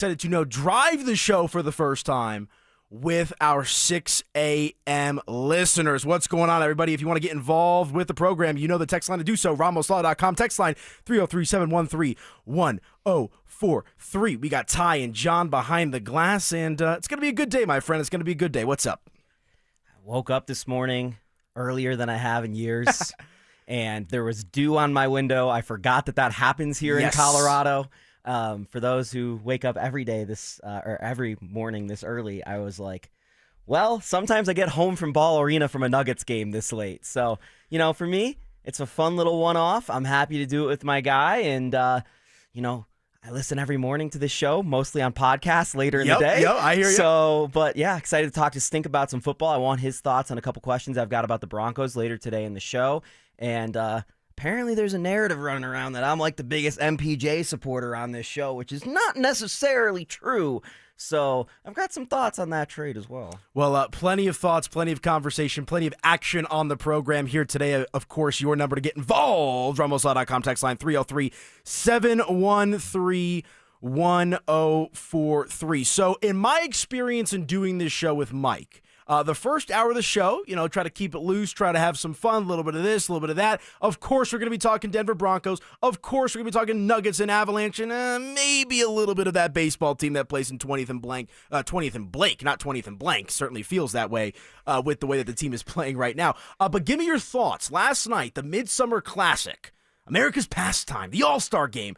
to drive the show for the first time with our 6 a.m. listeners. What's going on, everybody? If you want to get involved with the program, you know the text line to do so. RamosLaw.com text line 303-713-1043. We got Ty and John behind the glass, and it's going to be a good day, my friend. It's going to be a good day. What's up? I woke up this morning earlier than I have in years, and there was dew on my window. I forgot that happens here in Colorado. For those who wake up every day or every morning this early, I was like, well, sometimes I get home from Ball Arena from a Nuggets game this late. So, for me, it's a fun little one-off. I'm happy to do it with my guy. And, I listen every morning to this show, mostly on podcasts later in the day. Yep, I hear you. So, but yeah, excited to talk to Stink about some football. I want his thoughts on a couple questions I've got about the Broncos later today in the show. And, apparently there's a narrative running around that I'm like the biggest MPJ supporter on this show, which is not necessarily true. So I've got some thoughts on that trade as well. Well, plenty of thoughts, plenty of conversation, plenty of action on the program here today. Of course, your number to get involved, RamosLaw.com text line 303-713-1043. So in my experience in doing this show with Mike, the first hour of the show, try to keep it loose, try to have some fun, a little bit of this, a little bit of that. Of course, we're going to be talking Denver Broncos. Of course, we're going to be talking Nuggets and Avalanche, and maybe a little bit of that baseball team that plays in 20th and Blake, not 20th and blank. Certainly feels that way with the way that the team is playing right now. But give me your thoughts. Last night, the Midsummer Classic, America's pastime, the All-Star Game,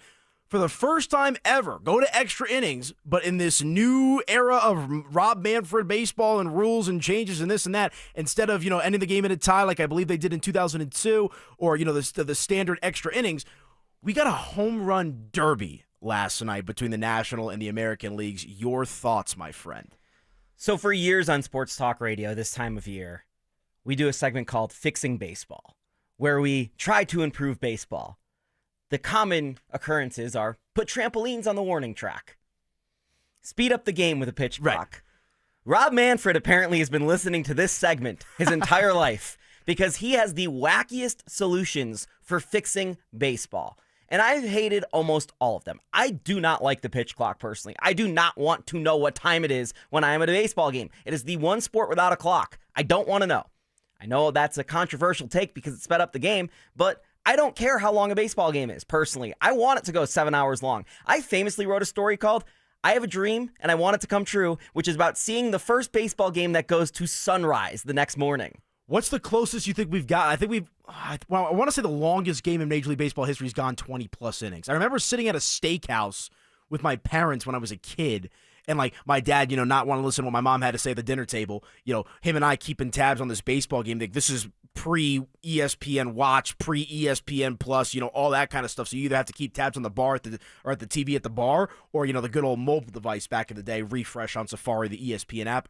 for the first time ever, go to extra innings, but in this new era of Rob Manfred baseball and rules and changes and this and that, instead of, ending the game in a tie like I believe they did in 2002 or, the standard extra innings, we got a home run derby last night between the National and the American Leagues. Your thoughts, my friend? So for years on Sports Talk Radio this time of year, we do a segment called Fixing Baseball, where we try to improve baseball. The common occurrences are put trampolines on the warning track, speed up the game with a pitch clock. Rob Manfred apparently has been listening to this segment his entire life because he has the wackiest solutions for fixing baseball. And I've hated almost all of them. I do not like the pitch clock personally. I do not want to know what time it is when I am at a baseball game. It is the one sport without a clock. I don't want to know. I know that's a controversial take because it sped up the game, but I don't care how long a baseball game is, personally. I want it to go 7 hours long. I famously wrote a story called I Have a Dream and I Want It to Come True, which is about seeing the first baseball game that goes to sunrise the next morning. What's the closest you think we've got? I think I want to say the longest game in Major League Baseball history has gone 20-plus innings. I remember sitting at a steakhouse with my parents when I was a kid, and my dad, not want to listen to what my mom had to say at the dinner table. Him and I keeping tabs on this baseball game. This is pre-ESPN Watch, pre-ESPN Plus, all that kind of stuff. So you either have to keep tabs on the bar or at the TV at the bar, or the good old mobile device back in the day, refresh on Safari, the ESPN app,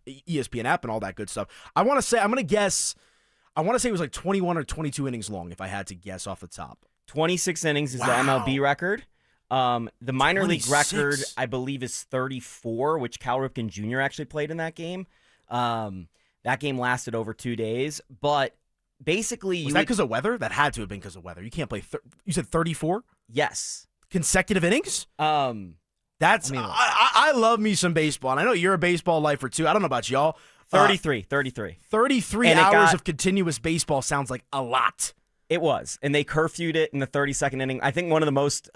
and all that good stuff. I want to say it was like 21 or 22 innings long if I had to guess off the top. 26 innings is the MLB record. The minor 26. League record, I believe, is 34, which Cal Ripken Jr. actually played in that game. That game lasted over 2 days, but basically... Was that because of weather? That had to have been because of weather. You can't play... You said 34? Yes. Consecutive innings? I love me some baseball, and I know you're a baseball lifer, too. I don't know about y'all. 33 hours of continuous baseball sounds like a lot. It was, and they curfewed it in the 32nd inning. I think one of the most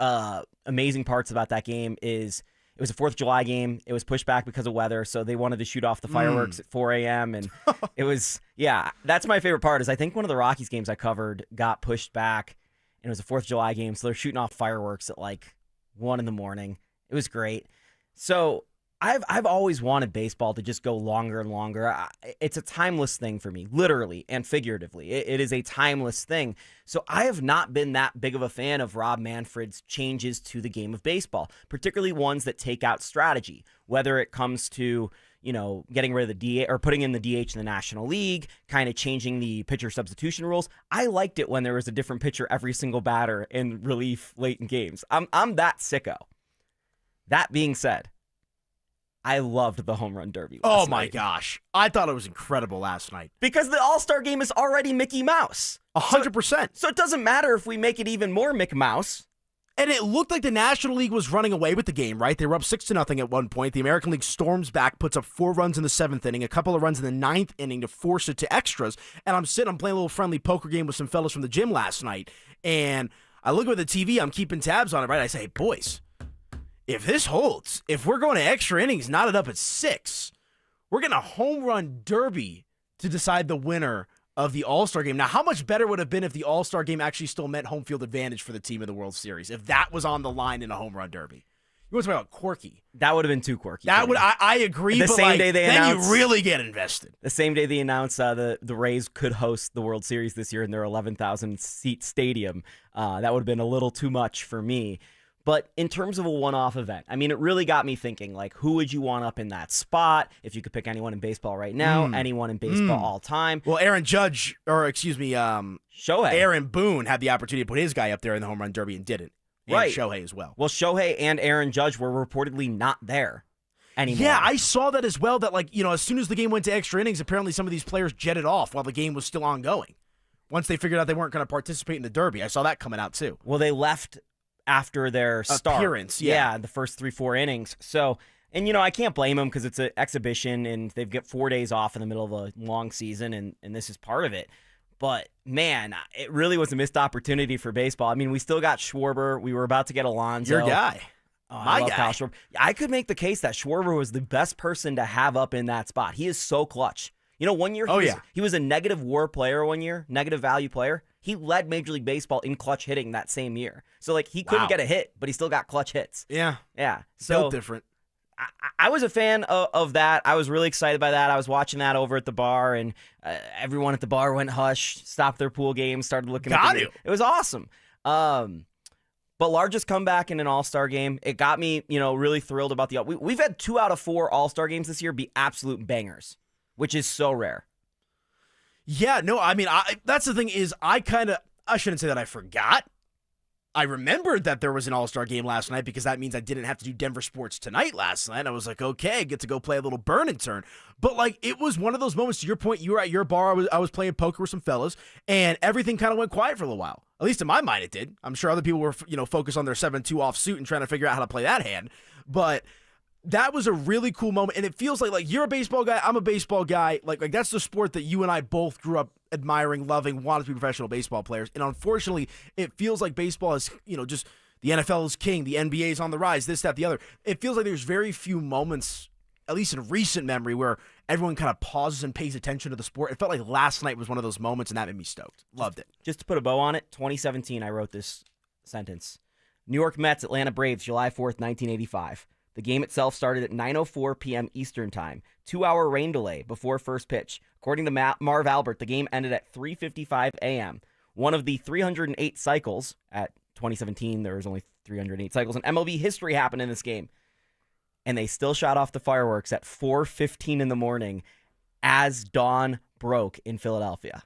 amazing parts about that game is it was a 4th of July game. It was pushed back because of weather, so they wanted to shoot off the fireworks at 4 a.m., and it was, that's my favorite part is I think one of the Rockies games I covered got pushed back, and it was a 4th of July game, so they're shooting off fireworks at 1 in the morning. It was great. So I've always wanted baseball to just go longer and longer. It's a timeless thing for me, literally and figuratively. It is a timeless thing. So I have not been that big of a fan of Rob Manfred's changes to the game of baseball, particularly ones that take out strategy, whether it comes to, getting rid of the DH or putting in the DH in the National League, kind of changing the pitcher substitution rules. I liked it when there was a different pitcher every single batter in relief late in games. I'm that sicko. That being said, I loved the home run derby last night. Gosh. I thought it was incredible last night. Because the All-Star game is already Mickey Mouse. 100%. So it doesn't matter if we make it even more Mickey Mouse. And it looked like the National League was running away with the game, right? They were up 6-0 at one point. The American League storms back, puts up 4 runs in the 7th inning, a couple of runs in the 9th inning to force it to extras. And I'm playing a little friendly poker game with some fellas from the gym last night. And I look at the TV, I'm keeping tabs on it, right? I say, hey, boys, if this holds, if we're going to extra innings, knotted up at 6, we're getting a home run derby to decide the winner of the All-Star game. Now, how much better would it have been if the All-Star game actually still meant home field advantage for the team in the World Series, if that was on the line in a home run derby? You want to talk about quirky? That would have been too quirky. That would I agree. The but same day they announced, then you really get invested. The same day they announced the Rays could host the World Series this year in their 11,000-seat stadium, that would have been a little too much for me. But in terms of a one-off event, I mean, it really got me thinking, like, who would you want up in that spot? If you could pick anyone in baseball right now, anyone in baseball all time. Well, Aaron Boone had the opportunity to put his guy up there in the home run derby and didn't. And right. Shohei as well. Well, Shohei and Aaron Judge were reportedly not there anymore. Yeah, I saw that as well, that, like, you know, as soon as the game went to extra innings, apparently some of these players jetted off while the game was still ongoing. Once they figured out they weren't going to participate in the derby. I saw that coming out, too. Well, they left after their appearance, yeah, the first 3-4 innings. So, and you know, I can't blame them because it's an exhibition and they've got 4 days off in the middle of a long season, and this is part of it. But man, it really was a missed opportunity for baseball. I mean, we still got Schwarber. We were about to get Alonso. Your guy. My guy. I could make the case that Schwarber was the best person to have up in that spot. He is so clutch. You know, one year he was a negative WAR player one year, negative value player. He led Major League Baseball in clutch hitting that same year. So, like, he couldn't get a hit, but he still got clutch hits. Yeah. Yeah. So built different. I was a fan of that. I was really excited by that. I was watching that over at the bar, and everyone at the bar went hush, stopped their pool game, started looking at the game. It was awesome. But largest comeback in an All-Star game. It got me, you know, really thrilled about the. We've had 2 out of 4 All-Star games this year be absolute bangers, which is so rare. Yeah, no, I mean, that's the thing is I shouldn't say that I forgot. I remembered that there was an All-Star game last night because that means I didn't have to do DenverSports tonight last night. I was like, okay, I get to go play a little burn and turn. But, like, it was one of those moments, to your point, you were at your bar, I was playing poker with some fellas, and everything kind of went quiet for a little while. At least in my mind it did. I'm sure other people were, you know, focused on their 7-2 offsuit and trying to figure out how to play that hand. But that was a really cool moment, and it feels like you're a baseball guy, I'm a baseball guy. Like that's the sport that you and I both grew up admiring, loving, wanted to be professional baseball players. And unfortunately, it feels like baseball is, you know, just the NFL is king, the NBA is on the rise, this, that, the other. It feels like there's very few moments, at least in recent memory, where everyone kind of pauses and pays attention to the sport. It felt like last night was one of those moments, and that made me stoked. Loved it. Just to put a bow on it, 2017, I wrote this sentence. New York Mets, Atlanta Braves, July 4th, 1985. The game itself started at 9:04 p.m. Eastern Time. 2-hour rain delay before first pitch. According to Marv Albert, the game ended at 3:55 a.m. One of the 308 cycles at 2017, there was only 308 cycles in MLB history happened in this game. And they still shot off the fireworks at 4:15 in the morning as dawn broke in Philadelphia.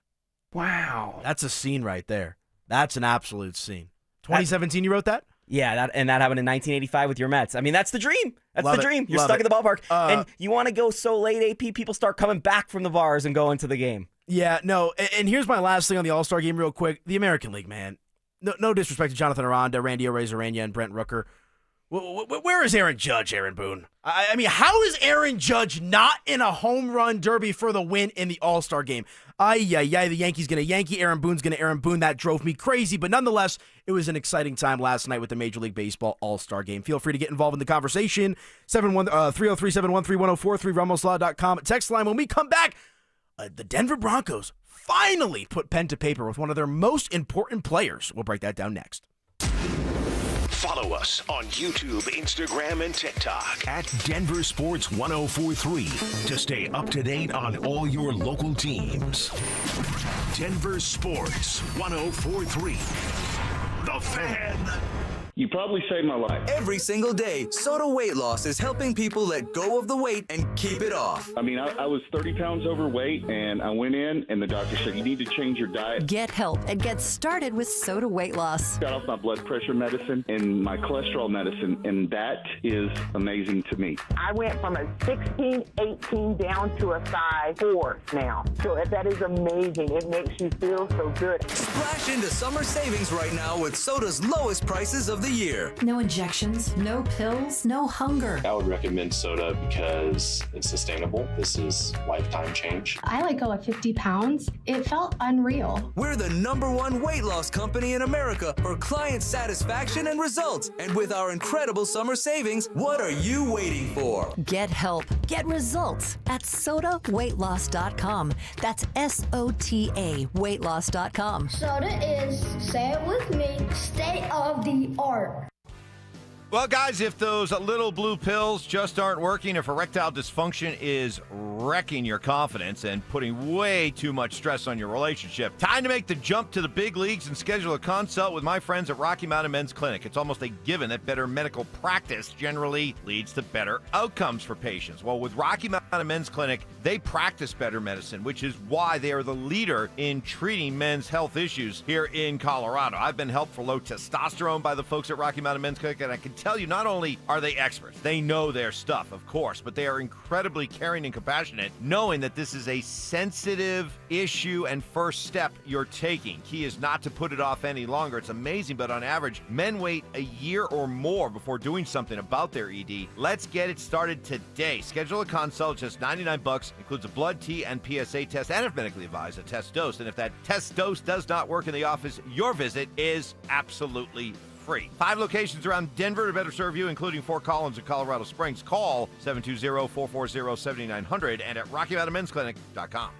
Wow. That's a scene right there. That's an absolute scene. 2017, you wrote that? Yeah, that happened in 1985 with your Mets. I mean, that's the dream. That's Love the dream. You're Love stuck it. at the ballpark. And you want to go so late, AP, people start coming back from the bars and going to the game. Yeah, no, and here's my last thing on the All-Star game real quick. The American League, man. No disrespect to Jonathan Aranda, Randy Arozarena, and Brent Rooker. Where is Aaron Judge, Aaron Boone? I mean, how is Aaron Judge not in a home run derby for the win in the All-Star game? The Yankees going to Yankee, Aaron Boone's going to Aaron Boone. That drove me crazy, but nonetheless, it was an exciting time last night with the Major League Baseball All-Star game. Feel free to get involved in the conversation. 303-713-1043, 1043, text line. When we come back, the Denver Broncos finally put pen to paper with one of their most important players. We'll break that down next. Follow us on YouTube, Instagram, and TikTok at Denver Sports 1043 to stay up to date on all your local teams. Denver Sports 1043. The Fan. You probably saved my life. Every single day, Soda Weight Loss is helping people let go of the weight and keep it off. I mean, I was 30 pounds overweight, and I went in, and the doctor said, you need to change your diet. Get help and get started with Soda Weight Loss. Got off my blood pressure medicine and my cholesterol medicine, and that is amazing to me. I went from a 16, 18 down to a size 4 now. So that is amazing. It makes you feel so good. Splash into summer savings right now with Soda's lowest prices of the the year. No injections, no pills, no hunger. I would recommend soda because it's sustainable. This is lifetime change. I let go of 50 pounds. It felt unreal. We're the #1 weight loss company in America for client satisfaction and results. And with our incredible summer savings, what are you waiting for? Get help. Get results at sodaweightloss.com. That's SOTA weightloss.com. Soda is, say it with me, state of the art. Well, guys, if those little blue pills just aren't working, if erectile dysfunction is wrecking your confidence and putting way too much stress on your relationship, time to make the jump to the big leagues and schedule a consult with my friends at Rocky Mountain Men's Clinic. It's almost a given that better medical practice generally leads to better outcomes for patients. Well, with Rocky Mountain Men's Clinic, they practice better medicine, which is why they are the leader in treating men's health issues here in Colorado. I've been helped for low testosterone by the folks at Rocky Mountain Men's Clinic, and I can tell you, not only are they experts, they know their stuff, of course, but they are incredibly caring and compassionate, knowing that this is a sensitive issue and first step you're taking. Key is not to put it off any longer. It's amazing, but on average, men wait a year or more before doing something about their ED. Let's get it started today. Schedule a consult, just $99, includes a blood, T, and PSA test, and if medically advised, a test dose. And if that test dose does not work in the office, your visit is absolutely free. 5 locations around Denver to better serve you, including Fort Collins and Colorado Springs. Call 720-440-7900 and at RockyMountainMen'sClinic.com.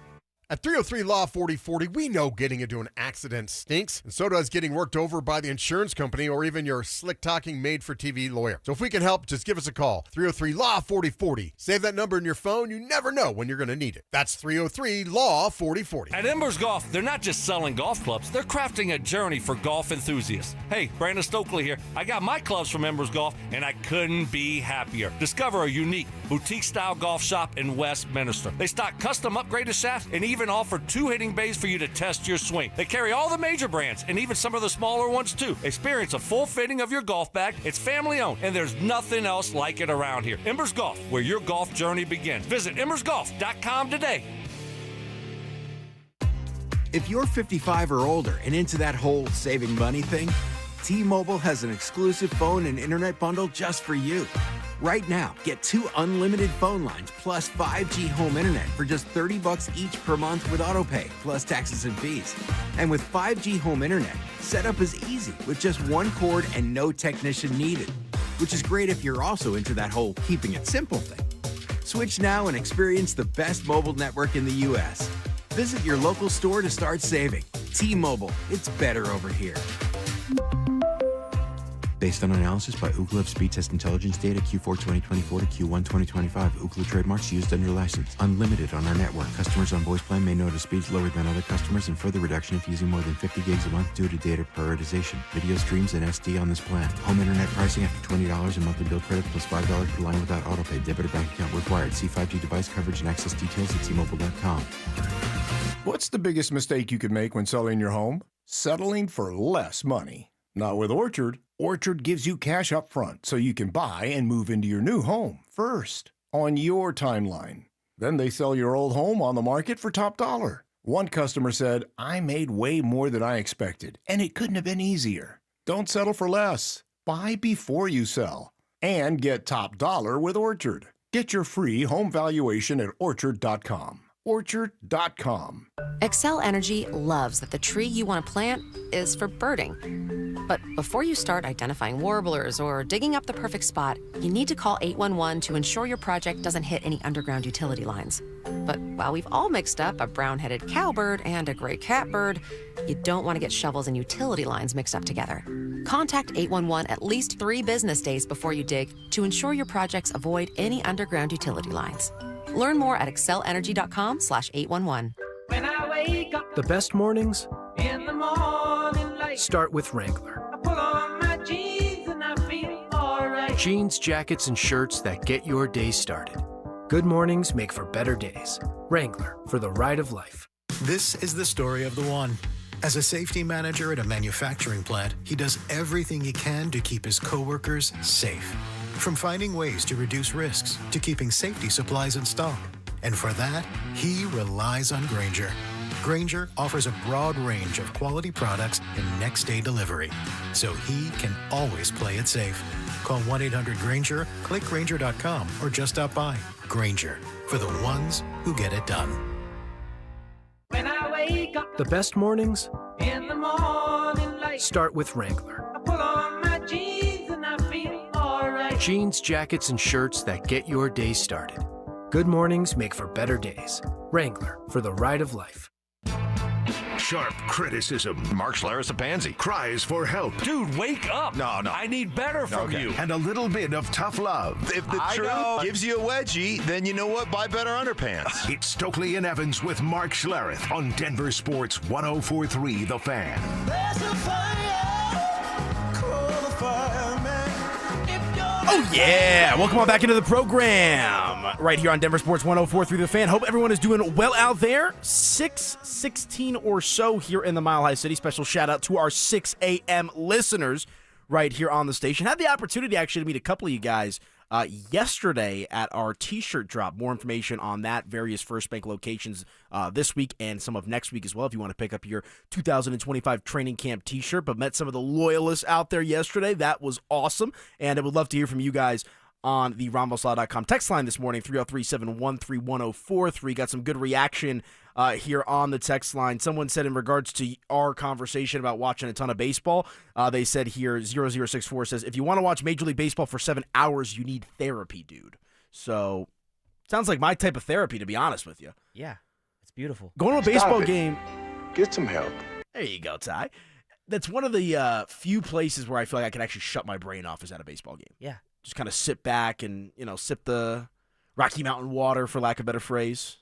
At 303 Law 4040, we know getting into an accident stinks, and so does getting worked over by the insurance company or even your slick-talking made-for-TV lawyer. So if we can help, just give us a call. 303 Law 4040. Save that number in your phone. You never know when you're going to need it. That's 303 Law 4040. At Embers Golf, they're not just selling golf clubs. They're crafting a journey for golf enthusiasts. Hey, Brandon Stokley here. I got my clubs from Embers Golf, and I couldn't be happier. Discover a unique boutique-style golf shop in Westminster. They stock custom upgraded shafts and even offer 2 hitting bays for you to test your swing. They carry all the major brands and even some of the smaller ones too. Experience a full fitting of your golf bag. It's family owned and there's nothing else like it around here. Embers Golf, where your golf journey begins. Visit embersgolf.com today. If you're 55 or older and into that whole saving money thing, T-Mobile has an exclusive phone and internet bundle just for you. Right now, get 2 unlimited phone lines plus 5G home internet for just $30 each per month with autopay, plus taxes and fees. And with 5G home internet, setup is easy with just 1 cord and no technician needed, which is great if you're also into that whole keeping it simple thing. Switch now and experience the best mobile network in the U.S. Visit your local store to start saving. T-Mobile, it's better over here. Based on analysis by Ookla of speed test intelligence data Q4 2024 to Q1 2025. Ookla trademarks used under license. Unlimited on our network. Customers on voice plan may notice speeds lower than other customers and further reduction if using more than 50 gigs a month due to data prioritization. Video streams and SD on this plan. Home internet pricing after $20 in monthly bill credit plus $5 per line without autopay. Debit or bank account required. See 5G device coverage and access details at T-Mobile.com. What's the biggest mistake you could make when selling your home? Settling for less money. Not with Orchard. Orchard gives you cash up front so you can buy and move into your new home first on your timeline. Then they sell your old home on the market for top dollar. One customer said, "I made way more than I expected, and it couldn't have been easier." Don't settle for less. Buy before you sell and get top dollar with Orchard. Get your free home valuation at orchard.com. Orchard.com. Xcel Energy loves that the tree you want to plant is for birding. But before you start identifying warblers or digging up the perfect spot, you need to call 811 to ensure your project doesn't hit any underground utility lines. But while we've all mixed up a brown-headed cowbird and a gray catbird, you don't want to get shovels and utility lines mixed up together. Contact 811 at least 3 business days before you dig to ensure your projects avoid any underground utility lines. Learn more at excelenergy.com/811. When I wake up, the best mornings in the morning light start with Wrangler. I pull on my jeans and I feel alright. Jeans, jackets, and shirts that get your day started. Good mornings make for better days. Wrangler, for the ride of life. This is the story of the one. As a safety manager at a manufacturing plant, he does everything he can to keep his coworkers safe. From finding ways to reduce risks to keeping safety supplies in stock. And for that, he relies on Grainger, Grainger offers a broad range of quality products and next-day delivery, so he can always play it safe. Call 1-800-GRAINGER, click Grainger.com, or just stop by. Grainger, for the ones who get it done. When I wake up, the best mornings in the morning light start with Wrangler. I pull on my jeans and I feel alright. Jeans, jackets, and shirts that get your day started. Good mornings make for better days. Wrangler, for the ride of life. Sharp criticism. Mark Schlereth a pansy. Cries for help. Dude, wake up. No. I need better from you. And a little bit of tough love. If the truth gives you a wedgie, then you know what? Buy better underpants. It's Stokley and Evans with Mark Schlereth on Denver Sports 104.3 The Fan. Oh, yeah. Welcome on back into the program right here on Denver Sports 104.3 The Fan. Hope everyone is doing well out there. 6:16 or so here in the Mile High City. Special shout out to our 6 a.m. listeners right here on the station. Had the opportunity actually to meet a couple of you guys yesterday at our T-shirt drop. More information on that, various First Bank locations this week and some of next week as well if you want to pick up your 2025 training camp T-shirt. But met some of the loyalists out there yesterday. That was awesome, and I would love to hear from you guys on the RhombosLaw.com text line this morning, 303-713-1043. Got some good reaction here on the text line. Someone said in regards to our conversation about watching a ton of baseball, they said here, 0064 says, if you want to watch Major League Baseball for 7 hours, you need therapy, dude. So, sounds like my type of therapy, to be honest with you. Yeah, it's beautiful. Going to a baseball game. Get some help. There you go, Ty. That's one of the few places where I feel like I can actually shut my brain off is at a baseball game. Yeah. Just kind of sit back and, sip the Rocky Mountain water, for lack of a better phrase.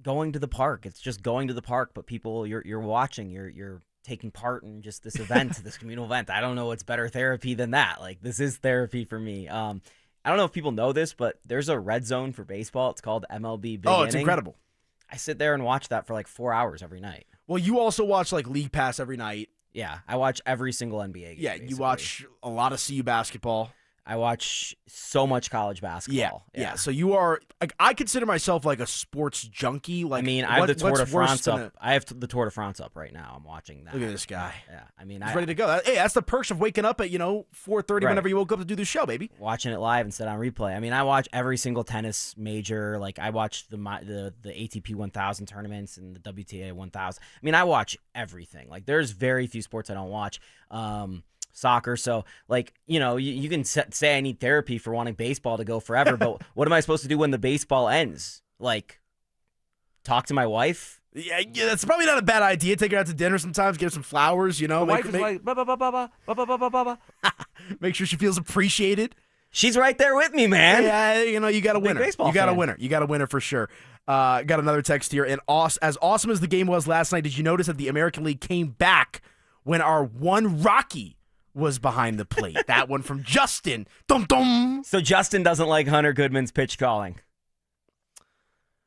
Going to the park. It's just going to the park, but people, you're watching, you're taking part in just this event, this communal event. I don't know what's better therapy than that. Like, this is therapy for me. I don't know if people know this, but there's a red zone for baseball. It's called MLB Big Inning. It's incredible. I sit there and watch that for like 4 hours every night. Well, you also watch like League Pass every night. Yeah, I watch every single NBA game. Yeah, basically. You watch a lot of CU basketball. I watch so much college basketball. Yeah. So you are. I consider myself like a sports junkie. Like, I mean, I have the Tour de France up. I have the Tour de France up right now. I'm watching that. Look at this guy. Yeah. I mean, he's ready to go. Hey, that's the perks of waking up at 4:30 whenever you woke up to do the show, baby. Watching it live instead on replay. I mean, I watch every single tennis major. Like, I watch the ATP 1000 tournaments and the WTA 1000. I mean, I watch everything. Like, there's very few sports I don't watch. Soccer. So, like, you can say I need therapy for wanting baseball to go forever, but what am I supposed to do when the baseball ends? Like, talk to my wife? Yeah, that's probably not a bad idea. Take her out to dinner sometimes, get her some flowers, My wife is like, ba ba ba ba ba ba ba ba ba. Make sure she feels appreciated. She's right there with me, man. Yeah, you got a winner. You got a winner. You got a winner for sure. Got another text here. And as awesome as the game was last night, did you notice that the American League came back when our one Rocky was behind the plate? That one from Justin. Dum dum. So Justin doesn't like Hunter Goodman's pitch calling.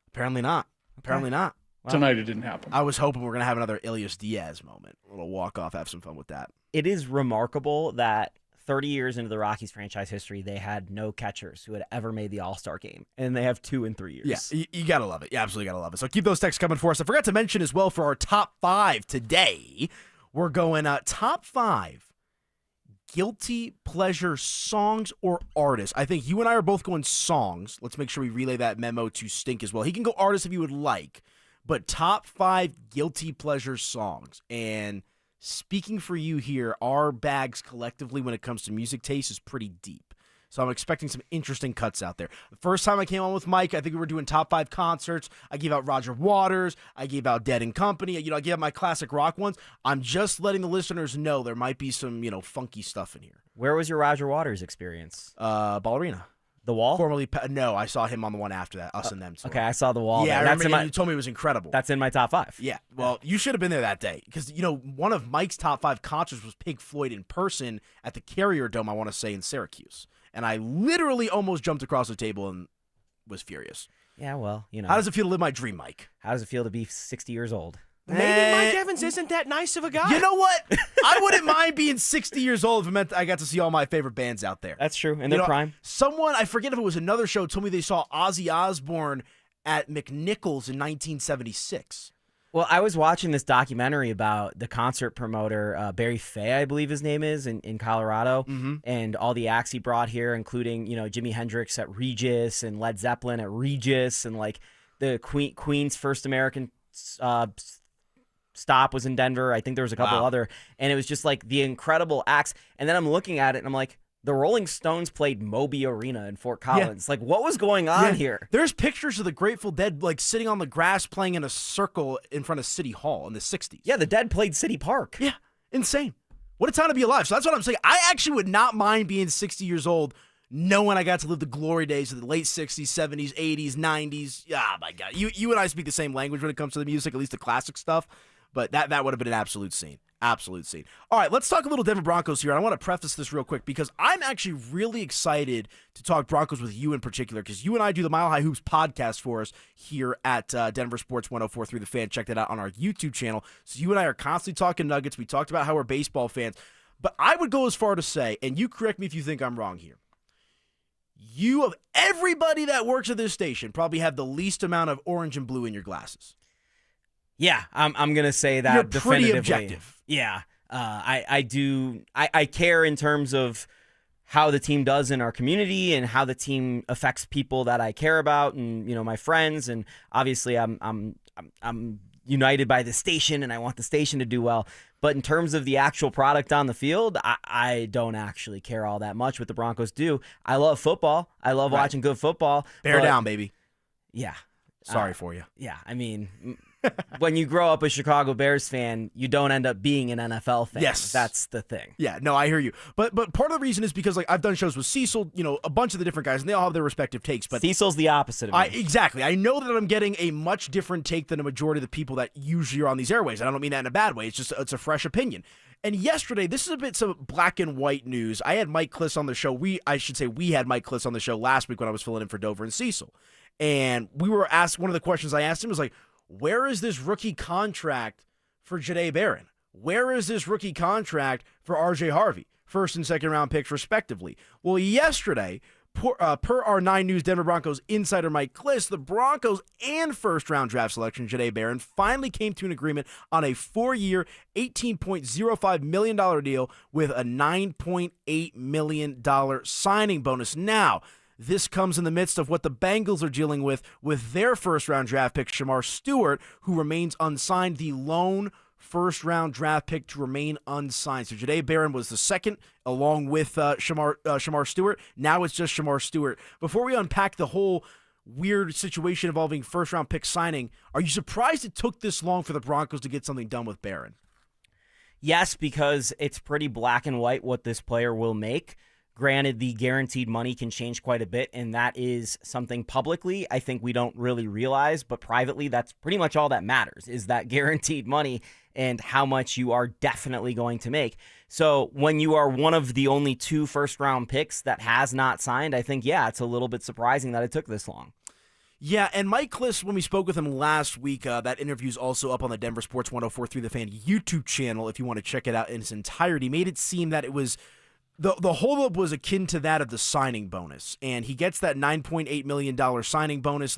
Apparently not. Apparently not. Well, tonight it didn't happen. I was hoping we were going to have another Elias Diaz moment. A little walk-off, have some fun with that. It is remarkable that 30 years into the Rockies franchise history, they had no catchers who had ever made the All-Star game, and they have 2 in 3 years. Yeah, you got to love it. You absolutely got to love it. So keep those texts coming for us. I forgot to mention as well for our top 5 today, we're going top 5 guilty pleasure songs or artists. I think you and I are both going songs. Let's make sure we relay that memo to Stink as well. He can go artists if you would like, but top 5 guilty pleasure songs. And speaking for you here, our bags collectively when it comes to music taste is pretty deep. So I'm expecting some interesting cuts out there. The first time I came on with Mike, I think we were doing top 5 concerts. I gave out Roger Waters. I gave out Dead and Company. I gave out my classic rock ones. I'm just letting the listeners know there might be some, funky stuff in here. Where was your Roger Waters experience? Ball Arena. The Wall? Formerly, no, I saw him on the one after that, Us and Them. Okay, I saw The Wall. Yeah, I remember you told me it was incredible. That's in my top 5. Yeah, well, you should have been there that day because, one of Mike's top 5 concerts was Pink Floyd in person at the Carrier Dome, I want to say, in Syracuse. And I literally almost jumped across the table and was furious. Yeah, well, How does it feel to live my dream, Mike? How does it feel to be 60 years old? Maybe Mike Evans isn't that nice of a guy. You know what? I wouldn't mind being 60 years old if it meant I got to see all my favorite bands out there. That's true, in their prime. Someone, I forget if it was another show, told me they saw Ozzy Osbourne at McNichols in 1976. Well, I was watching this documentary about the concert promoter, Barry Fay, I believe his name is, in Colorado, and all the acts he brought here, including, Jimi Hendrix at Regis and Led Zeppelin at Regis, and like the Queen's first American stop was in Denver. I think there was a couple other, and it was just like the incredible acts. And then I'm looking at it and I'm like, the Rolling Stones played Moby Arena in Fort Collins. Like, what was going on here? There's pictures of the Grateful Dead like sitting on the grass playing in a circle in front of City Hall in the 60s. Yeah, the Dead played City Park. Yeah, insane. What a time to be alive. So that's what I'm saying. I actually would not mind being 60 years old knowing I got to live the glory days of the late 60s, 70s, 80s, 90s. Ah, my God. You and I speak the same language when it comes to the music, at least the classic stuff. But that would have been an absolute scene. Absolute scene. All right, let's talk a little Denver Broncos here. I want to preface this real quick because I'm actually really excited to talk Broncos with you in particular because you and I do the Mile High Hoops podcast for us here at Denver Sports 104.3 The Fan. Check that out on our YouTube channel. So you and I are constantly talking Nuggets. We talked about how we're baseball fans. But I would go as far to say, and you correct me if you think I'm wrong here, you of everybody that works at this station probably have the least amount of orange and blue in your glasses. Yeah, I'm gonna say that. You're pretty definitively. objective. Yeah, I do. I care in terms of how the team does in our community and how the team affects people that I care about and my friends. And obviously, I'm united by the station and I want the station to do well. But in terms of the actual product on the field, I don't actually care all that much what the Broncos do. I love football. I love watching good football. Bear down, baby. Yeah. Sorry for you. Yeah, I mean, when you grow up a Chicago Bears fan, you don't end up being an NFL fan. Yes. That's the thing. Yeah, no, I hear you. But part of the reason is because like I've done shows with Cecil, a bunch of the different guys, and they all have their respective takes. But Cecil's the opposite of me. Exactly. I know that I'm getting a much different take than a majority of the people that usually are on these airways. I don't mean that in a bad way. It's a fresh opinion. And yesterday, this is a bit some black and white news. I had Mike Kliss on the show. We had Mike Kliss on the show last week when I was filling in for Dover and Cecil. And we were asked, one of the questions I asked him was like, where is this rookie contract for Jahdae Barron? Where is this rookie contract for RJ Harvey? First and second round picks, respectively. Well, yesterday, per our 9 News Denver Broncos insider Mike Kliss, the Broncos and first round draft selection, Jahdae Barron, finally came to an agreement on a 4-year, $18.05 million deal with a $9.8 million signing bonus. Now, this comes in the midst of what the Bengals are dealing with their first-round draft pick, Shamar Stewart, who remains unsigned, the lone first-round draft pick to remain unsigned. So Jahdae Barron was the second, along with Shamar Stewart. Now it's just Shamar Stewart. Before we unpack the whole weird situation involving first-round pick signing, are you surprised it took this long for the Broncos to get something done with Barron? Yes, because it's pretty black and white what this player will make. Granted, the guaranteed money can change quite a bit, and that is something publicly I think we don't really realize, but privately that's pretty much all that matters is that guaranteed money and how much you are definitely going to make. So when you are one of the only 2 first-round picks that has not signed, I think, yeah, it's a little bit surprising that it took this long. Yeah, and Mike Kliss, when we spoke with him last week, that interview is also up on the Denver Sports 104.3 The Fan YouTube channel if you want to check it out in its entirety. Made it seem that it was the holdup was akin to that of the signing bonus, and he gets that $9.8 million signing bonus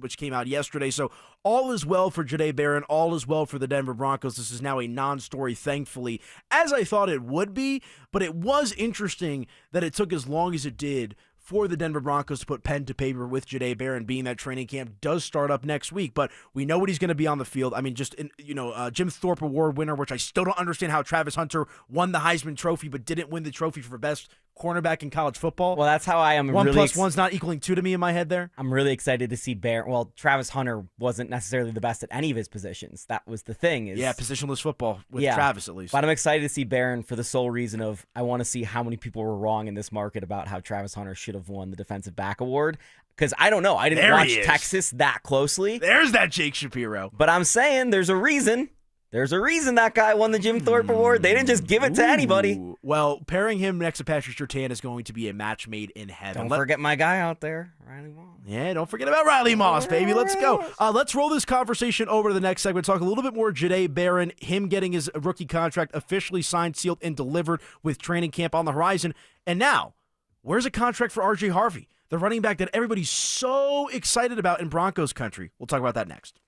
which came out yesterday. So all is well for Jahdae Barron, all is well for the Denver Broncos. This is now a non-story, thankfully, as I thought it would be, but it was interesting that it took as long as it did for the Denver Broncos to put pen to paper with Jahdae Barron, being that training camp does start up next week. But we know what he's going to be on the field. I mean, Jim Thorpe Award winner, which I still don't understand how Travis Hunter won the Heisman Trophy but didn't win the trophy for best cornerback in college football. Well, that's how I am. 1 + 1's not equaling 2 to me in my head there. I'm really excited to see Barron. Well, Travis Hunter wasn't necessarily the best at any of his positions. That was the thing. Yeah, positionless football with Travis at least. But I'm excited to see Barron for the sole reason of I want to see how many people were wrong in this market about how Travis Hunter should have won the Defensive Back Award. Because I don't know. I didn't watch Texas that closely. There's that Jake Shapiro. But I'm saying there's a reason. There's a reason that guy won the Jim Thorpe Award. They didn't just give it to anybody. Well, pairing him next to Patrick Surtain is going to be a match made in heaven. Don't forget my guy out there, Riley Moss. Yeah, don't forget about Riley Moss, baby. Let's go. Let's roll this conversation over to the next segment. Talk a little bit more Jahdae Barron, him getting his rookie contract officially signed, sealed, and delivered with training camp on the horizon. And now, where's a contract for RJ Harvey, the running back that everybody's so excited about in Broncos country? We'll talk about that next.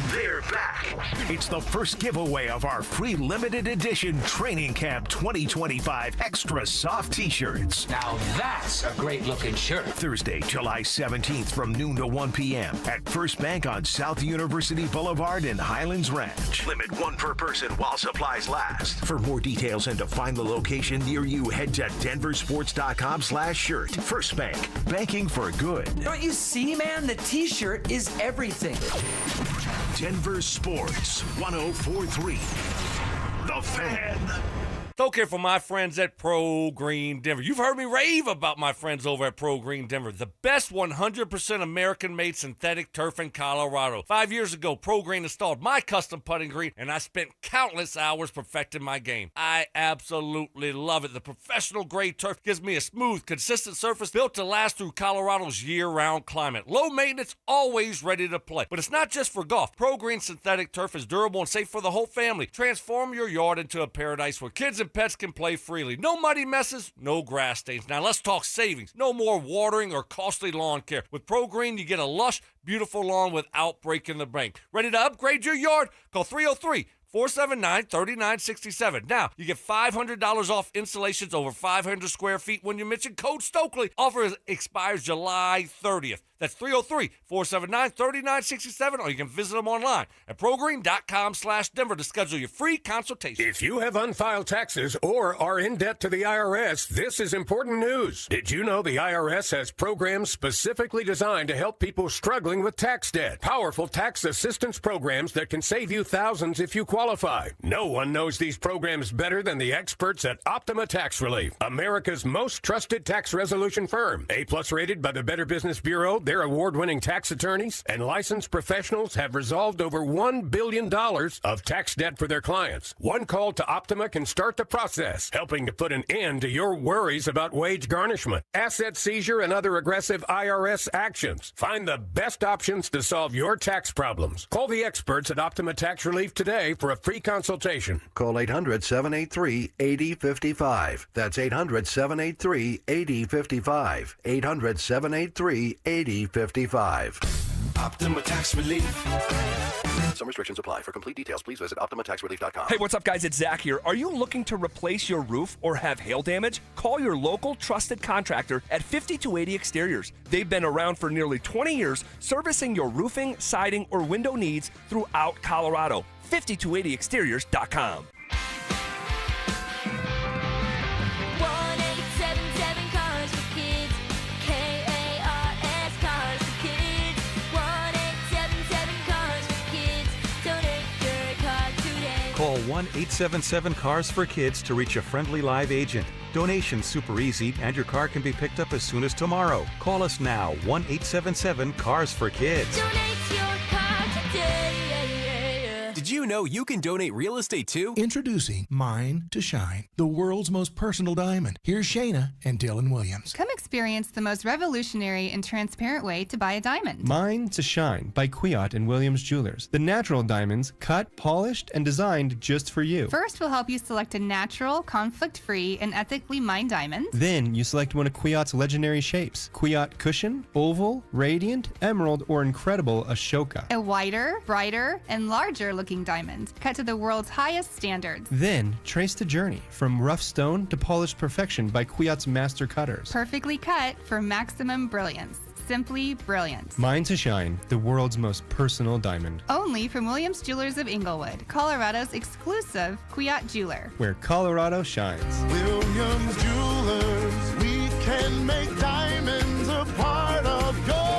They're back. It's the first giveaway of our free limited edition Training Camp 2025 Extra Soft T-shirts. Now that's a great looking shirt. Thursday, July 17th from noon to 1 p.m. at First Bank on South University Boulevard in Highlands Ranch. Limit 1 per person while supplies last. For more details and to find the location near you, head to DenverSports.com/shirt. First Bank, banking for good. Don't you see, man? The T-shirt is everything. Denver Sports 1043. The Fan. Okay, for my friends at Pro Green Denver. You've heard me rave about my friends over at Pro Green Denver, the best 100% American-made synthetic turf in Colorado. 5 years ago, Pro Green installed my custom putting green, and I spent countless hours perfecting my game. I absolutely love it. The professional-grade turf gives me a smooth, consistent surface built to last through Colorado's year-round climate. Low maintenance, always ready to play. But it's not just for golf. Pro Green synthetic turf is durable and safe for the whole family. Transform your yard into a paradise where kids and pets can play freely. No muddy messes, no grass stains. Now let's talk savings. No more watering or costly lawn care. With Pro Green, you get a lush, beautiful lawn without breaking the bank. Ready to upgrade your yard? Call 303-479-3967. Now, you get $500 off installations over 500 square feet when you mention code Stokley. Offer expires July 30th. That's 303-479-3967, or you can visit them online at progreen.com/Denver to schedule your free consultation. If you have unfiled taxes or are in debt to the IRS, this is important news. Did you know the IRS has programs specifically designed to help people struggling with tax debt? Powerful tax assistance programs that can save you thousands if you qualify. No one knows these programs better than the experts at Optima Tax Relief, America's most trusted tax resolution firm. A+ rated by the Better Business Bureau, their award-winning tax attorneys and licensed professionals have resolved over $1 billion of tax debt for their clients. One call to Optima can start the process, helping to put an end to your worries about wage garnishment, asset seizure, and other aggressive IRS actions. Find the best options to solve your tax problems. Call the experts at Optima Tax Relief today for a free consultation. Call 800-783-8055. That's 800-783-8055. 800-783-8055. Optima Tax Relief. Some restrictions apply. For complete details, please visit OptimaTaxRelief.com. Hey, what's up, guys? It's Zach here. Are you looking to replace your roof or have hail damage? Call your local trusted contractor at 5280 Exteriors. They've been around for nearly 20 years, servicing your roofing, siding, or window needs throughout Colorado. 5280exteriors.com. 1877 Cars for Kids. K-A-R-S Cars for Kids. 1877 Cars for Kids. Donate your car today. Call 1-877-CARS-FOR-KIDS to reach a friendly live agent. Donation's super easy, and your car can be picked up as soon as tomorrow. Call us now, 1-877-CARS-FOR-KIDS. Donate your car today. Did you know you can donate real estate too? Introducing Mine to Shine, the world's most personal diamond. Here's Shayna and Dylan Williams. Come experience the most revolutionary and transparent way to buy a diamond. Mine to Shine by Kwiat and Williams Jewelers. The natural diamonds, cut, polished, and designed just for you. First, we'll help you select a natural, conflict-free, and ethically mined diamond. Then you select one of Kwiat's legendary shapes: Kwiat Cushion, Oval, Radiant, Emerald, or Incredible Ashoka. A whiter, brighter, and larger looking diamond, cut to the world's highest standards. Then trace the journey from rough stone to polished perfection by Kwiat's master cutters. Perfectly cut for maximum brilliance. Simply brilliant. Mine to Shine, the world's most personal diamond. Only from Williams Jewelers of Inglewood, Colorado's exclusive Kwiat jeweler. Where Colorado shines. Williams Jewelers, we can make diamonds a part of your life.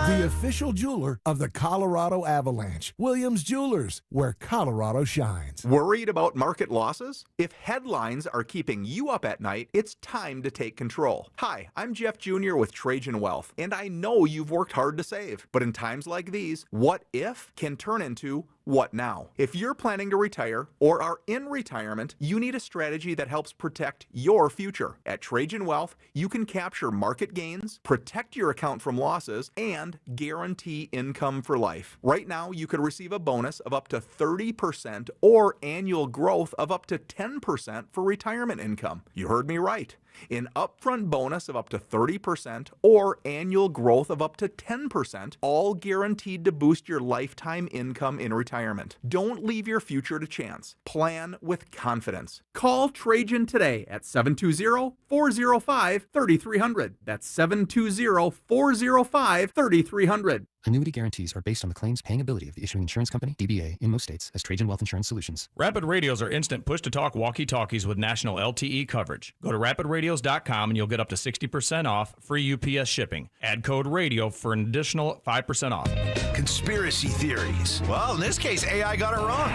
The official jeweler of the Colorado Avalanche. Williams Jewelers, where Colorado shines. Worried about market losses? If headlines are keeping you up at night, it's time to take control. Hi, I'm Jeff Jr. with Trajan Wealth, and I know you've worked hard to save. But in times like these, what if can turn into what now? If you're planning to retire or are in retirement, you need a strategy that helps protect your future. At Trajan Wealth, you can capture market gains, protect your account from losses, and guarantee income for life. Right now, you could receive a bonus of up to 30% or annual growth of up to 10% for retirement income. You heard me right. An upfront bonus of up to 30% or annual growth of up to 10%, all guaranteed to boost your lifetime income in retirement. Don't leave your future to chance. Plan with confidence. Call Trajan today at 720-405-3300. That's 720-405-3300. Annuity guarantees are based on the claims paying ability of the issuing insurance company, DBA, in most states, as Trajan Wealth Insurance Solutions. Rapid Radios are instant push-to-talk walkie-talkies with national LTE coverage. Go to rapidradios.com and you'll get up to 60% off, free UPS shipping. Add code RADIO for an additional 5% off. Conspiracy theories. Well, in this case, AI got it wrong.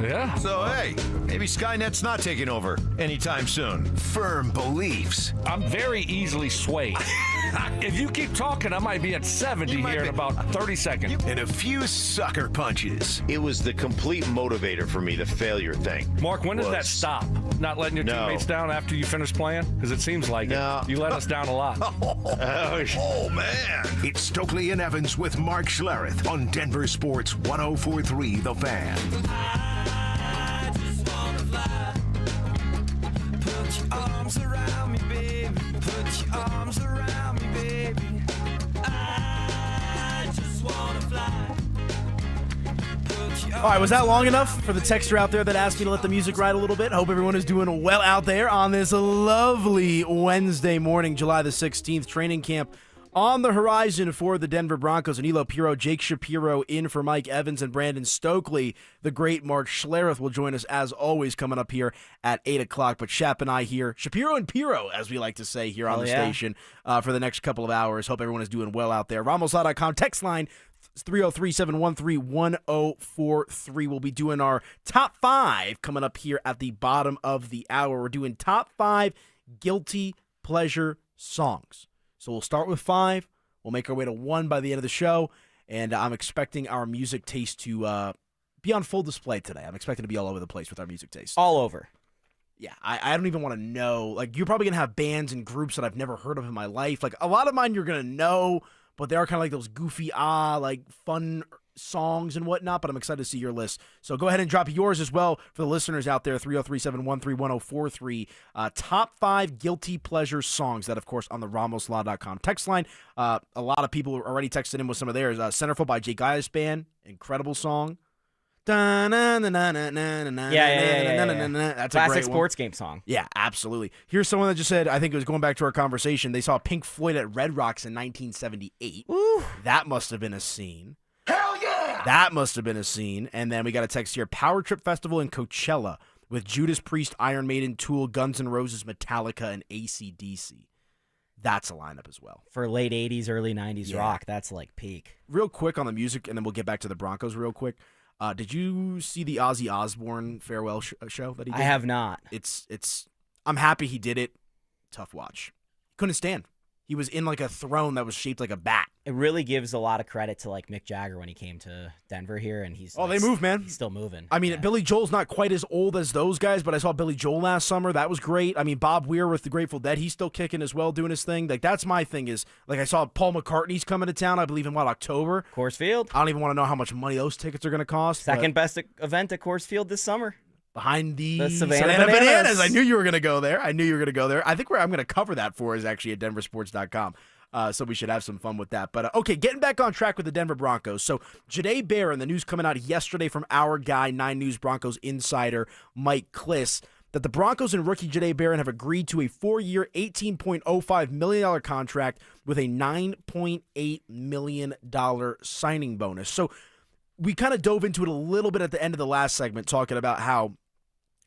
Yeah. So, hey, maybe Skynet's not taking over anytime soon. Firm beliefs. I'm very easily swayed. If you keep talking, I might be at 70 here in about 30 seconds. And a few sucker punches. It was the complete motivator for me, the failure thing. Mark, when does that stop? Not letting your teammates down after you finish playing? Because it seems like it. You let us down a lot. Oh, man. It's Stokley and Evans with Mark Schlereth on Denver Sports 104.3 The Fan. I just wanna fly. Put your arms around me, baby. Put your arms around me, baby. I just wanna fly. All right, was that long enough for the texter out there that asked me to let the music ride a little bit? Hope everyone is doing well out there on this lovely Wednesday morning, July the 16th. Training camp on the horizon for the Denver Broncos. And Elo Piro, Jake Shapiro in for Mike Evans and Brandon Stokley. The great Mark Schlereth will join us as always coming up here at 8 o'clock. But Shap and I here, Shapiro and Piro, as we like to say here on the station for the next couple of hours. Hope everyone is doing well out there. RamosLaw.com text line 303-713-1043. We'll be doing our top 5 coming up here at the bottom of the hour. We're doing top 5 guilty pleasure songs. So we'll start with 5. We'll make our way to 1 by the end of the show. And I'm expecting our music taste to be on full display today. I'm expecting to be all over the place with our music taste. All over. Yeah, I don't even want to know. Like, you're probably going to have bands and groups that I've never heard of in my life. Like, a lot of mine you're going to know, but they are kind of like those goofy, like fun songs and whatnot, but I'm excited to see your list. So go ahead and drop yours as well for the listeners out there, 303-713-1043. Top 5 guilty pleasure songs. That, of course, on the RamosLaw.com text line. A lot of people already texted in with some of theirs. Centerfold by Jake Gaius Band. Incredible song. Yeah. That's a classic great sports game song. Yeah, absolutely. Here's someone that just said, I think it was going back to our conversation, they saw Pink Floyd at Red Rocks in 1978. Ooh. That must have been a scene. Hell yeah! That must have been a scene. And then we got a text here, Power Trip Festival in Coachella with Judas Priest, Iron Maiden, Tool, Guns N' Roses, Metallica, and AC/DC. That's a lineup as well. For late 80s, early 90s rock, that's like peak. Real quick on the music, and then we'll get back to the Broncos real quick. Did you see the Ozzy Osbourne farewell show that he did? I have not. I'm happy he did it. Tough watch. Couldn't stand. He was in like a throne that was shaped like a bat. It really gives a lot of credit to like Mick Jagger when he came to Denver here, and he's they move, man. He's still moving. I mean, Billy Joel's not quite as old as those guys, but I saw Billy Joel last summer. That was great. I mean, Bob Weir with the Grateful Dead, he's still kicking as well, doing his thing. Like, that's my thing is, like, I saw Paul McCartney's coming to town, I believe in October? Coors Field. I don't even want to know how much money those tickets are going to cost. Second best event at Coors Field this summer. Behind the Savannah Bananas. I knew you were going to go there. I think I'm going to cover that for us actually at DenverSports.com. So we should have some fun with that. But, okay, getting back on track with the Denver Broncos. So Jahdae Barron, the news coming out yesterday from our guy, 9 News Broncos insider Mike Kliss, that the Broncos and rookie Jahdae Barron have agreed to a 4-year, $18.05 million contract with a $9.8 million signing bonus. So we kind of dove into it a little bit at the end of the last segment, talking about how,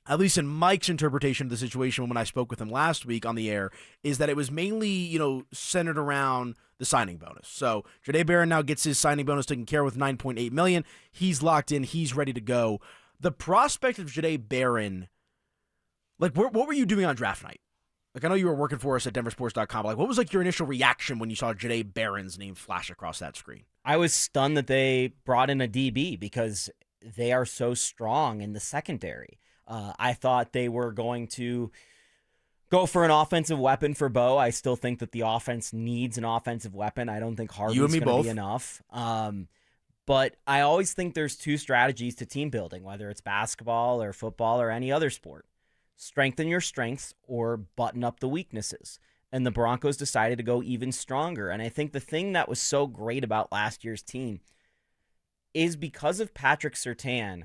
at least in Mike's interpretation of the situation when I spoke with him last week on the air, is that it was mainly, centered around the signing bonus. So Jahdae Barron now gets his signing bonus taken care of with $9.8 million. He's locked in. He's ready to go. The prospect of Jahdae Barron, like, what were you doing on draft night? Like, I know you were working for us at DenverSports.com. Like, what was, like, your initial reaction when you saw Jahdae Barron's name flash across that screen? I was stunned that they brought in a DB because they are so strong in the secondary. I thought they were going to go for an offensive weapon for Bo. I still think that the offense needs an offensive weapon. I don't think Harvey's going to be enough. But I always think there's 2 strategies to team building, whether it's basketball or football or any other sport. strengthen your strengths or button up the weaknesses. And the Broncos decided to go even stronger. And I think the thing that was so great about last year's team is because of Patrick Surtain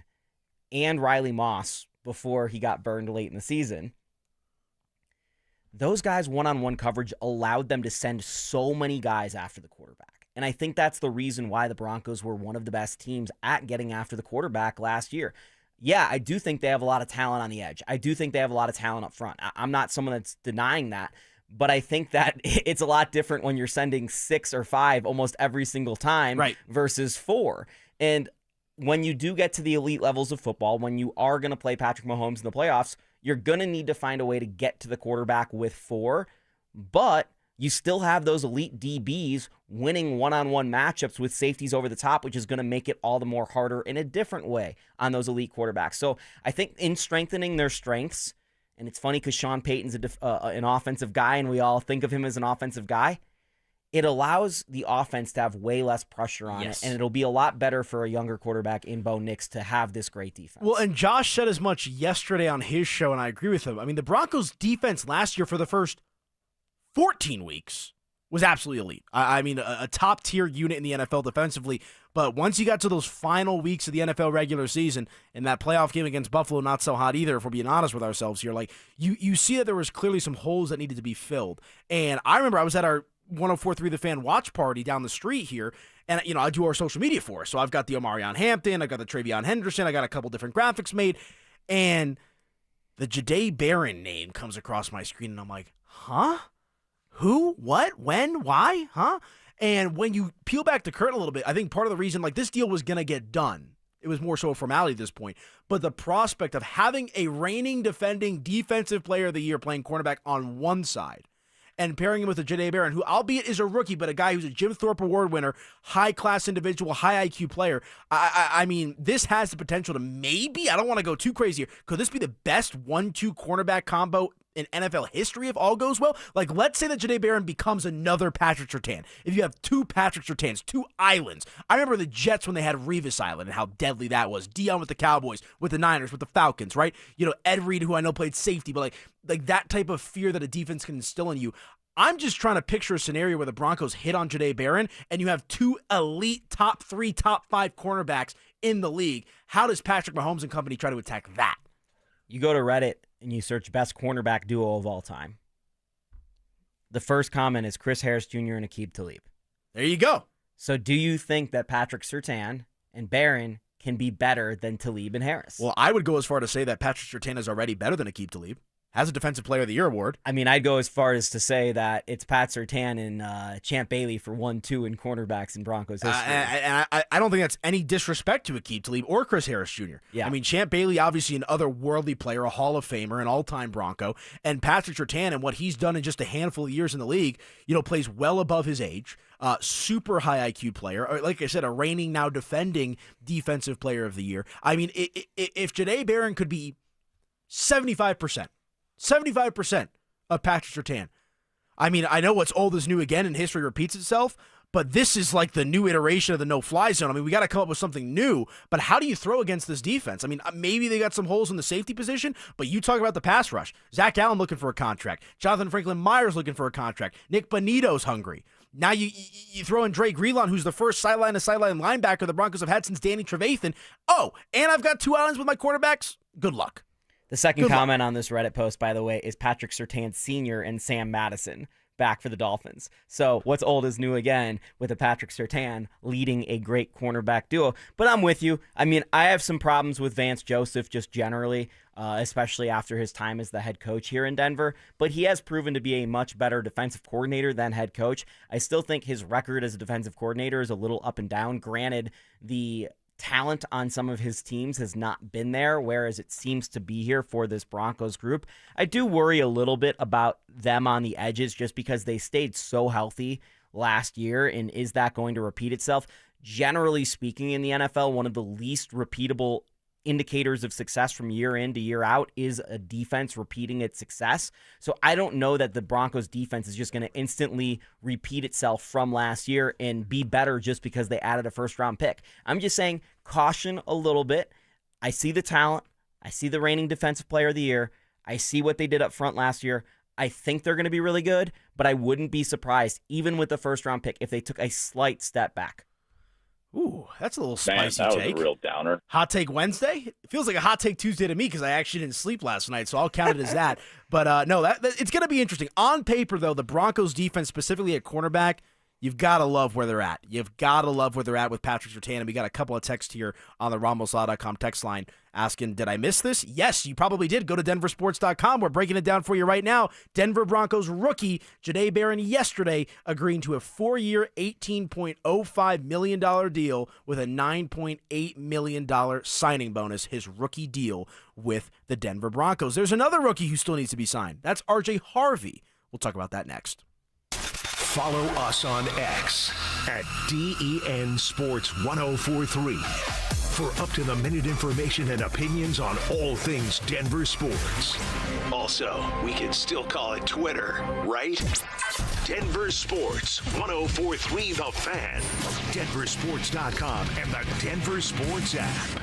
and Riley Moss before he got burned late in the season, those guys' one-on-one coverage allowed them to send so many guys after the quarterback. And I think that's the reason why the Broncos were one of the best teams at getting after the quarterback last year. Yeah, I do think they have a lot of talent on the edge. I do think they have a lot of talent up front. I'm not someone that's denying that. But I think that it's a lot different when you're sending 6 or 5 almost every single time versus 4. And when you do get to the elite levels of football, when you are going to play Patrick Mahomes in the playoffs, you're going to need to find a way to get to the quarterback with 4. But you still have those elite DBs winning one-on-one matchups with safeties over the top, which is going to make it all the more harder in a different way on those elite quarterbacks. So I think in strengthening their strengths, and it's funny because Sean Payton's an offensive guy, and we all think of him as an offensive guy, it allows the offense to have way less pressure on it, and it'll be a lot better for a younger quarterback in Bo Nix to have this great defense. Well, and Josh said as much yesterday on his show, and I agree with him. I mean, the Broncos' defense last year for the first 14 weeks was absolutely elite. I mean, a top-tier unit in the NFL defensively, but once you got to those final weeks of the NFL regular season, and that playoff game against Buffalo, not so hot either, if we're being honest with ourselves here, like, you see that there was clearly some holes that needed to be filled. And I remember I was at our 104.3 The Fan watch party down the street here, and, you know, I do our social media for us. So I've got the Omarion Hampton, I've got the Travion Henderson, I got a couple different graphics made, and the Jahdae Barron name comes across my screen, and I'm like, huh? Who? What? When? Why? Huh? And when you peel back the curtain a little bit, I think part of the reason, like, this deal was going to get done, it was more so a formality at this point, but the prospect of having a reigning, defending Defensive Player of the Year playing cornerback on one side and pairing him with a Jahdae Barron, who albeit is a rookie, but a guy who's a Jim Thorpe Award winner, high-class individual, high IQ player. I mean, this has the potential to maybe, I don't want to go too crazy here, could this be the best 1-2 cornerback combo in NFL history if all goes well? Like, let's say that Jahdae Barron becomes another Patrick Surtain. If you have 2 Patrick Surtains, 2 islands. I remember the Jets when they had Revis Island and how deadly that was. Dion with the Cowboys, with the Niners, with the Falcons, right? You know, Ed Reed, who I know played safety, but like that type of fear that a defense can instill in you. I'm just trying to picture a scenario where the Broncos hit on Jahdae Barron and you have 2 elite top 3, top 5 cornerbacks in the league. How does Patrick Mahomes and company try to attack that? You go to Reddit and you search best cornerback duo of all time. The first comment is Chris Harris Jr. and Aqib Talib. There you go. So do you think that Patrick Surtain and Barron can be better than Talib and Harris? Well, I would go as far to say that Patrick Surtain is already better than Aqib Talib. Has a Defensive Player of the Year award. I mean, I'd go as far as to say that it's Pat Surtain and Champ Bailey for 1-2 in cornerbacks in Broncos history. I don't think that's any disrespect to Aqib Talib or Chris Harris Jr. Yeah. I mean, Champ Bailey, obviously an otherworldly player, a Hall of Famer, an all-time Bronco, and Patrick Surtain and what he's done in just a handful of years in the league, you know, plays well above his age. Super high IQ player, or like I said, a reigning, now defending Defensive Player of the Year. I mean, if Jahdae Barron could be 75% of Patrick Surtain. I mean, I know what's old is new again and history repeats itself, but this is like the new iteration of the no-fly zone. I mean, we got to come up with something new, but how do you throw against this defense? I mean, maybe they got some holes in the safety position, but you talk about the pass rush. Zach Allen looking for a contract. Jonathan Franklin Myers looking for a contract. Nick Bonito's hungry. Now you throw in Dre Greenlaw, who's the first sideline-to-sideline linebacker the Broncos have had since Danny Trevathan. Oh, and I've got 2 islands with my quarterbacks? Good luck. The second comment on this Reddit post, by the way, is Patrick Surtain Sr. and Sam Madison back for the Dolphins. So what's old is new again with a Patrick Surtain leading a great cornerback duo. But I'm with you. I mean, I have some problems with Vance Joseph just generally, especially after his time as the head coach here in Denver. But he has proven to be a much better defensive coordinator than head coach. I still think his record as a defensive coordinator is a little up and down. Granted, the talent on some of his teams has not been there, whereas it seems to be here for this Broncos group. I do worry a little bit about them on the edges just because they stayed so healthy last year, and is that going to repeat itself? Generally speaking in the NFL, one of the least repeatable indicators of success from year in to year out is a defense repeating its success. So I don't know that the Broncos defense is just going to instantly repeat itself from last year and be better just because they added a first-round pick. I'm just saying caution a little bit. I see the talent. I see the reigning Defensive Player of the Year. I see what they did up front last year. I think they're going to be really good, but I wouldn't be surprised, even with the first-round pick, if they took a slight step back. Ooh, that's a little spicy that take. was a real downer. Hot take Wednesday? It feels like a hot take Tuesday to me because I actually didn't sleep last night, so I'll count it as that. But no, it's going to be interesting. On paper, though, the Broncos defense, specifically at cornerback, you've got to love where they're at. You've got to love where they're at with Patrick Surtain. And we got a couple of texts here on the RamosLaw.com text line asking, did I miss this? Yes, you probably did. Go to DenverSports.com. We're breaking it down for you right now. Denver Broncos rookie Jahdae Barron yesterday agreeing to a 4-year, $18.05 million deal with a $9.8 million signing bonus, his rookie deal with the Denver Broncos. There's another rookie who still needs to be signed. That's RJ Harvey. We'll talk about that next. Follow us on X at DEN Sports 1043 for up-to-the-minute information and opinions on all things Denver sports. Also, we can still call it Twitter, right? Denver Sports 1043 The Fan, DenverSports.com, and the Denver Sports app.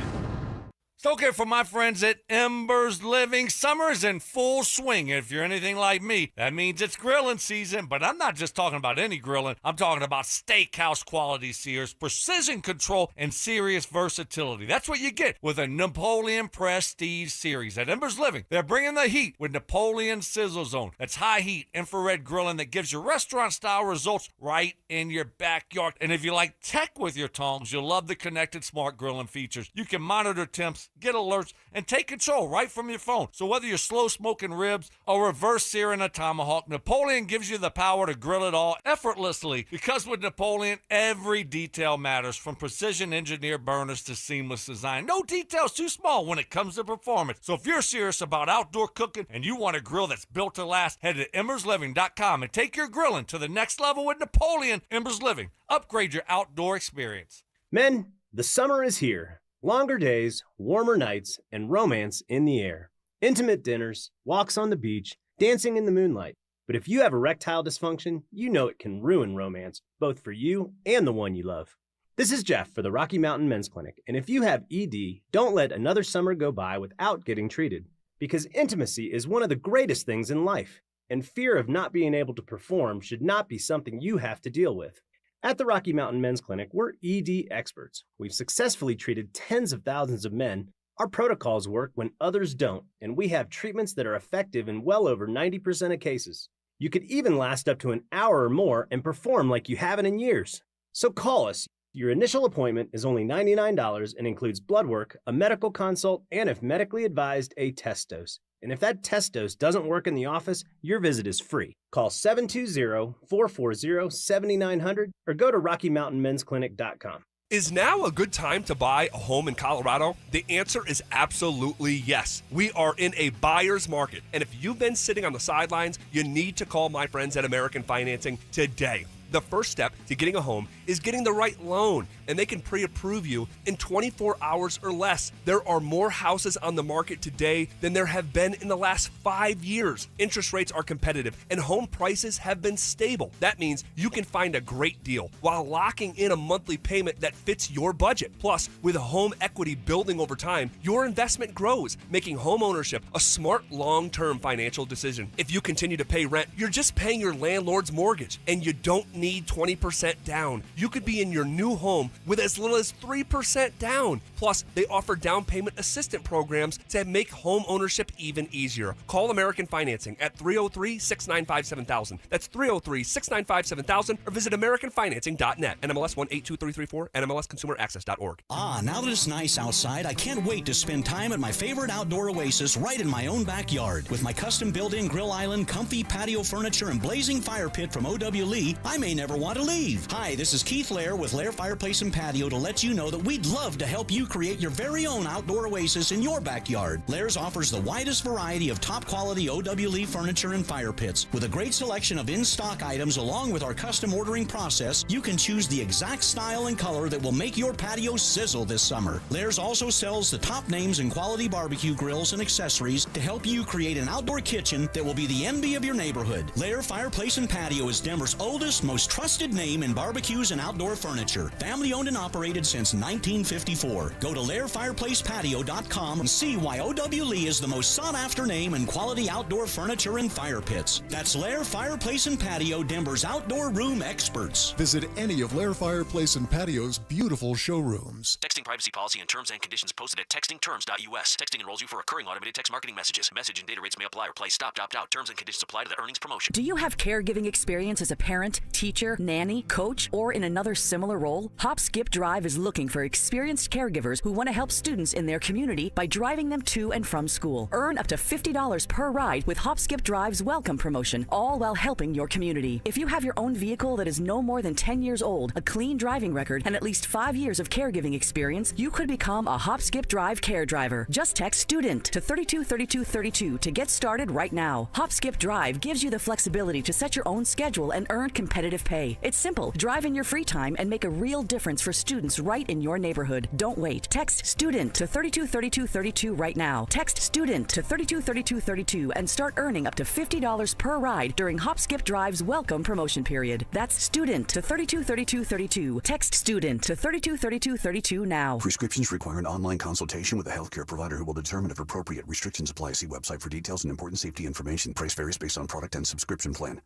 It's okay for my friends at Embers Living. Summer's in full swing. If you're anything like me, that means it's grilling season. But I'm not just talking about any grilling. I'm talking about steakhouse quality sears, precision control, and serious versatility. That's what you get with a Napoleon Prestige series. At Embers Living, they're bringing the heat with Napoleon Sizzle Zone. That's high heat infrared grilling that gives you restaurant-style results right in your backyard. And if you like tech with your tongs, you'll love the connected smart grilling features. You can monitor temps, get alerts, and take control right from your phone. So whether you're slow smoking ribs or reverse searing a tomahawk, Napoleon gives you the power to grill it all effortlessly, because with Napoleon, every detail matters, from precision engineered burners to seamless design. No detail's too small when it comes to performance. So if you're serious about outdoor cooking and you want a grill that's built to last, head to embersliving.com and take your grilling to the next level with Napoleon. Embers Living. Upgrade your outdoor experience. Men, the summer is here. Longer days, warmer nights, and romance in the air. Intimate dinners, walks on the beach, dancing in the moonlight. But if you have erectile dysfunction, you know it can ruin romance, both for you and the one you love. This is Jeff for the Rocky Mountain Men's Clinic, and if you have ED, don't let another summer go by without getting treated, because intimacy is one of the greatest things in life, and fear of not being able to perform should not be something you have to deal with. At the Rocky Mountain Men's Clinic, we're ED experts. We've successfully treated tens of thousands of men. Our protocols work when others don't, and we have treatments that are effective in well over 90% of cases. You could even last up to an hour or more and perform like you haven't in years. So call us. Your initial appointment is only $99 and includes blood work, a medical consult, and if medically advised, a test dose. And if that test dose doesn't work in the office, your visit is free. Call 720-440-7900 or go to RockyMountainMen'sClinic.com. Is now a good time to buy a home in Colorado? The answer is absolutely yes. We are in a buyer's market, and if you've been sitting on the sidelines, you need to call my friends at American Financing today. The first step to getting a home is getting the right loan, and they can pre-approve you in 24 hours or less. There are more houses on the market today than there have been in the last 5 years. Interest rates are competitive, and home prices have been stable. That means you can find a great deal while locking in a monthly payment that fits your budget. Plus, with home equity building over time, your investment grows, making home ownership a smart long-term financial decision. If you continue to pay rent, you're just paying your landlord's mortgage, and you don't need 20% down. You could be in your new home with as little as 3% down. Plus, they offer down payment assistance programs to make home ownership even easier. Call American Financing at 303-695-7000. That's 303-695-7000 or visit AmericanFinancing.net. NMLS 182334, NMLSConsumerAccess.org. Now that it's nice outside, I can't wait to spend time at my favorite outdoor oasis right in my own backyard. With my custom built-in grill island, comfy patio furniture, and blazing fire pit from O.W. Lee, I may never want to leave. Hi, this is Keith Lair with Lair Fireplace and Patio to let you know that we'd love to help you create your very own outdoor oasis in your backyard. Lair's offers the widest variety of top-quality O.W. Lee furniture and fire pits. With a great selection of in-stock items along with our custom ordering process, you can choose the exact style and color that will make your patio sizzle this summer. Lair's also sells the top names in quality barbecue grills and accessories to help you create an outdoor kitchen that will be the envy of your neighborhood. Lair Fireplace and Patio is Denver's oldest, most most trusted name in barbecues and outdoor furniture. Family owned and operated since 1954. Go to LairFireplacePatio.com and see why O.W. Lee is the most sought after name in quality outdoor furniture and fire pits. That's Lair Fireplace and Patio, Denver's outdoor room experts. Visit any of Lair Fireplace and Patio's beautiful showrooms. Texting privacy policy and terms and conditions posted at textingterms.us. Texting enrolls you for recurring automated text marketing messages. Message and data rates may apply or play. Stop, opt out. Terms and conditions apply to the earnings promotion. Do you have caregiving experience as a parent, teacher, nanny, coach, or in another similar role? Hop Skip Drive is looking for experienced caregivers who want to help students in their community by driving them to and from school. Earn up to $50 per ride with Hop Skip Drive's welcome promotion, all while helping your community. If you have your own vehicle that is no more than 10 years old, a clean driving record, and at least 5 years of caregiving experience, you could become a Hop Skip Drive care driver. Just text STUDENT to 323232 to get started right now. Hop Skip Drive gives you the flexibility to set your own schedule and earn competitive pay. It's simple. Drive in your free time and make a real difference for students right in your neighborhood. Don't wait. Text STUDENT to 323232 right now. Text STUDENT to 323232 and start earning up to $50 per ride during Hop Skip Drive's welcome promotion period. That's STUDENT to 323232. Text STUDENT to 323232 now. Prescriptions require an online consultation with a healthcare provider who will determine if appropriate. Restrictions apply. See website for details and important safety information. Price varies based on product and subscription plan.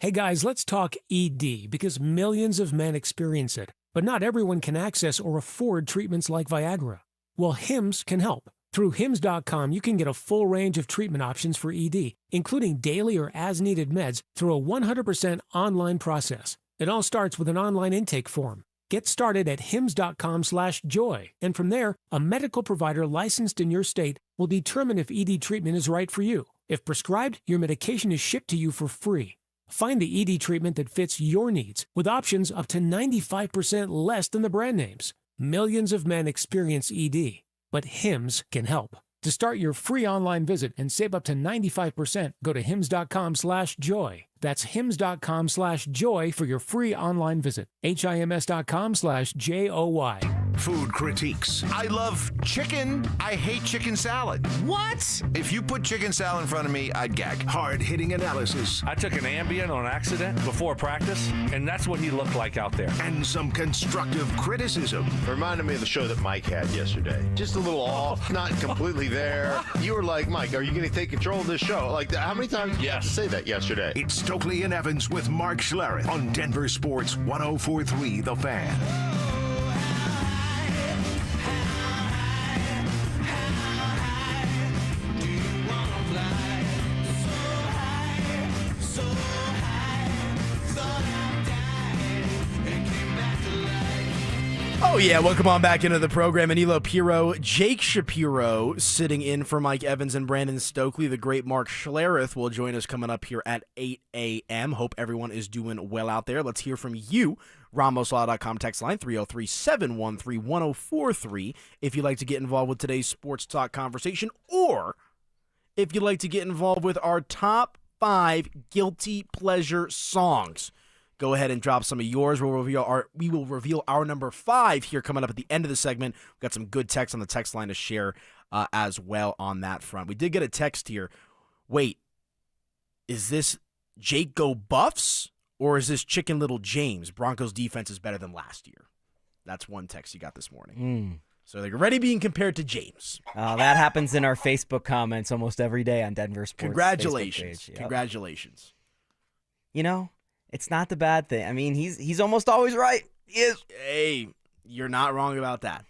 Hey guys, let's talk ED because millions of men experience it, but not everyone can access or afford treatments like Viagra. Well, Hims can help. Through Hims.com, you can get a full range of treatment options for ED, including daily or as-needed meds through a 100% online process. It all starts with an online intake form. Get started at hims.com/joy, and from there, a medical provider licensed in your state will determine if ED treatment is right for you. If prescribed, your medication is shipped to you for free. Find the ED treatment that fits your needs with options up to 95% less than the brand names. Millions of men experience ED, but Hims can help. To start your free online visit and save up to 95%, go to hims.com/joy. That's hims.com/joy for your free online visit. HIMS.com/JOY. Food critiques. I love chicken. I hate chicken salad. What? If you put chicken salad in front of me, I'd gag. Hard-hitting analysis. I took an Ambien on accident before practice, and that's what he looked like out there. And some constructive criticism. Reminded me of the show that Mike had yesterday. Just a little off, not completely there. You were like, Mike, are you going to take control of this show? Like, how many times did you say that yesterday? It's Stokley and Evans with Mark Schlereth on Denver Sports 104.3 The Fan. Oh, yeah, welcome on back into the program. Anilo Piro, Jake Shapiro sitting in for Mike Evans and Brandon Stokley. The great Mark Schlereth will join us coming up here at 8 a.m. Hope everyone is doing well out there. Let's hear from you. RamosLaw.com text line 303-713-1043 if you'd like to get involved with today's sports talk conversation, or if you'd like to get involved with our top 5 guilty pleasure songs. Go ahead and drop some of yours. We will reveal our number 5 here coming up at the end of the segment. We've got some good text on the text line to share as well on that front. We did get a text here. Wait, is this Jake Go Buffs or is this Chicken Little James? Broncos defense is better than last year. That's one text you got this morning. So they're already being compared to James. That happens in our Facebook comments almost every day on Denver Sports. Congratulations. Yep. Congratulations. You know, it's not the bad thing. I mean, he's almost always right. He is. Hey, you're not wrong about that.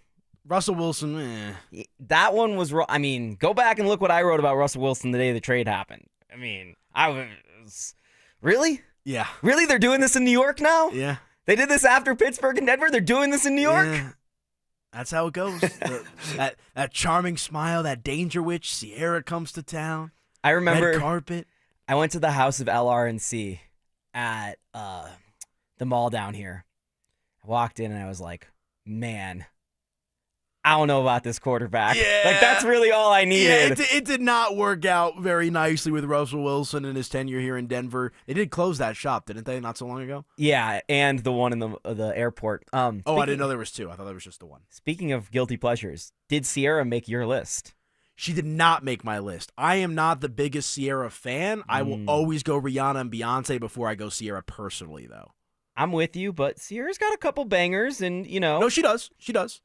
Russell Wilson, That one was wrong. I mean, go back and look what I wrote about Russell Wilson the day the trade happened. I mean, I was... Really? Yeah. Really? They're doing this in New York now? Yeah. They did this after Pittsburgh and Denver? They're doing this in New York? Yeah. That's how it goes. that charming smile, that danger witch, Sierra comes to town. I remember... Red carpet. I went to the house of LR&C at the mall down here. I walked in and I was like, man, I don't know about this quarterback. Yeah. Like, that's really all I needed. Yeah, it did not work out very nicely with Russell Wilson and his tenure here in Denver. They did close that shop, didn't they, not so long ago? Yeah, and the one in the airport. I didn't know there was 2. I thought there was just the one. Speaking of guilty pleasures, did Sierra make your list? She did not make my list. I am not the biggest Sierra fan. I will always go Rihanna and Beyonce before I go Sierra personally, though. I'm with you, but Sierra's got a couple bangers, and No, she does. She does.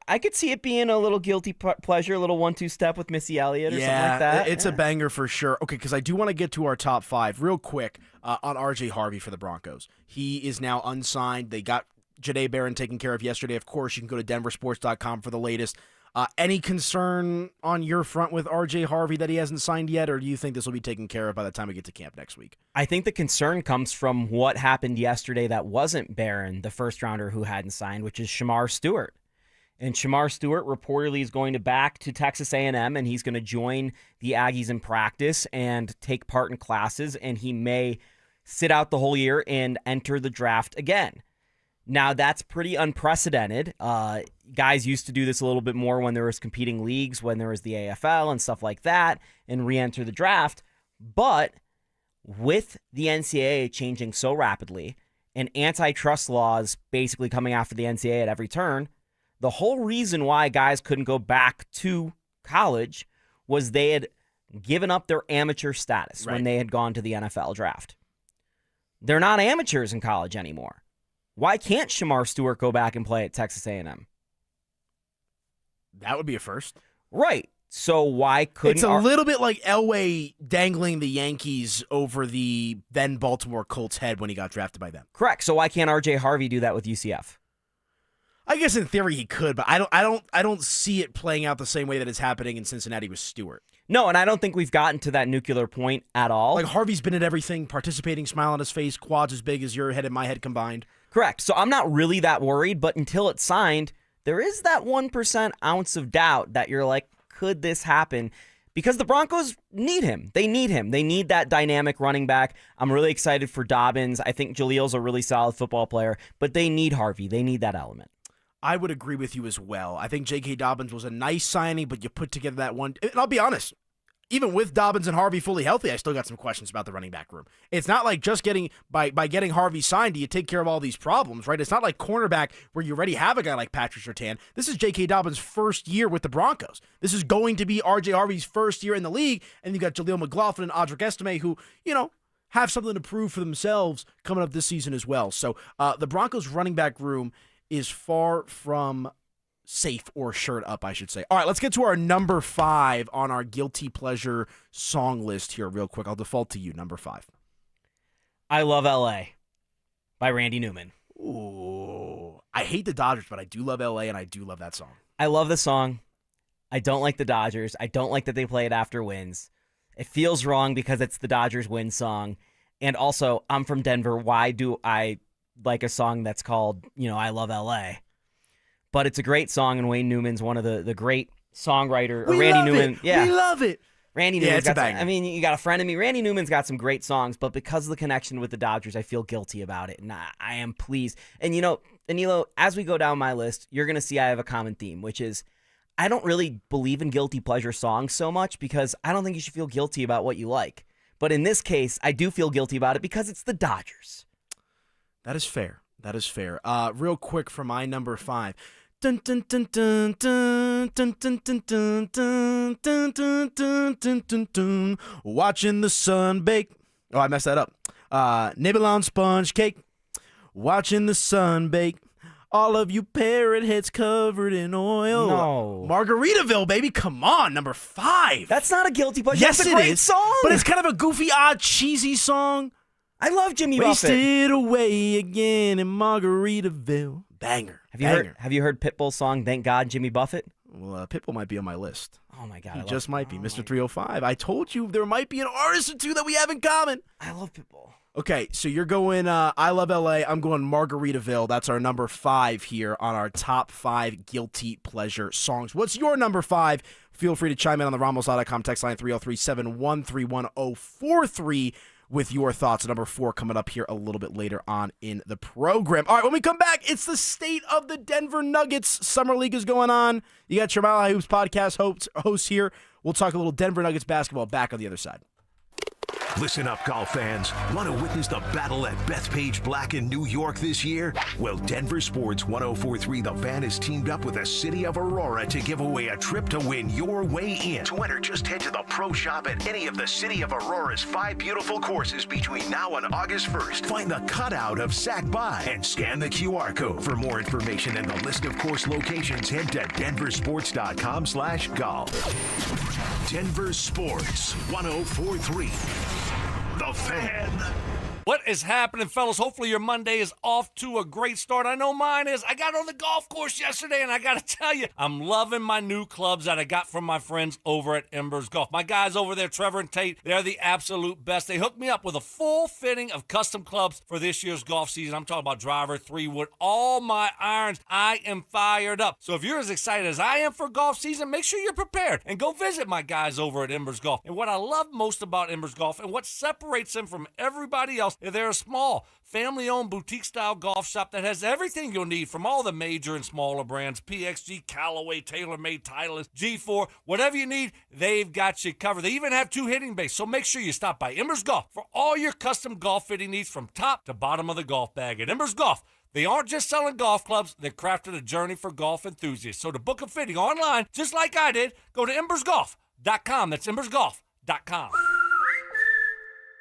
I could see it being a little guilty pleasure, a little 1-2 step with Missy Elliott or something like that. It's a banger for sure. Okay, because I do want to get to our top 5 real quick on R.J. Harvey for the Broncos. He is now unsigned. They got Janae Barron taken care of yesterday. Of course, you can go to DenverSports.com for the latest. Any concern on your front with R.J. Harvey that he hasn't signed yet, or do you think this will be taken care of by the time we get to camp next week? I think the concern comes from what happened yesterday that wasn't Barron, the first-rounder who hadn't signed, which is Shamar Stewart. And Shamar Stewart reportedly is going back to Texas A&M, and he's going to join the Aggies in practice and take part in classes, and he may sit out the whole year and enter the draft again. Now, that's pretty unprecedented. Guys used to do this a little bit more when there was competing leagues, when there was the AFL and stuff like that, and re-enter the draft. But with the NCAA changing so rapidly and antitrust laws basically coming after the NCAA at every turn, the whole reason why guys couldn't go back to college was they had given up their amateur status when they had gone to the NFL draft. They're not amateurs in college anymore. Why can't Shamar Stewart go back and play at Texas A&M? That would be a first. Right. So why couldn't... It's a little bit like Elway dangling the Yankees over the then Baltimore Colts' head when he got drafted by them. Correct. So why can't R.J. Harvey do that with UCF? I guess in theory he could, but I don't see it playing out the same way that it's happening in Cincinnati with Stewart. No, and I don't think we've gotten to that nuclear point at all. Like Harvey's been at everything, participating, smile on his face, quads as big as your head and my head combined. Correct. So I'm not really that worried, but until it's signed, there is that 1% ounce of doubt that you're like, could this happen? Because the Broncos need him. They need him. They need that dynamic running back. I'm really excited for Dobbins. I think Jalil's a really solid football player, but they need Harvey. They need that element. I would agree with you as well. I think J.K. Dobbins was a nice signing, but you put together that one. And I'll be honest, even with Dobbins and Harvey fully healthy, I still got some questions about the running back room. It's not like just getting by getting Harvey signed, do you take care of all these problems, right? It's not like cornerback where you already have a guy like Patrick Surtain. This is J.K. Dobbins' first year with the Broncos. This is going to be R.J. Harvey's first year in the league, and you got Jaleel McLaughlin and Audric Estime who, have something to prove for themselves coming up this season as well. So the Broncos running back room is far from safe or shirt up, I should say. All right, let's get to our number 5 on our guilty pleasure song list here real quick. I'll default to you, number 5. I Love L.A. by Randy Newman. Ooh. I hate the Dodgers, but I do love L.A., and I do love that song. I love the song. I don't like the Dodgers. I don't like that they play it after wins. It feels wrong because it's the Dodgers win song. And also, I'm from Denver. Why do I like a song that's called, I Love L.A.? But it's a great song, and Wayne Newman's one of the great songwriter. Randy Newman. Yeah. We love it. Randy Newman's got some, you got a friend of me. Randy Newman's got some great songs, but because of the connection with the Dodgers, I feel guilty about it, and I am pleased. And as we go down my list, you're going to see I have a common theme, which is I don't really believe in guilty pleasure songs so much because I don't think you should feel guilty about what you like. But in this case, I do feel guilty about it because it's the Dodgers. That is fair. That is fair. Real quick for my number 5. Dun, dun, dun, dun, dun, dun, dun, dun, dun, dun, dun, dun, dun, dun, dun, dun. Watching the sun bake. Oh, I messed that up. Nibble on sponge cake. Watching the sun bake. All of you parrot heads covered in oil. No. Margaritaville, baby. Come on, number 5. That's not a guilty pleasure. Yes, That's a it great is. song. But it's kind of a goofy, odd, cheesy song. I love Jimmy Buffett. Wasted away again in Margaritaville. Banger. Have you heard Pitbull's song, Thank God, Jimmy Buffett? Well, Pitbull might be on my list. Oh, my God. He just might be. Mr. 305. I told you there might be an artist or two that we have in common. I love Pitbull. Okay, so you're going I Love L.A. I'm going Margaritaville. That's our number 5 here on our top 5 guilty pleasure songs. What's your number 5? Feel free to chime in on the Ramos.com text line 303-713-1043 with your thoughts. Number 4 coming up here a little bit later on in the program. All right, when we come back, it's the state of the Denver Nuggets. Summer League is going on. You got your Mile High Hoops podcast host here. We'll talk a little Denver Nuggets basketball back on the other side. Listen up, golf fans. Want to witness the battle at Bethpage Black in New York this year? Well, Denver Sports 1043 The Fan has teamed up with the City of Aurora to give away a trip to win your way in. To enter, just head to the pro shop at any of the City of Aurora's 5 beautiful courses between now and August 1st. Find the cutout of Sac By and scan the QR code. For more information and the list of course locations, head to denversports.com/golf. Denver Sports 1043 The Fan. What is happening, fellas? Hopefully your Monday is off to a great start. I know mine is. I got on the golf course yesterday, and I got to tell you, I'm loving my new clubs that I got from my friends over at Embers Golf. My guys over there, Trevor and Tate, they're the absolute best. They hooked me up with a full fitting of custom clubs for this year's golf season. I'm talking about driver, 3-wood, all my irons. I am fired up. So if you're as excited as I am for golf season, make sure you're prepared and go visit my guys over at Embers Golf. And what I love most about Embers Golf and what separates them from everybody else, they're a small, family-owned, boutique-style golf shop that has everything you'll need from all the major and smaller brands, PXG, Callaway, TaylorMade, Titleist, G4, whatever you need, they've got you covered. They even have 2 hitting bays, so make sure you stop by Embers Golf for all your custom golf fitting needs from top to bottom of the golf bag. At Embers Golf, they aren't just selling golf clubs, they've crafted a journey for golf enthusiasts. So to book a fitting online, just like I did, go to embersgolf.com. That's embersgolf.com.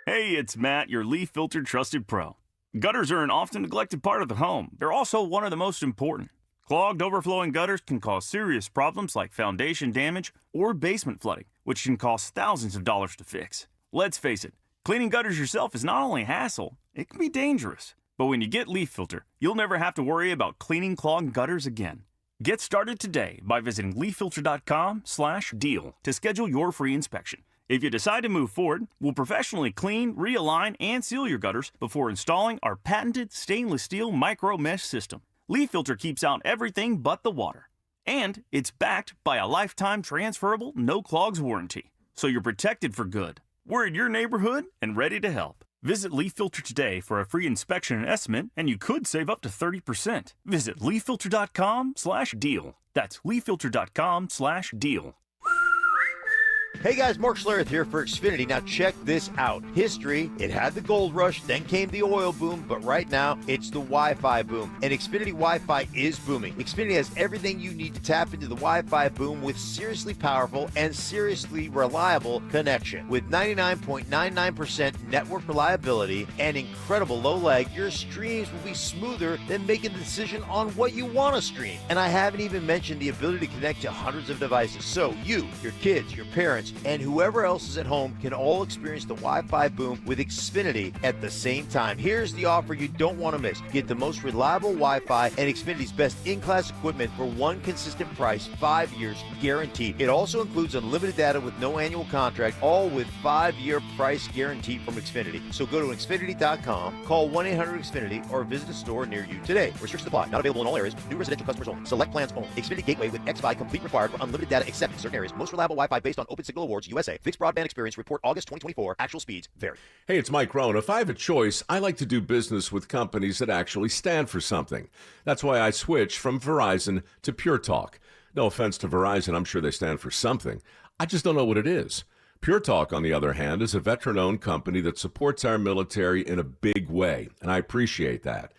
Hey, it's Matt, your leaf filter trusted pro. Gutters are an often neglected part of the home. They're also one of the most important. Clogged, overflowing gutters can cause serious problems like foundation damage or basement flooding, which can cost thousands of dollars to fix. Let's face it, cleaning gutters yourself is not only a hassle, it can be dangerous. But when you get Leaf Filter, you'll never have to worry about cleaning clogged gutters again. Get started today by visiting leaffilter.com/deal to schedule your free inspection. If you decide to move forward, we'll professionally clean, realign, and seal your gutters before installing our patented stainless steel micro mesh system. Leaf Filter keeps out everything but the water. And it's backed by a lifetime transferable no clogs warranty. So you're protected for good. We're in your neighborhood and ready to help. Visit Leaf Filter today for a free inspection and estimate, and you could save up to 30%. Visit leaffilter.com/deal. That's leaffilter.com/deal. Hey guys, Mark Schlereth here for Xfinity. Now check this out. History, it had the gold rush, then came the oil boom, but right now it's the Wi-Fi boom. And Xfinity Wi-Fi is booming. Xfinity has everything you need to tap into the Wi-Fi boom with seriously powerful and seriously reliable connection. With 99.99% network reliability and incredible low lag, your streams will be smoother than making the decision on what you want to stream. And I haven't even mentioned the ability to connect to hundreds of devices. So you, your kids, your parents, and whoever else is at home can all experience the Wi-Fi boom with Xfinity at the same time. Here's the offer you don't want to miss. Get the most reliable Wi-Fi and Xfinity's best in-class equipment for one consistent price, 5 years guaranteed. It also includes unlimited data with no annual contract, all with 5-year price guarantee from Xfinity. So go to Xfinity.com, call 1-800-XFINITY, or visit a store near you today. Restrictions apply. Not available in all areas. New residential customers only. Select plans only. Xfinity Gateway with XFi complete required for unlimited data except in certain areas. Most reliable Wi-Fi based on Open Signal Awards USA. Fixed broadband experience report August 2024. Actual speeds vary. Hey, it's Mike Rohn. If I have a choice, I like to do business with companies that actually stand for something. That's why I switched from Verizon to Pure Talk. No offense to Verizon, I'm sure they stand for something. I just don't know what it is. Pure Talk, on the other hand, is a veteran-owned company that supports our military in a big way, and I appreciate that.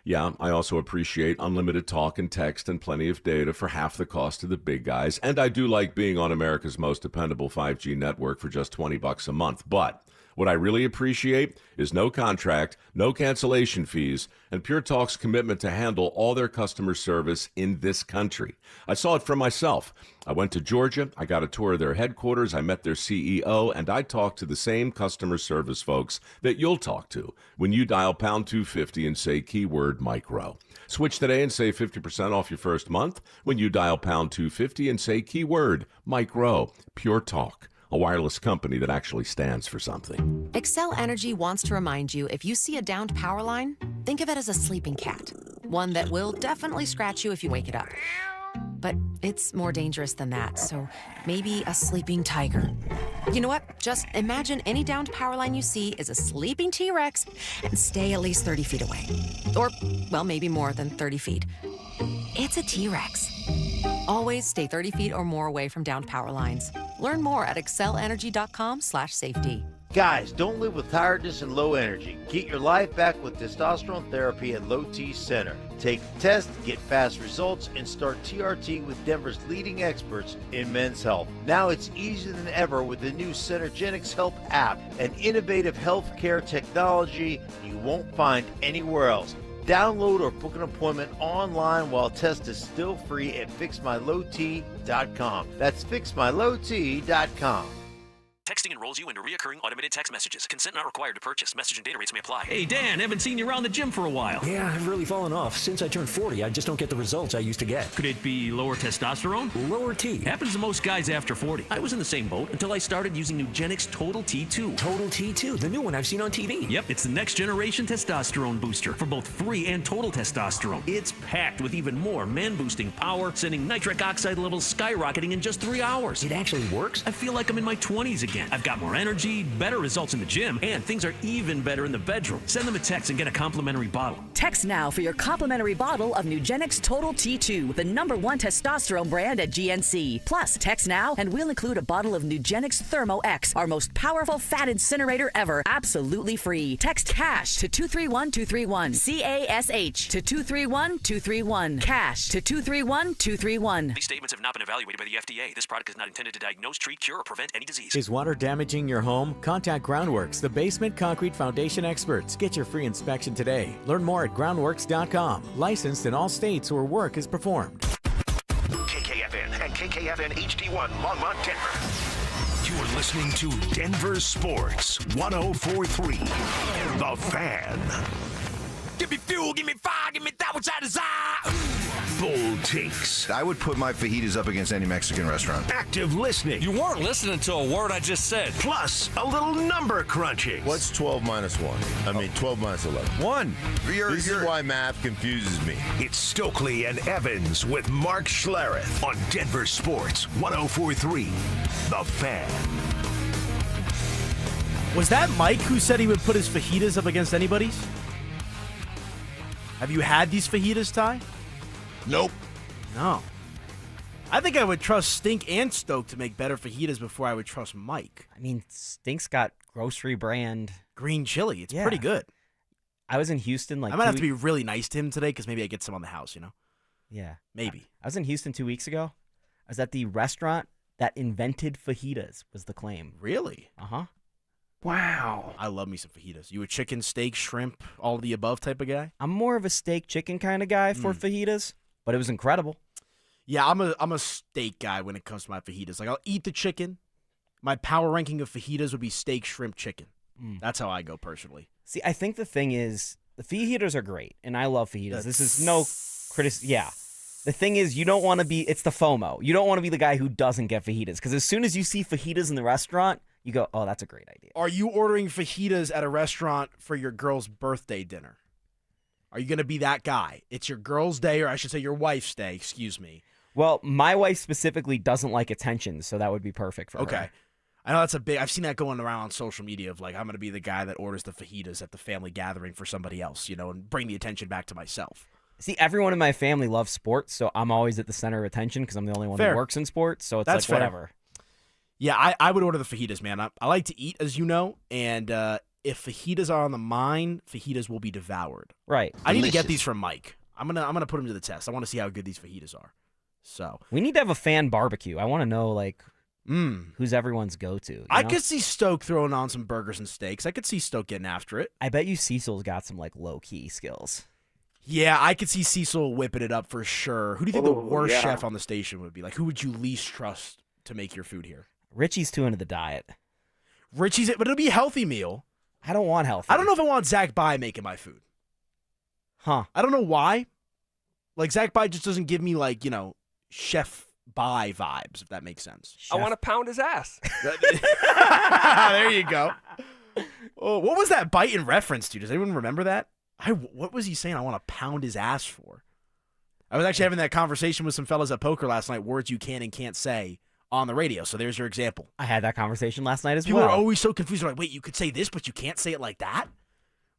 Yeah, I also appreciate unlimited talk and text and plenty of data for half the cost of the big guys. And I do like being on America's most dependable 5G network for just $20 a month. But what I really appreciate is no contract, no cancellation fees, and Pure Talk's commitment to handle all their customer service in this country. I saw it for myself. I went to Georgia, I got a tour of their headquarters, I met their CEO, and I talked to the same customer service folks that you'll talk to when you dial pound 250 and say keyword micro. Switch today and save 50% off your first month when you dial pound 250 and say keyword micro. Pure Talk, a wireless company that actually stands for something. Xcel Energy wants to remind you, if you see a downed power line, think of it as a sleeping cat. One that will definitely scratch you if you wake it up. But it's more dangerous than that, so maybe a sleeping tiger. You know what? Just imagine any downed power line you see is a sleeping T-Rex and stay at least 30 feet away. Or, well, maybe more than 30 feet. It's a T-Rex. Always stay 30 feet or more away from downed power lines. Learn more at excelenergy.com/safety. Guys, don't live with tiredness and low energy. Get your life back with testosterone therapy at Low T Center. Take the test, get fast results, and start TRT with Denver's leading experts in men's health. Now it's easier than ever with the new Centergenics Health app, an innovative healthcare technology you won't find anywhere else. Download or book an appointment online while test is still free at fixmylowt.com. That's fixmylowt.com. Texting enrolls you into recurring automated text messages. Consent not required to purchase. Message and data rates may apply. Hey, Dan, haven't seen you around the gym for a while. Yeah, I've really fallen off. Since I turned 40, I just don't get the results I used to get. Could it be lower testosterone? Lower T. Happens to most guys after 40. I was in the same boat until I started using Nugenix Total T2. Total T2, the new one I've seen on TV. Yep, it's the next generation testosterone booster for both free and total testosterone. It's packed with even more man-boosting power, sending nitric oxide levels skyrocketing in just 3 hours. It actually works? I feel like I'm in my 20s again. I've got more energy, better results in the gym, and things are even better in the bedroom. Send them a text and get a complimentary bottle. Text now for your complimentary bottle of Nugenix Total T2, the #1 testosterone brand at GNC. Plus, text now and we'll include a bottle of Nugenix Thermo X, our most powerful fat incinerator ever, absolutely free. Text CASH to 231231. CASH to 231231. CASH to 231231. These statements have not been evaluated by the FDA. This product is not intended to diagnose, treat, cure, or prevent any disease. Is water damaging your home? Contact Groundworks, the basement concrete foundation experts. Get your free inspection today. Learn more at groundworks.com. Licensed in all states where work is performed. KKFN and KKFN HD1 Longmont, Denver. You're listening to Denver Sports 104.3. The Fan. Give me fuel, give me fire, give me that which I desire. Bold takes. I would put my fajitas up against any Mexican restaurant. Active listening. You weren't listening to a word I just said. Plus, a little number crunching. What's 12 minus 1? 12 minus 11. 1. This is why math confuses me. It's Stokley and Evans with Mark Schlereth on Denver Sports 104.3. The Fan. Was that Mike who said he would put his fajitas up against anybody's? Have you had these fajitas, Ty? Nope. No. I think I would trust Stink and Stoke to make better fajitas before I would trust Mike. I mean, Stink's got grocery brand green chili. It's pretty good. I was in Houston I might have to be really nice to him today because maybe I get some on the house, you know? Yeah. Maybe. I was in Houston 2 weeks ago. I was at the restaurant that invented fajitas, was the claim. Really? Uh-huh. Wow. I love me some fajitas. You a chicken, steak, shrimp, all of the above type of guy? I'm more of a steak chicken kind of guy for fajitas, but it was incredible. Yeah, I'm a steak guy when it comes to my fajitas. Like, I'll eat the chicken. My power ranking of fajitas would be steak, shrimp, chicken. That's how I go personally. See, I think the thing is, the fajitas are great, and I love fajitas. This is no criticism. Yeah. The thing is, you don't want to be, it's the FOMO. You don't want to be the guy who doesn't get fajitas, because as soon as you see fajitas in the restaurant, you go, oh, that's a great idea. Are you ordering fajitas at a restaurant for your girl's birthday dinner? Are you going to be that guy? It's your girl's day, or I should say your wife's day, excuse me. Well, my wife specifically doesn't like attention, so that would be perfect for her. Okay. I know that's I've seen that going around on social media of like, I'm going to be the guy that orders the fajitas at the family gathering for somebody else, you know, and bring the attention back to myself. See, everyone in my family loves sports, so I'm always at the center of attention because I'm the only one who works in sports, so it's That's like whatever. Yeah, I would order the fajitas, man. I like to eat, as you know, and if fajitas are on the mind, fajitas will be devoured. Right. I need to get these from Mike. I'm gonna put them to the test. I want to see how good these fajitas are. So we need to have a fan barbecue. I want to know who's everyone's go-to. I could see Stoke throwing on some burgers and steaks. I could see Stoke getting after it. I bet you Cecil's got some low-key skills. Yeah, I could see Cecil whipping it up for sure. Who do you think the worst chef on the station would be? Like, who would you least trust to make your food here? Richie's too into the diet. But it'll be a healthy meal. I don't want healthy. I don't know if I want Zach Bai making my food. Huh. I don't know why. Like, Zach Bai just doesn't give me, Chef Bai vibes, if that makes sense. I want to pound his ass. There you go. Oh, what was that bite in reference to? Does anyone remember that? What was he saying I want to pound his ass for? I was actually having that conversation with some fellas at poker last night, words you can and can't say on the radio. So there's your example. I had that conversation last night as People well. are always so confused. They're like, wait, you could say this, but you can't say it like that?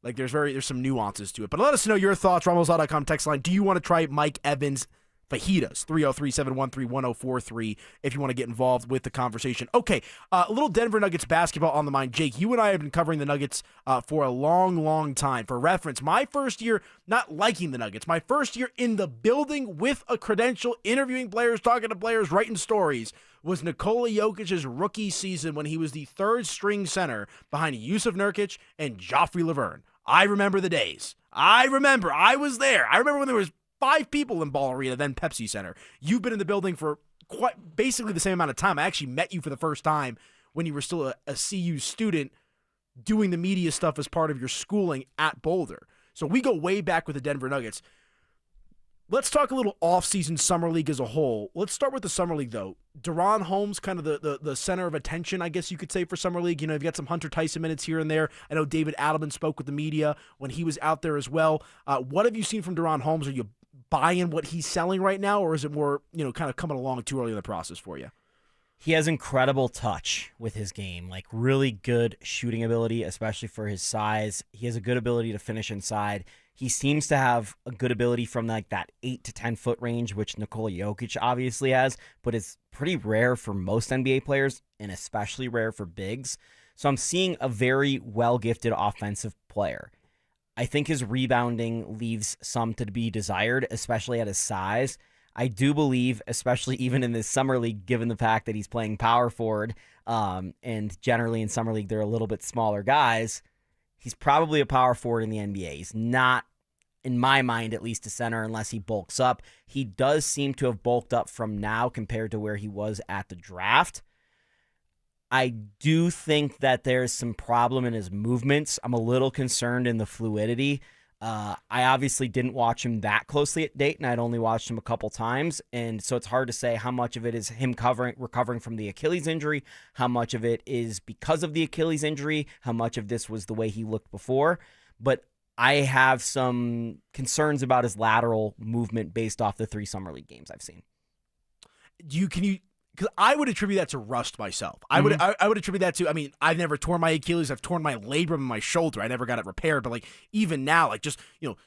Like, there's some nuances to it. But let us know your thoughts. RamosLaw.com text line. Do you want to try Mike Evans' Fajitas, 303-713-1043 if you want to get involved with the conversation. Okay, a little Denver Nuggets basketball on the mind. Jake, you and I have been covering the Nuggets for a long, long time. For reference, my first year not liking the Nuggets, my first year in the building with a credential, interviewing players, talking to players, writing stories, was Nikola Jokic's rookie season when he was the third-string center behind Yusuf Nurkic and Joffrey Laverne. I remember the days. I was there. I remember when there was 5 people in Ball Arena, then Pepsi Center. You've been in the building for quite basically the same amount of time. I actually met you for the first time when you were still a CU student doing the media stuff as part of your schooling at Boulder. So we go way back with the Denver Nuggets. Let's talk a little off-season Summer League as a whole. Let's start with the Summer League, though. DaRon Holmes, kind of the center of attention, I guess you could say, for Summer League. You know, you've got some Hunter Tyson minutes here and there. I know David Adelman spoke with the media when he was out there as well. What have you seen from DaRon Holmes? Are you buying what he's selling right now, or is it more, kind of coming along too early in the process for you? He has incredible touch with his game, like really good shooting ability, especially for his size. He has a good ability to finish inside. He seems to have a good ability from like that 8 to 10 foot range, which Nikola Jokic obviously has, but it's pretty rare for most NBA players and especially rare for bigs. So I'm seeing a very well-gifted offensive player. I think his rebounding leaves some to be desired, especially at his size. I do believe, especially even in this Summer League, given the fact that he's playing power forward, and generally in Summer League they're a little bit smaller guys, he's probably a power forward in the NBA. He's not, in my mind, at least a center unless he bulks up. He does seem to have bulked up from now compared to where he was at the draft. I do think that there's some problem in his movements. I'm a little concerned in the fluidity. I obviously didn't watch him that closely at Dayton. I'd only watched him a couple times, and so it's hard to say how much of it is him recovering from the Achilles injury, how much of it is because of the Achilles injury, how much of this was the way he looked before. But I have some concerns about his lateral movement based off the 3 Summer League games I've seen. Because I would attribute that to rust myself. I would attribute that to, I've never torn my Achilles. I've torn my labrum in my shoulder. I never got it repaired. But even now, just,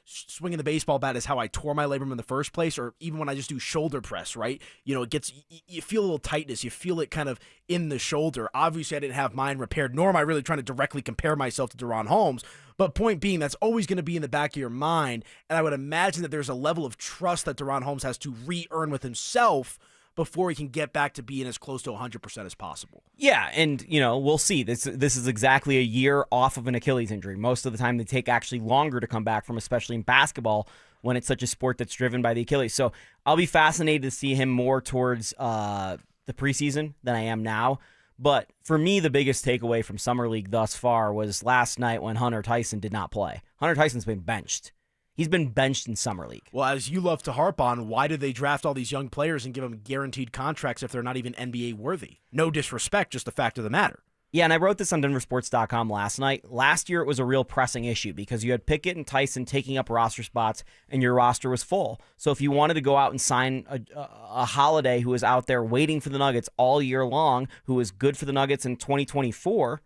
swinging the baseball bat is how I tore my labrum in the first place. Or even when I just do shoulder press, right? It gets, you feel a little tightness. You feel it kind of in the shoulder. Obviously, I didn't have mine repaired, nor am I really trying to directly compare myself to DaRon Holmes. But point being, that's always going to be in the back of your mind. And I would imagine that there's a level of trust that DaRon Holmes has to re-earn with himself before he can get back to being as close to 100% as possible. Yeah, and we'll see. This is exactly a year off of an Achilles injury. Most of the time they take actually longer to come back from, especially in basketball when it's such a sport that's driven by the Achilles. So I'll be fascinated to see him more towards the preseason than I am now. But for me, the biggest takeaway from Summer League thus far was last night when Hunter Tyson did not play. Hunter Tyson's been benched. He's been benched in Summer League. Well, as you love to harp on, why did they draft all these young players and give them guaranteed contracts if they're not even NBA worthy? No disrespect, just the fact of the matter. Yeah, and I wrote this on DenverSports.com last night. Last year, it was a real pressing issue because you had Pickett and Tyson taking up roster spots, and your roster was full. So if you wanted to go out and sign a Holiday who was out there waiting for the Nuggets all year long, who was good for the Nuggets in 2024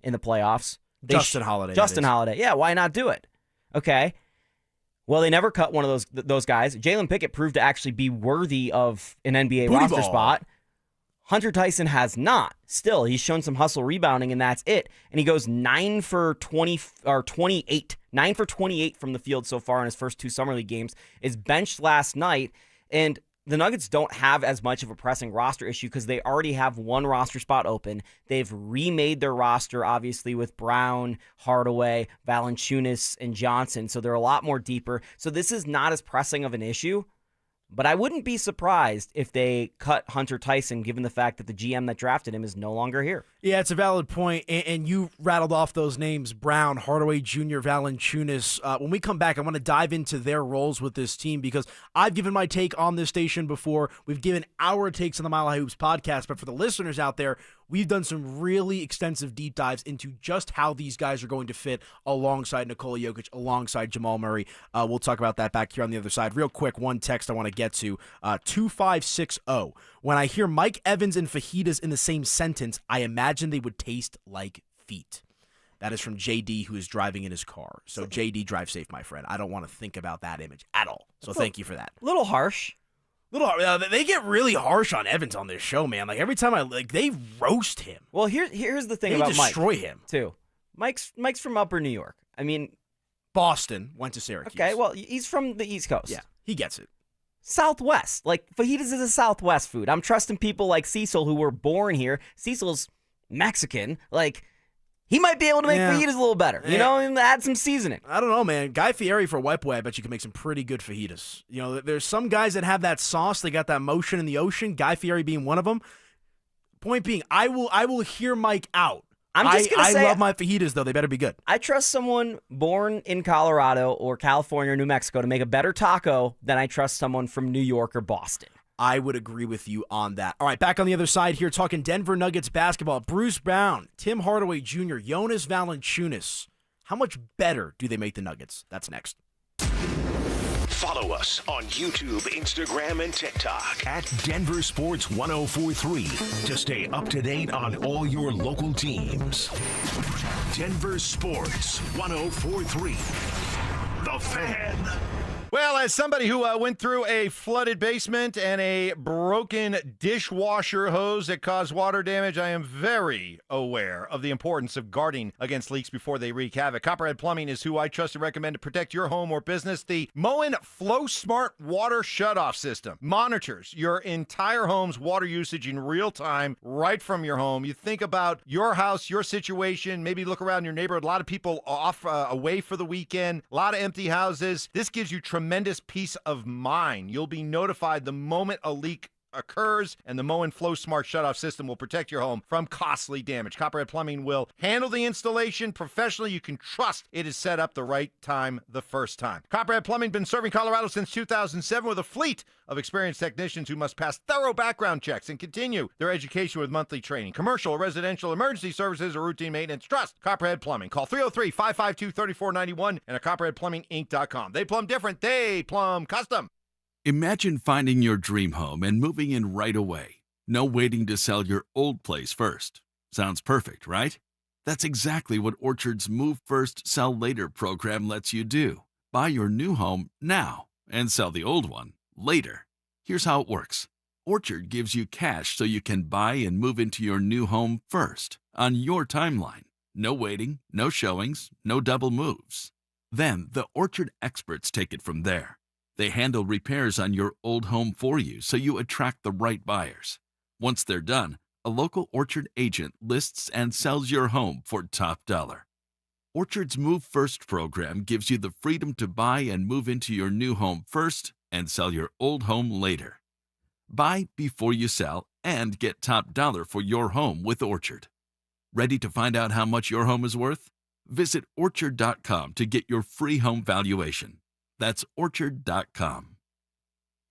in the playoffs. Justin Holiday. Justin Holiday. Yeah, why not do it? Okay. Well, they never cut one of those guys. Jalen Pickett proved to actually be worthy of an NBA roster spot. Hunter Tyson has not. Still, he's shown some hustle rebounding, and that's it. And he goes 9 for 28. 9 for 28 from the field so far in his first 2 Summer League games. Is benched last night, and the Nuggets don't have as much of a pressing roster issue because they already have one roster spot open. They've remade their roster, obviously, with Brown, Hardaway, Valanciunas, and Johnson, so they're a lot more deeper. So this is not as pressing of an issue, but I wouldn't be surprised if they cut Hunter Tyson, given the fact that the GM that drafted him is no longer here. Yeah, it's a valid point, and you rattled off those names, Brown, Hardaway Jr., Valanciunas. When we come back, I want to dive into their roles with this team because I've given my take on this station before. We've given our takes on the Mile High Hoops podcast, but for the listeners out there, we've done some really extensive deep dives into just how these guys are going to fit alongside Nikola Jokic, alongside Jamal Murray. We'll talk about that back here on the other side. Real quick, one text I want to get to, 2560. When I hear Mike Evans and fajitas in the same sentence, I imagine they would taste like feet. That is from JD, who is driving in his car. So JD, drive safe, my friend. I don't want to think about that image at all. So thank you for that. Little harsh. They get really harsh on Evans on this show, man. Like every time they roast him. Well, here's the thing They about Mike. destroy him too. Mike's from Upper New York. I mean, Boston, went to Syracuse. Okay, well, he's from the East Coast. Yeah, he gets it. Southwest. Like, fajitas is a Southwest food. I'm trusting people like Cecil who were born here. Cecil's Mexican. Like, he might be able to make fajitas a little better, you know, and add some seasoning. I don't know, man. Guy Fieri for white boy, I bet you can make some pretty good fajitas. You know, there's some guys that have that sauce. They got that motion in the ocean. Guy Fieri being one of them. Point being, I will hear Mike out. I'm just gonna say, I love my fajitas, though. They better be good. I trust someone born in Colorado or California or New Mexico to make a better taco than I trust someone from New York or Boston. I would agree with you on that. All right, back on the other side here, talking Denver Nuggets basketball. Bruce Brown, Tim Hardaway Jr., Jonas Valanciunas. How much better do they make the Nuggets? That's next. Follow us on YouTube, Instagram, and TikTok at Denver Sports 1043 to stay up to date on all your local teams. Denver Sports 1043. The Fan. Well, as somebody who went through a flooded basement and a broken dishwasher hose that caused water damage, I am very aware of the importance of guarding against leaks before they wreak havoc. Copperhead Plumbing is who I trust and recommend to protect your home or business. The Moen Flow Smart Water Shutoff System monitors your entire home's water usage in real time right from your home. You think about your house, your situation, maybe look around your neighborhood. A lot of people off away for the weekend, a lot of empty houses. This gives you tremendous peace of mind. You'll be notified the moment a leak occurs, and the Moen Flow Smart Shutoff System will protect your home from costly damage. Copperhead Plumbing will handle the installation professionally. You can trust it is set up the right time the first time. Copperhead Plumbing been serving Colorado since 2007 with a fleet of experienced technicians who must pass thorough background checks and continue their education with monthly training. Commercial or residential emergency services or routine maintenance. Trust Copperhead Plumbing. Call 303-552-3491 and at copperheadplumbinginc.com. They plumb different. They plumb custom. Imagine finding your dream home and moving in right away. No waiting to sell your old place first. Sounds perfect, right? That's exactly what Orchard's Move First, Sell Later program lets you do. Buy your new home now and sell the old one later. Here's how it works. Orchard gives you cash so you can buy and move into your new home first, on your timeline. No waiting, no showings, no double moves. Then the Orchard experts take it from there. They handle repairs on your old home for you so you attract the right buyers. Once they're done, a local Orchard agent lists and sells your home for top dollar. Orchard's Move First program gives you the freedom to buy and move into your new home first and sell your old home later. Buy before you sell and get top dollar for your home with Orchard. Ready to find out how much your home is worth? Visit Orchard.com to get your free home valuation. That's Orchard.com.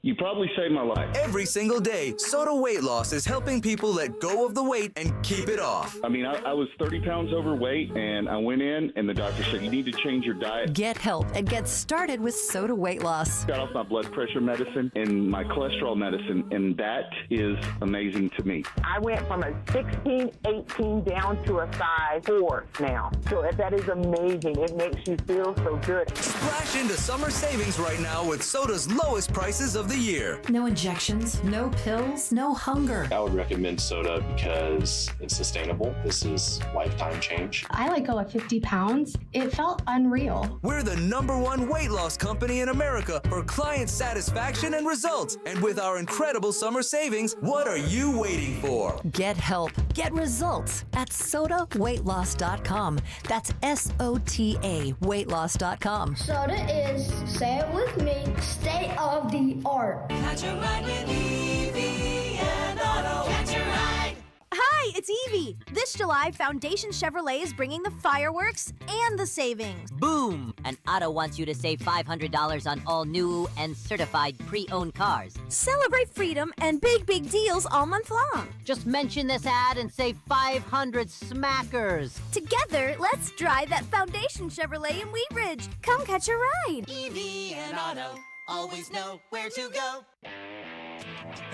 You probably saved my life. Every single day, Soda Weight Loss is helping people let go of the weight and keep it off. I mean, I was 30 pounds overweight, and I went in, and the doctor said, you need to change your diet. Get help and get started with Soda Weight Loss. Got off my blood pressure medicine and my cholesterol medicine, and that is amazing to me. I went from a 16, 18 down to a size 4 now. So that is amazing. It makes you feel so good. Splash into summer savings right now with Soda's lowest prices of the year. No injections, no pills, no hunger. I would recommend Soda because it's sustainable. This is lifetime change. I let go of 50 pounds. It felt unreal. We're the #1 weight loss company in America for client satisfaction and results. And with our incredible summer savings, what are you waiting for? Get help. Get results at SodaWeightLoss.com. That's SOTA weightloss.com. Soda is, say it with me, state of the art. Catch a ride with Evie and Otto. Catch a ride. Hi, it's Evie. This July, Foundation Chevrolet is bringing the fireworks and the savings. Boom! And Otto wants you to save $500 on all new and certified pre-owned cars. Celebrate freedom and big, big deals all month long. Just mention this ad and save 500 smackers. Together, let's drive that Foundation Chevrolet in Wheat Ridge. Come catch a ride. Evie and Otto always know where to go.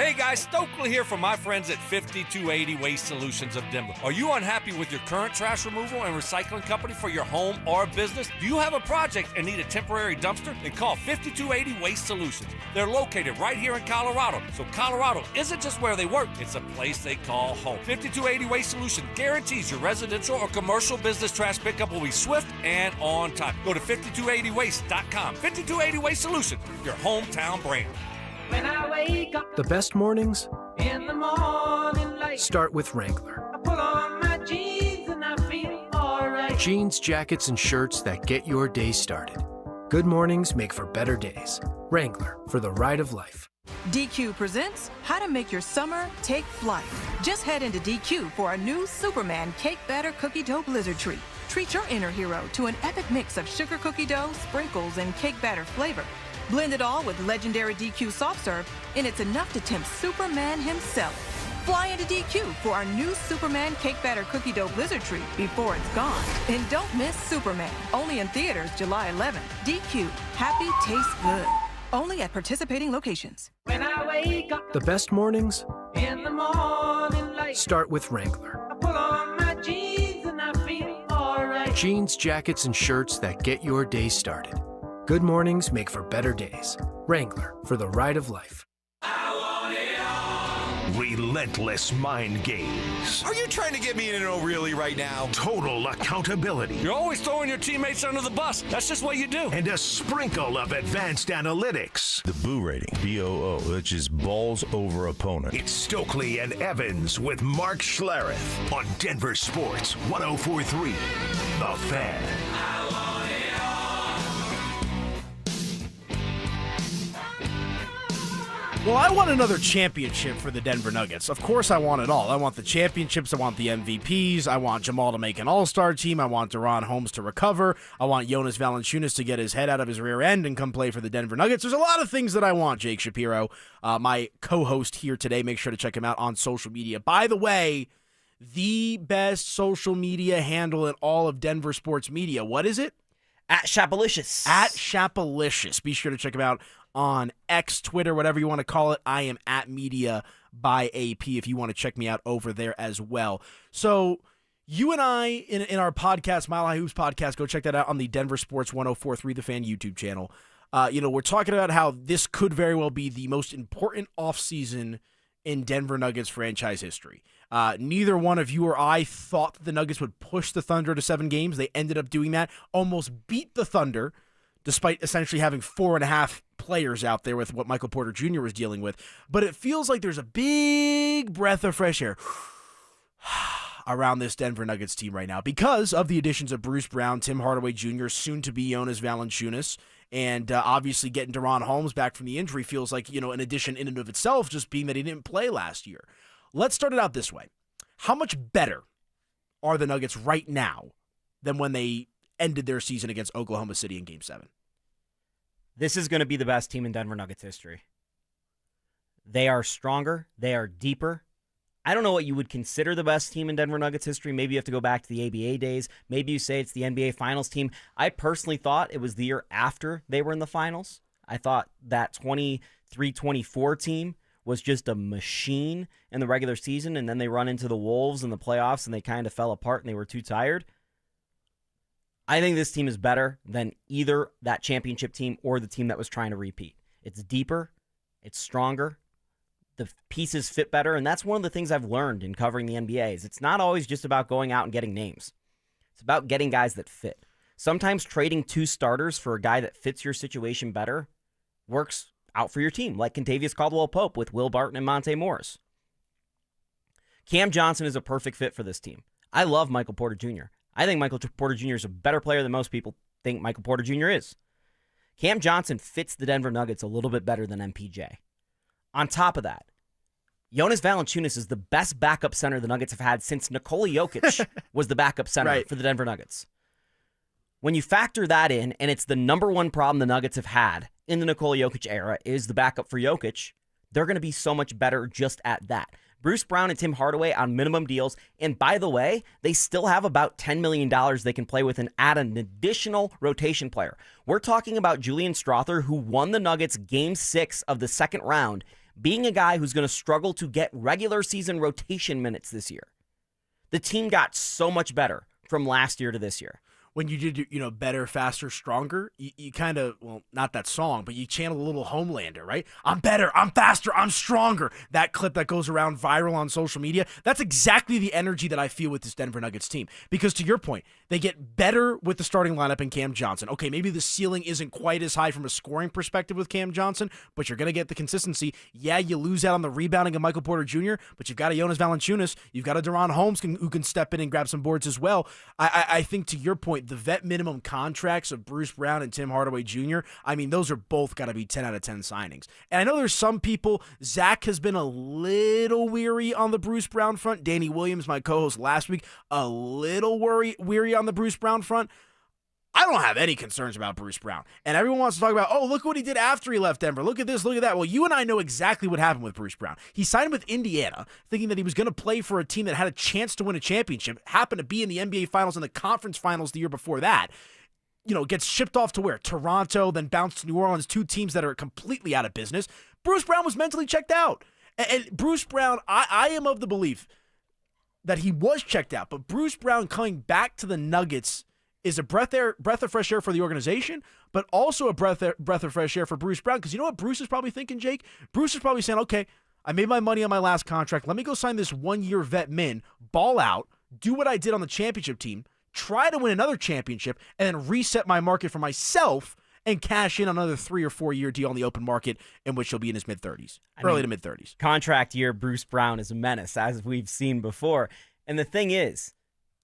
Hey guys, Stokley here from my friends at 5280 Waste Solutions of Denver. Are you unhappy with your current trash removal and recycling company for your home or business? Do you have a project and need a temporary dumpster? Then call 5280 Waste Solutions. They're located right here in Colorado. So Colorado isn't just where they work, it's a place they call home. 5280 Waste Solutions guarantees your residential or commercial business trash pickup will be swift and on time. Go to 5280waste.com. 5280 Waste Solutions, your hometown brand. When I wake up The best mornings in the morning light, start with Wrangler. I pull on my jeans and I feel alright. Jeans, jackets, and shirts that get your day started. Good mornings make for better days. Wrangler, for the ride of life. DQ presents How to Make Your Summer Take Flight. Just head into DQ for our new Superman Cake Batter Cookie Dough Blizzard Treat. Treat your inner hero to an epic mix of sugar cookie dough, sprinkles, and cake batter flavor. Blend it all with legendary DQ soft serve, and it's enough to tempt Superman himself. Fly into DQ for our new Superman Cake Batter Cookie Dough Blizzard Treat before it's gone. And don't miss Superman, only in theaters July 11th. DQ, happy tastes good. Only at participating locations. When I wake up The best mornings in the morning light, start with Wrangler. I pull on my jeans and I feel alright. Jeans, jackets, and shirts that get your day started. Good mornings make for better days. Wrangler, for the ride of life. Relentless mind games. Are you trying to get me in an O'Reilly right now? Total accountability. You're always throwing your teammates under the bus. That's just what you do. And a sprinkle of advanced analytics. The Boo rating, BOO, which is balls over opponent. It's Stokley and Evans with Mark Schlereth on Denver Sports 104.3. The Fan. Well, I want another championship for the Denver Nuggets. Of course, I want it all. I want the championships. I want the MVPs. I want Jamal to make an all-star team. I want Deron Holmes to recover. I want Jonas Valanciunas to get his head out of his rear end and come play for the Denver Nuggets. There's a lot of things that I want, Jake Shapiro, my co-host here today. Make sure to check him out on social media. By the way, the best social media handle in all of Denver sports media. What is it? At Shapalicious. At Shapalicious. Be sure to check him out on X, Twitter, whatever you want to call it. I am at Media by AP if you want to check me out over there as well. So you and I, in our podcast, Mile High Hoops podcast, go check that out on the Denver Sports 104.3 The Fan YouTube channel. We're talking about how this could very well be the most important offseason in Denver Nuggets franchise history. Neither one of you or I thought that the Nuggets would push the Thunder to 7 games. They ended up doing that, almost beat the Thunder, despite essentially having 4.5 players out there with what Michael Porter Jr. was dealing with. But it feels like there's a big breath of fresh air around this Denver Nuggets team right now because of the additions of Bruce Brown, Tim Hardaway Jr., soon to be Jonas Valanciunas, and obviously getting Deron Holmes back from the injury feels like, an addition in and of itself, just being that he didn't play last year. Let's start it out this way. How much better are the Nuggets right now than when they ended their season against Oklahoma City in Game 7? This is going to be the best team in Denver Nuggets history. They are stronger. They are deeper. I don't know what you would consider the best team in Denver Nuggets history. Maybe you have to go back to the ABA days. Maybe you say it's the NBA Finals team. I personally thought it was the year after they were in the Finals. I thought that 23-24 team was just a machine in the regular season, and then they run into the Wolves in the playoffs, and they kind of fell apart, and they were too tired. I think this team is better than either that championship team or the team that was trying to repeat. It's deeper. It's stronger. The pieces fit better, and that's one of the things I've learned in covering the NBA is it's not always just about going out and getting names. It's about getting guys that fit. Sometimes trading 2 starters for a guy that fits your situation better works out for your team, like Kentavious Caldwell-Pope with Will Barton and Monte Morris. Cam Johnson is a perfect fit for this team. I love Michael Porter Jr. I think Michael Porter Jr. is a better player than most people think Michael Porter Jr. is. Cam Johnson fits the Denver Nuggets a little bit better than MPJ. On top of that, Jonas Valanciunas is the best backup center the Nuggets have had since Nikola Jokic was the backup center for the Denver Nuggets. When you factor that in, and it's the number one problem the Nuggets have had in the Nikola Jokic era is the backup for Jokic, they're going to be so much better just at that. Bruce Brown and Tim Hardaway on minimum deals. And by the way, they still have about $10 million they can play with and add an additional rotation player. We're talking about Julian Strawther, who won the Nuggets Game 6 of the second round being a guy who's going to struggle to get regular season rotation minutes this year. The team got so much better from last year to this year. When you did, better, faster, stronger, you kind of, well, not that song, but you channeled a little Homelander, right? I'm better, I'm faster, I'm stronger. That clip that goes around viral on social media, that's exactly the energy that I feel with this Denver Nuggets team. Because to your point, they get better with the starting lineup and Cam Johnson. Okay, maybe the ceiling isn't quite as high from a scoring perspective with Cam Johnson, but you're going to get the consistency. Yeah, you lose out on the rebounding of Michael Porter Jr., but you've got a Jonas Valanciunas, you've got a Deron Holmes who can step in and grab some boards as well. I think to your point, the vet minimum contracts of Bruce Brown and Tim Hardaway Jr., I mean, those are both got to be 10 out of 10 signings. And I know there's some people, Zach has been a little weary on the Bruce Brown front. Danny Williams, my co-host last week, a little weary on the Bruce Brown front. I don't have any concerns about Bruce Brown. And everyone wants to talk about, oh, look what he did after he left Denver. Look at this, look at that. Well, you and I know exactly what happened with Bruce Brown. He signed with Indiana, thinking that he was going to play for a team that had a chance to win a championship, happened to be in the NBA Finals and the Conference Finals the year before that. Gets shipped off to where? Toronto, then bounced to New Orleans, two teams that are completely out of business. Bruce Brown was mentally checked out. And Bruce Brown, I am of the belief that he was checked out, but Bruce Brown coming back to the Nuggets is a breath of fresh air for the organization, but also a breath of fresh air for Bruce Brown. Because you know what Bruce is probably thinking, Jake? Bruce is probably saying, okay, I made my money on my last contract. Let me go sign this 1-year vet min, ball out, do what I did on the championship team, try to win another championship, and then reset my market for myself and cash in another 3 or 4 year deal on the open market in which he'll be in his mid-30s, early to mid-30s. Contract year, Bruce Brown is a menace, as we've seen before. And the thing is,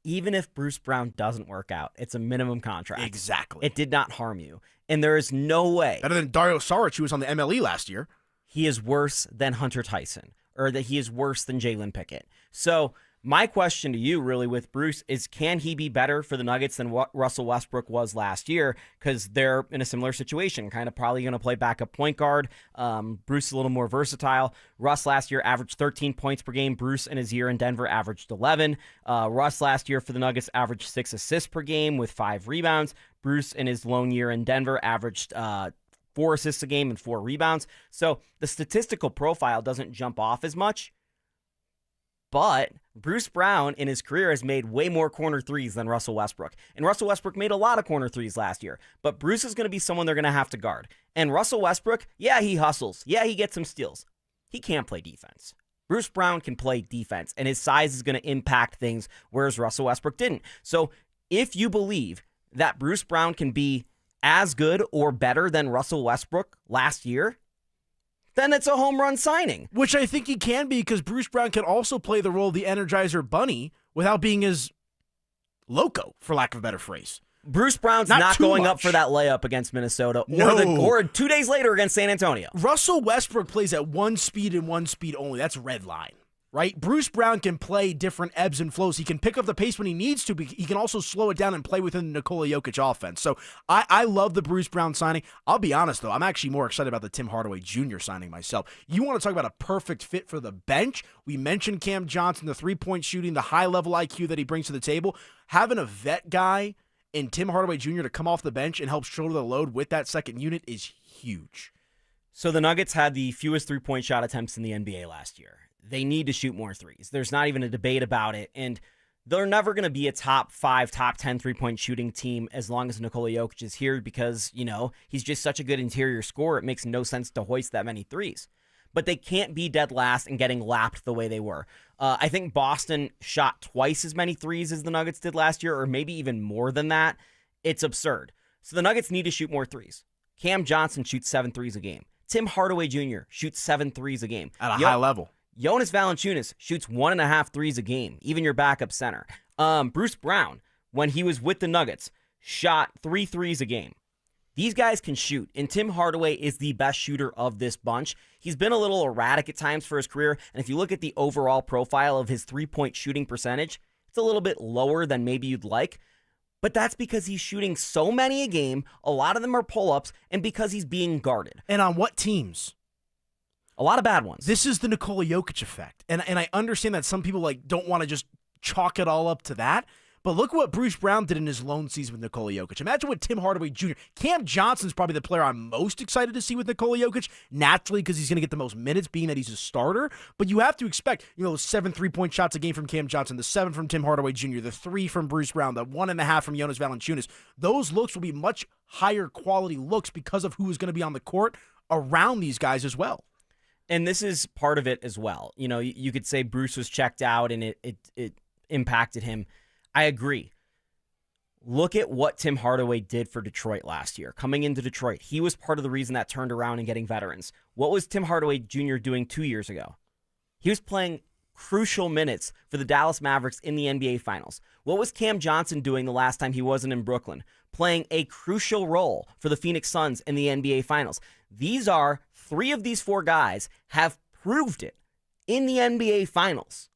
even if Bruce Brown doesn't work out, it's a minimum contract. Exactly. It did not harm you. And there is no way. Better than Dario Saric, who was on the MLE last year. He is worse than Hunter Tyson, or that he is worse than Jalen Pickett. So my question to you really with Bruce is, can he be better for the Nuggets than what Russell Westbrook was last year? Because they're in a similar situation, kind of probably going to play backup point guard. Bruce is a little more versatile. Russ last year averaged 13 points per game. Bruce in his year in Denver averaged 11. Russ last year for the Nuggets averaged 6 assists per game with 5 rebounds. Bruce in his lone year in Denver averaged 4 assists a game and 4 rebounds. So the statistical profile doesn't jump off as much. But Bruce Brown in his career has made way more corner threes than Russell Westbrook. And Russell Westbrook made a lot of corner threes last year. But Bruce is going to be someone they're going to have to guard. And Russell Westbrook, yeah, he hustles. Yeah, he gets some steals. He can't play defense. Bruce Brown can play defense, and his size is going to impact things, whereas Russell Westbrook didn't. So if you believe that Bruce Brown can be as good or better than Russell Westbrook last year, then it's a home run signing. Which I think he can be, because Bruce Brown can also play the role of the Energizer Bunny without being as loco, for lack of a better phrase. Bruce Brown's not going up for that layup against Minnesota or 2 days later against San Antonio. Russell Westbrook plays at one speed and one speed only. That's red line, right? Bruce Brown can play different ebbs and flows. He can pick up the pace when he needs to, but he can also slow it down and play within the Nikola Jokic offense. So I love the Bruce Brown signing. I'll be honest, though, I'm actually more excited about the Tim Hardaway Jr. signing myself. You want to talk about a perfect fit for the bench? We mentioned Cam Johnson, the three-point shooting, the high-level IQ that he brings to the table. Having a vet guy in Tim Hardaway Jr. to come off the bench and help shoulder the load with that second unit is huge. So the Nuggets had the fewest three-point shot attempts in the NBA last year. They need to shoot more threes. There's not even a debate about it. And they're never going to be a top 5, top 10 three-point shooting team as long as Nikola Jokic is here because, he's just such a good interior scorer. It makes no sense to hoist that many threes. But they can't be dead last and getting lapped the way they were. I think Boston shot twice as many threes as the Nuggets did last year, or maybe even more than that. It's absurd. So the Nuggets need to shoot more threes. Cam Johnson shoots 7 threes a game. Tim Hardaway Jr. shoots 7 threes a game. At a high level. Jonas Valanciunas shoots 1.5 threes a game, even your backup center. Bruce Brown, when he was with the Nuggets, shot 3 threes a game. These guys can shoot, and Tim Hardaway is the best shooter of this bunch. He's been a little erratic at times for his career, and if you look at the overall profile of his three-point shooting percentage, it's a little bit lower than maybe you'd like, but that's because he's shooting so many a game, a lot of them are pull-ups, and because he's being guarded. And on what teams? A lot of bad ones. This is the Nikola Jokic effect, and I understand that some people don't want to just chalk it all up to that, But look what Bruce Brown did in his lone season with Nikola Jokic. Imagine what Tim Hardaway Jr. Cam Johnson's probably the player I'm most excited to see with Nikola Jokic, naturally because he's going to get the most minutes, being that he's a starter. But you have to expect, 7 3-point shots a game from Cam Johnson, the 7 from Tim Hardaway Jr., the 3 from Bruce Brown, the 1.5 from Jonas Valanciunas. Those looks will be much higher quality looks because of who is going to be on the court around these guys as well. And this is part of it as well. You could say Bruce was checked out and it impacted him. I agree. Look at what Tim Hardaway did for Detroit last year. Coming into Detroit, he was part of the reason that turned around and getting veterans. What was Tim Hardaway Jr. doing 2 years ago? He was playing crucial minutes for the Dallas Mavericks in the NBA Finals. What was Cam Johnson doing the last time he wasn't in Brooklyn? Playing a crucial role for the Phoenix Suns in the NBA Finals. These are 3 of these 4 guys have proved it in the NBA Finals.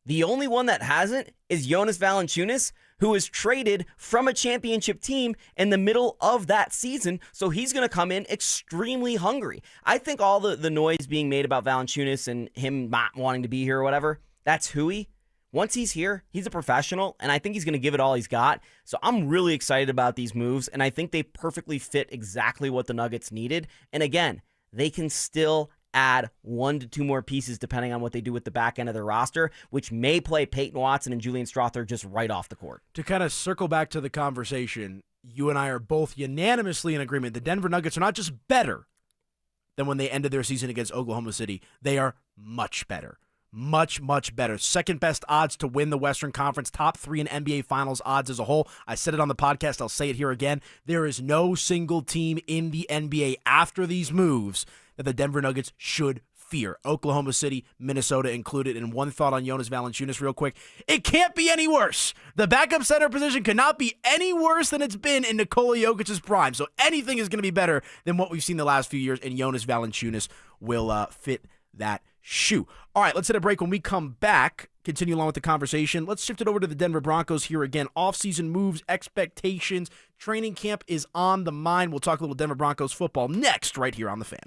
The only one that hasn't is Jonas Valanciunas, who was traded from a championship team in the middle of that season, so he's going to come in extremely hungry. I think all the noise being made about Valanciunas and him not wanting to be here or whatever, that's hooey. Once he's here, he's a professional, and I think he's going to give it all he's got. So I'm really excited about these moves, and I think they perfectly fit exactly what the Nuggets needed. And again, they can still add 1 to 2 more pieces depending on what they do with the back end of their roster, which may play Payton Watson and Julian Strawther just right off the court. To kind of circle back to the conversation, you and I are both unanimously in agreement. The Denver Nuggets are not just better than when they ended their season against Oklahoma City. They are much better. Much, much better. Second best odds to win the Western Conference, top 3 in NBA Finals odds as a whole. I said it on the podcast. I'll say it here again. There is no single team in the NBA after these moves that the Denver Nuggets should fear. Oklahoma City, Minnesota included. And one thought on Jonas Valanciunas real quick. It can't be any worse. The backup center position cannot be any worse than it's been in Nikola Jokic's prime. So anything is going to be better than what we've seen the last few years, and Jonas Valanciunas will fit that shoe. All right, let's hit a break. When we come back, continue along with the conversation. Let's shift it over to the Denver Broncos here again. Off-season moves, expectations. Training camp is on the mind. We'll talk a little Denver Broncos football next right here on The Fan.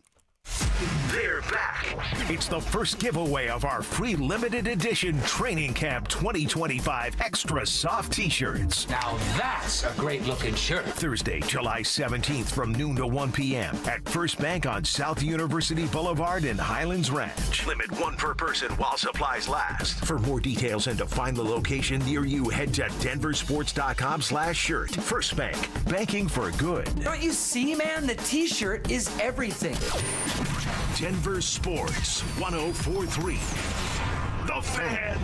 They're back. It's the first giveaway of our free limited edition Training Camp 2025 Extra Soft T-shirts. Now that's a great looking shirt. Thursday, July 17th from noon to 1 p.m. at First Bank on South University Boulevard in Highlands Ranch. Limit 1 per person while supplies last. For more details and to find the location near you, head to DenverSports.com/shirt. First Bank, banking for good. Don't you see, man? The T-shirt is everything. Denver Sports 1043. The Fan.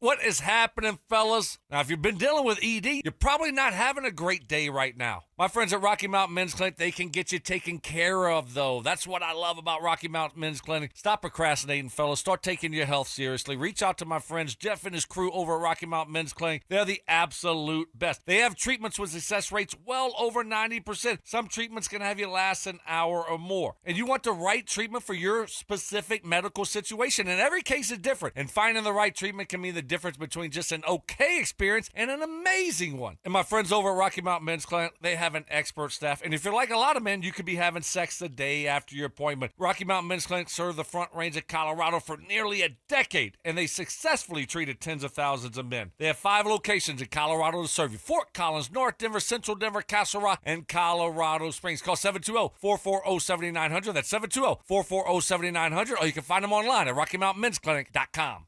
What is happening, fellas? Now, if you've been dealing with ED, you're probably not having a great day right now. My friends at Rocky Mountain Men's Clinic, they can get you taken care of, though. That's what I love about Rocky Mountain Men's Clinic. Stop procrastinating, fellas. Start taking your health seriously. Reach out to my friends, Jeff and his crew over at Rocky Mountain Men's Clinic. They're the absolute best. They have treatments with success rates well over 90%. Some treatments can have you last an hour or more. And you want the right treatment for your specific medical situation. And every case is different. And finding the right treatment can mean the difference between just an okay experience and an amazing one. And my friends over at Rocky Mountain Men's Clinic, they have an expert staff. And if you're like a lot of men, you could be having sex the day after your appointment. Rocky Mountain Men's Clinic served the Front Range of Colorado for nearly a decade, and they successfully treated tens of thousands of men. They have 5 locations in Colorado to serve you: Fort Collins, North Denver, Central Denver, Castle Rock, and Colorado Springs. Call 720-440-7900. That's 720-440-7900, or you can find them online at RockyMountainMen'sClinic.com.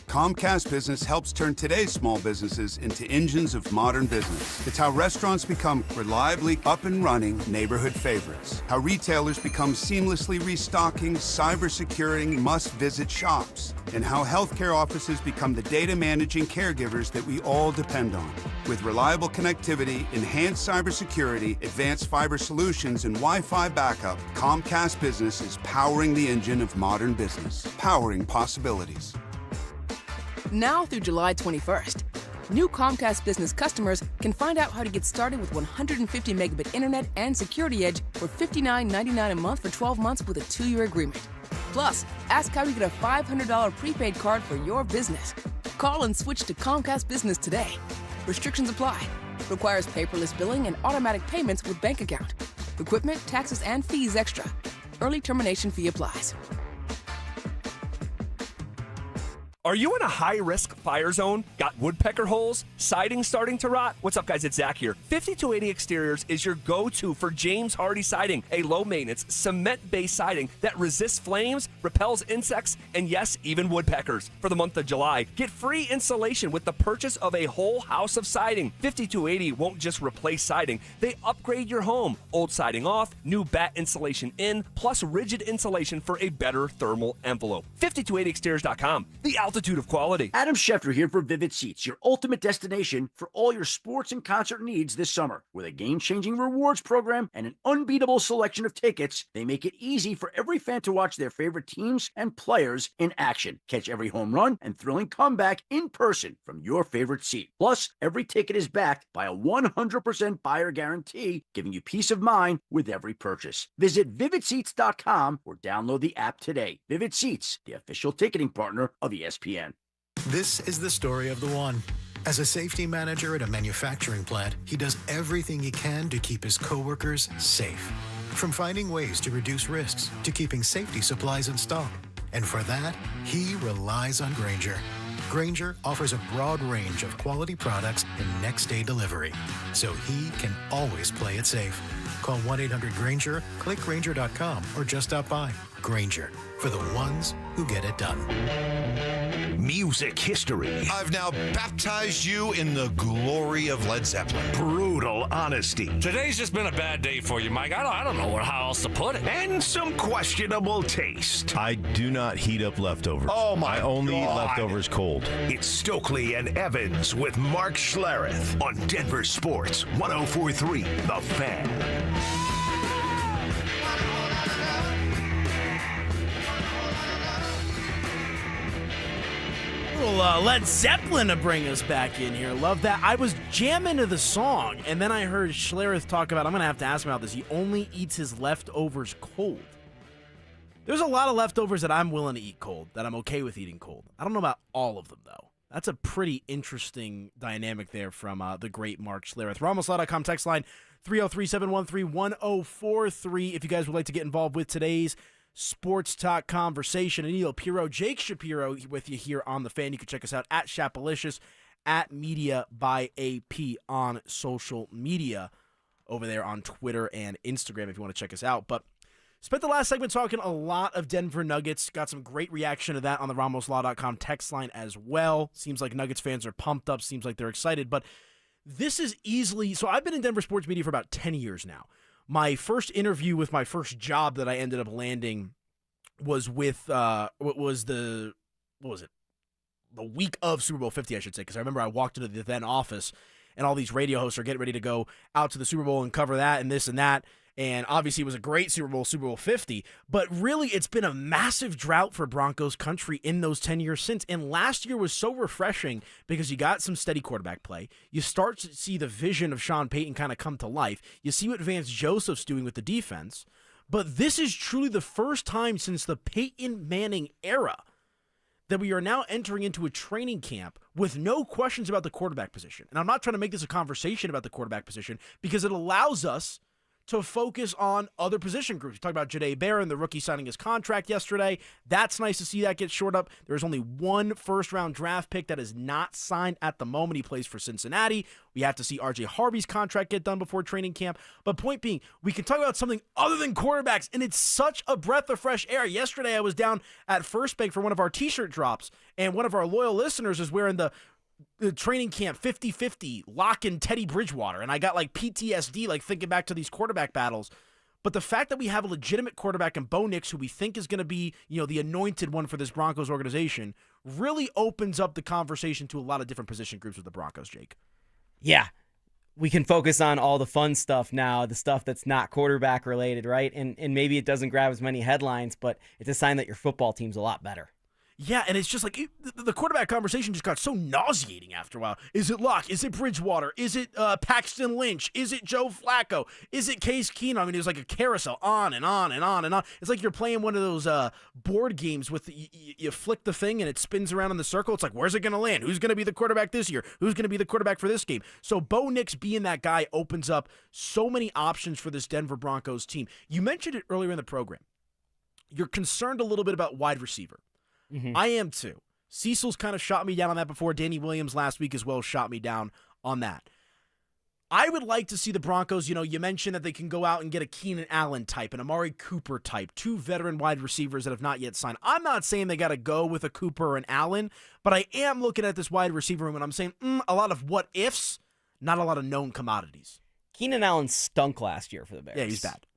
Comcast Business helps turn today's small businesses into engines of modern business. It's how restaurants become reliably up and running neighborhood favorites. How retailers become seamlessly restocking, cyber-securing must-visit shops. And how healthcare offices become the data managing caregivers that we all depend on. With reliable connectivity, enhanced cybersecurity, advanced fiber solutions, and Wi-Fi backup, Comcast Business is powering the engine of modern business. Powering possibilities. Now through July 21st, new Comcast Business customers can find out how to get started with 150 megabit internet and Security Edge for $59.99 a month for 12 months with a 2-year agreement. Plus, ask how you get a $500 prepaid card for your business. Call and switch to Comcast Business today. Restrictions apply. Requires paperless billing and automatic payments with bank account. Equipment, taxes, and fees extra. Early termination fee applies. Are you in a high-risk fire zone? Got woodpecker holes? Siding starting to rot? What's up, guys? It's Zach here. 5280 Exteriors is your go-to for James Hardy siding, a low-maintenance, cement-based siding that resists flames, repels insects, and yes, even woodpeckers. For the month of July, get free installation with the purchase of a whole house of siding. 5280 won't just replace siding. They upgrade your home. Old siding off, new bat insulation in, plus rigid insulation for a better thermal envelope. 5280exteriors.com. The altitude of quality. Adam Schefter here for Vivid Seats, your ultimate destination for all your sports and concert needs this summer. With a game-changing rewards program and an unbeatable selection of tickets, they make it easy for every fan to watch their favorite teams and players in action. Catch every home run and thrilling comeback in person from your favorite seat. Plus, every ticket is backed by a 100% buyer guarantee, giving you peace of mind with every purchase. Visit VividSeats.com or download the app today. Vivid Seats, the official ticketing partner of ESPN. This is the story of the one. As a safety manager at a manufacturing plant, he does everything he can to keep his coworkers safe. From finding ways to reduce risks to keeping safety supplies in stock. And for that, he relies on Grainger. Grainger offers a broad range of quality products and next-day delivery, so he can always play it safe. Call 1-800-GRAINGER, click Grainger.com, or just stop by. Grainger, for the ones who get it done. Music history. I've now baptized you in the glory of Led Zeppelin. Brutal honesty. Today's just been a bad day for you, Mike. I don't know how else to put it. And some questionable taste. I do not heat up leftovers. Oh, my I only eat God. leftovers cold. It's Stokley and Evans with Mark Schlereth on Denver Sports 104.3 The Fan. Little Led Zeppelin to bring us back in here. Love that. I was jamming to the song, and then I heard Schlereth talk about, I'm going to have to ask him about this, he only eats his leftovers cold. There's a lot of leftovers that I'm willing to eat cold, that I'm okay with eating cold. I don't know about all of them, though. That's a pretty interesting dynamic there from the great Mark Schlereth. RamosLaw.com text line 303-713-1043 if you guys would like to get involved with today's Sports Talk conversation. Anil Piro, Jake Shapiro with you here on The Fan. You can check us out at Shapalicious, at Media by AP on social media over there on Twitter and Instagram if you want to check us out. But spent the last segment talking a lot of Denver Nuggets. Got some great reaction to that on the RamosLaw.com text line as well. Seems like Nuggets fans are pumped up. Seems like they're excited. But this is easily... So I've been in Denver sports media for about 10 years now. My first interview with my first job that I ended up landing was with the week of Super Bowl 50, I should say, because I remember I walked into the then office and all these radio hosts are getting ready to go out to the Super Bowl and cover that and this and that. And obviously it was a great Super Bowl 50, but really it's been a massive drought for Broncos country in those 10 years since. And last year was so refreshing because you got some steady quarterback play. You start to see the vision of Sean Payton kind of come to life. You see what Vance Joseph's doing with the defense. But this is truly the first time since the Peyton Manning era that we are now entering into a training camp with no questions about the quarterback position. And I'm not trying to make this a conversation about the quarterback position because it allows us to focus on other position groups. We talked about Jahdae Barron, the rookie signing his contract yesterday. That's nice to see that get shored up. There's only one first-round draft pick that is not signed at the moment. He plays for Cincinnati. We have to see R.J. Harvey's contract get done before training camp. But point being, we can talk about something other than quarterbacks, and it's such a breath of fresh air. Yesterday, I was down at First Bank for one of our T-shirt drops, and one of our loyal listeners is wearing the training camp 50-50 locking Teddy Bridgewater, and I got like PTSD like thinking back to these quarterback battles. But the fact that we have a legitimate quarterback in Bo Nix, who we think is going to be, the anointed one for this Broncos organization, really opens up the conversation to a lot of different position groups with the Broncos, Jake. Yeah, we can focus on all the fun stuff now, the stuff that's not quarterback related, right? And maybe it doesn't grab as many headlines, but it's a sign that your football team's a lot better. Yeah, and it's just like the quarterback conversation just got so nauseating after a while. Is it Locke? Is it Bridgewater? Is it Paxton Lynch? Is it Joe Flacco? Is it Case Keenum? I mean, it was like a carousel on and on and on and on. It's like you're playing one of those board games with you flick the thing and it spins around in the circle. It's like, where's it going to land? Who's going to be the quarterback this year? Who's going to be the quarterback for this game? So Bo Nix being that guy opens up so many options for this Denver Broncos team. You mentioned it earlier in the program. You're concerned a little bit about wide receiver. Mm-hmm. I am too. Cecil's kind of shot me down on that before. Danny Williams last week as well shot me down on that. I would like to see the Broncos, you mentioned that they can go out and get a Keenan Allen type, an Amari Cooper type, 2 veteran wide receivers that have not yet signed. I'm not saying they got to go with a Cooper or an Allen, but I am looking at this wide receiver room and I'm saying a lot of what ifs, not a lot of known commodities. Keenan Allen stunk last year for the Bears. Yeah, he's bad.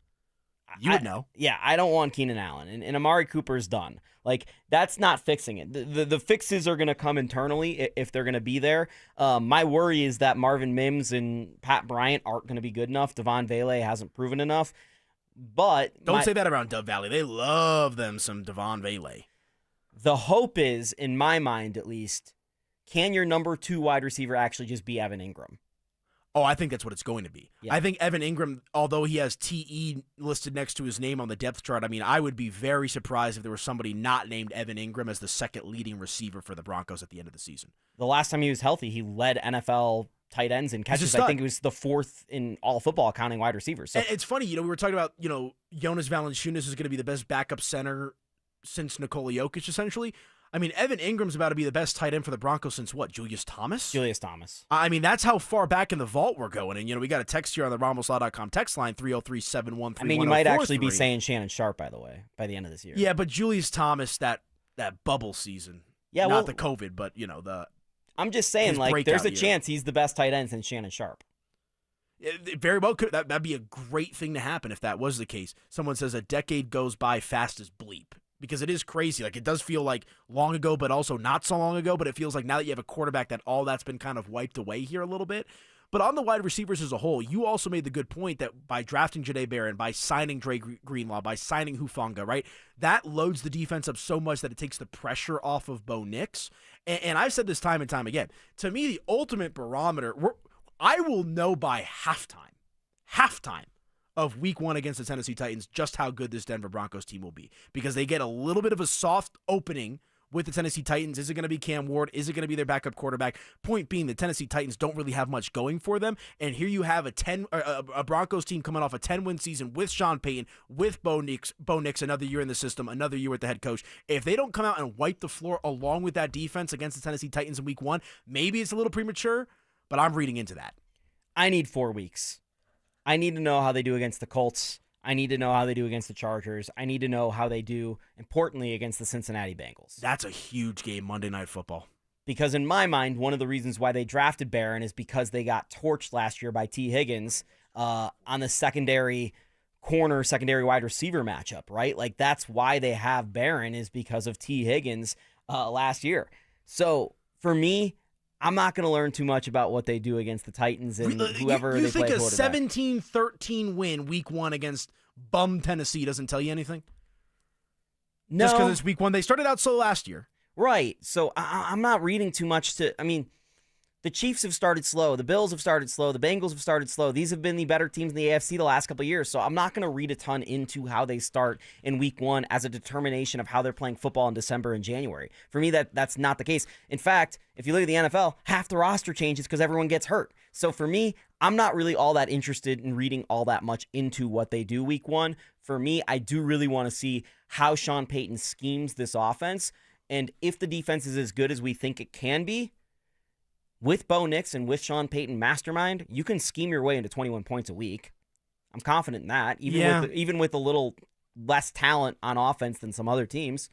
You would know. Yeah, I don't want Keenan Allen. And Amari Cooper's done. Like, that's not fixing it. The fixes are going to come internally if they're going to be there. My worry is that Marvin Mims and Pat Bryant aren't going to be good enough. Devon Vele hasn't proven enough. But don't say that around Dove Valley. They love them some Devon Vele. The hope is, in my mind at least, can your number 2 wide receiver actually just be Evan Ingram? Oh, I think that's what it's going to be. Yeah. I think Evan Ingram, although he has TE listed next to his name on the depth chart, I would be very surprised if there was somebody not named Evan Ingram as the second leading receiver for the Broncos at the end of the season. The last time he was healthy, he led NFL tight ends in catches. I think it was the 4th in all football counting wide receivers. So and it's funny, we were talking about, Jonas Valanciunas is going to be the best backup center since Nikola Jokic, essentially. Evan Ingram's about to be the best tight end for the Broncos since what, Julius Thomas? Julius Thomas. That's how far back in the vault we're going. And, we got a text here on the RamosLaw.com text line, 303-713-1043. You might actually be saying Shannon Sharp, by the way, by the end of this year. Yeah, but Julius Thomas, that bubble season. Yeah, not the COVID, but, the I'm just saying, there's a chance he's the best tight end since Shannon Sharp. It very well could. That'd be a great thing to happen if that was the case. Someone says a decade goes by fast as bleep. Because it is crazy. It does feel like long ago, but also not so long ago. But it feels like now that you have a quarterback that all that's been kind of wiped away here a little bit. But on the wide receivers as a whole, you also made the good point that by drafting Jahdae Barron, by signing Dre Greenlaw, by signing Hufanga, right, that loads the defense up so much that it takes the pressure off of Bo Nix. And I've said this time and time again. To me, the ultimate barometer, I will know by halftime of week 1 against the Tennessee Titans just how good this Denver Broncos team will be. Because they get a little bit of a soft opening with the Tennessee Titans. Is it going to be Cam Ward? Is it going to be their backup quarterback? Point being, the Tennessee Titans don't really have much going for them. And here you have a Broncos team coming off a 10-win season with Sean Payton, with Bo Nix, another year in the system, another year with the head coach. If they don't come out and wipe the floor along with that defense against the Tennessee Titans in week 1, maybe it's a little premature, but I'm reading into that. I need 4 weeks. I need to know how they do against the Colts. I need to know how they do against the Chargers. I need to know how they do, importantly, against the Cincinnati Bengals. That's a huge game, Monday Night Football. Because in my mind, one of the reasons why they drafted Barron is because they got torched last year by T. Higgins on the secondary wide receiver matchup, right? That's why they have Barron, is because of T. Higgins last year. So for me, I'm not going to learn too much about what they do against the Titans and whoever they play quarterback. You think a 17-13 win week 1 against bum Tennessee doesn't tell you anything? No. Just because it's week 1. They started out slow last year. Right. So I'm not reading too much to... the Chiefs have started slow. The Bills have started slow. The Bengals have started slow. These have been the better teams in the AFC the last couple of years. So I'm not going to read a ton into how they start in week 1 as a determination of how they're playing football in December and January. For me, that's not the case. In fact, if you look at the NFL, half the roster changes because everyone gets hurt. So for me, I'm not really all that interested in reading all that much into what they do week 1. For me, I do really want to see how Sean Payton schemes this offense. And if the defense is as good as we think it can be, with Bo Nix and with Sean Payton mastermind, you can scheme your way into 21 points a week. I'm confident in that, even with a little less talent on offense than some other teams.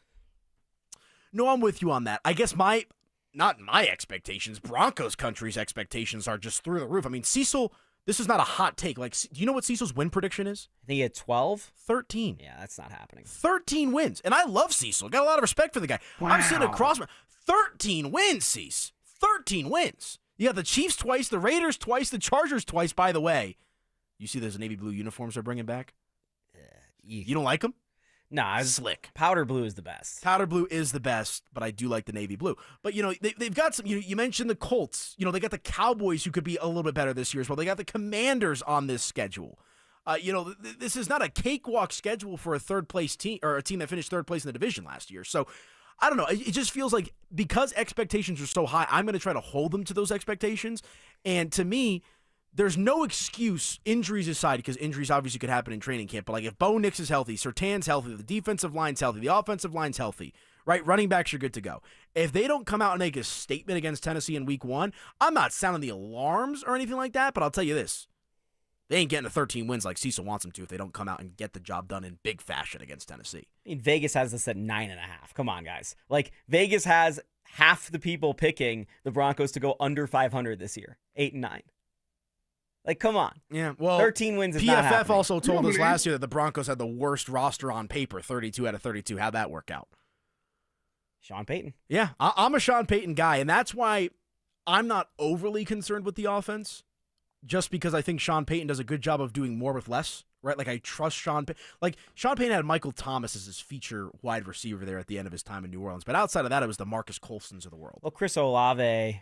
No, I'm with you on that. I guess not my expectations, Broncos country's expectations are just through the roof. Cecil, this is not a hot take. Do you know what Cecil's win prediction is? I think he had 12? 13. Yeah, that's not happening. 13 wins. And I love Cecil. Got a lot of respect for the guy. Wow. I'm sitting across 13 wins, Cecil. 13 wins. You got the Chiefs twice, the Raiders twice, the Chargers twice, by the way. You see those navy blue uniforms they're bringing back? You don't like them? Nah, slick. Powder blue is the best. Powder blue is the best, but I do like the navy blue. But, they've got some, you mentioned the Colts. They got the Cowboys who could be a little bit better this year as well. They got the Commanders on this schedule. This is not a cakewalk schedule for a third-place team, or a team that finished third place in the division last year. So, I don't know. It just feels like because expectations are so high, I'm going to try to hold them to those expectations. And to me, there's no excuse, injuries aside, because injuries obviously could happen in training camp. But if Bo Nix is healthy, Surtain's healthy, the defensive line's healthy, the offensive line's healthy, right? Running backs are good to go. If they don't come out and make a statement against Tennessee in week 1, I'm not sounding the alarms or anything like that, but I'll tell you this. They ain't getting to 13 wins like Cecil wants them to if they don't come out and get the job done in big fashion against Tennessee. I mean, Vegas has this at 9.5. Come on, guys. Like, Vegas has half the people picking the Broncos to go under 500 this year, 8-9. Like, come on. Yeah, well, 13 wins is not PFF happening. also told us last year that the Broncos had the worst roster on paper, 32 out of 32. How'd that work out? Sean Payton. Yeah, I'm a Sean Payton guy, and that's why I'm not overly concerned with the offense, just because I think Sean Payton does a good job of doing more with less, right? Like, I trust Sean Payton. Like, Sean Payton had Michael Thomas as his feature wide receiver there at the end of his time in New Orleans, but outside of that, it was the Marcus Colstons of the world. Well, Chris Olave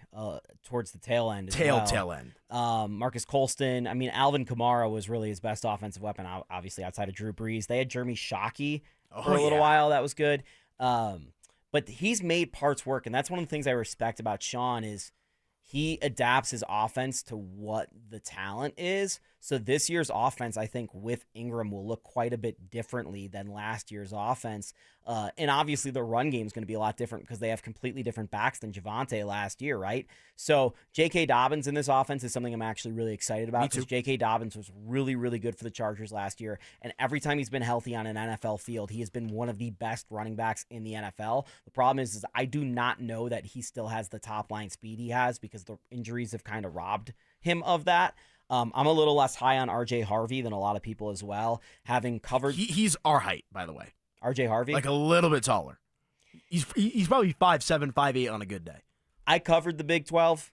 towards the tail end as well. Tail end. Marcus Colston. I mean, Alvin Kamara was really his best offensive weapon, obviously, outside of Drew Brees. They had Jeremy Shockey for a little while. That was good. But he's made parts work, and that's one of the things I respect about Sean is he adapts his offense to what the talent is. So this year's offense, I think, with Ingram will look quite a bit differently than last year's offense. And obviously the run game is going to be a lot different because they have completely different backs than Javonte last year, right? So J.K. Dobbins in this offense is something I'm actually really excited about because J.K. Dobbins was really, really good for the Chargers last year. And every time he's been healthy on an NFL field, he has been one of the best running backs in the NFL. The problem is I do not know that he still has the top-line speed he has because the injuries have kind of robbed him of that. I'm a little less high on R.J. Harvey than a lot of people as well, having covered. He's our height, by the way. R.J. Harvey? Like a little bit taller. He's probably 5'7", 5'8" on a good day. I covered the Big 12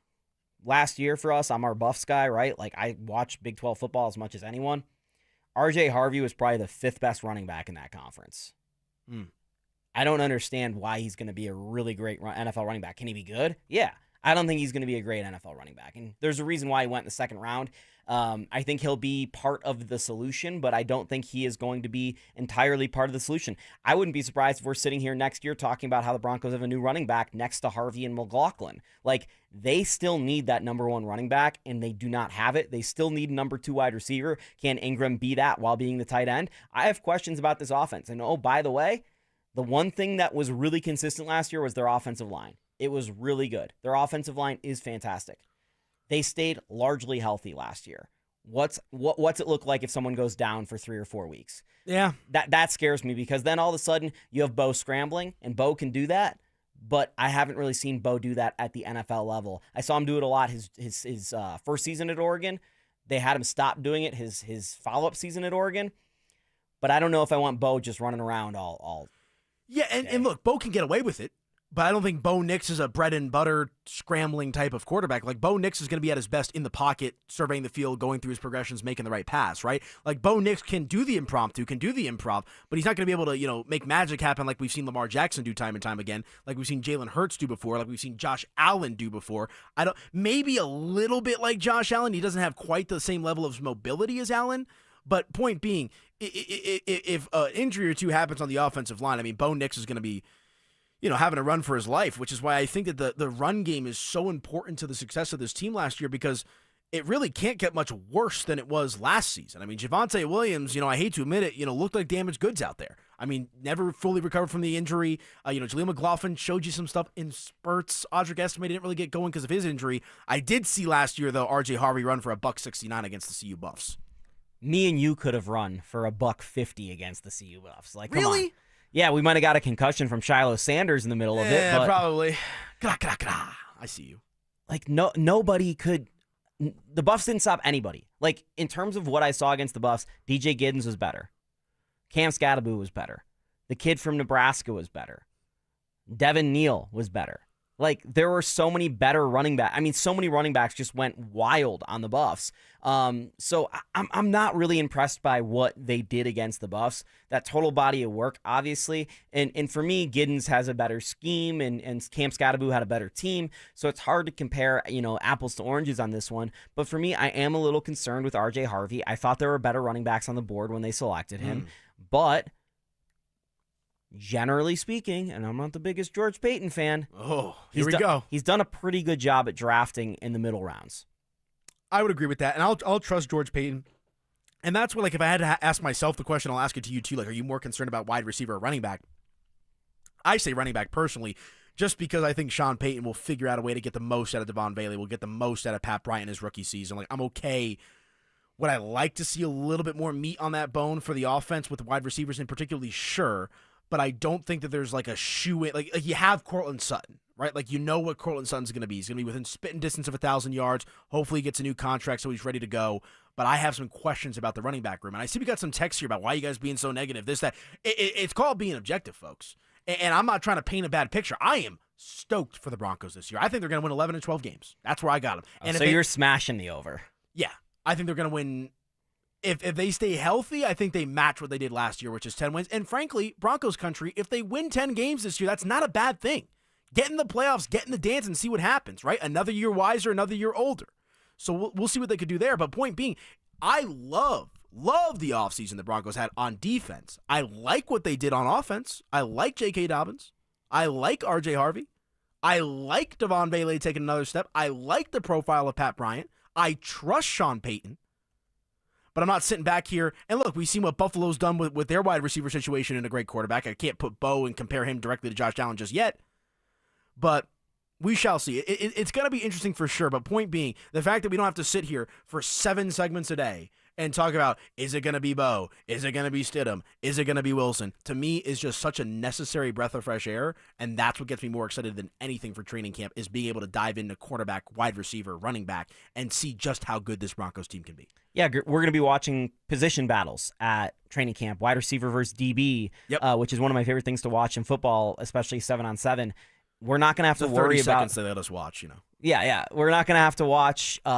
last year for us. I'm our Buffs guy, right? Like, I watch Big 12 football as much as anyone. R.J. Harvey was probably the 5th best running back in that conference. I don't understand why he's going to be a really great NFL running back. Can he be good? Yeah. I don't think he's going to be a great NFL running back. And there's a reason why he went in the second round. I think he'll be part of the solution, but I don't think he is going to be entirely part of the solution. I wouldn't be surprised if we're sitting here next year talking about how the Broncos have a new running back next to Harvey and McLaughlin. Like, they still need that number 1 running back, and they do not have it. They still need number 2 wide receiver. Can Ingram be that while being the tight end? I have questions about this offense. And, oh, by the way, the one thing that was really consistent last year was their offensive line. It was really good. Their offensive line is fantastic. They stayed largely healthy last year. What's it look like if someone goes down for 3 or 4 weeks? Yeah. That scares me because then all of a sudden you have Bo scrambling, and Bo can do that, but I haven't really seen Bo do that at the NFL level. I saw him do it a lot his first season at Oregon. They had him stop doing it his follow-up season at Oregon, but I don't know if I want Bo just running around all Yeah, and look, Bo can get away with it. But I don't think Bo Nix is a bread and butter scrambling type of quarterback. Like, Bo Nix is going to be at his best in the pocket, surveying the field, going through his progressions, making the right pass, right? Like, Bo Nix can do the impromptu, can do the improv, but he's not going to be able to, make magic happen like we've seen Lamar Jackson do time and time again, like we've seen Jalen Hurts do before, like we've seen Josh Allen do before. Maybe a little bit like Josh Allen. He doesn't have quite the same level of mobility as Allen. But point being, if an injury or two happens on the offensive line, I mean, Bo Nix is going to be having a run for his life, which is why I think that the run game is so important to the success of this team last year because it really can't get much worse than it was last season. I mean, Javonte Williams, I hate to admit it, looked like damaged goods out there. I mean, never fully recovered from the injury. Jaleel McLaughlin showed you some stuff in spurts. Audric Estime didn't really get going because of his injury. I did see last year, though, R.J. Harvey run for $169 against the CU Buffs. Me and you could have run for $150 against the CU Buffs. Like, come really? On. Yeah, we might have got a concussion from Shiloh Sanders in the middle of it. Yeah, but probably. I see you. Like, nobody could. The Buffs didn't stop anybody. Like, in terms of what I saw against the Buffs, DJ Giddens was better. Cam Scatterbo was better. The kid from Nebraska was better. Devin Neal was better. Like, there were so many better running backs. I mean, so many running backs just went wild on the Buffs. So I'm not really impressed by what they did against the Buffs. That total body of work, obviously. And for me, Giddens has a better scheme, and Cam Scatterbo had a better team. So it's hard to compare, apples to oranges on this one. But for me, I am a little concerned with R.J. Harvey. I thought there were better running backs on the board when they selected him. But generally speaking, and I'm not the biggest George Payton fan. Oh, here we go. He's done a pretty good job at drafting in the middle rounds. I would agree with that, and I'll trust George Payton. And that's what, like, if I had to ask myself the question, I'll ask it to you too. Like, are you more concerned about wide receiver or running back? I say running back personally, just because I think Sean Payton will figure out a way to get the most out of Devon Bailey, will get the most out of Pat Bryant in his rookie season. Like, I'm okay. Would I like to see a little bit more meat on that bone for the offense with the wide receivers in particularly? Sure. But I don't think that there's like a shoe-in. Like you have Cortland Sutton, right? Like, you know what Cortland Sutton's going to be. He's going to be within spitting distance of 1,000 yards. Hopefully he gets a new contract so he's ready to go. But I have some questions about the running back room. And I see we got some texts here about why you guys being so negative, this, that. It's called being objective, folks. And I'm not trying to paint a bad picture. I am stoked for the Broncos this year. I think they're going to win 11 or 12 games. That's where I got them. And so you're smashing the over. Yeah. I think they're going to win. If they stay healthy, I think they match what they did last year, which is 10 wins. And frankly, Broncos country, if they win 10 games this year, that's not a bad thing. Get in the playoffs, get in the dance, and see what happens, right? Another year wiser, another year older. So we'll see what they could do there. But point being, I love the offseason the Broncos had on defense. I like what they did on offense. I like J.K. Dobbins. I like R.J. Harvey. I like Devon Bailey taking another step. I like the profile of Pat Bryant. I trust Sean Payton. But I'm not sitting back here. And look, we've seen what Buffalo's done with their wide receiver situation and a great quarterback. I can't put Bo and compare him directly to Josh Allen just yet. But we shall see. It's going to be interesting for sure. But point being, the fact that we don't have to sit here for 7 segments a day and talk about, is it going to be Bo? Is it going to be Stidham? Is it going to be Wilson? To me, is just such a necessary breath of fresh air, and that's what gets me more excited than anything for training camp, is being able to dive into quarterback, wide receiver, running back, and see just how good this Broncos team can be. Yeah, we're going to be watching position battles at training camp, wide receiver versus DB, which is one of my favorite things to watch in football, especially 7-on-7. We're not going to have to worry about 30 seconds they let us watch, Yeah. We're not going to have to watch. We're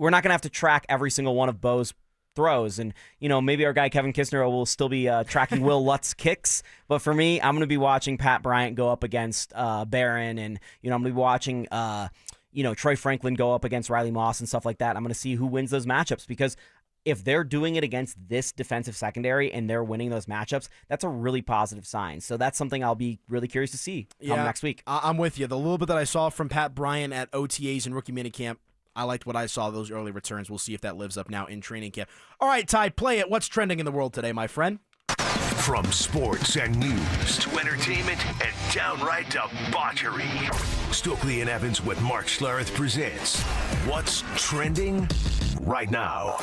not going to have to track every single one of Bo's throws, and maybe our guy Kevin Kistner will still be tracking Will Lutz's kicks. But for me, I'm going to be watching Pat Bryant go up against Barron, and I'm going to be watching Troy Franklin go up against Riley Moss and stuff like that. I'm going to see who wins those matchups, because if they're doing it against this defensive secondary and they're winning those matchups, that's a really positive sign. So that's something I'll be really curious to see next week. I'm with you. The little bit that I saw from Pat Bryant at OTAs and rookie minicamp, I liked what I saw, those early returns. We'll see if that lives up now in training camp. All right, Ty, play it. What's trending in the world today, my friend? From sports and news to entertainment and downright debauchery, Stokley and Evans with Mark Schlereth presents What's Trending Right Now.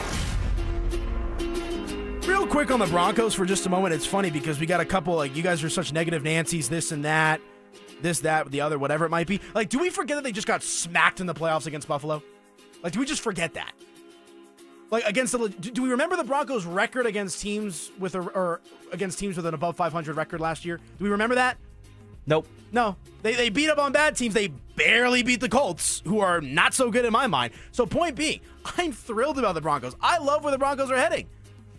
Real quick on the Broncos for just a moment. It's funny because we got a couple, you guys are such negative Nancys, this and that, the other, whatever it might be. Do we forget that they just got smacked in the playoffs against Buffalo? Do we just forget that? Do we remember the Broncos' record against teams with against teams with an above 500 record last year? Do we remember that? Nope. No. They beat up on bad teams. They barely beat the Colts, who are not so good in my mind. So point being, I'm thrilled about the Broncos. I love where the Broncos are heading.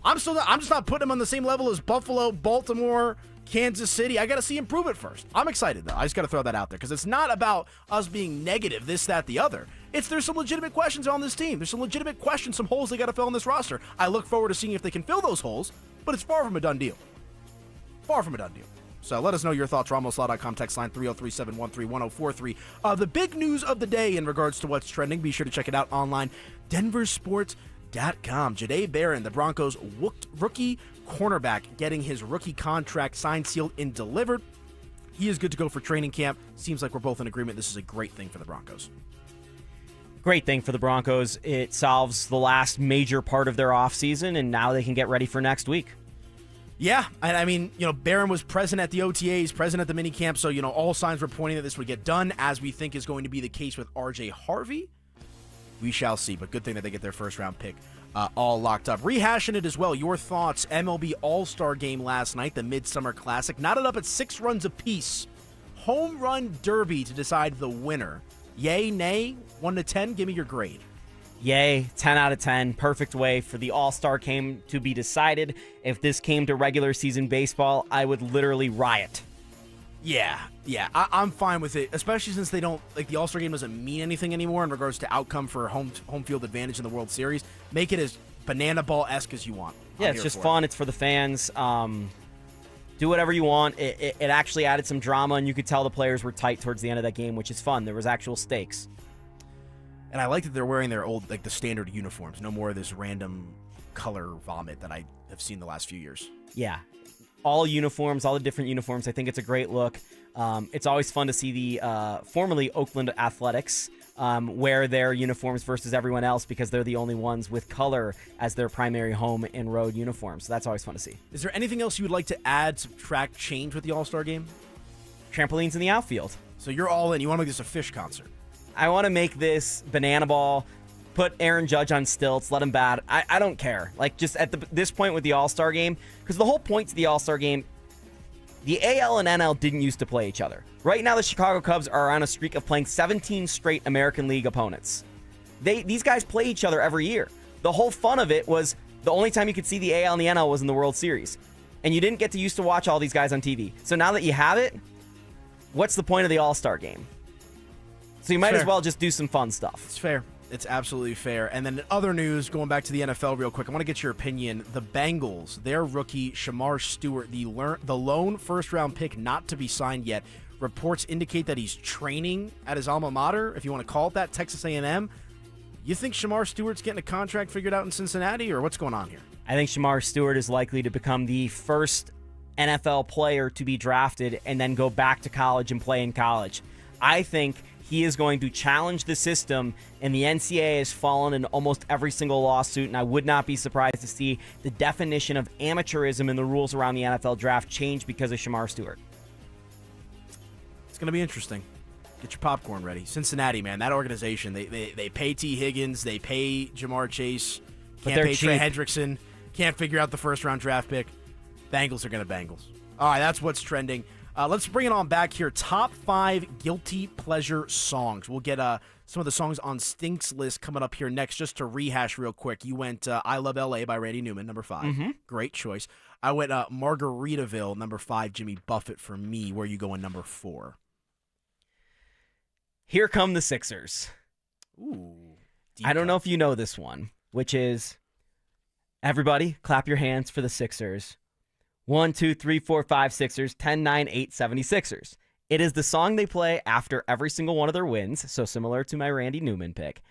I'm just not putting them on the same level as Buffalo, Baltimore, Kansas City. I got to see improvement first. I'm excited, though. I just got to throw that out there because it's not about us being negative, this, that, the other. There's some legitimate questions on this team. There's some legitimate questions, some holes they got to fill in this roster. I look forward to seeing if they can fill those holes, but it's far from a done deal. Far from a done deal. So let us know your thoughts. RamosLaw.com, text line 303-713-1043. The big news of the day in regards to what's trending, be sure to check it out online. DenverSports.com. Jahdae Barron, the Broncos' rookie cornerback, getting his rookie contract signed, sealed, and delivered. He is good to go for training camp. Seems like we're both in agreement. This is a great thing for the Broncos. Great thing for the Broncos. It solves the last major part of their offseason, and now they can get ready for next week. Yeah, I mean, Barron was present at the OTAs, present at the minicamp, so, all signs were pointing that this would get done, as we think is going to be the case with R.J. Harvey. We shall see, but good thing that they get their first-round pick all locked up. Rehashing it as well, your thoughts, MLB All-Star Game last night, the Midsummer Classic, knotted up at 6 runs apiece. Home run derby to decide the winner. Yay, nay, 1 to 10, give me your grade. Yay, 10 out of 10. Perfect way for the All-Star Game to be decided. If this came to regular season baseball, I would literally riot. Yeah, I'm fine with it, especially since they don't, the All-Star Game doesn't mean anything anymore in regards to outcome for home field advantage in the World Series. Make it as banana ball-esque as you want. Yeah, it's just fun. It's for the fans. Do whatever you want. It actually added some drama, and you could tell the players were tight towards the end of that game, which is fun. There was actual stakes. And I like that they're wearing their old, the standard uniforms. No more of this random color vomit that I have seen the last few years. Yeah. All uniforms, all the different uniforms. I think it's a great look. It's always fun to see the formerly Oakland Athletics wear their uniforms versus everyone else because they're the only ones with color as their primary home and road uniforms. So that's always fun to see. Is there anything else you would like to add, subtract, change with the All-Star game? Trampolines in the outfield. So you're all in. You want to make this a fish concert? I want to make this banana ball, put Aaron Judge on stilts, let him bat. I don't care. Like, just at this point with the All-Star game, because the whole point to the All-Star game, the AL and NL didn't used to play each other. Right now, the Chicago Cubs are on a streak of playing 17 straight American League opponents. These guys play each other every year. The whole fun of it was the only time you could see the AL and the NL was in the World Series. And you didn't get to used to watch all these guys on TV. So now that you have it, what's the point of the All-Star game? So you might as well just do some fun stuff. It's fair. It's absolutely fair. And then in other news, going back to the NFL real quick, I want to get your opinion. The Bengals, their rookie Shamar Stewart, the lone first-round pick not to be signed yet, reports indicate that he's training at his alma mater, if you want to call it that, Texas A&M. You think Shamar Stewart's getting a contract figured out in Cincinnati, or what's going on here? I think Shamar Stewart is likely to become the first NFL player to be drafted and then go back to college and play in college. I think he is going to challenge the system, and the NCAA has fallen in almost every single lawsuit, and I would not be surprised to see the definition of amateurism in the rules around the NFL draft change because of Shamar Stewart. It's going to be interesting. Get your popcorn ready. Cincinnati, man, that organization, they pay T. Higgins, they pay Jamar Chase, can't pay Trey Hendrickson, can't figure out the first-round draft pick. Bengals are going to Bengals. All right, that's what's trending. Let's bring it on back here. Top 5 guilty pleasure songs. We'll get some of the songs on Stink's list coming up here next. Just to rehash real quick, you went I Love L.A. by Randy Newman, number 5. Mm-hmm. Great choice. I went Margaritaville, number 5, Jimmy Buffett for me. Where are you going, number 4? Here Come the Sixers. Ooh. I don't know if you know this one, which is, everybody clap your hands for the Sixers. 1, 2, 3, 4, 5, Sixers, 10, 9, 8, 76ers. It is the song they play after every single one of their wins, so similar to my Randy Newman pick.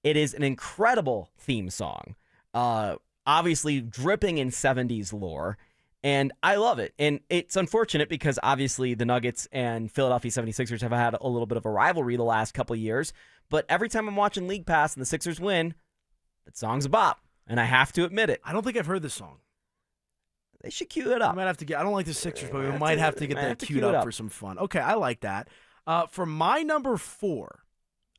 It is an incredible theme song, obviously dripping in 70s lore, and I love it. And it's unfortunate because obviously the Nuggets and Philadelphia 76ers have had a little bit of a rivalry the last couple of years, but every time I'm watching League Pass and the Sixers win, that song's a bop, and I have to admit it. I don't think I've heard this song. They should cue it up. I might have to get. I don't like the Sixers, but we might have to get that queued up for some fun. Okay, I like that. For my number 4,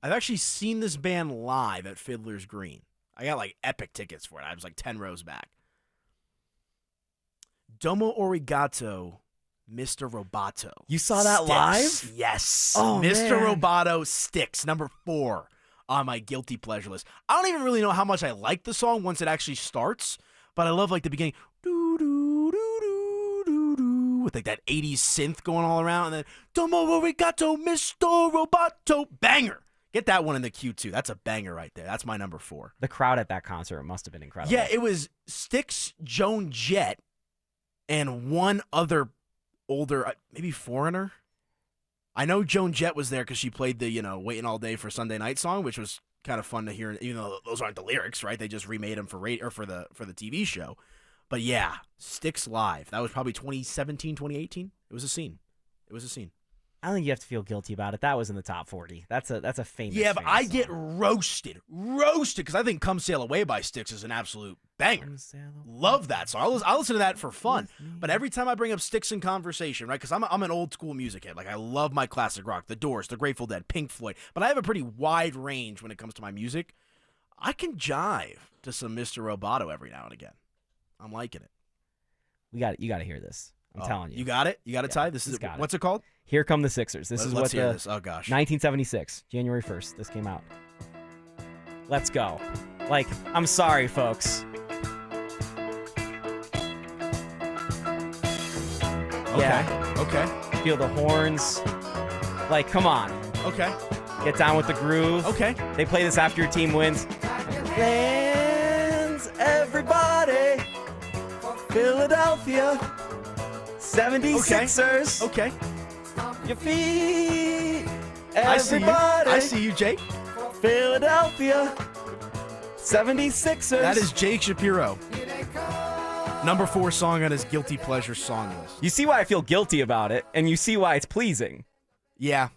I've actually seen this band live at Fiddler's Green. I got like epic tickets for it. I was like 10 rows back. Domo Arigato, Mr. Roboto. You saw that Sticks. live? Yes. Oh, Mr. man. Roboto, Sticks, number 4 on my guilty pleasure list. I don't even really know how much I like the song once it actually starts, but I love like the beginning. With like that 80s synth going all around, and then Domo Arigato, Mr. Roboto, banger. Get that one in the queue too. That's a banger right there. That's my number 4. The crowd at that concert must have been incredible. Yeah, it was Styx, Joan Jett, and one other older, maybe foreigner. I know Joan Jett was there because she played the Waiting All Day for Sunday Night song, which was kind of fun to hear. Even though those aren't the lyrics, right? They just remade them for the TV show. But yeah, Styx live. That was probably 2017, 2018. It was a scene. I don't think you have to feel guilty about it. That was in the top 40. That's a famous. Yeah, but I song. get roasted because I think "Come Sail Away" by Styx is an absolute banger. Love that song. I'll listen to that for fun. But every time I bring up Styx in conversation, right? Because I'm an old school music head. Like I love my classic rock, The Doors, The Grateful Dead, Pink Floyd. But I have a pretty wide range when it comes to my music. I can jive to some Mr. Roboto every now and again. I'm liking it. You got to hear this. I'm telling you. You got it? You got it, Ty? This is what's it called? Here Come the Sixers. This is let's what hear this. Oh gosh. 1976, January 1st, this came out. Let's go. Like, I'm sorry, folks. Okay. Feel the horns. Like, come on. Okay. Get down with the groove. Okay. They play this after your team wins. Fans, everybody. Philadelphia 76ers. Okay. Your feet. Everybody. I see you, Jake. Philadelphia 76ers. That is Jake Shapiro. Number 4 song on his guilty pleasure song list. You see why I feel guilty about it, and you see why it's pleasing. Yeah.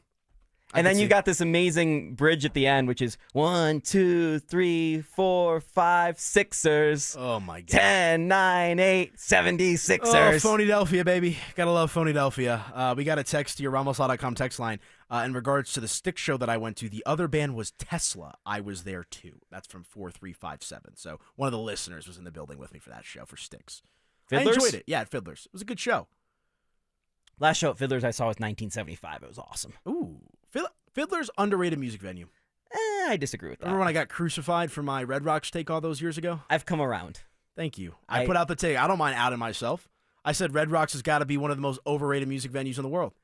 And then you got this amazing bridge at the end, which is 1, 2, 3, 4, 5, Sixers. Oh, my God. 10, 9, 8, 76ers. Oh, Phoneydelphia, baby. Gotta love Phoneydelphia. We got a text to your RamosLaw.com text line in regards to the Stick show that I went to. The other band was Tesla. I was there, too. That's from 4357. So one of the listeners was in the building with me for that show for Sticks. Fiddlers? I enjoyed it. Yeah, at Fiddlers. It was a good show. Last show at Fiddlers I saw was 1975. It was awesome. Ooh. Fiddler's underrated music venue. I disagree with that. Remember when I got crucified for my Red Rocks take all those years ago? I've come around. Thank you. I put out the take. I don't mind outing myself. I said Red Rocks has got to be one of the most overrated music venues in the world.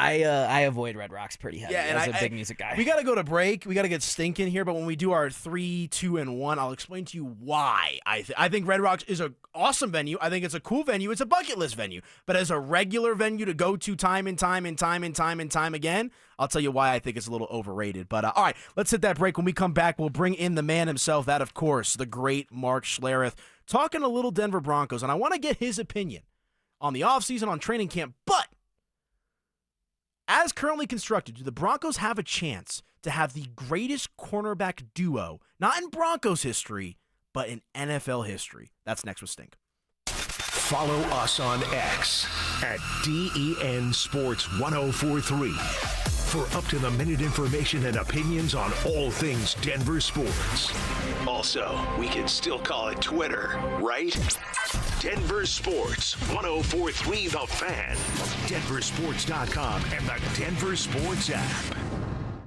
I avoid Red Rocks pretty heavy as a big music guy. We got to go to break. We got to get Stink in here. But when we do our 3, 2, and 1, I'll explain to you why. I think Red Rocks is an awesome venue. I think it's a cool venue. It's a bucket list venue. But as a regular venue to go to time and time again, I'll tell you why I think it's a little overrated. But all right, let's hit that break. When we come back, we'll bring in the man himself. That, of course, the great Mark Schlereth, talking a little Denver Broncos. And I want to get his opinion on the offseason, on training camp. But as currently constructed, do the Broncos have a chance to have the greatest cornerback duo, not in Broncos history, but in NFL history? That's next with Stink. Follow us on X at DEN Sports 1043 for up-to-the-minute information and opinions on all things Denver sports. Also, we can still call it Twitter, right? Denver Sports 1043 The Fan, DenverSports.com, and the Denver Sports app.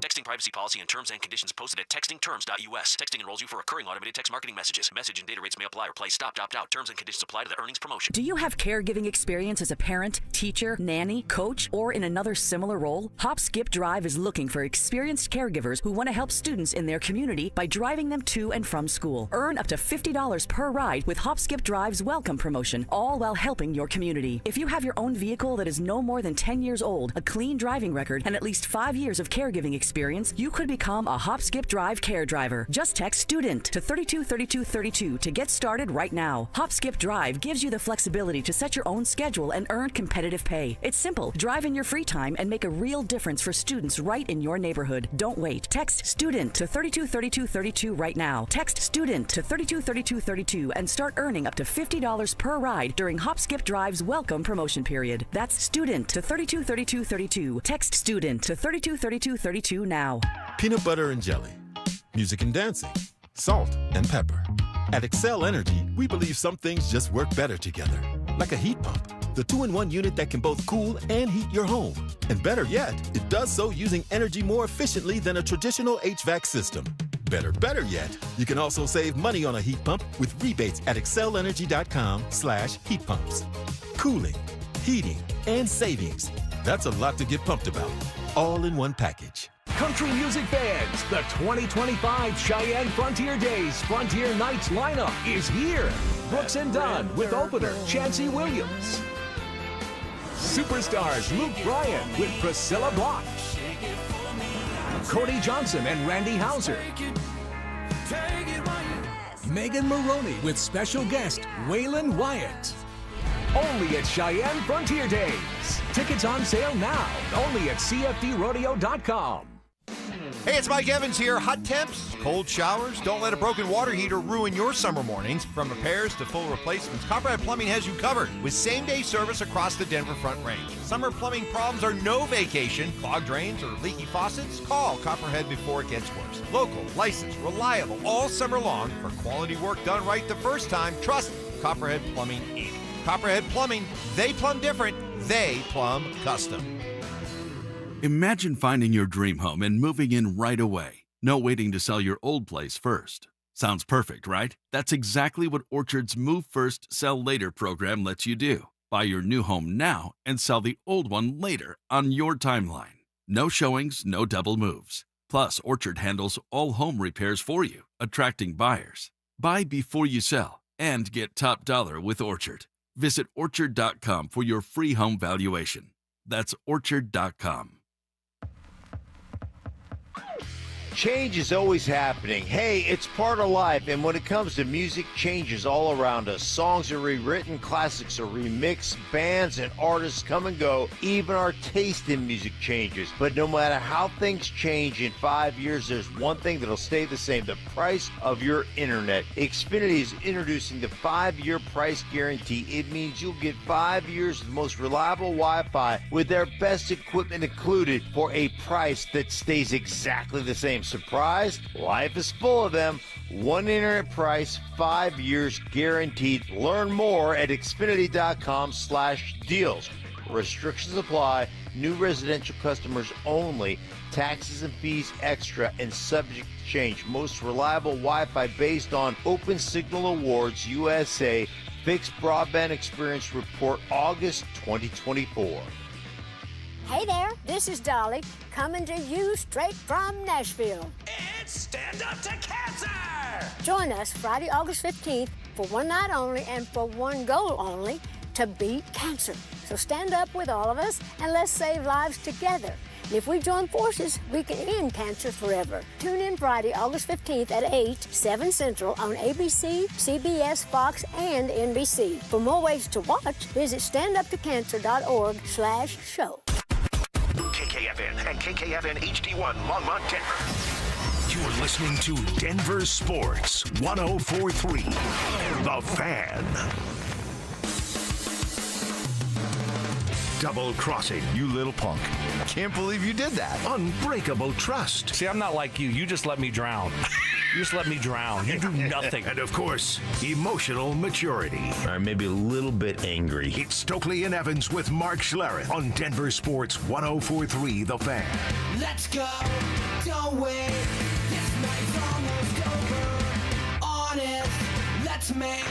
Texting privacy policy and terms and conditions posted at textingterms.us. Texting enrolls you for recurring automated text marketing messages. Message and data rates may apply or play stop, opt out. Terms and conditions apply to the earnings promotion. Do you have caregiving experience as a parent, teacher, nanny, coach, or in another similar role? Hop Skip Drive is looking for experienced caregivers who want to help students in their community by driving them to and from school. Earn up to $50 per ride with Hop Skip Drive's welcome promotion, all while helping your community. If you have your own vehicle that is no more than 10 years old, a clean driving record, and at least 5 years of caregiving experience, you could become a Hop Skip Drive care driver. Just text STUDENT to 323232 to get started right now. Hop Skip Drive gives you the flexibility to set your own schedule and earn competitive pay. It's simple. Drive in your free time and make a real difference for students right in your neighborhood. Don't wait. Text STUDENT to 323232 right now. Text STUDENT to 323232 and start earning up to $50 per ride during Hop Skip Drive's welcome promotion period. That's STUDENT to 323232. Text STUDENT to 323232 now. Peanut butter and jelly, music and dancing, salt and pepper. At Excel Energy, we believe some things just work better together. Like a heat pump, the 2-in-1 unit that can both cool and heat your home. And better yet, it does so using energy more efficiently than a traditional HVAC system. Better yet, you can also save money on a heat pump with rebates at excelenergy.com/heat pumps. Cooling, heating, and savings. That's a lot to get pumped about. All in one package. Country music fans, the 2025 Cheyenne Frontier Days Frontier Nights lineup is here. Brooks and Dunn with opener Chancey Williams. Superstars Luke Bryan with Priscilla Block. Cody Johnson and Randy Hauser. Megan Maroney with special guest Waylon Wyatt. Only at Cheyenne Frontier Days. Tickets on sale now. Only at CFDrodeo.com. Hey, it's Mike Evans here. Hot temps, cold showers. Don't let a broken water heater ruin your summer mornings. From repairs to full replacements, Copperhead Plumbing has you covered with same-day service across the Denver Front Range. Summer plumbing problems are no vacation. Clogged drains or leaky faucets? Call Copperhead before it gets worse. Local, licensed, reliable, all summer long. For quality work done right the first time, trust Copperhead Plumbing Inc. Copperhead Plumbing, they plumb different, they plumb custom. Imagine finding your dream home and moving in right away. No waiting to sell your old place first. Sounds perfect, right? That's exactly what Orchard's Move First, Sell Later program lets you do. Buy your new home now and sell the old one later on your timeline. No showings, no double moves. Plus, Orchard handles all home repairs for you, attracting buyers. Buy before you sell and get top dollar with Orchard. Visit Orchard.com for your free home valuation. That's Orchard.com. Change is always happening. Hey, it's part of life, and when it comes to music, change is all around us. Songs are rewritten, classics are remixed, bands and artists come and go. Even our taste in music changes. But no matter how things change in 5 years, there's one thing that'll stay the same: the price of your internet. Xfinity is introducing the 5-year price guarantee. It means you'll get 5 years of the most reliable Wi-Fi with their best equipment included for a price that stays exactly the same. Surprised? Life is full of them. One internet price, 5 years guaranteed. Learn more at Xfinity.com/deals. Restrictions apply. New residential customers only. Taxes and fees extra and subject to change. Most reliable Wi-Fi based on Open Signal Awards USA. Fixed Broadband Experience Report August 2024. Hey there, this is Dolly, coming to you straight from Nashville. It's Stand Up to Cancer! Join us Friday, August 15th for one night only and for one goal only, to beat cancer. So stand up with all of us and let's save lives together. And if we join forces, we can end cancer forever. Tune in Friday, August 15th at 8, 7 Central on ABC, CBS, Fox, and NBC. For more ways to watch, visit standuptocancer.org/show. KKFN and KKFN HD1 Longmont, Denver. You're listening to Denver Sports 104.3. The Fan. Double crossing, you little punk. Can't believe you did that. Unbreakable trust. See, I'm not like you. You just let me drown. You just let me drown. You do nothing. And of course, emotional maturity. Or maybe a little bit angry. It's Stokley and Evans with Mark Schlereth on Denver Sports 104.3 The Fan. Let's go, don't wait. This night's almost over. Honest, let's make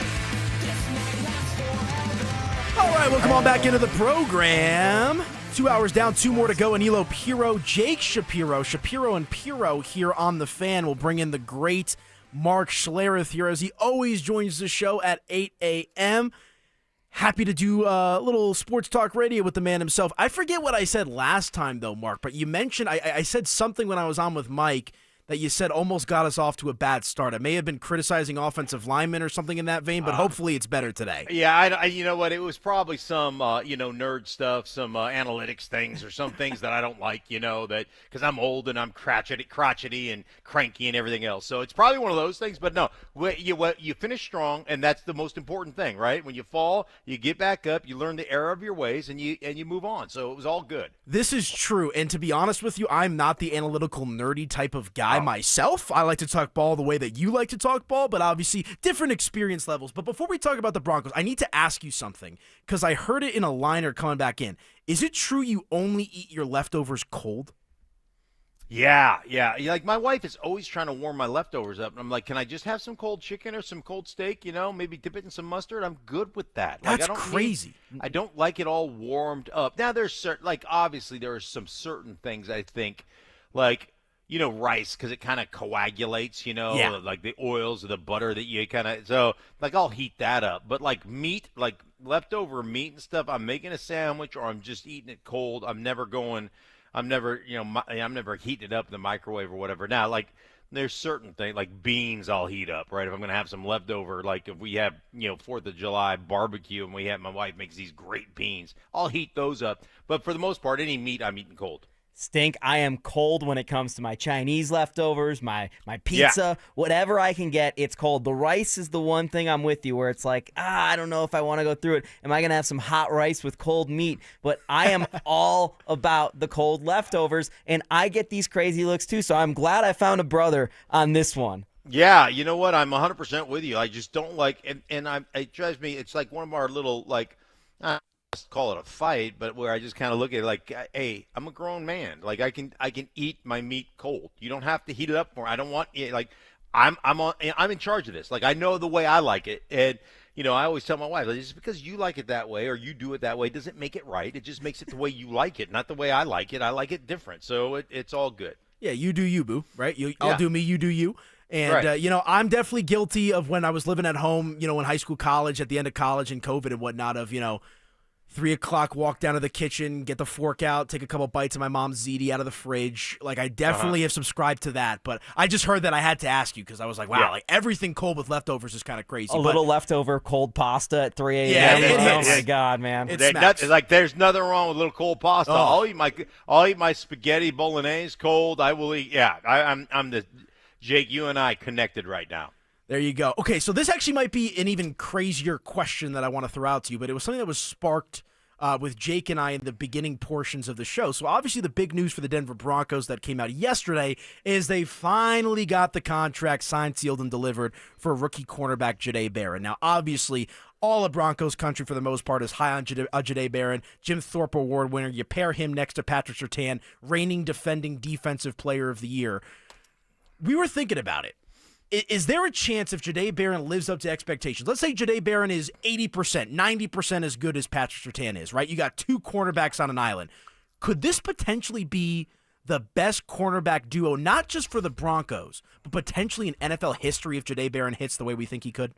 this night last forever. All right, welcome on back into the program. 2 hours down, 2 more to go. Anilo Piro, Jake Shapiro and Piro here on The Fan. We'll bring in the great Mark Schlereth here, as he always joins the show at 8 a.m. Happy to do a little sports talk radio with the man himself. I forget what I said last time, though, Mark, but you mentioned, I said something when I was on with Mike that you said almost got us off to a bad start. I may have been criticizing offensive linemen or something in that vein, but hopefully it's better today. Yeah, I you know what? It was probably some, nerd stuff, some analytics things or some things that I don't like, that because I'm old and I'm crotchety and cranky and everything else. So it's probably one of those things. But no, you finish strong, and that's the most important thing, right? When you fall, you get back up, you learn the error of your ways, and you move on. So it was all good. This is true, and to be honest with you, I'm not the analytical, nerdy type of guy myself. I like to talk ball the way that you like to talk ball, but obviously different experience levels. But before we talk about the Broncos, I need to ask you something, because I heard it in a liner coming back in. Is it true you only eat your leftovers cold? Yeah. Like, my wife is always trying to warm my leftovers up. And I'm like, can I just have some cold chicken or some cold steak, maybe dip it in some mustard? I'm good with that. That's crazy. I don't like it all warmed up. Now, there's obviously there are some certain things I think, like, rice, because it kind of coagulates, like the oils or the butter that you kind of, so, like, I'll heat that up. But, like, meat, like leftover meat and stuff, I'm making a sandwich or I'm just eating it cold. I'm never heating it up in the microwave or whatever. Now, like, there's certain things, like beans I'll heat up, right? If I'm going to have some leftover, like if we have, 4th of July barbecue and my wife makes these great beans, I'll heat those up. But for the most part, any meat I'm eating cold. Stink, I am cold when it comes to my Chinese leftovers, my pizza, whatever I can get, it's cold. The rice is the one thing I'm with you where it's like, I don't know if I want to go through it. Am I going to have some hot rice with cold meat? But I am all about the cold leftovers, and I get these crazy looks too, so I'm glad I found a brother on this one. Yeah, you know what? I'm 100% with you. I just don't like, and it drives me, it's like one of our little, like, call it a fight, but where I just kind of look at it like, hey, I'm a grown man. Like, I can eat my meat cold. You don't have to heat it up for me. I don't want it. Like, I'm in charge of this. Like, I know the way I like it, and I always tell my wife, like, just because you like it that way or you do it that way doesn't make it right. It just makes it the way you like it, not the way I like it. I like it different, so it's all good. Yeah, you do you, boo. Right? I'll do me, you do you. And, right. I'm definitely guilty of when I was living at home, in high school, college, at the end of college and COVID and whatnot, of, 3 o'clock, walk down to the kitchen, get the fork out, take a couple bites of my mom's ziti out of the fridge. Like, I definitely have subscribed to that, but I just heard that I had to ask you because I was like, wow, like everything cold with leftovers is kind of crazy. A little leftover cold pasta at 3 a.m. Yeah, Oh it hits. my God, man. It's like there's nothing wrong with a little cold pasta. I'll eat my spaghetti bolognese cold. I will eat. Yeah, I'm the Jake. You and I connected right now. There you go. Okay, so this actually might be an even crazier question that I want to throw out to you, but it was something that was sparked with Jake and I in the beginning portions of the show. So obviously the big news for the Denver Broncos that came out yesterday is they finally got the contract signed, sealed, and delivered for rookie cornerback Jahdae Barron. Now, obviously, all of Broncos country for the most part is high on Jahdae Barron, Jim Thorpe Award winner. You pair him next to Patrick Surtain, reigning defending defensive player of the year. We were thinking about it. Is there a chance if Jahdae Barron lives up to expectations? Let's say Jahdae Barron is 80%, 90% as good as Patrick Surtain is, right? You got two cornerbacks on an island. Could this potentially be the best cornerback duo, not just for the Broncos, but potentially in NFL history if Jahdae Barron hits the way we think he could?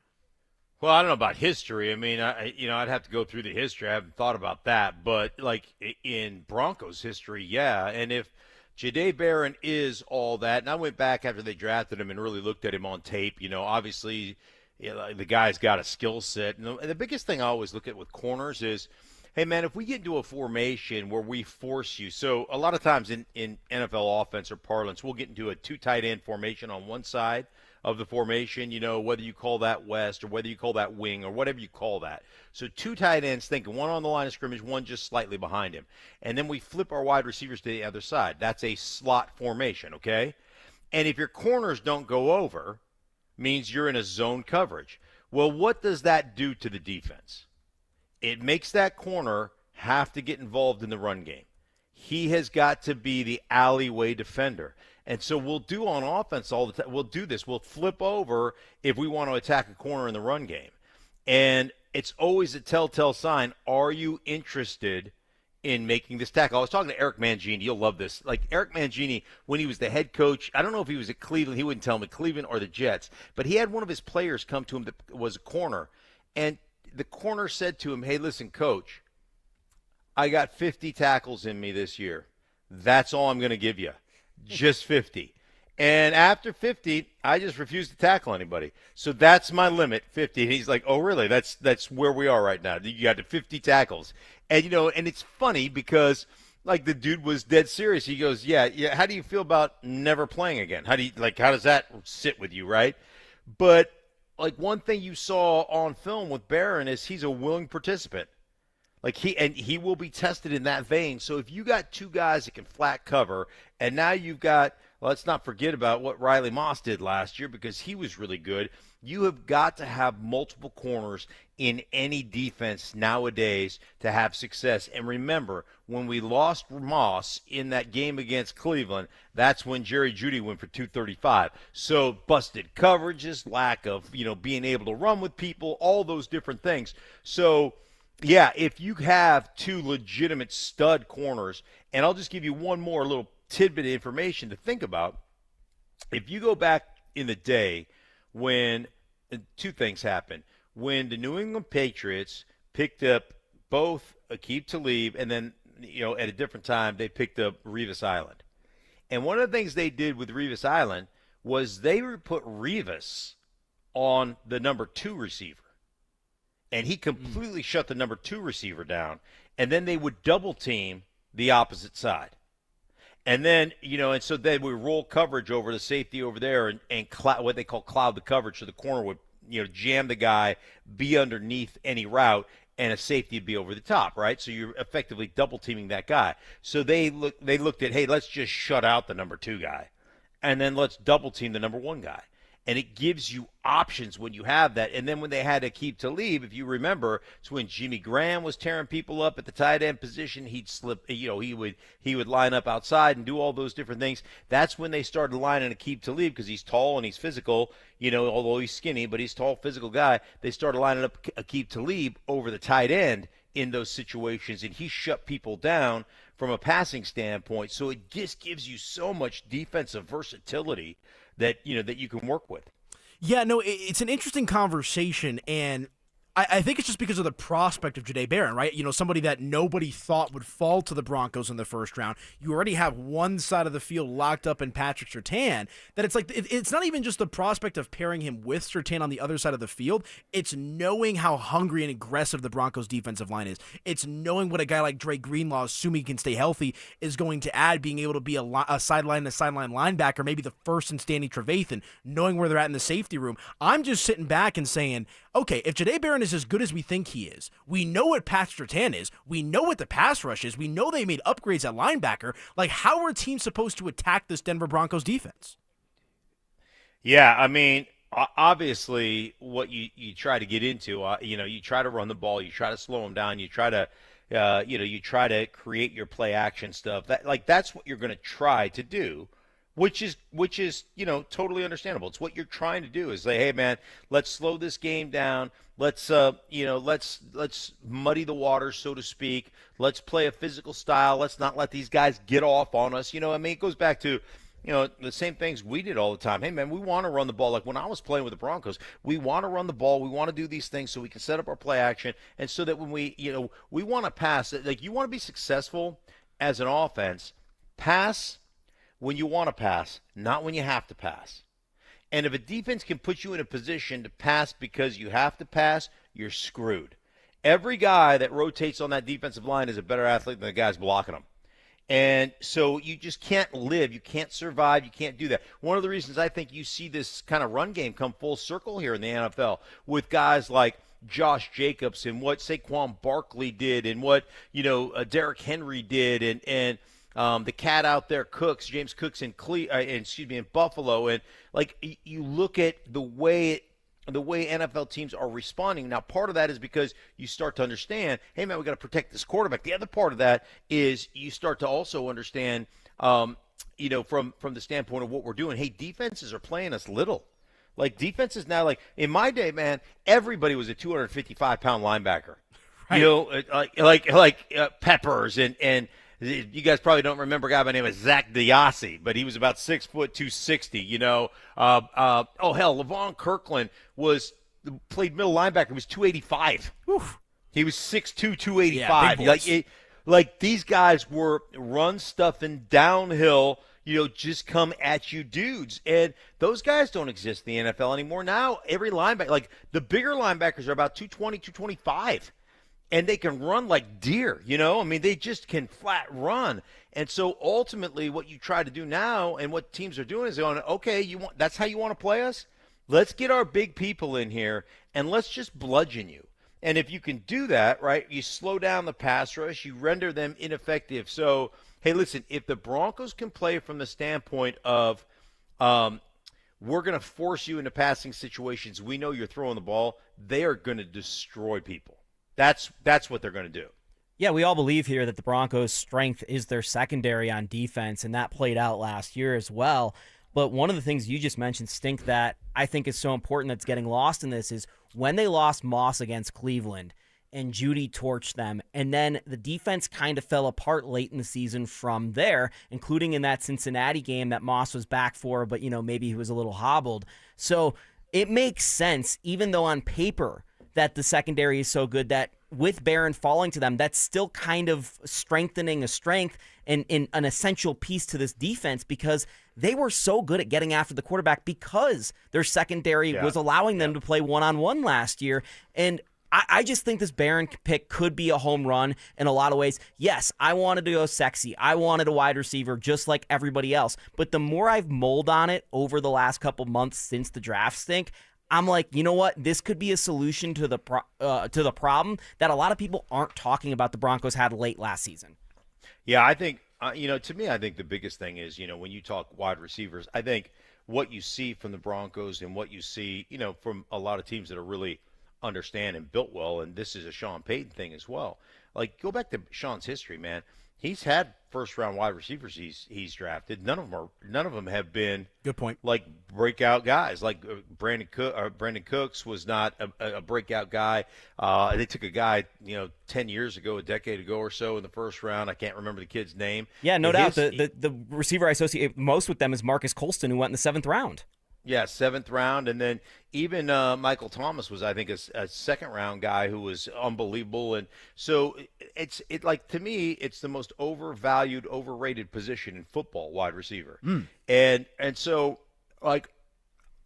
Well, I don't know about history. I mean, I'd have to go through the history. I haven't thought about that. But, like, in Broncos history, yeah. And if Jahdae Barron is all that, and I went back after they drafted him and really looked at him on tape. Obviously, the guy's got a skill set. And the biggest thing I always look at with corners is, hey, man, if we get into a formation where we force you. So a lot of times in NFL offense or parlance, we'll get into a two tight end formation on one side of the formation, whether you call that west or whether you call that wing or whatever you call that. So two tight ends, thinking one on the line of scrimmage, one just slightly behind him. And then we flip our wide receivers to the other side. That's a slot formation, okay? And if your corners don't go over, means you're in a zone coverage. Well, what does that do to the defense? It makes that corner have to get involved in the run game. He has got to be the alleyway defender. And so we'll do on offense all the time. We'll do this. We'll flip over if we want to attack a corner in the run game. And it's always a telltale sign. Are you interested in making this tackle? I was talking to Eric Mangini. You'll love this. Like Eric Mangini, when he was the head coach, I don't know if he was at Cleveland. He wouldn't tell me, Cleveland or the Jets. But he had one of his players come to him that was a corner. And the corner said to him, hey, listen, coach, I got 50 tackles in me this year. That's all I'm going to give you. Just 50. And after 50, I just refuse to tackle anybody. So that's my limit, 50. And he's like, oh, really? That's where we are right now. You got the 50 tackles. And, and it's funny because, like, the dude was dead serious. He goes, yeah, how do you feel about never playing again? How does that sit with you, right? But, like, one thing you saw on film with Barron is he's a willing participant. Like he will be tested in that vein. So if you got two guys that can flat cover, and now you've got, let's not forget about what Riley Moss did last year because he was really good. You have got to have multiple corners in any defense nowadays to have success. And remember, when we lost Moss in that game against Cleveland, that's when Jerry Jeudy went for 235. So busted coverages, lack of, being able to run with people, all those different things. So yeah, if you have two legitimate stud corners, and I'll just give you one more little tidbit of information to think about. If you go back in the day when two things happened. When the New England Patriots picked up both Aqib Talib and then, at a different time, they picked up Revis Island. And one of the things they did with Revis Island was they put Revis on the number 2 receiver. And he completely shut the number 2 receiver down. And then they would double team the opposite side. And then, and so they would roll coverage over the safety over there and what they call cloud the coverage. So the corner would, jam the guy, be underneath any route, and a safety would be over the top, right? So you're effectively double teaming that guy. So they looked at, hey, let's just shut out the number 2 guy. And then let's double team the number 1 guy. And it gives you options when you have that. And then when they had Aqib Talib, if you remember, it's when Jimmy Graham was tearing people up at the tight end position. He'd slip, he would line up outside and do all those different things. That's when they started lining Aqib Talib because he's tall and he's physical, although he's skinny, but he's a tall, physical guy. They started lining up Aqib Talib over the tight end in those situations, and he shut people down from a passing standpoint. So it just gives you so much defensive versatility that you can work with. Yeah, no, it's an interesting conversation, and I think it's just because of the prospect of Jahdae Barron, right? Somebody that nobody thought would fall to the Broncos in the first round. You already have one side of the field locked up in Patrick Surtain. That it's like it's not even just the prospect of pairing him with Surtain on the other side of the field. It's knowing how hungry and aggressive the Broncos defensive line is. It's knowing what a guy like Dre Greenlaw, assuming he can stay healthy, is going to add, being able to be a sideline linebacker, maybe the first in Stanley Trevathan, knowing where they're at in the safety room. I'm just sitting back and saying, okay, if Jahdae Barron is as good as we think he is, we know what Patrick Surtain is, we know what the pass rush is, we know they made upgrades at linebacker. Like, how are teams supposed to attack this Denver Broncos defense? Yeah, I mean, obviously, what you try to get into, you try to run the ball, you try to slow them down, you try to, you try to create your play action stuff. That's what you're going to try to do. Which is totally understandable. It's what you're trying to do is say, hey man, let's slow this game down. Let's muddy the water, so to speak. Let's play a physical style. Let's not let these guys get off on us. It goes back to the same things we did all the time. Hey man, we want to run the ball. Like when I was playing with the Broncos, we want to run the ball. We want to do these things so we can set up our play action, and so that when we want to pass. Like you want to be successful as an offense, pass when you want to pass, not when you have to pass. And if a defense can put you in a position to pass because you have to pass, you're screwed. Every guy that rotates on that defensive line is a better athlete than the guys blocking them. And so you just can't live. You can't survive. You can't do that. One of the reasons I think you see this kind of run game come full circle here in the NFL with guys like Josh Jacobs and what Saquon Barkley did and what, Derrick Henry did and the cat out there, James Cooks in Buffalo, and like you look at the way NFL teams are responding. Now, part of that is because you start to understand, hey man, we got to protect this quarterback. The other part of that is you start to also understand, from the standpoint of what we're doing. Hey, defenses are playing us little. Like defenses now, like in my day, man, everybody was a 255-pound linebacker. Right. Like Peppers and. You guys probably don't remember a guy by the name of Zach Diassi, but he was about 6 foot 260. Levon Kirkland played middle linebacker. He was 285. Oof. He was 6'2", 285. Yeah, like these guys were run stuffing downhill. Just come at you dudes. And those guys don't exist in the NFL anymore. Now every linebacker, like the bigger linebackers are about 220, 225. And they can run like deer, they just can flat run. And so ultimately what you try to do now and what teams are doing is going, okay, that's how you want to play us? Let's get our big people in here and let's just bludgeon you. And if you can do that, right, you slow down the pass rush, you render them ineffective. So, hey, listen, if the Broncos can play from the standpoint of we're going to force you into passing situations, we know you're throwing the ball, they are going to destroy people. That's what they're going to do. Yeah, we all believe here that the Broncos' strength is their secondary on defense, and that played out last year as well. But one of the things you just mentioned, Stink, that I think is so important that's getting lost in this is when they lost Moss against Cleveland and Judy torched them, and then the defense kind of fell apart late in the season from there, including in that Cincinnati game that Moss was back for, but maybe he was a little hobbled. So it makes sense, even though on paper that the secondary is so good that with Barron falling to them, that's still kind of strengthening a strength and an essential piece to this defense because they were so good at getting after the quarterback because their secondary was allowing them to play one-on-one last year. And I just think this Barron pick could be a home run in a lot of ways. Yes, I wanted to go sexy. I wanted a wide receiver just like everybody else. But the more I've mulled on it over the last couple months since the draft, Stink, I'm like, you know what? This could be a solution to the problem that a lot of people aren't talking about the Broncos had late last season. Yeah, I think, to me, I think the biggest thing is, when you talk wide receivers, I think what you see from the Broncos and what you see, from a lot of teams that are really understand and built well, and this is a Sean Payton thing as well. Like, go back to Sean's history, man. He's had first-round wide receivers he's drafted. None of them have been good point. Like breakout guys. Like Brandon Cooks was not a breakout guy. They took a guy 10 years ago, a decade ago or so in the first round. I can't remember the kid's name. Yeah, no doubt. The receiver I associate most with them is Marcus Colston, who went in the 7th round. Yeah, 7th round, and then even Michael Thomas was, I think, a second-round guy who was unbelievable. And so to me, it's the most overvalued, overrated position in football, wide receiver. And so I'm like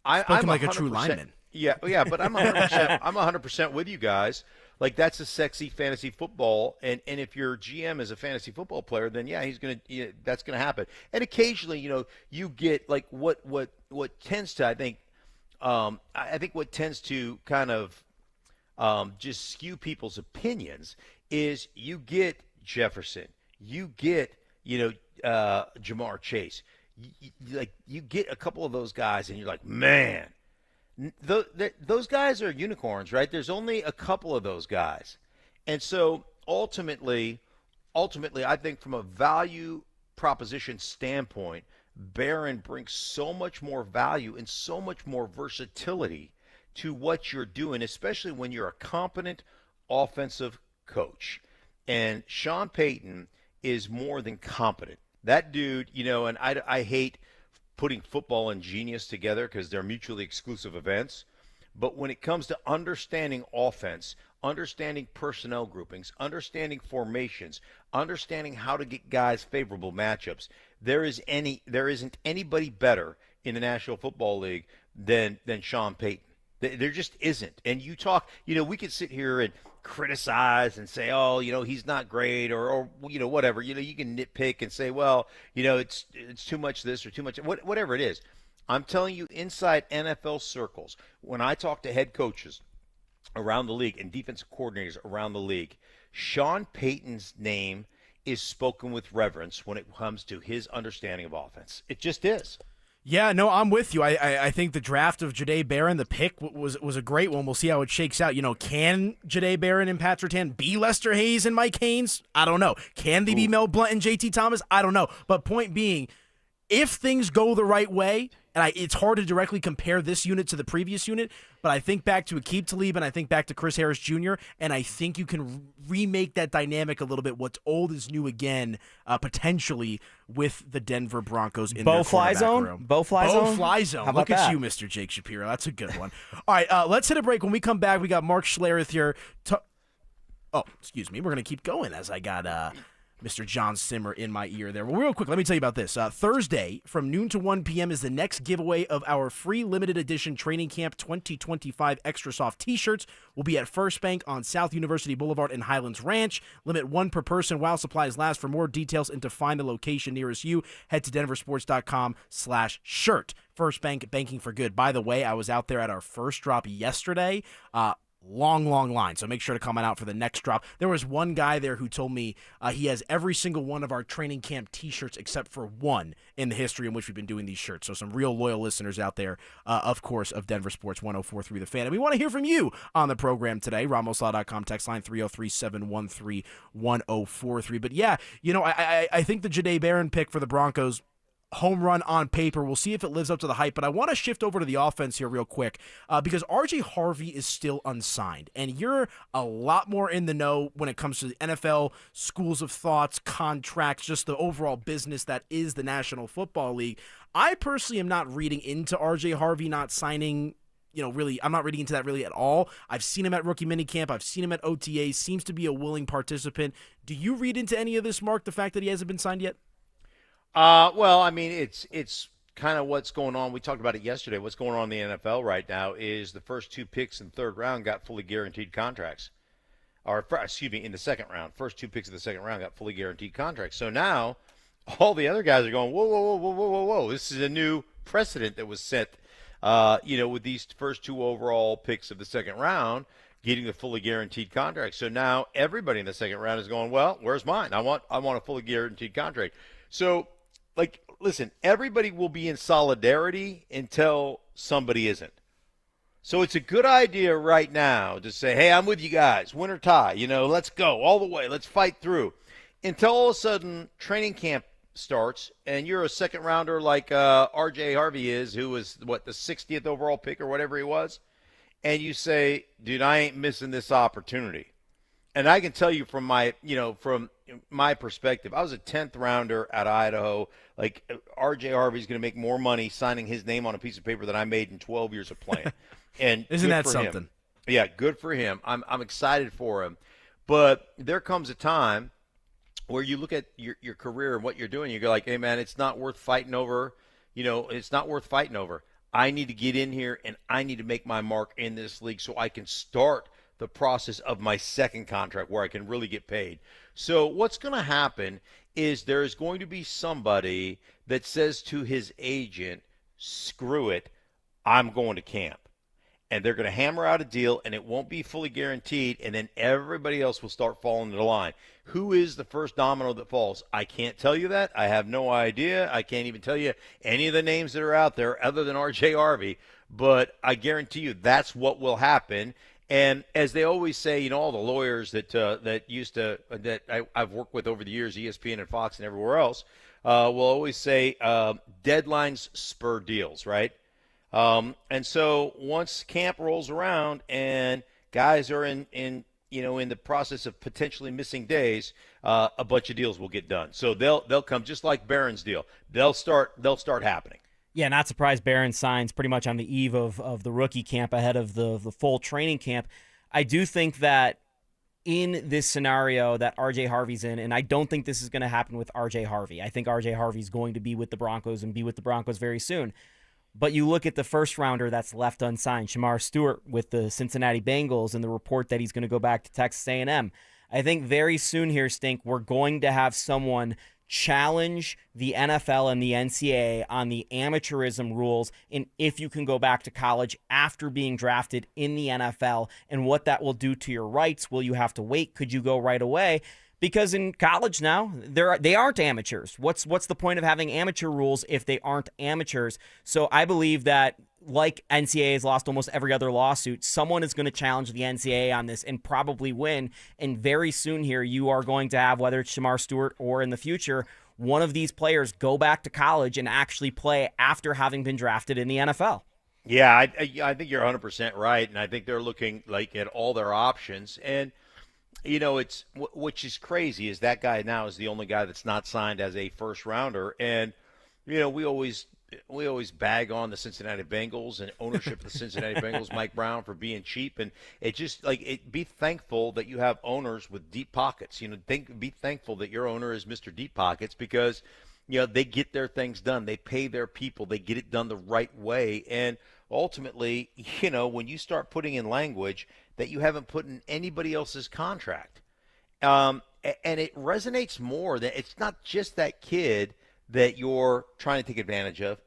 a 100%, true lineman. Yeah, but I'm 100%. I'm 100% with you guys. Like, that's a sexy fantasy football, and if your GM is a fantasy football player, then yeah, that's gonna happen. And occasionally, you get like what tends to, I think what tends to kind of just skew people's opinions is you get Jefferson, you get Jamar Chase, you get a couple of those guys, and you're like, man. Those guys are unicorns, right? There's only a couple of those guys. And so ultimately, I think from a value proposition standpoint, Barron brings so much more value and so much more versatility to what you're doing, especially when you're a competent offensive coach. And Sean Payton is more than competent. That dude, and I hate putting football and genius together because they're mutually exclusive events. But when it comes to understanding offense, understanding personnel groupings, understanding formations, understanding how to get guys favorable matchups, there isn't anybody better in the National Football League than Sean Payton. There just isn't. And you talk, we could sit here and criticize and say, oh, he's not great or whatever. You can nitpick and say, well, it's too much this or too much, whatever it is. I'm telling you, inside NFL circles, when I talk to head coaches around the league and defensive coordinators around the league, Sean Payton's name is spoken with reverence when it comes to his understanding of offense. It just is. Yeah, no, I'm with you. I think the draft of Jahdae Barron, the pick, was a great one. We'll see how it shakes out. Can Jahdae Barron and Pat Surtain be Lester Hayes and Mike Haynes? I don't know. Can they be Mel Blount and JT Thomas? I don't know. But point being, if things go the right way, and it's hard to directly compare this unit to the previous unit, but I think back to Aqib Talib and I think back to Chris Harris Jr., and I think you can remake that dynamic a little bit. What's old is new again, potentially, with the Denver Broncos in their quarterback room. Bo Fly Zone. How about Look at that? you, Mr. Jake Shapiro. That's a good one. All right, let's hit a break. When we come back, we got Mark Schlereth here. Excuse me. We're going to keep going as I got Mr. John Simmer in my ear there. Well, real quick, let me tell you about this. Thursday from noon to 1 p.m. is the next giveaway of our free limited edition Training Camp 2025 Extra Soft T-shirts. We'll be at First Bank on South University Boulevard in Highlands Ranch. Limit 1 per person while supplies last. For more details and to find the location nearest you, head to denversports.com/shirt. First Bank, banking for good. By the way, I was out there at our first drop yesterday. Long line, so make sure to come on out for the next drop. There was one guy there who told me he has every single one of our training camp T-shirts except for one in the history in which we've been doing these shirts. So some real loyal listeners out there, of course, of Denver Sports 104.3 The Fan. And we want to hear from you on the program today. RamosLaw.com, text line 303-713-1043. But yeah, I think the Jahdae Barron pick for the Broncos, home run on paper. We'll see if it lives up to the hype, but I want to shift over to the offense here real quick because RJ Harvey is still unsigned, and you're a lot more in the know when it comes to the NFL, schools of thoughts, contracts, just the overall business that is the National Football League. I personally am not reading into RJ Harvey not signing. Really, I'm not reading into that really at all. I've seen him at rookie minicamp. I've seen him at OTA. Seems to be a willing participant. Do you read into any of this, Mark, the fact that he hasn't been signed yet? Well, I mean, it's kind of what's going on. We talked about it yesterday. What's going on in the NFL right now is the first 2 picks in the third round got fully guaranteed contracts. In the second round. First 2 picks of the second round got fully guaranteed contracts. So now all the other guys are going, whoa. This is a new precedent that was set, with these first 2 overall picks of the second round getting the fully guaranteed contract. So now everybody in the second round is going, well, where's mine? I want a fully guaranteed contract. So, listen, everybody will be in solidarity until somebody isn't. So it's a good idea right now to say, hey, I'm with you guys, win or tie, let's go all the way, let's fight through. Until all of a sudden training camp starts and you're a second rounder like RJ Harvey is, who was, the 60th overall pick or whatever he was, and you say, dude, I ain't missing this opportunity. And I can tell you from my perspective, I was a 10th rounder at Idaho. Like R.J. Harvey's going to make more money signing his name on a piece of paper than I made in 12 years of playing. And isn't that for something? Him. Yeah, good for him. I'm excited for him. But there comes a time where you look at your career and what you're doing. You go like, hey, man, it's not worth fighting over. It's not worth fighting over. I need to get in here, and I need to make my mark in this league so I can start the process of my second contract where I can really get paid. So what's going to happen is there is going to be somebody that says to his agent, screw it, I'm going to camp. And they're going to hammer out a deal, and it won't be fully guaranteed, and then everybody else will start falling into line. Who is the first domino that falls? I can't tell you that. I have no idea. I can't even tell you any of the names that are out there other than R.J. Harvey, but I guarantee you that's what will happen. And as they always say, all the lawyers that I've worked with over the years, ESPN and Fox and everywhere else, will always say deadlines spur deals, right? And so once camp rolls around and guys are in the process of potentially missing days, a bunch of deals will get done. So they'll come just like Barron's deal. They'll start happening. Yeah, not surprised Barron signs pretty much on the eve of the rookie camp ahead of the full training camp. I do think that in this scenario that R.J. Harvey's in, and I don't think this is going to happen with R.J. Harvey. I think R.J. Harvey's going to be with the Broncos and be with the Broncos very soon. But you look at the first rounder that's left unsigned, Shamar Stewart with the Cincinnati Bengals, and the report that he's going to go back to Texas A&M. I think very soon here, Stink, we're going to have someone challenge the NFL and the NCAA on the amateurism rules and if you can go back to college after being drafted in the NFL and what that will do to your rights. Will you have to wait? Could you go right away? Because in college now, they aren't amateurs. What's the point of having amateur rules if they aren't amateurs? So I believe that, like NCAA has lost almost every other lawsuit, someone is going to challenge the NCAA on this and probably win. And very soon here, you are going to have, whether it's Shamar Stewart or in the future, one of these players go back to college and actually play after having been drafted in the NFL. Yeah, I think you're 100% right, and I think they're looking at all their options. And it's which is crazy is that guy now is the only guy that's not signed as a first rounder. And we always bag on the Cincinnati Bengals and ownership of the Cincinnati Bengals, Mike Brown, for being cheap. And it just be thankful that you have owners with deep pockets. Be thankful that your owner is Mr. Deep Pockets because they get their things done. They pay their people. They get it done the right way. And ultimately, when you start putting in language that you haven't put in anybody else's contract, and it resonates more that it's not just that kid that you're trying to take advantage of.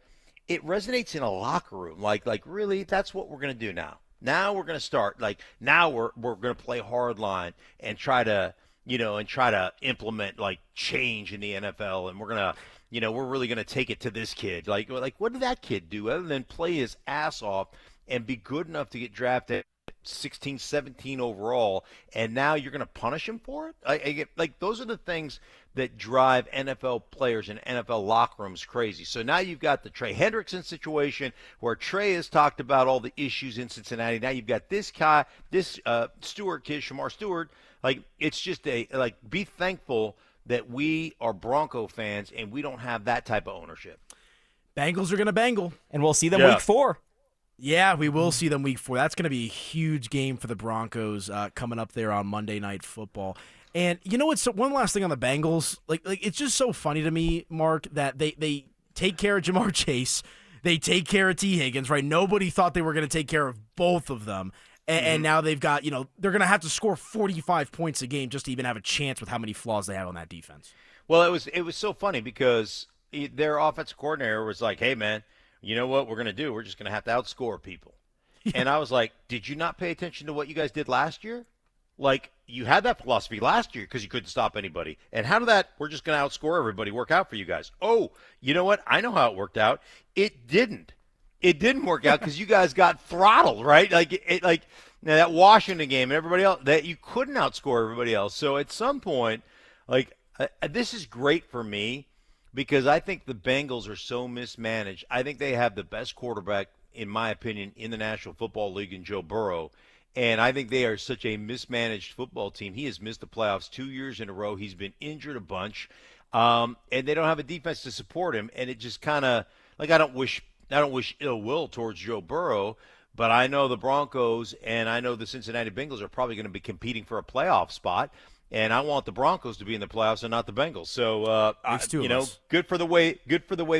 It resonates in a locker room. Like really, that's what we're going to do now. Now we're going to start. Now we're going to play hard line and try to implement change in the NFL, and we're going to we're really going to take it to this kid. Like what did that kid do other than play his ass off and be good enough to get drafted 16, 17 overall, and now you're going to punish him for it? I get those are the things that drive NFL players and NFL locker rooms crazy. So now you've got the Trey Hendrickson situation where Trey has talked about all the issues in Cincinnati. Now you've got this guy, Stewart kid, Shamar Stewart. It's just be thankful that we are Bronco fans and we don't have that type of ownership. Bengals are going to bangle. And we'll see them week 4. Yeah, we will see them week 4. That's going to be a huge game for the Broncos coming up there on Monday Night Football. And what's one last thing on the Bengals? It's just so funny to me, Mark, that they take care of Jamar Chase. They take care of T. Higgins, right? Nobody thought they were going to take care of both of them. And now they've got, they're going to have to score 45 points a game just to even have a chance with how many flaws they have on that defense. Well, it was so funny because their offensive coordinator was like, hey, man, you know what we're going to do? We're just going to have to outscore people. And I was like, did you not pay attention to what you guys did last year? You had that philosophy last year because you couldn't stop anybody. And how did that, we're just going to outscore everybody, work out for you guys? Oh, you know what? I know how it worked out. It didn't. It didn't work out because you guys got throttled, right? Now that Washington game and everybody else, that you couldn't outscore everybody else. So at some point, this is great for me because I think the Bengals are so mismanaged. I think they have the best quarterback, in my opinion, in the National Football League in Joe Burrow. And I think they are such a mismanaged football team. He has missed the playoffs 2 years in a row. He's been injured a bunch. And they don't have a defense to support him. And it just kind of, like, I don't wish ill will towards Joe Burrow, but I know the Broncos and I know the Cincinnati Bengals are probably going to be competing for a playoff spot. And I want the Broncos to be in the playoffs and not the Bengals. So, good for the way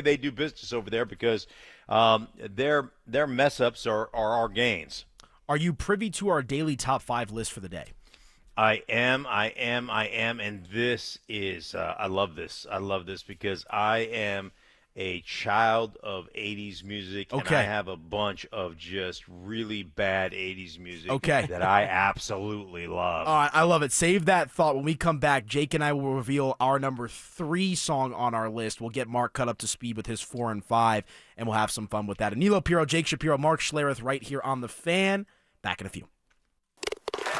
they do business over there, because their mess ups are our gains. Are you privy to our daily top 5 list for the day? I am, and this is I love this because I am a child of 80s music, and I have a bunch of just really bad 80s music that I absolutely love. All right, I love it. Save that thought. When we come back, Jake and I will reveal our number 3 song on our list. We'll get Mark cut up to speed with his 4 and 5, and we'll have some fun with that. Anilo Piro, Jake Shapiro, Mark Schlereth right here on The Fan. Back in a few.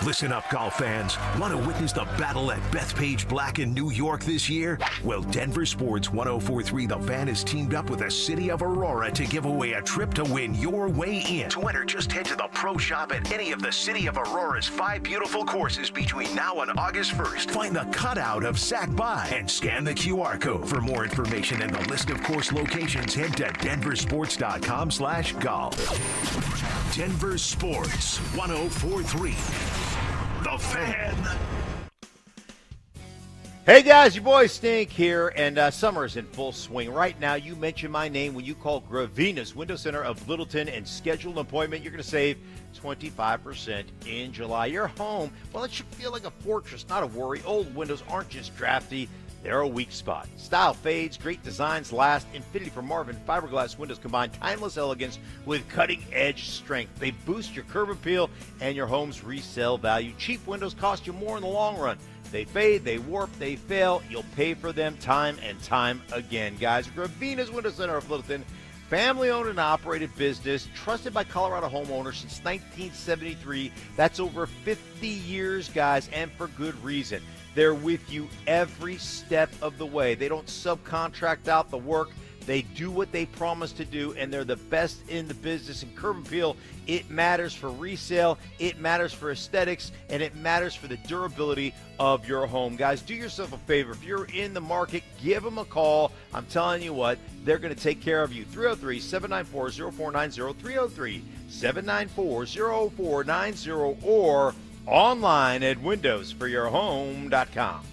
Listen up, golf fans. Want to witness the battle at Bethpage Black in New York this year? Well, Denver Sports 104.3 The Fan has teamed up with the City of Aurora to give away a trip to win your way in. To enter, just head to the Pro Shop at any of the City of Aurora's 5 beautiful courses between now and August 1st. Find the cutout of Sac By and scan the QR code. For more information and the list of course locations, head to denversports.com/golf. Denver Sports 104.3 The Fan. Hey guys, your boy Stink here, and summer's in full swing. Right now, you mention my name when you call Gravina's Window Center of Littleton and schedule an appointment. You're going to save 25% in July. Your home, well, it should feel like a fortress, not a worry. Old windows aren't just drafty, they're a weak spot. Style fades, great designs last. Infinity from Marvin fiberglass windows combine timeless elegance with cutting-edge strength. They boost your curb appeal and your home's resale value. Cheap windows cost you more in the long run. They fade, they warp, they fail. You'll pay for them time and time again. Guys, Gravina's Window Center of Littleton, family-owned and operated business, trusted by Colorado homeowners since 1973. That's over 50 years, guys, and for good reason. They're with you every step of the way. They don't subcontract out the work. They do what they promise to do, and they're the best in the business. And curb appeal, it matters for resale, it matters for aesthetics, and it matters for the durability of your home. Guys, do yourself a favor. If you're in the market, give them a call. I'm telling you what, they're going to take care of you. 303-794-0490, 303-794-0490, or online at windowsforyourhome.com.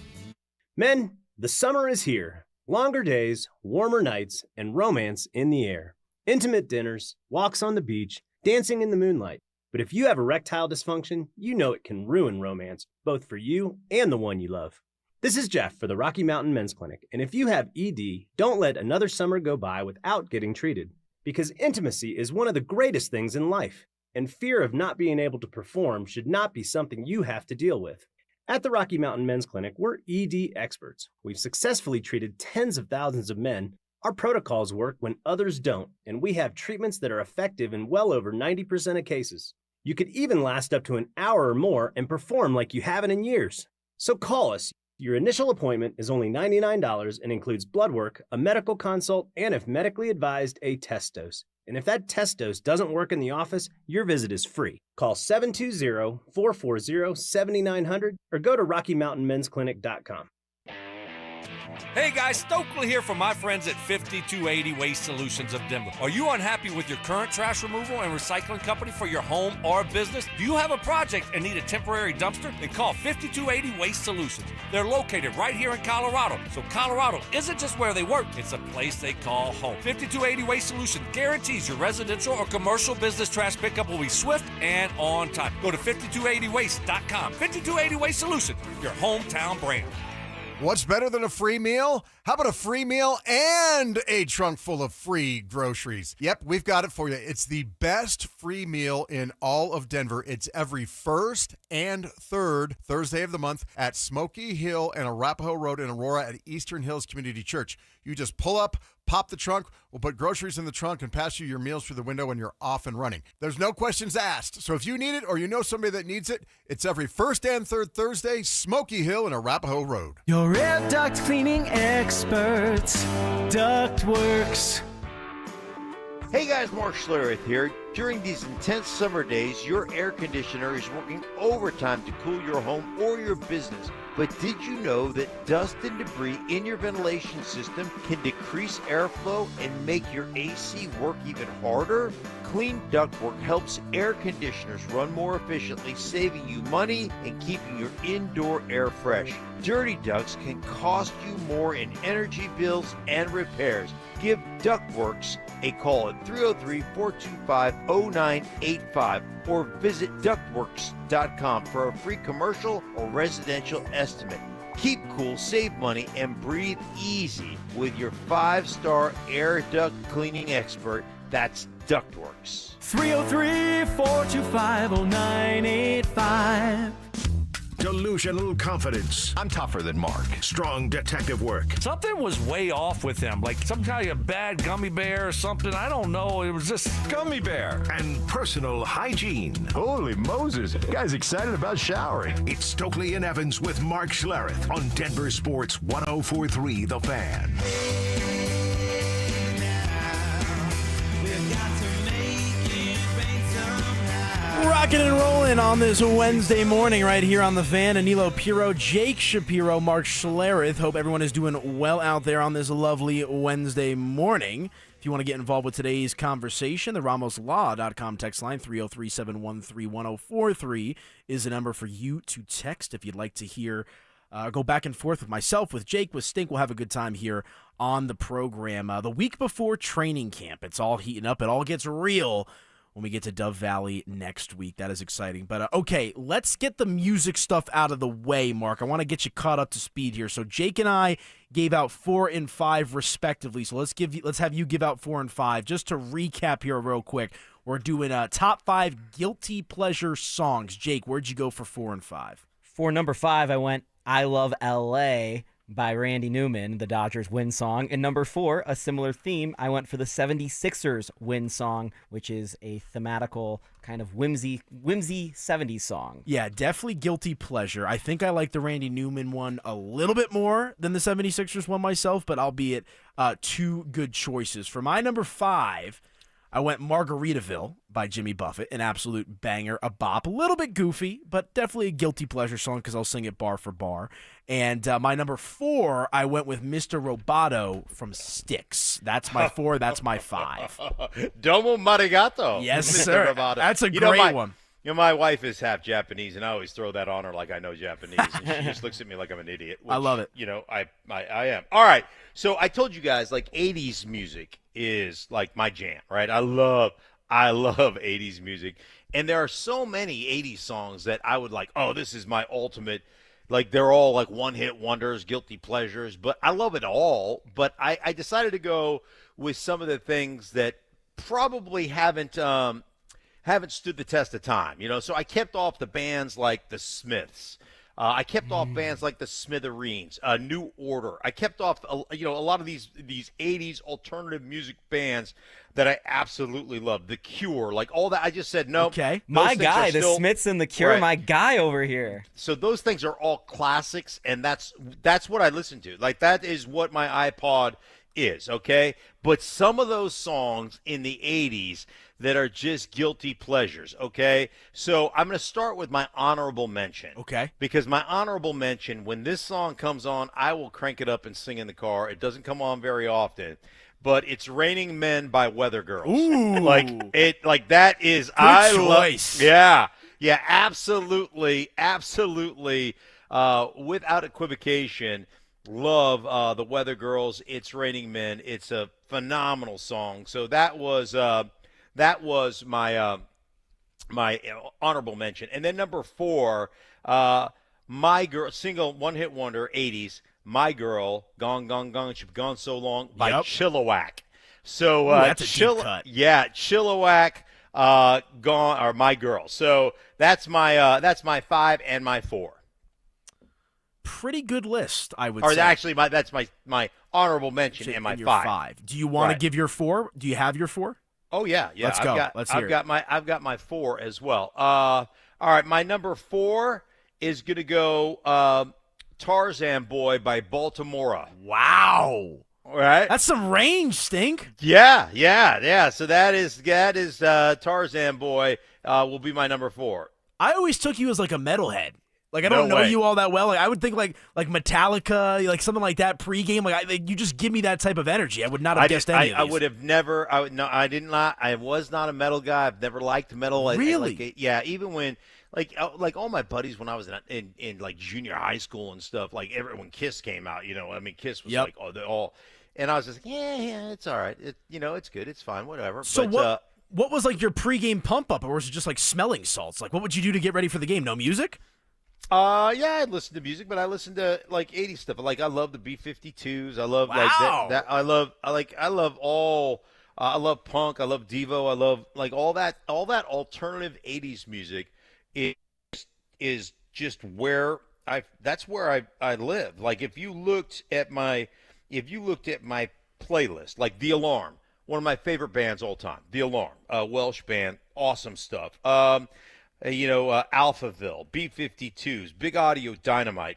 Men, the summer is here. Longer days, warmer nights, and romance in the air. Intimate dinners, walks on the beach, dancing in the moonlight. But if you have erectile dysfunction, you know it can ruin romance, both for you and the one you love. This is Jeff for the Rocky Mountain Men's Clinic, and if you have ED, don't let another summer go by without getting treated. Because intimacy is one of the greatest things in life, and fear of not being able to perform should not be something you have to deal with. At the Rocky Mountain Men's Clinic, we're ED experts. We've successfully treated tens of thousands of men. Our protocols work when others don't, and we have treatments that are effective in well over 90% of cases. You could even last up to an hour or more and perform like you haven't in years. So call us. Your initial appointment is only $99 and includes blood work, a medical consult, and if medically advised, a test dose. And if that test dose doesn't work in the office, your visit is free. Call 720-440-7900 or go to RockyMountainMen'sClinic.com. Hey guys, Stokley here from my friends at 5280 Waste Solutions of Denver. Are you unhappy with your current trash removal and recycling company for your home or business? Do you have a project and need a temporary dumpster? Then call 5280 Waste Solutions. They're located right here in Colorado. So Colorado isn't just where they work, it's a place they call home. 5280 Waste Solutions guarantees your residential or commercial business trash pickup will be swift and on time. Go to 5280waste.com. 5280 Waste Solutions, your hometown brand. What's better than a free meal? How about a free meal and a trunk full of free groceries? Yep, we've got it for you. It's the best free meal in all of Denver. It's every first and third Thursday of the month at Smoky Hill and Arapahoe Road in Aurora at Eastern Hills Community Church. You just pull up, pop the trunk, we'll put groceries in the trunk and pass you your meals through the window and you're off and running. There's no questions asked. So if you need it or you know somebody that needs it, it's every first and third Thursday, Smoky Hill and Arapahoe Road. Your air duct cleaning experts, Ductworks. Hey guys, Mark Schlereth here. During these intense summer days, your air conditioner is working overtime to cool your home or your business. But did you know that dust and debris in your ventilation system can decrease airflow and make your AC work even harder? Clean ductwork helps air conditioners run more efficiently, saving you money and keeping your indoor air fresh. Dirty ducts can cost you more in energy bills and repairs. Give Ductworks a call at 303-425-0985 or visit ductworks.com for a free commercial or residential estimate. Keep cool, save money, and breathe easy with your 5-star air duct cleaning expert. That's Ductworks. 303-425-0985. Delusional confidence. I'm tougher than Mark. Strong detective work. Something was way off with him, like some kind of bad gummy bear or something. I don't know. It was just Gummy bear. And personal hygiene. Holy Moses. Guy's excited about showering. It's Stokley and Evans with Mark Schlereth on Denver Sports 104.3 The Fan. Rocking and rolling on this Wednesday morning right here on The Fan. Anilo Piro, Jake Shapiro, Mark Schlereth. Hope everyone is doing well out there on this lovely Wednesday morning. If you want to get involved with today's conversation, the RamosLaw.com text line 303-713-1043 is the number for you to text if you'd like to hear go back and forth with myself, with Jake, with Stink. We'll have a good time here on the program. The week before training camp, it's all heating up. It all gets real when we get to Dove Valley next week. That is exciting. But, okay, let's get the music stuff out of the way, Mark. I want to get you caught up to speed here. So Jake and I gave out 4 and 5 respectively. So let's have you give out 4 and 5. Just to recap here real quick, we're doing top 5 guilty pleasure songs. Jake, where'd you go for 4 and 5? For number 5, I went I Love L.A. by Randy Newman, the Dodgers win song. And number 4, a similar theme, I went for the 76ers win song, which is a thematical kind of whimsy 70s song. Yeah, definitely guilty pleasure. I think I like the Randy Newman one a little bit more than the 76ers one myself, but albeit 2 good choices. For my number 5, I went Margaritaville by Jimmy Buffett, an absolute banger, a bop, a little bit goofy, but definitely a guilty pleasure song because I'll sing it bar for bar. And my number 4, I went with Mr. Roboto from Styx. That's my 4, that's my 5. Domo Marigato. Yes, Mr. sir. Roboto. That's a great one. You know, my wife is half Japanese, and I always throw that on her like I know Japanese, and she just looks at me like I'm an idiot. Which, I love it. You know, I am. All right, so I told you guys, like, 80s music is, like, my jam, right? I love 80s music, and there are so many 80s songs that I would like, oh, this is my ultimate, like, they're all, like, one-hit wonders, guilty pleasures, but I love it all, but I decided to go with some of the things that probably haven't stood the test of time, you know. So I kept off the bands like the Smiths. I kept off bands like the Smithereens, New Order. I kept off, a lot of these 80s alternative music bands that I absolutely love. The Cure, like all that. I just said no. Okay, my guy, the Smiths and the Cure, right. My guy over here. So those things are all classics, and that's what I listen to. Like, that is what my iPod is, okay? But some of those songs in the 80s that are just guilty pleasures, okay? So I'm going to start with my honorable mention. Okay. Because my honorable mention, when this song comes on, I will crank it up and sing in the car. It doesn't come on very often. But it's Raining Men by Weather Girls. Ooh. That is, Good I choice. Yeah, absolutely, without equivocation, love the Weather Girls. It's Raining Men. It's a phenomenal song. So that was my my honorable mention. And then number 4, My Girl, single one-hit wonder, 80s, My Girl, Gone, Gone, Gone, She's Gone So Long by Chilliwack. So that's a deep cut. Yeah, Chilliwack, Gone, or My Girl. So that's my 5 and my 4. Pretty good list, I would or say. Actually, that's my honorable mention and my 5. Do you want to give your 4? Do you have your 4? Oh yeah. Let's go. Let's hear it. I've got my 4 as well. All right, my number 4 is gonna go Tarzan Boy by Baltimora. Wow. Right. That's some range, Stink. Yeah. So that is Tarzan Boy will be my number 4. I always took you as like a metalhead. Like I No don't know way. you all that well. Like I would think like Metallica, like something like that pregame. You just give me that type of energy. I would not have guessed any of these. I would have never. I didn't. I was not a metal guy. I've never liked metal. Really? Even when like all my buddies when I was in like junior high school and stuff. Like when Kiss came out, Kiss was like they all. And I was just like, yeah, it's all right. It's good. It's fine. Whatever. So but, what was like your pregame pump up, or was it just like smelling salts? Like what would you do to get ready for the game? No music? Yeah, I listen to music, but I listen to like 80s stuff. Like I love the B-52s. I love like that. I love all. I love punk. I love Devo. I love like all that alternative 80s music is just where that's where I live. Like if you looked at my playlist, like The Alarm, one of my favorite bands all time, The Alarm, Welsh band, awesome stuff. Alphaville, B-52s, Big Audio Dynamite.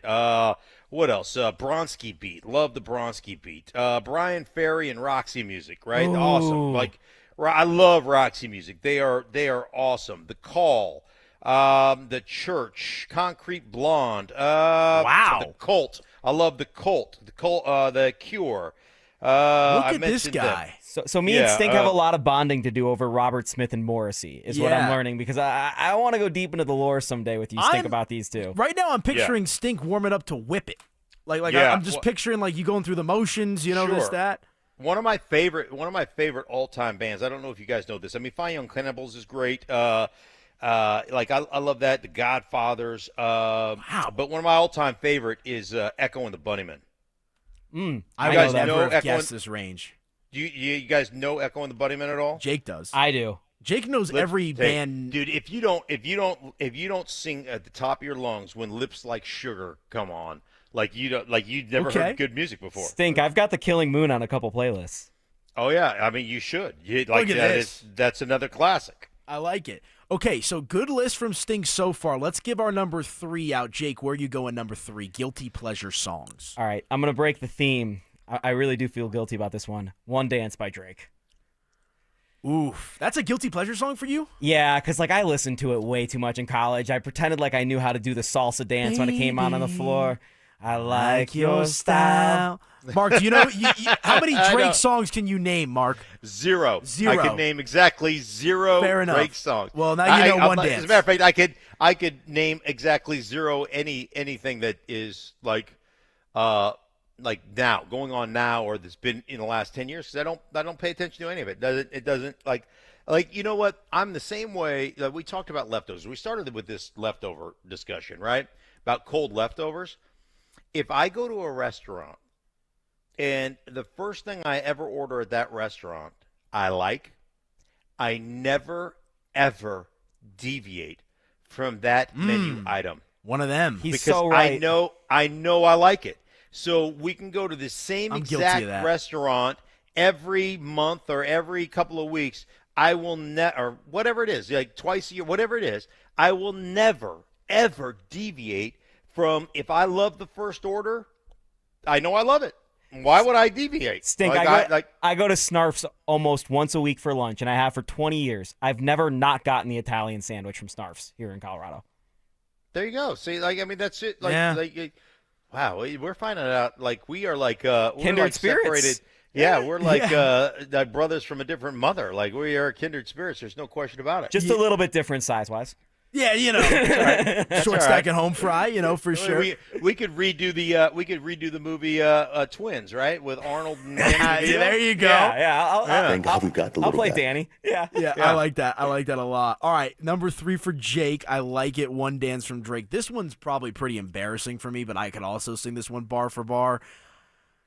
What else? Bronski Beat. Love the Bronski Beat. Brian Ferry and Roxy Music, right? Ooh. Awesome. Like I love Roxy Music. They are awesome. The Call, The Church, Concrete Blonde. Wow. The Cult. I love the Cult. The Cure. Look I at this mentioned guy. So me and Stink have a lot of bonding to do over Robert Smith and Morrissey is what I'm learning, because I want to go deep into the lore someday with you, Stink, about these two. Right now I'm picturing Stink warming up to Whip It. I'm just picturing like you going through the motions, this, that. One of my favorite all-time bands. I don't know if you guys know this. I mean, Fine Young Cannibals is great. I love that. The Godfathers. Wow. But one of my all-time favorite is Echo and the Bunnymen. I would never have guessed this range. You guys know Echo and the Bunnymen at all? Jake does. I do. Jake knows every band. Dude, if you don't sing at the top of your lungs when Lips Like Sugar come on, you'd never heard good music before. Stink, I've got The Killing Moon on a couple playlists. Oh yeah, I mean you should. Look at this. That's another classic. I like it. Okay, so good list from Stink so far. Let's give our number 3 out. Jake, where are you going number 3? Guilty pleasure songs. All right, I'm going to break the theme. I really do feel guilty about this one. One Dance by Drake. Oof. That's a guilty pleasure song for you? Yeah, because I listened to it way too much in college. I pretended like I knew how to do the salsa dance when it came on the floor. I like your style. Mark, do you know how many Drake songs can you name, Mark? Zero. I can name exactly 0 Fair enough. Drake songs. Well, now you know One Dance. As a matter of fact, I could name exactly 0 anything that is like now going on now or that's been in the last 10 years, because I don't pay attention to any of it. It doesn't like you know what? I'm the same way. We talked about leftovers. We started with this leftover discussion, right? About cold leftovers. If I go to a restaurant and the first thing I ever order at that restaurant I never, ever deviate from that menu item. One of them. He's so right. I know I like it. So we can go to the same exact restaurant every month or every couple of weeks. I will or whatever it is, like twice a year, whatever it is, I will never, ever deviate from, if I love the first order, I know I love it. Why would I deviate? Stink, I go to Snarf's almost once a week for lunch, and I have for 20 years. I've never not gotten the Italian sandwich from Snarf's here in Colorado. There you go. See, that's it. Wow, we're finding out we are kindred spirits. Separated. Yeah, we're brothers from a different mother. Like we are kindred spirits. There's no question about it. Just a little bit different size-wise. Yeah, short stack and home fry, for sure. We could redo the movie Twins, right, with Arnold and Danny. There you go. Yeah. Thank God we've got the I'll little play guy. Danny. Yeah. I like that. I like that a lot. All right, number 3 for Jake. I like it. One Dance from Drake. This one's probably pretty embarrassing for me, but I could also sing this one bar for bar.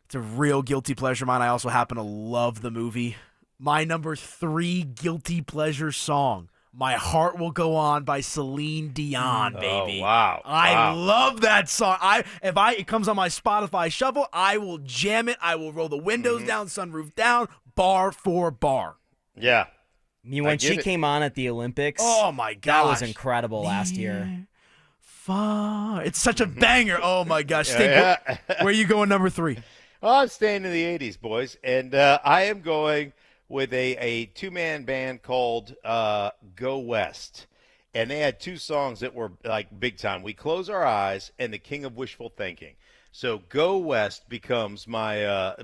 It's a real guilty pleasure of mine. I also happen to love the movie. My number 3 guilty pleasure song, My Heart Will Go On by Celine Dion, baby. Oh, wow. I love that song. If it comes on my Spotify shuffle, I will jam it. I will roll the windows down, sunroof down, bar for bar. Yeah. When she came on at the Olympics, oh my gosh, that was incredible last year. Far. It's such a banger. Oh my gosh. Stink, where are you going number 3? Oh, I'm staying in the 80s, boys. And I am going with a two-man band called Go West. And they had two songs that were like big time. We Close Our Eyes and The King of Wishful Thinking. So Go West becomes my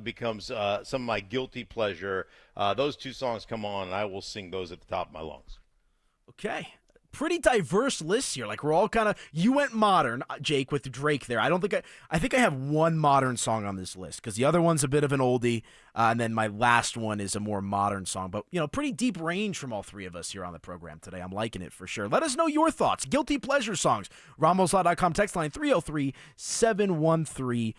some of my guilty pleasure. Those two songs come on, and I will sing those at the top of my lungs. Okay. Pretty diverse list here. Like, we're all kind of, you went modern, Jake, with Drake there. I think I have one modern song on this list because the other one's a bit of an oldie, and then my last one is a more modern song. But, pretty deep range from all three of us here on the program today. I'm liking it for sure. Let us know your thoughts. Guilty pleasure songs. RamosLaw.com text line 303-713-1043.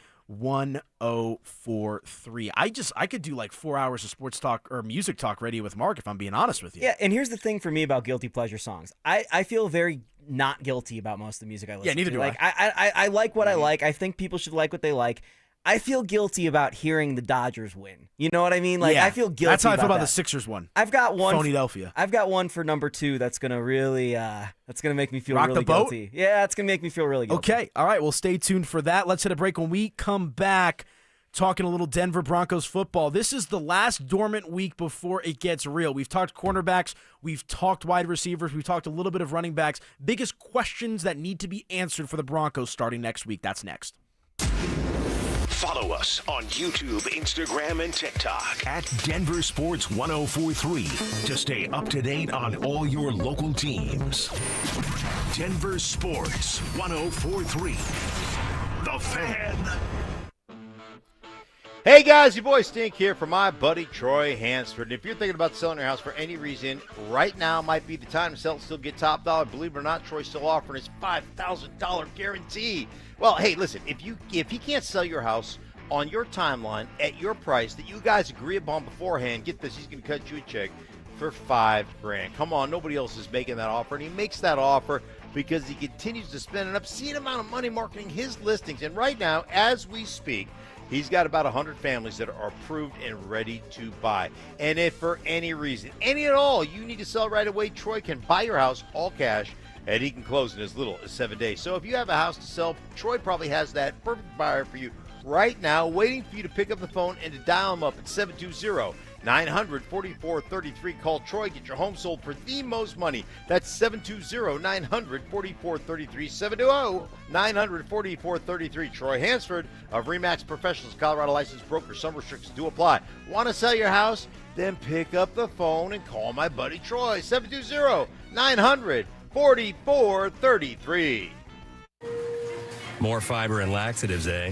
I could do like 4 hours of sports talk or music talk radio with Mark if I'm being honest with you. Yeah, and here's the thing for me about guilty pleasure songs. I feel very not guilty about most of the music I listen to. Yeah, neither do I. I like what I like. I think people should like what they like. I feel guilty about hearing the Dodgers win. You know what I mean? Like, yeah, I feel guilty. That's how I feel about that. the Sixers one. I've got one. Philadelphia. I've got one for number 2 that's gonna really that's gonna make me feel Rock really the boat? guilty. Yeah, it's gonna make me feel really guilty. Okay, all right. Well, stay tuned for that. Let's hit a break. When we come back, talking a little Denver Broncos football. This is the last dormant week before it gets real. We've talked cornerbacks. We've talked wide receivers. We've talked a little bit of running backs. Biggest questions that need to be answered for the Broncos starting next week. That's next. Follow us on YouTube, Instagram, and TikTok at Denver Sports 1043 to stay up to date on all your local teams. Denver Sports 1043. The Fan. Hey guys, your boy Stink here for my buddy Troy Hansford. And if you're thinking about selling your house for any reason, right now might be the time to sell it, still get top dollar. Believe it or not, Troy's still offering his $5,000 guarantee. Well, hey, listen, if he can't sell your house on your timeline at your price that you guys agree upon beforehand, get this, he's going to cut you a check for $5,000. Come on, nobody else is making that offer, and he makes that offer because he continues to spend an obscene amount of money marketing his listings. And right now, as we speak, he's got about 100 families that are approved and ready to buy. And if for any reason, any at all, you need to sell right away, Troy can buy your house all cash, and he can close in as little as 7 days. So if you have a house to sell, Troy probably has that perfect buyer for you right now, waiting for you to pick up the phone and to dial him up at 720-900-4433. Call Troy, get your home sold for the most money. That's 720-900-4433. 720-900-4433. Troy Hansford of RE/MAX Professionals, Colorado licensed broker. Some restrictions do apply. Want to sell your house? Then pick up the phone and call my buddy Troy. 720-900-4433. More fiber and laxatives, eh?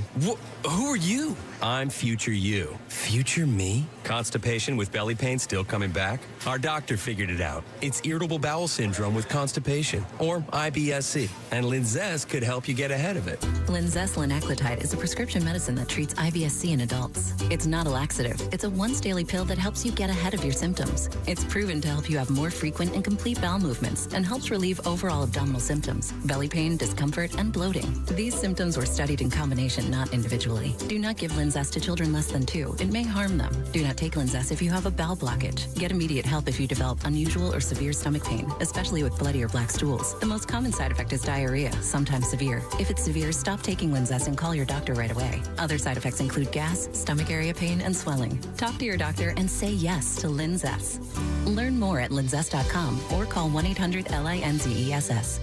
Who are you? I'm future you. Future me? Constipation with belly pain still coming back? Our doctor figured it out. It's irritable bowel syndrome with constipation, or IBS-C, and Linzess could help you get ahead of it. Linzess linaclotide is a prescription medicine that treats IBS-C in adults. It's not a laxative. It's a once-daily pill that helps you get ahead of your symptoms. It's proven to help you have more frequent and complete bowel movements and helps relieve overall abdominal symptoms, belly pain, discomfort, and bloating. These symptoms were studied in combination, not individually. Do not give Linzess to children less than 2. It may harm them. Do not take Linzess if you have a bowel blockage. Get immediate help if you develop unusual or severe stomach pain, especially with bloody or black stools. The most common side effect is diarrhea, sometimes severe. If it's severe, stop taking Linzess and call your doctor right away. Other side effects include gas, stomach area pain, and swelling. Talk to your doctor and say yes to Linzess. Learn more at linzess.com or call 1-800-LINZESS.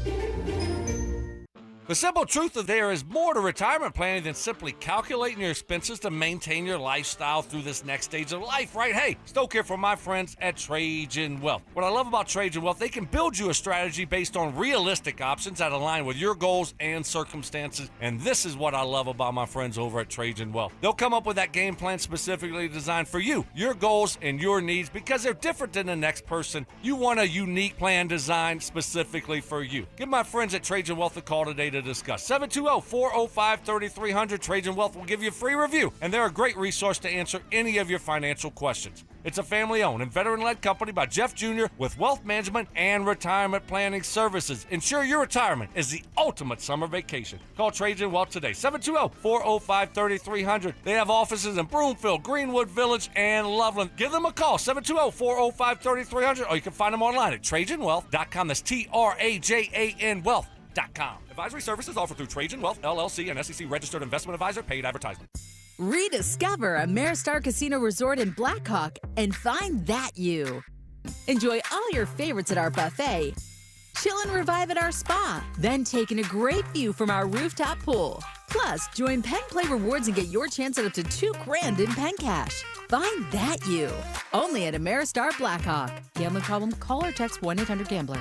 The simple truth of there is more to retirement planning than simply calculating your expenses to maintain your lifestyle through this next stage of life, right? Hey, Stoke here from my friends at Trajan Wealth. What I love about Trajan Wealth, they can build you a strategy based on realistic options that align with your goals and circumstances. And this is what I love about my friends over at Trajan Wealth. They'll come up with that game plan specifically designed for you, your goals and your needs, because they're different than the next person. You want a unique plan designed specifically for you. Give my friends at Trajan Wealth a call today to discuss. 720-405-3300. Trajan Wealth will give you a free review, and they're a great resource to answer any of your financial questions. It's a family-owned and veteran-led company by Jeff Jr. with wealth management and retirement planning services. Ensure your retirement is the ultimate summer vacation. Call Trajan Wealth today. 720-405-3300. They have offices in Broomfield, Greenwood Village, and Loveland. Give them a call. 720-405-3300, or you can find them online at TrajanWealth.com. That's TRAJAN Wealth.com. Advisory services offered through Trajan Wealth, LLC, and SEC registered investment advisor. Paid advertisement. Rediscover Ameristar Casino Resort in Blackhawk and find that you. Enjoy all your favorites at our buffet. Chill and revive at our spa, then take in a great view from our rooftop pool. Plus, join Penn Play Rewards and get your chance at up to $2,000 in Penn Cash. Find that you. Only at Ameristar Blackhawk. Gambling problem? Call or text 1-800-GAMBLER.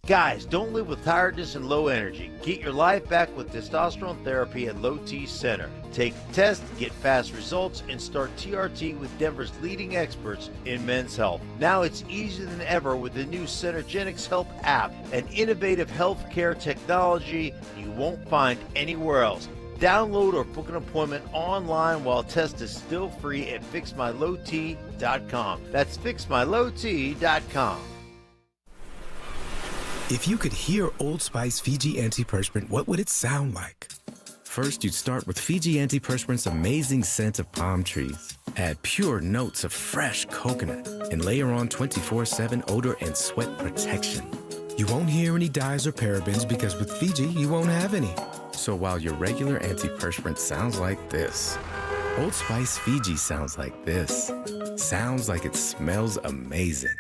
Guys, don't live with tiredness and low energy. Get your life back with testosterone therapy at Low T Center. Take the test, get fast results, and start TRT with Denver's leading experts in men's health. Now it's easier than ever with the new Centergenics Help app, an innovative healthcare technology you won't find anywhere else. Download or book an appointment online while test is still free at fixmylowt.com. That's fixmylowt.com. If you could hear Old Spice Fiji Antiperspirant, what would it sound like? First, you'd start with Fiji Antiperspirant's amazing scent of palm trees. Add pure notes of fresh coconut and layer on 24/7 odor and sweat protection. You won't hear any dyes or parabens because with Fiji, you won't have any. So while your regular antiperspirant sounds like this, Old Spice Fiji sounds like this. Sounds like it smells amazing.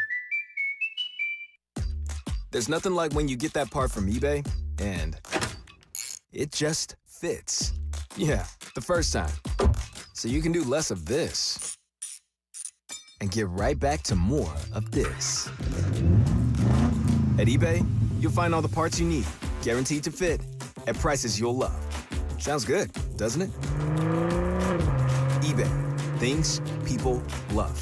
There's nothing like when you get that part from eBay and it just fits. Yeah, the first time. So you can do less of this and get right back to more of this. At eBay, you'll find all the parts you need, guaranteed to fit, at prices you'll love. Sounds good, doesn't it? eBay, things people love.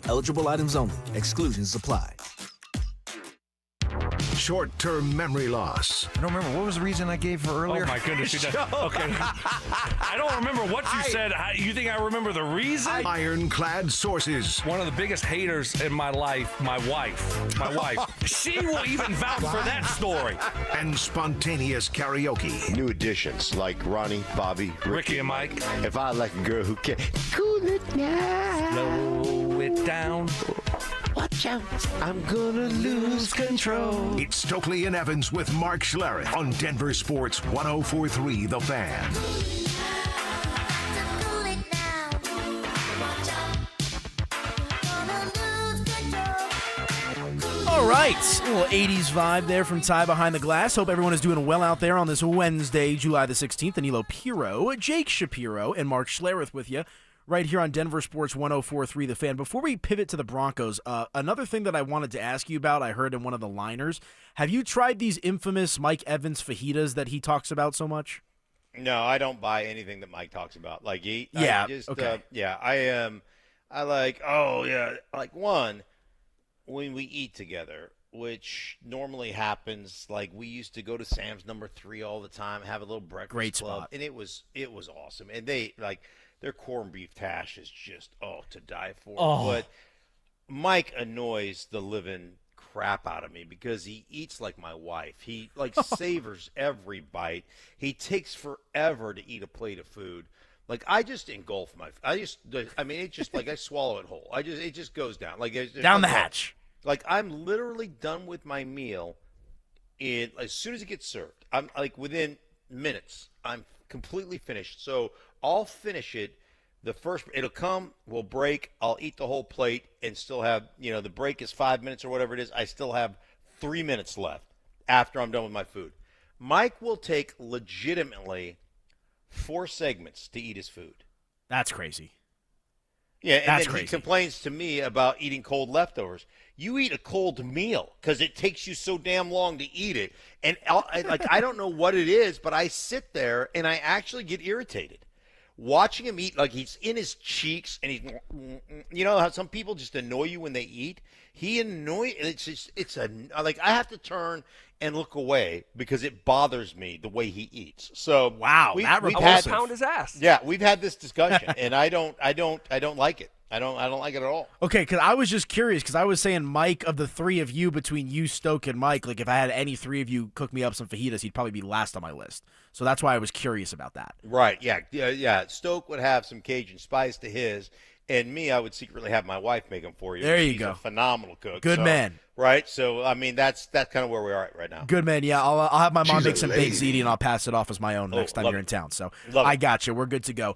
Eligible items only, exclusions apply. Short-term memory loss. I don't remember. What was the reason I gave for earlier? Oh, my goodness. Okay. I don't remember what you said. You think I remember the reason? Ironclad sources. One of the biggest haters in my life, my wife. My wife. She will even vouch for that story. And spontaneous karaoke. New additions like Ronnie, Bobby, Ricky and Mike. If I like a girl who can cool it down. Slow it down. Watch out, I'm gonna lose control. It's Stokley and Evans with Mark Schlereth on Denver Sports 104.3 The Fan. All right, a little 80s vibe there from Ty Behind the Glass. Hope everyone is doing well out there on this Wednesday, July the 16th. Danilo Piro, Jake Shapiro, and Mark Schlereth with you right here on Denver Sports 104.3 The Fan. Before we pivot to the Broncos, another thing that I wanted to ask you about, I heard in one of the liners, have you tried these infamous Mike Evans fajitas that he talks about so much? No, I don't buy anything that Mike talks about. Like, I like one, when we eat together, which normally happens, like we used to go to Sam's number 3 all the time, have a little breakfast Great club, spot. and it was awesome. And they, like, their corned beef hash is just, to die for. Oh. But Mike annoys the living crap out of me because he eats like my wife. He, like, savors every bite. He takes forever to eat a plate of food. Like, I just engulf it just, like, I swallow it whole. It just goes down. Like, Down the hatch. Like, I'm literally done with my meal as soon as it gets served. I'm, like, within minutes, I'm completely finished. So I'll finish it. It'll come, we'll break, I'll eat the whole plate and still have, the break is 5 minutes or whatever it is. I still have 3 minutes left after I'm done with my food. Mike will take legitimately 4 segments to eat his food. That's crazy. Yeah, and That's then crazy. He complains to me about eating cold leftovers. You eat a cold meal because it takes you so damn long to eat it. And I don't know what it is, but I sit there and I actually get irritated. Watching him eat, like he's in his cheeks and he's, you know how some people just annoy you when they eat? I have to turn and look away because it bothers me the way he eats. So wow, pound his ass. Yeah, we've had this discussion and I don't like it. I don't like it at all. Okay, because I was just curious because I was saying, Mike, of the 3 of you, between you, Stoke, and Mike, like if I had any 3 of you cook me up some fajitas, he'd probably be last on my list. So that's why I was curious about that. Right, yeah. Stoke would have some Cajun spice to his, and me, I would secretly have my wife make them for you. There you She's go. a phenomenal cook. Good man. right? So, I mean, that's kind of where we are at right now. Good, man. Yeah, I'll have my mom She's make a some lady. baked ziti, and I'll pass it off as my own next time love you're in it. town. So Love it. I got you. We're good to go.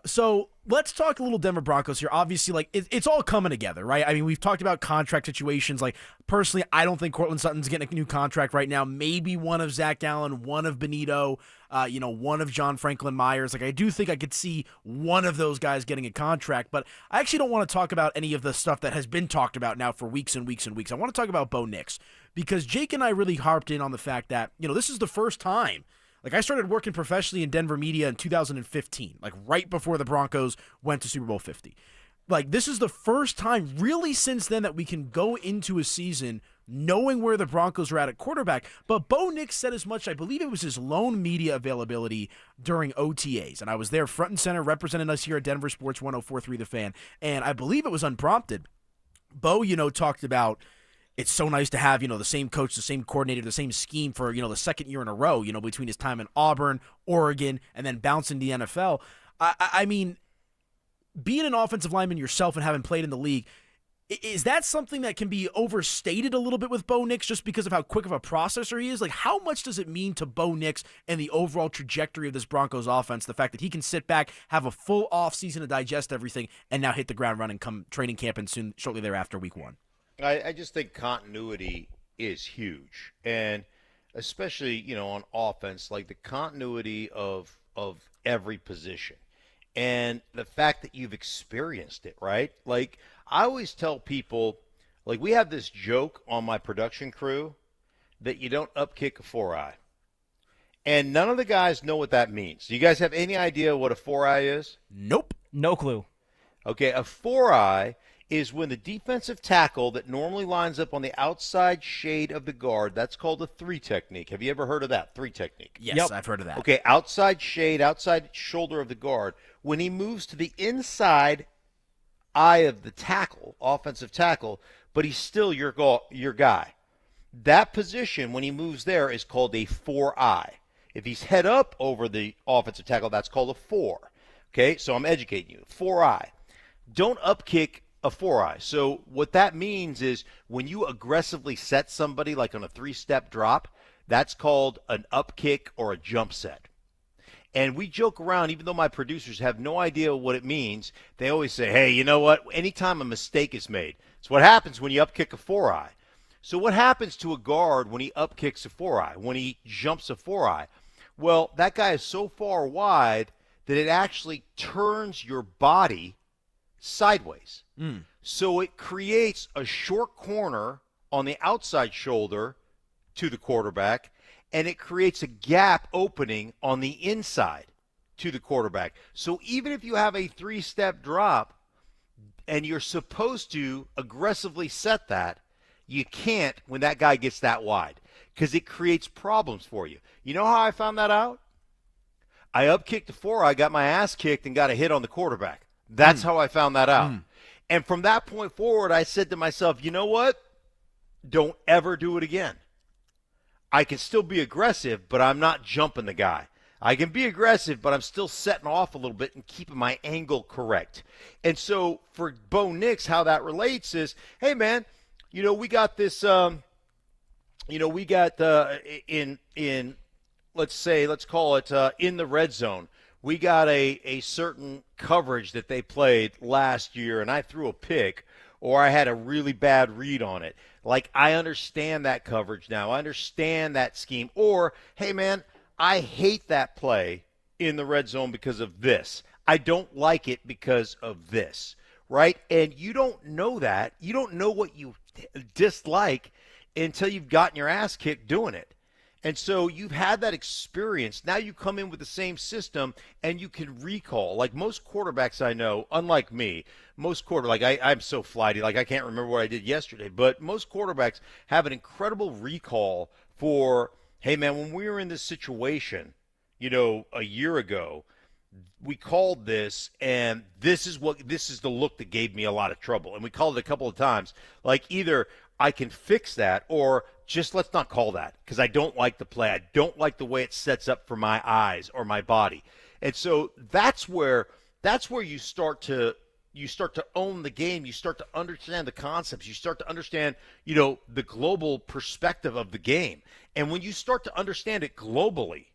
So let's talk a little Denver Broncos here. Obviously, like it's all coming together, right? I mean, we've talked about contract situations. Like, personally, I don't think Cortland Sutton's getting a new contract right now. Maybe one of Zach Allen, one of Benito, one of John Franklin Myers. Like, I do think I could see one of those guys getting a contract, but I actually don't want to talk about any of the stuff that has been talked about now for weeks and weeks and weeks. I want to talk about Bo Nix, because Jake and I really harped in on the fact that, this is the first time. Like, I started working professionally in Denver media in 2015, like right before the Broncos went to Super Bowl 50. Like, this is the first time really since then that we can go into a season knowing where the Broncos are at quarterback. But Bo Nix said as much. I believe it was his lone media availability during OTAs. And I was there front and center representing us here at Denver Sports 104.3 The Fan. And I believe it was unprompted. Bo, talked about it's so nice to have, the same coach, the same coordinator, the same scheme for, the second year in a row, between his time in Auburn, Oregon, and then bouncing the NFL. I mean, being an offensive lineman yourself and having played in the league, is that something that can be overstated a little bit with Bo Nix just because of how quick of a processor he is? Like, how much does it mean to Bo Nix and the overall trajectory of this Broncos offense, the fact that he can sit back, have a full offseason to digest everything, and now hit the ground running come training camp and shortly thereafter, week one? I just think continuity is huge, and especially on offense, like the continuity of every position, and the fact that you've experienced it, right? Like, I always tell people, like, we have this joke on my production crew that you don't upkick a 4-eye, and none of the guys know what that means. Do you guys have any idea what a 4-eye is? Nope, no clue. Okay, a 4-eye is when the defensive tackle that normally lines up on the outside shade of the guard, that's called a 3 technique. Have you ever heard of that? 3 technique. Yes, I've heard of that. Okay, outside shade, outside shoulder of the guard. When he moves to the inside eye of the tackle, offensive tackle, but he's still your guy. That position, when he moves there, is called a 4-eye. If he's head up over the offensive tackle, that's called a 4. Okay, so I'm educating you. 4-eye. Don't upkick a 4-eye. So what that means is when you aggressively set somebody like on a 3-step drop, that's called an up kick or a jump set. And we joke around, even though my producers have no idea what it means, they always say, hey, you know what? Anytime a mistake is made, it's what happens when you up kick a 4-eye. So what happens to a guard when he up kicks a 4-eye, when he jumps a 4-eye? Well, that guy is so far wide that it actually turns your body sideways. So it creates a short corner on the outside shoulder to the quarterback, and it creates a gap opening on the inside to the quarterback. So even if you have a 3-step drop and you're supposed to aggressively set that, you can't when that guy gets that wide because it creates problems for you. You know how I found that out? I up-kicked a 4-eye, got my ass kicked, and got a hit on the quarterback. That's how I found that out. And from that point forward, I said to myself, you know what? Don't ever do it again. I can still be aggressive, but I'm not jumping the guy. I can be aggressive, but I'm still setting off a little bit and keeping my angle correct. And so for Bo Nix, how that relates is, hey, man, we got this, we got let's call it in the red zone. We got a certain coverage that they played last year, and I threw a pick, or I had a really bad read on it. Like, I understand that coverage now. I understand that scheme. Or, hey, man, I hate that play in the red zone because of this. I don't like it because of this, right? And you don't know that. You don't know what you dislike until you've gotten your ass kicked doing it. And so you've had that experience. Now you come in with the same system and you can recall. Like most quarterbacks I know, unlike me, I'm so flighty, like I can't remember what I did yesterday, but most quarterbacks have an incredible recall for, hey man, when we were in this situation, a year ago, we called this, and this is the look that gave me a lot of trouble. And we called it a couple of times. Like either I can fix that or just let's not call that because I don't like the play. I don't like the way it sets up for my eyes or my body. And so that's where you start to you start to own the game. You start to understand the concepts. You start to understand, the global perspective of the game. And when you start to understand it globally,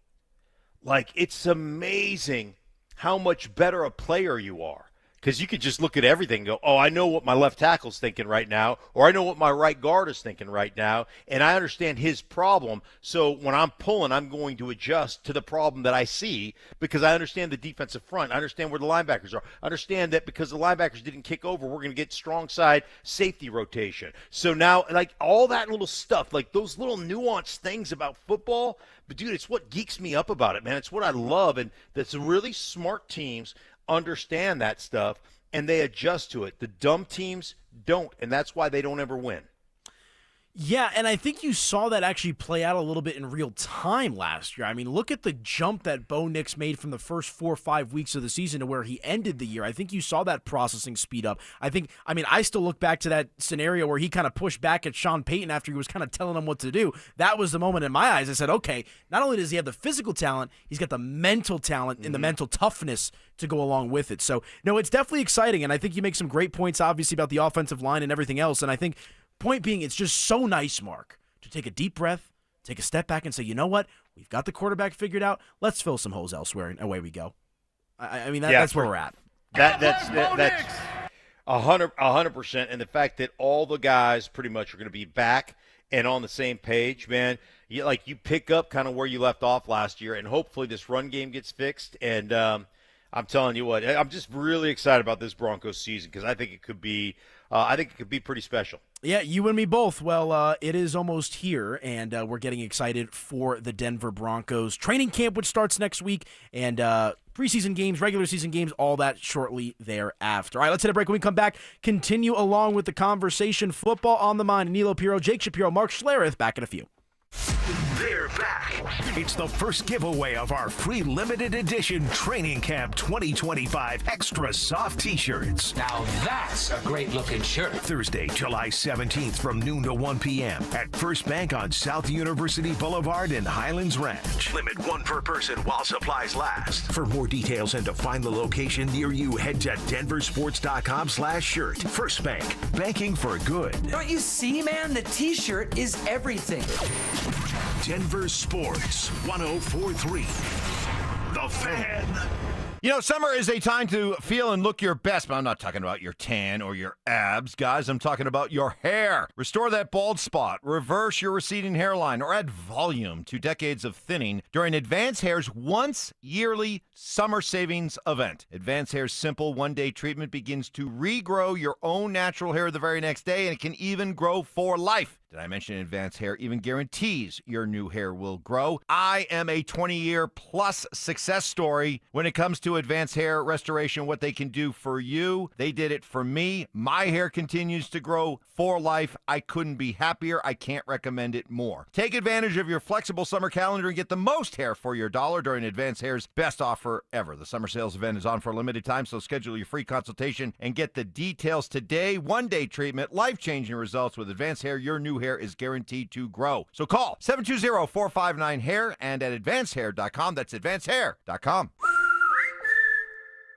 it's amazing how much better a player you are. Because you could just look at everything and go, oh, I know what my left tackle's thinking right now, or I know what my right guard is thinking right now, and I understand his problem. So when I'm pulling, I'm going to adjust to the problem that I see because I understand the defensive front. I understand where the linebackers are. I understand that because the linebackers didn't kick over, we're going to get strong side safety rotation. So now, all that little stuff, those little nuanced things about football, but, dude, it's what geeks me up about it, man. It's what I love, and that's really smart teams understand that stuff, and they adjust to it. The dumb teams don't, and that's why they don't ever win. Yeah, and I think you saw that actually play out a little bit in real time last year. I mean, look at the jump that Bo Nix made from the first 4 or 5 weeks of the season to where he ended the year. I think you saw that processing speed up. I still look back to that scenario where he kind of pushed back at Sean Payton after he was kind of telling him what to do. That was the moment in my eyes I said, okay, not only does he have the physical talent, he's got the mental talent and the mental toughness to go along with it. So, no, it's definitely exciting, and I think you make some great points, obviously, about the offensive line and everything else, and I think point being, it's just so nice, Mark, to take a deep breath, take a step back and say, you know what? We've got the quarterback figured out. Let's fill some holes elsewhere, and away we go. That's where we're at. That's 100%. And the fact that all the guys pretty much are going to be back and on the same page, man. You pick up kind of where you left off last year, and hopefully this run game gets fixed. And I'm telling you what, I'm just really excited about this Broncos season because I think it could be pretty special. Yeah, you and me both. Well, it is almost here, and we're getting excited for the Denver Broncos training camp, which starts next week, and preseason games, regular season games, all that shortly thereafter. All right, let's hit a break. When we come back, continue along with the conversation. Football on the mind. Nilo Piro, Jake Shapiro, Mark Schlereth, back in a few. They're back. It's the first giveaway of our free limited edition Training Camp 2025 Extra Soft T-shirts. Now that's a great looking shirt. Thursday, July 17th from noon to 1 p.m. at First Bank on South University Boulevard in Highlands Ranch. Limit one per person while supplies last. For more details and to find the location near you, head to DenverSports.com/shirt. First Bank, banking for good. Don't you see, man? The T-shirt is everything. Denver Sports 1043. The Fan. Summer is a time to feel and look your best, but I'm not talking about your tan or your abs, guys. I'm talking about your hair. Restore that bald spot, reverse your receding hairline, or add volume to decades of thinning during Advanced Hair's once yearly summer savings event. Advanced Hair's simple one-day treatment begins to regrow your own natural hair the very next day, and it can even grow for life. Did I mention Advanced Hair even guarantees your new hair will grow? I am a 20-year-plus success story when it comes to Advanced Hair restoration, what they can do for you. They did it for me. My hair continues to grow for life. I couldn't be happier. I can't recommend it more. Take advantage of your flexible summer calendar and get the most hair for your dollar during Advanced Hair's best offer ever. The summer sales event is on for a limited time, so schedule your free consultation and get the details today. One-day treatment, life-changing results with Advanced Hair. Your new hair is guaranteed to grow. So call 720-459-HAIR and at advancedhair.com. That's advancedhair.com.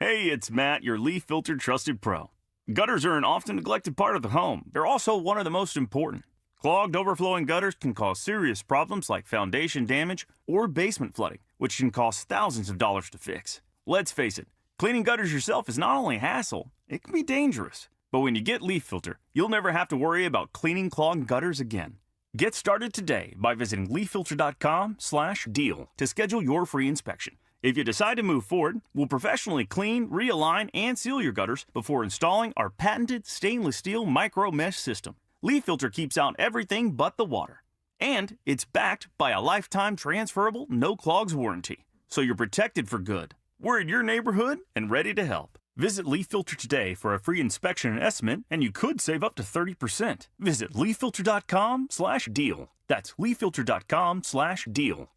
Hey, it's Matt, your leaf filter trusted pro. Gutters are an often neglected part of the home. They're also one of the most important. Clogged, overflowing gutters can cause serious problems like foundation damage or basement flooding, which can cost thousands of dollars to fix. Let's face it, cleaning gutters yourself is not only a hassle, it can be dangerous. But when you get Leaf Filter, you'll never have to worry about cleaning clogged gutters again. Get started today by visiting leaffilter.com/deal to schedule your free inspection. If you decide to move forward, we'll professionally clean, realign, and seal your gutters before installing our patented stainless steel micro mesh system. Leaf Filter keeps out everything but the water. And it's backed by a lifetime transferable no clogs warranty. So you're protected for good. We're in your neighborhood and ready to help. Visit Leaf Filter today for a free inspection and estimate, and you could save up to 30%. Visit leaffilter.com/deal. That's leaffilter.com/deal.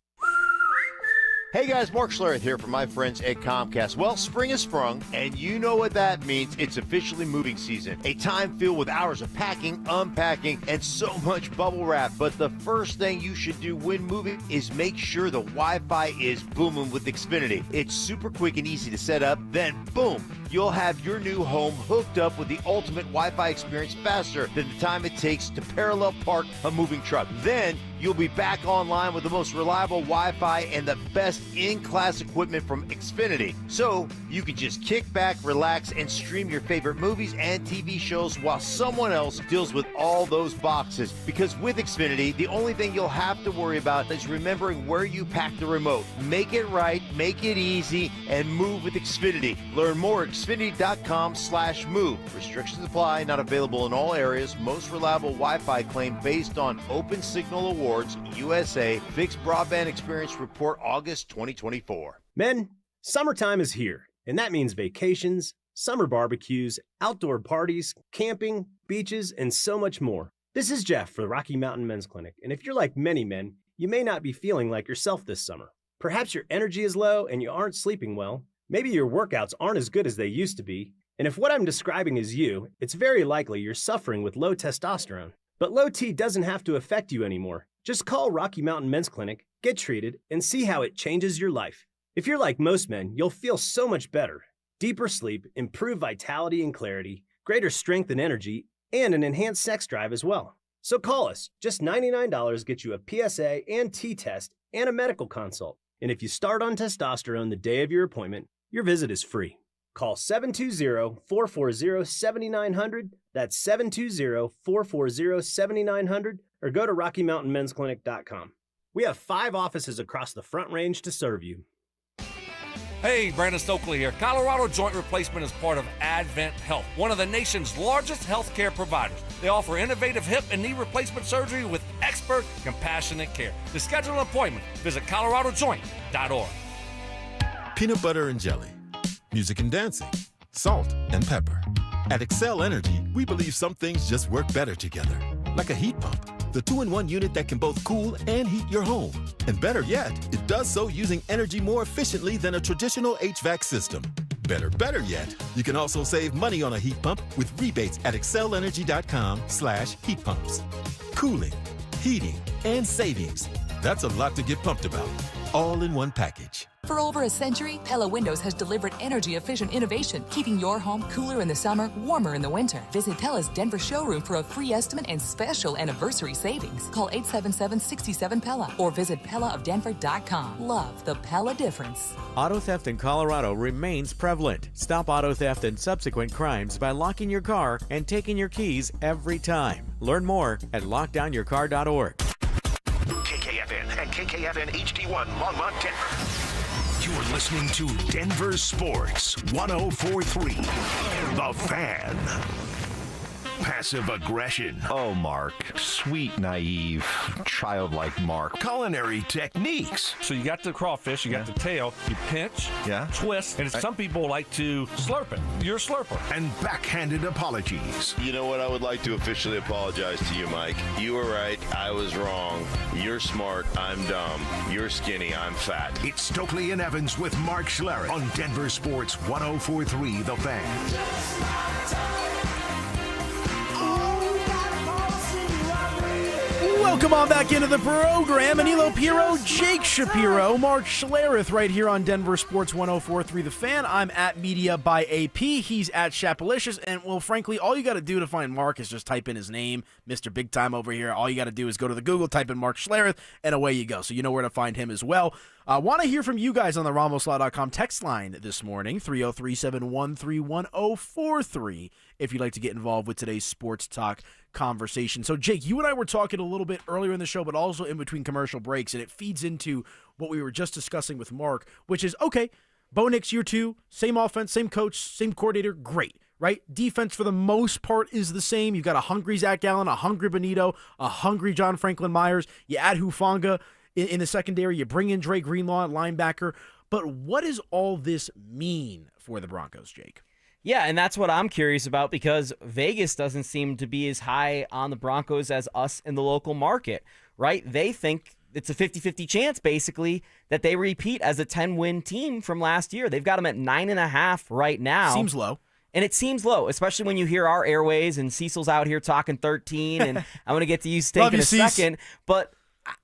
Hey guys, Mark Schlereth here from my friends at Comcast. Well, spring has sprung, and you know what that means. It's officially moving season. A time filled with hours of packing, unpacking, and so much bubble wrap. But the first thing you should do when moving is make sure the Wi-Fi is booming with Xfinity. It's super quick and easy to set up. Then, boom, you'll have your new home hooked up with the ultimate Wi-Fi experience faster than the time it takes to parallel park a moving truck. Then you'll be back online with the most reliable Wi-Fi and the best in-class equipment from Xfinity. So you can just kick back, relax, and stream your favorite movies and TV shows while someone else deals with all those boxes. Because with Xfinity, the only thing you'll have to worry about is remembering where you pack the remote. Make it right, make it easy, and move with Xfinity. Learn more at Xfinity.com/move. Restrictions apply, not available in all areas. Most reliable Wi-Fi claim based on Open Signal Awards, USA. Fixed Broadband Experience Report, August 2024. Men, summertime is here, and that means vacations, summer barbecues, outdoor parties, camping, beaches, and so much more. This is Jeff for the Rocky Mountain Men's Clinic, and if you're like many men, you may not be feeling like yourself this summer. Perhaps your energy is low and you aren't sleeping well. Maybe your workouts aren't as good as they used to be. And if what I'm describing is you, it's very likely you're suffering with low testosterone. But low T doesn't have to affect you anymore. Just call Rocky Mountain Men's Clinic, get treated, and see how it changes your life. If you're like most men, you'll feel so much better. Deeper sleep, improved vitality and clarity, greater strength and energy, and an enhanced sex drive as well. So call us. Just $99 gets you a PSA and T-test and a medical consult. And if you start on testosterone the day of your appointment, your visit is free. Call 720-440-7900. That's 720-440-7900. Or go to RockyMountainMen'sClinic.com. We have 5 offices across the Front Range to serve you. Hey, Brandon Stokley here. Colorado Joint Replacement is part of Advent Health, one of the nation's largest healthcare providers. They offer innovative hip and knee replacement surgery with expert, compassionate care. To schedule an appointment, visit coloradojoint.org. Peanut butter and jelly, music and dancing, salt and pepper. At Excel Energy, we believe some things just work better together. Like a heat pump, the 2-in-1 unit that can both cool and heat your home. And better yet, it does so using energy more efficiently than a traditional HVAC system. Better yet, you can also save money on a heat pump with rebates at excelenergy.com/heat pumps. Cooling, heating, and savings. That's a lot to get pumped about. All in one package. For over a century, Pella Windows has delivered energy-efficient innovation, keeping your home cooler in the summer, warmer in the winter. Visit Pella's Denver showroom for a free estimate and special anniversary savings. Call 877-67-PELLA or visit PellaofDenver.com. Love the Pella difference. Auto theft in Colorado remains prevalent. Stop auto theft and subsequent crimes by locking your car and taking your keys every time. Learn more at lockdownyourcar.org. KKFN and KKFN HD1 Longmont, Denver. You're listening to Denver Sports 104.3. The Fan. Passive aggression. Oh, Mark. Sweet, naive, childlike Mark. Culinary techniques. So you got the crawfish, you got the tail, you pinch, twist, and some people like to slurp it. You're a slurper. And backhanded apologies. You know what? I would like to officially apologize to you, Mike. You were right. I was wrong. You're smart. I'm dumb. You're skinny. I'm fat. It's Stokley and Evans with Mark Schlereth on Denver Sports 104.3 The Fan. Welcome on back into the program. Anilo Piro, Jake Shapiro, Mark Schlereth right here on Denver Sports 104.3 The Fan. I'm at Media by AP. He's at Shapalicious. And, well, frankly, all you got to do to find Mark is just type in his name, Mr. Big Time over here. All you got to do is go to the Google, type in Mark Schlereth, and away you go. So you know where to find him as well. I want to hear from you guys on the RamosLaw.com text line this morning, 303-713-1043, if you'd like to get involved with today's sports talk conversation. So, Jake, you and I were talking a little bit earlier in the show, but also in between commercial breaks, and it feeds into what we were just discussing with Mark, which is, okay, Bo Nix year 2, same offense, same coach, same coordinator, great, right? Defense for the most part is the same. You've got a hungry Zach Gallen, a hungry Benito, a hungry John Franklin Myers. You add Hufanga in the secondary, you bring in Dre Greenlaw at linebacker. But what does all this mean for the Broncos, Jake? Yeah, and that's what I'm curious about, because Vegas doesn't seem to be as high on the Broncos as us in the local market, right? They think it's a 50-50 chance, basically, that they repeat as a 10-win team from last year. They've got them at 9.5 right now. Seems low. And it seems low, especially when you hear our airways and Cecil's out here talking 13, and I'm going to get to you Stink in a second. But,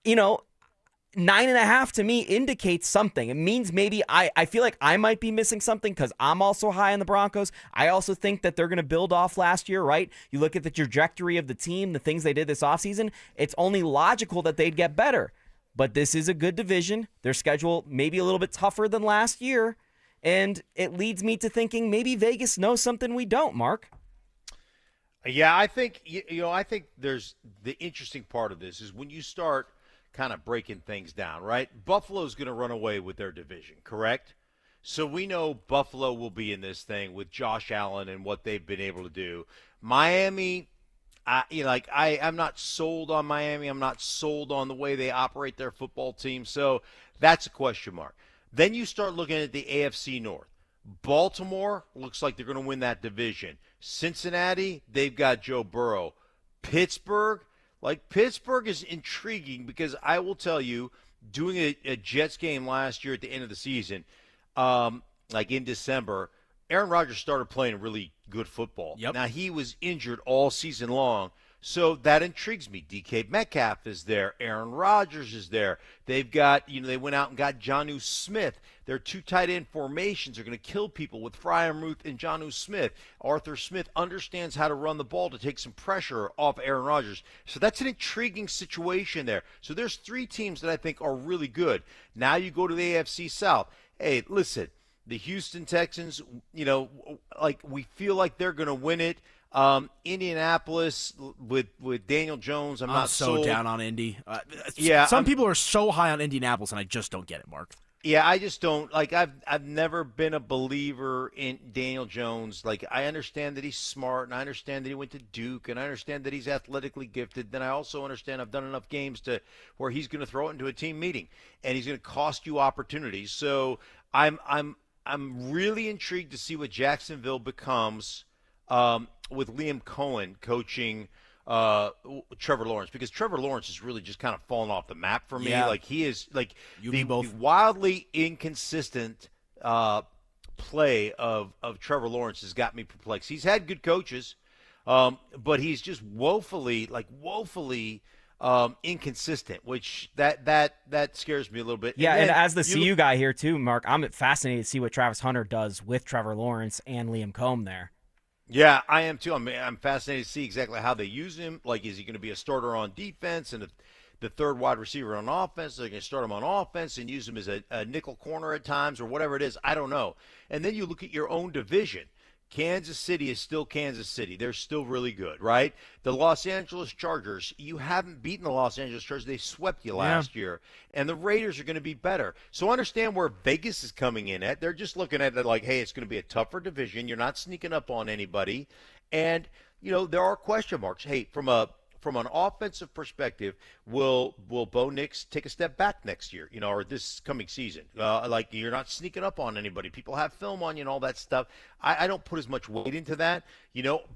you know, 9.5 to me indicates something. It means maybe I feel like I might be missing something because I'm also high on the Broncos. I also think that they're going to build off last year, right? You look at the trajectory of the team, the things they did this offseason, it's only logical that they'd get better. But this is a good division. Their schedule maybe a little bit tougher than last year. And it leads me to thinking maybe Vegas knows something we don't, Mark. Yeah, I think, I think there's the interesting part of this is when you start kind of breaking things down, right? Buffalo's going to run away with their division, correct? So we know Buffalo will be in this thing with Josh Allen and what they've been able to do. Miami, I'm not sold on Miami. I'm not sold on the way they operate their football team. So that's a question mark. Then you start looking at the AFC North. Baltimore looks like they're going to win that division. Cincinnati, they've got Joe Burrow. Pittsburgh is intriguing because I will tell you, doing a Jets game last year at the end of the season, in December, Aaron Rodgers started playing really good football. Yep. Now, he was injured all season long, so that intrigues me. DK Metcalf is there. Aaron Rodgers is there. They've got, they went out and got Jonnu Smith. Their two tight end formations are going to kill people with Freiermuth and Jonnu Smith. Arthur Smith understands how to run the ball to take some pressure off Aaron Rodgers. So that's an intriguing situation there. So there's three teams that I think are really good. Now you go to the AFC South. Hey, listen, the Houston Texans, we feel like they're going to win it. Indianapolis with Daniel Jones, I'm not so sold. down on Indy. Some people are so high on Indianapolis, and I just don't get it, Mark. Yeah, I just don't I've never been a believer in Daniel Jones. I understand that he's smart, and I understand that he went to Duke, and I understand that he's athletically gifted. Then I also understand I've done enough games to where he's going to throw it into a team meeting, and he's going to cost you opportunities. So I'm really intrigued to see what Jacksonville becomes with Liam Cohen coaching Trevor Lawrence, because Trevor Lawrence has really just kind of fallen off the map for me. Yeah. He is the wildly inconsistent play of Trevor Lawrence has got me perplexed. He's had good coaches, but he's just woefully inconsistent, which that scares me a little bit. Yeah, and as the CU guy here too, Mark, I'm fascinated to see what Travis Hunter does with Trevor Lawrence and Liam Cohen there. Yeah, I am too. I'm fascinated to see exactly how they use him. Is he going to be a starter on defense and the third wide receiver on offense? They're going to start him on offense and use him as a nickel corner at times or whatever it is. I don't know. And then you look at your own division. Kansas City is still Kansas City. They're still really good, right? The Los Angeles Chargers, you haven't beaten the Los Angeles Chargers. They swept you last year. And the Raiders are going to be better. So understand where Vegas is coming in at. They're just looking at it like, hey, it's going to be a tougher division. You're not sneaking up on anybody. And, there are question marks. Hey, from an offensive perspective, will Bo Nix take a step back next year, or this coming season? You're not sneaking up on anybody. People have film on you and all that stuff. I don't put as much weight into that,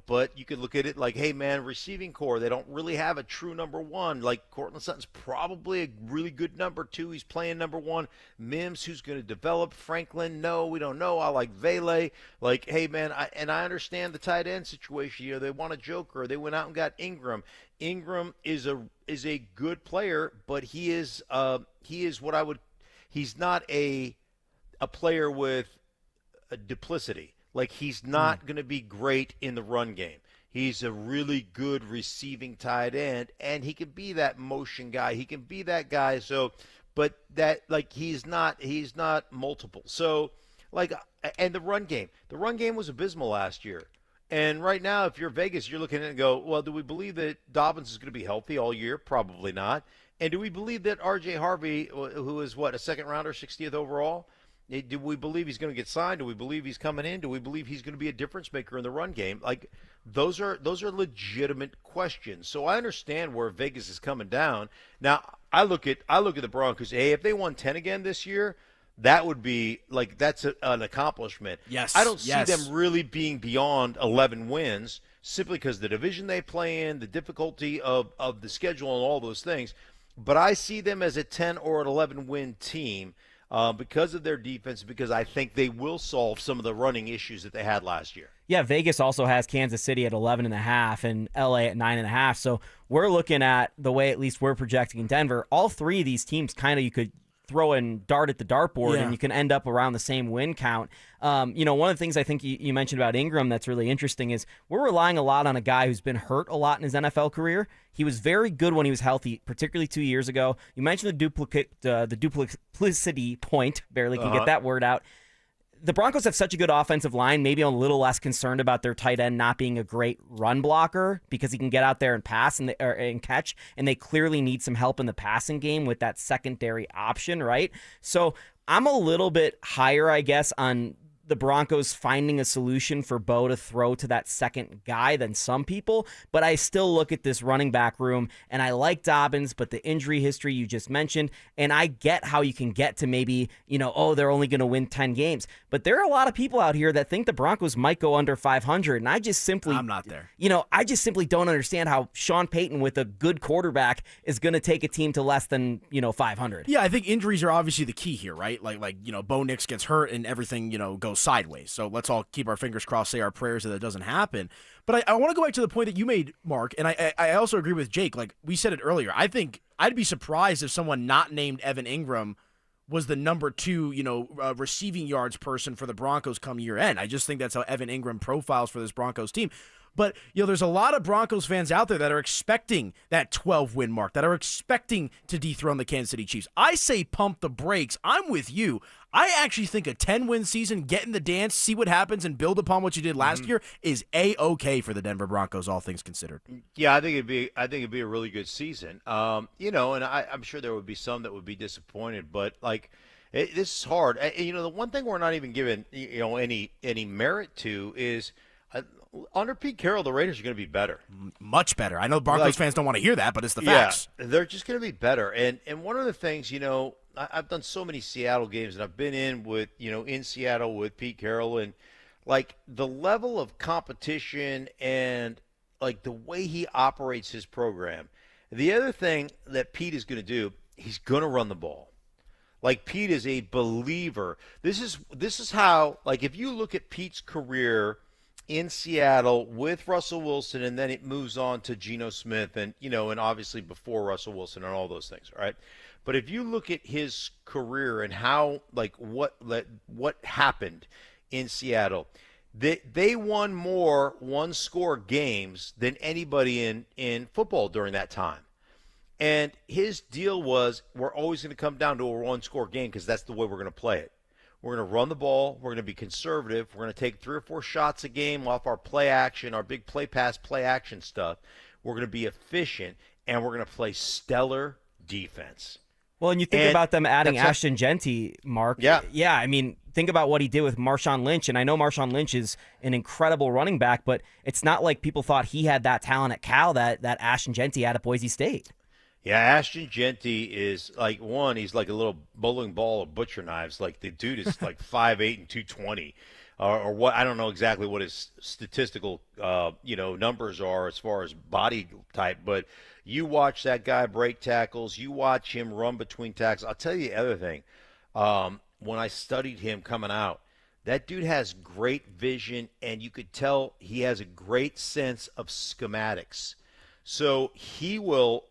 but you could look at it like, hey, man, receiving core, they don't really have a true number one. Courtland Sutton's probably a really good number two. He's playing number one. Mims, who's going to develop? Franklin, no, we don't know. I like Vele. Hey, man, I understand the tight end situation. They want a joker. They went out and got Ingram. Ingram is a good player, but he's not a player with a duplicity. He's not going to be great in the run game. He's a really good receiving tight end, and he can be that motion guy. He can be that guy. So, but that he's not multiple. So, and the run game was abysmal last year. And right now, if you're Vegas, you're looking at it and go, well, do we believe that Dobbins is going to be healthy all year? Probably not. And do we believe that R.J. Harvey, who is a second rounder, 60th overall, do we believe he's going to get signed? Do we believe he's coming in? Do we believe he's going to be a difference maker in the run game? Those are legitimate questions. So I understand where Vegas is coming down. Now, I look at the Broncos. Hey, if they won 10 again this year, that would be that's an accomplishment. Yes. I don't see them really being beyond 11 wins simply because the division they play in, the difficulty of the schedule and all those things. But I see them as a 10 or an 11 win team. because of their defense, because I think they will solve some of the running issues that they had last year. Yeah, Vegas also has Kansas City at 11.5 and LA at 9.5. So we're looking at the way at least we're projecting in Denver. All three of these teams kind of you could throw and dart at the dartboard, and you can end up around the same win count. One of the things I think you mentioned about Ingram that's really interesting is we're relying a lot on a guy who's been hurt a lot in his NFL career. He was very good when he was healthy, particularly 2 years ago. You mentioned the duplicity point, barely can get that word out. The Broncos have such a good offensive line. Maybe I'm a little less concerned about their tight end not being a great run blocker because he can get out there and pass and catch, and they clearly need some help in the passing game with that secondary option, right? So I'm a little bit higher, I guess, on the Broncos finding a solution for Bo to throw to that second guy than some people, but I still look at this running back room, and I like Dobbins, but the injury history you just mentioned, and I get how you can get to maybe, they're only going to win 10 games, but there are a lot of people out here that think the Broncos might go under 500, and I'm not there. I just simply don't understand how Sean Payton with a good quarterback is going to take a team to less than, 500. Yeah, I think injuries are obviously the key here, right? Like Bo Nix gets hurt and everything, goes sideways. So let's all keep our fingers crossed, say our prayers that doesn't happen. But I want to go back to the point that you made, Mark, and I also agree with Jake. Like we said it earlier, I think I'd be surprised if someone not named Evan Ingram was the number 2, receiving yards person for the Broncos come year end. I just think that's how Evan Ingram profiles for this Broncos team. But, there's a lot of Broncos fans out there that are expecting that 12-win mark, that are expecting to dethrone the Kansas City Chiefs. I say pump the brakes. I'm with you. I actually think a 10-win season, get in the dance, see what happens, and build upon what you did last year is A-okay for the Denver Broncos, all things considered. Yeah, I think it'd be a really good season. And I'm sure there would be some that would be disappointed, but this is hard. The one thing we're not even giving any merit to is under Pete Carroll, the Raiders are going to be better. Much better. I know Broncos fans don't want to hear that, but it's the facts. Yeah, they're just going to be better. And one of the things, I've done so many Seattle games, and I've been in Seattle with Pete Carroll, and the level of competition and the way he operates his program. The other thing that Pete is going to do, he's going to run the ball. Pete is a believer. This is how, if you look at Pete's career in Seattle with Russell Wilson, and then it moves on to Geno Smith and obviously before Russell Wilson and all those things, right? But if you look at his career and how what happened in Seattle, they won more one-score games than anybody in football during that time. And his deal was, we're always going to come down to a one-score game because that's the way we're going to play it. We're going to run the ball. We're going to be conservative. We're going to take 3 or 4 shots a game off our play action, our big play pass, play action stuff. We're going to be efficient, and we're going to play stellar defense. Well, and you think about them adding Ashton Genty, Mark. Yeah. Yeah, I mean, think about what he did with Marshawn Lynch, and I know Marshawn Lynch is an incredible running back, but it's not like people thought he had that talent at Cal that Ashton Genty had at Boise State. Yeah, Ashton Genty is he's like a little bowling ball of butcher knives. The dude is 5'8" and 220, or what? I don't know exactly what his statistical numbers are as far as body type, but you watch that guy break tackles, you watch him run between tackles. I'll tell you the other thing. When I studied him coming out, that dude has great vision, and you could tell he has a great sense of schematics. So he knows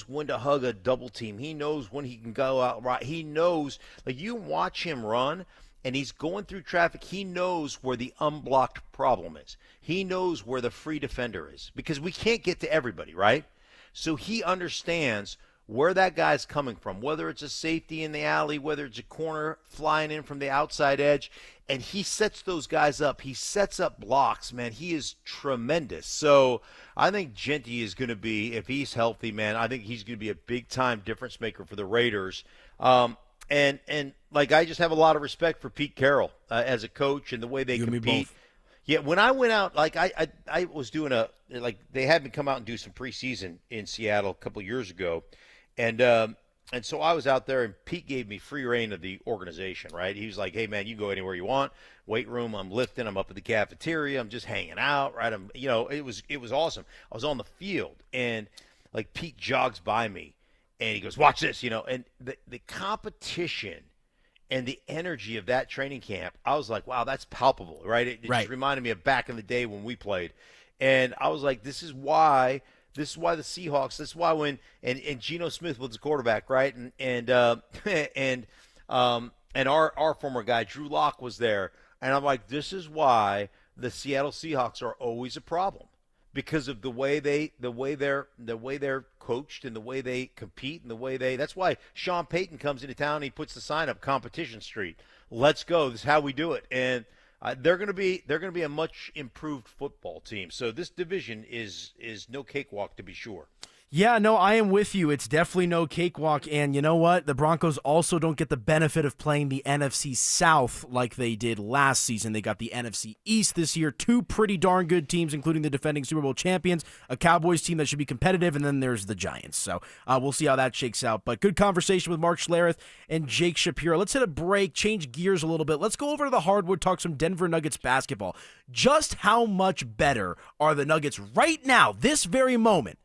when to hug a double team. He knows when he can go out right. He knows, you watch him run and he's going through traffic. He knows where the unblocked problem is. He knows where the free defender is because we can't get to everybody, right? So he understands where that guy's coming from, whether it's a safety in the alley, whether it's a corner flying in from the outside edge, and he sets those guys up. He sets up blocks, man. He is tremendous. So I think Genty is going to be, if he's healthy, man, I think he's going to be a big-time difference maker for the Raiders. And I just have a lot of respect for Pete Carroll as a coach and the way they compete. Yeah, when I went out, I was doing they had me come out and do some preseason in Seattle a couple of years ago. And so I was out there, and Pete gave me free reign of the organization, right? He was like, hey, man, you go anywhere you want. Weight room, I'm lifting. I'm up at the cafeteria. I'm just hanging out, right? It was awesome. I was on the field, and, Pete jogs by me, And he goes, watch this, and the competition and the energy of that training camp, I was like, wow, that's palpable, right? It just reminded me of back in the day when we played. And I was like, this is why the Seahawks, this is why when and Geno Smith was the quarterback, right? And our former guy Drew Lock was there. And I'm like, this is why the Seattle Seahawks are always a problem. Because of the way they're coached and the way they compete and that's why Sean Payton comes into town and he puts the sign up, Competition Street. Let's go. This is how we do it. And they're going to be a much improved football team. So this division is no cakewalk, to be sure. Yeah, no, I am with you. It's definitely no cakewalk. And you know what? The Broncos also don't get the benefit of playing the NFC South like they did last season. They got the NFC East this year. Two pretty darn good teams, including the defending Super Bowl champions, a Cowboys team that should be competitive, and then there's the Giants. So we'll see how that shakes out. But good conversation with Mark Schlereth and Jake Shapiro. Let's hit a break, change gears a little bit. Let's go over to the hardwood, talk some Denver Nuggets basketball. Just how much better are the Nuggets right now, this very moment,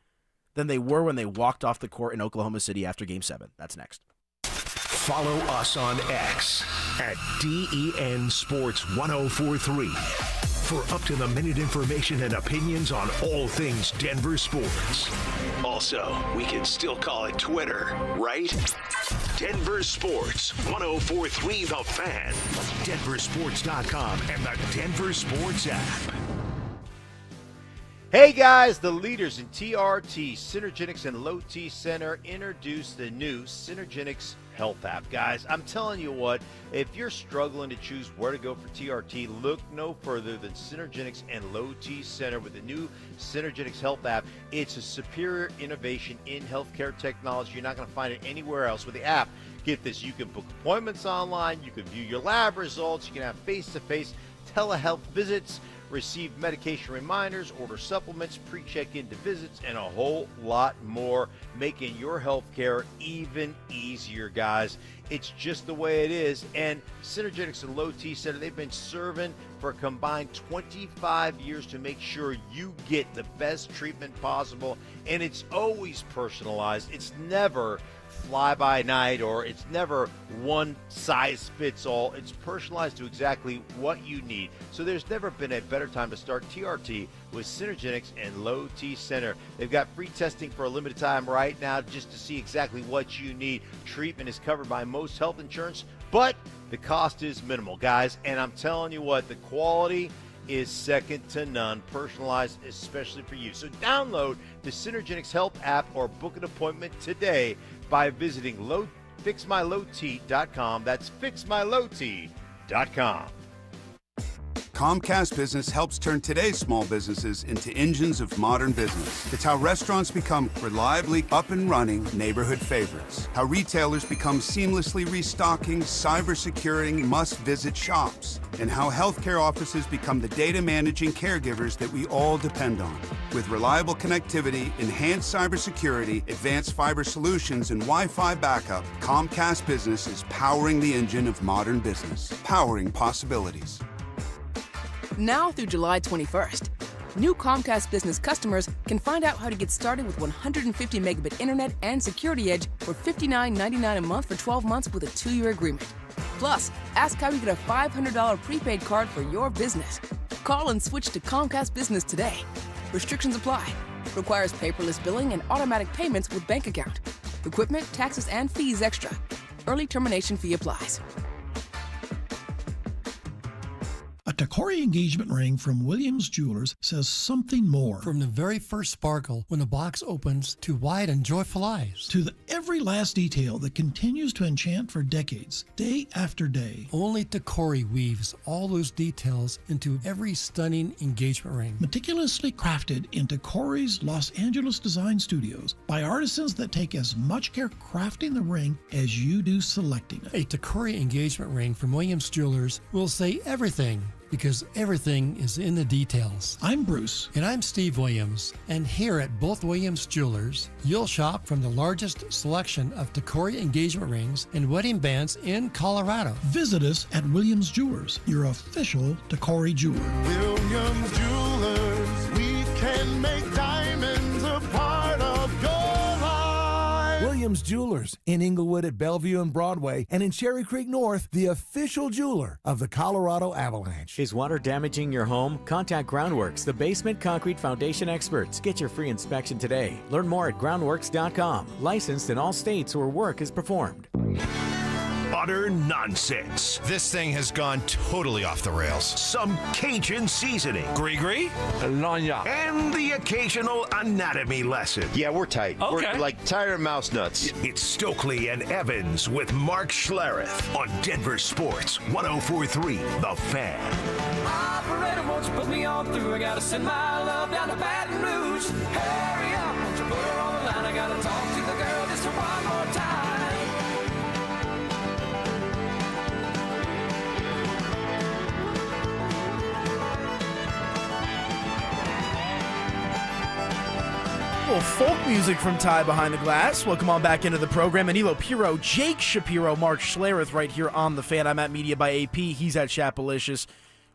than they were when they walked off the court in Oklahoma City after Game 7. That's next. Follow us on X at DEN Sports 1043 for up-to-the-minute information and opinions on all things Denver sports. Also, we can still call it Twitter, right? Denver Sports 1043 The Fan, DenverSports.com, and the Denver Sports app. Hey guys, the leaders in TRT, Synergenics and Low T Center introduced the new Synergenics Health app. Guys, I'm telling you what, if you're struggling to choose where to go for TRT, look no further than Synergenics and Low T Center with the new Synergenics Health app. It's a superior innovation in healthcare technology. You're not going to find it anywhere else. With the app, get this, you can book appointments online, you can view your lab results, you can have face-to-face telehealth visits, receive medication reminders, order supplements, pre-check into visits, and a whole lot more, making your health care even easier, guys. It's just the way it is. And Synergenics and Low T Center, they've been serving for a combined 25 years to make sure you get the best treatment possible. And it's always personalized. It's never fly by night, or it's never one size fits all. It's personalized to exactly what you need. So there's never been a better time to start TRT with Synergenics and Low T Center. They've got free testing for a limited time right now just to see exactly what you need. Treatment is covered by most health insurance, but the cost is minimal, guys. And I'm telling you what, the quality is second to none, personalized especially for you. So download the Synergenics Health app or book an appointment today by visiting fixmylowt.com. That's fixmylowt.com. Comcast Business helps turn today's small businesses into engines of modern business. It's how restaurants become reliably up and running neighborhood favorites. How retailers become seamlessly restocking, cyber-securing must-visit shops. And how healthcare offices become the data managing caregivers that we all depend on. With reliable connectivity, enhanced cybersecurity, advanced fiber solutions, and Wi-Fi backup, Comcast Business is powering the engine of modern business. Powering possibilities. Now through July 21st, new Comcast Business customers can find out how to get started with 150 megabit internet and Security Edge for $59.99 a month for 12 months with a 2-year agreement. Plus, ask how you get a $500 prepaid card for your business. Call and switch to Comcast Business today. Restrictions apply. Requires paperless billing and automatic payments with bank account. Equipment, taxes, and fees extra. Early termination fee applies. A Takori engagement ring from Williams Jewelers says something more. From the very first sparkle when the box opens to wide and joyful eyes. To the every last detail that continues to enchant for decades, day after day. Only Takori weaves all those details into every stunning engagement ring. Meticulously crafted in Takori's Los Angeles design studios by artisans that take as much care crafting the ring as you do selecting it. A Takori engagement ring from Williams Jewelers will say everything, because everything is in the details. I'm Bruce. And I'm Steve Williams. And here at both Williams Jewelers, you'll shop from the largest selection of Takori engagement rings and wedding bands in Colorado. Visit us at Williams Jewelers, your official Takori jeweler. Williams Jewelers, we can make diamonds a part of your life. Williams Williams Jewelers in Inglewood at Bellevue and Broadway, and in Cherry Creek North, the official jeweler of the Colorado Avalanche. Is water damaging your home? Contact Groundworks, the basement concrete foundation experts. Get your free inspection today. Learn more at groundworks.com. Licensed in all states where work is performed. Utter nonsense. This thing has gone totally off the rails. Some Cajun seasoning. Gree-gree? Lanya. And the occasional anatomy lesson. Yeah, we're tight. Okay. We're like tired of mouse nuts. It's Stokley and Evans with Mark Schlereth on Denver Sports 104.3 The Fan. Operator, won't you put me on through? I gotta send my love down to Baton Rouge. Hurry up, won't you put her on the line? I gotta talk to the girl just one more time. Little folk music from Ty Behind the Glass. Welcome on back into the program. Anilo Piro, Jake Shapiro, Mark Schlereth right here on The Fan. I'm at Media by AP. He's at Shapalicious.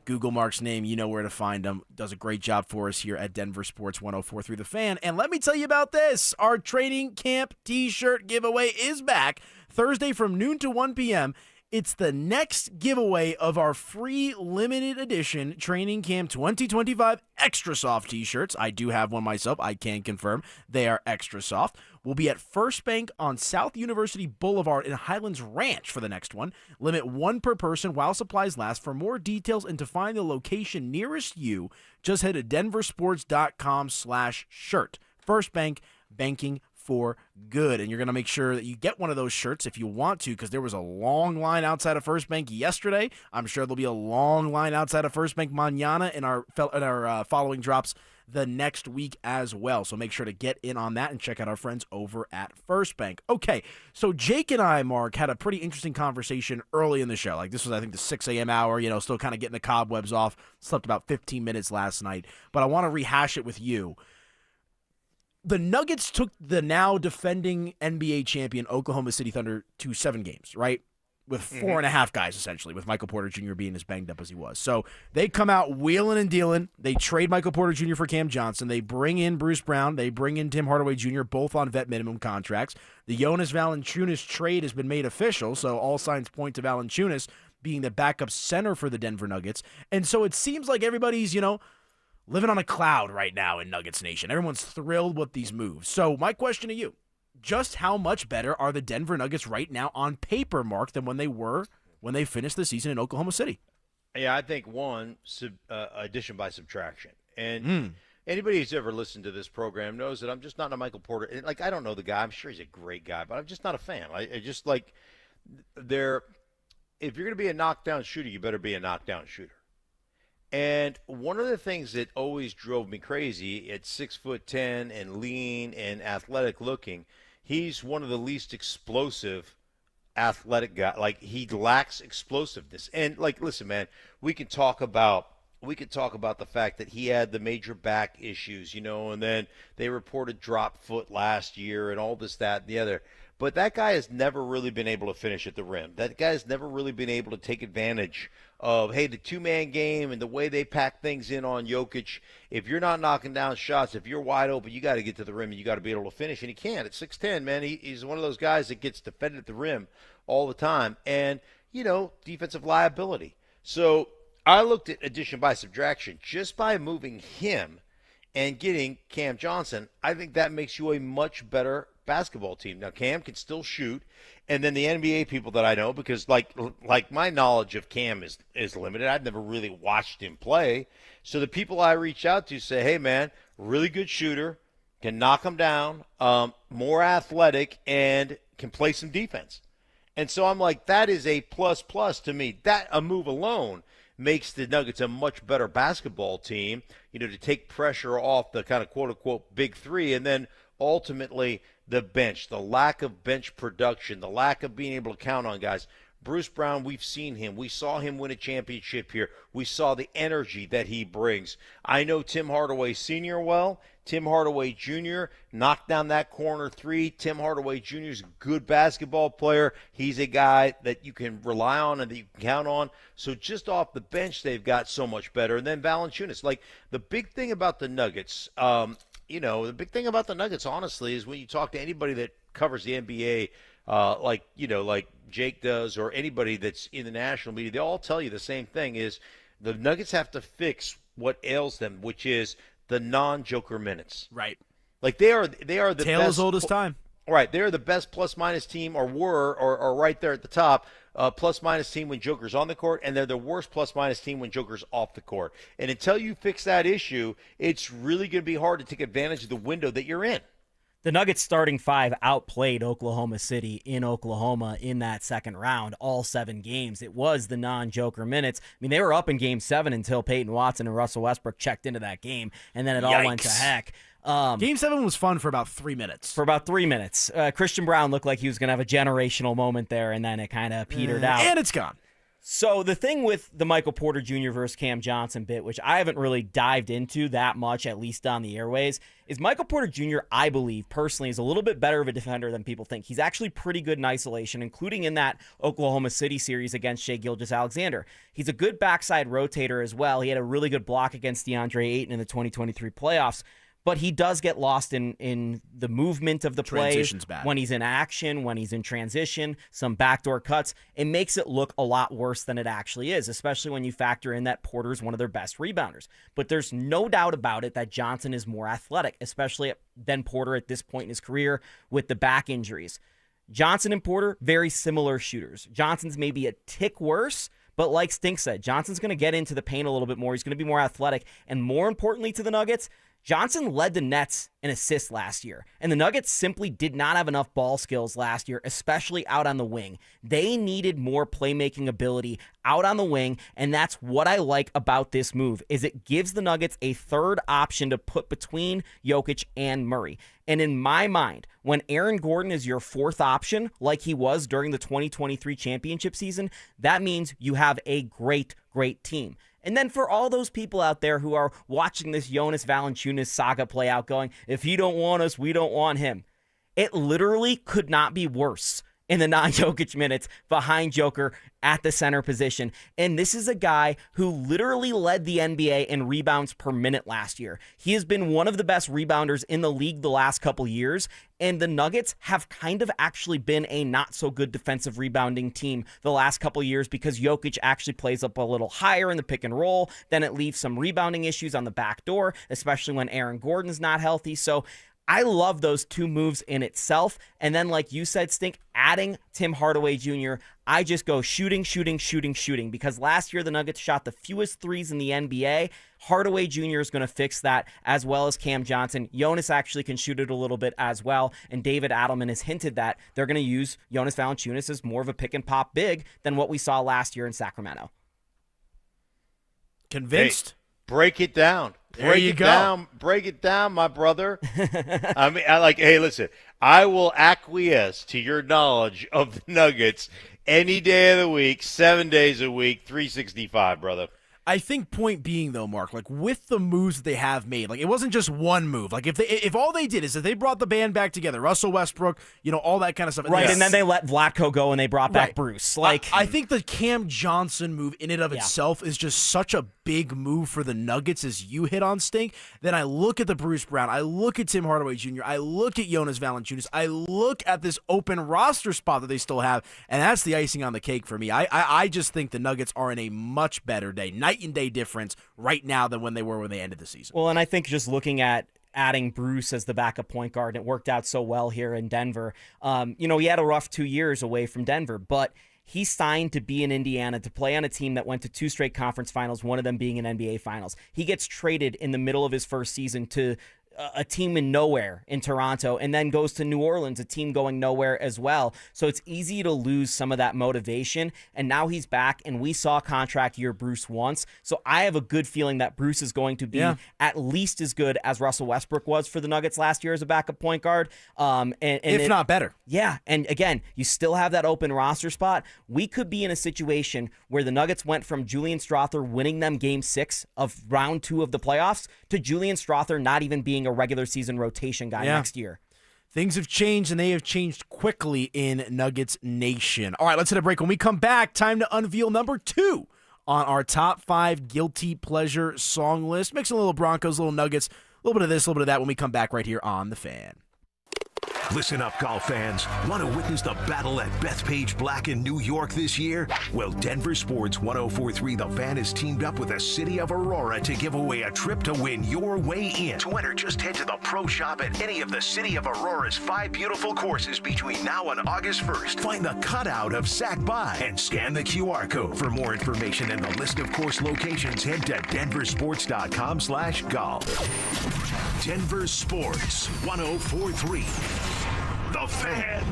Google Mark's name. You know where to find him. Does a great job for us here at Denver Sports 104.3 The Fan. And let me tell you about this. Our training camp t-shirt giveaway is back Thursday from noon to 1 p.m. It's the next giveaway of our free limited edition Training Camp 2025 Extra Soft t-shirts. I do have one myself. I can confirm they are extra soft. We'll be at First Bank on South University Boulevard in Highlands Ranch for the next one. Limit one per person while supplies last. For more details and to find the location nearest you, just head to denversports.com/shirt. First Bank, banking for good. And you're going to make sure that you get one of those shirts if you want to, because there was a long line outside of First Bank yesterday. I'm sure there'll be a long line outside of First Bank mañana in our following drops the next week as well. So make sure to get in on that and check out our friends over at First Bank. Okay, so Jake and I, Mark, had a pretty interesting conversation early in the show. Like, this was, I think, the 6 a.m. hour, still kind of getting the cobwebs off. Slept about 15 minutes last night. But I want to rehash it with you. The Nuggets took the now defending NBA champion Oklahoma City Thunder to 7 games, right? With 4.5 guys, essentially, with Michael Porter Jr. being as banged up as he was. So they come out wheeling and dealing. They trade Michael Porter Jr. for Cam Johnson. They bring in Bruce Brown. They bring in Tim Hardaway Jr., both on vet minimum contracts. The Jonas Valanciunas trade has been made official, so all signs point to Valanciunas being the backup center for the Denver Nuggets. And so it seems like everybody's, living on a cloud right now in Nuggets Nation. Everyone's thrilled with these moves. So my question to you, just how much better are the Denver Nuggets right now on paper, Mark, than when they were when they finished the season in Oklahoma City? Yeah, I think addition by subtraction. And anybody who's ever listened to this program knows that I'm just not a Michael Porter. Like, I don't know the guy. I'm sure he's a great guy, but I'm just not a fan. I just like if you're going to be a knockdown shooter, you better be a knockdown shooter. And one of the things that always drove me crazy at 6'10" and lean and athletic looking, he's one of the least explosive athletic guys. Like, he lacks explosiveness. And like, listen, man, we could talk about the fact that he had the major back issues, and then they reported drop foot last year and all this, that, and the other. But that guy has never really been able to finish at the rim. That guy has never really been able to take advantage of, the two-man game and the way they pack things in on Jokic. If you're not knocking down shots, if you're wide open, you got to get to the rim and you got to be able to finish. And he can't. At 6'10", man, he's one of those guys that gets defended at the rim all the time. And, defensive liability. So I looked at addition by subtraction. Just by moving him and getting Cam Johnson, I think that makes you a much better basketball team. Now, Cam can still shoot, and then the NBA people that I know, because like my knowledge of Cam is limited. I've never really watched him play. So the people I reach out to say, hey, man, really good shooter, can knock him down, more athletic, and can play some defense. And so I'm like, that is a plus to me. That a move alone makes the Nuggets a much better basketball team, to take pressure off the kind of quote-unquote big three, and then ultimately the bench, the lack of bench production, the lack of being able to count on guys. Bruce Brown, we've seen him. We saw him win a championship here. We saw the energy that he brings. I know Tim Hardaway Sr. well. Tim Hardaway Jr. knocked down that corner three. Tim Hardaway Jr. is a good basketball player. He's a guy that you can rely on and that you can count on. So just off the bench, they've got so much better. And then Valanciunas. Like, the big thing about the Nuggets, the big thing about the Nuggets, honestly, is when you talk to anybody that covers the NBA, like Jake does, or anybody that's in the national media, they all tell you the same thing: is the Nuggets have to fix what ails them, which is the non-Joker minutes. Right. Like they are the tale best, as old as time. Right, they're the best plus-minus team, or right there at the top, plus-minus team when Joker's on the court, and they're the worst plus-minus team when Joker's off the court. And until you fix that issue, it's really going to be hard to take advantage of the window that you're in. The Nuggets starting five outplayed Oklahoma City in Oklahoma in that second round, all 7 games. It was the non-Joker minutes. I mean, they were up in Game 7 until Payton Watson and Russell Westbrook checked into that game, and then it all went to heck. Game 7 was fun for about 3 minutes. Christian Brown looked like he was going to have a generational moment there, and then it kind of petered out. And it's gone. So the thing with the Michael Porter Jr. versus Cam Johnson bit, which I haven't really dived into that much, at least on the airways, is Michael Porter Jr., I believe, personally, is a little bit better of a defender than people think. He's actually pretty good in isolation, including in that Oklahoma City series against Shai Gilgeous-Alexander. He's a good backside rotator as well. He had a really good block against DeAndre Ayton in the 2023 playoffs. But he does get lost in the movement of the plays when he's in action, when he's in transition, some backdoor cuts. It makes it look a lot worse than it actually is, especially when you factor in that Porter's one of their best rebounders. But there's no doubt about it that Johnson is more athletic, especially than Porter at this point in his career with the back injuries. Johnson and Porter, very similar shooters. Johnson's maybe a tick worse, but like Stink said, Johnson's going to get into the paint a little bit more. He's going to be more athletic. And more importantly to the Nuggets, Johnson led the Nets in assists last year, and the Nuggets simply did not have enough ball skills last year, especially out on the wing. They needed more playmaking ability out on the wing, and that's what I like about this move, is it gives the Nuggets a third option to put between Jokic and Murray. And in my mind, when Aaron Gordon is your fourth option, like he was during the 2023 championship season, that means you have a great team. And then for all those people out there who are watching this Jonas Valanciunas saga play out going, if he don't want us, we don't want him. It literally could not be worse in the non-Jokic minutes behind Joker at the center position. And this is a guy who literally led the NBA in rebounds per minute last year. He has been one of the best rebounders in the league the last couple years, and the Nuggets have kind of actually been a not-so-good defensive rebounding team the last couple years because Jokic actually plays up a little higher in the pick and roll. Then it leaves some rebounding issues on the back door, especially when Aaron Gordon's not healthy. So I love those two moves in itself. And then, like you said, Stink, adding Tim Hardaway Jr., I just go shooting, because last year the Nuggets shot the fewest threes in the NBA. Hardaway Jr. is going to fix that, as well as Cam Johnson. Jonas actually can shoot it a little bit as well, and David Adelman has hinted that they're going to use Jonas Valanciunas as more of a pick-and-pop big than what we saw last year in Sacramento. Convinced? Hey, break it down. There you go. Break it down, my brother. I mean, hey, listen, I will acquiesce to your knowledge of the Nuggets any day of the week, 7 days a week, 365, brother. I think point being, though, Mark, like with the moves that they have made, like it wasn't just one move. Like if all they did is that they brought the band back together, Russell Westbrook, all that kind of stuff. Right, and then they let Vlatko go and they brought back Bruce. Like I think the Cam Johnson move in and of itself is just such a big move for the Nuggets, as you hit on, Stink. Then I look at the Bruce Brown, I look at Tim Hardaway Jr., I look at Jonas Valanciunas, I look at this open roster spot that they still have, and that's the icing on the cake for me. I just think the Nuggets are in a much better day, night and day difference right now than when they were when they ended the season. Well, and I think just looking at adding Bruce as the backup point guard, and it worked out so well here in Denver. He had a rough 2 years away from Denver, but he signed to be in Indiana to play on a team that went to 2 straight conference finals, one of them being an NBA Finals. He gets traded in the middle of his first season to a team in nowhere in Toronto, and then goes to New Orleans, a team going nowhere as well. So it's easy to lose some of that motivation, and now he's back, and we saw contract year Bruce once. So I have a good feeling that Bruce is going to be at least as good as Russell Westbrook was for the Nuggets last year as a backup point guard. If not better. Yeah, and again, you still have that open roster spot. We could be in a situation where the Nuggets went from Julian Strawther winning them Game 6 of round 2 of the playoffs to Julian Strawther not even being a regular season rotation guy next year. Things have changed, and they have changed quickly in Nuggets Nation. All right, let's hit a break. When we come back, time to unveil number 2 on our top 5 guilty pleasure song list. Mixing a little Broncos, little Nuggets, little bit of this, a little bit of that when we come back right here on The Fan. Listen up, golf fans. Want to witness the battle at Bethpage Black in New York this year? Well, Denver Sports 1043 The Fan has teamed up with the City of Aurora to give away a trip to win your way in. To enter, just head to the pro shop at any of the City of Aurora's 5 beautiful courses between now and August 1st. Find the cutout of Sac By and scan the QR code. For more information and the list of course locations, head to denversports.com/golf. Denver Sports 1043. The Fan.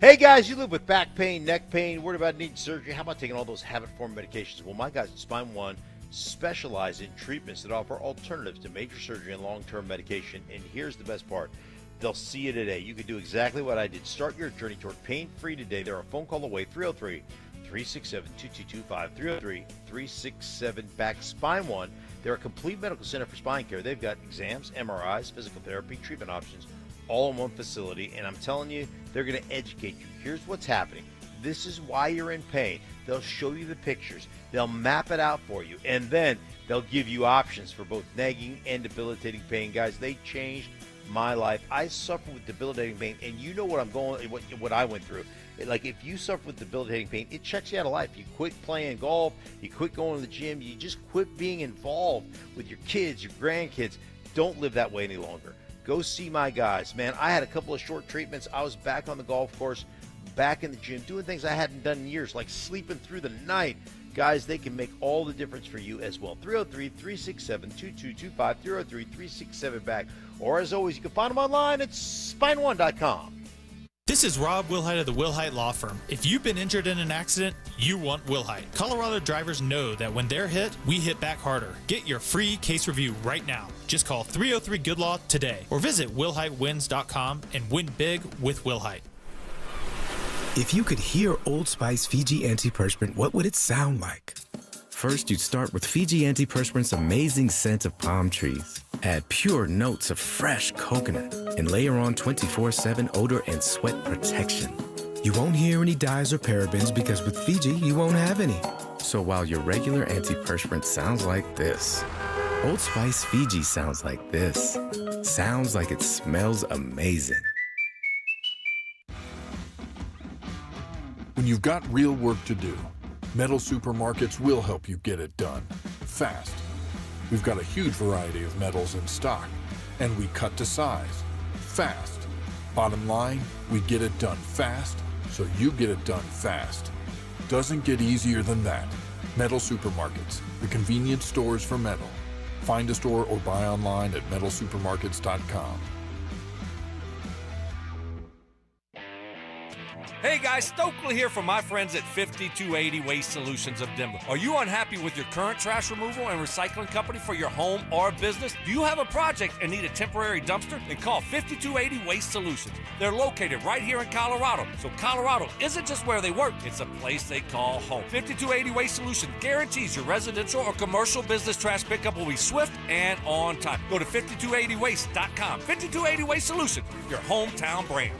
Hey guys, you live with back pain, neck pain, worried about needing surgery? How about taking all those habit-forming medications? Well, my guys at Spine One specialize in treatments that offer alternatives to major surgery and long-term medication. And here's the best part. They'll see you today. You can do exactly what I did. Start your journey toward pain-free today. They're a phone call away, 303-367-2225, 303-367-BACK, Spine One. They're a complete medical center for spine care. They've got exams, MRIs, physical therapy, treatment options, all in one facility. And I'm telling you, they're going to educate you. Here's what's happening. This is why you're in pain. They'll show you the pictures. They'll map it out for you. And then they'll give you options for both nagging and debilitating pain. Guys, they changed my life. I suffer with debilitating pain, and you know what what I went through. Like, if you suffer with debilitating pain, it checks you out of life. You quit playing golf, you quit going to the gym, you just quit being involved with your kids, your grandkids. Don't live that way any longer. Go see my guys. Man, I had a couple of short treatments. I was back on the golf course, back in the gym, doing things I hadn't done in years, like sleeping through the night. Guys, they can make all the difference for you as well. 303-367-2225, 303-367-BACK. Or as always, you can find them online at spineone.com. This is Rob Wilhite of the Wilhite Law Firm. If you've been injured in an accident, you want Wilhite. Colorado drivers know that when they're hit, we hit back harder. Get your free case review right now. Just call 303-GOOD-LAW today or visit wilhitewins.com and win big with Wilhite. If you could hear Old Spice Fiji Antiperspirant, what would it sound like? First, you'd start with Fiji Antiperspirant's amazing scent of palm trees. Add pure notes of fresh coconut and layer on 24/7 odor and sweat protection. You won't hear any dyes or parabens because with Fiji, you won't have any. So while your regular antiperspirant sounds like this, Old Spice Fiji sounds like this. Sounds like it smells amazing. When you've got real work to do, Metal Supermarkets will help you get it done, fast. We've got a huge variety of metals in stock, and we cut to size, fast. Bottom line, we get it done fast, so you get it done fast. Doesn't get easier than that. Metal Supermarkets, the convenient stores for metal. Find a store or buy online at metalsupermarkets.com. Hey guys, Stokley here from my friends at 5280 Waste Solutions of Denver. Are you unhappy with your current trash removal and recycling company for your home or business? Do you have a project and need a temporary dumpster? Then call 5280 Waste Solutions. They're located right here in Colorado. So Colorado isn't just where they work, it's a place they call home. 5280 Waste Solutions guarantees your residential or commercial business trash pickup will be swift and on time. Go to 5280waste.com. 5280 Waste Solutions, your hometown brand.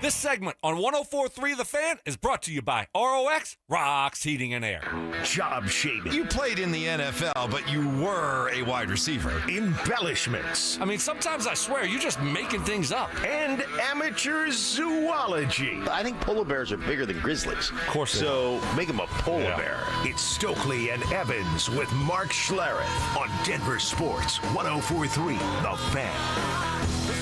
This segment on 104.3 The Fan is brought to you by ROX, Rocks Heating and Air. Job shaving. You played in the NFL, but you were a wide receiver. Embellishments. I mean, sometimes I swear you're just making things up. And amateur zoology. I think polar bears are bigger than grizzlies. Of course. So make them a polar bear. It's Stokley and Evans with Mark Schlereth on Denver Sports 1043 The Fan.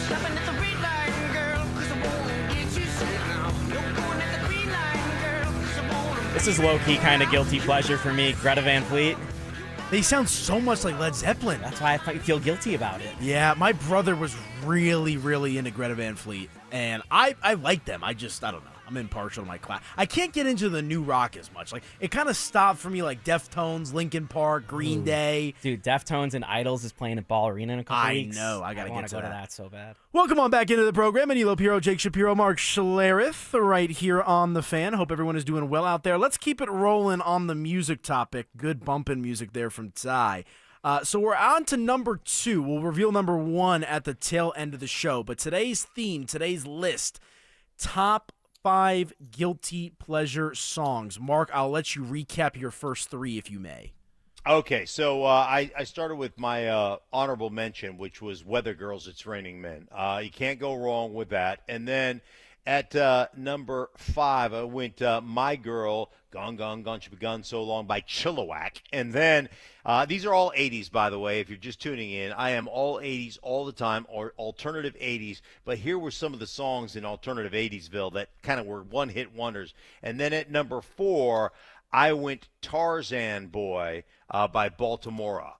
Stopping at the red light, girl, 'cause I wanna get you set now. You're going at the green light, girl, 'cause I wanna. This is low-key kind of guilty pleasure for me. Greta Van Fleet. They sound so much like Led Zeppelin. That's why I feel guilty about it. Yeah, my brother was really, really into Greta Van Fleet, and I like them. I don't know. I'm impartial to my class. I can't get into the new rock as much. Like, it kind of stopped for me, like Deftones, Linkin Park, Green Day. Dude, Deftones and Idols is playing at Ball Arena in a couple weeks. I know. I got to get to go that. to that so bad. Welcome on back into the program. Anilo Piro, Jake Shapiro, Mark Schlereth, right here on The Fan. Hope everyone is doing well out there. Let's keep it rolling on the music topic. Good bumping music there from Ty. So we're on to number 2. We'll reveal number 1 at the tail end of the show. But today's theme, today's list, top 5 guilty pleasure songs. Mark, I'll let you recap your first 3 if you may. Okay, so I started with my honorable mention, which was Weather Girls, It's Raining Men. You can't go wrong with that. And then at number 5, I went My Girl, Gone, Gone, Gone, Should Be Gone So Long by Chilliwack. And then these are all 80s, by the way, if you're just tuning in. I am all 80s all the time, or alternative 80s. But here were some of the songs in alternative 80sville that kind of were one-hit wonders. And then at number 4, I went Tarzan Boy by Baltimore.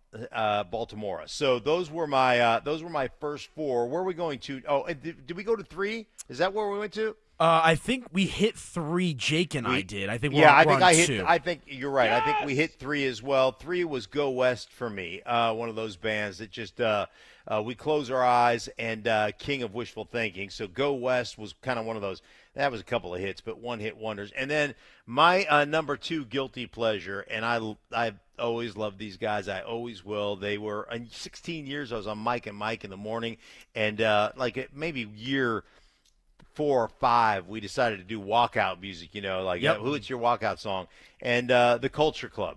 So those were my first 4. Where are we going to? Oh, and did we go to 3? Is that where we went to? I think we hit 3. Jake and I did. I think we're yeah, on, I think I hit. 2. I think you're right. Yes! I think we hit 3 as well. 3 was Go West for me. One of those bands that just we close our eyes and King of Wishful Thinking. So Go West was kind of one of those. That was a couple of hits, but one-hit wonders. And then my number 2 guilty pleasure, and I've always loved these guys. I always will. They were in 16 years. I was on Mike and Mike in the morning, and maybe year 4 or 5, we decided to do walkout music. Who's your walkout song? And the Culture Club.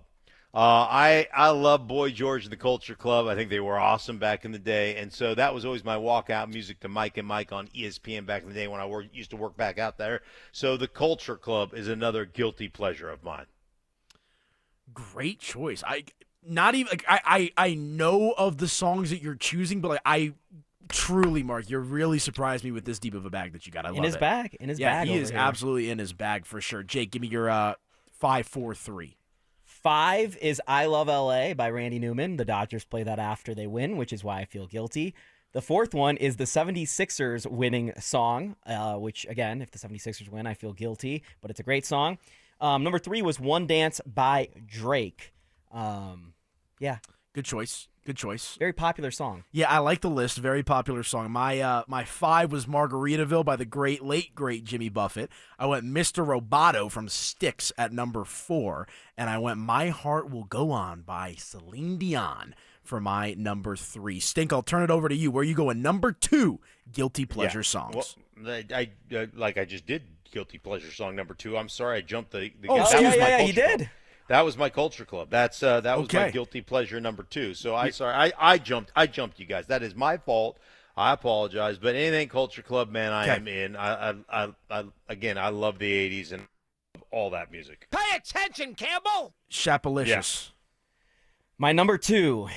I love Boy George and the Culture Club. I think they were awesome back in the day, and so that was always my walkout music to Mike and Mike on ESPN back in the day when I used to work back out there. So the Culture Club is another guilty pleasure of mine. Great choice. I know of the songs that you're choosing, but I truly, Mark, you're really surprised me with this deep of a bag that you got. I love it. In his bag. Yeah, he over is here. absolutely in his bag for sure. Jake, give me your 5, 4, 3. 5 is I Love L.A. by Randy Newman. The Dodgers play that after they win, which is why I feel guilty. The 4th one is the 76ers winning song, which, again, if the 76ers win, I feel guilty, but it's a great song. Number 3 was One Dance by Drake. Yeah. Good choice. Good choice. Very popular song. Yeah, I like the list. Very popular song. My 5 was Margaritaville by the late great Jimmy Buffett. I went Mr. Roboto from Styx at number 4, and I went My Heart Will Go On by Celine Dion for my number 3. Stink, I'll turn it over to you. Where are you going? Number 2 guilty pleasure songs. Well, I just did guilty pleasure song number 2. I'm sorry, I jumped the. You did. That was my Culture Club. That was my guilty pleasure number 2. So I jumped you guys. That is my fault. I apologize. But anything Culture Club, man, I am in. I love the 80s and all that music. Pay attention, Campbell. Shapalicious. Yeah. My number 2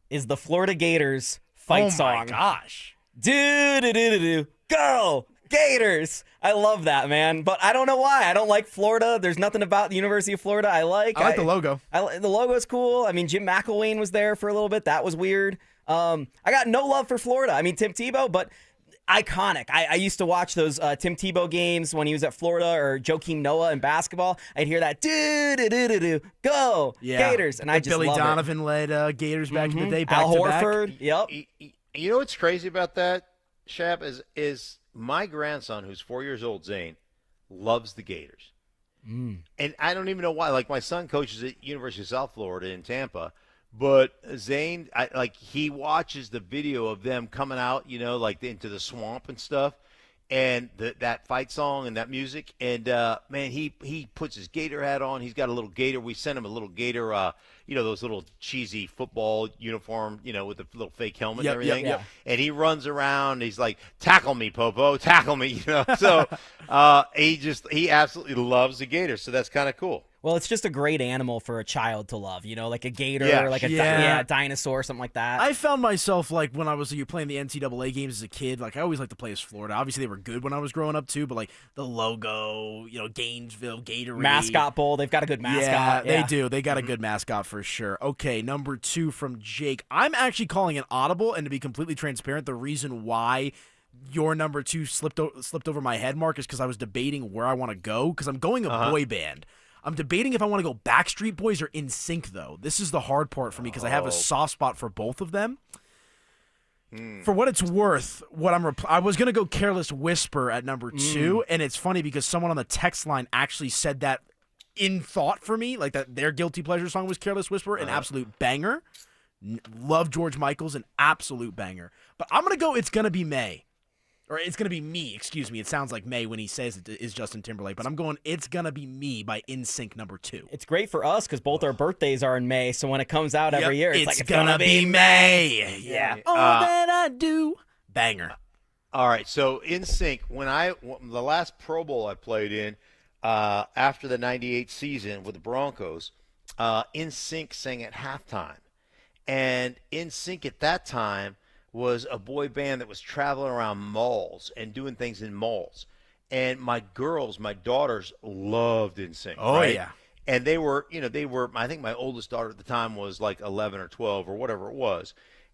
is the Florida Gators fight song. Oh my gosh. Do go Gators. I love that, man. But I don't know why. I don't like Florida. There's nothing about the University of Florida I like. I like the logo. The logo is cool. I mean, Jim McElwain was there for a little bit. That was weird. I got no love for Florida. I mean, Tim Tebow, but iconic. I used to watch those Tim Tebow games when he was at Florida, or Joakim Noah in basketball. I'd hear that go Gators, and I just Billy love Donovan led Gators back in the day. Al Horford. Yep. You know what's crazy about that, Shap, is my grandson, who's 4 years old, Zane, loves the Gators. And I don't even know why. Like, my son coaches at University of South Florida in Tampa, but Zane, he watches the video of them coming out, into the swamp and stuff, and that fight song and that music. And, man, he puts his Gator hat on. He's got a little Gator. We sent him a little Gator, those little cheesy football uniform, with the little fake helmet and everything. Yep. And he runs around. He's like, tackle me, Popo, tackle me, So he absolutely loves the Gator. So that's kind of cool. Well, it's just a great animal for a child to love, like a gator, like a dinosaur, something like that. I found myself, when I was playing the NCAA games as a kid, I always liked to play as Florida. Obviously, they were good when I was growing up, too, but, the logo, Gainesville, Gatorade. Mascot Bowl, they've got a good mascot. Yeah, they do. They got a good mascot for sure. Okay, number 2 from Jake. I'm actually calling an audible, and to be completely transparent, the reason why your number 2 slipped over my head, Mark, is because I was debating where I want to go, because I'm going a boy band. I'm debating if I want to go Backstreet Boys or NSYNC, though. This is the hard part for me because I have a soft spot for both of them. For what it's worth, I was going to go Careless Whisper at number 2, and it's funny because someone on the text line actually said that in thought for me, that their guilty pleasure song was Careless Whisper, an absolute banger. Love George Michael's, an absolute banger. But I'm going to go It's Gonna Be May Or it's going to be me, excuse me. It sounds like May when he says it is Justin Timberlake, but I'm going It's Gonna Be Me by NSYNC number 2. It's great for us because both our birthdays are in May, so when it comes out every year, it's like, it's gonna be May. Yeah. All that I do. Banger. All right, so NSYNC, the last Pro Bowl I played in after the 98 season with the Broncos, NSYNC sang at halftime. And NSYNC at that time was a boy band that was traveling around malls and doing things in malls. And my daughters loved NSYNC. Oh, right? yeah. And they were, I think my oldest daughter at the time was like 11 or 12 or whatever it was.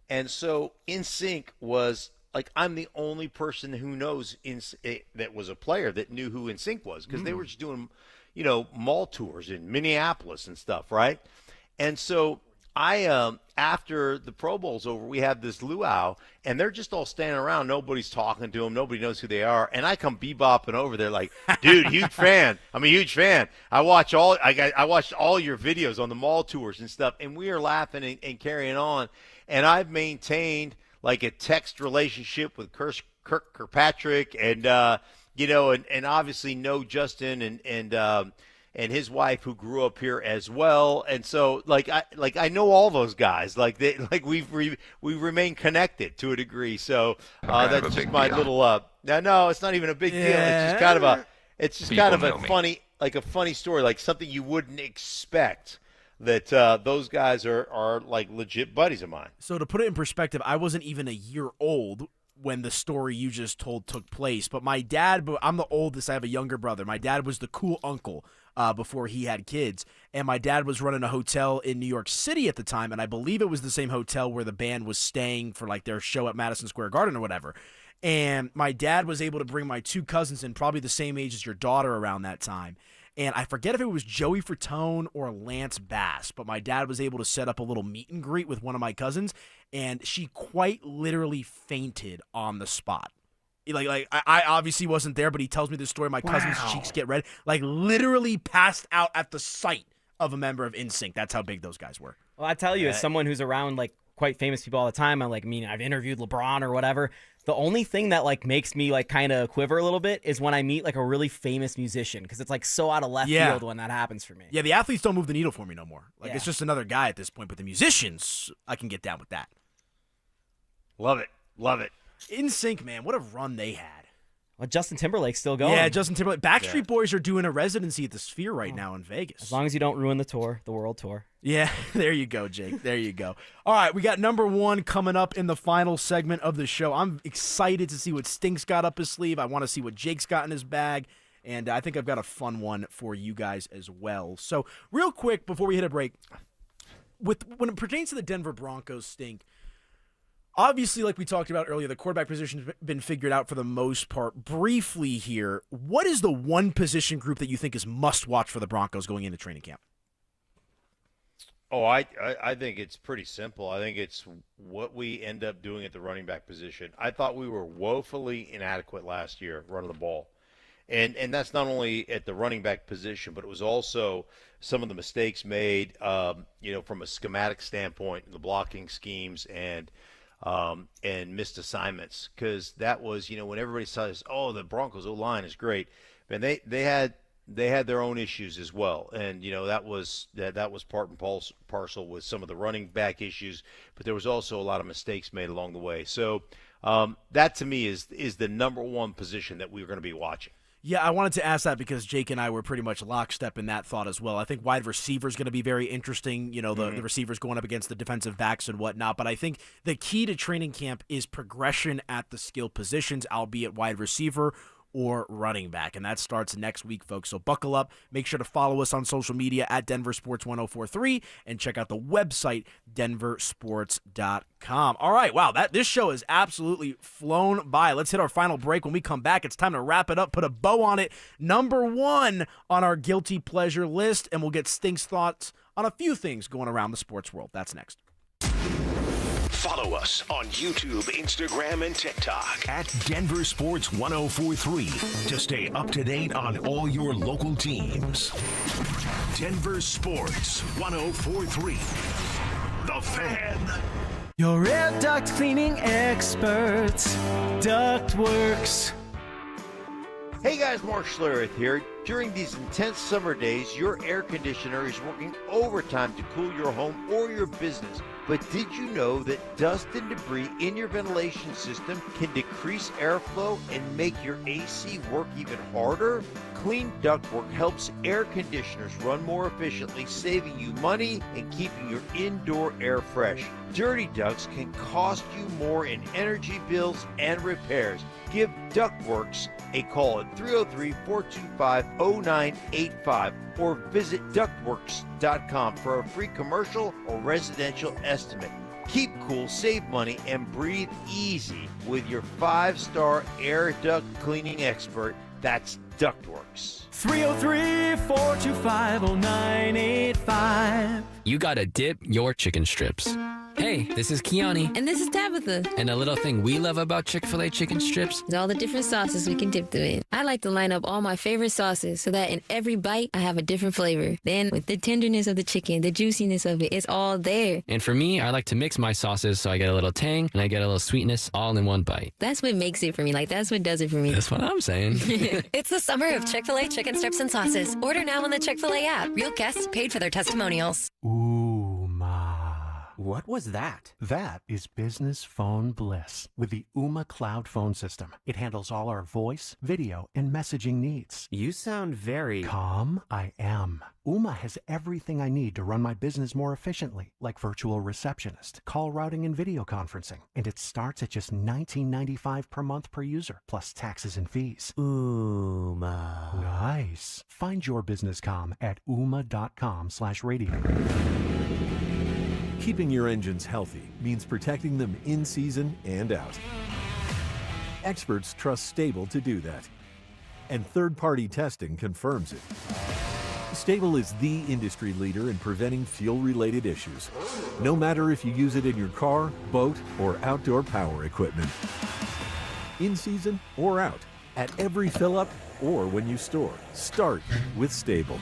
And so NSYNC was like, I'm the only person who knows that was a player that knew who NSYNC was because they were just doing, mall tours in Minneapolis and stuff, right? And so I, after the Pro Bowl's over, we have this luau, and they're just all standing around. Nobody's talking to them. Nobody knows who they are. And I come bebopping over there like, dude, huge fan. I'm a huge fan. I watched all your videos on the mall tours and stuff, and we are laughing and carrying on. And I've maintained like a text relationship with Kirk Kirkpatrick, and and obviously know Justin and his wife who grew up here as well. And so I know all those guys. We remain connected to a degree. So that's just my little no, it's not even a big deal. It's just kind of a funny story, like something you wouldn't expect. That those guys are like legit buddies of mine. So to put it in perspective, I wasn't even a year old when the story you just told took place. But my dad, I'm the oldest. I have a younger brother. My dad was the cool uncle before he had kids. And my dad was running a hotel in New York City at the time. And I believe it was the same hotel where the band was staying for like their show at Madison Square Garden or whatever. And my dad was able to bring my 2 cousins in, probably the same age as your daughter around that time. And I forget if it was Joey Fatone or Lance Bass, but my dad was able to set up a little meet and greet with one of my cousins, and she quite literally fainted on the spot. I obviously wasn't there, but he tells me this story. My cousin's cheeks get red. Like, literally passed out at the sight of a member of NSYNC. That's how big those guys were. Well, I tell you, as someone who's around, like, quite famous people all the time, I've interviewed LeBron or whatever. The only thing that makes me kind of quiver a little bit is when I meet a really famous musician, because it's so out of left field when that happens for me. Yeah, the athletes don't move the needle for me no more. It's just another guy at this point, but the musicians, I can get down with that. Love it. NSYNC, man, what a run they had. Well, Justin Timberlake's still going. Yeah, Justin Timberlake. Backstreet Boys are doing a residency at the Sphere right now in Vegas. As long as you don't ruin the world tour. Yeah, there you go, Jake. There you go. All right, we got number 1 coming up in the final segment of the show. I'm excited to see what Stink's got up his sleeve. I want to see what Jake's got in his bag. And I think I've got a fun one for you guys as well. So real quick, before we hit a break, when it pertains to the Denver Broncos, Stink, obviously, like we talked about earlier, the quarterback position's been figured out for the most part. Briefly here, what is the one position group that you think is must-watch for the Broncos going into training camp? Oh, I think it's pretty simple. I think it's what we end up doing at the running back position. I thought we were woefully inadequate last year running the ball. And that's not only at the running back position, but it was also some of the mistakes made, from a schematic standpoint, the blocking schemes and missed assignments. Because that was, when everybody says, oh, the Broncos O-line is great, and they had their own issues as well. And, that was part and parcel with some of the running back issues, but there was also a lot of mistakes made along the way. So that to me is the number one position that we're going to be watching. Yeah, I wanted to ask that because Jake and I were pretty much lockstep in that thought as well. I think wide receiver is going to be very interesting, the receivers going up against the defensive backs and whatnot. But I think the key to training camp is progression at the skill positions, albeit wide receiver or running back. And that starts next week, folks. So buckle up. Make sure to follow us on social media at DenverSports1043 and check out the website, DenverSports.com. All right, wow, this show is absolutely flown by. Let's hit our final break. When we come back, it's time to wrap it up, put a bow on it. Number 1 on our guilty pleasure list, and we'll get Stink's thoughts on a few things going around the sports world. That's next. Follow us on YouTube, Instagram, and TikTok at Denver Sports 1043 to stay up to date on all your local teams. Denver Sports 1043. The Fan. Your air duct cleaning experts, Ductworks. Hey guys, Mark Schlereth here. During these intense summer days, your air conditioner is working overtime to cool your home or your business. But did you know that dust and debris in your ventilation system can decrease airflow and make your AC work even harder? Clean ductwork helps air conditioners run more efficiently, saving you money and keeping your indoor air fresh. Dirty ducts can cost you more in energy bills and repairs. Give Ductworks a call at 303-425-0985 or visit ductworks.com for a free commercial or residential estimate. Keep cool, save money, and breathe easy with your 5-star air duct cleaning expert. That's Ductworks. 303-425-0985. You gotta dip your chicken strips. Hey, this is Kiani. And this is Tabitha. And a little thing we love about Chick-fil-A chicken strips is all the different sauces we can dip them in. I like to line up all my favorite sauces so that in every bite, I have a different flavor. Then, with the tenderness of the chicken, the juiciness of it, it's all there. And for me, I like to mix my sauces so I get a little tang and I get a little sweetness all in one bite. That's what makes it for me. Like, that's what does it for me. That's what I'm saying. It's the summer of Chick-fil-A chicken strips and sauces. Order now on the Chick-fil-A app. Real guests paid for their testimonials. What was that? That is business phone bliss with the Ooma Cloud phone system. It handles all our voice, video, and messaging needs. You sound very calm. I am. Ooma has everything I need to run my business more efficiently, like virtual receptionist, call routing, and video conferencing. And it starts at just $19.95 per month per user, plus taxes and fees. Ooma. Nice. Find your business calm at ooma.com/radio. Keeping your engines healthy means protecting them in season and out. Experts trust Stable to do that, and third-party testing confirms it. Stable is the industry leader in preventing fuel-related issues, no matter if you use it in your car, boat, or outdoor power equipment. In season or out, at every fill-up or when you store, start with Stable.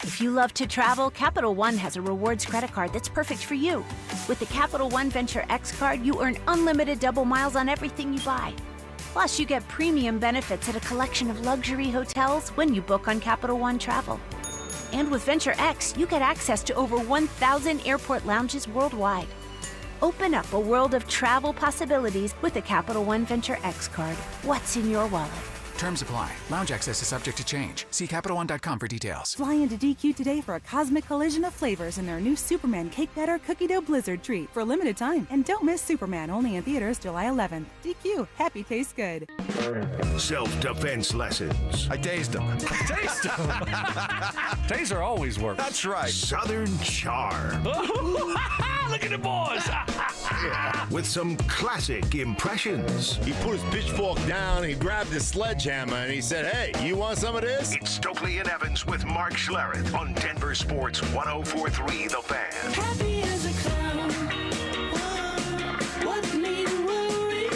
If you love to travel, Capital One has a rewards credit card that's perfect for you. With the Capital One Venture X card, you earn unlimited double miles on everything you buy. Plus, you get premium benefits at a collection of luxury hotels when you book on Capital One Travel. And with Venture X, you get access to over 1,000 airport lounges worldwide. Open up a world of travel possibilities with the Capital One Venture X card. What's in your wallet? Terms apply. Lounge access is subject to change. See CapitalOne.com for details. Fly into DQ today for a cosmic collision of flavors in their new Superman Cake Batter Cookie Dough Blizzard treat for a limited time. And don't miss Superman, only in theaters July 11th. DQ, happy tastes good. Self-defense lessons. I tased him. Taste them. Taser always works. That's right. Southern charm. Look at the boys. With some classic impressions. He put his pitchfork down, he grabbed his sledgehammer, and he said, "Hey, you want some of this?" It's Stokley and Evans with Mark Schlereth on Denver Sports 104.3 The Fan. Happy as a clown. What need to worry?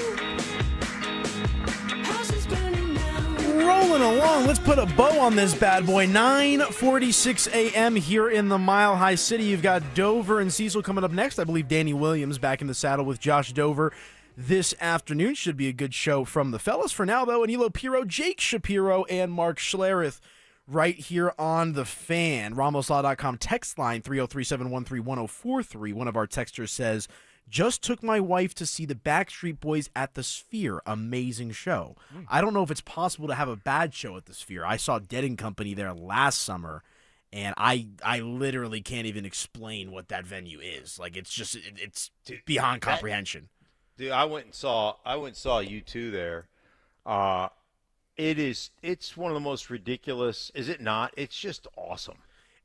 House is burning down. Rolling along. Let's put a bow on this bad boy. 9:46 a.m. here in the Mile High City. You've got Dover and Cecil coming up next. I believe Danny Williams back in the saddle with Josh Dover this afternoon. Should be a good show from the fellas. For now, though, Anilo Piro, Jake Shapiro, and Mark Schlereth right here on the Fan. RamosLaw.com text line 303-713-1043. One of our texters says, just took my wife to see the Backstreet Boys at the Sphere. Amazing show. I don't know if it's possible to have a bad show at the Sphere. I saw Dead & Company there last summer, and I literally can't even explain what that venue is. Like, it's just, it's beyond comprehension. Dude, I went and saw U2 there. It's one of the most ridiculous, is it not? It's just awesome.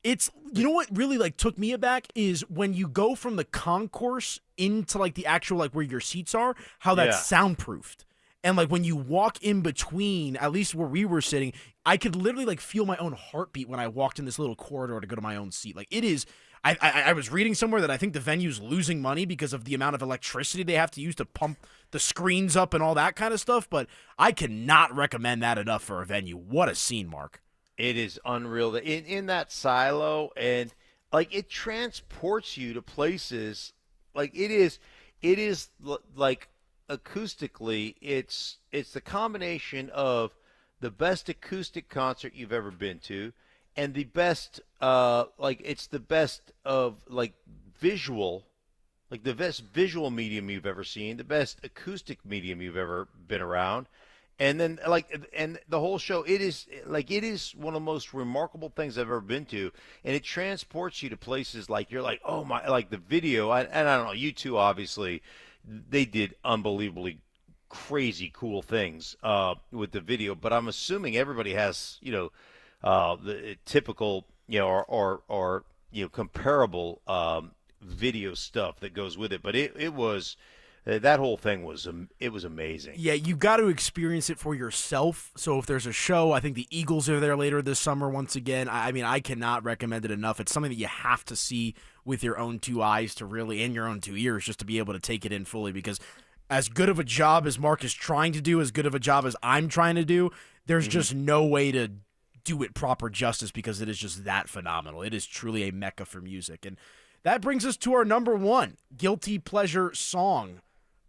It's, you know what really like took me aback is when you go from the concourse into like the actual like where your seats are, how that's soundproofed. And like when you walk in between, at least where we were sitting, I could literally like feel my own heartbeat when I walked in this little corridor to go to my own seat. Like it is, I was reading somewhere that I think the venue's losing money because of the amount of electricity they have to use to pump the screens up and all that kind of stuff. But I cannot recommend that enough for a venue. What a scene, Mark. It is unreal. In that silo, and like it transports you to places. Like it is like acoustically, it's the combination of the best acoustic concert you've ever been to, and the best it's the best of like visual. Like the best visual medium you've ever seen, the best acoustic medium you've ever been around, and then and the whole show. It is one of the most remarkable things I've ever been to, and it transports you to places like you're like, oh my, like the video. And I don't know, you two obviously, they did unbelievably crazy cool things with the video, but I'm assuming everybody has the typical or comparable video stuff that goes with it, but it was that whole thing was amazing. Yeah, you got to experience it for yourself. So if there's a show, I think the Eagles are there later this summer once again. I mean, I cannot recommend it enough. It's something that you have to see with your own two eyes to really, and your own two ears, just to be able to take it in fully, because as good of a job as Mark is trying to do, as good of a job as I'm trying to do, there's just no way to do it proper justice, because it is just that phenomenal. It is truly a mecca for music. And that brings us to our number one guilty pleasure song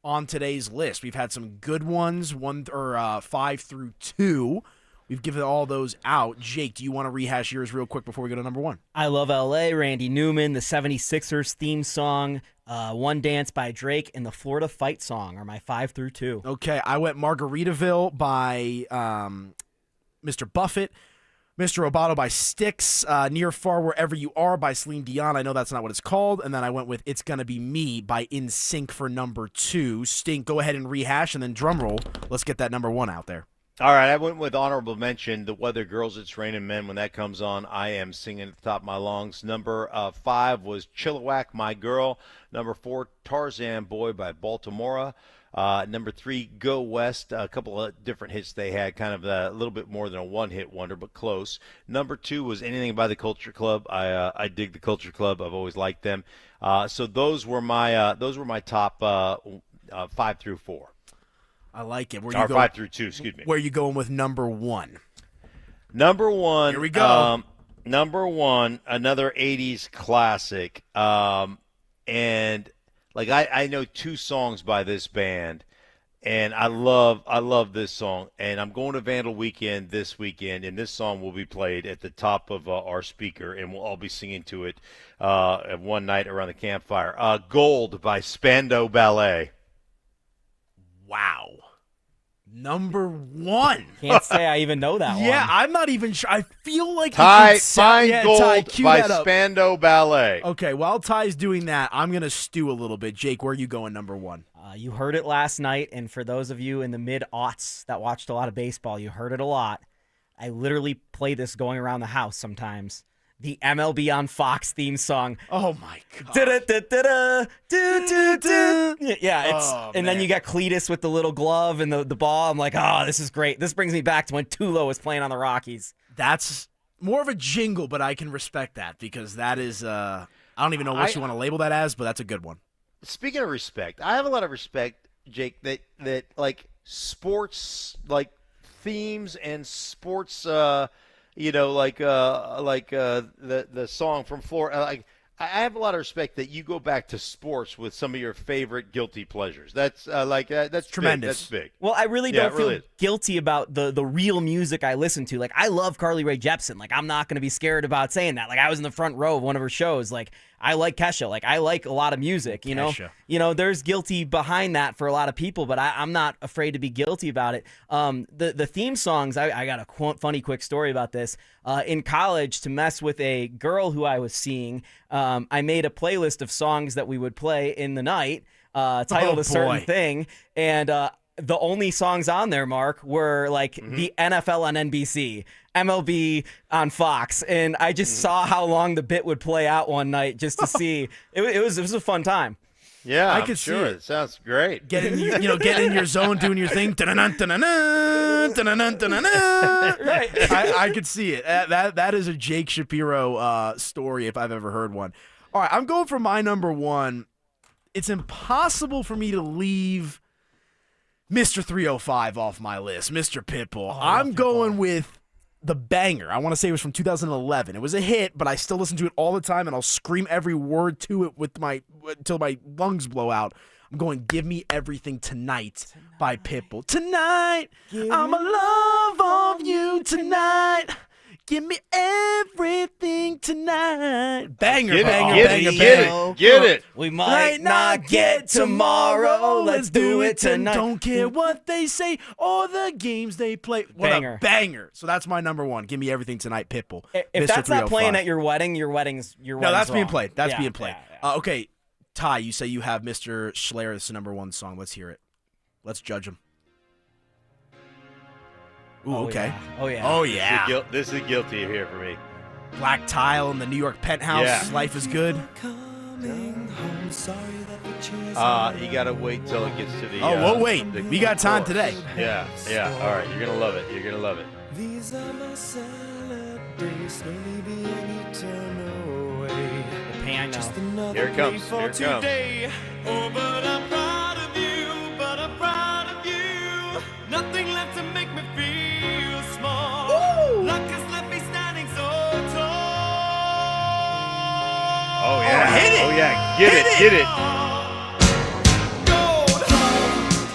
on today's list. We've had some good ones, 5 through 2. We've given all those out. Jake, do you want to rehash yours real quick before we go to number one? I Love L.A., Randy Newman, the 76ers theme song, One Dance by Drake, and the Florida Fight song are my 5 through 2. Okay, I went Margaritaville by Mr. Buffett, Mr. Roboto by Styx, Near Far Wherever You Are by Celine Dion. I know that's not what it's called. And then I went with It's Gonna Be Me by NSYNC for number 2. Stink, go ahead and rehash, and then drum roll. Let's get that number one out there. All right, I went with honorable mention, The Weather Girls, It's Raining Men. When that comes on, I am singing at the top of my lungs. Number 5 was Chilliwack, My Girl. Number 4, Tarzan Boy by Baltimora. Number 3, Go West. A couple of different hits they had, kind of a little bit more than a one-hit wonder, but close. Number 2 was Anything by the Culture Club. I dig the Culture Club. I've always liked them. So those were my top 5 through 4. I like it. 5 through 2, excuse me. Where are you going with number 1? Number 1. Here we go. Number 1, another 80s classic. And like I know 2 songs by this band, and I love this song. And I'm going to Vandal Weekend this weekend, and this song will be played at the top of our speaker, and we'll all be singing to it one night around the campfire. Gold by Spandau Ballet. Wow. Number 1. Can't say I even know that one. Yeah, I'm not even sure. I feel like Find Gold Ty, cue by that up. Spandau Ballet. Okay, while Ty's doing that, I'm going to stew a little bit. Jake, where are you going number 1? You heard it last night, and for those of you in the mid-aughts that watched a lot of baseball, you heard it a lot. I literally play this going around the house sometimes. The MLB on Fox theme song. Oh my god! Yeah, and then you got Cletus with the little glove and the ball. I'm like, oh, this is great. This brings me back to when Tulo was playing on the Rockies. That's more of a jingle, but I can respect that, because that is I don't even know what you want to label that as, but that's a good one. Speaking of respect, I have a lot of respect, Jake, that like sports like themes and sports the song from Florida. Like, I have a lot of respect that you go back to sports with some of your favorite guilty pleasures. That's that's tremendous. Big. That's big. Well, I really don't feel really guilty about the real music I listen to. Like, I love Carly Rae Jepsen. Like, I'm not going to be scared about saying that. Like, I was in the front row of one of her shows. Like, I like Kesha. Like, I like a lot of music, you know? Kesha. You know, there's guilty behind that for a lot of people, but I'm not afraid to be guilty about it. The theme songs, I got a funny quick story about this. In college, to mess with a girl who I was seeing, I made a playlist of songs that we would play in the night, titled a certain thing, and the only songs on there, Mark, were like the NFL on NBC, MLB on Fox, and I just saw how long the bit would play out one night just to see. It was a fun time. Yeah, I I'm could sure see it sounds great. Getting getting in your zone, doing your thing. Right. I could see it. That is a Jake Shapiro story if I've ever heard one. All right, I'm going for my number 1. It's impossible for me to leave Mr. 305 off my list, Mr. Pitbull. I'm going with the banger. I want to say it was from 2011. It was a hit, but I still listen to it all the time, and I'll scream every word to it until my lungs blow out. I'm going Give Me Everything Tonight by Pitbull. Tonight, I'm a love of you tonight. Give me everything tonight. Banger, banger. Get it. We might not get tomorrow. Let's do it tonight. Don't care what they say or the games they play. What Banger. a banger. So that's my number one. Give Me Everything Tonight, Pitbull. If Mr. that's not 305. playing at your wedding, your wedding's No, that's being wrong. played. That's Yeah, being played. yeah. Okay, Ty, you say you have Mr. Schlereth's number one song. Let's hear it. Let's judge him. Ooh, okay. Yeah. Oh, yeah. Oh, yeah. This is guilty here for me. Black tile in the New York penthouse. Yeah. Life is good. You gotta wait till it gets to the. We'll wait. We got time today. Yeah. All right, you're gonna love it. These are my salad days, slowly being eaten away. The piano. Just another Here it comes. day for Here it comes. today. Oh, but I'm proud of you, Nothing left to make me feel small. Luck has left me standing so tall. Oh yeah. hit it. Oh yeah. Get it.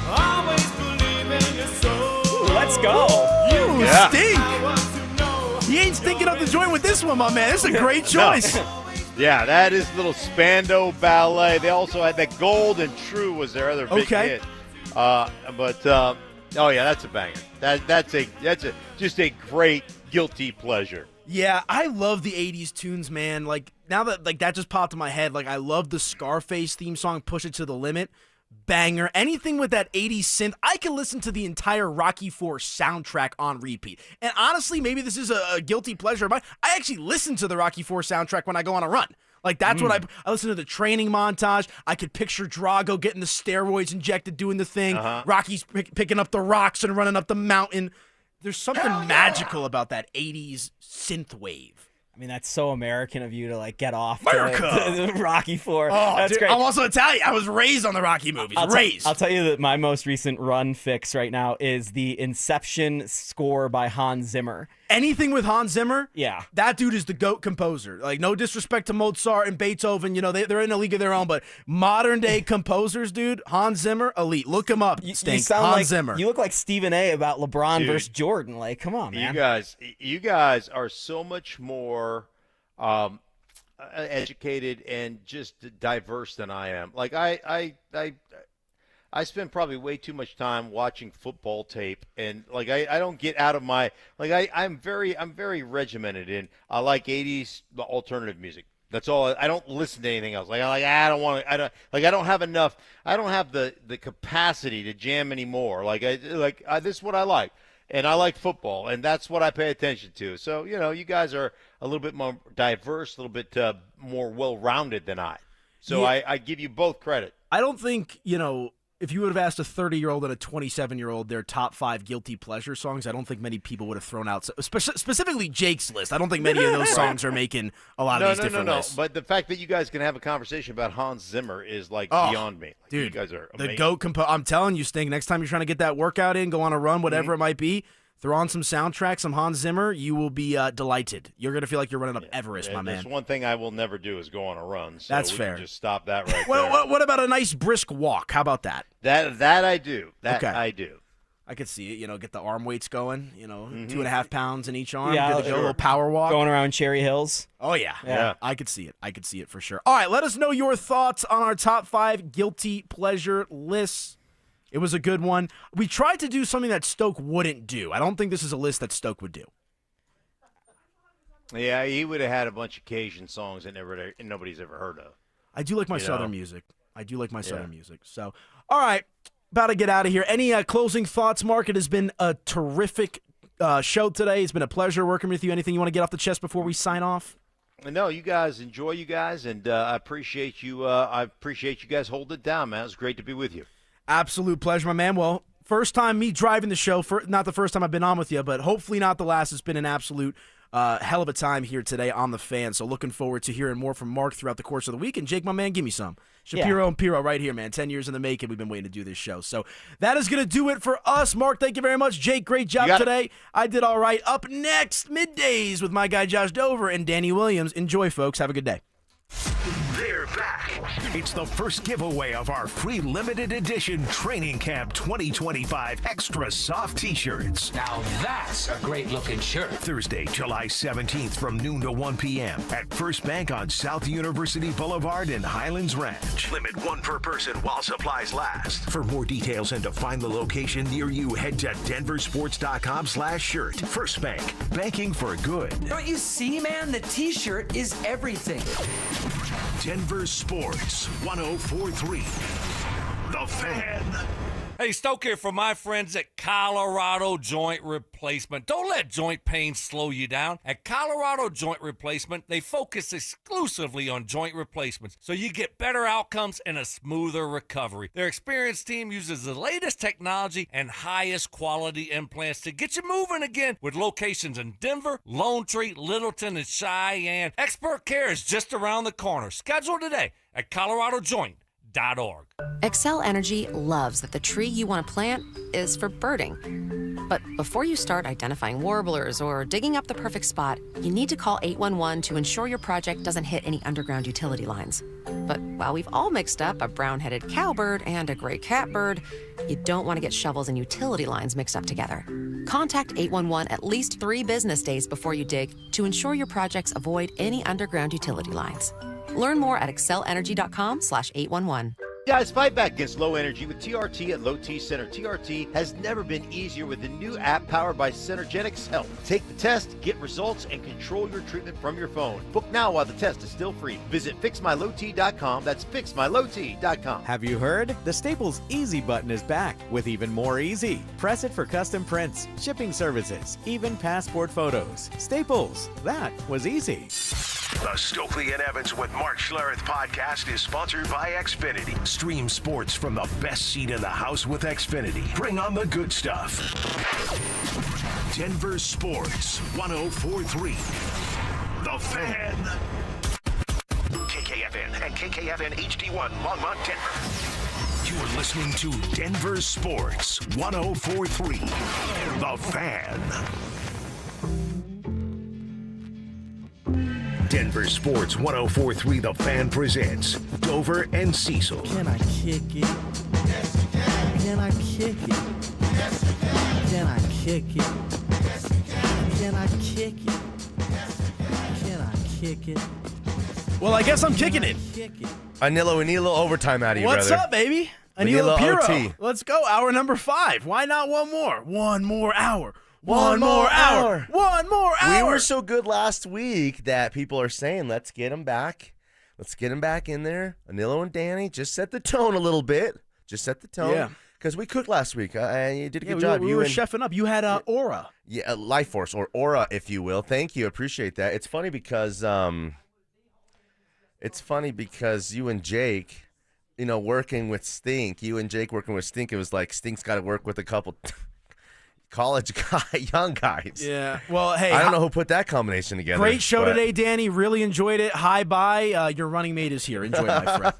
Always believe in your soul. Let's go. You Yeah. stink. He ain't stinking up the joint with this one, my man. This is a great choice. Yeah, that is little Spandau Ballet. They also had that Gold and True was their other big hit. Oh yeah, that's a banger. That's just a great guilty pleasure. Yeah, I love the 80s tunes, man. Like, now that that just popped in my head, like, I love the Scarface theme song, Push It to the Limit. Banger. Anything with that 80s synth, I can listen to the entire Rocky IV soundtrack on repeat. And honestly, maybe this is a guilty pleasure of mine. I actually listen to the Rocky IV soundtrack when I go on a run. Like, that's what I listen to the training montage. I could picture Drago getting the steroids injected, doing the thing. Rocky's picking up the rocks and running up the mountain. There's something magical about that 80s synth wave. I mean, that's so American of you to, like, get off America. to Rocky IV. Oh, That's dude, great. I'm also Italian. I was raised on the Rocky movies. I'll tell you that my most recent run fix right now is the Inception score by Hans Zimmer. Anything with Hans Zimmer, Yeah. that dude is the GOAT composer. Like, no disrespect to Mozart and Beethoven. You know, they're in a league of their own. But modern-day composers, dude, Hans Zimmer, elite. Look him up, Stink. sound Hans like, Zimmer. You look like Stephen A. about LeBron Dude. versus Jordan. Like, come on, man. You guys are so much more educated and just diverse than I am. Like I spend probably way too much time watching football tape, and like I don't get out of my I'm very regimented in. I like 80s alternative music. That's all. I don't listen to anything else. I don't want to. I don't have enough. I don't have the capacity to jam anymore. This is what I like. And I like football, and that's what I pay attention to. So, you guys are a little bit more diverse, a little bit more well-rounded than I. So Yeah. I give you both credit. I don't think, if you would have asked a 30-year-old and a 27-year-old their top 5 guilty pleasure songs, I don't think many people would have thrown out, specifically Jake's list. I don't think many of those songs are making a lot of these different lists. But the fact that you guys can have a conversation about Hans Zimmer is, beyond me. Like, Dude, you guys are the amazing. GOAT I'm telling you, Stink, next time you're trying to get that workout in, go on a run, whatever it might be, throw on some soundtrack, some Hans Zimmer, you will be delighted. You're going to feel like you're running up Everest, my man. There's one thing I will never do is go on a run. So That's we fair. Can just stop that right there. Well, what about a nice brisk walk? How about that? That I do. Okay. I do. I could see it. Get the arm weights going. 2.5 pounds in each arm. Yeah, Good to go, a little power walk. Going around Cherry Hills. Oh yeah. Yeah. I could see it for sure. All right, let us know your thoughts on our top 5 guilty pleasure lists. It was a good one. We tried to do something that Stoke wouldn't do. I don't think this is a list that Stoke would do. Yeah, he would have had a bunch of Cajun songs that nobody's ever heard of. I do like my Southern music. Southern music. So, all right, about to get out of here. Any closing thoughts, Mark? It has been a terrific show today. It's been a pleasure working with you. Anything you want to get off the chest before we sign off? No, you guys enjoy you guys, and I appreciate you. I appreciate you guys holding it down, man. It's great to be with you. Absolute pleasure, my man. Well, first time me driving the show. Not the first time I've been on with you, but hopefully not the last. It's been an absolute hell of a time here today on The Fan. So looking forward to hearing more from Mark throughout the course of the week. And Jake, my man, give me some. Shapiro and Piro right here, man. 10 years in the making. We've been waiting to do this show. So that is going to do it for us. Mark, thank you very much. Jake, great job today. I did all right. Up next, middays with my guy Josh Dover and Danny Williams. Enjoy, folks. Have a good day. They're back. It's the first giveaway of our free limited edition Training Camp 2025 Extra Soft T-shirts. Now that's a great looking shirt. Thursday, July 17th from noon to 1 p.m. at First Bank on South University Boulevard in Highlands Ranch. Limit 1 per person while supplies last. For more details and to find the location near you, head to DenverSports.com/shirt. First Bank, banking for good. Don't you see, man? The T-shirt is everything. Denver Sports 1043. The Fan. Hey, Stoke here for my friends at Colorado Joint Replacement. Don't let joint pain slow you down. At Colorado Joint Replacement, they focus exclusively on joint replacements, so you get better outcomes and a smoother recovery. Their experienced team uses the latest technology and highest quality implants to get you moving again, with locations in Denver, Lone Tree, Littleton, and Cheyenne. Expert care is just around the corner. Schedule today at coloradojoint.org. Xcel Energy loves that the tree you want to plant is for birding. But before you start identifying warblers or digging up the perfect spot, you need to call 811 to ensure your project doesn't hit any underground utility lines. But while we've all mixed up a brown-headed cowbird and a gray catbird, you don't want to get shovels and utility lines mixed up together. Contact 811 at least 3 business days before you dig to ensure your projects avoid any underground utility lines. Learn more at excelergy.com/811. Guys, fight back against low energy with TRT at Low T Center. TRT has never been easier with the new app powered by Synergetics Health. Take the test, get results, and control your treatment from your phone. Book now while the test is still free. Visit fixmylowt.com. That's fixmylowt.com. Have you heard? The Staples Easy button is back with even more easy. Press it for custom prints, shipping services, even passport photos. Staples, that was easy. The Stokley and Evans with Mark Schlereth podcast is sponsored by Xfinity. Stream sports from the best seat in the house with Xfinity. Bring on the good stuff. Denver Sports 1043. The Fan. KKFN and KKFN HD1 Longmont, Denver. You're listening to Denver Sports 1043. The Fan. Denver Sports 1043 The Fan presents Dover and Cecil. Can I kick it? Yes, you can. Can I kick it? Yes, you can. Can I kick it? Yes, you can. Can I kick it? Yes, you can. Can I kick it? Well, I guess I'm kicking it. Anilo, we need a little overtime out of you, What's brother. up, baby? We need a Anilo little Piro. OT. Let's go. Hour number 5. Why not one more? One more hour. One more hour. One more hour. We were so good last week that people are saying, let's get him back. Let's get him back in there. Anilo and Danny, just set the tone a little bit. Just set the tone. Yeah. Because we cooked last week, and you did a good job. We were chefing up. You had Aura. Yeah, Life Force, or Aura, if you will. Thank you. Appreciate that. It's funny because you and Jake, working with Stink, it was like Stink's got to work with a couple college young guys. Yeah. Well, hey. I don't know who put that combination together. Great show today, Danny. Really enjoyed it. Hi, bye. Your running mate is here. Enjoy, my friend.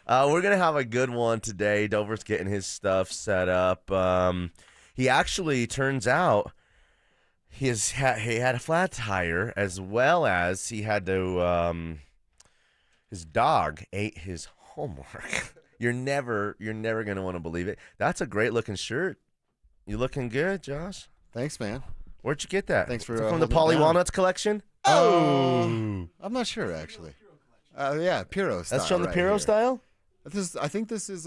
We're going to have a good one today. Dover's getting his stuff set up. He actually, turns out, he had a flat tire, as well as he had to, his dog ate his homework. You're never going to want to believe it. That's a great looking shirt. You looking good, Josh? Thanks, man. Where'd you get that? Thanks for from the Polly Walnuts collection? Oh, I'm not sure actually. Yeah, Piro style. That's from the right Piro here. style? I think this is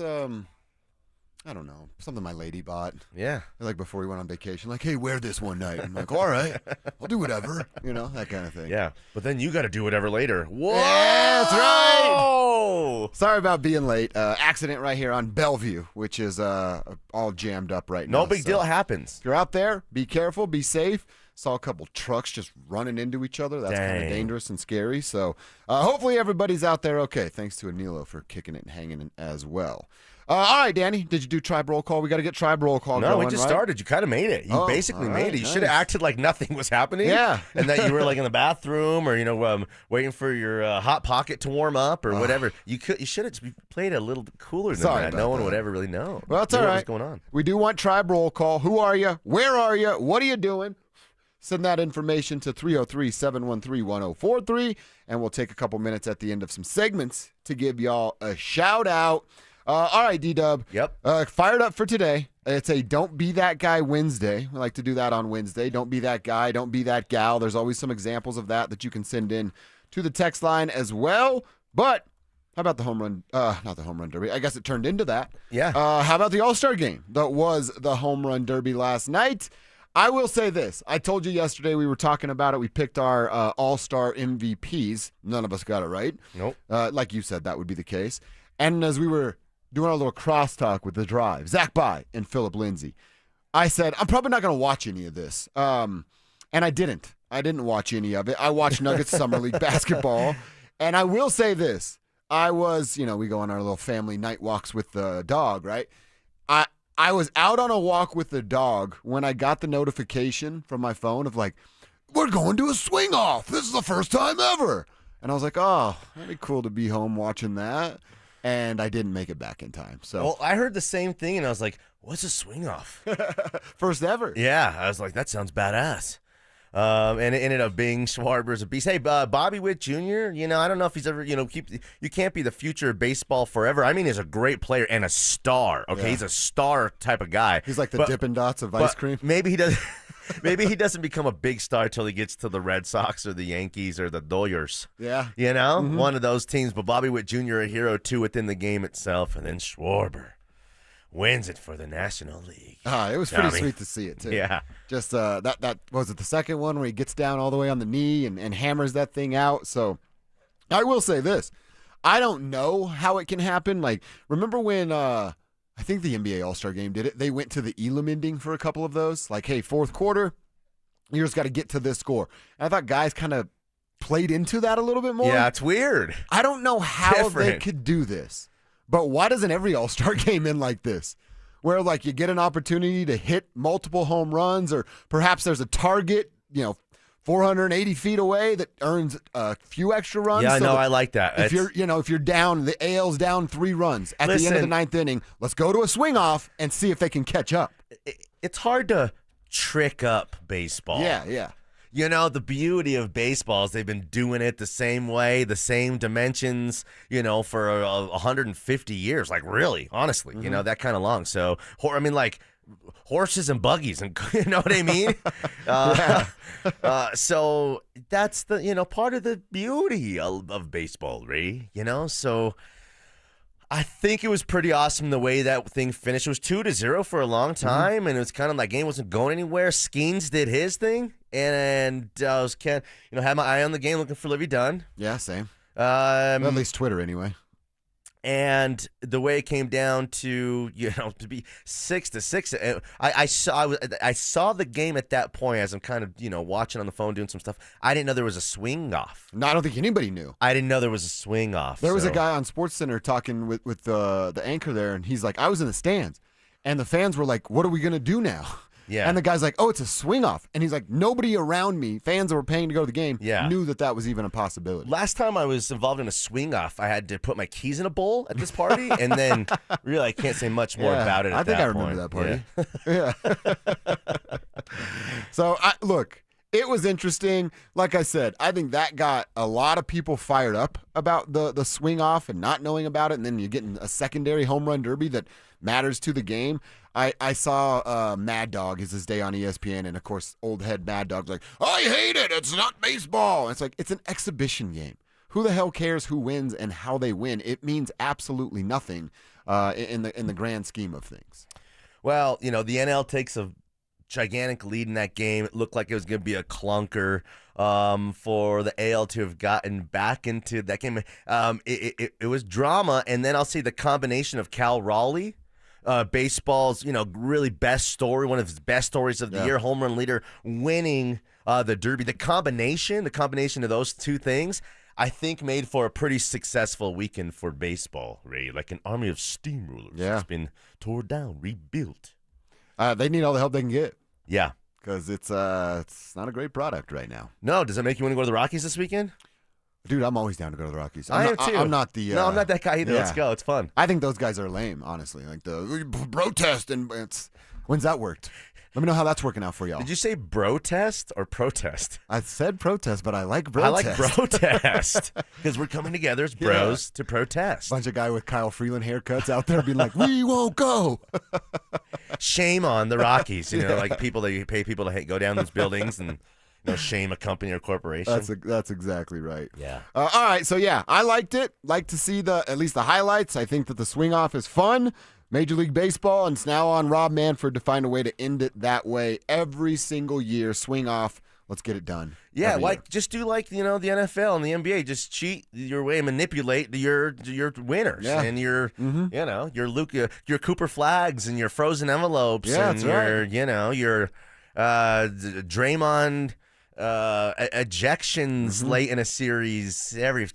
I don't know, something my lady bought. Yeah. Like before we went on vacation, like, hey, wear this one night. I'm like, all right, I'll do whatever. That kind of thing. Yeah. But then you got to do whatever later. Whoa! Yeah, that's right. Sorry about being late. Accident right here on Bellevue, which is all jammed up right now. No big deal. It happens. If you're out there, be careful, be safe. Saw a couple trucks just running into each other. That's kind of dangerous and scary. So hopefully everybody's out there okay. Thanks to Anilo for kicking it and hanging it as well. All right, Danny, did you do tribe roll call? We got to get tribe roll call going, No, we just started. You kind of made it. You basically made it. You should have acted like nothing was happening. Yeah. And that you were like in the bathroom or, waiting for your Hot Pocket to warm up or whatever. You should have played a little cooler than that. No one would ever really know. Well, that's all right. What's going on? We do want tribe roll call. Who are you? Where are you? What are you doing? Send that information to 303-713-1043, and we'll take a couple minutes at the end of some segments to give y'all a shout-out. All right, D-Dub. Yep. Fired up for today. It's a Don't Be That Guy Wednesday. We like to do that on Wednesday. Don't be that guy. Don't be that gal. There's always some examples of that you can send in to the text line as well. But how about the home run? Not the home run derby. I guess it turned into that. Yeah. How about the All-Star game that was the home run derby last night? I will say this. I told you yesterday we were talking about it. We picked our All-Star MVPs. None of us got it right. Nope. Like you said, that would be the case. And as we were doing our little crosstalk with the drive, Zach By and Phillip Lindsay, I said, I'm probably not going to watch any of this. And I didn't. I didn't watch any of it. I watched Nuggets Summer League basketball. And I will say this. I was, we go on our little family night walks with the dog, right? I was out on a walk with the dog when I got the notification from my phone of like, we're going to a swing off. This is the first time ever. And I was like, oh, that'd be cool to be home watching that. And I didn't make it back in time. So Well, I heard the same thing, and I was like, what's a swing off? First ever. Yeah. I was like, that sounds badass. And it ended up being Schwarber's a beast. Hey, Bobby Witt Jr., I don't know if he's ever, you can't be the future of baseball forever. I mean, he's a great player and a star. Okay, He's a star type of guy. He's like the Dippin' Dots of ice cream. Maybe he does. Maybe he doesn't become a big star until he gets to the Red Sox or the Yankees or the Dodgers. Yeah. One of those teams. But Bobby Witt Jr., a hero too within the game itself, and then Schwarber wins it for the National League. It was pretty sweet to see it too. Yeah. Just that was it the second one where he gets down all the way on the knee and hammers that thing out. So I will say this. I don't know how it can happen. Like, remember when I think the NBA All-Star Game did it? They went to the Elam ending for a couple of those. Like, hey, fourth quarter, you just got to get to this score. And I thought guys kind of played into that a little bit more. Yeah, it's weird. I don't know how they could do this. But why doesn't every All-Star game end like this? Where, like, you get an opportunity to hit multiple home runs, or perhaps there's a target, 480 feet away that earns a few extra runs. Yeah, I know. I like that. If you're down, the AL's down 3 runs at the end of the 9th inning, let's go to a swing off and see if they can catch up. It's hard to trick up baseball. Yeah. The beauty of baseball is they've been doing it the same way, the same dimensions, for 150 years. Like, really, honestly, that kind of long. So, like horses and buggies, and you know what I mean? So that's the, part of the beauty of baseball, Ray, So I think it was pretty awesome the way that thing finished. It was 2-0 for a long time, and it was kind of like game wasn't going anywhere. Skeens did his thing, and I was had my eye on the game, looking for Livy Dunn. Yeah, same. At least Twitter, anyway. And the way it came down to to be 6-6, I saw the game at that point as I'm kind of watching on the phone, doing some stuff. I didn't know there was a swing off. No, I don't think anybody knew. I didn't know there was a swing off. There was a guy on SportsCenter talking with the anchor there, and he's like, I was in the stands, and the fans were like, what are we gonna do now? Yeah. And the guy's like, oh, it's a swing off. And he's like, nobody around me, fans that were paying to go to the game, knew that was even a possibility. Last time I was involved in a swing off, I had to put my keys in a bowl at this party, and then really I can't say much more about it at that point. I remember that party. Yeah. So, look, it was interesting. Like I said, I think that got a lot of people fired up about the swing off and not knowing about it, and then you're getting a secondary home run derby that matters to the game. I saw Mad Dog is his day on ESPN, and of course, old head Mad Dog's like, I hate it. It's not baseball. And it's like, it's an exhibition game. Who the hell cares who wins and how they win? It means absolutely nothing in the grand scheme of things. Well, the NL takes a gigantic lead in that game. It looked like it was going to be a clunker for the AL to have gotten back into that game. It was drama, and then I'll say the combination of Cal Raleigh baseball's, really best story, one of his best stories of the year, home run leader, winning the Derby. The combination of those two things, I think, made for a pretty successful weekend for baseball, Ray. Like an army of steamrollers. Yeah. It's been torn down, rebuilt. They need all the help they can get. Yeah. Because it's not a great product right now. No, does it make you want to go to the Rockies this weekend? Dude, I'm always down to go to the Rockies. I am too. I'm not the. No, I'm not that guy either. Yeah. Let's go. It's fun. I think those guys are lame, honestly. Like the protest when's that worked? Let me know how that's working out for y'all. Did you say bro-test or protest? I said protest, but I like I protest. like protest because we're coming together as bros to protest. Bunch of guy with Kyle Freeland haircuts out there being like, "We won't go." Shame on the Rockies. Like people that you pay people to go down these buildings and shame a company or corporation. That's exactly right. Yeah. All right. So yeah, I liked it. Like to see at least the highlights. I think that the swing off is fun. Major League Baseball, and it's now on Rob Manfred to find a way to end it that way every single year. Swing off. Let's get it done. Yeah, just do the NFL and the NBA. Just cheat your way, manipulate your winners and your your Cooper Flags and your frozen envelopes and your Draymond ejections late in a series. Every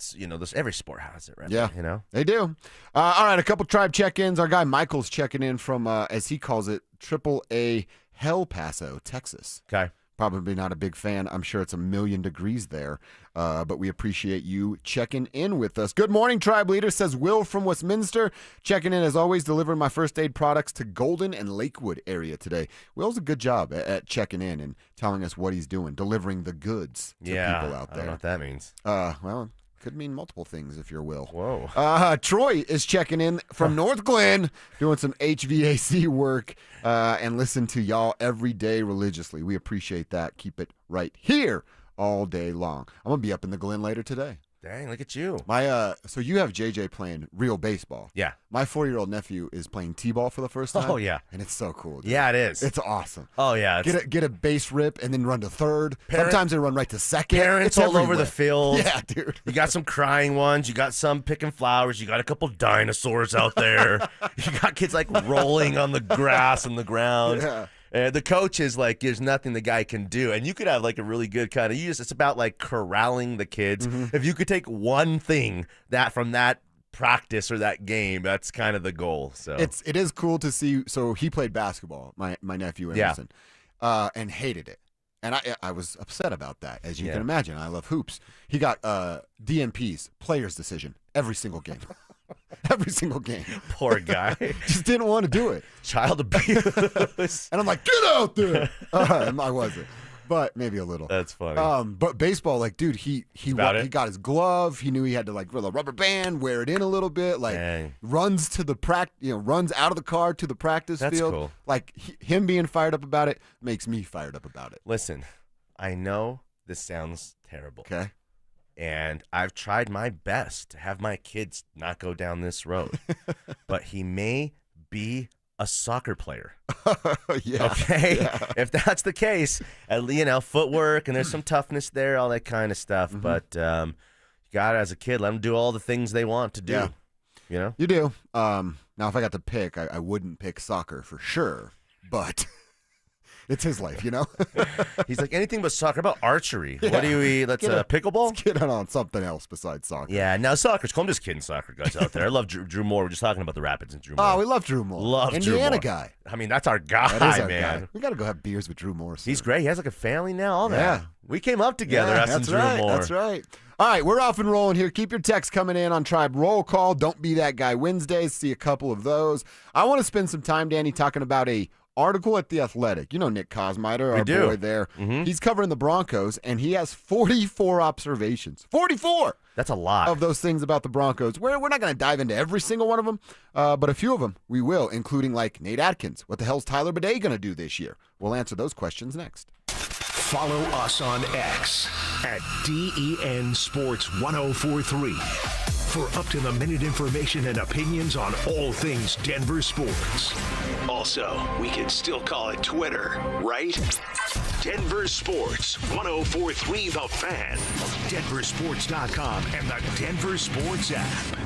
sport has it, right? Yeah, they do. All right, a couple tribe check-ins. Our guy Michael's checking in from, as he calls it, AAA El Paso, Texas. Okay. Probably not a big fan. I'm sure it's 1,000,000 degrees there, but we appreciate you checking in with us. Good morning, Tribe Leader, says Will from Westminster. Checking in, as always, delivering my first aid products to Golden and Lakewood area today. Will's a good job at checking in and telling us what he's doing, delivering the goods to people out there. I don't know what that means. Well, could mean multiple things if you're Will. Whoa. Troy is checking in from North Glen, doing some HVAC work, and listen to y'all every day religiously. We appreciate that. Keep it right here all day long. I'm going to be up in the Glen later today. Dang, look at you. So you have JJ playing real baseball. Yeah. My 4-year-old nephew is playing T-ball for the first time. Oh, yeah. And it's so cool, dude. Yeah, it is. It's awesome. Oh, yeah. Get a base rip and then run to third. Sometimes they run right to second. Parents It's all over the everywhere. field. Yeah, dude. You got some crying ones. You got some picking flowers. You got a couple dinosaurs out there. You got kids rolling on the grass and the ground. Yeah. And the coach is there's nothing the guy can do. And you could have a really good kind of it's about corralling the kids. Mm-hmm. If you could take one thing from that practice or that game, that's kind of the goal. So it is cool to see. So he played basketball, my nephew Emerson, and hated it. And I was upset about that, as you can imagine. I love hoops. He got DNPs, player's decision, every single game. Every single game. Poor guy. Just didn't want to do it. Child abuse. And I'm like, get out there. I wasn't. But maybe a little. That's funny. But baseball, dude, he got his glove. He knew he had to with a rubber band, wear it in a little bit. Runs to the runs out of the car to the practice field. Cool. Him being fired up about it makes me fired up about it. Listen, I know this sounds terrible. Okay. And I've tried my best to have my kids not go down this road. But he may be a soccer player. Yeah. Okay? Yeah. If that's the case, footwork, and there's some toughness there, all that kind of stuff. Mm-hmm. But you got it as a kid. Let them do all the things they want to do. Yeah. You do. Now, if I got to pick, I wouldn't pick soccer for sure. But it's his life, He's like, anything but soccer. How about archery? Yeah. What do you eat? That's pickleball? Let's get on something else besides soccer. Yeah, now soccer's cool. I'm just kidding, soccer guys out there. I love Drew Moore. We're just talking about the Rapids and Drew Moore. Oh, we love Drew Moore. Indiana Drew Moore. Guy. I mean, that's our guy, that is our man. Guy. We got to go have beers with Drew Moore soon. He's great. He has a family now, all that. Yeah. We came up together, us and Drew Moore. That's right. All right, we're off and rolling here. Keep your texts coming in on Tribe Roll Call. Don't Be That Guy Wednesdays. See a couple of those. I want to spend some time, Danny, talking about a article at The Athletic. You know Nick Kosmider, our boy there. Mm-hmm. He's covering the Broncos, and he has 44 observations. 44! That's a lot. Of those things about the Broncos. We're not going to dive into every single one of them, but a few of them we will, including Nate Atkins. What the hell's Tyler Bidet going to do this year? We'll answer those questions next. Follow us on X at DEN Sports 1043 for up-to-the-minute information and opinions on all things Denver sports. Also, we can still call it Twitter, right? Denver Sports 1043 The Fan, DenverSports.com, and the Denver Sports app.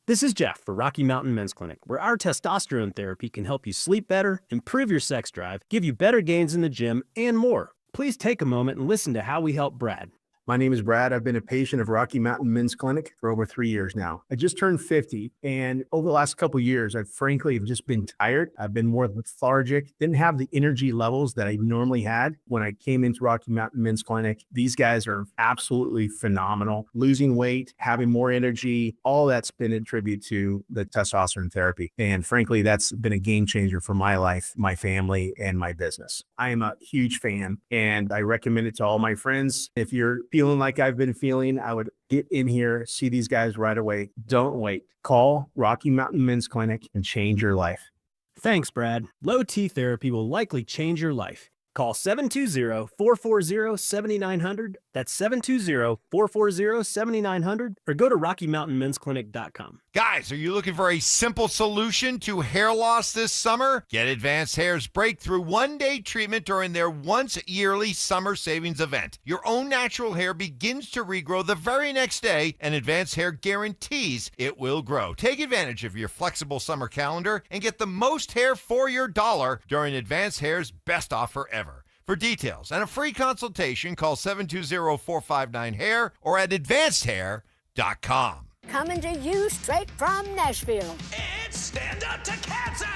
This is Jeff for Rocky Mountain Men's Clinic, where our testosterone therapy can help you sleep better, improve your sex drive, give you better gains in the gym, and more. Please take a moment and listen to how we help Brad. My name is Brad. I've been a patient of Rocky Mountain Men's Clinic for over 3 years now. I just turned 50, and over the last couple of years, I've frankly just been tired. I've been more lethargic, didn't have the energy levels that I normally had when I came into Rocky Mountain Men's Clinic. These guys are absolutely phenomenal. Losing weight, having more energy, all that's been a tribute to the testosterone therapy. And frankly, that's been a game changer for my life, my family, and my business. I am a huge fan, and I recommend it to all my friends. If you're feeling like I've been feeling, I would get in here, see these guys right away. Don't wait. Call Rocky Mountain Men's Clinic and change your life. Thanks, Brad. Low T therapy will likely change your life. Call 720-440-7900. That's 720-440-7900. Or go to RockyMountainMen'sClinic.com. Guys, are you looking for a simple solution to hair loss this summer? Get Advanced Hair's breakthrough one-day treatment during their once-yearly summer savings event. Your own natural hair begins to regrow the very next day, and Advanced Hair guarantees it will grow. Take advantage of your flexible summer calendar and get the most hair for your dollar during Advanced Hair's best offer ever. For details and a free consultation, call 720-459-HAIR or at advancedhair.com. Coming to you straight from Nashville. It's Stand Up to Cancer!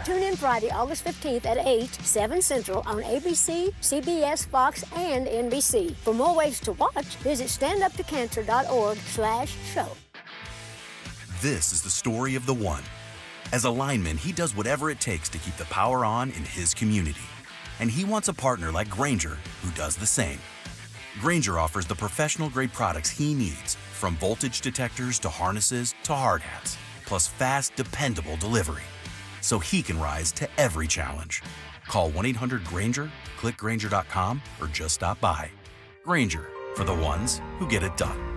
Tune in Friday, August 15th at 8, 7 Central on ABC, CBS, Fox, and NBC. For more ways to watch, visit standuptocancer.org/show. This is the story of the one. As a lineman, he does whatever it takes to keep the power on in his community. And he wants a partner like Grainger who does the same. Grainger offers the professional-grade products he needs, from voltage detectors to harnesses to hard hats, plus fast, dependable delivery, so he can rise to every challenge. Call 1-800-GRAINGER, click Grainger.com, or just stop by. Grainger, for the ones who get it done.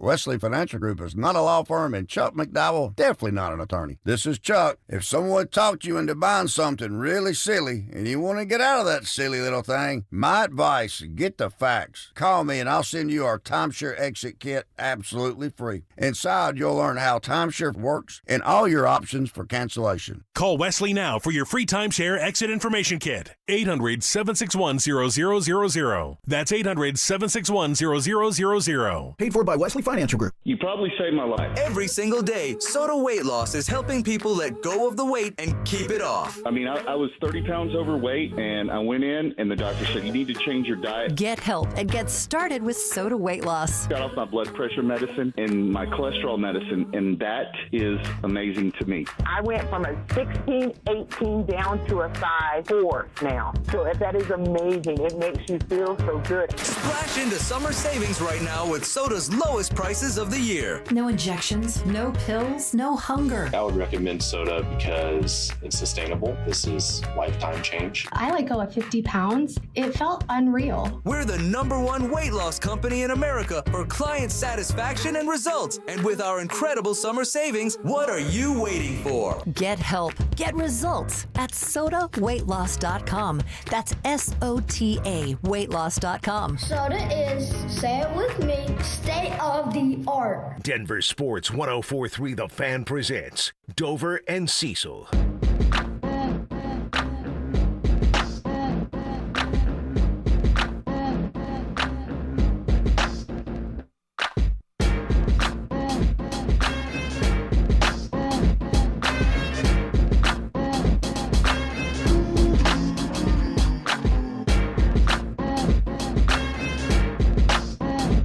Wesley Financial Group is not a law firm, and Chuck McDowell definitely not an attorney. This is Chuck. If someone talked you into buying something really silly and you want to get out of that silly little thing, my advice, get the facts. Call me and I'll send you our timeshare exit kit absolutely free. Inside, you'll learn how timeshare works and all your options for cancellation. Call Wesley now for your free timeshare exit information kit. 800-761-0000. That's 800-761-0000. Paid for by Wesley Financial Group. You probably saved my life. Every single day, Soda Weight Loss is helping people let go of the weight and keep it off. I mean, I was 30 pounds overweight, and I went in, and the doctor said, you need to change your diet. Get help and get started with Soda Weight Loss. Got off my blood pressure medicine and my cholesterol medicine, and that is amazing to me. I went from a 16, 18 down to a size 4 now. So that is amazing. It makes you feel so good. Splash into summer savings right now with Soda's lowest prices of the year. No injections, no pills, no hunger. I would recommend Soda because it's sustainable. This is lifetime change. I let go of 50 pounds. It felt unreal. We're the #1 weight loss company in America for client satisfaction and results. And with our incredible summer savings, what are you waiting for? Get help. Get results at SodaWeightLoss.com. That's SOTA weightloss.com. Soda is, say it with me, state of the art. Denver Sports 104.3 The Fan presents Dover and Cecil.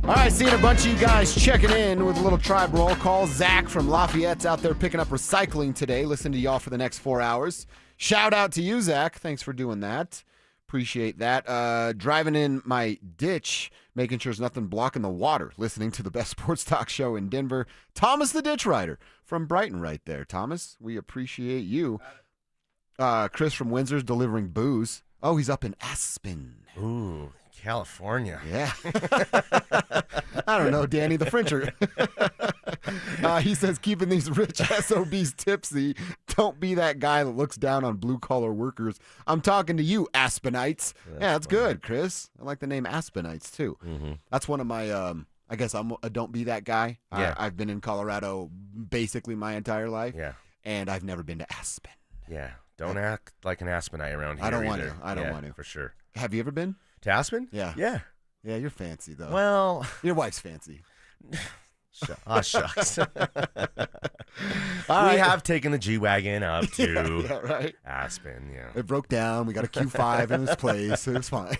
All right, seeing a bunch of you guys checking in with a little tribe roll call. Zach from Lafayette's out there picking up recycling today. Listen to y'all for the next 4 hours. Shout out to you, Zach. Thanks for doing that. Appreciate that. Driving in my ditch, making sure there's nothing blocking the water. Listening to the best sports talk show in Denver. Thomas the Ditch Rider from Brighton right there. Thomas, we appreciate you. Chris from Windsor's delivering booze. Oh, he's up in Aspen. Ooh, California. Yeah. I don't know, Danny. The French are. He says, keeping these rich SOBs tipsy. Don't be that guy that looks down on blue-collar workers. I'm talking to you, Aspenites. That's good, Chris. I like the name Aspenites, too. Mm-hmm. That's one of my I guess I'm a don't be that guy. Yeah. I've been in Colorado basically my entire life. Yeah. And I've never been to Aspen. Yeah. Don't act like an Aspenite around here. I don't want either. to. I don't want to. For sure. Have you ever been? To Aspen? Yeah. Yeah. Yeah, you're fancy, though. Well. Your wife's fancy. Shucks. All We right. have taken the G-Wagon up to Yeah, right. Aspen, yeah. It broke down. We got a Q5 in its place. It was fine.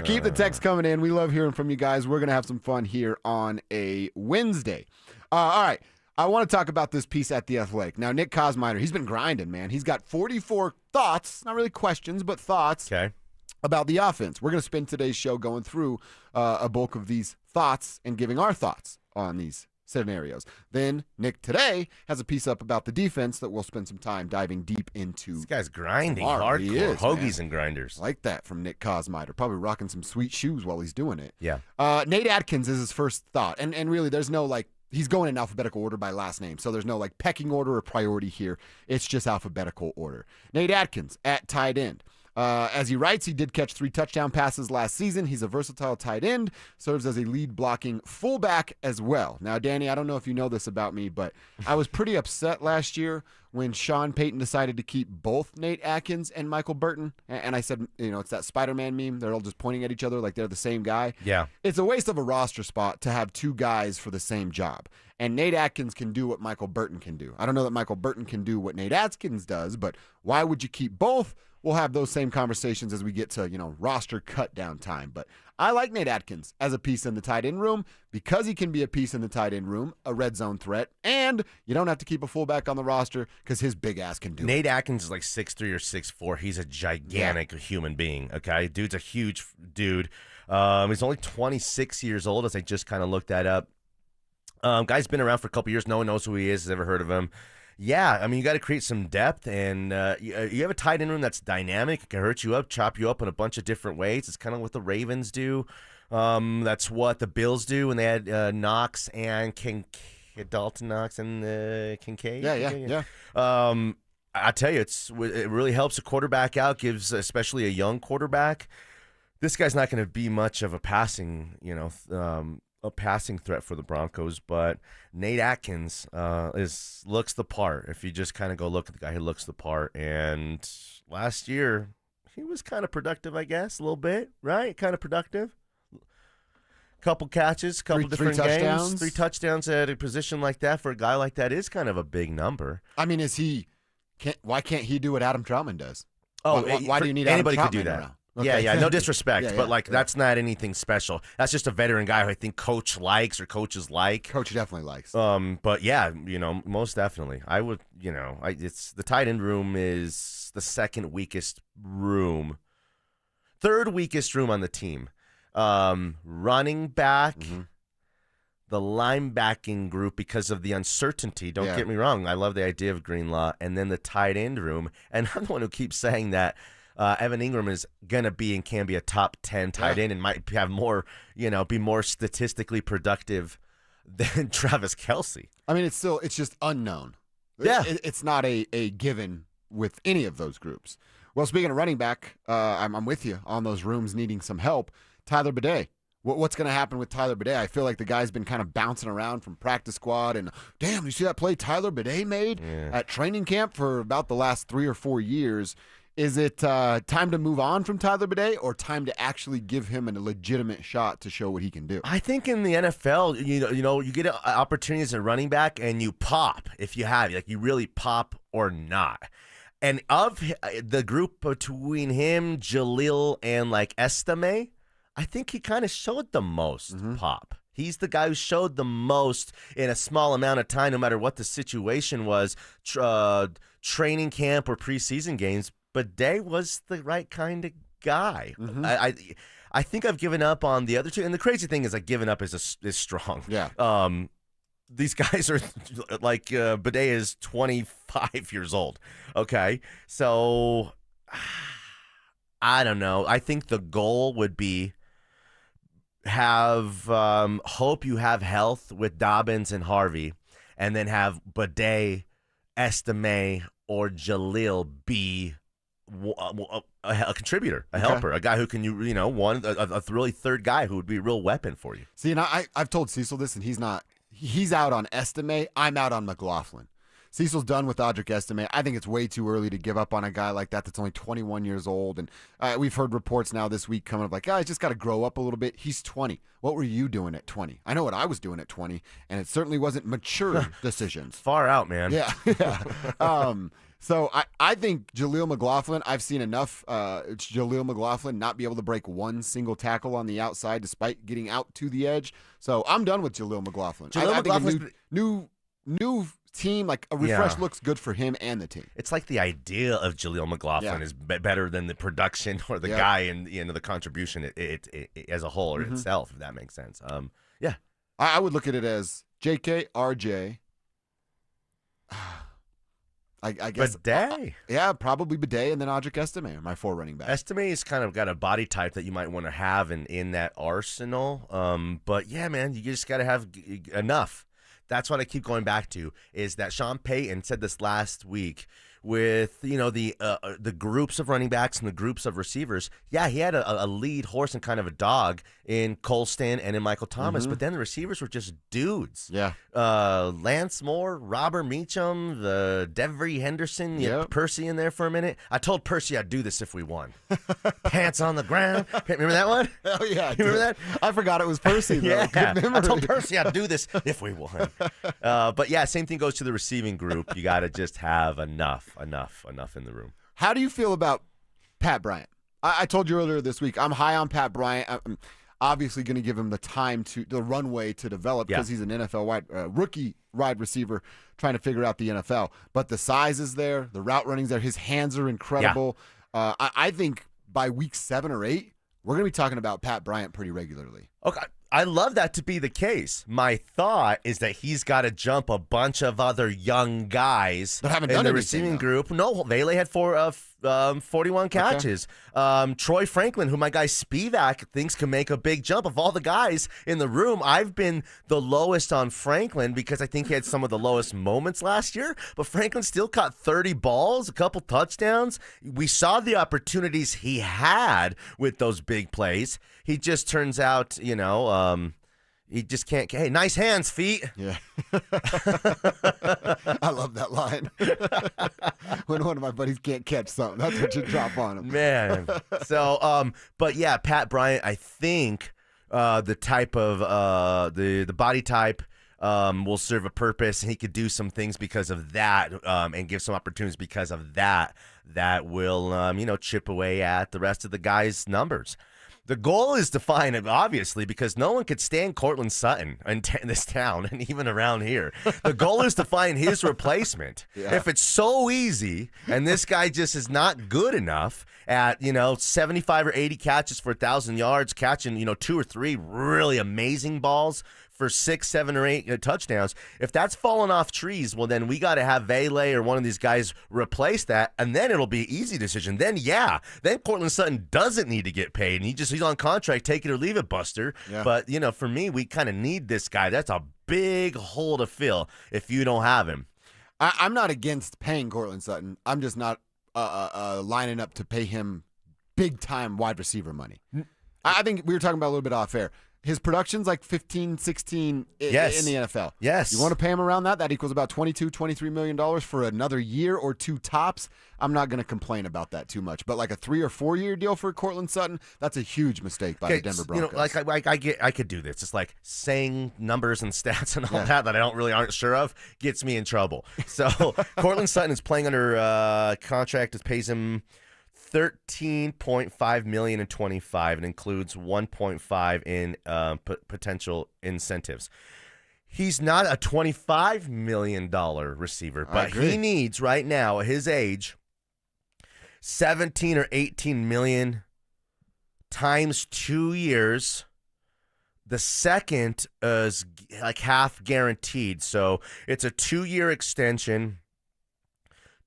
Keep the text coming in. We love hearing from you guys. We're going to have some fun here on a Wednesday. All right. I want to talk about this piece at The Athletic. Now, Nick Kosmider, he's been grinding, man. He's got 44 thoughts, not really questions, but thoughts about the offense. We're going to spend today's show going through a bulk of these thoughts and giving our thoughts on these scenarios. Then Nick today has a piece up about the defense that we'll spend some time diving deep into. This guy's grinding tomorrow. He hardcore. is, Hoagies man. and grinders. Like that from Nick Kosmider. Probably rocking some sweet shoes while he's doing it. Yeah. Nate Atkins is his first thought. And really, there's no he's going in alphabetical order by last name. So there's no pecking order or priority here. It's just alphabetical order. Nate Atkins at tight end. As he writes, he did catch 3 touchdown passes last season. He's a versatile tight end, serves as a lead blocking fullback as well. Now, Danny, I don't know if you know this about me, but I was pretty upset last year when Sean Payton decided to keep both Nate Atkins and Michael Burton. And I said, it's that Spider-Man meme. They're all just pointing at each other like they're the same guy. Yeah. It's a waste of a roster spot to have 2 guys for the same job. And Nate Atkins can do what Michael Burton can do. I don't know that Michael Burton can do what Nate Atkins does, but why would you keep both? We'll have those same conversations as we get to, roster cut down time. But I like Nate Atkins as a piece in the tight end room because he can be a piece in the tight end room, a red zone threat, and you don't have to keep a fullback on the roster because his big ass can do it. Nate Atkins is like 6'3" or 6'4". He's a gigantic human being, okay? Dude's a huge dude. He's only 26 years old, as I just kind of looked that up. Guy's been around for a couple years. No one knows who he is, has ever heard of him. Yeah, I mean, you got to create some depth, and you have a tight end room that's dynamic. It can hurt you up, chop you up in a bunch of different ways. It's kind of what the Ravens do. That's what the Bills do when they had Knox and Dalton Knox and Kincaid. Yeah. I tell you, it really helps a quarterback out, gives especially a young quarterback. This guy's not going to be much of a passing, a passing threat for the Broncos, but Nate Atkins looks the part. If you just kind of go look at the guy, he looks the part. And last year, he was kind of productive, I guess, a little bit, right? Kind of productive. Couple catches, couple different games. 3 touchdowns at a position like that for a guy like that is kind of a big number. I mean, why can't he do what Adam Trautman does? Oh, why do you need anybody Adam could do Trautman that? around? Okay. Yeah, no disrespect, Yeah, but that's not anything special. That's just a veteran guy who I think coach likes or coaches like. Coach definitely likes. But yeah, most definitely. I would, it's the tight end room is the second weakest room. Third weakest room on the team. Running back, the linebacking group because of the uncertainty. Don't get me wrong. I love the idea of Greenlaw. And then the tight end room. And I'm the one who keeps saying that Evan Ingram is going to be and can be a top 10 tight end and might have more, be more statistically productive than Travis Kelce. I mean, it's just unknown. Yeah. It's not a given with any of those groups. Well, speaking of running back, I'm with you on those rooms needing some help. Tyler Bidet. What's going to happen with Tyler Bidet? I feel like the guy's been kind of bouncing around from practice squad. And, damn, you see that play Tyler Bidet made at training camp for about the last 3 or 4 years? Is it time to move on from Tyler Bidet or time to actually give him a legitimate shot to show what he can do? I think in the NFL, you get opportunities at running back and you pop if you have. Like, you really pop or not. And of the group between him, Jalil, and, Estime, I think he kind of showed the most pop. He's the guy who showed the most in a small amount of time, no matter what the situation was, training camp or preseason games. But Day was the right kind of guy. I think I've given up on the other two. And the crazy thing is, giving up is strong. Yeah. These guys are Bidet is 25 years old. Okay. So I don't know. I think the goal would be hope you have health with Dobbins and Harvey, and then have Bidet, Estime, or Jalil be a contributor, a helper, a guy who can, a really third guy who would be a real weapon for you. See, and I've told Cecil this, and he's out on Estime. I'm out on McLaughlin. Cecil's done with Audric Estime. I think it's way too early to give up on a guy like that that's only 21 years old. And we've heard reports now this week coming up like, he's just got to grow up a little bit. He's 20. What were you doing at 20? I know what I was doing at 20, and it certainly wasn't mature decisions. Far out, man. Yeah. So I think Jaleel McLaughlin, I've seen enough Jaleel McLaughlin not be able to break one single tackle on the outside despite getting out to the edge. So I'm done with Jaleel McLaughlin. I think a new team, like a refresh looks good for him and the team. It's like the idea of Jaleel McLaughlin is better than the production or the guy and the contribution it as a whole or itself, if that makes sense. I would look at it as JK, RJ. I guess Bidet. Probably Bidet and then Audric Estime are my 4 running backs. Estime's kind of got a body type that you might want to have in that arsenal. But yeah, man, you just got to have enough. That's what I keep going back to, is that Sean Payton said this last week with, the groups of running backs and the groups of receivers. Yeah, he had a lead horse and kind of a dog in Colston and in Michael Thomas, but then the receivers were just dudes. Yeah. Lance Moore, Robert Meacham, the Devery Henderson, you had Percy in there for a minute. I told Percy I'd do this if we won. Pants on the ground. Remember that one? Oh, yeah. You remember that? I forgot it was Percy, though. Yeah. Good memory. I told Percy I'd do this if we won. But yeah, same thing goes to the receiving group. You got to just have enough in the room. How do you feel about Pat Bryant? I told you earlier this week, I'm high on Pat Bryant. I'm obviously going to give him the runway to develop because he's an NFL rookie wide receiver trying to figure out the NFL. But the size is there, the route running's there, his hands are incredible. Yeah. I think by week 7 or 8, we're going to be talking about Pat Bryant pretty regularly. Okay. I love that to be the case. My thought is that he's got to jump a bunch of other young guys that haven't in done the anything, receiving group. No, Vele had 41 catches. Okay. Troy Franklin, who my guy Spivak thinks can make a big jump. Of all the guys in the room, I've been the lowest on Franklin because I think he had some of the lowest moments last year. But Franklin still caught 30 balls, a couple touchdowns. We saw the opportunities he had with those big plays. He just turns out, he just can't. Hey, nice hands, feet. Yeah. I love that line. When one of my buddies can't catch something, that's what you drop on him. Man. So, but yeah, Pat Bryant, I think the type of the body type will serve a purpose, and he could do some things because of that, and give some opportunities because of that will chip away at the rest of the guys' numbers. The goal is to find him, obviously, because no one could stand Cortland Sutton in this town and even around here. The goal is to find his replacement. Yeah. If it's so easy and this guy just is not good enough at, 75 or 80 catches for 1,000 yards, catching, 2 or 3 really amazing balls for 6, 7, or 8 touchdowns. If that's falling off trees, well, then we got to have Vele or one of these guys replace that, and then it'll be an easy decision. Then Cortland Sutton doesn't need to get paid, and he's on contract, take it or leave it, Buster. Yeah. But, for me, we kind of need this guy. That's a big hole to fill if you don't have him. I'm not against paying Cortland Sutton. I'm just not lining up to pay him big-time wide receiver money. I think we were talking about a little bit off air. His production's like 15, 16 in the NFL. Yes. You want to pay him around that? That equals about $22, $23 million for another year or 2 tops. I'm not going to complain about that too much. But like a 3 or 4 year deal for Cortland Sutton, that's a huge mistake by the Denver Broncos. I could do this. It's like saying numbers and stats and all that I aren't sure of gets me in trouble. So Cortland Sutton is playing under contract that pays him $13.5 million in 25 and includes $1.5 in potential incentives. He's not a $25 million receiver, but he needs right now at his age 17 or 18 million times 2 years. The second is like half guaranteed, so it's a 2-year extension.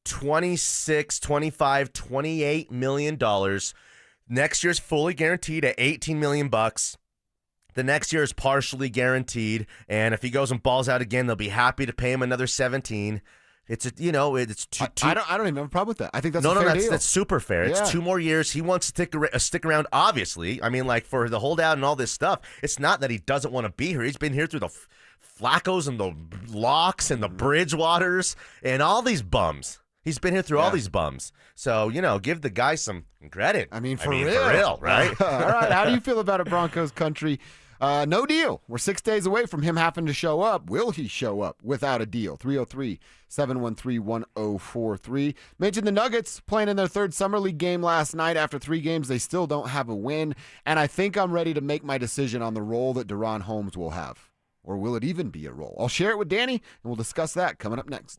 $26, $25, $28 million. Next year's fully guaranteed at $18 million. The next year is partially guaranteed, and if he goes and balls out again, they'll be happy to pay him another 17. It's two. I don't even have a problem with that. I think that's no, a fair that's deal. that's super fair. Yeah. It's 2 more years. He wants to stick around. Obviously, I mean, like for the holdout and all this stuff. It's not that he doesn't want to be here. He's been here through the Flaccos and the Locks and the Bridgewaters and all these bums. He's been here through all these bums. So, give the guy some credit. I mean, for real, right? All right. How do you feel about it, Broncos country? No deal. We're 6 days away from him having to show up. Will he show up without a deal? 303-713-1043. Mentioned the Nuggets playing in their third Summer League game last night. After 3 games, they still don't have a win. And I think I'm ready to make my decision on the role that Deron Holmes will have. Or will it even be a role? I'll share it with Danny, and we'll discuss that coming up next.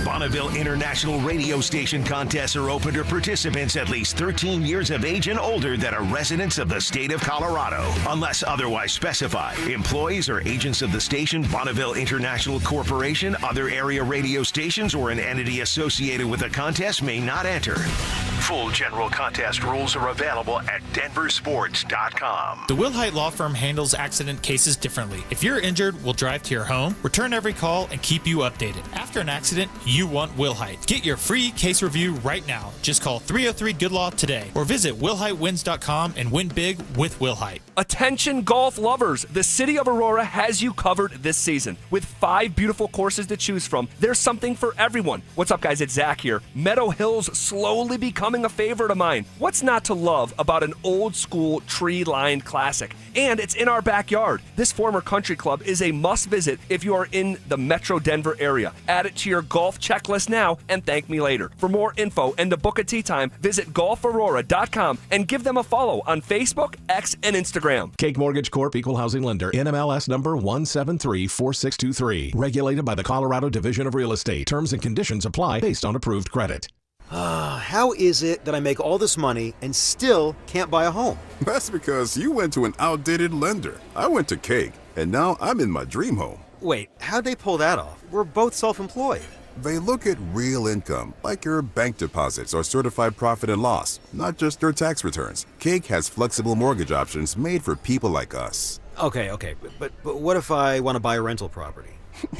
Bonneville International Radio Station contests are open to participants at least 13 years of age and older that are residents of the state of Colorado. Unless otherwise specified, employees or agents of the station, Bonneville International Corporation, other area radio stations, or an entity associated with the contest may not enter. Full general contest rules are available at DenverSports.com. The Wilhite Law Firm handles accident cases differently. If you're injured, we'll drive to your home, return every call, and keep you updated. After an accident, you want Wilhite. Get your free case review right now. Just call 303-GOOD-LAW today or visit WilhiteWins.com and win big with Wilhite. Attention golf lovers, the city of Aurora has you covered this season. With 5 beautiful courses to choose from, there's something for everyone. What's up, guys? It's Zach here. Meadow Hills slowly becoming a favorite of mine. What's not to love about an old school tree-lined classic? And it's in our backyard. This former country club is a must visit if you are in the Metro Denver area. Add it to your golf checklist now and thank me later. For more info and to book a tee time, visit golfaurora.com and give them a follow on Facebook, X, and Instagram. Cake Mortgage Corp. Equal Housing Lender. NMLS number 1734623. Regulated by the Colorado Division of Real Estate. Terms and conditions apply based on approved credit. How is it that I make all this money and still can't buy a home? That's because you went to an outdated lender. I went to Cake, and now I'm in my dream home. Wait, how'd they pull that off? We're both self-employed. They look at real income, like your bank deposits or certified profit and loss, not just your tax returns. Cake has flexible mortgage options made for people like us. Okay, but what if I want to buy a rental property?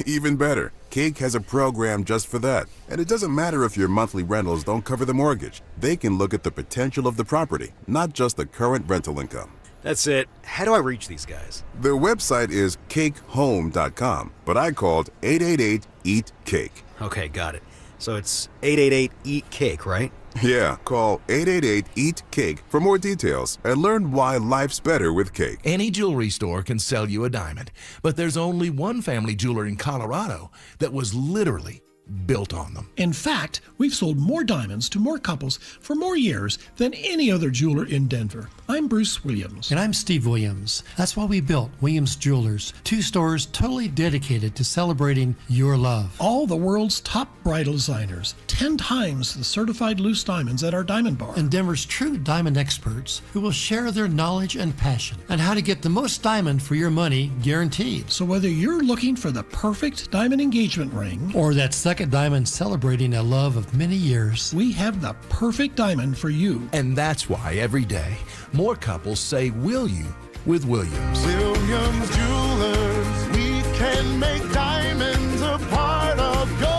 Even better, Cake has a program just for that. And it doesn't matter if your monthly rentals don't cover the mortgage. They can look at the potential of the property, not just the current rental income. That's it. How do I reach these guys? Their website is cakehome.com, but I called 888-EAT-CAKE. Okay, got it. So it's 888-EAT-CAKE, right? Yeah, call 888-EAT-CAKE for more details and learn why life's better with Cake. Any jewelry store can sell you a diamond, but there's only one family jeweler in Colorado that was literally built on them. In fact, we've sold more diamonds to more couples for more years than any other jeweler in Denver. I'm Bruce Williams. And I'm Steve Williams. That's why we built Williams Jewelers, 2 stores totally dedicated to celebrating your love. All the world's top bridal designers, 10 times the certified loose diamonds at our diamond bar. And Denver's true diamond experts who will share their knowledge and passion on how to get the most diamond for your money guaranteed. So whether you're looking for the perfect diamond engagement ring or that second diamond celebrating a love of many years, we have the perfect diamond for you. And that's why every day more couples say will you with Williams. Williams Jewelers, we can make diamonds a part of your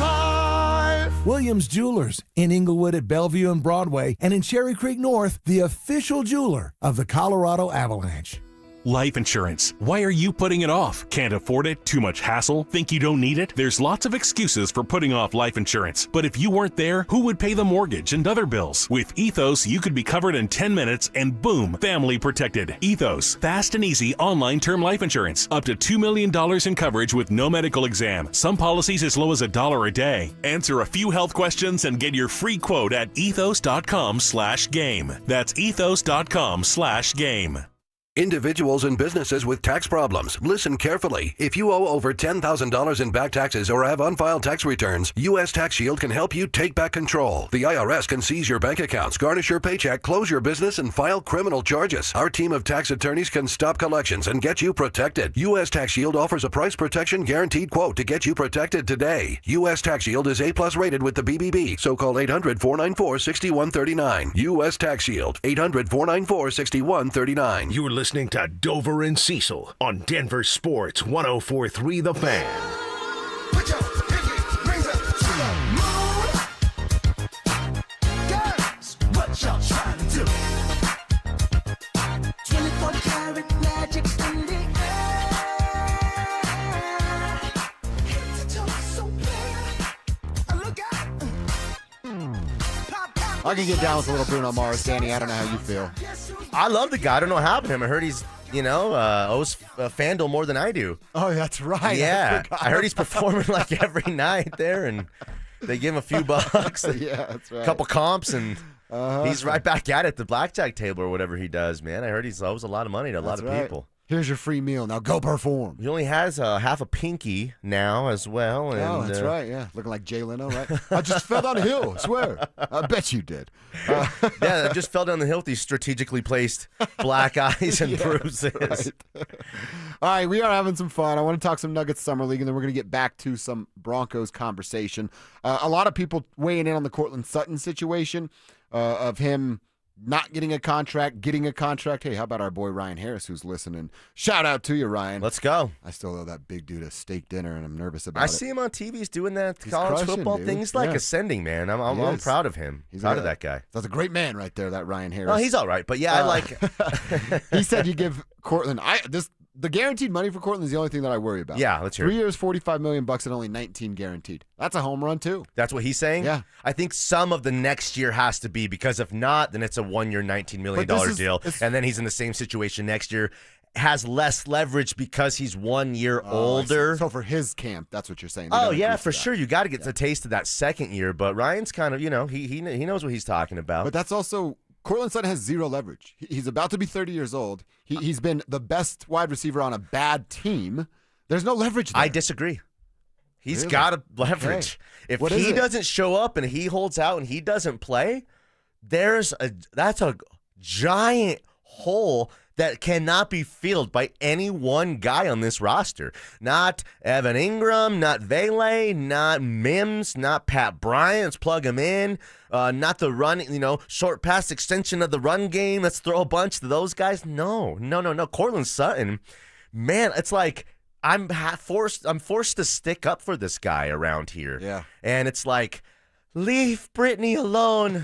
life. Williams Jewelers in Inglewood at Bellevue and Broadway, and in Cherry Creek North, the official jeweler of the Colorado Avalanche. Life insurance. Why are you putting it off? Can't afford it? Too much hassle? Think you don't need it? There's lots of excuses for putting off life insurance. But if you weren't there, who would pay the mortgage and other bills? With Ethos, you could be covered in 10 minutes and boom, family protected. Ethos, fast and easy online term life insurance. Up to $2 million in coverage with no medical exam. Some policies as low as $1 a day. Answer a few health questions and get your free quote at ethos.com/game. That's ethos.com/game. Individuals and businesses with tax problems, listen carefully. If you owe over $10,000 in back taxes or have unfiled tax returns, U.S. Tax Shield can help you take back control. The IRS can seize your bank accounts, garnish your paycheck, close your business, and file criminal charges. Our team of tax attorneys can stop collections and get you protected. U.S. Tax Shield offers a price protection guaranteed quote to get you protected today. U.S. Tax Shield is A+ rated with the BBB, so call 800-494-6139. U.S. Tax Shield, 800-494-6139. You're listening to Dover and Cecil on Denver Sports 104.3 The Fan. Put your pinky rings up I can get down with a little Bruno Mars, Danny. I don't know how you feel. I love the guy. I don't know what happened to him. I heard he's, owes FanDuel more than I do. Oh, that's right. Yeah. I heard he's performing like every night there, and they give him a few bucks. Yeah, that's right. A couple comps, and he's right back at it, the blackjack table or whatever he does, man. I heard he owes a lot of money to a lot of people. Here's your free meal. Now go perform. He only has half a pinky now as well. And, that's right, yeah. Looking like Jay Leno, right? I just fell down a hill, I swear. I bet you did. Yeah, I just fell down the hill with these strategically placed black eyes and bruises. Right. All right, we are having some fun. I want to talk some Nuggets Summer League, and then we're going to get back to some Broncos conversation. A lot of people weighing in on the Cortland Sutton situation of him not getting a contract, getting a contract. Hey, how about our boy Ryan Harris, who's listening? Shout out to you, Ryan. Let's go. I still owe that big dude a steak dinner, and I'm nervous about it. I see him on TV. He's doing that college football thing. He's like ascending, man. I'm proud of him. He's proud of that guy. That's a great man right there, that Ryan Harris. Oh, he's all right. But, yeah, I like He said you give Cortland the guaranteed money for Cortland is the only thing that I worry about. Yeah, let's hear it. 3 years, $45 million and only 19 guaranteed. That's a home run, too. That's what he's saying? Yeah. I think some of the next year has to be, because if not, then it's a 1 year, $19 million deal. And then he's in the same situation next year, has less leverage because he's 1 year older. So for his camp, that's what you're saying. Oh, yeah, for sure. You got to get the taste of that second year. But Ryan's kind of, he knows what he's talking about. But that's also, Cortland Sutton has zero leverage. He's about to be 30 years old. He's been the best wide receiver on a bad team. There's no leverage there. I disagree. He's got a leverage. Okay. If he doesn't show up and he holds out and he doesn't play, that's a giant hole that cannot be filled by any one guy on this roster. Not Evan Ingram, not Vele, not Mims, not Pat Bryant. Let's plug him in. Not the run, short pass extension of the run game. Let's throw a bunch to those guys. No. Cortland Sutton, man, it's like I'm forced to stick up for this guy around here. Yeah. And it's like, leave Brittany alone.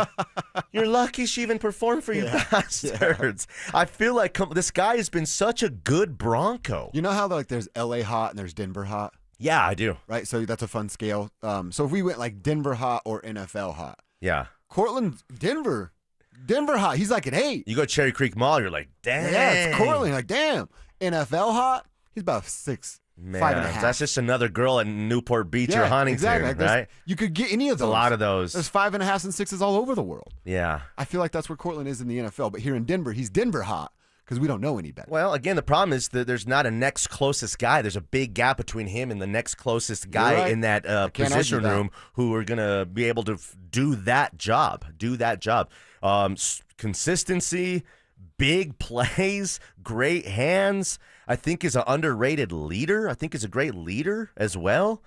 You're lucky she even performed for you bastards. Yeah. I feel like this guy has been such a good Bronco. You know how there's LA hot and there's Denver hot? Yeah, I do. Right, so that's a fun scale. So if we went like Denver hot or NFL hot. Yeah. Cortland, Denver hot. He's like an 8. You go to Cherry Creek Mall, you're like, damn. Yeah, it's Cortland. Like, damn. NFL hot, he's about 6. Man, 5.5. that's just another girl in Newport Beach or Huntington, exactly. right? You could get any of those. A lot of those. There's 5.5s and 6s all over the world. Yeah. I feel like that's where Cortland is in the NFL. But here in Denver, he's Denver hot because we don't know any better. Well, again, the problem is that there's not a next closest guy. There's a big gap between him and the next closest guy in that position room who are going to be able to do that job. Consistency, big plays, great hands. I think is an underrated leader. I think is a great leader as well.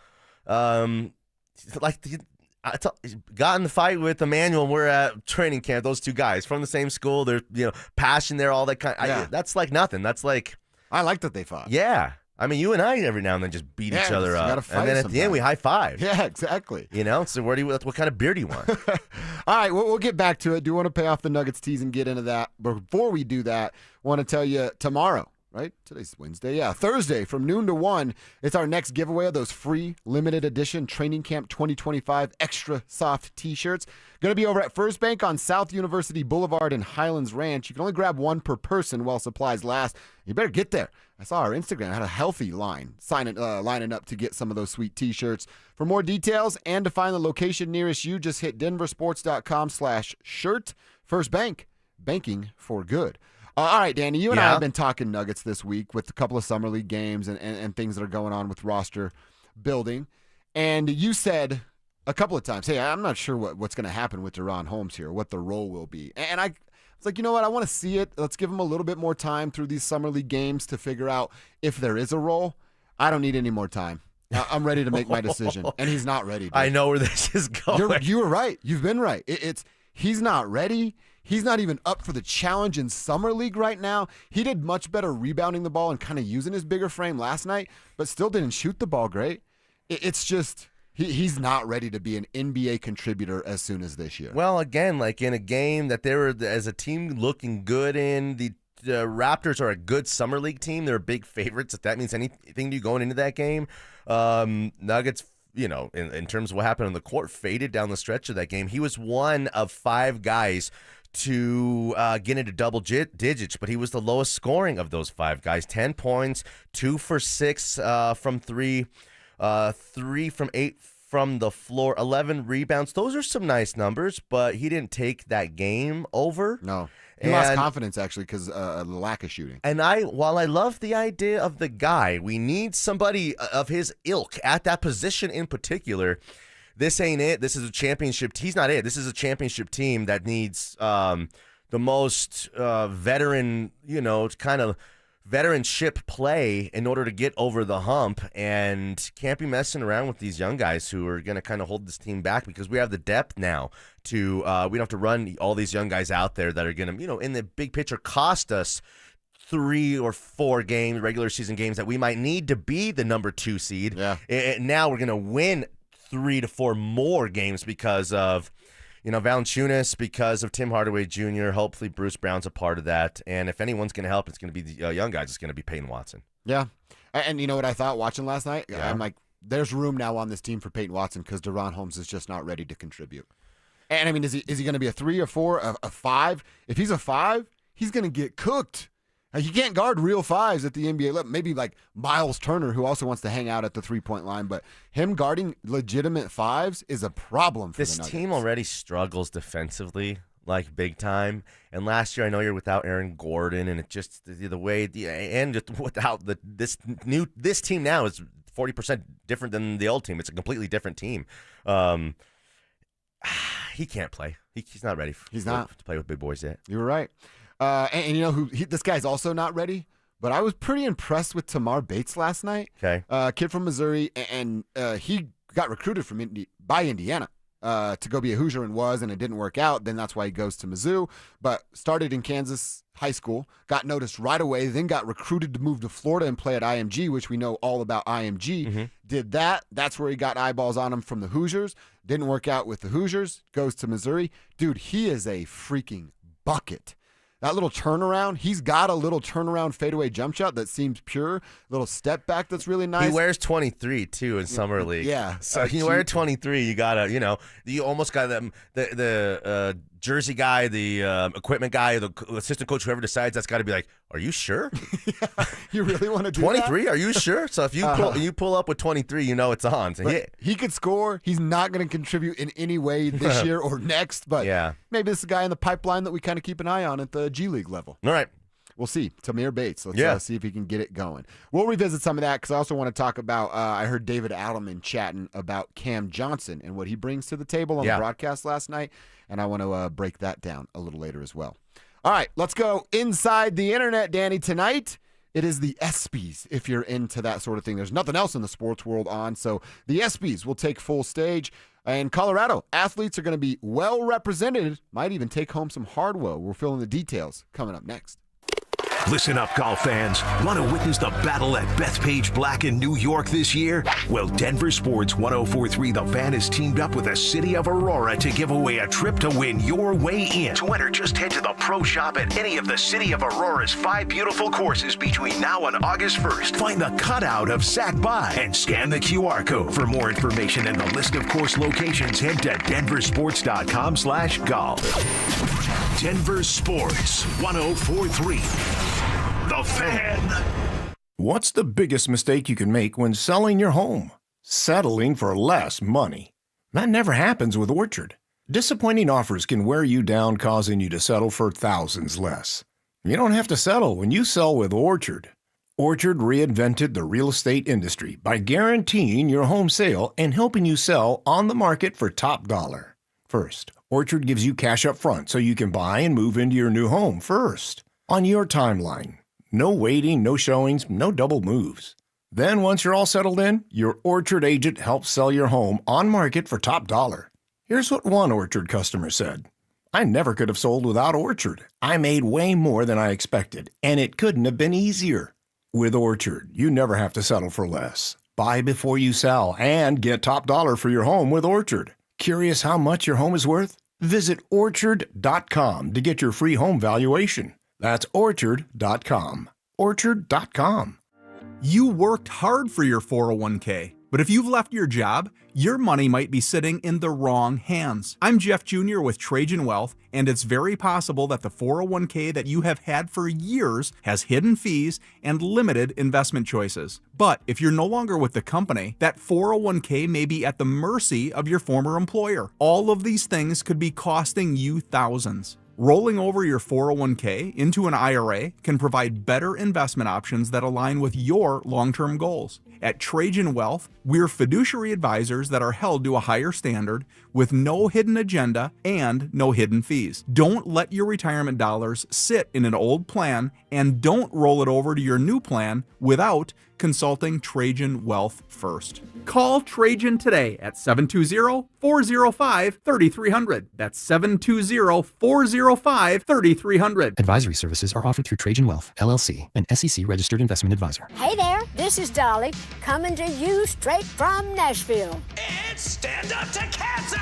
Got in the fight with Emmanuel when we're at training camp. Those two guys from the same school. They're passion there, all that kind. That's like nothing. That's like I like that they fought. Yeah. I mean, you and I every now and then just beat each other up, and then at the end we high five. Yeah, exactly. So what kind of beer do you want? All right, we'll get back to it. Do want to pay off the Nuggets tease and get into that. But before we do that, want to tell you tomorrow. Right? Today's Wednesday. Yeah, Thursday from noon to 1. It's our next giveaway of those free limited edition Training Camp 2025 extra soft t-shirts. Going to be over at First Bank on South University Boulevard in Highlands Ranch. You can only grab one per person while supplies last. You better get there. I saw our Instagram had a healthy line lining up to get some of those sweet t-shirts. For more details and to find the location nearest you, just hit denversports.com/shirt. First Bank, banking for good. All right, Danny, you and I have been talking Nuggets this week with a couple of Summer League games and things that are going on with roster building. And you said a couple of times, hey, I'm not sure what's going to happen with Deron Holmes here, what the role will be. And I was like, you know what? I want to see it. Let's give him a little bit more time through these Summer League games to figure out if there is a role. I don't need any more time. I'm ready to make my decision. And he's not ready. Dude. I know where this is going. You were right. You've been right. He's not ready. He's not even up for the challenge in Summer League right now. He did much better rebounding the ball and kind of using his bigger frame last night, but still didn't shoot the ball great. It's just he's not ready to be an NBA contributor as soon as this year. Well, again, like in a game that they were, as a team, looking good in, the Raptors are a good Summer League team. They're big favorites. If that means anything to you going into that game, Nuggets in terms of what happened on the court, faded down the stretch of that game. He was one of 5 guys to get into double digits, but he was the lowest scoring of those 5 guys. 10 points, 2 for 6 from 3, 3 from 8 from the floor, 11 rebounds. Those are some nice numbers, but he didn't take that game over. No. He lost confidence, actually, because of the lack of shooting. And while I love the idea of the guy, we need somebody of his ilk at that position in particular. This ain't it. This is a championship. He's not it. This is a championship team that needs the most veteran, kind of veteranship play in order to get over the hump, and can't be messing around with these young guys who are going to kind of hold this team back, because we have the depth now to we don't have to run all these young guys out there that are going to, in the big picture, cost us 3 or 4 games, regular season games that we might need to be the number 2 seed. Yeah. Now we're going to win 3 to 4 more games because of Valanciunas, because of Tim Hardaway Jr. Hopefully Bruce Brown's a part of that. And if anyone's going to help, it's going to be the young guys. It's going to be Payton Watson. Yeah. And you know what I thought watching last night? Yeah. I'm like, there's room now on this team for Payton Watson because DeRon Holmes is just not ready to contribute. And I mean, is he going to be a 3 or 4, a 5? If he's a 5, he's going to get cooked. You can't guard real 5s at the NBA level. Maybe like Miles Turner, who also wants to hang out at the 3-point line, but him guarding legitimate 5s is a problem for this the Nuggets. team already struggles defensively, like big time. And last year, I know you're without Aaron Gordon, and it just the way and just without this team now is 40% different than the old team. It's a completely different team. He can't play. He's not ready. He's not to play with big boys yet. You were right. And you know who? This guy's also not ready. But I was pretty impressed with Tamar Bates last night. Okay, kid from Missouri, and he got recruited by Indiana to go be a Hoosier and it didn't work out. Then that's why he goes to Mizzou. But started in Kansas high school, got noticed right away, then got recruited to move to Florida and play at IMG, which we know all about IMG. Mm-hmm. Did that. That's where he got eyeballs on him from the Hoosiers. Didn't work out with the Hoosiers. Goes to Missouri. Dude, he is a freaking bucket. That little turnaround, he's got a little turnaround fadeaway jump shot that seems pure. Little step back that's really nice. He wears 23 too in summer league. Yeah. So you wear 23, you gotta, you almost got the jersey guy, the equipment guy, the assistant coach, whoever decides, that's got to be like, are you sure? You really want to do 23? that? Are you sure? So if you pull up with 23, it's on. So he could score. He's not going to contribute in any way this year or next, but maybe this is a guy in the pipeline that we kind of keep an eye on at the G League level. All right. We'll see. Tamir Bates. Let's see if he can get it going. We'll revisit some of that because I also want to talk about, I heard David Adelman chatting about Cam Johnson and what he brings to the table on the broadcast last night, and I want to break that down a little later as well. All right, let's go inside the internet, Danny. Tonight, it is the ESPYs, if you're into that sort of thing. There's nothing else in the sports world on, so the ESPYs will take full stage. In Colorado, athletes are going to be well represented, might even take home some hardware. We're filling the details coming up next. Listen up, golf fans. Want to witness the battle at Bethpage Black in New York this year? Well, Denver Sports 104.3 The Fan has teamed up with the City of Aurora to give away a trip to win your way in. To enter, just head to the pro shop at any of the City of Aurora's 5 beautiful courses between now and August 1st. Find the cutout of Sack By and scan the QR code. For more information and the list of course locations, head to denversports.com/golf. Denver Sports 104.3 The Fan. What's the biggest mistake you can make when selling your home? Settling for less money. That never happens with Orchard. Disappointing offers can wear you down, causing you to settle for thousands less. You don't have to settle when you sell with Orchard. Orchard reinvented the real estate industry by guaranteeing your home sale and helping you sell on the market for top dollar. First, Orchard gives you cash up front so you can buy and move into your new home first, on your timeline. No waiting, no showings, no double moves. Then once you're all settled in, your Orchard agent helps sell your home on market for top dollar. Here's what one Orchard customer said. I never could have sold without Orchard. I made way more than I expected, and it couldn't have been easier. With Orchard, you never have to settle for less. Buy before you sell and get top dollar for your home with Orchard. Curious how much your home is worth? Visit Orchard.com to get your free home valuation. That's Orchard.com. Orchard.com. You worked hard for your 401k, But if you've left your job, your money might be sitting in the wrong hands. I'm Jeff Jr. with Trajan Wealth, and it's very possible that the 401k that you have had for years has hidden fees and limited investment choices. But if you're no longer with the company, that 401k may be at the mercy of your former employer. All of these things could be costing you thousands. Rolling over your 401k into an IRA can provide better investment options that align with your long-term goals. At Trajan Wealth, we're fiduciary advisors that are held to a higher standard with no hidden agenda and no hidden fees. Don't let your retirement dollars sit in an old plan, and don't roll it over to your new plan without consulting Trajan Wealth first. Call Trajan today at 720-405-3300. That's 720-405-3300. Advisory services are offered through Trajan Wealth, LLC, an SEC-registered investment advisor. Hey there, this is Dolly, coming to you straight from Nashville. It's Stand Up to Cancer!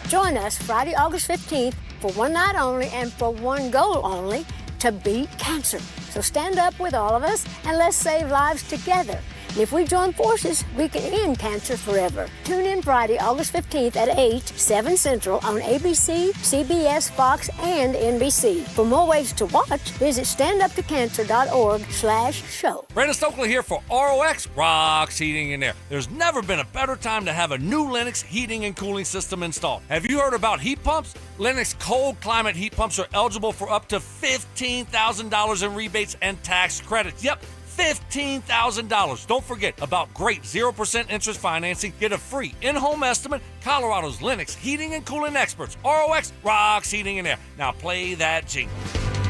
Join us Friday, August 15th for one night only and for one goal only, to beat cancer. So stand up with all of us and let's save lives together. And if we join forces, we can end cancer forever. Tune in Friday, August 15th at 8, 7 Central on ABC, CBS, Fox, and NBC. For more ways to watch, visit standuptocancer.org/show. Brandon Stokley here for ROX Rocks Heating and Air. There's never been a better time to have a new Lennox heating and cooling system installed. Have you heard about heat pumps? Lennox cold climate heat pumps are eligible for up to $15,000 in rebates and tax credits. Yep, $15,000. Don't forget about great 0% interest financing. Get a free in-home estimate. Colorado's Lennox heating and cooling experts. ROX Rocks Heating and Air. Now play that jingle.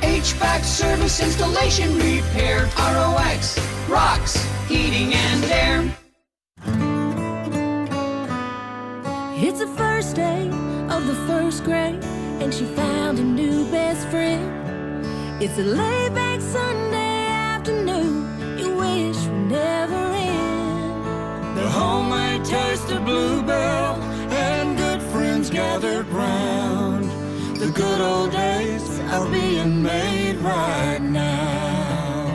HVAC service, installation, repair. ROX Rocks Heating and Air. It's the first day of the first grade, and she found a new best friend. It's a laid-back Sunday afternoon you wish would never end. The homemade taste of Bluebell and good friends gathered round. The good old days are being made right now.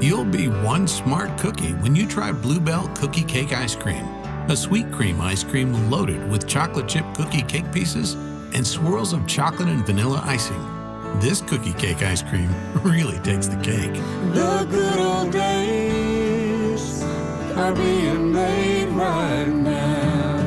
You'll be one smart cookie when you try Bluebell Cookie Cake Ice Cream. A sweet cream ice cream loaded with chocolate chip cookie cake pieces and swirls of chocolate and vanilla icing. This cookie cake ice cream really takes the cake. The good old days are being made right now.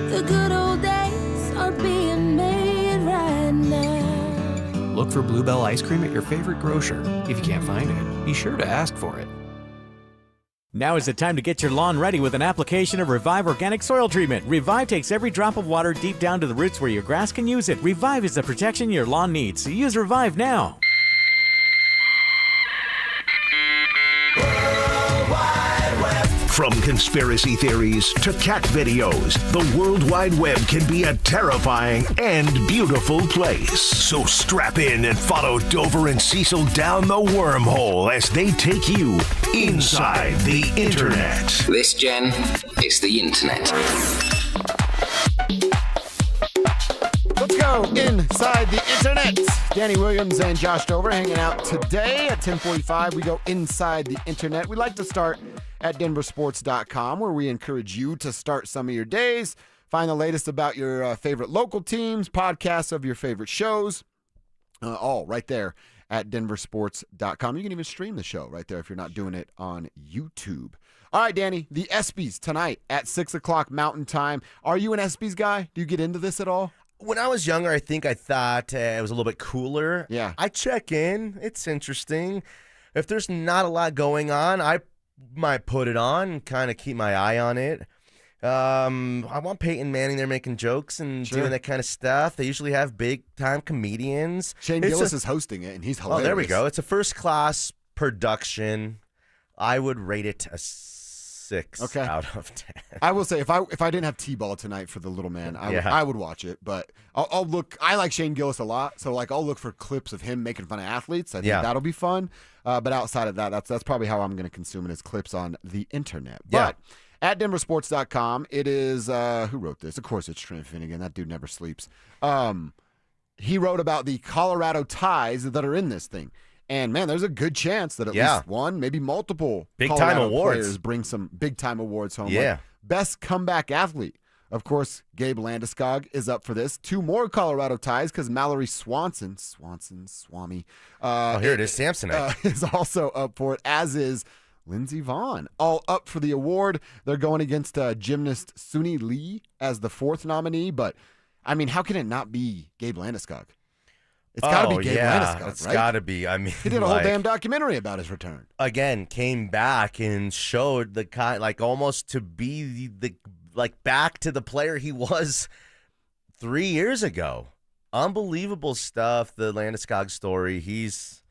The good old days are being made right now. Look for Bluebell ice cream at your favorite grocer. If you can't find it, be sure to ask for it. Now is the time to get your lawn ready with an application of Revive Organic Soil Treatment. Revive takes every drop of water deep down to the roots where your grass can use it. Revive is the protection your lawn needs, so use Revive now. From conspiracy theories to cat videos, the World Wide Web can be a terrifying and beautiful place. So strap in and follow Dover and Cecil down the wormhole as they take you inside the Internet. This, Jen, is the Internet. Let's go inside the Internet. Danny Williams and Josh Dover hanging out today at 10:45. We go inside the Internet. We like to start at DenverSports.com, where we encourage you to start some of your days. Find the latest about your favorite local teams, podcasts of your favorite shows, all right there at DenverSports.com. You can even stream the show right there if you're not doing it on YouTube. All right, Danny, the ESPYs tonight at 6 o'clock Mountain Time. Are you an ESPYs guy? Do you get into this at all? When I was younger, I thought it was a little bit cooler. Yeah. I check in. It's interesting. If there's not a lot going on, I might put it on and kind of keep my eye on it. I want Peyton Manning there making jokes and doing that kind of stuff. They usually have big-time comedians. Shane Gillis is hosting it, and he's hilarious. Oh, there we go. It's a first-class production. I would rate it a 6 out of 10. I will say, if I didn't have T-ball tonight for the little man, I would watch it. But I'll look. I like Shane Gillis a lot, so I'll look for clips of him making fun of athletes. I think that'll be fun. But outside of that, that's probably how I'm going to consume it, is clips on the Internet. But at DenverSports.com, it is who wrote this? Of course, it's Trent Finnegan. That dude never sleeps. He wrote about the Colorado ties that are in this thing. And, man, there's a good chance that at least one, maybe multiple big-time Colorado awards players bring some big-time awards home. Yeah. Like best comeback athlete. Of course, Gabe Landeskog is up for this. 2 more Colorado ties because Mallory Swami. Here it is, Samsonite. Is also up for it, as is Lindsay Vaughn. All up for the award. They're going against gymnast Suni Lee as the 4th nominee. But, I mean, how can it not be Gabe Landeskog? It's got to be Gabe Landeskog, it's right? got to be. I mean, he did a whole damn documentary about his return. Again, came back and showed the kind, like almost to be the back to the player he was 3 years ago. Unbelievable stuff. The Landeskog story. He's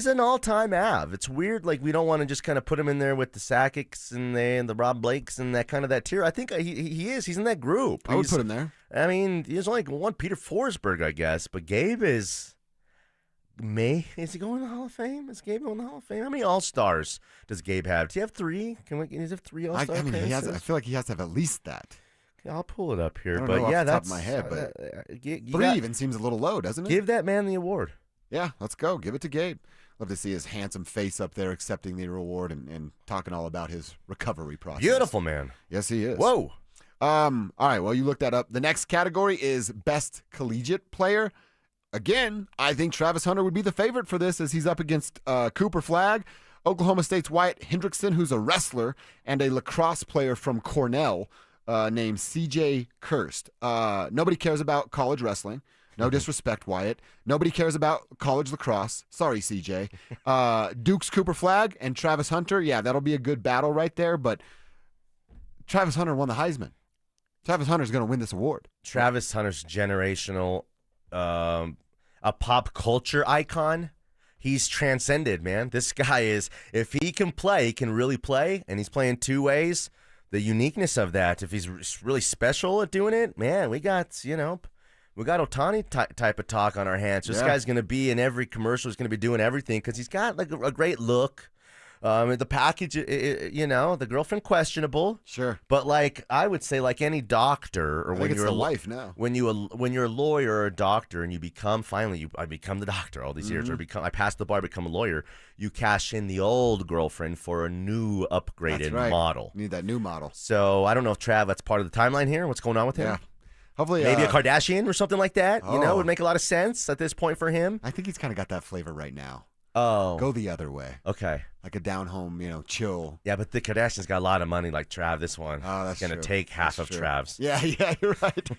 an all-time Av. It's weird. Like, we don't want to just kind of put him in there with the Sakic's and the Rob Blakes and that kind of that tier. I think he is. He's in that group. I would put him there. I mean, there's only one Peter Forsberg, I guess, but Gabe is. Is he going to the Hall of Fame? Is Gabe going to the Hall of Fame? How many All-Stars does Gabe have? Does he have 3? Does he have 3 All-Star appearances? I feel like he has to have at least that. Okay, I'll pull it up here. I don't but know off yeah, the top that's of my head, but 3 got, even seems a little low, doesn't it? Give that man the award. Yeah, let's go. Give it to Gabe. Love to see his handsome face up there accepting the award and talking all about his recovery process. Beautiful man. Yes, he is. Whoa. All right, well, you looked that up. The next category is Best Collegiate Player. Again, I think Travis Hunter would be the favorite for this as he's up against Cooper Flagg, Oklahoma State's Wyatt Hendrickson, who's a wrestler, and a lacrosse player from Cornell named C.J. Kirst. Nobody cares about college wrestling. No disrespect, Wyatt. Nobody cares about college lacrosse. Sorry, CJ. Duke's Cooper Flagg and Travis Hunter. Yeah, that'll be a good battle right there, but Travis Hunter won the Heisman. Travis Hunter's going to win this award. Travis Hunter's generational, a pop culture icon. He's transcended, man. This guy is, if he can play, he can really play, and he's playing 2 ways. The uniqueness of that, if he's really special at doing it, man, we got Ohtani type of talk on our hands. This guy's going to be in every commercial. He's going to be doing everything because he's got like a great look. The package, the girlfriend questionable. Sure. But like I would say, like any doctor, or when you're a wife now, when you're a lawyer or a doctor, and you become I become the doctor all these years, or I pass the bar, become a lawyer. You cash in the old girlfriend for a new upgraded model. You need that new model. So I don't know if Trav, that's part of the timeline here. What's going on with him? Yeah. Hopefully, maybe a Kardashian or something like that. Oh. Would make a lot of sense at this point for him. I think he's kind of got that flavor right now. Oh, go the other way. Okay, like a down home, chill. Yeah, but the Kardashians got a lot of money, like Trav. This one, that's gonna true. take half That's of true. Trav's. Yeah, you're right.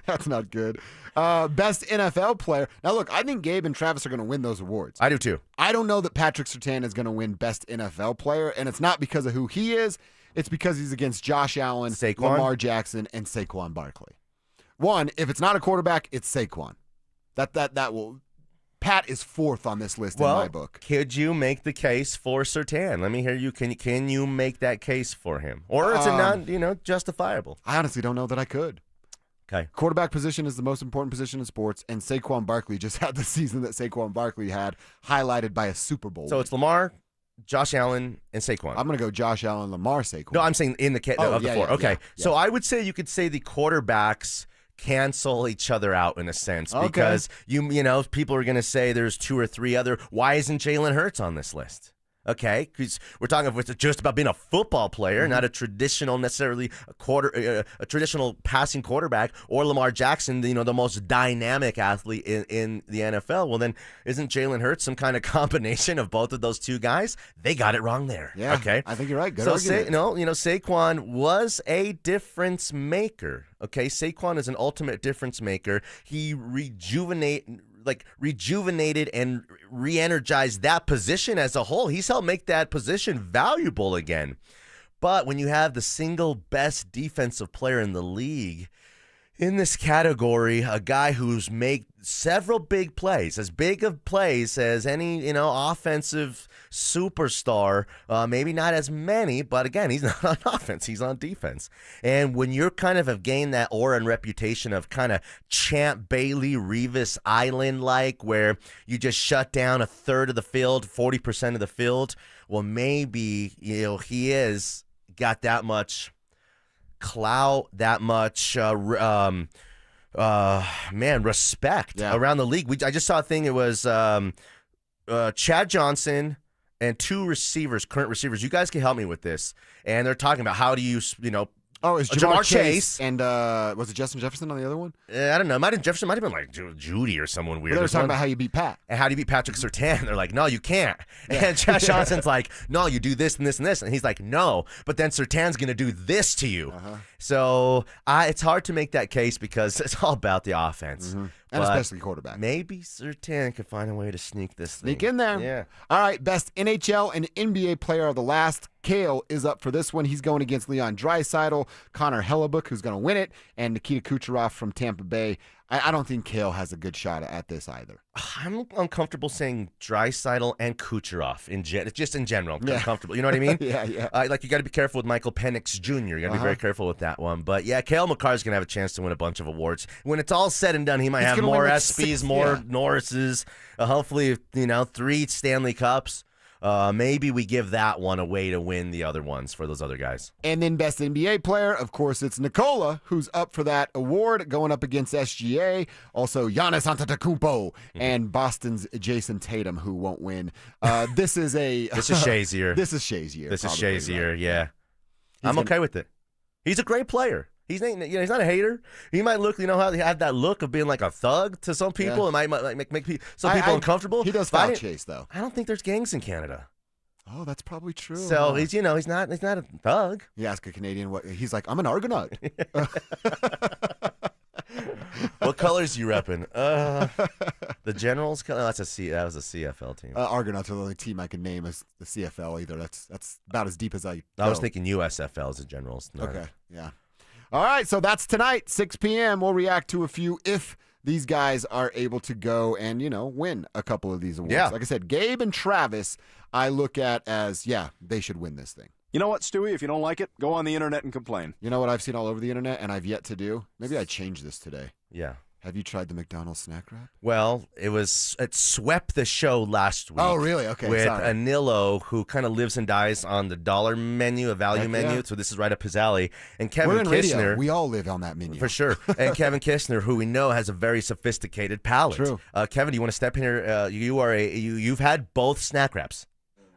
That's not good. Best NFL player. Now, look, I think Gabe and Travis are going to win those awards. I do too. I don't know that Patrick Surtain is going to win Best NFL Player, and it's not because of who he is. It's because he's against Josh Allen, Saquon? Lamar Jackson, and Saquon Barkley. One, if it's not a quarterback, it's Saquon. That will. Pat is 4th on this list in my book. Could you make the case for Surtain? Let me hear you. Can you make that case for him, or is it not justifiable? I honestly don't know that I could. Okay. Quarterback position is the most important position in sports, and Saquon Barkley just had the season that Saquon Barkley had, highlighted by a Super Bowl. So it's Lamar, Josh Allen, and Saquon. I'm going to go Josh Allen, Lamar, Saquon. No, I'm saying in the of the 4. Okay. Yeah. So I would say you could say the quarterbacks cancel each other out in a sense, because people are going to say there's 2 or 3 other. Why isn't Jalen Hurts on this list? Okay, because we're talking just about being a football player, not a traditional necessarily a traditional passing quarterback, or Lamar Jackson, the most dynamic athlete in the NFL. Well, then isn't Jalen Hurts some kind of combination of both of those two guys? They got it wrong there. Yeah, okay, I think you're right. Good so argument. Saquon was a difference maker. Okay, Saquon is an ultimate difference maker. He rejuvenated and re-energized that position as a whole. He's helped make that position valuable again. But when you have the single best defensive player in the league in this category, a guy who's made several big plays, as big of plays as any offensive superstar, maybe not as many, but again, he's not on offense, he's on defense. And when you're kind of have gained that aura and reputation of kind of Champ Bailey, Revis Island like, where you just shut down a third of the field, 40% of the field, well, maybe he is got that much clout, that much respect around the league. I just saw a thing. It was Chad Johnson and 2 receivers, current receivers. You guys can help me with this. And they're talking about how do you, Oh, it's Jamar Chase and was it Justin Jefferson on the other one? I don't know. Jefferson might have been like Judy or someone weird. Well, they were talking about how you beat Pat. And how do you beat Patrick Surtain? They're like, no, you can't. And Chad Johnson's like, no, you do this and this and this. And he's like, no, but then Surtain's going to do this to you. So it's hard to make that case because it's all about the offense. And especially quarterback. Maybe Surtain could find a way to sneak this thing. Sneak in there. Yeah. All right, best NHL and NBA player of the last. Kale is up for this one. He's going against Leon Draisaitl, Connor Hellebuck, who's going to win it, and Nikita Kucherov from Tampa Bay. I don't think Kale has a good shot at this either. I'm uncomfortable saying Draisaitl and Kucherov just in general. I'm uncomfortable. You know what I mean? Yeah. Like you got to be careful with Michael Penix Jr. You got to be very careful with that one. But yeah, Cale Makar's gonna have a chance to win a bunch of awards. When it's all said and done, he might have more ESPYs, more Norrises. Hopefully, 3 Stanley Cups. Maybe we give that one away to win the other ones for those other guys. And then best NBA player, of course, it's Nikola, who's up for that award, going up against SGA. Also, Giannis Antetokounmpo and Boston's Jason Tatum, who won't win. This is Shazier. This is Shazier. Yeah. I'm okay with it. He's a great player. He's not a hater. He might look, how he had that look of being like a thug to some people. It might make some people uncomfortable. He does foul chase though. I don't think there's gangs in Canada. Oh, that's probably true. So he's not a thug. You ask a Canadian what he's like. I'm an Argonaut. What colors you repping? The Generals color. That was a CFL team. Argonauts are the only team I can name as the CFL either. That's about as deep as I go. I was thinking USFL as the Generals. No. Okay, yeah. All right, so that's tonight, 6 p.m. We'll react to a few if these guys are able to go and, win a couple of these awards. Yeah. Like I said, Gabe and Travis, I look at as, they should win this thing. You know what, Stewie? If you don't like it, go on the internet and complain. You know what I've seen all over the internet and I've yet to do? Maybe I change this today. Yeah. Have you tried the McDonald's snack wrap? Well, it swept the show last week. Oh, really? Okay, with sorry. Anilo, who kind of lives and dies on the dollar menu, a value menu. So this is right up his alley. And Kevin We're in Kistner, radio. We all live on that menu. For sure. And Kevin Kistner, who we know has a very sophisticated palate. True. Kevin, do you want to step in here? You've had both snack wraps.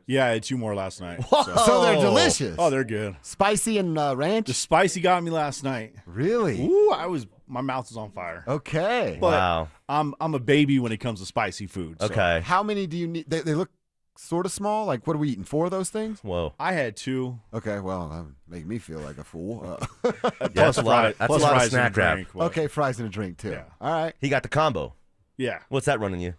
Yeah, I had 2 more last night. So they're delicious. Oh, they're good. Spicy and ranch? The spicy got me last night. Really? Ooh, my mouth was on fire. Okay. But wow. I'm a baby when it comes to spicy food. So. Okay. How many do you need? They look sort of small. Like, what are we eating? 4 of those things? Whoa. I had 2. Okay, well, that make me feel like a fool. That's a lot of snack wrap. Okay, fries and a drink, too. Yeah. All right. He got the combo. Yeah. What's that running you?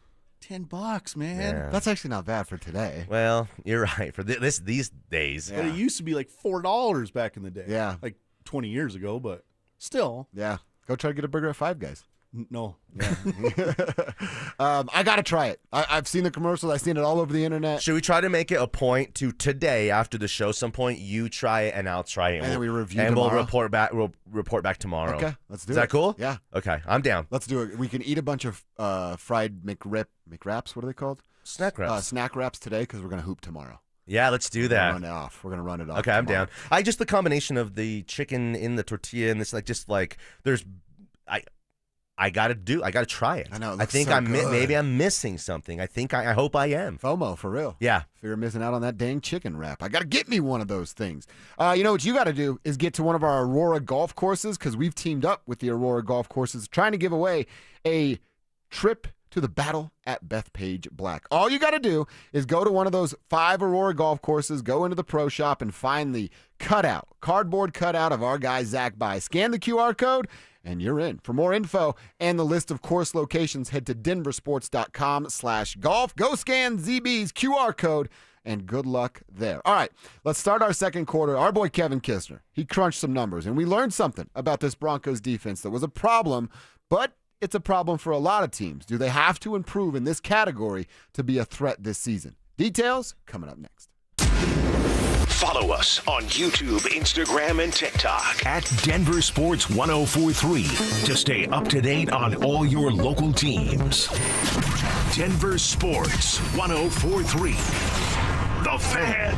$10, man. Yeah. That's actually not bad for today. Well, you're right. For these days. But it used to be like $4 back in the day. Yeah. Like 20 years ago, but still. Yeah. Go try to get a burger at Five Guys. No. Yeah. I got to try it. I've seen the commercials. I've seen it all over the internet. Should we try to make it a point to today, after the show, some point, you try it and I'll try it. And then we review and tomorrow? we'll report back. We'll report back tomorrow. Okay, let's do it. Is that cool? Yeah. Okay, I'm down. Let's do it. We can eat a bunch of fried McWraps. What are they called? Snack wraps. Snack wraps today because we're going to hoop tomorrow. Yeah, let's do that. We're going to run it off. Okay, I'm tomorrow. down. Just the combination of the chicken in the tortilla and this, I gotta try it. I know. I think maybe I'm missing something. I hope I am. FOMO for real. Yeah. If you're missing out on that dang chicken wrap, I got to get me one of those things. You know what you got to do is get to one of our Aurora golf courses because we've teamed up with the Aurora golf courses trying to give away a trip to the battle at Bethpage Black. All you got to do is go to one of those 5 Aurora golf courses, go into the pro shop and find the cardboard cutout of our guy Zach By. Scan the QR code and you're in. For more info and the list of course locations, head to denversports.com/golf. Go scan ZB's QR code and good luck there. All right, let's start our second quarter. Our boy Kevin Kistner, he crunched some numbers, and we learned something about this Broncos defense that was a problem, but it's a problem for a lot of teams. Do they have to improve in this category to be a threat this season? Details coming up next. Follow us on YouTube, Instagram, and TikTok at Denver Sports 1043 to stay up to date on all your local teams. Denver Sports 1043. The Fan.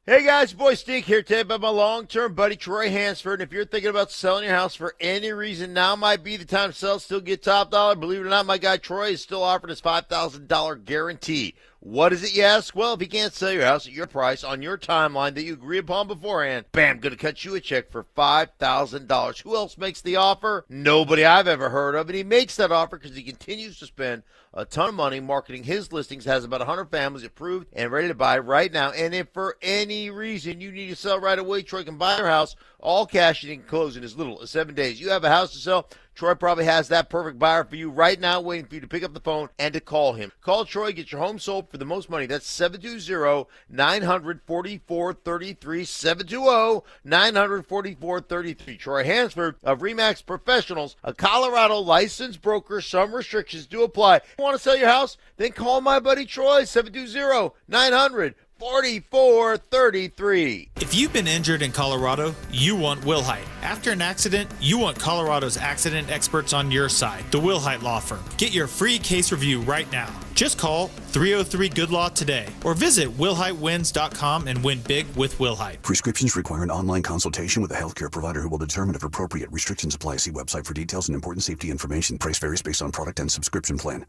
Hey guys, boy Stink here today about my long-term buddy Troy Hansford. And if you're thinking about selling your house for any reason, now might be the time to sell, still get top dollar. Believe it or not, my guy Troy is still offering his $5,000 guarantee. What is it, you ask? Well, if he can't sell your house at your price on your timeline that you agree upon beforehand, bam, going to cut you a check for $5,000. Who else makes the offer? Nobody I've ever heard of. And he makes that offer because he continues to spend a ton of money marketing his listings, has about 100 families approved and ready to buy right now. And if for any reason you need to sell right away, Troy can buy your house, all cash, and he can close in as little as 7 days. You have a house to sell, Troy probably has that perfect buyer for you right now, waiting for you to pick up the phone and to call him. Call Troy, get your home sold for the most money. That's 720-900-4433, 720-900-4433. Troy Hansford of RE/MAX Professionals, a Colorado licensed broker. Some restrictions do apply. You want to sell your house? Then call my buddy Troy, 720-900-4433. If you've been injured in Colorado, you want Wilhite. After an accident, you want Colorado's accident experts on your side, the Wilhite Law Firm. Get your free case review right now. Just call 303-GOOD-LAW today or visit WilhiteWins.com and win big with Wilhite. Prescriptions require an online consultation with a healthcare provider who will determine if appropriate. Restrictions apply. See website for details and important safety information. Price varies based on product and subscription plan.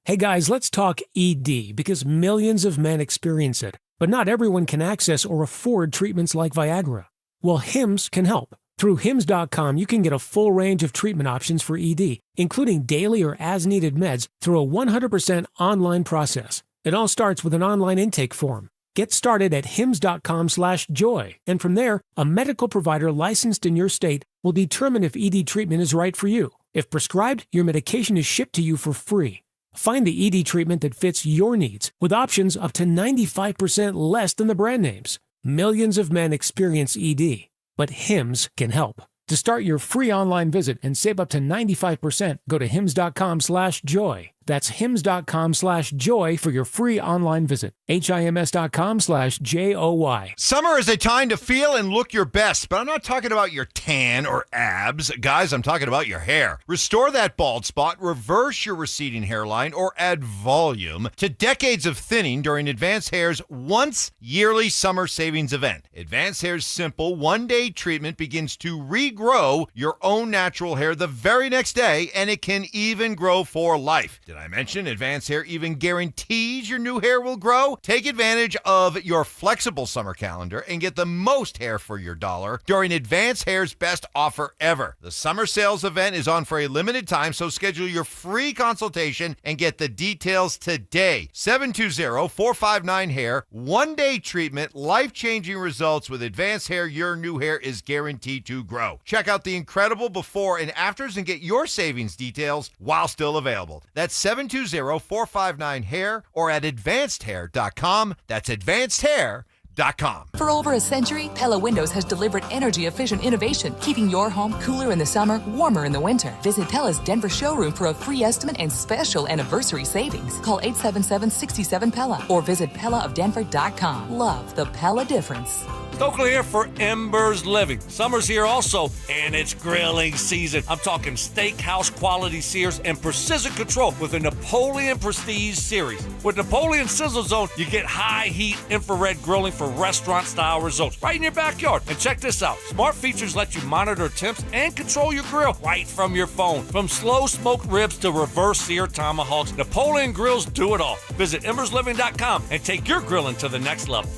Hey guys, let's talk ED because millions of men experience it, but not everyone can access or afford treatments like Viagra. Well, Hims can help. Through Hims.com, you can get a full range of treatment options for ED, including daily or as-needed meds through a 100% online process. It all starts with an online intake form. Get started at Hims.com/joy, and from there, a medical provider licensed in your state will determine if ED treatment is right for you. If prescribed, your medication is shipped to you for free. Find the ED treatment that fits your needs with options up to 95% less than the brand names. Millions of men experience ED, but Hims can help. To start your free online visit and save up to 95%, go to Hims.com/joy. That's Hims.com/joy for your free online visit. HIMS.com/JOY. Summer is a time to feel and look your best, but I'm not talking about your tan or abs. Guys, I'm talking about your hair. Restore that bald spot, reverse your receding hairline, or add volume to decades of thinning during Advanced Hair's once-yearly summer savings event. Advanced Hair's simple one-day treatment begins to regrow your own natural hair the very next day, and it can even grow for life. Did I mention Advanced Hair even guarantees your new hair will grow? Take advantage of your flexible summer calendar and get the most hair for your dollar during Advanced Hair's best offer ever. The summer sales event is on for a limited time, so schedule your free consultation and get the details today. 720-459-HAIR. One-day treatment, life-changing results with Advanced Hair. Your new hair is guaranteed to grow. Check out the incredible before and afters and get your savings details while still available. That's 720-459-HAIR or at advancedhair.com. That's advancedhair.com. For over a century, Pella Windows has delivered energy-efficient innovation, keeping your home cooler in the summer, warmer in the winter. Visit Pella's Denver showroom for a free estimate and special anniversary savings. Call 877-67-PELLA or visit PellaofDenver.com. Love the Pella difference. Stokley here for Embers Living. Summer's here also, and it's grilling season. I'm talking steakhouse quality sears and precision control with the Napoleon Prestige series. With Napoleon Sizzle Zone, you get high heat infrared grilling for restaurant style results right in your backyard. And check this out. Smart features let you monitor temps and control your grill right from your phone. From slow smoked ribs to reverse sear tomahawks, Napoleon grills do it all. Visit embersliving.com and take your grilling to the next level.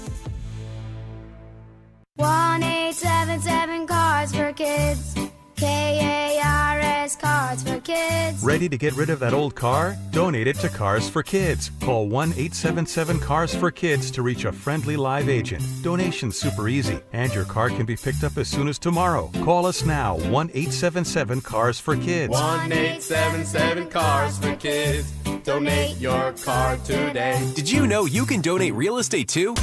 1-877 Cards for Kids. KARS Cards for Kids. Ready to get rid of that old car? Donate it to Cars for Kids. Call 1-877-CARS-FOR-KIDS to reach a friendly live agent. Donation's super easy, and your car can be picked up as soon as tomorrow. Call us now, 1-877-CARS-FOR-KIDS. 1-877 Cars for Kids. Donate your car today. Did you know you can donate real estate too?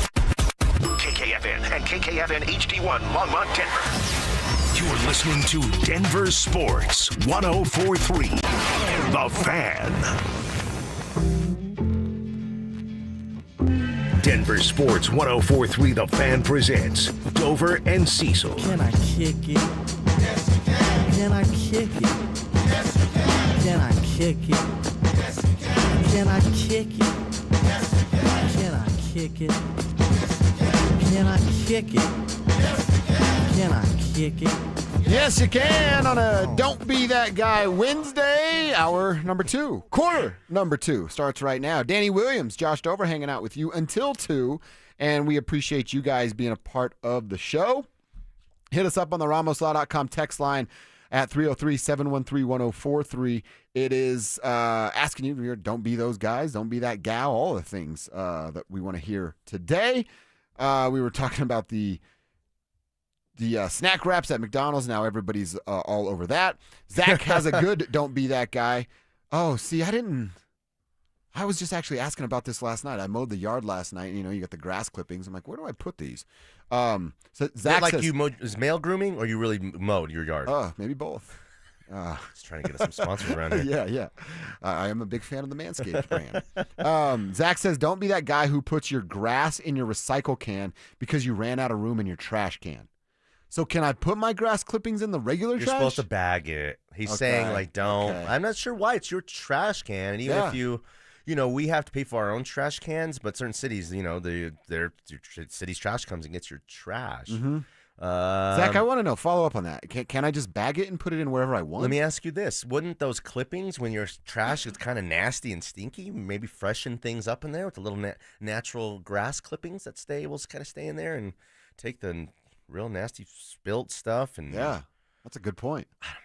KKFN and KKFN HD1 Longmont, Denver. You're listening to Denver Sports 104.3. The Fan. Denver Sports 104.3 The Fan presents Dover and Cecil. Can I kick it? Yes, you can. Can I kick it? Yes, you can. Can I kick it? Yes, you can. Can I kick it? Yes, you can. Can I kick it? Can I kick it? Can I kick it? Yes, you can on a Don't Be That Guy Wednesday. Hour number 2. Quarter number 2 starts right now. Danny Williams, Josh Dover hanging out with you until 2, and we appreciate you guys being a part of the show. Hit us up on the RamosLaw.com text line at 303-713-1043. It is asking you, don't be those guys, don't be that gal, all the things that we want to hear today. We were talking about the snack wraps at McDonald's. Now everybody's all over that. Zach has a good don't be that guy. Oh, see, I was just actually asking about this last night. I mowed the yard last night. You got the grass clippings. I'm like, where do I put these? So Zach says, you mowed, is male grooming or you really mowed your yard? Maybe both. Just trying to get us some sponsors around here. Yeah. I am a big fan of the Manscaped brand. Zach says, don't be that guy who puts your grass in your recycle can because you ran out of room in your trash can. So can I put my grass clippings in the regular trash? You're supposed to bag it. He's saying, don't. Okay. I'm not sure why. It's your trash can. And even if we have to pay for our own trash cans, but certain cities, their city's trash comes and gets your trash. Mm-hmm. Zach, I want to know, follow up on that. Can I just bag it and put it in wherever I want? Let me ask you this. Wouldn't those clippings, when your trash is kind of nasty and stinky, maybe freshen things up in there with the little natural grass clippings that will kind of stay in there and take the real nasty spilt stuff? And yeah, that's a good point. I don't know.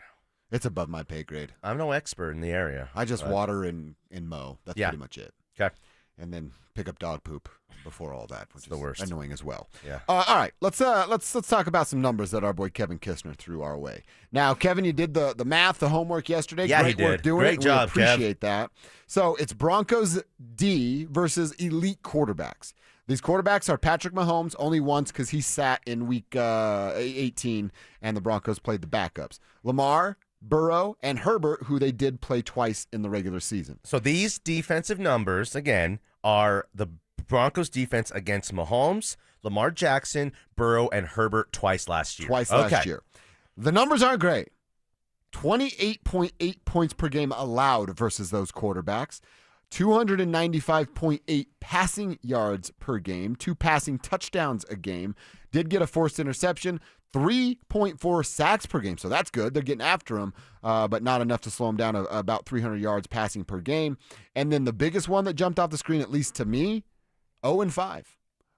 It's above my pay grade. I'm no expert in the area. I just water and mow. That's pretty much it. Okay. And then pick up dog poop before all that, which is the worst. Annoying as well. Yeah. All right, let's talk about some numbers that our boy Kevin Kistner threw our way. Now, Kevin, you did the math, the homework yesterday. Yeah, Great he did. Work doing Great it. job, we appreciate that. So it's Broncos D versus elite quarterbacks. These quarterbacks are Patrick Mahomes only once because he sat in week 18 and the Broncos played the backups. Lamar, Burrow, and Herbert, who they did play twice in the regular season. So these defensive numbers, again, are the Broncos defense against Mahomes, Lamar Jackson, Burrow, and Herbert twice last year. Last year. The numbers aren't great. 28.8 points per game allowed versus those quarterbacks. 295.8 passing yards per game, 2 passing touchdowns a game. Did get a forced interception, 3.4 sacks per game, so that's good. They're getting after him, but not enough to slow him down. About 300 yards passing per game. And then the biggest one that jumped off the screen, at least to me, 0-5.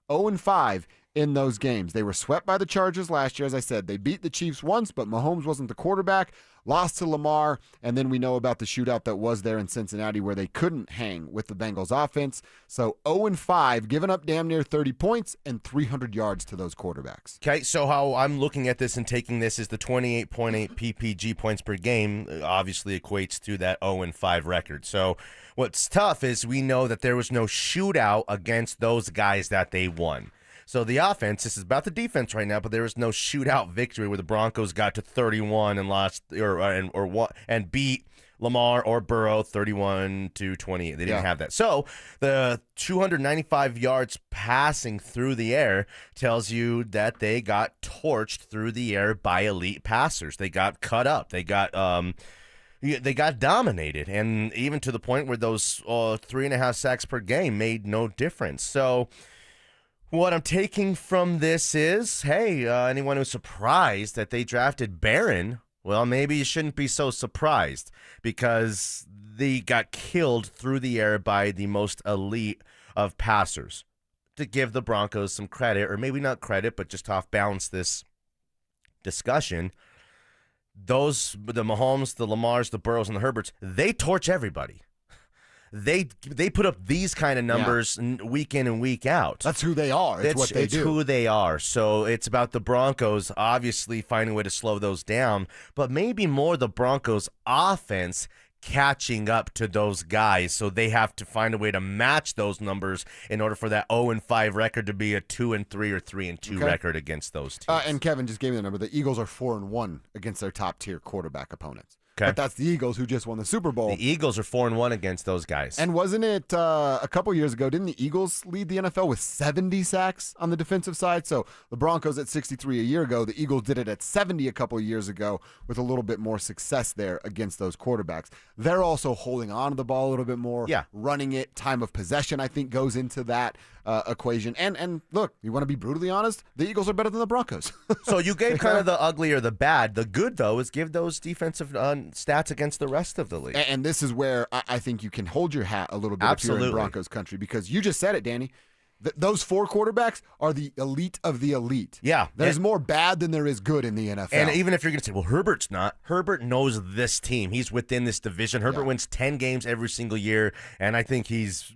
0-5 in those games. They were swept by the Chargers last year, as I said. They beat the Chiefs once, but Mahomes wasn't the quarterback. Lost to Lamar, and then we know about the shootout that was there in Cincinnati where they couldn't hang with the Bengals offense. So 0-5, giving up damn near 30 points and 300 yards to those quarterbacks. Okay, so how I'm looking at this and taking this is the 28.8 PPG points per game obviously equates to that 0-5 record. So what's tough is we know that there was no shootout against those guys that they won. So the offense, this is about the defense right now, but there was no shootout victory where the Broncos got to 31 and lost and beat Lamar or Burrow 31-28. They didn't have that. So the 295 yards passing through the air tells you that they got torched through the air by elite passers. They got cut up. They got dominated, and even to the point where those 3.5 sacks per game made no difference. So what I'm taking from this is, hey, anyone who's surprised that they drafted Barron, well, maybe you shouldn't be so surprised because they got killed through the air by the most elite of passers. To give the Broncos some credit, or maybe not credit, but just to off-balance this discussion, the Mahomes, the Lamars, the Burrows, and the Herberts, they torch everybody. They put up these kind of numbers week in and week out. That's who they are. It's what they do. It's who they are. So it's about the Broncos obviously finding a way to slow those down, but maybe more the Broncos offense catching up to those guys. So they have to find a way to match those numbers in order for that 0-5 record to be a 2-3 or 3-2 record against those teams. And Kevin just gave me the number. The Eagles are 4-1 against their top tier quarterback opponents. Okay. But that's the Eagles who just won the Super Bowl. The Eagles are 4-1 against those guys. And wasn't it a couple years ago, didn't the Eagles lead the NFL with 70 sacks on the defensive side? So the Broncos at 63 a year ago. The Eagles did it at 70 a couple of years ago with a little bit more success there against those quarterbacks. They're also holding on to the ball a little bit more, running it. Time of possession, I think, goes into that. equation. And look, you want to be brutally honest, the Eagles are better than the Broncos. So you gave kind of the ugly or the bad. The good, though, is give those defensive stats against the rest of the league. And this is where I think you can hold your hat a little bit if you're in Broncos country, because you just said it, Danny. Those 4 quarterbacks are the elite of the elite. Yeah. There's more bad than there is good in the NFL. And even if you're going to say, well, Herbert's not. Herbert knows this team. He's within this division. Herbert wins 10 games every single year, and I think he's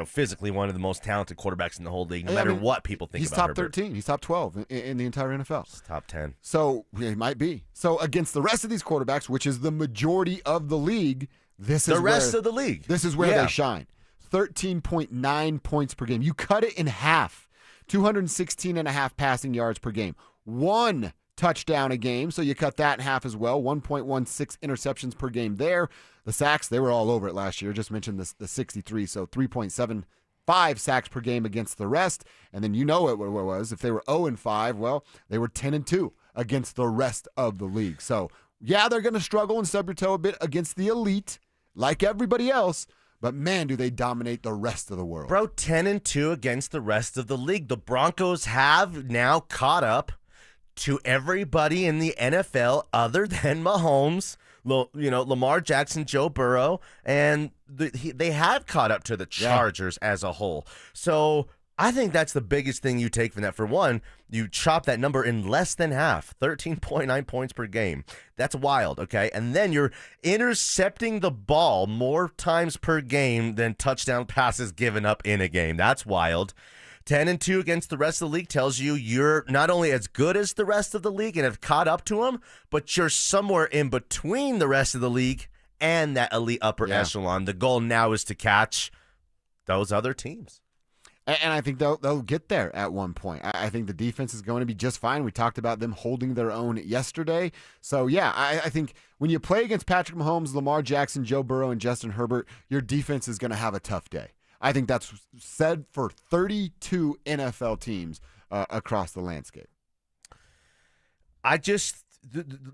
physically one of the most talented quarterbacks in the whole league, no matter what people think about Herbert. He's top 13. He's top 12 in the entire NFL. He's top 10. So he might be. So against the rest of these quarterbacks, which is the majority of the league, this is the rest of the league. This is where they shine. 13.9 points per game. You cut it in half. 216.5 passing yards per game. 1 touchdown a game, so you cut that in half as well. 1.16 interceptions per game there. The sacks, they were all over it last year. Just mentioned the 63, so 3.75 sacks per game against the rest. And then what it was. If they were 0-5, well, they were 10-2 against the rest of the league. So, yeah, they're going to struggle and stub your toe a bit against the elite, like everybody else. But, man, do they dominate the rest of the world. Bro, 10-2 against the rest of the league. The Broncos have now caught up to everybody in the NFL other than Mahomes, Lamar Jackson, Joe Burrow, and they have caught up to the Chargers as a whole. So I think that's the biggest thing you take from that. For one, you chop that number in less than half, 13.9 points per game. That's wild, okay? And then you're intercepting the ball more times per game than touchdown passes given up in a game. That's wild. 10-2 against the rest of the league tells you you're not only as good as the rest of the league and have caught up to them, but you're somewhere in between the rest of the league and that elite upper echelon. The goal now is to catch those other teams. And I think they'll get there at one point. I think the defense is going to be just fine. We talked about them holding their own yesterday. So, yeah, I think when you play against Patrick Mahomes, Lamar Jackson, Joe Burrow, and Justin Herbert, your defense is going to have a tough day. I think that's said for 32 NFL teams across the landscape. I just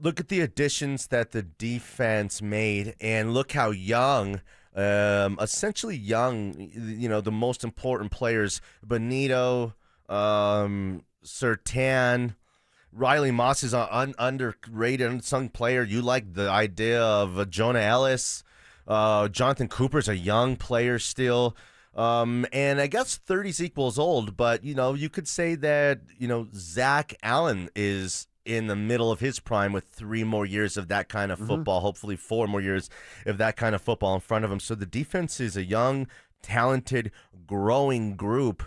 look at the additions that the defense made and look how young essentially young, the most important players, Benito, Surtain, Riley Moss is an underrated, unsung player. You like the idea of Jonah Ellis. Jonathan Cooper's a young player still. And I guess 30's equals old, but, you could say that, Zach Allen is in the middle of his prime with 3 more years of that kind of football, hopefully 4 more years of that kind of football in front of him. So the defense is a young, talented, growing group.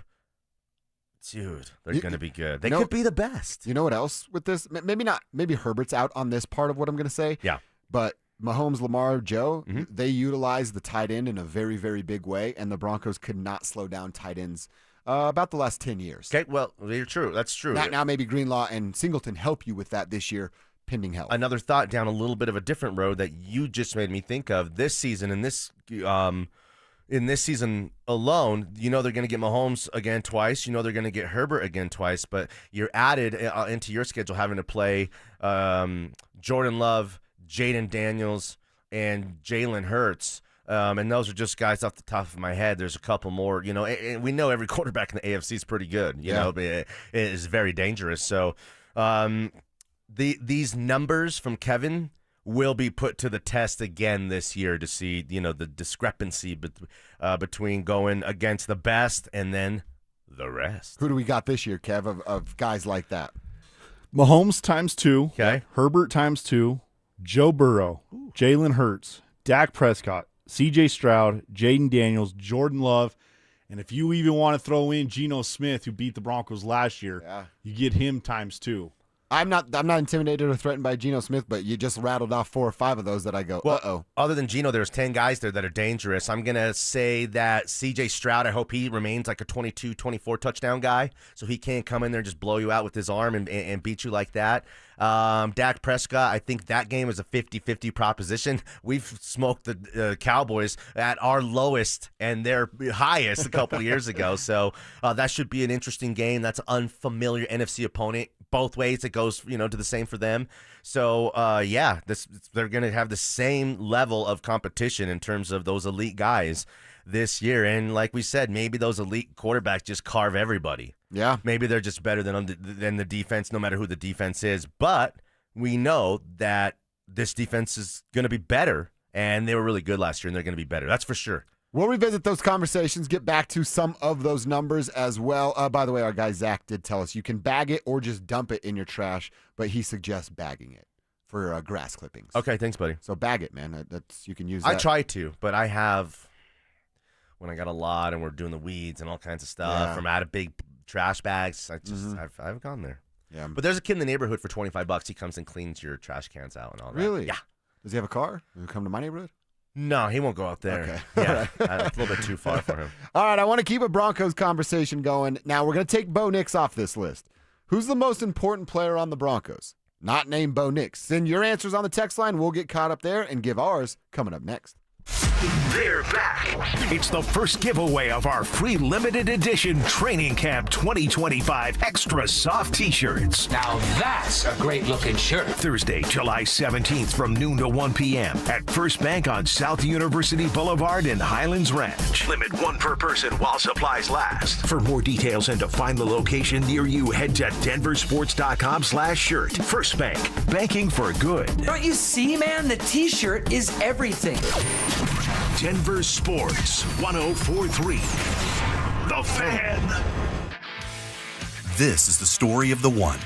Dude, they're going to be good. They could be the best. You know what else with this? Maybe not. Maybe Herbert's out on this part of what I'm going to say. Yeah. But Mahomes, Lamar, Joe, they utilize the tight end in a very, very big way, and the Broncos could not slow down tight ends about the last 10 years. Okay, well, you're true. That's true. Now maybe Greenlaw and Singleton help you with that this year, pending help. Another thought down a little bit of a different road that you just made me think of this season, in this season alone, they're going to get Mahomes again twice. They're going to get Herbert again twice, but you're added into your schedule having to play Jordan Love, Jaden Daniels, and Jalen Hurts. And those are just guys off the top of my head. There's a couple more, and we know every quarterback in the AFC is pretty good, but it is very dangerous. So these numbers from Kevin will be put to the test again this year to see, the discrepancy between going against the best and then the rest. Who do we got this year, Kev, of guys like that? Mahomes times 2. Okay. Herbert times 2. Joe Burrow. Jalen Hurts. Dak Prescott. C.J. Stroud, Jaden Daniels, Jordan Love, and if you even want to throw in Geno Smith, who beat the Broncos last year, you get him times 2. I'm not intimidated or threatened by Geno Smith, but you just rattled off 4 or 5 of those that I go, uh-oh. Other than Geno, there's 10 guys there that are dangerous. I'm going to say that C.J. Stroud, I hope he remains like a 22, 24 touchdown guy, so he can't come in there and just blow you out with his arm and beat you like that. Dak Prescott, I think that game is a 50-50 proposition. We've smoked the Cowboys at our lowest and their highest a couple of years ago, so that should be an interesting game. That's an unfamiliar NFC opponent. Both ways it goes, to the same for them. So, they're going to have the same level of competition in terms of those elite guys. this year. And like we said, maybe those elite quarterbacks just carve everybody. Yeah. Maybe they're just better than the defense, no matter who the defense is. But we know that this defense is going to be better, and they were really good last year, and they're going to be better. That's for sure. We'll revisit those conversations, get back to some of those numbers as well. By the way, our guy Zach did tell us you can bag it or just dump it in your trash, but he suggests bagging it for grass clippings. Okay, thanks, buddy. So bag it, man. You can use that. I try to, but I have, when I got a lot and we're doing the weeds and all kinds of stuff, I'm out of big trash bags, I've gone there. Yeah. But there's a kid in the neighborhood for $25. He comes and cleans your trash cans out and all that. Really? Yeah. Does he have a car? Does he come to my neighborhood? No, he won't go out there. Okay. Yeah, it's a little bit too far for him. All right, I want to keep a Broncos conversation going. Now, we're going to take Bo Nix off this list. Who's the most important player on the Broncos? Not named Bo Nix. Send your answers on the text line. We'll get caught up there and give ours coming up next. They're back. It's the first giveaway of our free limited edition Training Camp 2025 Extra Soft T-shirts. Now that's a great looking shirt. Thursday, July 17th from noon to 1 p.m. at First Bank on South University Boulevard in Highlands Ranch. Limit one per person while supplies last. For more details and to find the location near you, head to DenverSports.com/shirt. First Bank, banking for good. Don't you see, man? The T-shirt is everything. Denver Sports 1043. The Fan. This is the story of the one.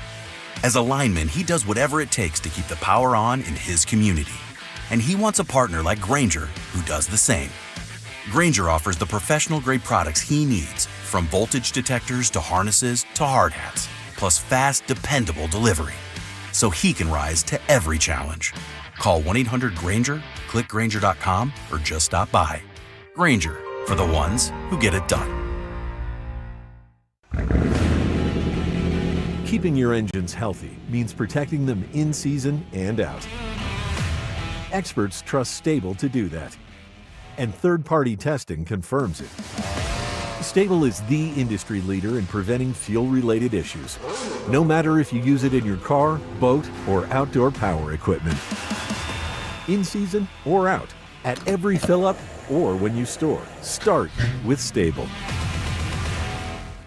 As a lineman, he does whatever it takes to keep the power on in his community. And he wants a partner like Grainger who does the same. Grainger offers the professional-grade products he needs, from voltage detectors to harnesses to hard hats, plus fast, dependable delivery, so he can rise to every challenge. Call 1-800-GRAINGER, click Grainger.com, or just stop by. Grainger, for the ones who get it done. Keeping your engines healthy means protecting them in season and out. Experts trust Stable to do that. And third-party testing confirms it. Stable is the industry leader in preventing fuel-related issues, no matter if you use it in your car, boat, or outdoor power equipment. In season or out, at every fill-up or when you store, start with Stable.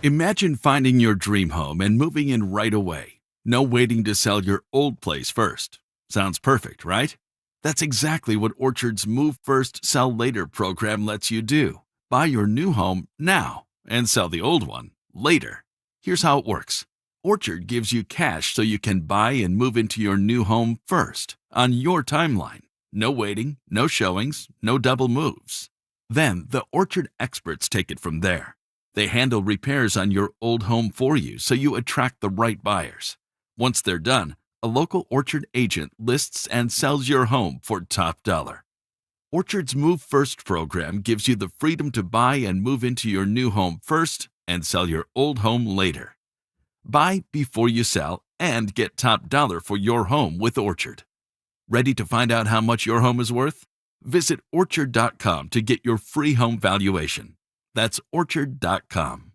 Imagine finding your dream home and moving in right away. No waiting to sell your old place first. Sounds perfect, right? That's exactly what Orchard's Move First, Sell Later program lets you do. Buy your new home now and sell the old one later. Here's how it works. Orchard gives you cash so you can buy and move into your new home first, on your timeline. No waiting, no showings, no double moves. Then the Orchard experts take it from there. They handle repairs on your old home for you so you attract the right buyers. Once they're done, a local Orchard agent lists and sells your home for top dollar. Orchard's Move First program gives you the freedom to buy and move into your new home first and sell your old home later. Buy before you sell and get top dollar for your home with Orchard. Ready to find out how much your home is worth? Visit Orchard.com to get your free home valuation. That's Orchard.com.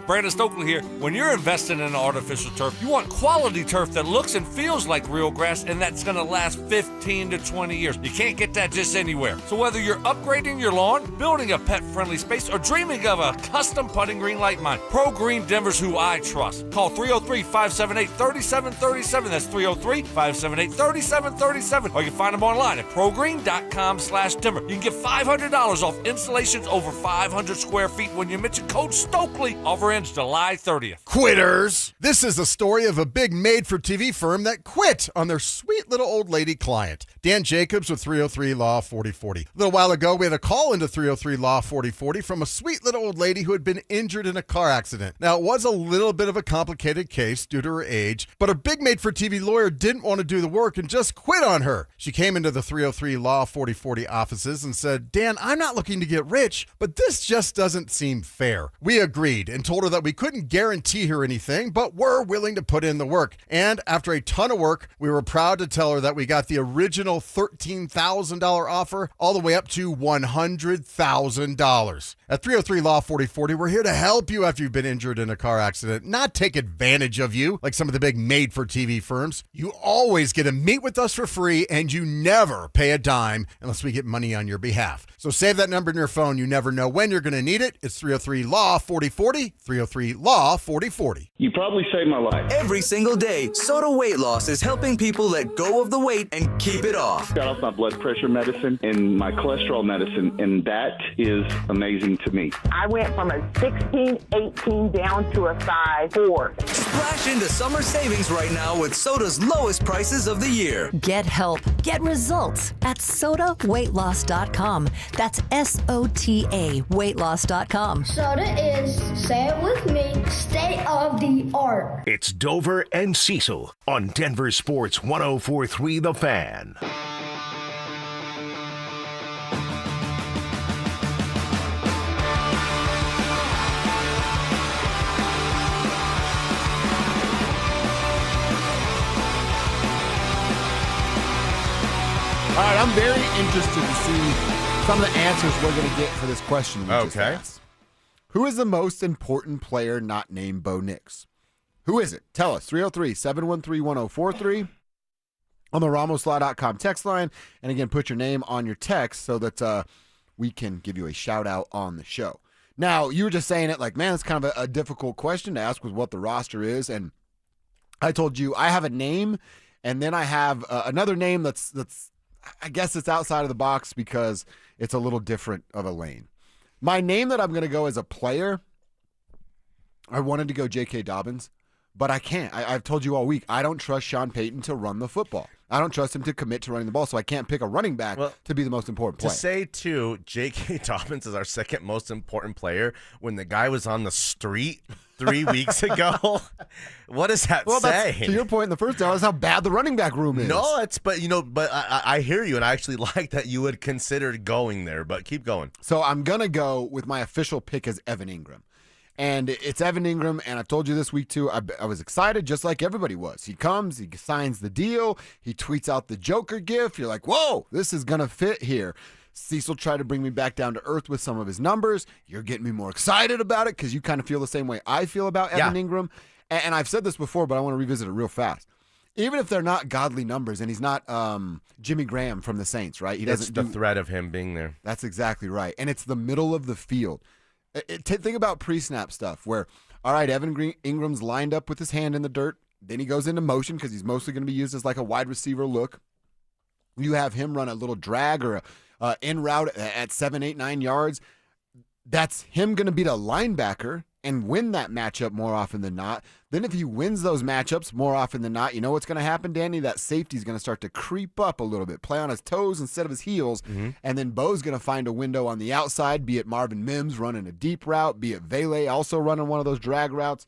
Brandon Stokley here. When you're investing in artificial turf, you want quality turf that looks and feels like real grass and that's going to last 15 to 20 years. You can't get that just anywhere. So whether you're upgrading your lawn, building a pet-friendly space, or dreaming of a custom putting green like mine, Pro Green Denver's who I trust. Call 303-578-3737. That's 303-578-3737. Or you can find them online at progreen.com/Denver. You can get $500 off installations over 500 square feet when you mention code Stokley. Offer ends July 30th. Quitters! This is the story of a big made-for-TV firm that quit on their sweet little old lady client. Dan Jacobs with 303 Law 4040. A little while ago, we had a call into 303 Law 4040 from a sweet little old lady who had been injured in a car accident. Now, it was a little bit of a complicated case due to her age, but her big made-for-TV lawyer didn't want to do the work and just quit on her. She came into the 303 Law 4040 offices and said, Dan, I'm not looking to get rich, but this just doesn't seem fair. We agreed. worried and told her that we couldn't guarantee her anything, but were willing to put in the work. And after a ton of work, we were proud to tell her that we got the original $13,000 offer all the way up to $100,000. At 303 Law 4040, we're here to help you after you've been injured in a car accident, not take advantage of you like some of the big made-for-TV firms. You always get to meet with us for free, and you never pay a dime unless we get money on your behalf. So save that number in your phone. You never know when you're going to need it. It's 303 Law 4040, 303 Law 4040. You probably saved my life. Every single day, Soda Weight Loss is helping people let go of the weight and keep it off. Got off my blood pressure medicine and my cholesterol medicine, and that is amazing to me. I went from a 16, 18 down to a size 4. Splash into summer savings right now with Soda's lowest prices of the year. Get help. Get results at SodaWeightLoss.com. That's SOTA weightloss.com. Soda is, say it with me, state of the art. It's Dover and Cecil on Denver Sports 104.3 The Fan. All right, I'm very interested to see some of the answers we're going to get for this question we just asked. Who is the most important player not named Bo Nix? Who is it? Tell us. 303-713-1043 on the RamosLaw.com text line. And again, put your name on your text so that we can give you a shout-out on the show. Now, you were just saying it like, man, it's kind of a difficult question to ask with what the roster is. And I told you I have a name, and then I have another name that's I guess it's outside of the box because it's a little different of a lane. My name that I'm going to go as a player, I wanted to go J.K. Dobbins, but I can't. I've told you all week, I don't trust Sean Payton to run the football. I don't trust him to commit to running the ball, so I can't pick a running back to be the most important player. To say, too, J.K. Dobbins is our second most important player when the guy was on the street 3 weeks ago. What does that say? To your point in the first hour, is how bad the running back room is. No, but I hear you, and I actually like that you would consider going there, but keep going. So I'm going to go with my official pick as Evan Ingram. And it's Evan Ingram, and I told you this week, too, I was excited just like everybody was. He comes, he signs the deal, he tweets out the Joker gif. You're like, whoa, this is going to fit here. Cecil tried to bring me back down to earth with some of his numbers. You're getting me more excited about it because you kind of feel the same way I feel about Evan Ingram. And I've said this before, but I want to revisit it real fast. Even if they're not godly numbers, and he's not Jimmy Graham from the Saints, right? It's the threat of him being there. That's exactly right. And it's the middle of the field. Think about pre-snap stuff where, all right, Evan Ingram's lined up with his hand in the dirt. Then he goes into motion because he's mostly going to be used as like a wide receiver look. You have him run a little drag or a in route at 7, 8, 9 yards. That's him going to beat a linebacker and win that matchup more often than not. Then if he wins those matchups more often than not, you know what's going to happen, Danny? That safety's going to start to creep up a little bit, play on his toes instead of his heels, and then Bo's going to find a window on the outside, be it Marvin Mims running a deep route, be it Vele also running one of those drag routes.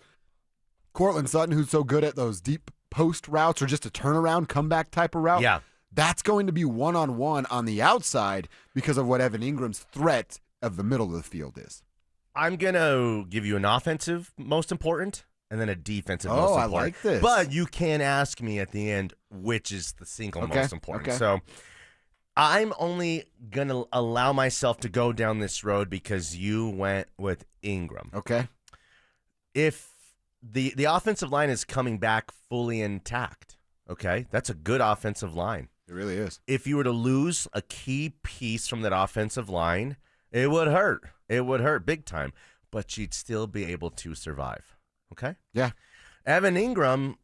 Cortland Sutton, who's so good at those deep post routes or just a turnaround comeback type of route. Yeah. That's going to be one-on-one on the outside because of what Evan Ingram's threat of the middle of the field is. I'm going to give you an offensive most important and then a defensive most important. I like this. But you can ask me at the end which is the single most important. So I'm only going to allow myself to go down this road because you went with Ingram. Okay. If the offensive line is coming back fully intact, okay, that's a good offensive line. It really is. If you were to lose a key piece from that offensive line, it would hurt. It would hurt big time, but you'd still be able to survive. Okay? Yeah. Evan Ingram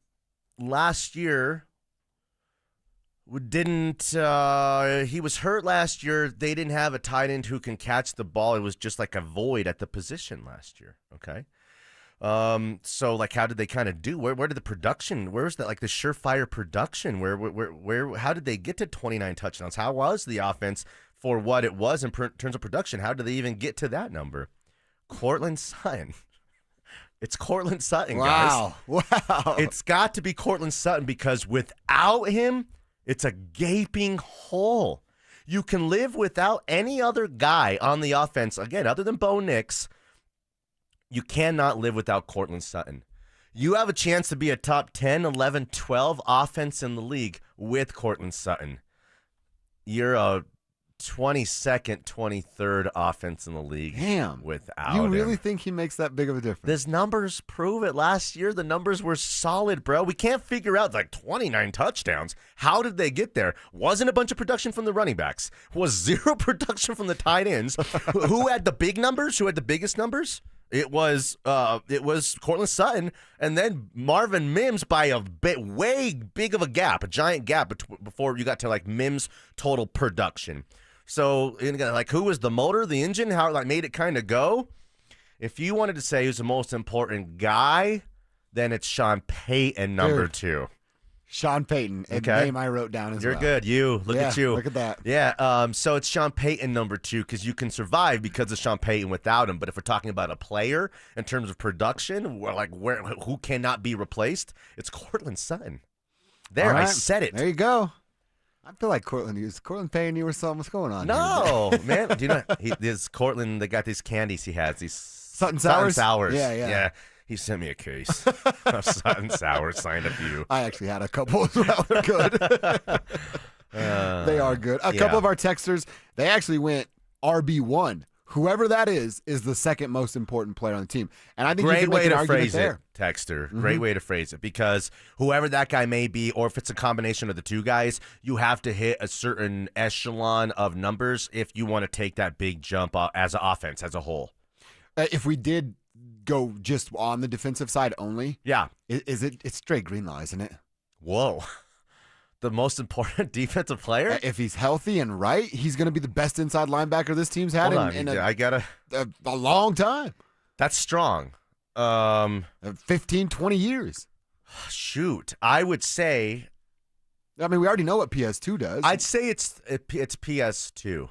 last year he was hurt last year. They didn't have a tight end who can catch the ball. It was just like a void at the position last year. Okay? So like how did they kind of do? Where did the production? Where's that like the surefire production? Where how did they get to 29 touchdowns? How was the offense for what it was in terms of production? How did they even get to that number? Cortland Sutton. It's Cortland Sutton, guys. Wow. It's got to be Cortland Sutton because without him, it's a gaping hole. You can live without any other guy on the offense, again, other than Bo Nix, you cannot live without Courtland Sutton. You have a chance to be a top 10, 11, 12 offense in the league with Courtland Sutton. You're a 22nd, 23rd offense in the league. Damn. Without You really him. think he makes that big of a difference? His numbers prove it. Last year, the numbers were solid, bro. We can't figure out, 29 touchdowns. How did they get there? Wasn't a bunch of production from the running backs. Was zero production from the tight ends. Who had the big numbers? Who had the biggest numbers? It was Courtland Sutton, and then Marvin Mims by a way big of a gap, a giant gap before you got to Mims' total production. So, who was the motor, the engine, how it made it kind of go? If you wanted to say who's the most important guy, then it's Sean Payton, number 2. Sean Payton, a name I wrote down as You're well. good. Look at you. Look at that. Yeah. So it's Sean Payton, number 2, because you can survive because of Sean Payton without him. But if we're talking about a player in terms of production, who cannot be replaced, it's Courtland Sutton. There, All right. I said it. There you go. I feel like Courtland paying you or something. What's going on? No, man. Do you know this Courtland? They got these candies he has. These Sutton Sours? Yeah. He sent me a case of Sutton Sours. Signed a few. I actually had a couple as well. They're good. They are good. A couple of our texters, they actually went RB1. Whoever that is the second most important player on the team. And I think Great you can make way an to argument phrase there. it, Texter. Great way to phrase it, because whoever that guy may be, or if it's a combination of the two guys, you have to hit a certain echelon of numbers if you want to take that big jump as an offense as a whole. If we did go just on the defensive side only, it's Dre Greenlaw, isn't it? Whoa. The most important defensive player? If he's healthy and right, he's going to be the best inside linebacker this team's had in a long time. That's strong. 15, 20 years. Shoot. I would say... I mean, we already know what PS2 does. I'd say it's PS2.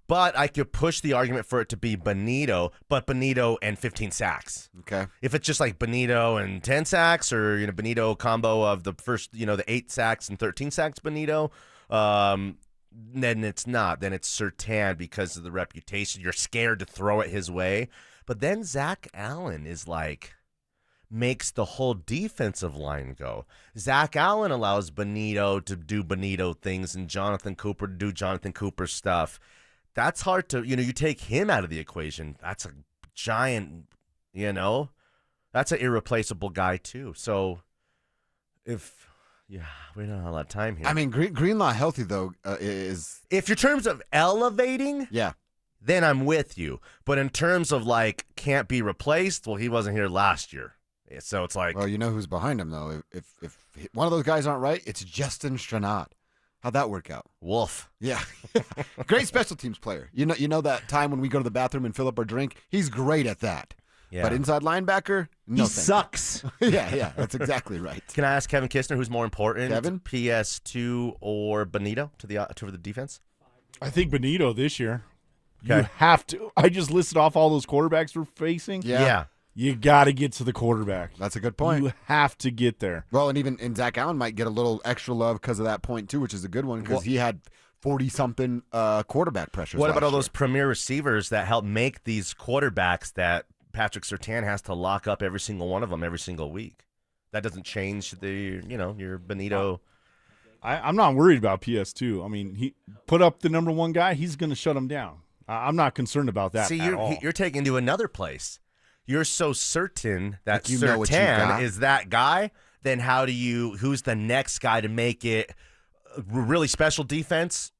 But I could push the argument for it to be Benito, but Benito and 15 sacks. Okay. If it's just Benito and 10 sacks, or Benito combo of the first, the 8 sacks and 13 sacks Benito, then it's not. Then it's Surtain because of the reputation. You're scared to throw it his way. But then Zach Allen is makes the whole defensive line go. Zach Allen allows Benito to do Benito things and Jonathan Cooper to do Jonathan Cooper stuff. That's hard to, you take him out of the equation. That's a giant, that's an irreplaceable guy too. So we don't have a lot of time here. I mean, Greenlaw healthy, though, is... If your terms of elevating, then I'm with you. But in terms of, can't be replaced, well, he wasn't here last year. So it's Well, you know who's behind him, though. If one of those guys aren't right, it's Justin Stranat. How'd that work out? Wolf. Yeah. Great special teams player. You know that time when we go to the bathroom and fill up our drink? He's great at that. Yeah. But inside linebacker, no, he sucks. Yeah, that's exactly right. Can I ask Kevin Kistner who's more important, Kevin? PS2 or Benito to the defense? I think Benito this year. Okay. You have to. I just listed off all those quarterbacks we're facing. Yeah. You got to get to the quarterback. That's a good point. You have to get there. Well, and Zach Allen might get a little extra love because of that point, too, which is a good one because he had 40-something quarterback pressures. What about all those premier receivers that help make these quarterbacks that Patrick Surtain has to lock up every single one of them every single week? That doesn't change your Benito. I'm not worried about PS2. I mean, he put up the number one guy. He's going to shut him down. I'm not concerned about that. See, at all. you're taking to another place. You're so certain that you know what you Surtain got. is that guy. Then who's the next guy to make it really special defense,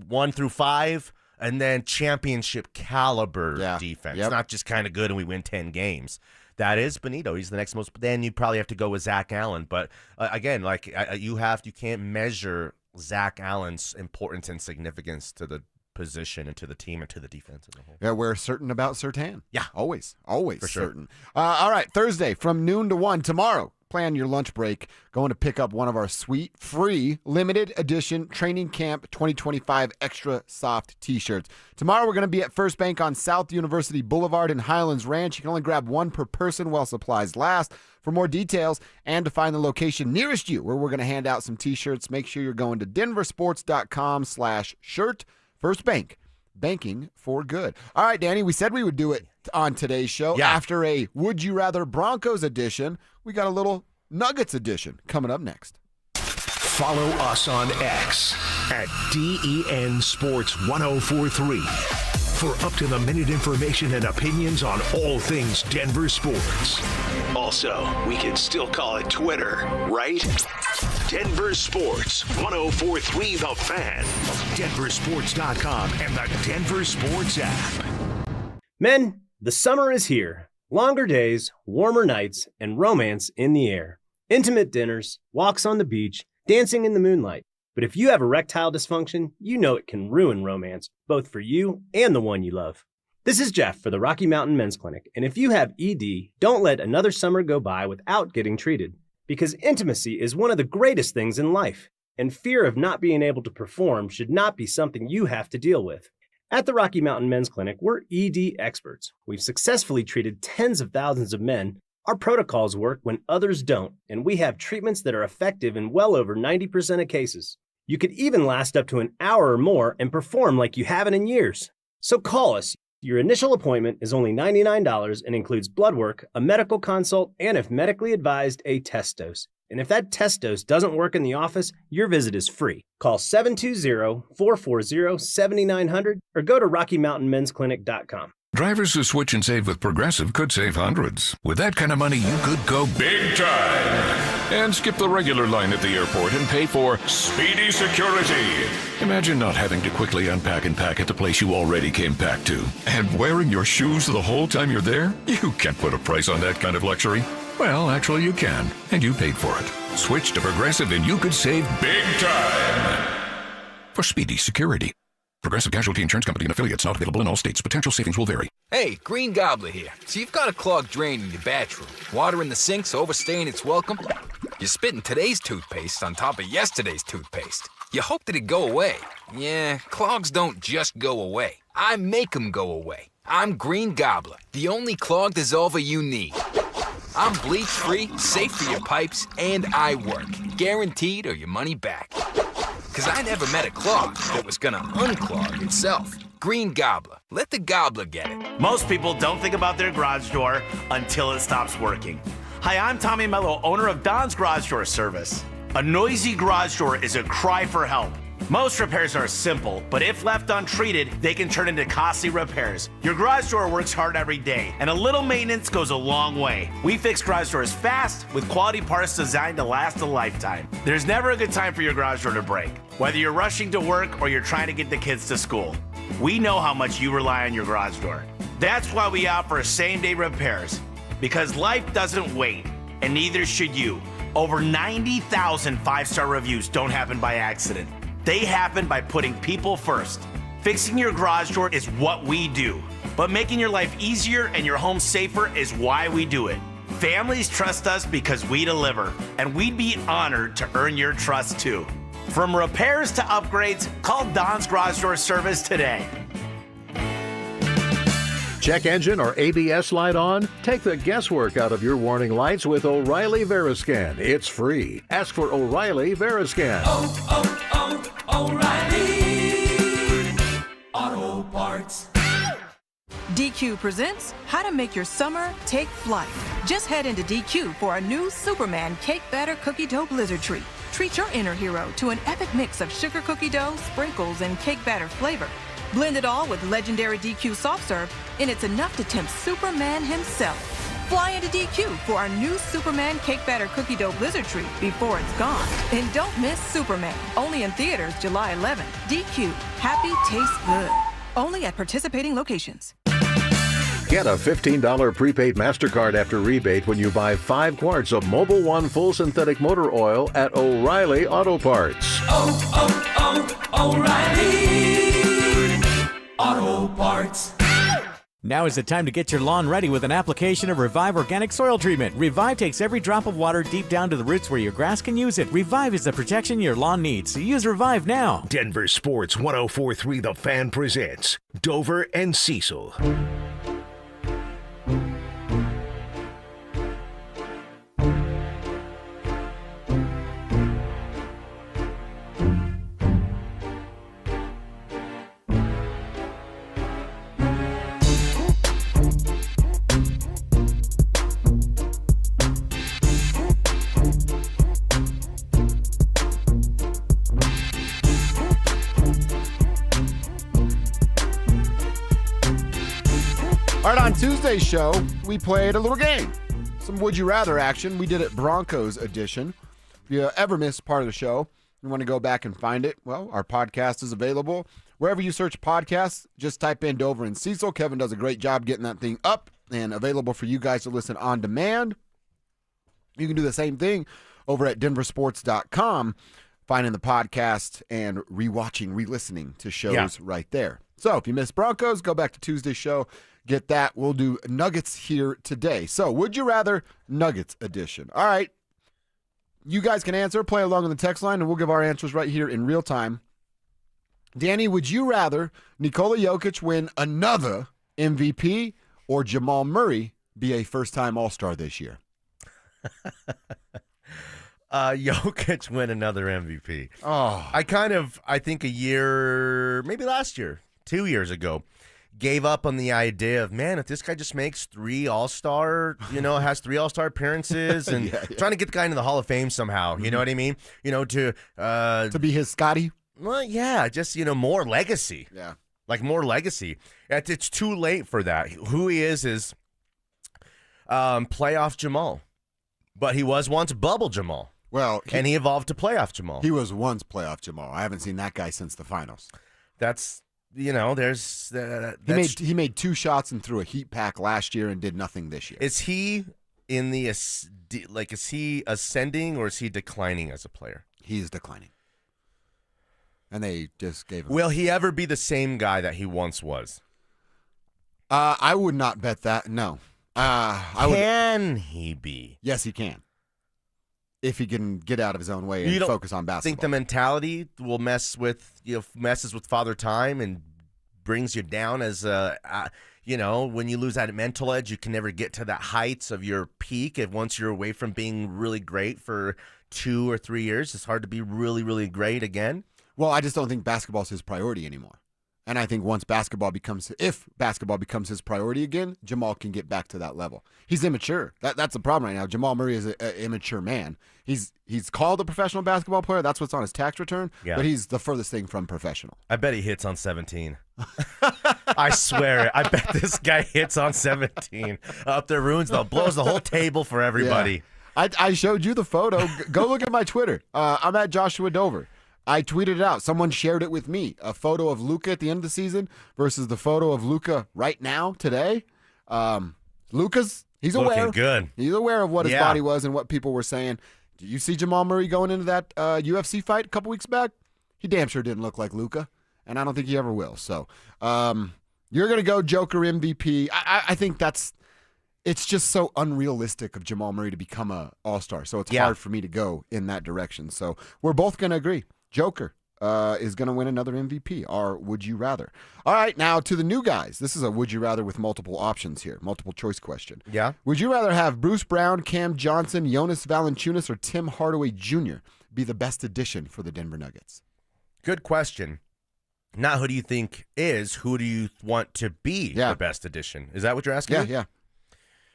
1 through 5, and then championship caliber defense, not just kind of good and we win 10 games. That is Benito. He's the next most. Then you probably have to go with Zach Allen. But again, you can't measure Zach Allen's importance and significance to the position and to the team and to the defense as a whole. Yeah, we're certain about Surtain. Yeah. Always For sure. certain. All right, Thursday from noon to 1 tomorrow. Plan your lunch break. Going to pick up one of our sweet, free, limited edition Training Camp 2025 Extra Soft T-shirts. Tomorrow we're going to be at First Bank on South University Boulevard in Highlands Ranch. You can only grab one per person while supplies last. For more details and to find the location nearest you where we're going to hand out some T-shirts, make sure you're going to DenverSports.com/shirt. First Bank, banking for good. All right, Danny, we said we would do it on today's show. After a Would You Rather Broncos edition, we got a little Nuggets edition coming up next. Follow us on X at DEN Sports 1043 for up-to-the-minute information and opinions on all things Denver sports. Also, we can still call it Twitter, right? Denver Sports 1043 The Fan, DenverSports.com, and the Denver Sports app. Men, the summer is here. Longer days, warmer nights, and romance in the air. Intimate dinners, walks on the beach, dancing in the moonlight. But if you have erectile dysfunction, you know it can ruin romance, both for you and the one you love. This is Jeff for the Rocky Mountain Men's Clinic, and if you have ED, don't let another summer go by without getting treated. Because intimacy is one of the greatest things in life, and fear of not being able to perform should not be something you have to deal with. At the Rocky Mountain Men's Clinic, we're ED experts. We've successfully treated tens of thousands of men. Our protocols work when others don't, and we have treatments that are effective in well over 90% of cases. You could even last up to an hour or more and perform like you haven't in years. So call us. Your initial appointment is only $99 and includes blood work, a medical consult, and if medically advised, a test dose. And if that test dose doesn't work in the office, your visit is free. Call 720-440-7900 or go to RockyMountainMen'sClinic.com. Drivers who switch and save with Progressive could save hundreds. With that kind of money, you could go big time and skip the regular line at the airport and pay for speedy security. Imagine not having to quickly unpack and pack at the place you already came packed to. And wearing your shoes the whole time you're there? You can't put a price on that kind of luxury. Well, actually you can, and you paid for it. Switch to Progressive and you could save big time for speedy security. Progressive Casualty Insurance Company and affiliates, not available in all states. Potential savings will vary. Hey, Green Gobbler here. So you've got a clogged drain in your bathroom. Water in the sink's overstaying its welcome. You're spitting today's toothpaste on top of yesterday's toothpaste. You hoped it'd go away. Yeah, clogs don't just go away. I make them go away. I'm Green Gobbler, the only clog dissolver you need. I'm bleach-free, safe for your pipes, and I work. Guaranteed or your money back. Because I never met a clog that was gonna unclog itself. Green Gobbler. Let the gobbler get it. Most people don't think about their garage door until it stops working. Hi, I'm Tommy Mello, owner of Don's Garage Door Service. A noisy garage door is a cry for help. Most repairs are simple, but if left untreated, they can turn into costly repairs. Your garage door works hard every day, and a little maintenance goes a long way. We fix garage doors fast with quality parts designed to last a lifetime. There's never a good time for your garage door to break, whether you're rushing to work or you're trying to get the kids to school. We know how much you rely on your garage door. That's why we offer same-day repairs, because life doesn't wait, and neither should you. Over 90,000 five-star reviews don't happen by accident. They happen by putting people first. Fixing your garage door is what we do, but making your life easier and your home safer is why we do it. Families trust us because we deliver, and we'd be honored to earn your trust too. From repairs to upgrades, call Don's Garage Door Service today. Check engine or ABS light on? Take the guesswork out of your warning lights with O'Reilly Veriscan. It's free. Ask for O'Reilly Veriscan. O'Reilly Auto Parts. DQ presents How to Make Your Summer Take Flight. Just head into DQ for a new Superman Cake Batter Cookie Dough Blizzard Treat. Treat your inner hero to an epic mix of sugar cookie dough, sprinkles, and cake batter flavor. Blend it all with legendary DQ soft serve, and it's enough to tempt Superman himself. Fly into DQ for our new Superman Cake Batter Cookie Dough Blizzard Treat before it's gone. And don't miss Superman, only in theaters July 11th. DQ, happy tastes good. Only at participating locations. Get a $15 prepaid MasterCard after rebate when you buy 5 quarts of Mobil 1 full synthetic motor oil at O'Reilly Auto Parts. O'Reilly Auto Parts. Now is the time to get your lawn ready with an application of Revive Organic Soil Treatment. Revive takes every drop of water deep down to the roots where your grass can use it. Revive is the protection your lawn needs, so use Revive now. Denver Sports 1043 The Fan presents Dover and Cecil. All right, on Tuesday's show, we played a little game. Some Would You Rather action. We did it Broncos edition. If you ever missed part of the show, you want to go back and find it, well, our podcast is available. Wherever you search podcasts, just type in Dover and Cecil. Kevin does a great job getting that thing up and available for you guys to listen on demand. You can do the same thing over at DenverSports.com, finding the podcast and re-listening to shows right there. So if you missed Broncos, go back to Tuesday's show. Get that. We'll do Nuggets here today. So, Would You Rather Nuggets edition. All right. You guys can answer, play along on the text line, and we'll give our answers right here in real time. Danny, would you rather Nikola Jokic win another MVP or Jamal Murray be a first-time All-Star this year? Jokic win another MVP. Oh. I think a year, maybe last year, 2 years ago, gave up on the idea of, man, if this guy just makes three All-Star, has three All-Star appearances and trying to get the guy into the Hall of Fame somehow, you know what I mean? To be his Scotty? Well, yeah, just, more legacy. Yeah. Like more legacy. It's too late for that. Who he is playoff Jamal. But he was once bubble Jamal. Well, and he evolved to playoff Jamal. He was once playoff Jamal. I haven't seen that guy since the finals. That's... there's he made two shots and threw a heat pack last year and did nothing this year. Is he in the is he ascending or is he declining as a player? He's declining. And they just gave him. Will he ever be the same guy that he once was? I would not bet that. No. Can he be? Yes, he can. If he can get out of his own way and focus on basketball. Think the mentality will messes with Father Time and brings you down as when you lose that mental edge, you can never get to that heights of your peak. If once you're away from being really great for 2 or 3 years, it's hard to be really, really great again. Well, I just don't think basketball's his priority anymore. And I think if basketball becomes his priority again, Jamal can get back to that level. He's immature. That's the problem right now. Jamal Murray is an immature man. He's called a professional basketball player. That's what's on his tax return. Yeah. But he's the furthest thing from professional. I bet he hits on 17. I swear it. I bet this guy hits on 17. Up there, blows the whole table for everybody. Yeah. I showed you the photo. Go look at my Twitter. I'm at Joshua Dover. I tweeted it out. Someone shared it with me. A photo of Luka at the end of the season versus the photo of Luka right now, today. He's aware. Looking good. He's aware of what his body was and what people were saying. Do you see Jamal Murray going into that UFC fight a couple weeks back? He damn sure didn't look like Luka, and I don't think he ever will. So you're going to go Joker MVP. I think it's just so unrealistic of Jamal Murray to become an all-star. So it's hard for me to go in that direction. So we're both going to agree. Joker is going to win another MVP, or would you rather? All right, now to the new guys. This is a would you rather with multiple options here, multiple choice question. Yeah. Would you rather have Bruce Brown, Cam Johnson, Jonas Valanciunas, or Tim Hardaway Jr. be the best addition for the Denver Nuggets? Good question. Not who do you think is, who do you want to be the best addition? Is that what you're asking? Yeah.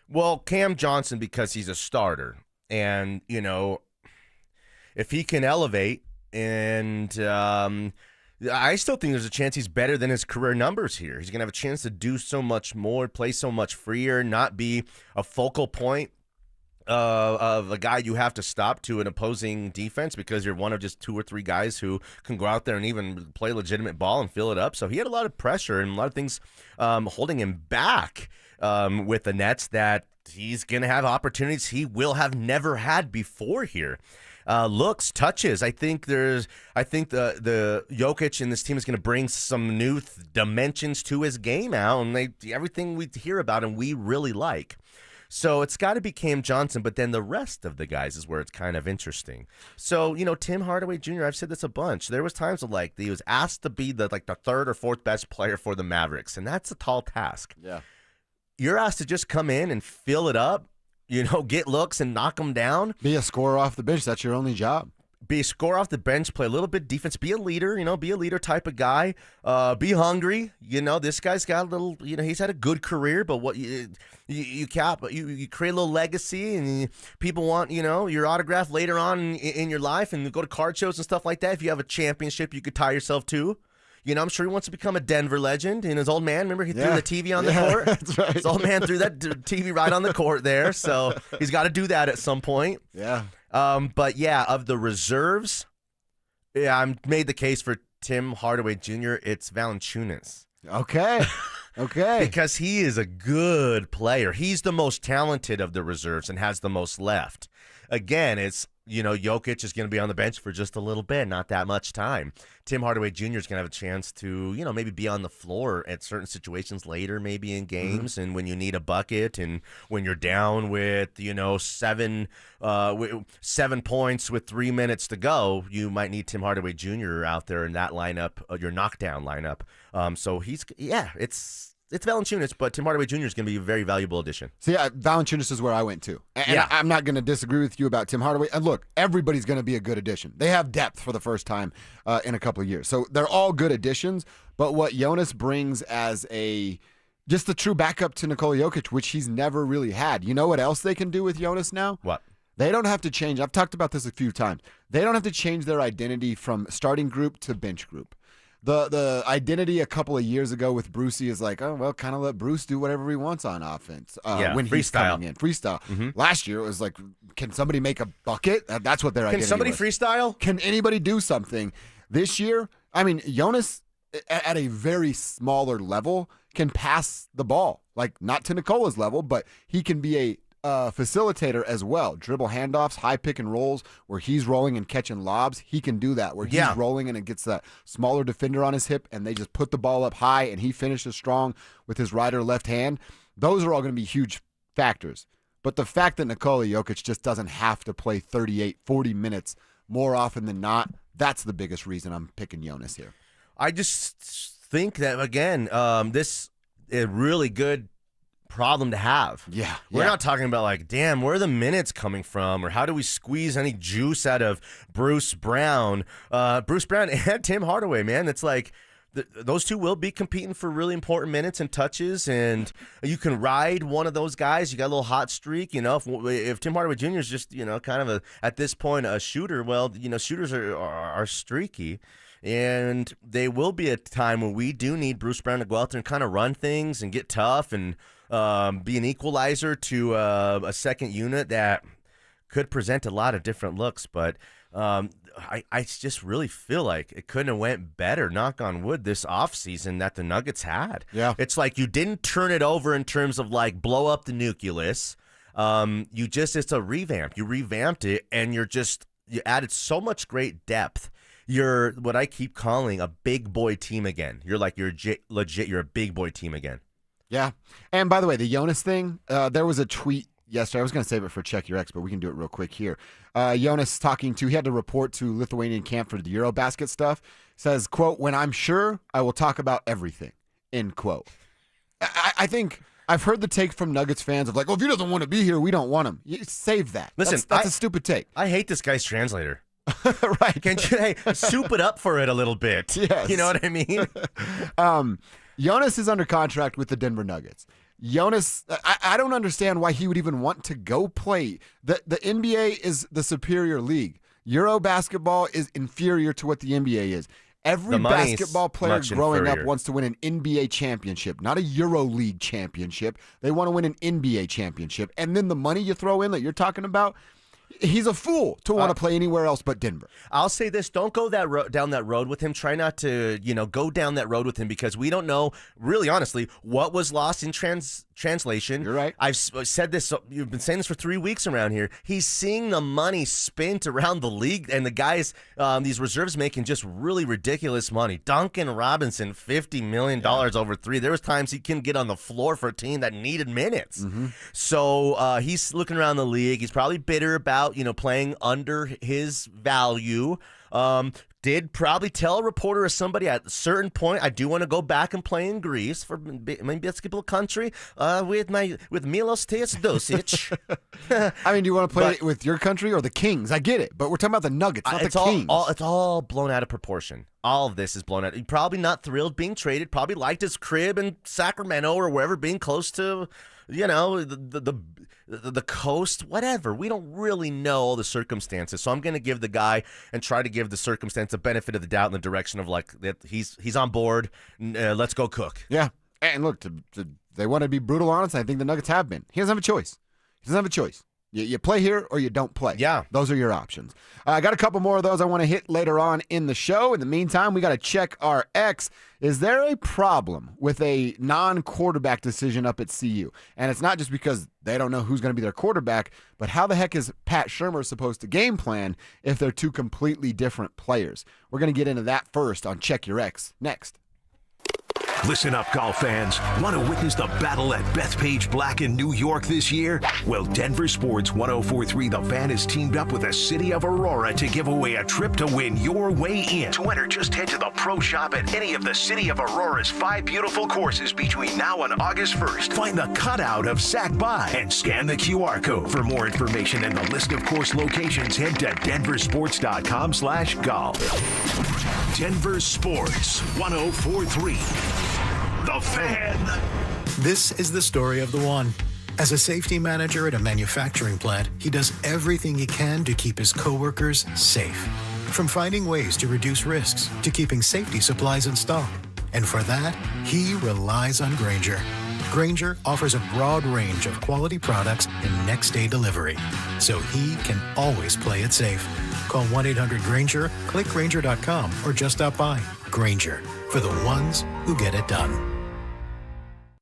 Well, Cam Johnson, because he's a starter, and, if he can elevate, and I still think there's a chance he's better than his career numbers here. He's going to have a chance to do so much more, play so much freer, not be a focal point of a guy you have to stop to an opposing defense because you're one of just 2 or 3 guys who can go out there and even play legitimate ball and fill it up. So he had a lot of pressure and a lot of things holding him back with the Nets that he's going to have opportunities he will have never had before here. Looks, touches. I think the Jokic in this team is going to bring some new dimensions to his game out, and everything we hear about him we really like. So it's got to be Cam Johnson, but then the rest of the guys is where it's kind of interesting. So, Tim Hardaway Jr., I've said this a bunch. There was times of he was asked to be the 3rd or 4th best player for the Mavericks, and that's a tall task. Yeah. You're asked to just come in and fill it up, get looks and knock them down. Be a scorer off the bench. That's your only job. Be a scorer off the bench, play a little bit defense, be a leader, be a leader type of guy, be hungry. This guy's got a little, he's had a good career, but what you create a little legacy and people want, your autograph later on in your life and go to card shows and stuff like that. If you have a championship you could tie yourself to, I'm sure he wants to become a Denver legend. And his old man, remember, he threw the TV on the court? That's right. His old man threw that TV right on the court there. So he's got to do that at some point. Yeah. But, yeah, of the reserves, I made the case for Tim Hardaway Jr. It's Valanciunas. Okay. Because he is a good player. He's the most talented of the reserves and has the most left. Again, it's, Jokic is going to be on the bench for just a little bit, not that much time. Tim Hardaway Jr. is going to have a chance to, maybe be on the floor at certain situations later, maybe in games, and when you need a bucket and when you're down with, 7 points with 3 minutes to go, you might need Tim Hardaway Jr. out there in that lineup, your knockdown lineup. So it's Valanciunas, but Tim Hardaway Jr. is going to be a very valuable addition. So, yeah, Valanciunas is where I went to. And I'm not going to disagree with you about Tim Hardaway. And look, everybody's going to be a good addition. They have depth for the first time in a couple of years. So they're all good additions. But what Jonas brings as just the true backup to Nikola Jokic, which he's never really had. You know what else they can do with Jonas now? What? They don't have to change. I've talked about this a few times. They don't have to change their identity from starting group to bench group. The identity a couple of years ago with Brucey is like, oh, well, kind of let Bruce do whatever he wants on offense when he's coming in. Freestyle. Mm-hmm. Last year, it was like, can somebody make a bucket? That's what their identity was. Can somebody freestyle? Can anybody do something? This year, Jonas, at a very smaller level, can pass the ball. Like, not to Nikola's level, but he can be a facilitator as well. Dribble handoffs, high pick and rolls where he's rolling and catching lobs. He can do that where he's rolling and it gets that smaller defender on his hip and they just put the ball up high and he finishes strong with his right or left hand. Those are all going to be huge factors. But the fact that Nikola Jokic just doesn't have to play 38, 40 minutes more often than not, that's the biggest reason I'm picking Jonas here. I just think that, again, this is a really good problem to have. Yeah. We're not talking about like, damn, where are the minutes coming from, or how do we squeeze any juice out of Bruce Brown and Tim Hardaway, man. It's like those two will be competing for really important minutes and touches, and you can ride one of those guys. You got a little hot streak, if Tim Hardaway Jr. is just, kind of at this point a shooter, well, shooters are streaky. And there will be a time when we do need Bruce Brown to go out there and kind of run things and get tough and be an equalizer to a second unit that could present a lot of different looks. But I just really feel like it couldn't have went better, knock on wood, this offseason that the Nuggets had. Yeah. It's like you didn't turn it over in terms of like blow up the nucleus. It's a revamp. You revamped it and you added so much great depth. You're what I keep calling a big boy team again. You're legit. You're a big boy team again. Yeah. And by the way, the Jonas thing, there was a tweet yesterday. I was going to save it for Check Your Ex, but we can do it real quick here. Jonas he had to report to Lithuanian camp for the Eurobasket stuff. Says, quote, "When I'm sure, I will talk about everything," end quote. I think I've heard the take from Nuggets fans of like, well, if he doesn't want to be here, we don't want him. Save that. Listen, that's a stupid take. I hate this guy's translator. Right. Can't you soup it up for it a little bit? Yes. You know what I mean? Jonas is under contract with the Denver Nuggets. Jonas, I don't understand why he would even want to go play. The NBA is the superior league. Euro basketball is inferior to what the NBA is. Every basketball player growing up wants to win an NBA championship, not a Euro League championship. They want to win an NBA championship. And then the money you throw in that you're talking about, he's a fool to want to play anywhere else but Denver. I'll say this. Don't go down that road with him. Try not to, go down that road with him because we don't know, really honestly, what was lost in translation. You're right. I've said this. You've been saying this for 3 weeks around here. He's seeing the money spent around the league and the guys, these reserves making just really ridiculous money. Duncan Robinson, $50 million over 3. There was times he couldn't get on the floor for a team that needed minutes. Mm-hmm. So he's looking around the league. He's probably bitter about playing under his value. Did probably tell a reporter or somebody at a certain point, I do want to go back and play in Greece for my basketball country with Milos Teodosic. I mean, do you want to play with your country or the Kings? I get it, but we're talking about the Nuggets, not the Kings. It's all blown out of proportion. All of this is blown out. He's probably not thrilled being traded. Probably liked his crib in Sacramento or wherever, being close to the coast, whatever. We don't really know all the circumstances. So I'm going to give the guy and try to give the circumstance a benefit of the doubt in the direction of like that he's on board. Let's go Cook. Yeah. And look, they want to be brutal honest. I think the Nuggets have been. He doesn't have a choice. You play here or you don't play. Yeah. Those are your options. I got a couple more of those I want to hit later on in the show. In the meantime, we got to check our X. Is there a problem with a non-quarterback decision up at CU? And it's not just because they don't know who's going to be their quarterback, but how the heck is Pat Shurmur supposed to game plan if they're two completely different players? We're going to get into that first on Check Your X next. Listen up, golf fans. Want to witness the battle at Bethpage Black in New York this year? Well, Denver Sports 104.3 The Fan has teamed up with the City of Aurora to give away a trip to win your way in. To enter, just head to the pro shop at any of the City of Aurora's 5 beautiful courses between now and August 1st. Find the cutout of Sac By and scan the QR code. For more information and the list of course locations, head to denversports.com/golf. Denver Sports 104.3 The Fan. This is the story of the one. As a safety manager at a manufacturing plant, he does everything he can to keep his coworkers safe. From finding ways to reduce risks to keeping safety supplies in stock. And for that, he relies on Grainger. Grainger offers a broad range of quality products and next-day delivery, so he can always play it safe. Call 1-800-GRAINGER, click Grainger.com, or just stop by. Grainger, for the ones who get it done.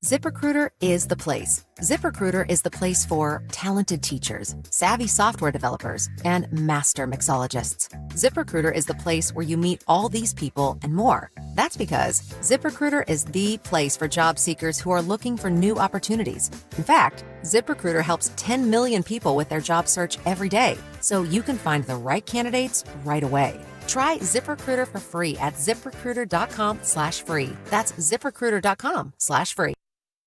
ZipRecruiter is the place. ZipRecruiter is the place for talented teachers, savvy software developers, and master mixologists. ZipRecruiter is the place where you meet all these people and more. That's because ZipRecruiter is the place for job seekers who are looking for new opportunities. In fact, ZipRecruiter helps 10 million people with their job search every day, so you can find the right candidates right away. Try ZipRecruiter for free at ZipRecruiter.com/free. That's ZipRecruiter.com/free.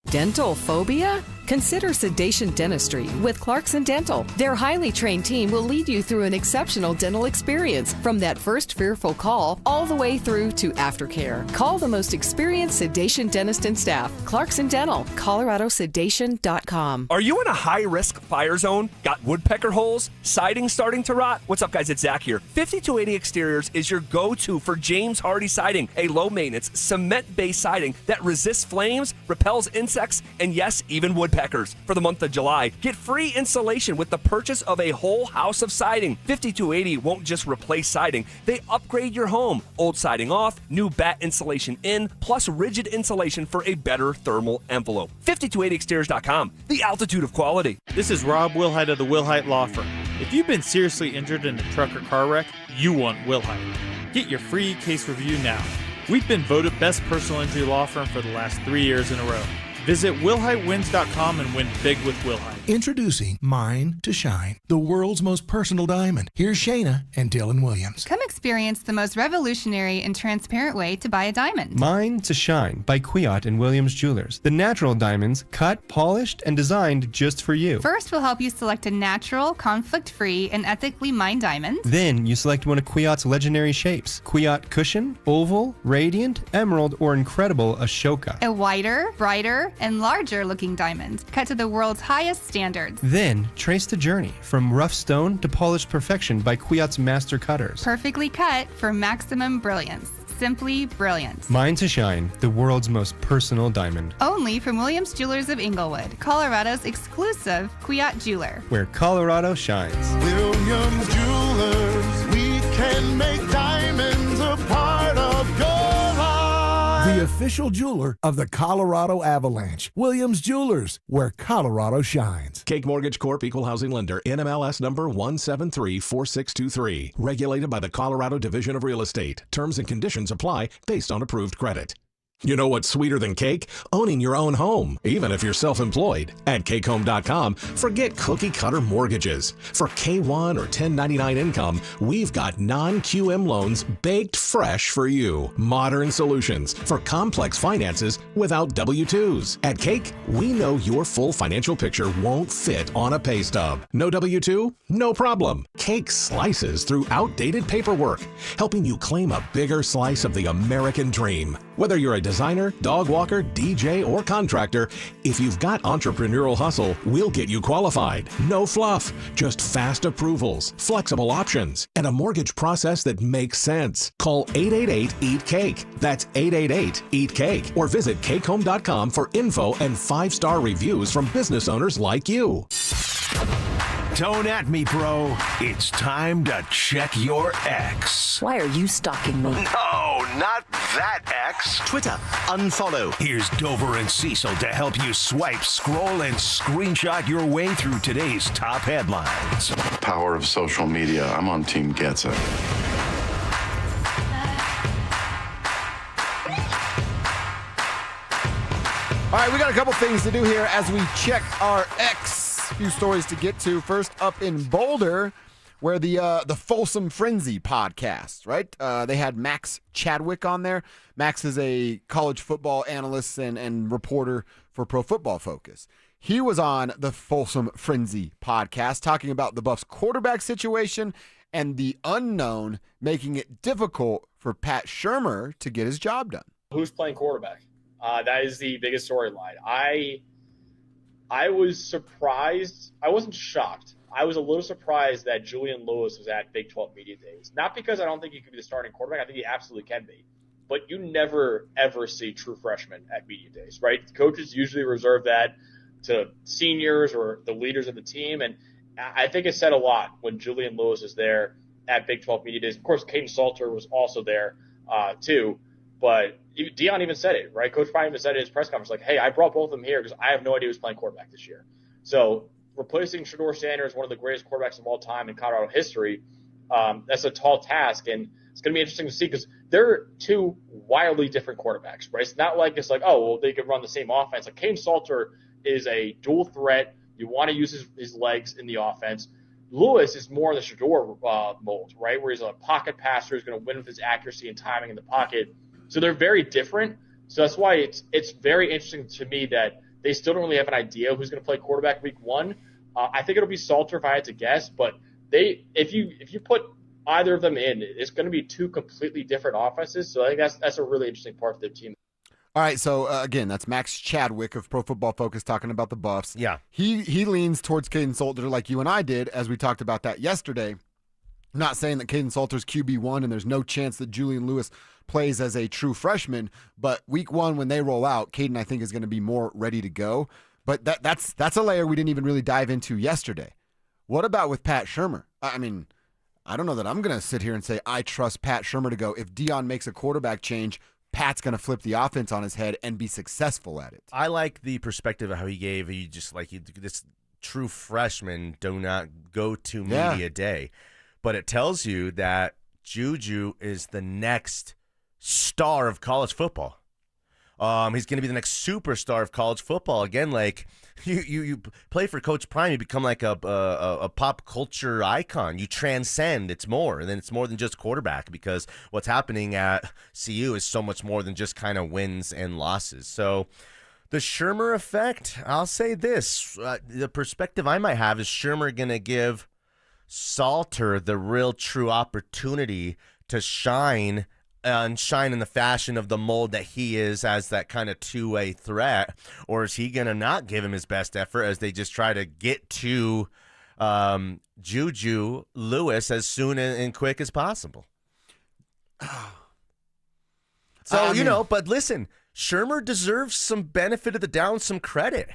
Dental phobia? Consider Sedation Dentistry with Clarkson Dental. Their highly trained team will lead you through an exceptional dental experience from that first fearful call all the way through to aftercare. Call the most experienced sedation dentist and staff. Clarkson Dental, ColoradoSedation.com. Are you in a high-risk fire zone? Got woodpecker holes? Siding starting to rot? What's up, guys? It's Zach here. 5280 Exteriors is your go-to for James Hardy siding, a low-maintenance, cement-based siding that resists flames, repels insects, and yes, even woodpeckers. For the month of July, get free insulation with the purchase of a whole house of siding. 5280 won't just replace siding, they upgrade your home. Old siding off, new bat insulation in, plus rigid insulation for a better thermal envelope. 5280exteriors.com, the altitude of quality. This is Rob Wilhite of the Wilhite Law Firm. If you've been seriously injured in a truck or car wreck, you want Wilhite. Get your free case review now. We've been voted best personal injury law firm for the last 3 years in a row. Visit WilhiteWins.com and win big with Wilhite. Introducing Mine to Shine, the world's most personal diamond. Here's Shayna and Dylan Williams. Come experience the most revolutionary and transparent way to buy a diamond. Mine to Shine by Kwiat and Williams Jewelers. The natural diamonds cut, polished, and designed just for you. First, we'll help you select a natural, conflict-free, and ethically mined diamond. Then you select one of Kwiat's legendary shapes. Kwiat Cushion, Oval, Radiant, Emerald, or Incredible Ashoka. A whiter, brighter, and larger looking diamond, cut to the world's highest standards. Then trace the journey from rough stone to polished perfection by Kwiat's master cutters. Perfectly cut for maximum brilliance. Simply brilliant. Mine to Shine, the world's most personal diamond. Only from Williams Jewelers of Inglewood, Colorado's exclusive Kwiat jeweler. Where Colorado shines. Williams Jewelers, we can make diamonds a part of your life. The official jeweler of the Colorado Avalanche. Williams Jewelers, where Colorado shines. Cake Mortgage Corp. Equal Housing Lender. NMLS number 1734623. Regulated by the Colorado Division of Real Estate. Terms and conditions apply based on approved credit. You know what's sweeter than cake? Owning your own home, even if you're self-employed. At cakehome.com, forget cookie-cutter mortgages. For K-1 or 1099 income, we've got non-QM loans baked fresh for you. Modern solutions for complex finances without W-2s. At Cake, we know your full financial picture won't fit on a pay stub. No W-2? No problem. Cake slices through outdated paperwork, helping you claim a bigger slice of the American dream. Whether you're a designer, dog walker, DJ, or contractor, if you've got entrepreneurial hustle, we'll get you qualified. No fluff, just fast approvals, flexible options, and a mortgage process that makes sense. Call 888-EAT-CAKE. That's 888-EAT-CAKE. Or visit cakehome.com for info and 5-star reviews from business owners like you. Don't at me, bro. It's time to check your ex. Why are you stalking me? No, not that ex. Twitter, unfollow. Here's Dover and Cecil to help you swipe, scroll, and screenshot your way through today's top headlines. Power of social media. I'm on Team Gets It. All right, we got a couple things to do here as we check our X. A few stories to get to. First up in Boulder, where the Folsom Frenzy podcast, right? They had Max Chadwick on there. Max is a college football analyst and reporter for Pro Football Focus. He was on the Folsom Frenzy podcast talking about the Buffs quarterback situation and the unknown making it difficult for Pat Shurmur to get his job done. Who's playing quarterback? That is the biggest storyline. I was surprised. I wasn't shocked. I was a little surprised that Julian Lewis was at Big 12 Media Days. Not because I don't think he could be the starting quarterback. I think he absolutely can be. But you never, ever see true freshmen at Media Days, right? Coaches usually reserve that to seniors or the leaders of the team. And I think it said a lot when Julian Lewis is there at Big 12 Media Days. Of course, Payton Salter was also there too. But Deion even said it, right? Coach Prime even said it in his press conference, like, hey, I brought both of them here because I have no idea who's playing quarterback this year. So replacing Shedeur Sanders, one of the greatest quarterbacks of all time in Colorado history, that's a tall task. And it's going to be interesting to see because they're two wildly different quarterbacks, right? It's not like it's like, oh, well, they could run the same offense. Like Payton Salter is a dual threat. You want to use his legs in the offense. Lewis is more in the Shedeur mold, right, where he's a pocket passer who's going to win with his accuracy and timing in the pocket. So they're very different. So that's why it's very interesting to me that they still don't really have an idea who's going to play quarterback week one. I think it'll be Salter if I had to guess, but if you put either of them in, it's going to be two completely different offenses. So I think that's a really interesting part of their team. All right, so again, that's Max Chadwick of Pro Football Focus talking about the Buffs. Yeah. He leans towards Caden Salter like you and I did as we talked about that yesterday. I'm not saying that Caden Salter's QB1 and there's no chance that Julian Lewis plays as a true freshman, but week one when they roll out, Caden I think is going to be more ready to go. But that's a layer we didn't even really dive into yesterday. What about with Pat Shurmur? I mean, I don't know that I'm going to sit here and say I trust Pat Shurmur to go. If Deion makes a quarterback change, Pat's going to flip the offense on his head and be successful at it. I like the perspective of how he gave. He just like this true freshman do not go to media day. But it tells you that Juju is the next star of college football. He's going to be the next superstar of college football. Again, like you play for Coach Prime, you become like a pop culture icon. You transcend. It's more, and then it's more than just quarterback because what's happening at CU is so much more than just kind of wins and losses. So the Shurmur effect, I'll say this: the perspective I might have is Shurmur going to give Salter the real true opportunity to shine in the fashion of the mold that he is as that kind of two-way threat, or is he going to not give him his best effort as they just try to get to Juju Lewis as soon and quick as possible? So, but listen, Shurmur deserves some benefit of the doubt, some credit.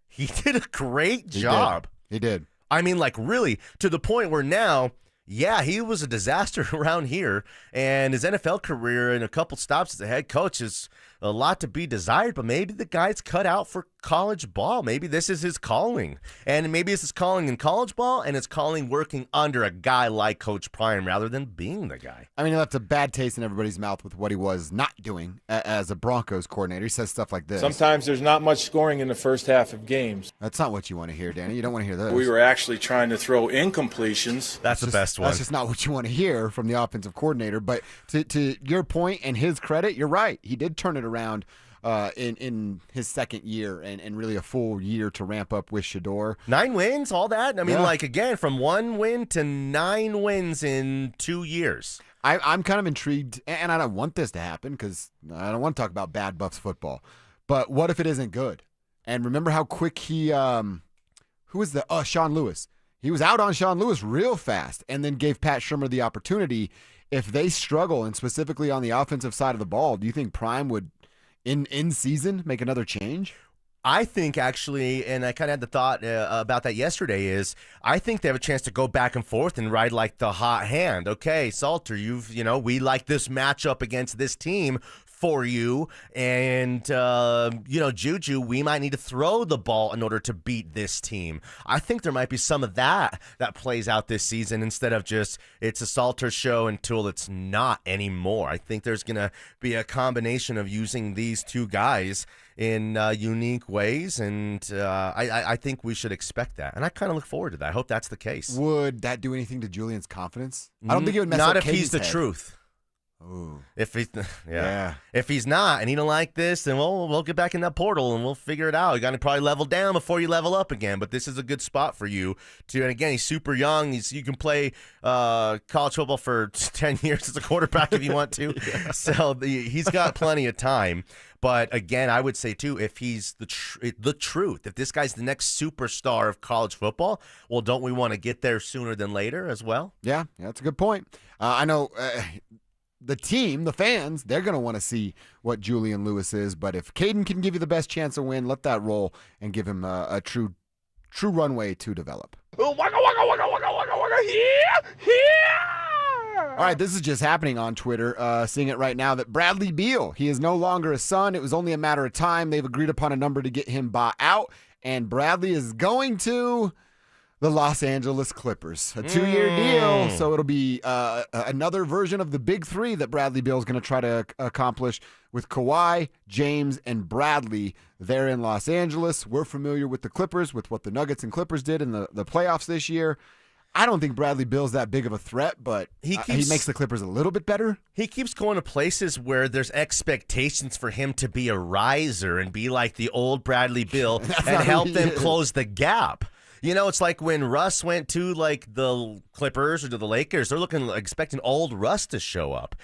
He did a great job. He did. I mean, like, really, to the point where now, yeah, he was a disaster around here, and his NFL career and a couple stops as a head coach is a lot to be desired, but maybe the guy's cut out for college ball. Maybe this is his calling, and maybe it's his calling in college ball, and it's calling working under a guy like Coach Prime rather than being the guy. I mean, he left a bad taste in everybody's mouth with what he was not doing as a Broncos coordinator. He says stuff like this. Sometimes there's not much scoring in the first half of games. That's not what you want to hear, Danny. You don't want to hear this. We were actually trying to throw incompletions. That's the best one. That's just not what you want to hear from the offensive coordinator. But to your point and his credit, you're right. He did turn it around in his second year and really a full year to ramp up with Shedeur. 9 wins, all that? I mean, again, from 1 win to 9 wins in 2 years. I'm kind of intrigued, and I don't want this to happen because I don't want to talk about bad Buffs football. But what if it isn't good? And remember how quick he who was the Sean Lewis? He was out on Sean Lewis real fast and then gave Pat Shurmur the opportunity. If they struggle, and specifically on the offensive side of the ball, do you think Prime would, in season, make another change? I think actually, and I kind of had the thought about that yesterday, is I think they have a chance to go back and forth and ride like the hot hand. Okay, Salter, we like this matchup against this team for you, and Juju, we might need to throw the ball in order to beat this team. I think there might be some of that plays out this season instead of just it's a Salter show until it's not anymore. I think there's going to be a combination of using these two guys in unique ways, and I think we should expect that, and I kind of look forward to that. I hope that's the case. Would that do anything to Julian's confidence? I don't think it would mess up Not if Caden's he's the head. truth. Ooh. If he's not and he don't like this, then we'll get back in that portal and we'll figure it out. You got to probably level down before you level up again. But this is a good spot for you to. And again, he's super young. You can play college football for 10 years as a quarterback if you want to. So he's got plenty of time. But again, I would say too, if he's the truth, if this guy's the next superstar of college football, well, don't we want to get there sooner than later as well? Yeah, that's a good point. I know. The team, the fans, they're going to want to see what Julian Lewis is. But if Caden can give you the best chance to win, let that roll and give him a true runway to develop. All right, this is just happening on Twitter. Seeing it right now that Bradley Beal, he is no longer a Sun. It was only a matter of time. They've agreed upon a number to get him bought out, and Bradley is going to the Los Angeles Clippers. A 2-year deal, so it'll be another version of the big three that Bradley Beal is going to try to accomplish with Kawhi, James, and Bradley there in Los Angeles. We're familiar with the Clippers, with what the Nuggets and Clippers did in the playoffs this year. I don't think Bradley Beal's that big of a threat, but he makes the Clippers a little bit better. He keeps going to places where there's expectations for him to be a riser and be like the old Bradley Beal and help them close the gap. It's like when Russ went to like the Clippers or to the Lakers, they're expecting old Russ to show up.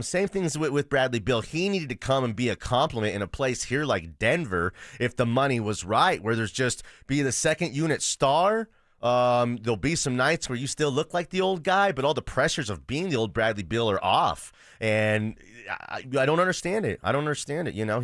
Same things with Bradley Beal. He needed to come and be a compliment in a place here like Denver if the money was right, where there's just be the second unit star. There'll be some nights where you still look like the old guy, but all the pressures of being the old Bradley Beal are off. And I don't understand it.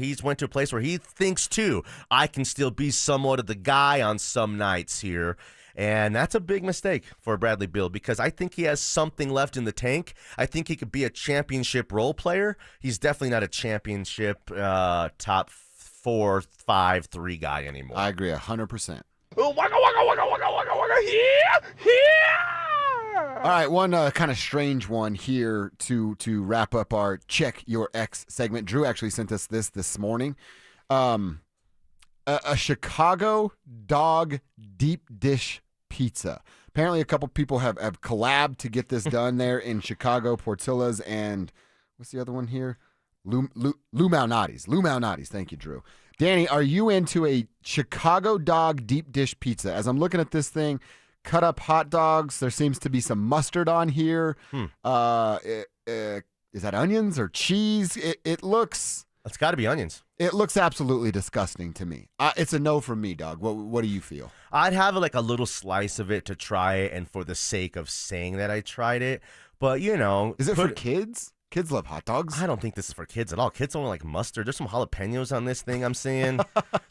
He's went to a place where he thinks, too, I can still be somewhat of the guy on some nights here. And that's a big mistake for Bradley Beal because I think he has something left in the tank. I think he could be a championship role player. He's definitely not a championship top 4, 5, 3 guy anymore. I agree 100%. All right, one kind of strange one here to wrap up our Check Your Ex segment. Drew actually sent us this morning. A Chicago dog deep dish pizza. Apparently a couple people have collabed to get this done there in Chicago. Portillo's and what's the other one here? Lou Malnati's. Lou Malnati's. Thank you, Drew. Danny, are you into a Chicago dog deep dish pizza? As I'm looking at this thing, cut up hot dogs. There seems to be some mustard on here. Is that onions or cheese? It looks... It's got to be onions. It looks absolutely disgusting to me. It's a no from me, dog. What do you feel? I'd have like a little slice of it to try it, and for the sake of saying that I tried it. But, Is it for kids? Kids love hot dogs. I don't think this is for kids at all. Kids don't like mustard. There's some jalapenos on this thing I'm seeing.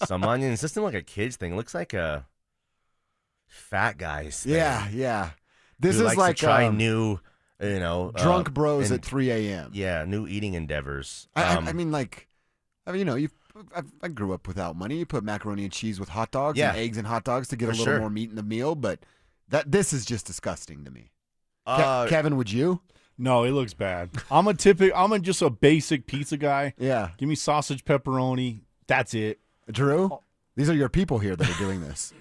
Some onions. This doesn't look like a kid's thing. It looks like a fat guy's thing. Yeah. This Who is likes like to try new, drunk bros at 3 a.m. Yeah, new eating endeavors. I grew up without money. You put macaroni and cheese with hot dogs and eggs and hot dogs to get a little more meat in the meal, but this is just disgusting to me. Kevin, would you? No, it looks bad. I'm just a basic pizza guy. Yeah. Give me sausage, pepperoni. That's it. Drew, these are your people here that are doing this.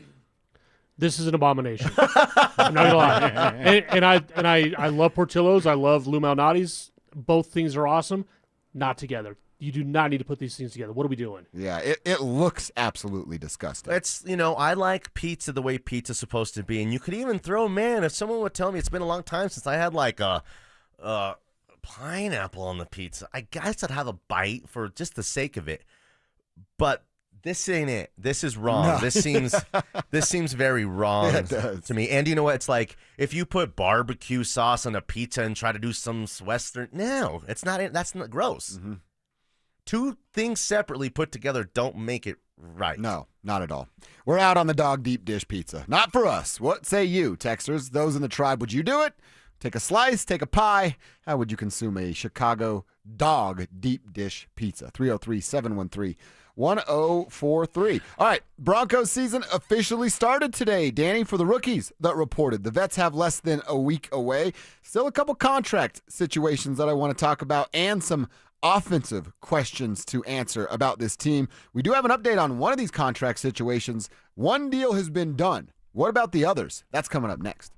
This is an abomination. I'm not gonna lie. And I love Portillo's. I love Lou Malnati's. Both things are awesome. Not together. you do not need to put these things together. What are we doing? Yeah, it looks absolutely disgusting. It's, I like pizza the way pizza's supposed to be. And you could even throw, man, if someone would tell me it's been a long time since I had like a pineapple on the pizza, I guess I'd have a bite for just the sake of it. But this ain't it. This is wrong. No. This seems very wrong to me. And you know what? It's like if you put barbecue sauce on a pizza and try to do some Western. No, it's not. That's not gross. Mm-hmm. Two things separately put together don't make it right. No, not at all. We're out on the dog deep dish pizza. Not for us. What say you, Texters? Those in the tribe, would you do it? Take a slice, take a pie. How would you consume a Chicago dog deep dish pizza? 303-713-1043. All right, Broncos season officially started today. Danny, for the rookies that reported. The vets have less than a week away. Still a couple contract situations that I want to talk about and some offensive questions to answer about this team. We do have an update on one of these contract situations. One deal has been done. What about the others? That's coming up next.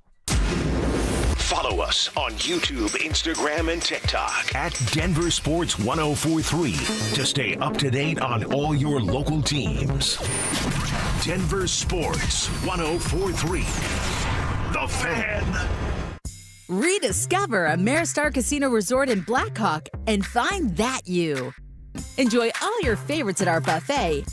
Follow us on YouTube, Instagram, and TikTok at Denver Sports 1043 to stay up to date on all your local teams. Denver Sports 1043. The Fan. Rediscover Ameristar Casino Resort in Blackhawk and find that you. Enjoy all your favorites at our buffet.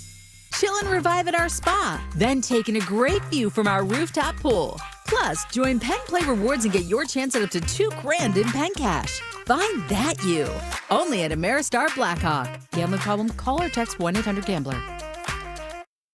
Chill and revive at our spa. Then take in a great view from our rooftop pool. Plus, join Penn Play Rewards and get your chance at up to $2,000 in Penn Cash. Find that you. Only at Ameristar Blackhawk. Gambling problem? Call or text 1-800-GAMBLER.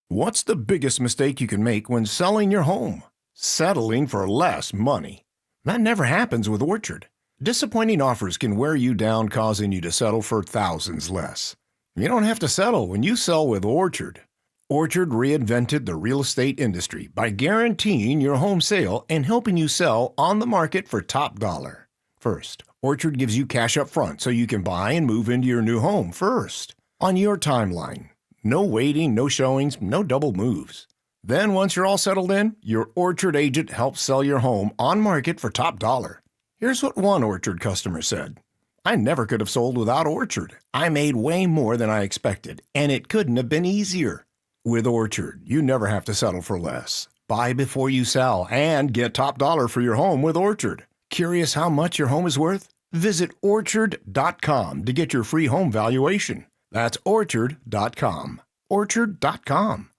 What's the biggest mistake you can make when selling your home? Settling for less money. That never happens with Orchard. Disappointing offers can wear you down, causing you to settle for thousands less. You don't have to settle when you sell with Orchard. Orchard reinvented the real estate industry by guaranteeing your home sale and helping you sell on the market for top dollar. First, Orchard gives you cash up front so you can buy and move into your new home first, on your timeline. No waiting, no showings, no double moves. Then once you're all settled in, your Orchard agent helps sell your home on market for top dollar. Here's what one Orchard customer said. I never could have sold without Orchard. I made way more than I expected, and it couldn't have been easier. With Orchard, you never have to settle for less. Buy before you sell and get top dollar for your home with Orchard. Curious how much your home is worth? Visit Orchard.com to get your free home valuation. That's Orchard.com. Orchard.com.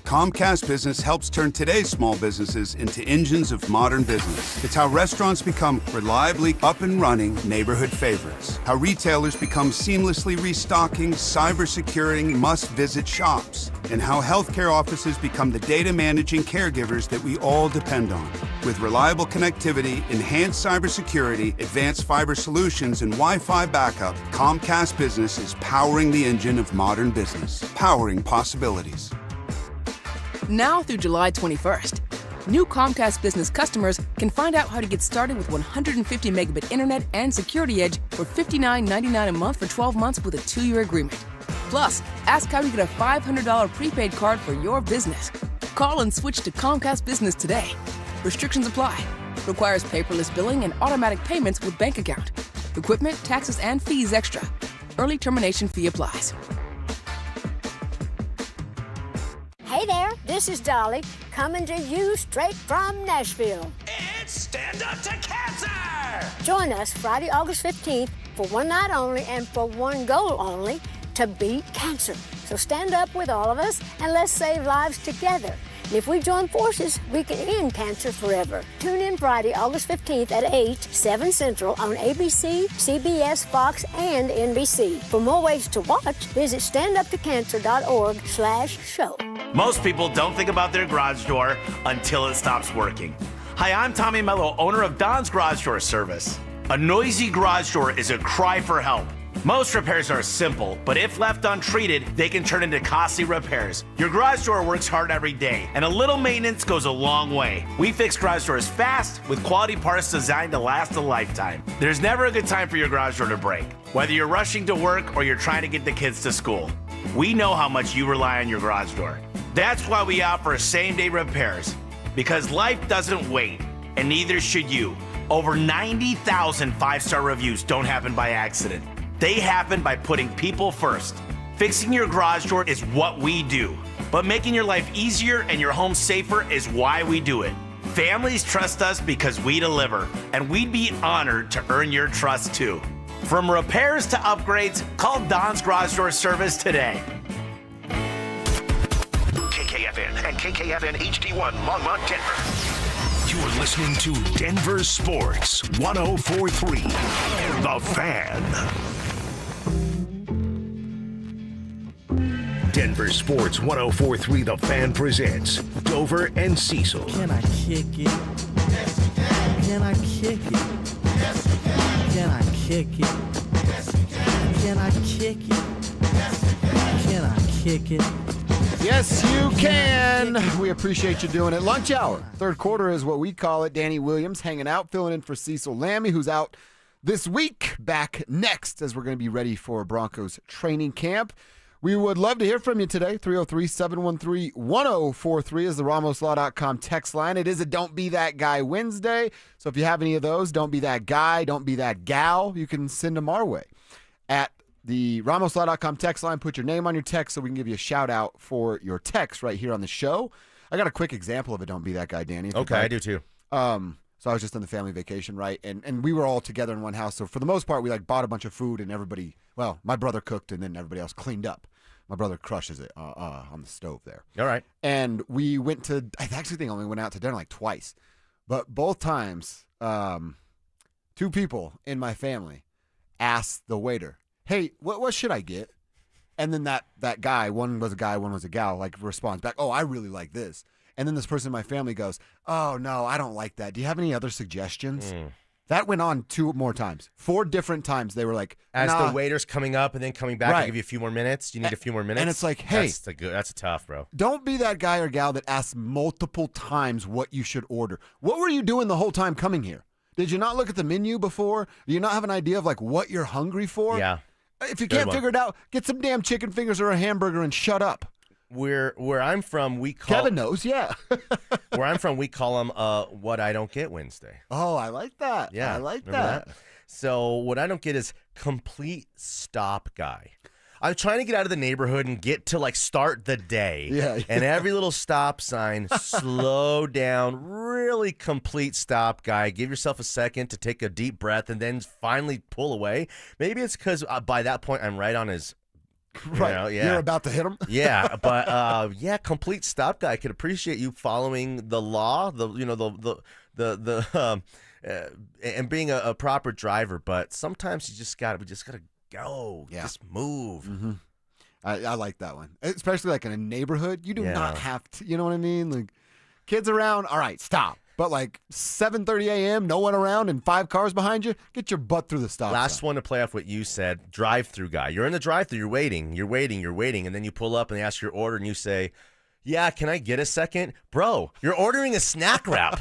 Comcast Business helps turn today's small businesses into engines of modern business. It's how restaurants become reliably up and running neighborhood favorites. How retailers become seamlessly restocking, cyber-securing, must-visit shops. And how healthcare offices become the data managing caregivers that we all depend on. With reliable connectivity, enhanced cybersecurity, advanced fiber solutions, and Wi-Fi backup, Comcast Business is powering the engine of modern business. Powering possibilities. Now through July 21st, new Comcast Business customers can find out how to get started with 150 megabit internet and Security Edge for $59.99 a month for 12 months with a 2-year agreement. Plus, ask how to get a $500 prepaid card for your business. Call and switch to Comcast Business today. Restrictions apply. Requires paperless billing and automatic payments with bank account. Equipment, taxes, and fees extra. Early termination fee applies. Hey there, this is Dolly, coming to you straight from Nashville. It's Stand Up to Cancer! Join us Friday, August 15th for one night only and for one goal only, to beat cancer. So stand up with all of us and let's save lives together. And if we join forces, we can end cancer forever. Tune in Friday, August 15th at 8, 7 Central on ABC, CBS, Fox, and NBC. For more ways to watch, visit standuptocancer.org/show. Most people don't think about their garage door until it stops working. Hi, I'm Tommy Mello, owner of Don's Garage Door Service. A noisy garage door is a cry for help. Most repairs are simple, but if left untreated, they can turn into costly repairs. Your garage door works hard every day, and a little maintenance goes a long way. We fix garage doors fast with quality parts designed to last a lifetime. There's never a good time for your garage door to break, whether you're rushing to work or you're trying to get the kids to school. We know how much you rely on your garage door. That's why we offer same-day repairs, because life doesn't wait, and neither should you. Over 90,000 five-star reviews don't happen by accident. They happen by putting people first. Fixing your garage door is what we do, but making your life easier and your home safer is why we do it. Families trust us because we deliver, and we'd be honored to earn your trust too. From repairs to upgrades, call Don's Garage Door Service today. KKFN and KKFN HD1 Longmont, Denver. You're listening to Denver Sports 104.3, The Fan. Denver Sports 104.3 The Fan presents Dover and Cecil. Can I kick it? Yes, you can. Can I kick it? Yes, you can. Can I kick it? Yes, you can. Can I kick it? Yes, you can. Can I kick it? Yes, you can. We appreciate you doing it. Lunch hour. Third quarter is what we call it. Danny Williams hanging out, filling in for Cecil Lammy, who's out this week. Back next as we're going to be ready for Broncos training camp. We would love to hear from you today. 303-713-1043 is the RamosLaw.com text line. It is a Don't Be That Guy Wednesday. So if you have any of those, don't be that guy, don't be that gal, you can send them our way. At the RamosLaw.com text line, put your name on your text so we can give you a shout out for your text right here on the show. I got a quick example of a Don't Be That Guy, Danny. Okay, I do too. So I was just on the family vacation, right? And we were all together in one house. So for the most part, we bought a bunch of food and everybody, my brother cooked and then everybody else cleaned up. My brother crushes it on the stove there. All right. And we went to, I actually think I only went out to dinner like twice. But both times, two people in my family asked the waiter, hey, what should I get? And then that guy, one was a guy, one was a gal, responds back, oh, I really like this. And then this person in my family goes, oh, no, I don't like that. Do you have any other suggestions? That went on 2 more times. 4 different times they were like, as nah. the waiter's coming up and then coming back Right. and give you a few more minutes. You need a few more minutes. And it's like, hey. That's a tough, bro. Don't be that guy or gal that asks multiple times what you should order. What were you doing the whole time coming here? Did you not look at the menu before? Do you not have an idea of what you're hungry for? Yeah. If you can't figure it out, get some damn chicken fingers or a hamburger and shut up. Where I'm from, we call Kevin knows, yeah. where I'm from, we call them what I don't get Wednesday. Oh, I like that. Yeah, I like remember that. So what I don't get is complete stop guy. I'm trying to get out of the neighborhood and get to start the day. Yeah. And every little stop sign, slow down, really complete stop guy. Give yourself a second to take a deep breath and then finally pull away. Maybe it's because by that point I'm right on his. Right. You're about to hit him. Yeah, but complete stop guy. I could appreciate you following the law, and being a proper driver. But sometimes we just gotta go. Yeah. Just move. Mm-hmm. I like that one, especially in a neighborhood. You do not have to. You know what I mean? Kids around. All right, stop. But 7:30 a.m., no one around, and 5 cars behind you. Get your butt through the stop Last sign. one to play off what you said, drive-through guy. You're in the drive-through, you're waiting, and then you pull up and they ask your order and you say, yeah, can I get a second? Bro, you're ordering a snack wrap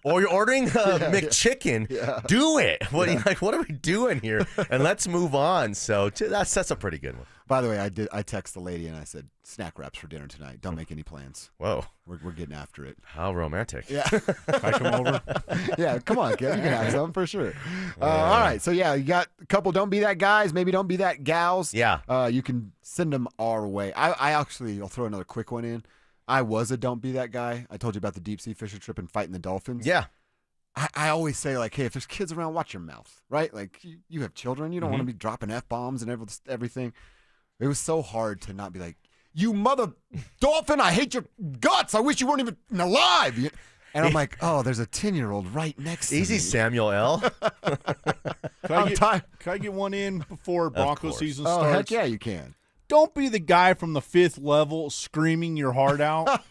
or you're ordering a McChicken. Yeah. Do it. What are we doing here? And let's move on. So that's a pretty good one. By the way, I text the lady and I said, snack wraps for dinner tonight. Don't make any plans. Whoa. We're getting after it. How romantic. Yeah. Can I come over? Yeah, come on, kid. You can have some for sure. All right. So, you got a couple Don't Be That Guys, maybe Don't Be That Gals. Yeah. You can send them our way. I'll throw another quick one in. I was a Don't Be That Guy. I told you about the deep sea fishing trip and fighting the dolphins. Yeah. I always say, hey, if there's kids around, watch your mouth, right? You have children. You don't want to be dropping F-bombs and everything. It was so hard to not be like, you mother dolphin, I hate your guts. I wish you weren't even alive. And I'm like, oh, there's a 10-year-old right next to me. Easy, Samuel L. Can I get one in before Broncos season starts? Oh, heck yeah, you can. Don't be the guy from the 5th level screaming your heart out.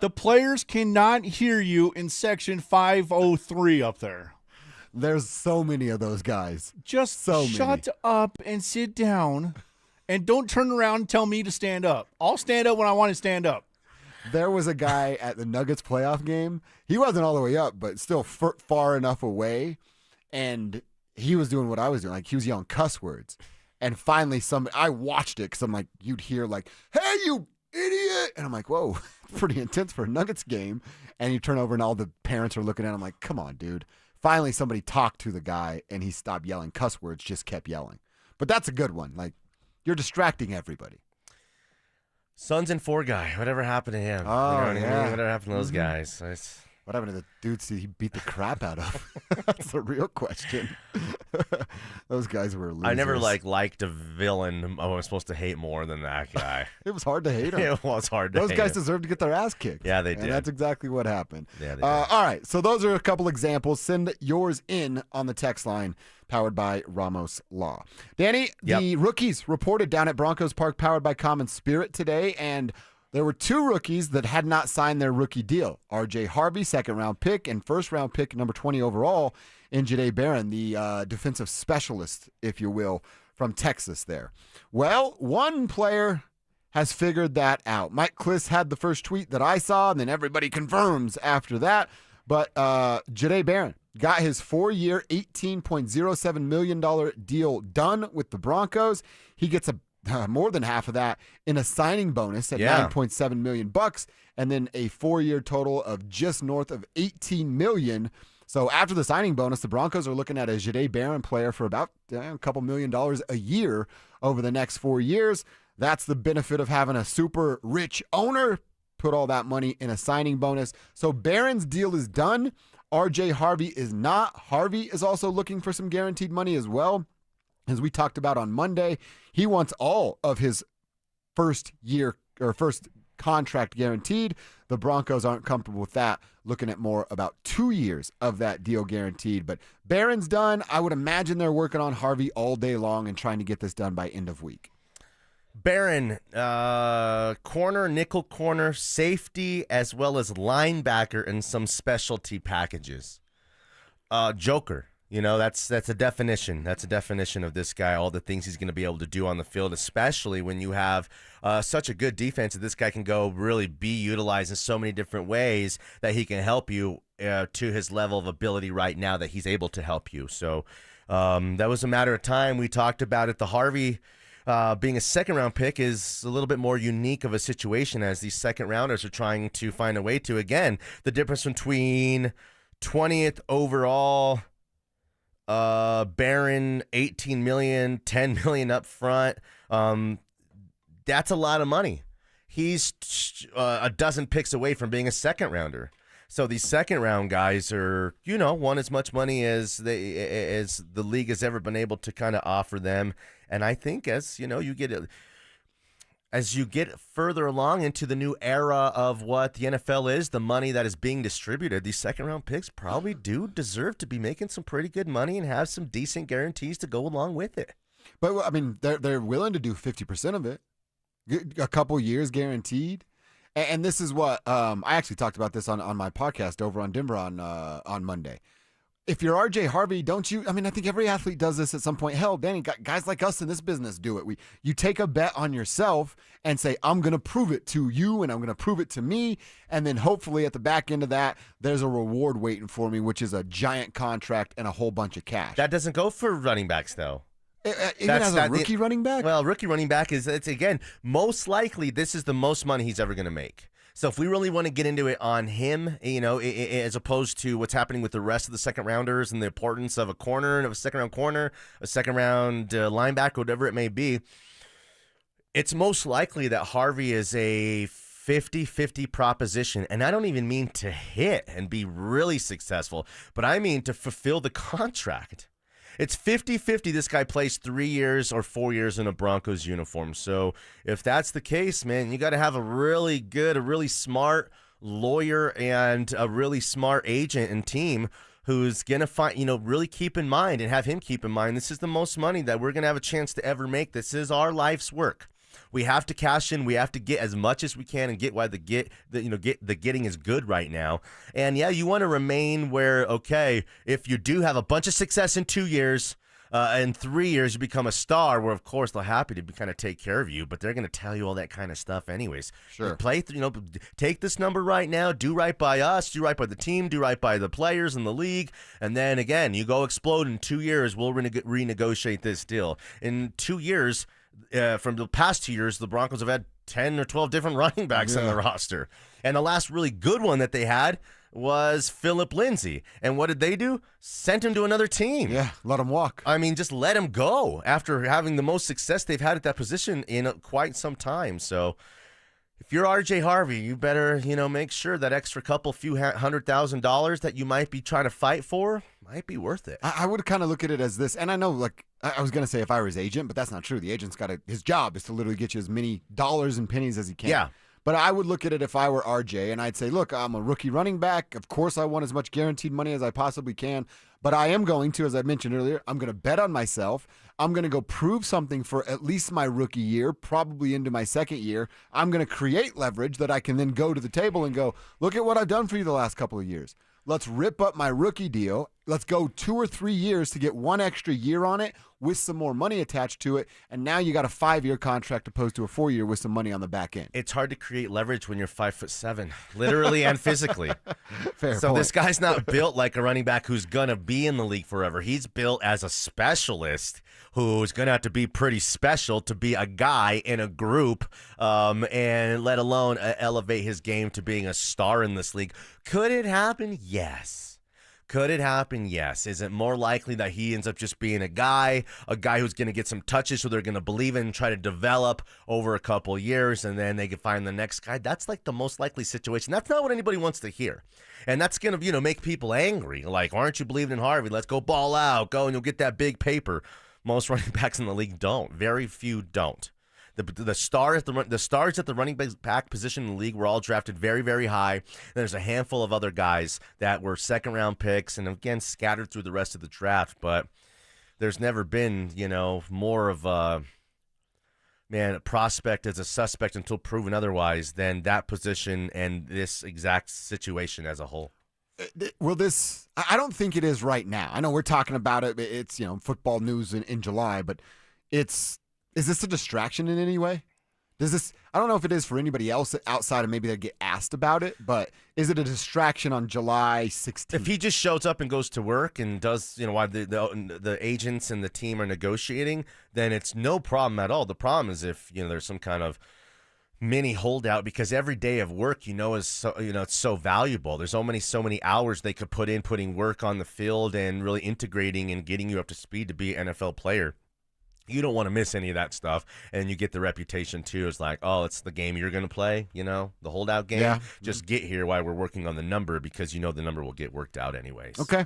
The players cannot hear you in section 503 up there. There's so many of those guys. Just so shut many. up and sit down, and don't turn around and tell me to stand up. I'll stand up when I want to stand up. There was a guy at the Nuggets playoff game. He wasn't all the way up, but still far enough away, and he was doing what I was doing. He was yelling cuss words. And finally, I watched it because I'm like, you'd hear hey, you idiot. And I'm like, whoa, pretty intense for a Nuggets game. And you turn over and all the parents are looking at him like, come on, dude. Finally, somebody talked to the guy and he stopped yelling cuss words, just kept yelling. But that's a good one. Like, you're distracting everybody. Suns and 4 guy. Whatever happened to him? Oh, you know what I yeah. mean? Whatever happened to those guys? What happened to the dudes he beat the crap out of? That's the real question. Those guys were losers. I never liked a villain I was supposed to hate more than that guy. It was hard to hate him. It was hard to hate Those guys him. deserve to get their ass kicked. Yeah, they did. And that's exactly what happened. Yeah, they did. All right, so those are a couple examples. Send yours in on the text line powered by Ramos Law. Danny, the rookies reported down at Broncos Park powered by Common Spirit today, and there were 2 rookies that had not signed their rookie deal. R.J. Harvey, second-round pick, and first-round pick, number 20 overall, in Jahdae Barron, the defensive specialist, if you will, from Texas there. Well, one player has figured that out. Mike Kliss had the first tweet that I saw, and then everybody confirms after that. But Jahdae Barron got his 4-year, $18.07 million deal done with the Broncos. He gets more than half of that in a signing bonus at $9.7 million, and then a 4-year total of just north of $18 million. So after the signing bonus, the Broncos are looking at a Jahdae Barron player for about a couple $1 million a year over the next 4 years. That's the benefit of having a super rich owner put all that money in a signing bonus. So Barron's deal is done. R.J. Harvey is not. Harvey is also looking for some guaranteed money as well. As we talked about on Monday, he wants all of his first contract guaranteed. The Broncos aren't comfortable with that, looking at more about 2 years of that deal guaranteed. But Barron's done. I would imagine they're working on Harvey all day long and trying to get this done by end of week. Barron, corner, nickel corner, safety, as well as linebacker and some specialty packages. Joker. You know, that's a definition. That's a definition of this guy, all the things he's going to be able to do on the field, especially when you have such a good defense that this guy can go really be utilized in so many different ways that he can help you to his level of ability right now that he's able to help you. So that was a matter of time. We talked about it. The Harvey being a second-round pick is a little bit more unique of a situation as these second-rounders are trying to find a way to, again, the difference between 20th overall – Barron, $18 million, $10 million up front. That's a lot of money. He's a dozen picks away from being a second rounder. So these second round guys are, want as much money as the league has ever been able to kind of offer them. And I think as you get further along into the new era of what the NFL is, the money that is being distributed, these second-round picks probably do deserve to be making some pretty good money and have some decent guarantees to go along with it. But, I mean, they're willing to do 50% of it, a couple years guaranteed. And this is what I actually talked about this on my podcast over on Denver on Monday. If you're R.J. Harvey, don't you? I mean, I think every athlete does this at some point. Hell, Danny, guys like us in this business do it. You take a bet on yourself and say, I'm going to prove it to you and I'm going to prove it to me. And then hopefully at the back end of that, there's a reward waiting for me, which is a giant contract and a whole bunch of cash. That doesn't go for running backs, though. Even as a rookie running back? Well, rookie running back it's again, most likely this is the most money he's ever going to make. So if we really want to get into it on him, as opposed to what's happening with the rest of the second rounders and the importance of a corner and of a second round corner, a second round linebacker, whatever it may be, it's most likely that Harvey is a 50-50 proposition. And I don't even mean to hit and be really successful, but I mean to fulfill the contract. It's 50-50 this guy plays 3 years or 4 years in a Broncos uniform. So if that's the case, man, you got to have a really good, a really smart lawyer and a really smart agent and team who's going to find, really keep in mind and have him keep in mind this is the most money that we're going to have a chance to ever make. This is our life's work. We have to cash in. We have to get as much as we can and get why the getting is good right now. And yeah, you want to remain where, okay, if you do have a bunch of success in 2 years, in 3 years you become a star, where of course they're happy to kind of take care of you, but they're going to tell you all that kind of stuff anyways. Sure. Take this number right now, do right by us, do right by the team, do right by the players in the league, and then again, you go explode in 2 years, we'll renegotiate this deal. In 2 years, from the past 2 years, the Broncos have had 10 or 12 different running backs on the roster. And the last really good one that they had was Phillip Lindsay. And what did they do? Sent him to another team. Yeah, let him walk. I mean, just let him go after having the most success they've had at that position in quite some time. So if you're RJ Harvey, you better, make sure that extra few $100,000 that you might be trying to fight for might be worth it. I would kind of look at it as this, and I know, I was going to say if I were his agent, but that's not true. The agent's his job is to literally get you as many dollars and pennies as he can. Yeah. But I would look at it if I were RJ, and I'd say, look, I'm a rookie running back. Of course, I want as much guaranteed money as I possibly can. But I am going to, as I mentioned earlier, I'm going to bet on myself. I'm going to go prove something for at least my rookie year, probably into my second year. I'm going to create leverage that I can then go to the table and go, look at what I've done for you the last couple of years. Let's rip up my rookie deal. Let's go 2 or 3 years to get 1 extra year on it with some more money attached to it. And now you got a 5-year contract opposed to a 4-year with some money on the back end. It's hard to create leverage when you're 5'7", literally and physically. Fair So point. this guy's not built like a running back who's going to be in the league forever. He's built as a specialist who's going to have to be pretty special to be a guy in a group and let alone elevate his game to being a star in this league. Could it happen? Yes. Could it happen? Yes. Is it more likely that he ends up just being a guy who's going to get some touches so they're going to believe in and try to develop over a couple years and then they can find the next guy? That's like the most likely situation. That's not what anybody wants to hear. And that's going to, make people angry. Like, aren't you believing in Harvey? Let's go ball out. Go and you'll get that big paper. Most running backs in the league don't. Very few don't. The stars at the running back position in the league were all drafted very, very high. And there's a handful of other guys that were second-round picks and, again, scattered through the rest of the draft. But there's never been, more of a prospect as a suspect until proven otherwise than that position and this exact situation as a whole. Will this – I don't think it is right now. I know we're talking about it. It's, football news in July, but it's – is this a distraction in any way? I don't know if it is for anybody else outside of maybe they get asked about it, but is it a distraction on July 16th? If he just shows up and goes to work and does, while the agents and the team are negotiating, then it's no problem at all. The problem is if, there's some kind of mini holdout because every day of work, is so, it's so valuable. There's so many hours they could put in putting work on the field and really integrating and getting you up to speed to be an NFL player. You don't want to miss any of that stuff, and you get the reputation, too. It's like, oh, it's the game you're going to play, the holdout game. Yeah. Just get here while we're working on the number because the number will get worked out anyways. Okay.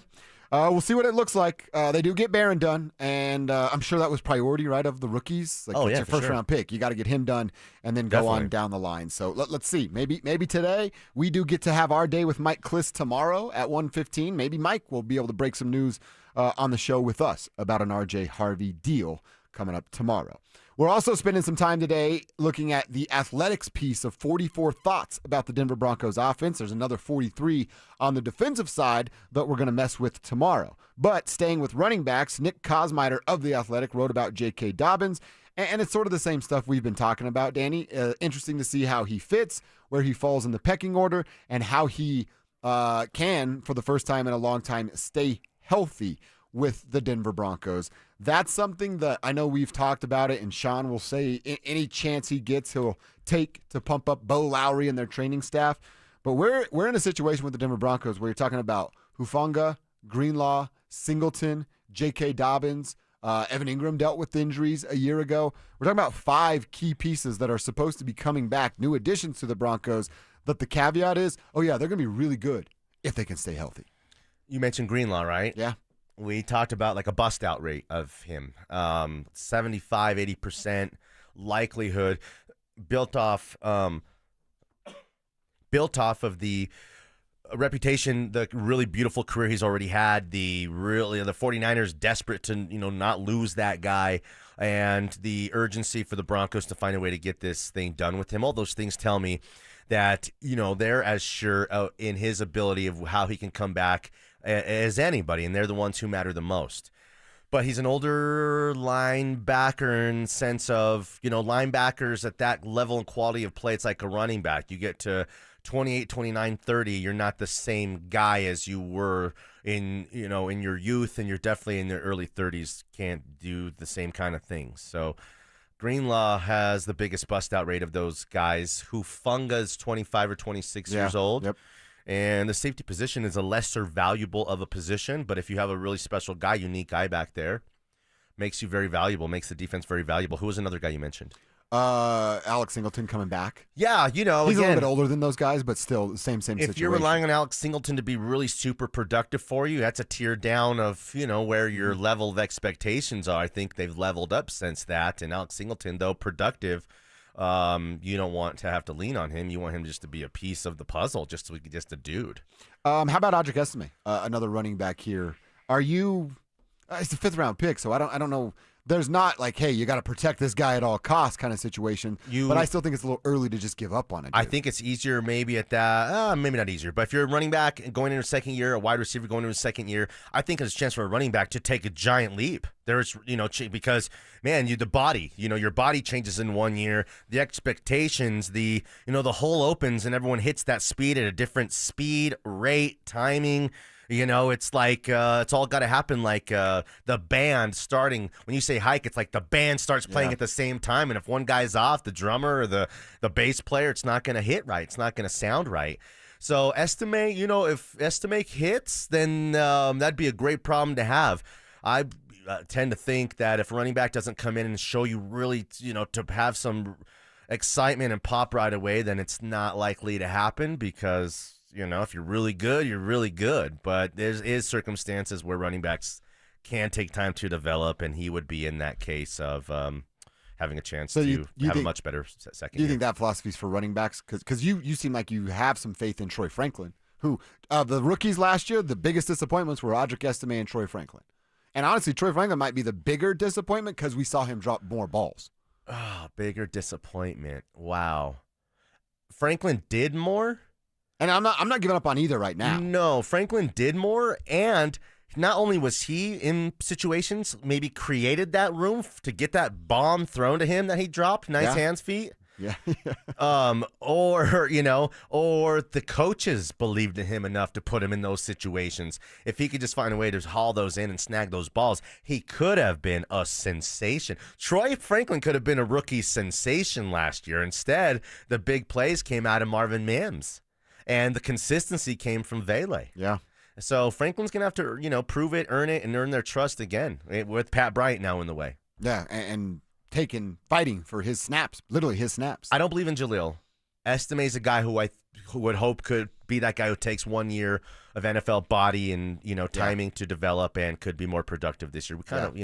We'll see what it looks like. They do get Barron done, and I'm sure that was priority, right, of the rookies. Like, it's your first-round pick. You got to get him done and then go on down the line. So let's see. Maybe today we do get to have our day with Mike Kliss tomorrow at 1:15. Maybe Mike will be able to break some news on the show with us about an RJ Harvey deal coming up tomorrow. We're also spending some time today looking at the athletics piece of 44 thoughts about the Denver Broncos offense. There's another 43 on the defensive side that we're going to mess with tomorrow. But staying with running backs, Nick Kosmider of The Athletic wrote about J.K. Dobbins, and it's sort of the same stuff we've been talking about, Danny. Interesting to see how he fits, where he falls in the pecking order, and how he can, for the first time in a long time, stay healthy with the Denver Broncos. That's something that I know we've talked about it, and Sean will say any chance he gets he'll take to pump up Bo Lowry and their training staff. But we're in a situation with the Denver Broncos where you're talking about Hufanga, Greenlaw, Singleton, J.K. Dobbins, Evan Ingram dealt with injuries a year ago. We're talking about 5 key pieces that are supposed to be coming back, new additions to the Broncos, that the caveat is, they're going to be really good if they can stay healthy. You mentioned Greenlaw, right? Yeah. We talked about like a bust out rate of him, 75, 80% likelihood built off of the reputation, the really beautiful career he's already had, the 49ers desperate to, not lose that guy, and the urgency for the Broncos to find a way to get this thing done with him. All those things tell me that, they're as sure in his ability of how he can come back as anybody, and they're the ones who matter the most. But he's an older linebacker in sense of, linebackers at that level and quality of play, it's like a running back. You get to 28, 29, 30, you're not the same guy as you were in your youth, and you're definitely in your early 30s can't do the same kind of things. So Greenlaw has the biggest bust-out rate of those guys. Hufunga's 25 or 26 years old. Yep. And the safety position is a lesser valuable of a position, but if you have a really special guy, unique guy back there, makes you very valuable, makes the defense very valuable. Who was another guy you mentioned? Alex Singleton coming back. Yeah, he's a little bit older than those guys, but still the same If situation. you're relying on Alex Singleton to be really super productive for you, that's a tier down of, where your level of expectations are. I think they've leveled up since that. And Alex Singleton, though productive, you don't want to have to lean on him. You want him just to be a piece of the puzzle, just a dude. How about Audric Estime, another running back here? Are you? It's a 5th round pick, so I don't know. There's not like, hey, you got to protect this guy at all costs kind of situation. But I still think it's a little early to just give up on it. I think it's easier maybe at that. Maybe not easier. But if you're a running back going into a second year, a wide receiver going into a second year, I think there's a chance for a running back to take a giant leap. There's, because, man, the body, your body changes in 1 year. The expectations, the hole opens and everyone hits that speed at a different speed, rate, timing. It's like it's all got to happen like the band starting. When you say hike, it's like the band starts playing at the same time. And if one guy's off, the drummer or the bass player, it's not going to hit right. It's not going to sound right. So Estime, if Estime hits, then that'd be a great problem to have. I tend to think that if a running back doesn't come in and show you really, to have some excitement and pop right away, then it's not likely to happen because – if you're really good, you're really good. But there is circumstances where running backs can take time to develop, and he would be in that case of having a chance to have a much better second Do you year. think that philosophy is for running backs? Because you seem like you have some faith in Troy Franklin, who the rookies last year, the biggest disappointments were Audric Estime and Troy Franklin. And honestly, Troy Franklin might be the bigger disappointment because we saw him drop more balls. Oh, bigger disappointment. Wow. Franklin did more? And I'm not giving up on either right now. No, Franklin did more, and not only was he in situations maybe created that room to get that bomb thrown to him that he dropped, nice hands, feet. Yeah. Or the coaches believed in him enough to put him in those situations. If he could just find a way to haul those in and snag those balls, he could have been a sensation. Troy Franklin could have been a rookie sensation last year. Instead, the big plays came out of Marvin Mims. And the consistency came from Vele. Yeah. So Franklin's going to have to, prove it, earn it, and earn their trust again with Pat Bryant now in the way. Yeah, and fighting for his snaps, literally his snaps. I don't believe in Jaleel. Estime's a guy who would hope could be that guy who takes 1 year of NFL body and, timing to develop and could be more productive this year. We kind of,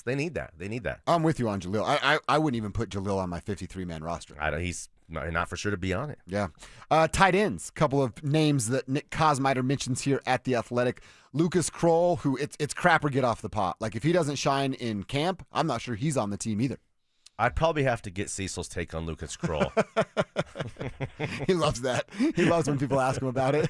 they need that. They need that. I'm with you on Jaleel. I wouldn't even put Jaleel on my 53-man roster. He's not for sure to be on it. Yeah. Tight ends, couple of names that Nick Kosmider mentions here at The Athletic. Lucas Kroll, who it's crap or get off the pot. Like, if he doesn't shine in camp, I'm not sure he's on the team either. I'd probably have to get Cecil's take on Lucas Kroll. He loves that. He loves when people ask him about it.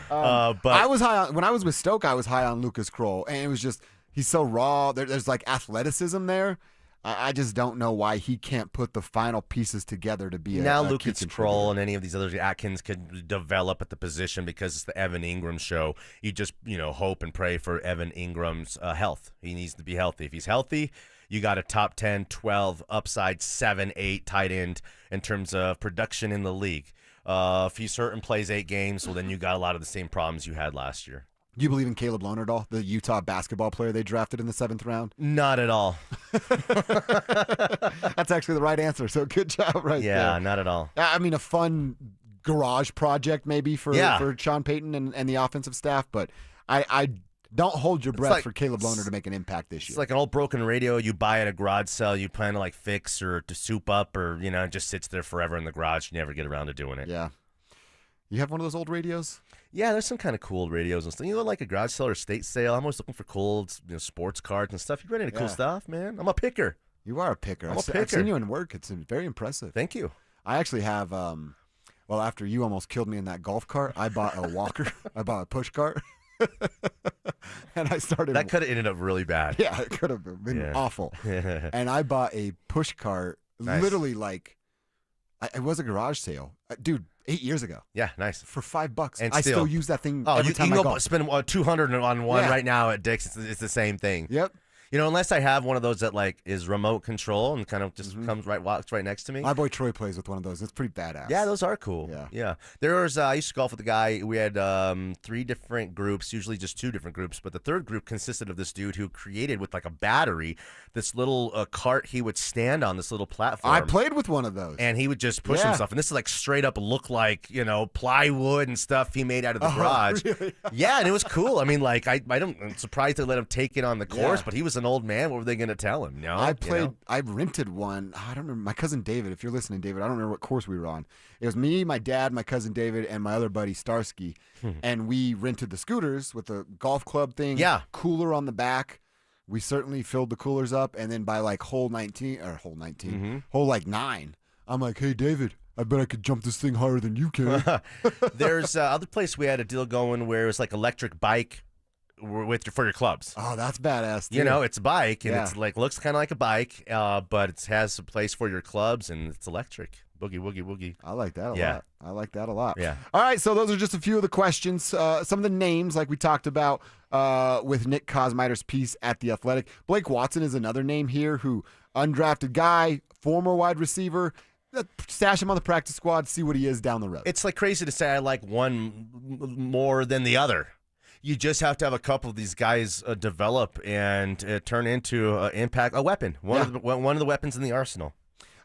But I was high on, when I was with Stoke, I was high on Lucas Kroll, and it was just, he's so raw. There's like athleticism there. I just don't know why he can't put the final pieces together to be now a Lucas Kroll and any of these other Atkins could develop at the position because it's the Evan Ingram show. You just hope and pray for Evan Ingram's health. He needs to be healthy. If he's healthy, you got a top 10, 12, upside 7, 8 tight end in terms of production in the league. If he's hurt and plays 8 games, well, then you got a lot of the same problems you had last year. Do you believe in Caleb Lohner at all, the Utah basketball player they drafted in the 7th round? Not at all. That's actually the right answer, so good job right there. Yeah, not at all. I mean, a fun garage project maybe for Sean Payton and the offensive staff, but I don't hold your breath for Caleb Lohner to make an impact this year. It's like an old broken radio you buy at a garage sale, you plan to fix or to soup up, or it just sits there forever in the garage. You never get around to doing it. Yeah. You have one of those old radios? Yeah, there's some kind of cool radios and stuff. Like a garage sale or estate sale. I'm always looking for cool sports cards and stuff. You run into cool stuff, man. I'm a picker. You are a picker. I'm a picker. I've seen you in work. It's very impressive. Thank you. I actually have, after you almost killed me in that golf cart, I bought a walker. I bought a push cart. And I started. That could have ended up really bad. Yeah, it could have been awful. And I bought a push cart, literally it was a garage sale. Dude, 8 years ago. Yeah, nice. For $5. And I still use that thing every time you I can golf. go spend $200 on one right now at Dick's. It's the same thing. Yep. Unless I have one of those that like is remote control and kind of just walks right next to me. My boy Troy plays with one of those. It's pretty badass. Yeah, those are cool. Yeah. There was I used to golf with a guy. We had 3 different groups, usually just 2 different groups, but the third group consisted of this dude who created with like a battery this little cart he would stand on, this little platform. I played with one of those. And he would just push himself. And this is like straight up look like, plywood and stuff he made out of the garage. Really? Yeah, and it was cool. I mean, like I'm surprised they let him take it on the course, but he was an old man. What were they going to tell him? I rented one. I don't remember. My cousin David, if you're listening, David, I don't remember what course we were on. It was me, my dad, my cousin David, and my other buddy Starsky. And we rented the scooters with a golf club thing. Yeah. Cooler on the back. We certainly filled the coolers up. And then by like hole 9, I'm like, hey, David, I bet I could jump this thing higher than you can. There's other place we had a deal going where it was like electric bike for your clubs. Oh, that's badass too. It's a bike and it's like looks kind of like a bike, but it has a place for your clubs and it's electric. Boogie woogie woogie. I like that a lot. I like that a lot. Yeah. All right, so those are just a few of the questions. Some of the names, like we talked about with Nick Kosmiter's piece at The Athletic. Blake Watson is another name here who undrafted guy, former wide receiver. Stash him on the practice squad, see what he is down the road. It's like crazy to say I like one more than the other. You just have to have a couple of these guys develop and turn into a weapon. One of the weapons in the arsenal.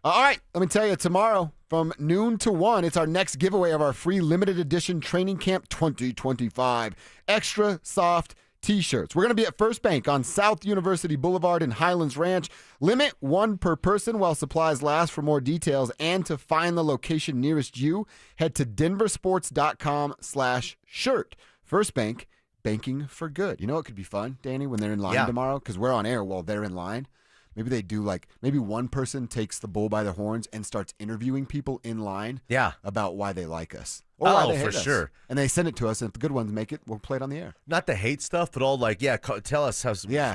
All right, let me tell you, tomorrow from noon to 1, it's our next giveaway of our free limited edition Training Camp 2025 Extra Soft T-shirts. We're going to be at First Bank on South University Boulevard in Highlands Ranch. Limit 1 per person while supplies last. For more details and to find the location nearest you, head to denversports.com/shirt. First Bank, banking for good. You know what could be fun, Danny, when they're in line tomorrow? Because we're on air while they're in line. Maybe they do maybe one person takes the bull by the horns and starts interviewing people in line about why they like us. Or why they hate us. Sure. And they send it to us, and if the good ones make it, we'll play it on the air. Not the hate stuff, but all tell us how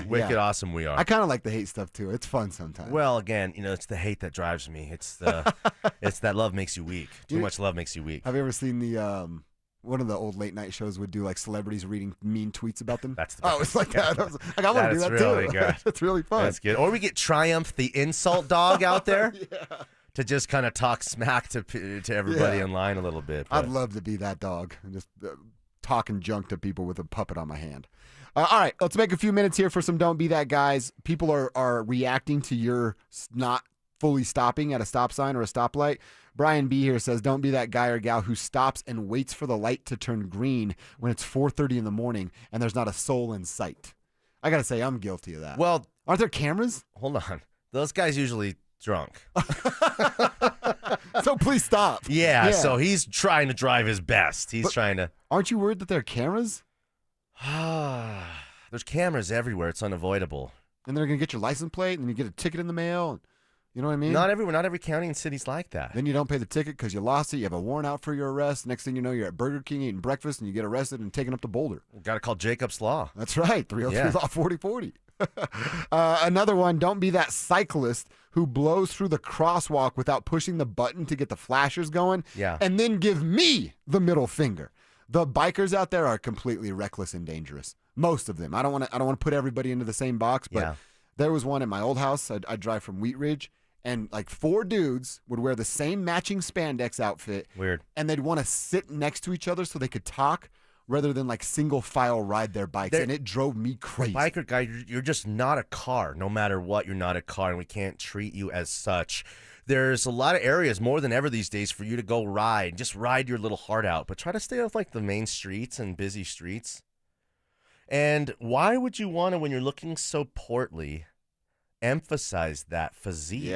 wicked awesome we are. I kind of like the hate stuff, too. It's fun sometimes. Well, again, it's the hate that drives me. It's it's that love makes you weak. Too much love makes you weak. Have you ever seen the one of the old late night shows would do like celebrities reading mean tweets about them? That's the best. It's like that. I want to do that really too. Good. It's really fun. That's good. Or we get Triumph, the insult dog, out there to just kind of talk smack to everybody in line a little bit. But. I'd love to be that dog and just talking junk to people with a puppet on my hand. All right, let's make a few minutes here for some Don't Be That Guys. People are reacting to your not fully stopping at a stop sign or a stoplight. Brian B. here says, don't be that guy or gal who stops and waits for the light to turn green when it's 4:30 in the morning and there's not a soul in sight. I got to say, I'm guilty of that. Well, aren't there cameras? Hold on. Those guys usually drunk. So please stop. Yeah, so he's trying to drive his best. Aren't you worried that there are cameras? There's cameras everywhere. It's unavoidable. And they're going to get your license plate and then you get a ticket in the mail. You know what I mean? Not every county and city's like that. Then you don't pay the ticket because you lost it. You have a warrant out for your arrest. Next thing you know, you're at Burger King eating breakfast and you get arrested and taken up to Boulder. Got to call Jacob's Law. That's right. 303 Law 4040. Another one, don't be that cyclist who blows through the crosswalk without pushing the button to get the flashers going. Yeah. And then give me the middle finger. The bikers out there are completely reckless and dangerous. Most of them. I don't want to put everybody into the same box, but there was one at my old house. I'd drive from Wheat Ridge. And like 4 dudes would wear the same matching spandex outfit. Weird. And they'd want to sit next to each other so they could talk rather than like single file ride their bikes. And it drove me crazy. Biker guy, you're just not a car. No matter what, you're not a car. And we can't treat you as such. There's a lot of areas more than ever these days for you to go ride. Just ride your little heart out. But try to stay off like the main streets and busy streets. And why would you want to, when you're looking so portly, emphasize that physique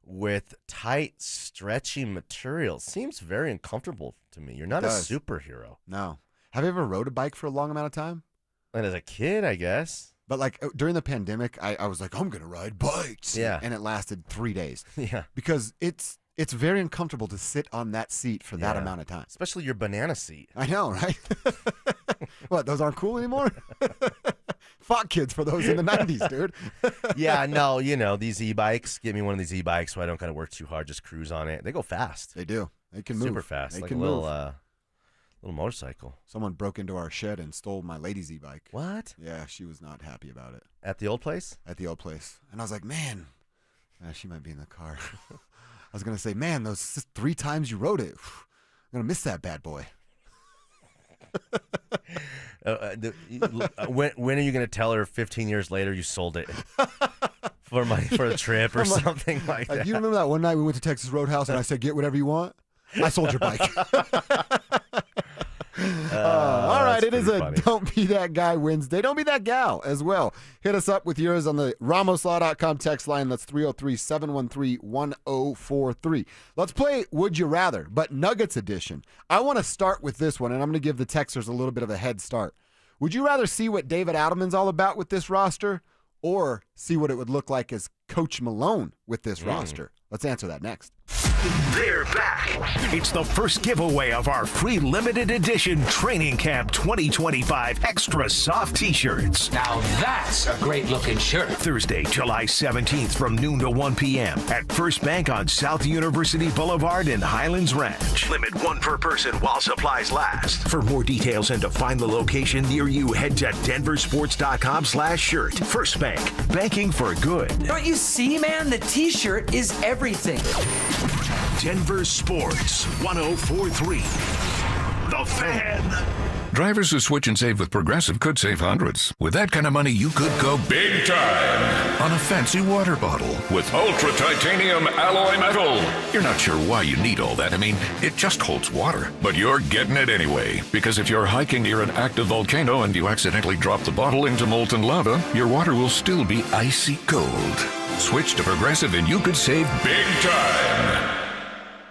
with tight, stretchy material? Seems very uncomfortable to me. You're not a superhero. No. Have you ever rode a bike for a long amount of time? And as a kid, I guess. But like during the pandemic, I was like, I'm going to ride bikes. Yeah. And it lasted 3 days. Yeah. Because it's very uncomfortable to sit on that seat for that amount of time. Especially your banana seat. I know, right? What, those aren't cool anymore? Fuck kids for those in the 90s, dude. Yeah, no, these e-bikes. Get me one of these e-bikes so I don't got to work too hard, just cruise on it. They go fast. They do. They can move. Super fast. They like can a little, move. Little motorcycle. Someone broke into our shed and stole my lady's e-bike. What? Yeah, she was not happy about it. At the old place? At the old place. And I was like, man, she might be in the car. I was going to say, man, those 3 times you rode it, I'm going to miss that bad boy. When are you going to tell her 15 years later you sold it for a trip or something like that? You remember that one night we went to Texas Roadhouse and I said, get whatever you want? I sold your bike. All right, it is a funny. Don't Be That Guy Wednesday. Don't be that gal as well. Hit us up with yours on the RamosLaw.com text line. That's 303-713-1043. Let's play Would You Rather, but Nuggets edition. I want to start with this one, and I'm going to give the texters a little bit of a head start. Would you rather see what David Adelman's all about with this roster, or see what it would look like as Coach Malone with this roster? Let's answer that next. They're back. It's the first giveaway of our free limited edition Training Camp 2025 Extra Soft T-shirts. Now that's a great looking shirt. Thursday, July 17th from noon to 1 p.m. at First Bank on South University Boulevard in Highlands Ranch. Limit 1 per person while supplies last. For more details and to find the location near you, head to DenverSports.com/shirt. First Bank, banking for good. Don't you see, man? The T-shirt is everything. Denver Sports 1043. The Fan. Drivers who switch and save with Progressive could save hundreds. With that kind of money, you could go big time on a fancy water bottle with ultra titanium alloy metal. You're not sure why you need all that. I mean, it just holds water. But you're getting it anyway. Because if you're hiking near an active volcano and you accidentally drop the bottle into molten lava, your water will still be icy cold. Switch to Progressive and you could save big time.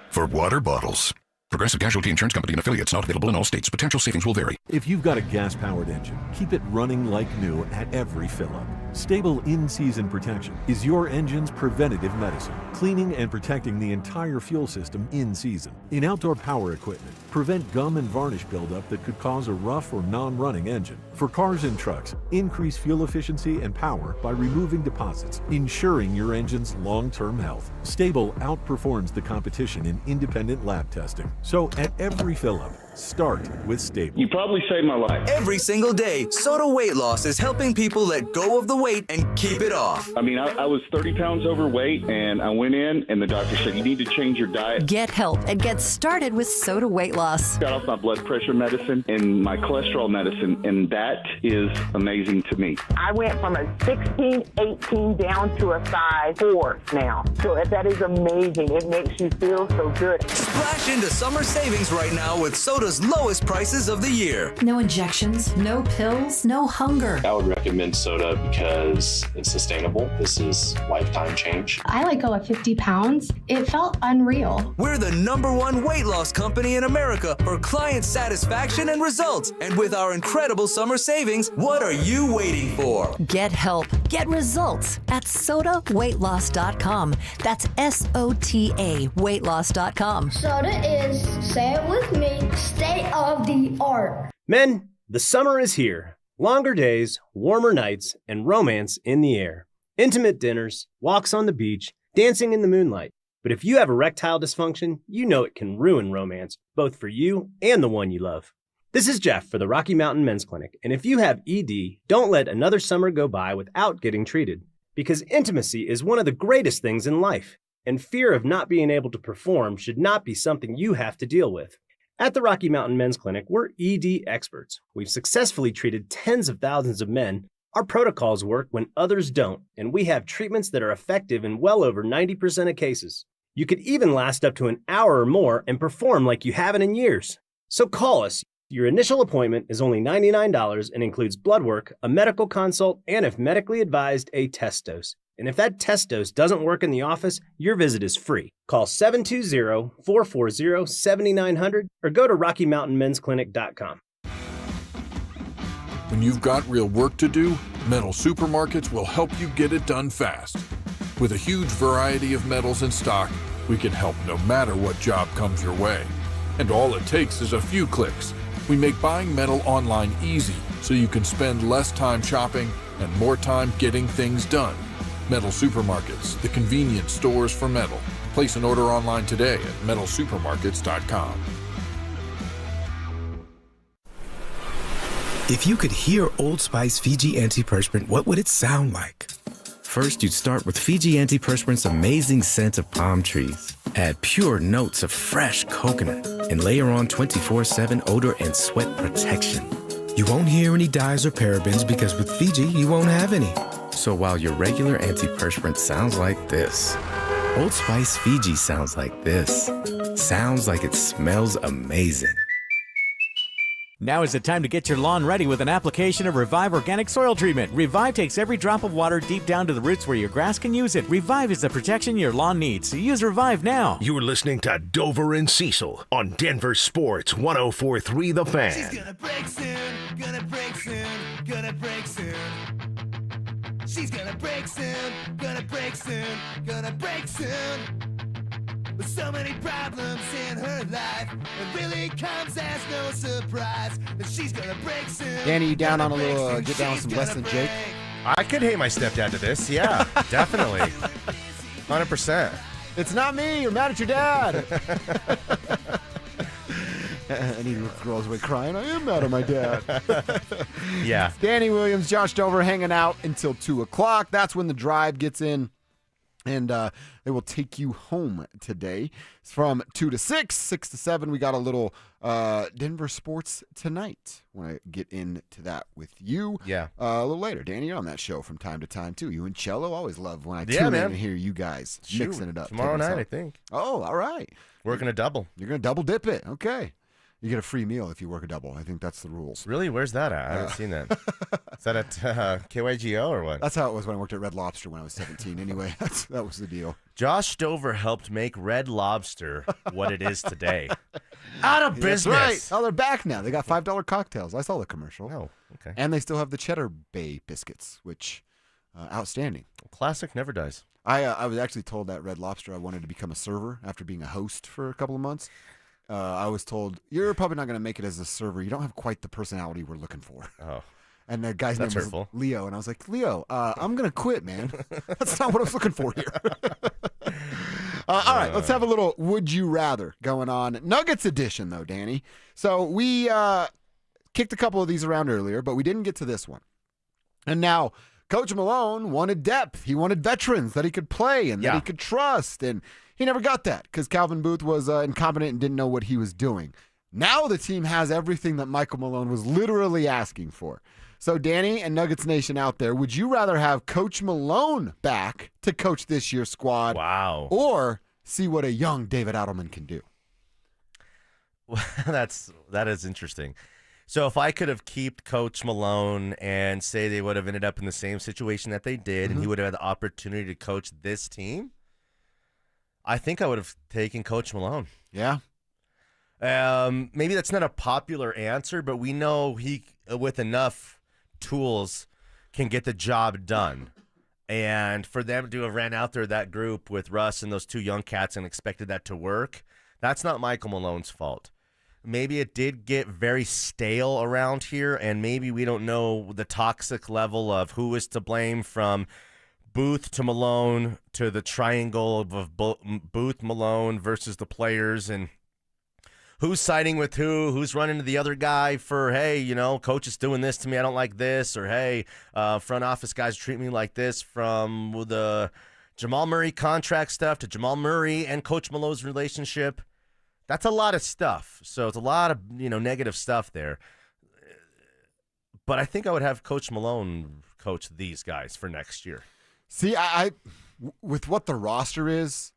For water bottles. Progressive Casualty Insurance Company and affiliates, not available in all states. Potential savings will vary. If you've got a gas-powered engine, keep it running like new at every fill-up. Stable in-season protection is your engine's preventative medicine, cleaning and protecting the entire fuel system in season. In outdoor power equipment, prevent gum and varnish buildup that could cause a rough or non-running engine. For cars and trucks, increase fuel efficiency and power by removing deposits, ensuring your engine's long-term health. Stable outperforms the competition in independent lab testing. So at every fill-up, start with Stable. You probably saved my life. Every single day, Soda Weight Loss is helping people let go of the weight and keep it off. I mean, I was 30 pounds overweight, and I went in, and the doctor said, you need to change your diet. Get help and get started with Soda Weight Loss. Got off my blood pressure medicine and my cholesterol medicine, and that is amazing to me. I went from a 16, 18 down to a size 4 now. So that is amazing. It makes you feel so good. Splash into summer savings right now with Soda's lowest prices of the year. No injections, no pills, no hunger. I would recommend Soda because it's sustainable. This is lifetime change. I let go of 50 pounds. It felt unreal. We're the #1 weight loss company in America for client satisfaction and results. And with our incredible summer savings, what are you waiting for? Get help, get results at SodaWeightLoss.com. That's SOTA weightloss.com. Soda is, say it with me, state of the art. Men, the summer is here. Longer days, warmer nights, and romance in the air. Intimate dinners, walks on the beach, dancing in the moonlight. But if you have erectile dysfunction, you know it can ruin romance, both for you and the one you love. This is Jeff for the Rocky Mountain Men's Clinic, and if you have ED, don't let another summer go by without getting treated. Because intimacy is one of the greatest things in life, and fear of not being able to perform should not be something you have to deal with. At the Rocky Mountain Men's Clinic, we're ED experts. We've successfully treated tens of thousands of men. Our protocols work when others don't, and we have treatments that are effective in well over 90% of cases. You could even last up to an hour or more and perform like you haven't in years. So call us. Your initial appointment is only $99 and includes blood work, a medical consult, and if medically advised, a test dose. And if that test dose doesn't work in the office, your visit is free. Call 720-440-7900 or go to RockyMountainMen'sClinic.com. When you've got real work to do, Metal Supermarkets will help you get it done fast. With a huge variety of metals in stock, we can help no matter what job comes your way. And all it takes is a few clicks. We make buying metal online easy so you can spend less time shopping and more time getting things done. Metal Supermarkets, the convenience stores for metal. Place an order online today at metalsupermarkets.com. If you could hear Old Spice Fiji Antiperspirant, what would it sound like? First, you'd start with Fiji Antiperspirant's amazing scent of palm trees. Add pure notes of fresh coconut and layer on 24/7 odor and sweat protection. You won't hear any dyes or parabens because with Fiji, you won't have any. So while your regular antiperspirant sounds like this, Old Spice Fiji sounds like this. Sounds like it smells amazing. Now is the time to get your lawn ready with an application of Revive Organic Soil Treatment. Revive takes every drop of water deep down to the roots where your grass can use it. Revive is the protection your lawn needs, so use Revive now. You're listening to Dover and Cecil on Denver Sports 104.3 The Fan. She's gonna break soon, gonna break soon, gonna break soon. She's gonna break soon, gonna break soon, gonna break soon. With so many problems in her life, it really comes as no surprise that she's gonna break soon. Danny, you down on a little get down with some less than Jake? I could hate my stepdad to this. Yeah, definitely. 100%. It's not me. You're mad at your dad. And he rolls away crying. I am mad at my dad. Yeah. Danny Williams, Josh Dover hanging out until 2 o'clock. That's when the drive gets in. And they will take you home today. It's from 2 to 6, 6 to 7. We got a little Denver Sports Tonight. Want to get into that with you a little later. Danny, you're on that show from time to time, too. You and Cello always love when I tune in and hear you guys mixing it up. Tomorrow night, I think. Oh, all right. Working a double. You're going to double dip it. Okay. You get a free meal if you work a double. I think that's the rules. Really? Where's that at? I haven't seen that. Is that at KYGO or what? That's how it was when I worked at Red Lobster when I was 17. Anyway, that was the deal. Josh Dover helped make Red Lobster what it is today. Out of business. That's right. Oh, they're back now. They got $5 cocktails. I saw the commercial. Oh, okay. And they still have the Cheddar Bay biscuits, which outstanding. Classic never dies. I was actually told at Red Lobster I wanted to become a server after being a host for a couple of months. I was told, you're probably not going to make it as a server. You don't have quite the personality we're looking for. Oh. And the guy's name hurtful. was Leo. And I was like, Leo, I'm going to quit, man. That's not what I was looking for here. All right, let's have a little Would You Rather going on. Nuggets edition, though, Danny. So we kicked a couple of these around earlier, but we didn't get to this one. And now Coach Malone wanted depth. He wanted veterans that he could play and that he could trust. And he never got that because Calvin Booth was incompetent and didn't know what he was doing. Now the team has everything that Michael Malone was literally asking for. So, Danny and Nuggets Nation out there, would you rather have Coach Malone back to coach this year's squad? Wow. Or see what a young David Adelman can do? Well, that is interesting. So if I could have kept Coach Malone and say they would have ended up in the same situation that they did and he would have had the opportunity to coach this team, I think I would have taken Coach Malone. Yeah. Maybe that's not a popular answer, but we know he, with enough tools, can get the job done. And for them to have ran out there, that group with Russ and those two young cats, and expected that to work, that's not Michael Malone's fault. Maybe it did get very stale around here, and maybe we don't know the toxic level of who is to blame from Booth to Malone to the triangle of Booth, Malone versus the players, and who's siding with who's running to the other guy for, hey, you know, coach is doing this to me, I don't like this, or hey, front office guys treat me like this, from the Jamal Murray contract stuff to Jamal Murray and Coach Malone's relationship. That's a lot of stuff. So it's a lot of, negative stuff there. But I think I would have Coach Malone coach these guys for next year. See, I with what the roster is,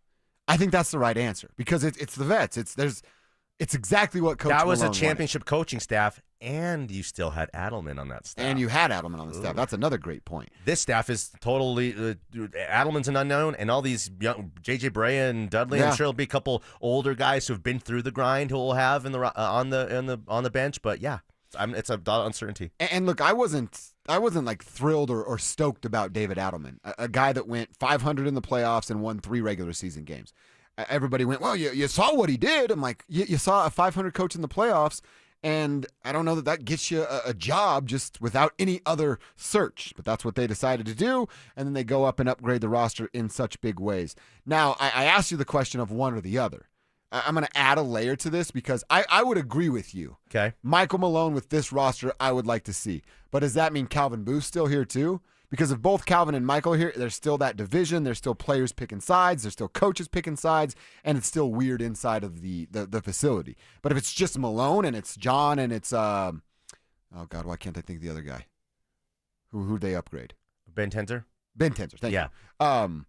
I think that's the right answer because it's the vets. It's exactly what Coach Malone That was wanted. a championship coaching staff, and you still had Adelman on that staff. And you had Adelman on the staff. That's another great point. This staff is totally Adelman's an unknown, and all these young JJ Brea and Dudley. I'm sure there'll be a couple older guys who've been through the grind who will have on the bench. But yeah, it's a uncertainty. And look, I wasn't like thrilled or stoked about David Adelman, a guy that went 500 in the playoffs and won 3 regular season games. Everybody went, well, you saw what he did. I'm like, you saw a 500 coach in the playoffs, and I don't know that gets you a job just without any other search. But that's what they decided to do, and then they go up and upgrade the roster in such big ways. Now, I asked you the question of one or the other. I'm going to add a layer to this because I would agree with you. Okay. Michael Malone with this roster, I would like to see. But does that mean Calvin Booth's still here too? Because if both Calvin and Michael are here, there's still that division. There's still players picking sides. There's still coaches picking sides. And it's still weird inside of the facility. But if it's just Malone and it's John and it's, oh, God, why can't I think of the other guy? Who'd they upgrade? Ben Tenzer? Ben Tenzer, thank you.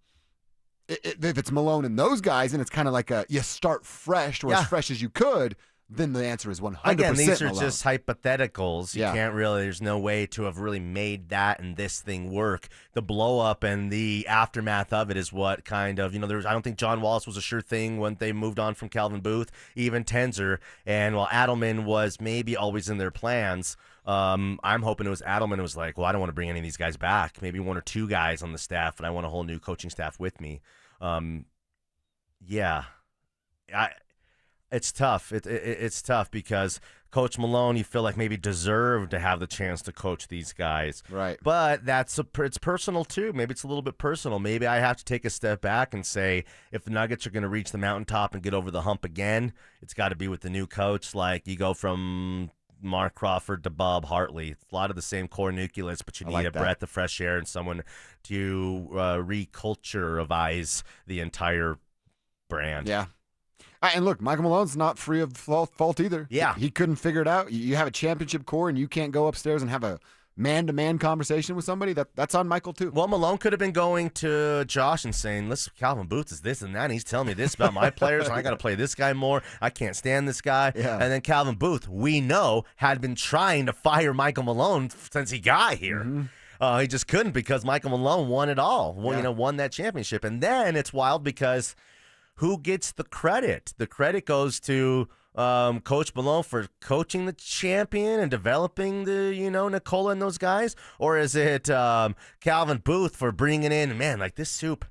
If it's Malone and those guys and it's kind of like you start fresh or as fresh as you could, then the answer is 100% Again, these are Malone. just hypotheticals. You can't really, there's no way to have really made that and this thing work. The blow up and the aftermath of it is what kind of, I don't think John Wallace was a sure thing when they moved on from Calvin Booth, even Tenzer. And while Adelman was maybe always in their plans, I'm hoping it was Adelman who was like, well, I don't want to bring any of these guys back. Maybe one or two guys on the staff, and I want a whole new coaching staff with me. It's tough. It's tough because Coach Malone, you feel like maybe deserved to have the chance to coach these guys. Right. But it's personal too. Maybe it's a little bit personal. Maybe I have to take a step back and say, if the Nuggets are going to reach the mountaintop and get over the hump again, it's got to be with the new coach. Like you go from Mark Crawford to Bob Hartley. A lot of the same core nucleus, but you need a breath of fresh air and someone to reculturize the entire brand. Yeah. And look, Michael Malone's not free of fault either. Yeah. He couldn't figure it out. You have a championship core and you can't go upstairs and have a man-to-man conversation with somebody. That's on Michael too. Well, Malone could have been going to Josh and saying, listen, Calvin Booth is this and that, and he's telling me this about my players, and I got to play this guy more. I can't stand this guy. Yeah. And then Calvin Booth, we know, had been trying to fire Michael Malone since he got here. Mm-hmm. He just couldn't because Michael Malone won it all, won that championship. And then it's wild because who gets the credit? The credit goes to Coach Malone for coaching the champion and developing the, Nicola and those guys? Or is it Calvin Booth for bringing in, man, like this soup,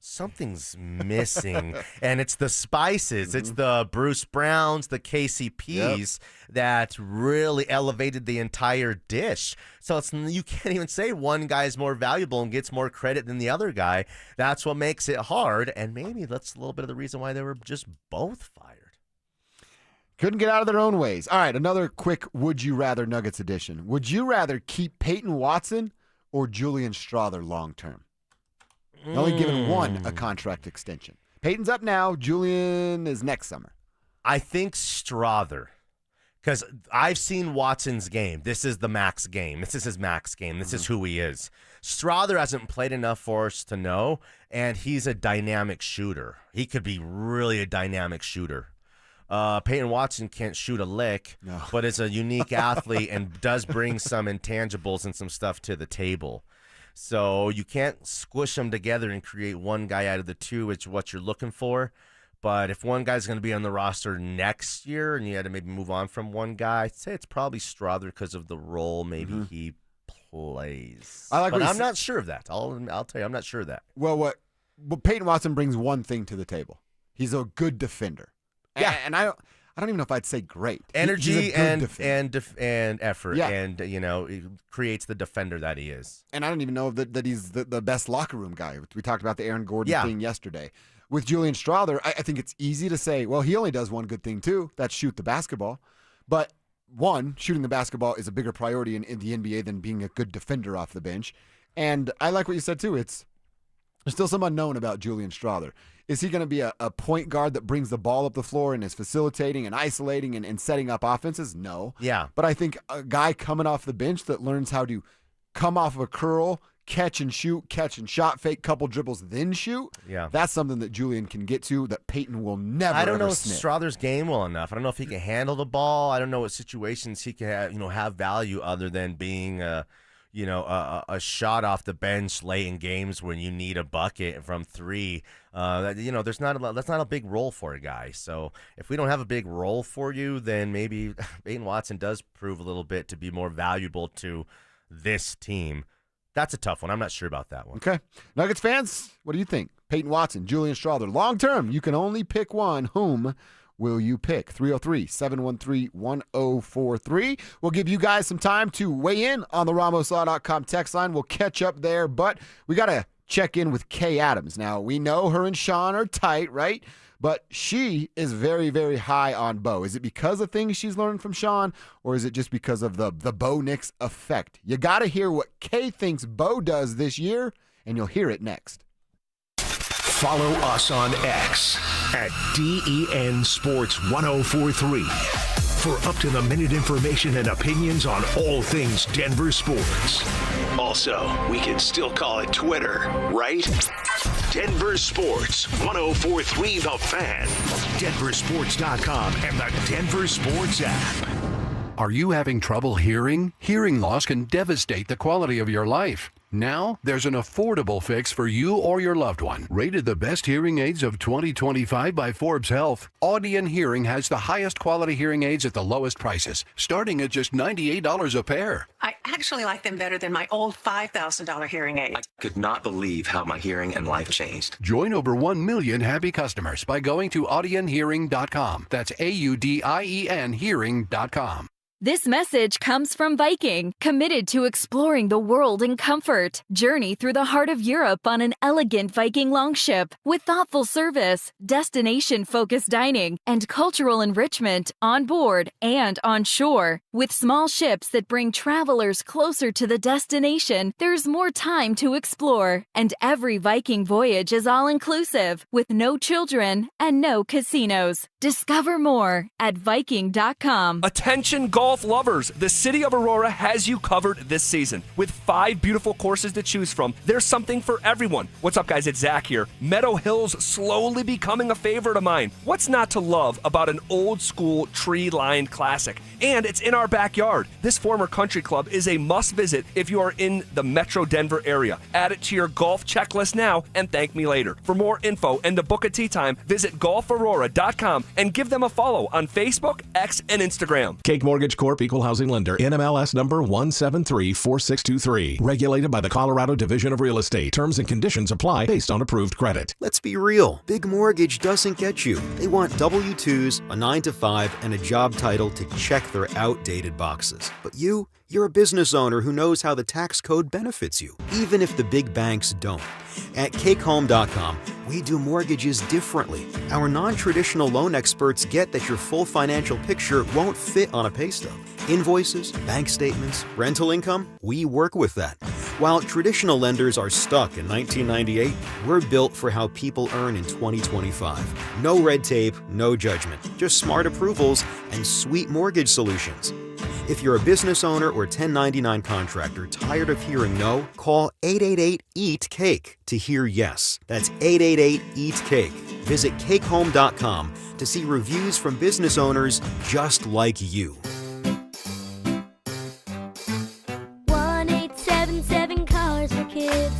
something's missing. And it's the spices. It's the Bruce Browns, the KCPs that really elevated the entire dish. So you can't even say one guy's more valuable and gets more credit than the other guy. That's what makes it hard. And maybe that's a little bit of the reason why they were just both fired. Couldn't get out of their own ways. All right, another quick Would You Rather Nuggets edition. Would you rather keep Payton Watson or Julian Strawther long term? Only given one a contract extension. Payton's up now. Julian is next summer. I think Strawther, because I've seen Watson's game. This is the max game. This is his max game. This is who he is. Strawther hasn't played enough for us to know, and he's a dynamic shooter. He could be really a dynamic shooter. Payton Watson can't shoot a lick, but is a unique athlete and does bring some intangibles and some stuff to the table. So you can't squish them together and create one guy out of the two, which is what you're looking for. But if one guy's going to be on the roster next year and you had to maybe move on from one guy, I'd say it's probably Strawther because of the role maybe he plays. But I'm not sure of that. I'll tell you, I'm not sure of that. Well, Payton Watson brings one thing to the table. He's a good defender. Yeah. And I don't even know if I'd say great. Energy and effort, Yeah. and it creates the defender that he is. And I don't even know that he's the best locker room guy. We talked about the Aaron Gordon thing yesterday. With Julian Strawther, I think it's easy to say, well, he only does one good thing too. That's shoot the basketball. But one, shooting the basketball is a bigger priority in the NBA than being a good defender off the bench. And I like what you said too. There's still some unknown about Julian Strawther. Is he going to be a point guard that brings the ball up the floor and is facilitating and isolating and setting up offenses? No. Yeah. But I think a guy coming off the bench that learns how to come off of a curl, catch and shoot, catch and shot fake, couple dribbles, then shoot. Yeah. That's something that Julian can get to that Payton will never I don't know sniff. Strawther's game well enough. I don't know if he can handle the ball. I don't know what situations he can have value other than being a shot off the bench late in games when you need a bucket from three. There's not that's not a big role for a guy. So if we don't have a big role for you, then maybe Payton Watson does prove a little bit to be more valuable to this team. That's a tough one. I'm not sure about that one. Okay. Nuggets fans, what do you think? Payton Watson, Julian Strawther. Long term, you can only pick one. Whom will you pick? 303-713-1043. We'll give you guys some time to weigh in on the RamosLaw.com text line. We'll catch up there, but we got to check in with Kay Adams. Now, we know her and Sean are tight, right? but she is very, very high on Bo. Is it because of things she's learned from Sean, or is it just because of the Bo Nix effect? You got to hear what Kay thinks Bo does this year, and you'll hear it next. Follow us on X at DEN Sports 1043 for up-to-the-minute information and opinions on all things Denver sports. Also, we can still call it Twitter, right? Denver Sports 1043 The Fan, DenverSports.com, and the Denver Sports app. Are you having trouble hearing? Hearing loss can devastate the quality of your life. Now, there's an affordable fix for you or your loved one. Rated the best hearing aids of 2025 by Forbes Health, Audion Hearing has the highest quality hearing aids at the lowest prices, starting at just $98 a pair. I actually like them better than my old $5,000 hearing aid. I could not believe how my hearing and life changed. Join over 1 million happy customers by going to audionhearing.com. That's AUDIEN hearing.com. This message comes from Viking, committed to exploring the world in comfort. Journey through the heart of Europe on an elegant Viking longship with thoughtful service, destination-focused dining, and cultural enrichment on board and on shore. With small ships that bring travelers closer to the destination, there's more time to explore. And every Viking voyage is all-inclusive, with no children and no casinos. Discover more at Viking.com. Attention golf lovers, the city of Aurora has you covered this season. With 5 beautiful courses to choose from, there's something for everyone. What's up, guys? It's Zach here. Meadow Hill's slowly becoming a favorite of mine. What's not to love about an old-school tree-lined classic? And it's in our backyard. This former country club is a must-visit if you are in the Metro Denver area. Add it to your golf checklist now and thank me later. For more info and to book a tee time, visit golfaurora.com and give them a follow on Facebook, X, and Instagram. Cake Mortgage Corp. Equal Housing Lender. NMLS number 1734623. Regulated by the Colorado Division of Real Estate. Terms and conditions apply based on approved credit. Let's be real. Big Mortgage doesn't get you. They want W-2s, a 9-to-5, and a job title to check their outdated boxes. But you're a business owner who knows how the tax code benefits you, even if the big banks don't. At CakeHome.com, we do mortgages differently. Our non-traditional loan experts get that your full financial picture won't fit on a pay stub. Invoices, bank statements, rental income, we work with that. While traditional lenders are stuck in 1998, we're built for how people earn in 2025. No red tape, no judgment, just smart approvals and sweet mortgage solutions. If you're a business owner or 1099 contractor tired of hearing no, call 888-EAT-CAKE to hear yes. That's 888-EAT-CAKE. Visit CakeHome.com to see reviews from business owners just like you. 1-877 Cars for Kids.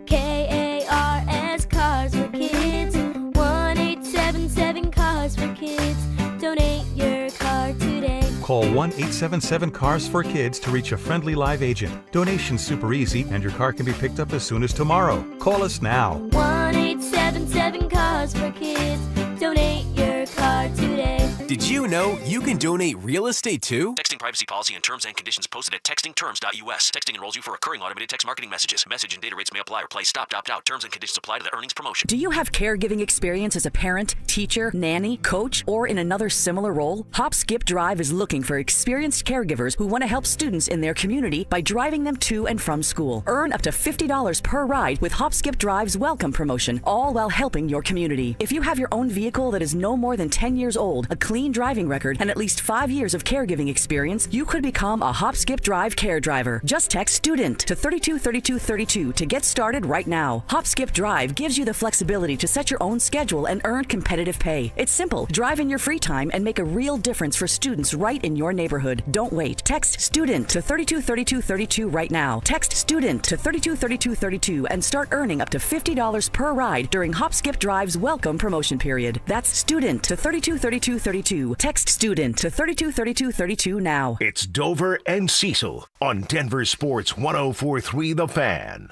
KARS Cars for Kids. 1-877 Cars for Kids. Donate your car today. Call 1-877-CARS-FOR-KIDS to reach a friendly live agent. Donation's super easy, and your car can be picked up as soon as tomorrow. Call us now. 1-877 Cars for Kids. Donate your car today. Did you know you can donate real estate too? Texting privacy policy and terms and conditions posted at textingterms.us. Texting enrolls you for recurring automated text marketing messages. Message and data rates may apply. Replace stop, opt out. Terms and conditions apply to the earnings promotion. Do you have caregiving experience as a parent, teacher, nanny, coach, or in another similar role? Hop Skip Drive is looking for experienced caregivers who want to help students in their community by driving them to and from school. Earn up to $50 per ride with Hop Skip Drive's welcome promotion, all while helping your community. If you have your own vehicle that is no more than 10 years old, a clean driving record, and at least 5 years of caregiving experience, you could become a Hop Skip Drive care driver. Just text STUDENT to 323232 to get started right now. Hop Skip Drive gives you the flexibility to set your own schedule and earn competitive pay. It's simple. Drive in your free time and make a real difference for students right in your neighborhood. Don't wait. Text STUDENT to 323232 right now. Text STUDENT to 323232 and start earning up to $50 per ride during Hop Skip Drive's welcome promotion period. That's STUDENT to 323232. Text STUDENT to 323232 now. It's Dover and Cecil on Denver Sports 1043 The Fan.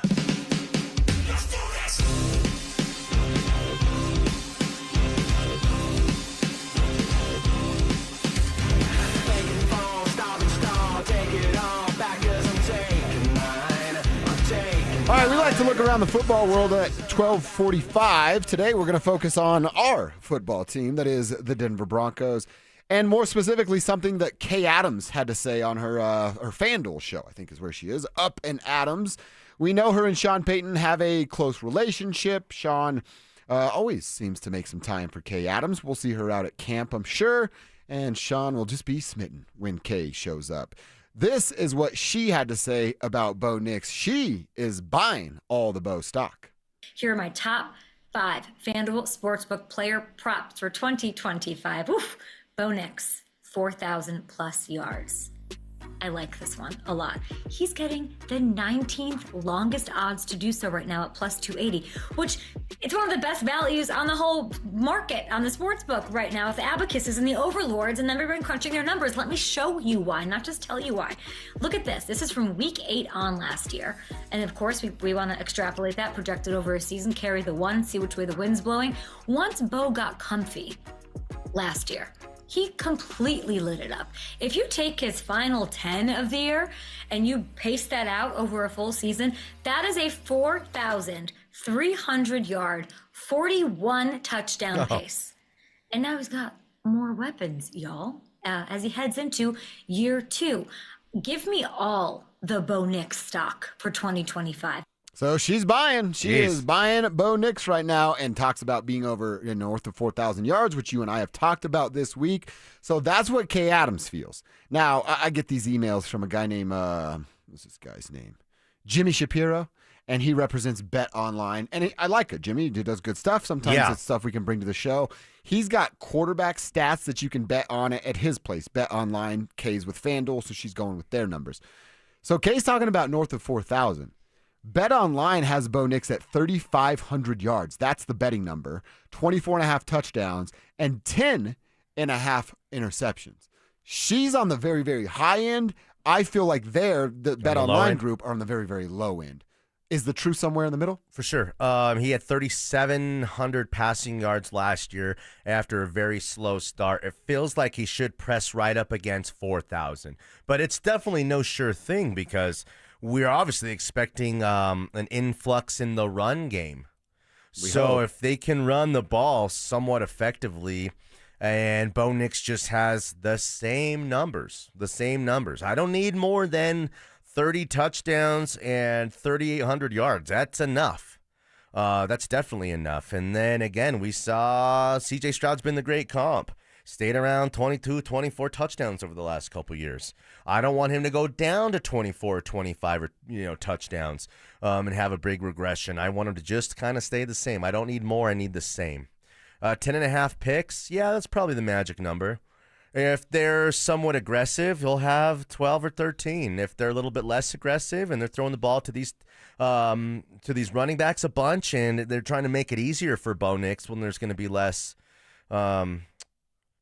All right, we like like to look around the football world at 12:45. Today we're going to focus on our football team, that is the Denver Broncos, and more specifically something that Kay Adams had to say on her FanDuel show, I think is where she is, Up and Adams. We know her and Sean Payton have a close relationship. Sean always seems to make some time for Kay Adams. We'll see her out at camp, I'm sure, and Sean will just be smitten when Kay shows up. This is what she had to say about Bo Nix. She is buying all the Bo stock. Here are my top 5 FanDuel Sportsbook player props for 2025. Oof, Bo Nix, 4,000 plus yards. I like this one a lot. He's getting the 19th longest odds to do so right now at plus 280, which it's one of the best values on the whole market on the sports book right now with the abacuses and the overlords and everyone crunching their numbers. Let me show you why, not just tell you why. Look at this. This is from week 8 on last year. And of course, we want to extrapolate that, project it over a season, carry the 1, see which way the wind's blowing. Once Bo got comfy last year, he completely lit it up. If you take his final 10 of the year and you pace that out over a full season, that is a 4,300 yard, 41 touchdown pace. And now he's got more weapons, y'all, as he heads into year 2. Give me all the Bo Nix stock for 2025. So she's buying. She is buying Bo Nix right now and talks about being over north of 4,000 yards, which you and I have talked about this week. So that's what Kay Adams feels. Now, I get these emails from a guy named, what's this guy's name? Jimmy Shapiro, and he represents Bet Online. And I like it. Jimmy does good stuff. Sometimes it's stuff we can bring to the show. He's got quarterback stats that you can bet on at his place, Bet Online. Kay's with FanDuel, so she's going with their numbers. So Kay's talking about north of 4,000. Bet Online has Bo Nix at 3,500 yards. That's the betting number. 24.5 touchdowns and 10.5 interceptions. She's on the very, very high end. I feel like the Bet Online group are on the very, very low end. Is the truth somewhere in the middle? For sure. He had 3,700 passing yards last year after a very slow start. It feels like he should press right up against 4,000. But it's definitely no sure thing because we're obviously expecting an influx in the run game. So if they can run the ball somewhat effectively, and Bo Nix just has the same numbers. I don't need more than 30 touchdowns and 3,800 yards. That's enough. That's definitely enough. And then, again, we saw C.J. Stroud's been the great comp. Stayed around 22, 24 touchdowns over the last couple years. I don't want him to go down to 24 or 25 touchdowns and have a big regression. I want him to just kind of stay the same. I don't need more. I need the same. 10.5 picks, that's probably the magic number. If they're somewhat aggressive, he'll have 12 or 13. If they're a little bit less aggressive and they're throwing the ball to these running backs a bunch and they're trying to make it easier for Bo Nix when there's going to be less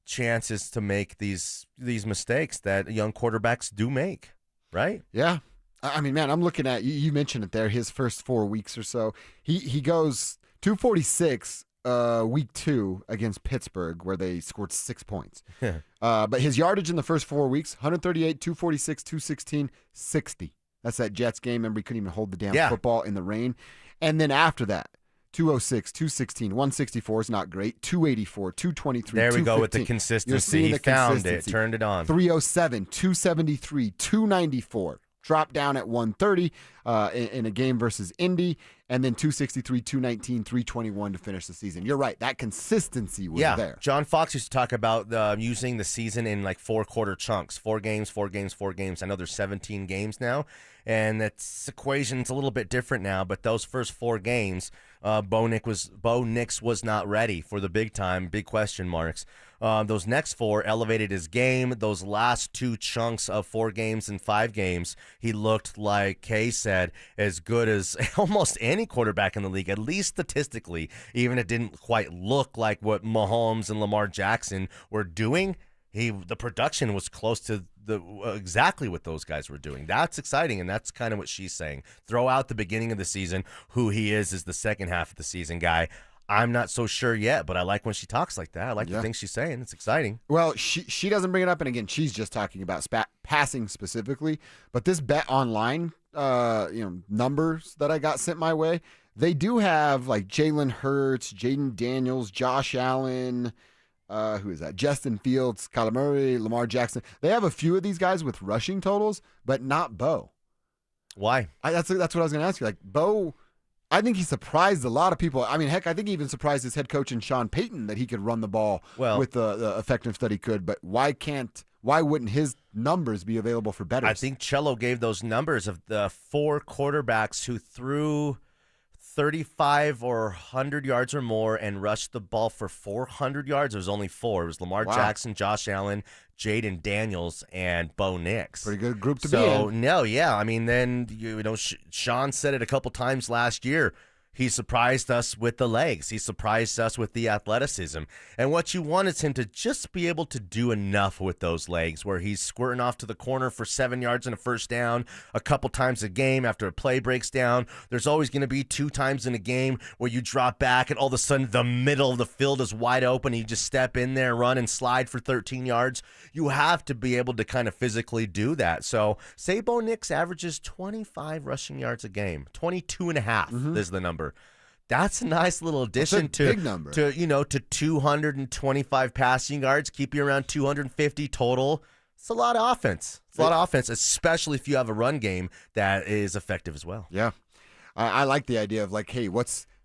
chances to make these mistakes that young quarterbacks do make, right? Yeah. I mean, man, I'm looking at, you mentioned it there, his first 4 weeks or so. He goes 246 week 2 against Pittsburgh where they scored 6 points. But his yardage in the first 4 weeks, 138, 246, 216, 60. That's that Jets game. Remember, he couldn't even hold the damn football in the rain. And then after that, 206, 216, 164 is not great. 284, 223, there we 215. go with the consistency. You're seeing he found it, turned it on. 307, 273, 294. Dropped down at 130 in a game versus Indy, and then 263, 219, 321 to finish the season. You're right. That consistency was there. John Fox used to talk about using the season in like 4-quarter chunks, 4 games. I know there's 17 games now, and that equation's a little bit different now, but those first 4 games, Bo Nix was not ready for the big time, big question marks. Those next 4 elevated his game. Those last 2 chunks of 4 games and 5 games, he looked like Kay said, as good as almost any quarterback in the league, at least statistically, even if it didn't quite look like what Mahomes and Lamar Jackson were doing. The production was close to exactly what those guys were doing. That's exciting, and that's kind of what she's saying. Throw out the beginning of the season. Who he is the second half of the season guy. I'm not so sure yet, but I like when she talks like that. I like the things she's saying. It's exciting. Well, she doesn't bring it up, and again, she's just talking about passing specifically. But this Bet Online, numbers that I got sent my way, they do have like Jalen Hurts, Jaden Daniels, Josh Allen, who is that? Justin Fields, Kyler Murray, Lamar Jackson. They have a few of these guys with rushing totals, but not Bo. Why? That's what I was going to ask you. Like Bo. I think he surprised a lot of people. I mean, heck, I think he even surprised his head coach in Sean Payton that he could run the ball with the effectiveness that he could. But why wouldn't his numbers be available for bettors? I think Cello gave those numbers of the 4 quarterbacks who threw 35 or 100 yards or more and rushed the ball for 400 yards. It was only 4. It was Lamar Jackson, Josh Allen, Jaden Daniels, and Bo Nix. Pretty good group to be in. I mean, then, Sean said it a couple times last year. He surprised us with the legs. He surprised us with the athleticism. And what you want is him to just be able to do enough with those legs where he's squirting off to the corner for 7 yards and a first down a couple times a game after a play breaks down. There's always going to be 2 times in a game where you drop back and all of a sudden the middle of the field is wide open and you just step in there, run and slide for 13 yards. You have to be able to kind of physically do that. So say Bo Nix averages 25 rushing yards a game, 22.5 is the number. That's a nice little addition to 225 passing yards, keep you around 250 total. It's a lot of offense. It's a lot of offense, especially if you have a run game that is effective as well. Yeah. I like the idea of like, hey,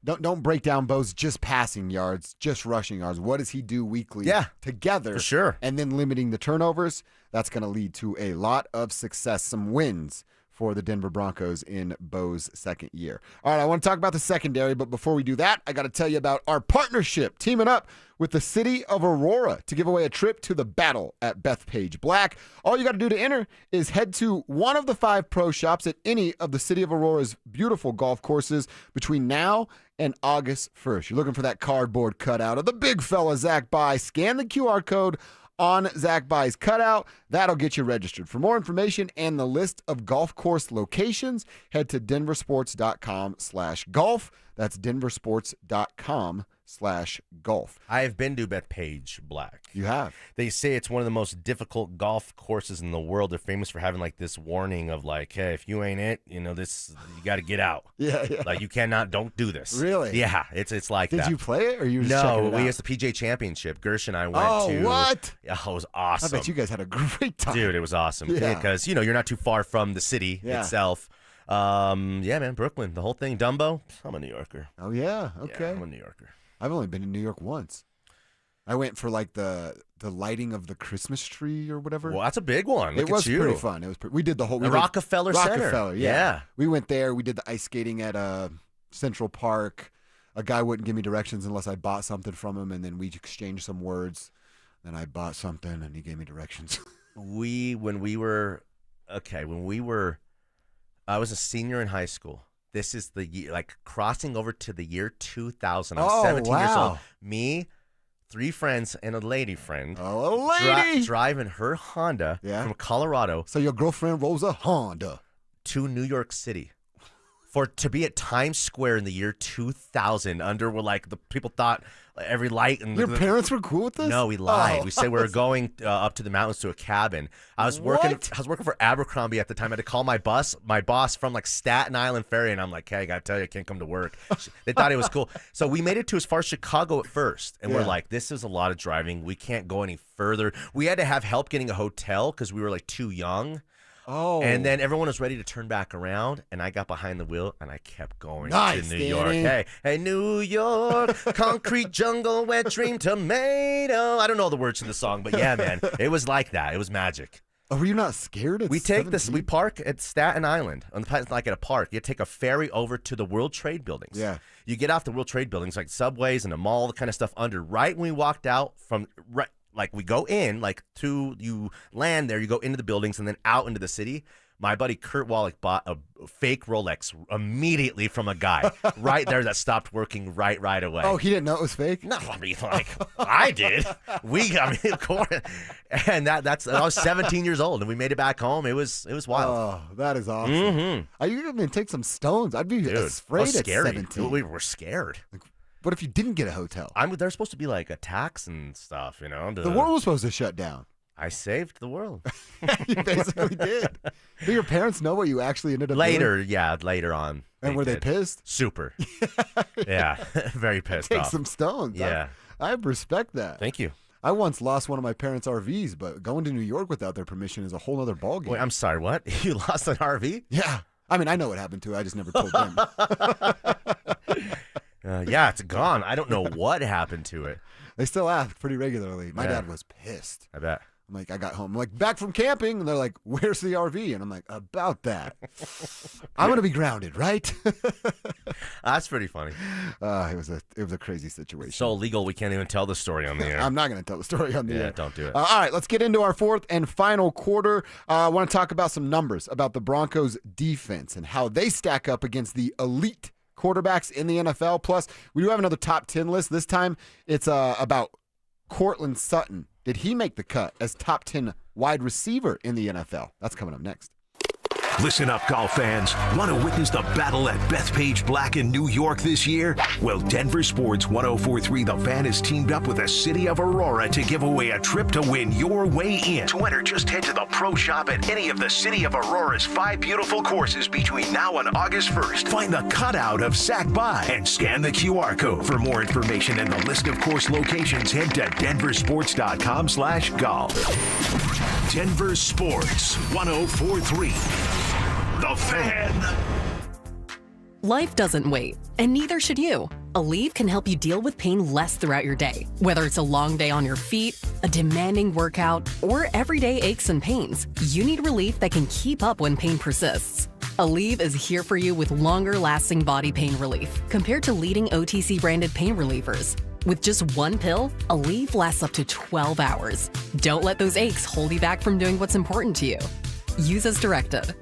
don't break down Bo's just passing yards, just rushing yards. What does he do weekly together? For sure. And then limiting the turnovers. That's going to lead to a lot of success, some wins for the Denver Broncos in Bo's second year. All right, I want to talk about the secondary, but before we do that, I got to tell you about our partnership, teaming up with the city of Aurora to give away a trip to the battle at Bethpage Black. All you got to do to enter is head to one of the 5 pro shops at any of the city of Aurora's beautiful golf courses between now and August 1st. You're looking for that cardboard cutout of the big fella, Zach By. Scan the QR code on Zach By's cutout. That'll get you registered. For more information and the list of golf course locations, head to denversports.com/golf. That's denversports.com/golf. I have been to Bethpage Black. You have? They say it's one of the most difficult golf courses in the world. They're famous for having like this warning of like, hey, if you ain't it, you got to get out. Yeah. Like don't do this. Really? Yeah, it's like Did that. you play it or you were just checking it out? We used the PGA Championship. Gersh and I went to. Oh, what? Yeah, it was awesome. I bet you guys had a great time. Dude, it was awesome. Yeah. Because, you're not too far from the city itself. Man, Brooklyn, the whole thing. Dumbo, I'm a New Yorker. Oh, yeah. Okay. Yeah, I'm a New Yorker. I've only been in New York once. I went for like the lighting of the Christmas tree or whatever. Well, that's a big one. It was pretty fun. We did the whole Rockefeller Center. Rockefeller, yeah. We went there. We did the ice skating at Central Park. A guy wouldn't give me directions unless I bought something from him, and then we exchanged some words. Then I bought something, and he gave me directions. I was a senior in high school. This is the year, like crossing over to the year 2000. I Oh, was 17 years wow. old. Me, 3 friends, and a lady friend. Oh, a lady! Driving her Honda from Colorado. So your girlfriend rolls a Honda. To New York City. To be at Times Square in the year 2000 where like the people thought every light and your parents were cool with this? No, we lied. Oh. We said we were going up to the mountains to a cabin. I was working for Abercrombie at the time. I had to call my boss from like Staten Island Ferry, and I'm like, hey, I gotta tell you, I can't come to work. They thought it was cool. So we made it to as far as Chicago at first, and we're like, this is a lot of driving. We can't go any further. We had to have help getting a hotel because we were like too young. Oh. And then everyone was ready to turn back around, and I got behind the wheel, and I kept going Nice, to New Danny. York. Hey, New York, concrete jungle, wet dream tomato. I don't know the words to the song, but yeah, man, it was like that. It was magic. Oh, were you not scared? We park at Staten Island, like at a park. You take a ferry over to the World Trade Buildings. Yeah. You get off the World Trade Buildings, like subways and a mall, the kind of stuff under. Right when we walked out from like we go in, you land there, you go into the buildings and then out into the city. My buddy Kurt Wallach bought a fake Rolex immediately from a guy right there that stopped working right away. Oh, he didn't know it was fake? No, I mean, I did. Of course. And I was 17 years old, and we made it back home. It was wild. Oh, that is awesome. Mm-hmm. You even take some stones. I'd be afraid it was at scary. 17. We were scared. What if you didn't get a hotel? There's supposed to be like a tax and stuff, you know. The world was supposed to shut down. I saved the world. You basically did. Do your parents know what you actually ended up doing? Later on. And were they pissed? Super. Yeah, very pissed Take off. some stones. Yeah. I respect that. Thank you. I once lost one of my parents' RVs, but going to New York without their permission is a whole other ballgame. Wait, I'm sorry, what? You lost an RV? Yeah. I mean, I know what happened to it. I just never told them. Yeah, it's gone. I don't know what happened to it. They still ask pretty regularly. My dad was pissed. I bet. I'm like, I got home. I'm like, back from camping. And they're like, where's the RV? And I'm like, about that. I'm going to be grounded, right? That's pretty funny. It was a crazy situation. So illegal, we can't even tell the story on the air. I'm not going to tell the story on the air. Yeah, don't do it. All right, let's get into our fourth and final quarter. I want to talk about some numbers about the Broncos defense and how they stack up against the elite quarterbacks in the NFL. Plus, we do have another top 10 list. This time, it's about Courtland Sutton. Did he make the cut as top 10 wide receiver in the NFL? That's coming up next. Listen up, golf fans. Want to witness the battle at Bethpage Black in New York this year? Well, Denver Sports 104.3 The Fan has teamed up with the City of Aurora to give away a trip to win your way in. To enter, just head to the pro shop at any of the City of Aurora's 5 beautiful courses between now and August 1st. Find the cutout of Sac By and scan the QR code. For more information and the list of course locations, head to denversports.com/golf. Denver Sports 104.3 The Fan. Life doesn't wait, and neither should you. Aleve can help you deal with pain less throughout your day. Whether it's a long day on your feet, a demanding workout, or everyday aches and pains, you need relief that can keep up when pain persists. Aleve is here for you with longer-lasting body pain relief compared to leading OTC-branded pain relievers. With just one pill, Aleve lasts up to 12 hours. Don't let those aches hold you back from doing what's important to you. Use as directed.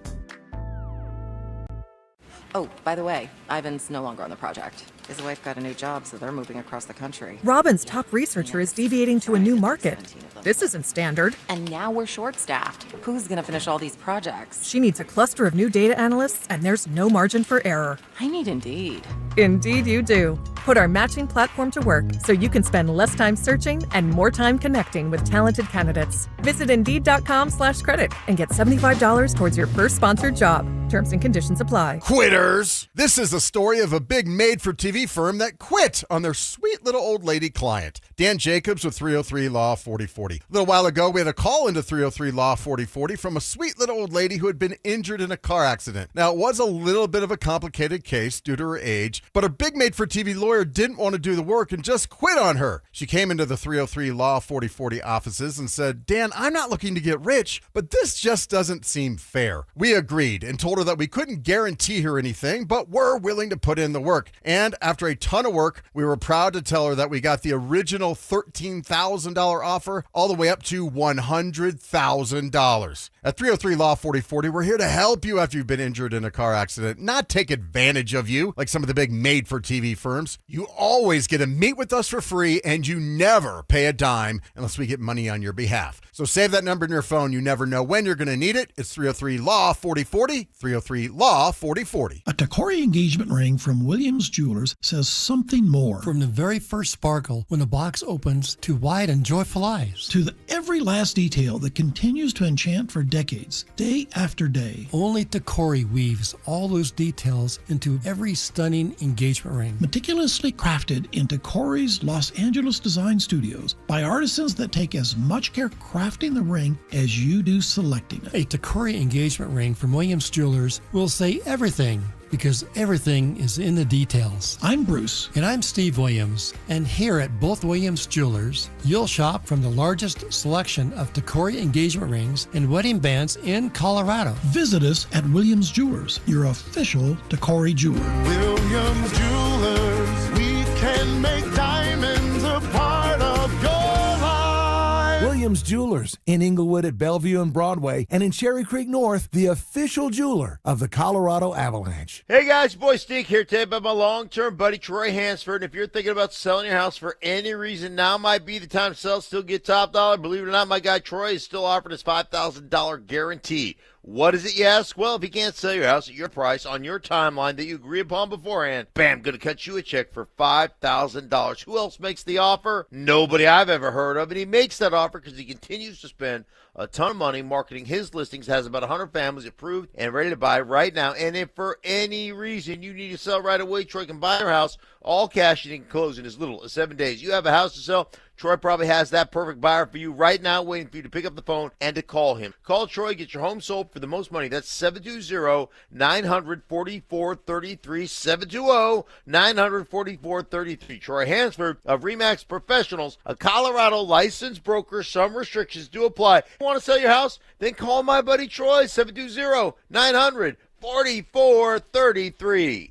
Oh, by the way, Ivan's no longer on the project. His wife got a new job, so they're moving across the country. Robin's top researcher is deviating to a new market. This isn't standard. And now we're short-staffed. Who's going to finish all these projects? She needs a cluster of new data analysts, and there's no margin for error. I need Indeed. Indeed you do. Put our matching platform to work so you can spend less time searching and more time connecting with talented candidates. Visit Indeed.com/credit and get $75 towards your first sponsored job. Terms and conditions apply. Quitters! This is the story of a big made-for-TV firm that quit on their sweet little old lady client. Dan Jacobs with 303 Law 4040. A little while ago, we had a call into 303 Law 4040 from a sweet little old lady who had been injured in a car accident. Now, it was a little bit of a complicated case due to her age, but her big made-for-TV lawyer didn't want to do the work and just quit on her. She came into the 303 Law 4040 offices and said, Dan, I'm not looking to get rich, but this just doesn't seem fair. We agreed and told her that we couldn't guarantee her anything, but we're willing to put in the work. And after a ton of work, we were proud to tell her that we got the original $13,000 offer all the way up to $100,000. At 303 Law 4040, we're here to help you after you've been injured in a car accident, not take advantage of you like some of the big made-for-TV firms. You always get to meet with us for free, and you never pay a dime unless we get money on your behalf. So save that number in your phone. You never know when you're going to need it. It's 303 Law 4040, 303 Law 4040. A Takori engagement ring from Williams Jewelers says something more. From the very first sparkle when the box opens to wide and joyful eyes. To the every last detail that continues to enchant for decades, day after day. Only Takori weaves all those details into every stunning engagement ring. Meticulously crafted in Takori's Los Angeles design studios by artisans that take as much care crafting the ring as you do selecting it. A Takori engagement ring from Williams Jewelers will say everything, because everything is in the details. I'm Bruce. And I'm Steve Williams. And here at both Williams Jewelers, you'll shop from the largest selection of Takori engagement rings and wedding bands in Colorado. Visit us at Williams Jewelers, your official Takori jeweler. Williams Jewelers, we can make diamonds a part of your life. Williams Jewelers in Inglewood at Bellevue and Broadway, and in Cherry Creek North, the official jeweler of the Colorado Avalanche. Hey guys, boy Steve here today by my long-term buddy Troy Hansford. If you're thinking about selling your house for any reason, now might be the time to sell, still get top dollar. Believe it or not, my guy Troy is still offering his $5,000 guarantee. What is it, you ask? Well, if he can't sell your house at your price on your timeline that you agree upon beforehand, bam, going to cut you a check for $5,000. Who else makes the offer? Nobody I've ever heard of. And he makes that offer because he continues to spend a ton of money marketing his listings, has about 100 families approved and ready to buy right now. And if for any reason you need to sell right away, Troy can buy your house all cash and he can close in as little as 7 days. You have a house to sell, Troy probably has that perfect buyer for you right now, waiting for you to pick up the phone and to call him. Call Troy, get your home sold for the most money. That's 720-900-4433, 720-900-4433. Troy Hansford of RE/MAX Professionals, a Colorado licensed broker. Some restrictions do apply. Want to sell your house? Then call my buddy Troy, 720-900-4433.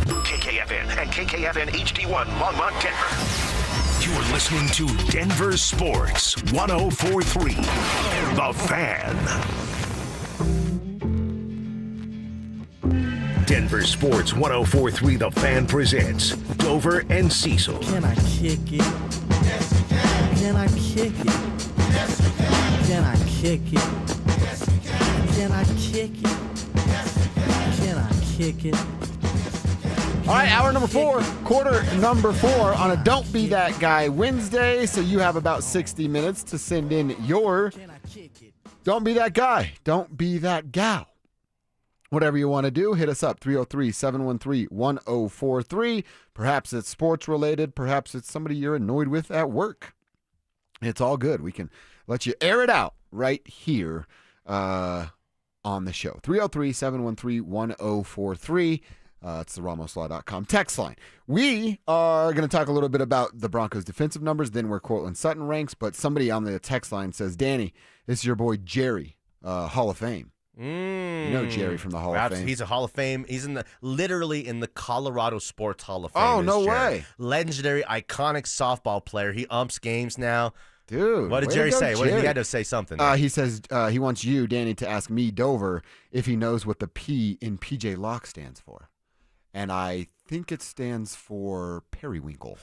KKFN and KKFN HD1 Longmont, Denver. You're listening to Denver Sports 104.3, The Fan. Denver Sports 104.3, The Fan presents Dover and Cecil. Can I kick it? Yes, you can. Can I kick it? Yes, you can. Can I kick it? Yes, you can. Can I kick it? Yes, you can. Can I kick it? All right, hour number 4, quarter number 4 on a Don't Be That Guy Wednesday. So you have about 60 minutes to send in your Don't Be That Guy, Don't Be That Gal. Whatever you want to do, hit us up, 303-713-1043. Perhaps it's sports related. Perhaps it's somebody you're annoyed with at work. It's all good. We can let you air it out right here on the show. 303-713-1043. It's the RamosLaw.com text line. We are going to talk a little bit about the Broncos' defensive numbers, then where Cortland Sutton ranks. But somebody on the text line says, Danny, this is your boy Jerry, Hall of Fame. You know Jerry from the Hall of Fame. He's a Hall of Fame. He's literally in the Colorado Sports Hall of Fame. Oh, no way. Legendary, iconic softball player. He umps games now. Dude, what did Jerry say? He had to say something. He says he wants you, Danny, to ask me, Dover, if he knows what the P in PJ Locke stands for. And I think it stands for periwinkle.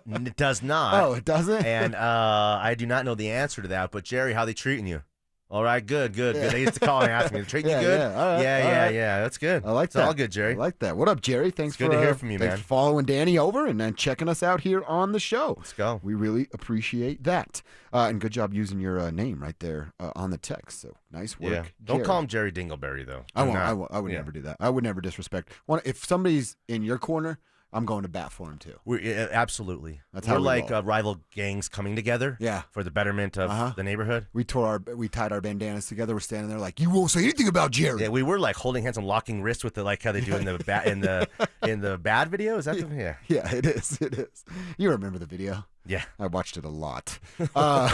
It does not. Oh, it doesn't? And I do not know the answer to that. But, Jerry, how they treating you? All right, good. They used to call and ask me, they treating you good? Yeah, all right, yeah. That's good. I like it's that. It's all good, Jerry. I like that. What up, Jerry? Thanks good to hear from you, man. Thanks for following Danny over and then checking us out here on the show. Let's go. We really appreciate that. And good job using your name right there on the text. So nice work. Yeah. Don't call him Jerry Dingleberry, though. I won't. I would never do that. I would never disrespect. If somebody's in your corner, I'm going to bat for him too. Absolutely. That's how we're like roll. rival gangs coming together. Yeah. For the betterment of the neighborhood. We tied our bandanas together. We're standing there like, you won't say anything about Jerry. Yeah, we were like holding hands and locking wrists with like how they do in the in the bad video. Is that yeah? Yeah, it is. It is. You remember the video? Yeah, I watched it a lot. All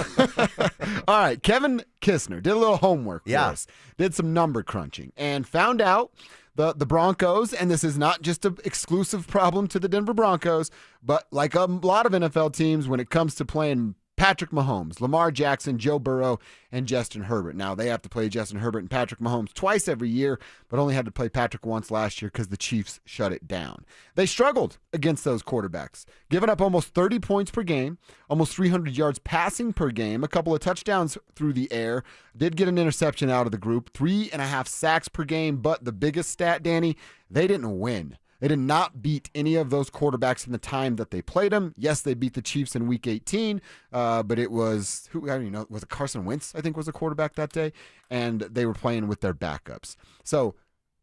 right, Kevin Kistner did a little homework for us. Did some number crunching and found out the Broncos, and this is not just an exclusive problem to the Denver Broncos, but like a lot of NFL teams when it comes to playing Patrick Mahomes, Lamar Jackson, Joe Burrow, and Justin Herbert. Now, they have to play Justin Herbert and Patrick Mahomes twice every year, but only had to play Patrick once last year because the Chiefs shut it down. They struggled against those quarterbacks, giving up almost 30 points per game, almost 300 yards passing per game, a couple of touchdowns through the air, did get an interception out of the group, 3.5 sacks per game, but the biggest stat, Danny, they didn't win. They did not beat any of those quarterbacks in the time that they played them. Yes, they beat the Chiefs in Week 18, but it was, I don't even know, was it Carson Wentz, I think, was the quarterback that day, and they were playing with their backups. So,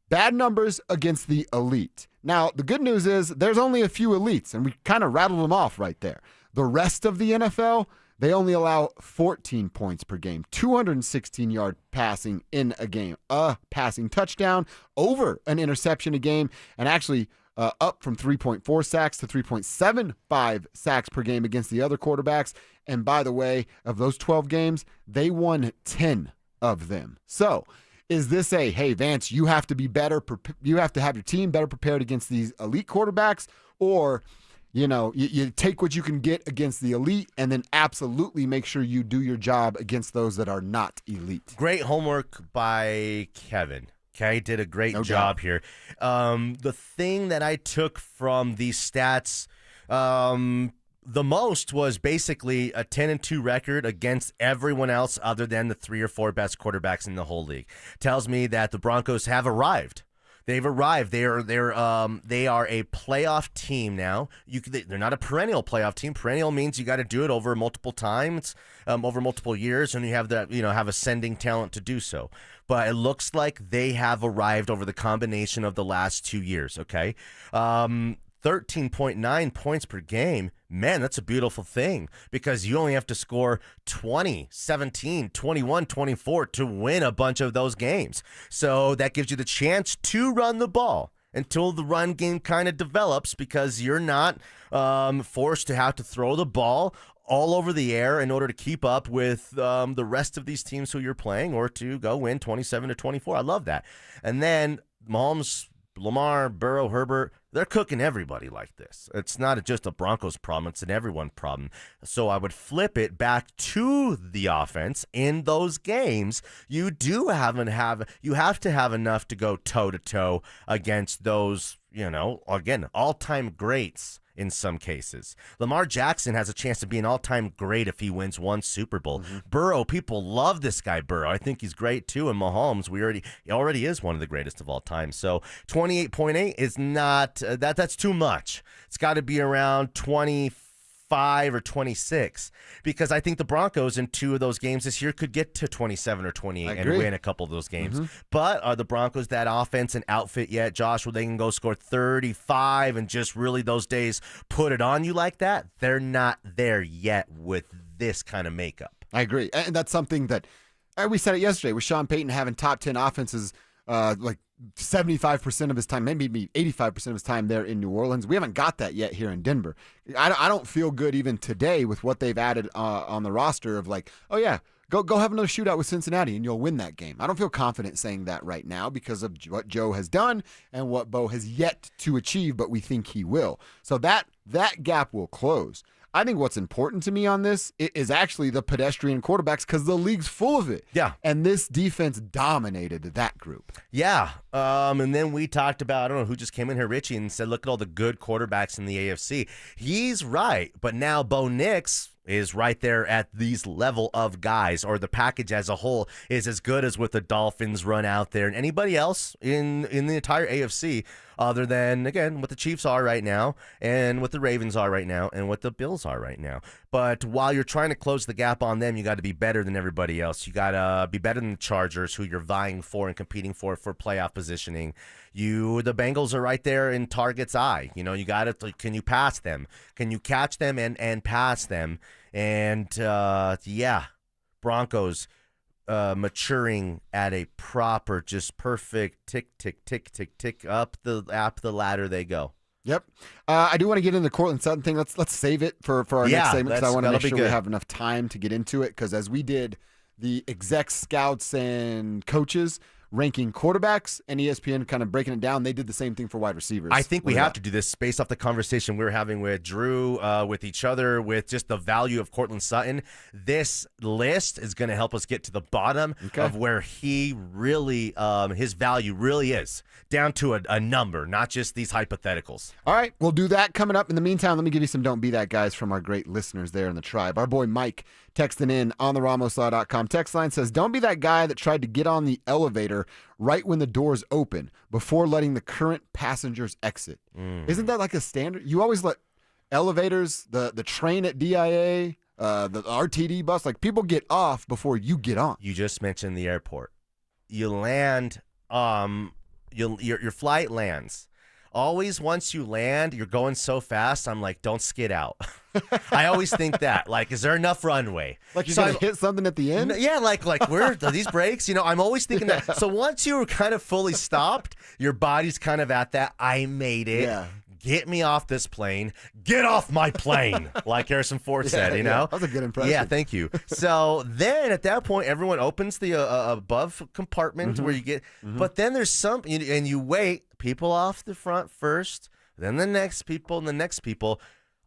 bad numbers against the elite. Now, the good news is there's only a few elites, and we kind of rattled them off right there. The rest of the NFL, they only allow 14 points per game, 216-yard passing in a game, a passing touchdown, over an interception a game, and actually up from 3.4 sacks to 3.75 sacks per game against the other quarterbacks. And by the way, of those 12 games, they won 10 of them. So is this hey, Vance, you have to be better, you have to have your team better prepared against these elite quarterbacks, or you take what you can get against the elite and then absolutely make sure you do your job against those that are not elite. Great homework by Kevin. Okay, did a great job here. The thing that I took from these stats, the most was basically a 10-2 record against everyone else other than the 3 or 4 best quarterbacks in the whole league. Tells me that the Broncos have arrived. They've arrived. They are a playoff team now. They're not a perennial playoff team. Perennial means you got to do it over multiple times, over multiple years, and you have have ascending talent to do so. But it looks like they have arrived over the combination of the last 2 years. Okay. 13.9 points per game, man, that's a beautiful thing because you only have to score 20, 17, 21, 24 to win a bunch of those games. So that gives you the chance to run the ball until the run game kind of develops because you're not forced to have to throw the ball all over the air in order to keep up with the rest of these teams who you're playing or to go win 27-24. I love that. And then Mahomes, Lamar, Burrow, Herbert, they're cooking everybody like this. It's not just a Broncos problem, it's an everyone problem. So I would flip it back to the offense. In those games, you have to have enough to go toe-to-toe against those, again, all-time greats in some cases. Lamar Jackson has a chance to be an all-time great if he wins one Super Bowl. Burrow, people love this guy Burrow. I think he's great too. And Mahomes, he already is one of the greatest of all time. So 28.8 is not that's too much. It's got to be around 25 or 26 because I think the Broncos in 2 of those games this year could get to 27 or 28 and win a couple of those games. But are the Broncos that offense and outfit yet, Josh, where they can go score 35 and just really those days put it on you like that? They're not there yet with this kind of makeup. I agree. And that's something that we said it yesterday with Sean Payton having top 10 offenses like 75% of his time, maybe 85% of his time there in New Orleans. We haven't got that yet here in Denver. I don't feel good even today with what they've added on the roster of like, oh yeah, go have another shootout with Cincinnati and you'll win that game. I don't feel confident saying that right now because of what Joe has done and what Bo has yet to achieve, but we think he will. So that gap will close. I think what's important to me on this is actually the pedestrian quarterbacks because the league's full of it. Yeah. And this defense dominated that group. Yeah. And then we talked about, I don't know who just came in here, Richie, and said, look at all the good quarterbacks in the AFC. He's right. But now Bo Nix is right there at these level of guys, or the package as a whole is as good as what the Dolphins run out there and anybody else in the entire AFC other than, again, what the Chiefs are right now and what the Ravens are right now and what the Bills are right now. But while you're trying to close the gap on them, you got to be better than everybody else. You got to be better than the Chargers, who you're vying for and competing for playoff positioning. The Bengals are right there in target's eye. You got to, can you pass them? Can you catch them and pass them? And Broncos maturing at a proper, just perfect tick, tick, tick, tick, tick up the ladder they go. Yep. I do want to get into the Cortland Sutton thing. Let's save it for our next segment because I want to make sure we have enough time to get into it because as we did the exec scouts and coaches ranking quarterbacks and ESPN kind of breaking it down, they did the same thing for wide receivers. I think we have to do this based off the conversation we were having with Drew, with each other, with just the value of Cortland Sutton. This list is going to help us get to the bottom of where he really, his value really is, down to a number, not just these hypotheticals. All right, we'll do that coming up. In the meantime, let me give you some Don't Be That Guys from our great listeners there in the tribe. Our boy Mike texting in on the RamosLaw.com text line says, don't be that guy that tried to get on the elevator right when the doors open before letting the current passengers exit. Isn't that like a standard? You always let elevators, the train at DIA, the RTD bus, like people get off before you get on. You just mentioned the airport. You land, your flight lands. Always once you land, you're going so fast, I'm like, don't skid out. I always think that. Like, is there enough runway? Like you're going to hit something at the end? Yeah, like where are these brakes? I'm always thinking that. So once you're kind of fully stopped, your body's kind of at that, I made it. Yeah. Get me off this plane. Get off my plane, like Harrison Ford said, That was a good impression. Yeah, thank you. So then at that point, everyone opens the above compartment where you get, but then there's something, and you wait, people off the front first, then the next people, and the next people.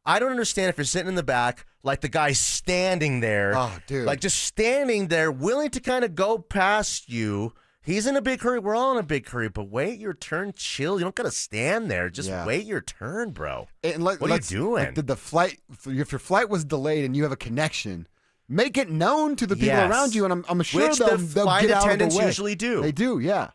I don't understand if you're sitting in the back, like the guy standing there. Oh, dude. Like just standing there, willing to kind of go past you. He's in a big hurry. We're all in a big hurry, but wait your turn. Chill. You don't got to stand there. Just wait your turn, bro. What are you doing? Like, did the flight, if your flight was delayed and you have a connection, make it known to the people around you, and I'm sure they'll flight get out of the attendants way. usually do. They do, yeah.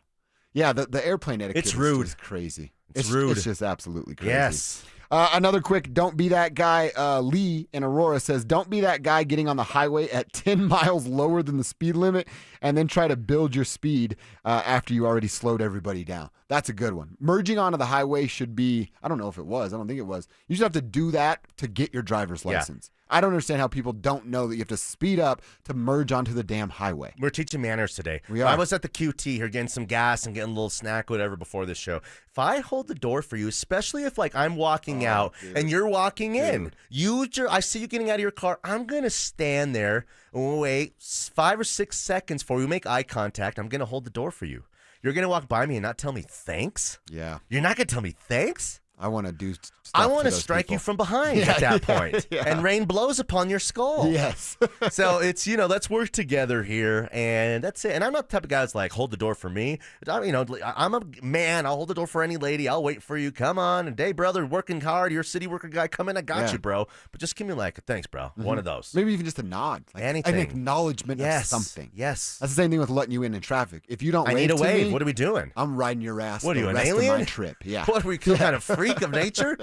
Yeah, the airplane etiquette It's rude. is just crazy. It's rude. It's just absolutely crazy. Yes. Another quick, don't be that guy. Lee in Aurora says, don't be that guy getting on the highway at 10 miles lower than the speed limit and then try to build your speed after you already slowed everybody down. That's a good one. Merging onto the highway should be, I don't know if it was. I don't think it was. You should have to do that to get your driver's license. I don't understand how people don't know that you have to speed up to merge onto the damn highway. We're teaching manners today. We are. I was at the QT here getting some gas and getting a little snack, whatever, before this show. If I hold the door for you, especially if like I'm walking out and you're walking in, I see you getting out of your car, I'm going to stand there and wait 5 or 6 seconds before we make eye contact. I'm going to hold the door for you. You're going to walk by me and not tell me thanks? Yeah. You're not going to tell me thanks? I want to do stuff I want to those strike people. you from behind at that point. And rain blows upon your skull. Yes. So it's, let's work together here, and that's it. And I'm not the type of guy that's like, hold the door for me. I'm a man. I'll hold the door for any lady. I'll wait for you. Come on. And hey, brother, working hard. You're a city worker guy. Come in. I got you, bro. But just give me like a thanks, bro. One of those. Maybe even just a nod. Like anything. An acknowledgement of something. Yes. That's the same thing with letting you in traffic. If you don't I wave need a to wave. me, What are we doing? I'm riding your ass What are the you, an rest alien? of my trip. Yeah. What are we, some kind of freak of nature?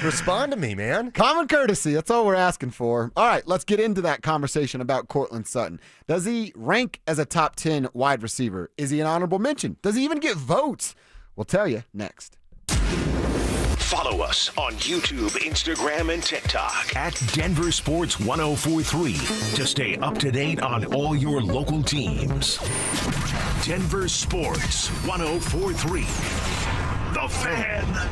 Respond to me, man. Common courtesy. That's all we're asking for. All right, let's get into that conversation about Courtland Sutton. Does he rank as a top 10 wide receiver? Is he an honorable mention? Does he even get votes? We'll tell you next. Follow us on YouTube, Instagram, and TikTok at Denver Sports 1043 to stay up to date on all your local teams. Denver Sports 1043. The Fan.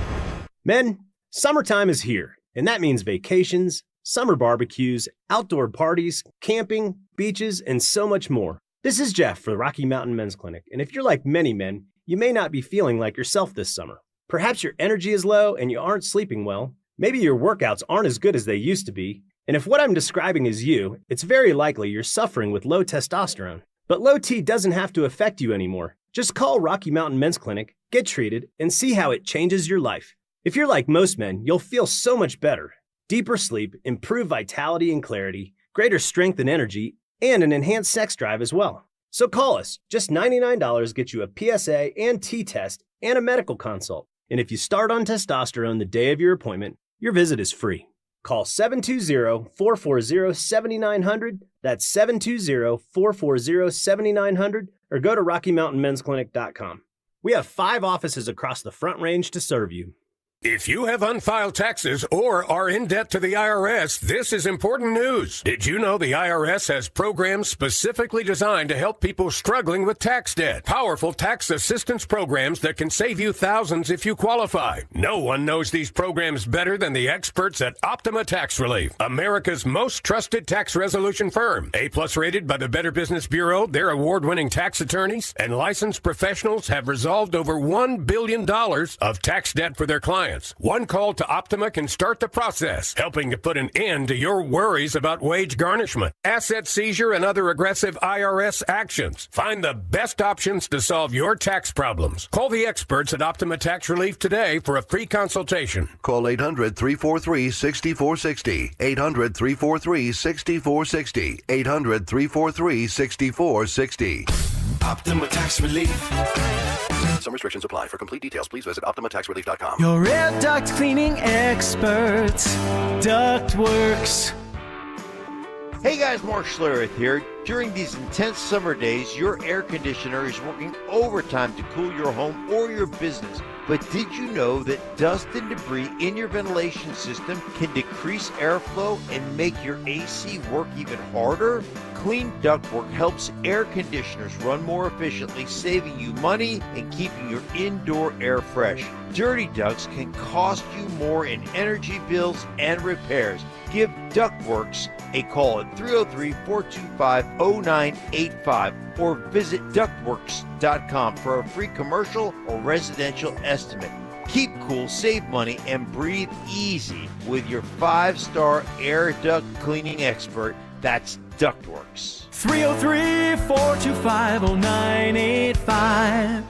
Men, summertime is here, and that means vacations, summer barbecues, outdoor parties, camping, beaches, and so much more. This is Jeff for the Rocky Mountain Men's Clinic, and if you're like many men, you may not be feeling like yourself this summer. Perhaps your energy is low and you aren't sleeping well. Maybe your workouts aren't as good as they used to be. And if what I'm describing is you, it's very likely you're suffering with low testosterone. But low T doesn't have to affect you anymore. Just call Rocky Mountain Men's Clinic, get treated, and see how it changes your life. If you're like most men, you'll feel so much better. Deeper sleep, improved vitality and clarity, greater strength and energy, and an enhanced sex drive as well. So call us. Just $99 gets you a PSA and T-test and a medical consult. And if you start on testosterone the day of your appointment, your visit is free. Call 720-440-7900. That's 720-440-7900. Or go to RockyMountainMen'sClinic.com. We have 5 offices across the Front Range to serve you. If you have unfiled taxes or are in debt to the IRS, this is important news. Did you know the IRS has programs specifically designed to help people struggling with tax debt? Powerful tax assistance programs that can save you thousands if you qualify. No one knows these programs better than the experts at Optima Tax Relief, America's most trusted tax resolution firm. A-plus rated by the Better Business Bureau, their award-winning tax attorneys and licensed professionals have resolved over $1 billion of tax debt for their clients. One call to Optima can start the process, helping to put an end to your worries about wage garnishment, asset seizure, and other aggressive IRS actions. Find the best options to solve your tax problems. Call the experts at Optima Tax Relief today for a free consultation. Call 800-343-6460. 800-343-6460. 800-343-6460. Optima Tax Relief. Some restrictions apply. For complete details, please visit OptimaTaxRelief.com. Your air duct cleaning experts, Ductworks. Hey guys, Mark Schlereth here. During these intense summer days, your air conditioner is working overtime to cool your home or your business. But did you know that dust and debris in your ventilation system can decrease airflow and make your AC work even harder? Clean Ductwork helps air conditioners run more efficiently, saving you money and keeping your indoor air fresh. Dirty ducts can cost you more in energy bills and repairs. Give Ductworks a call at 303-425-0985 or visit ductworks.com for a free commercial or residential estimate. Keep cool, save money, and breathe easy with your 5-star air duct cleaning expert, That's Ductworks. 303-425-0985.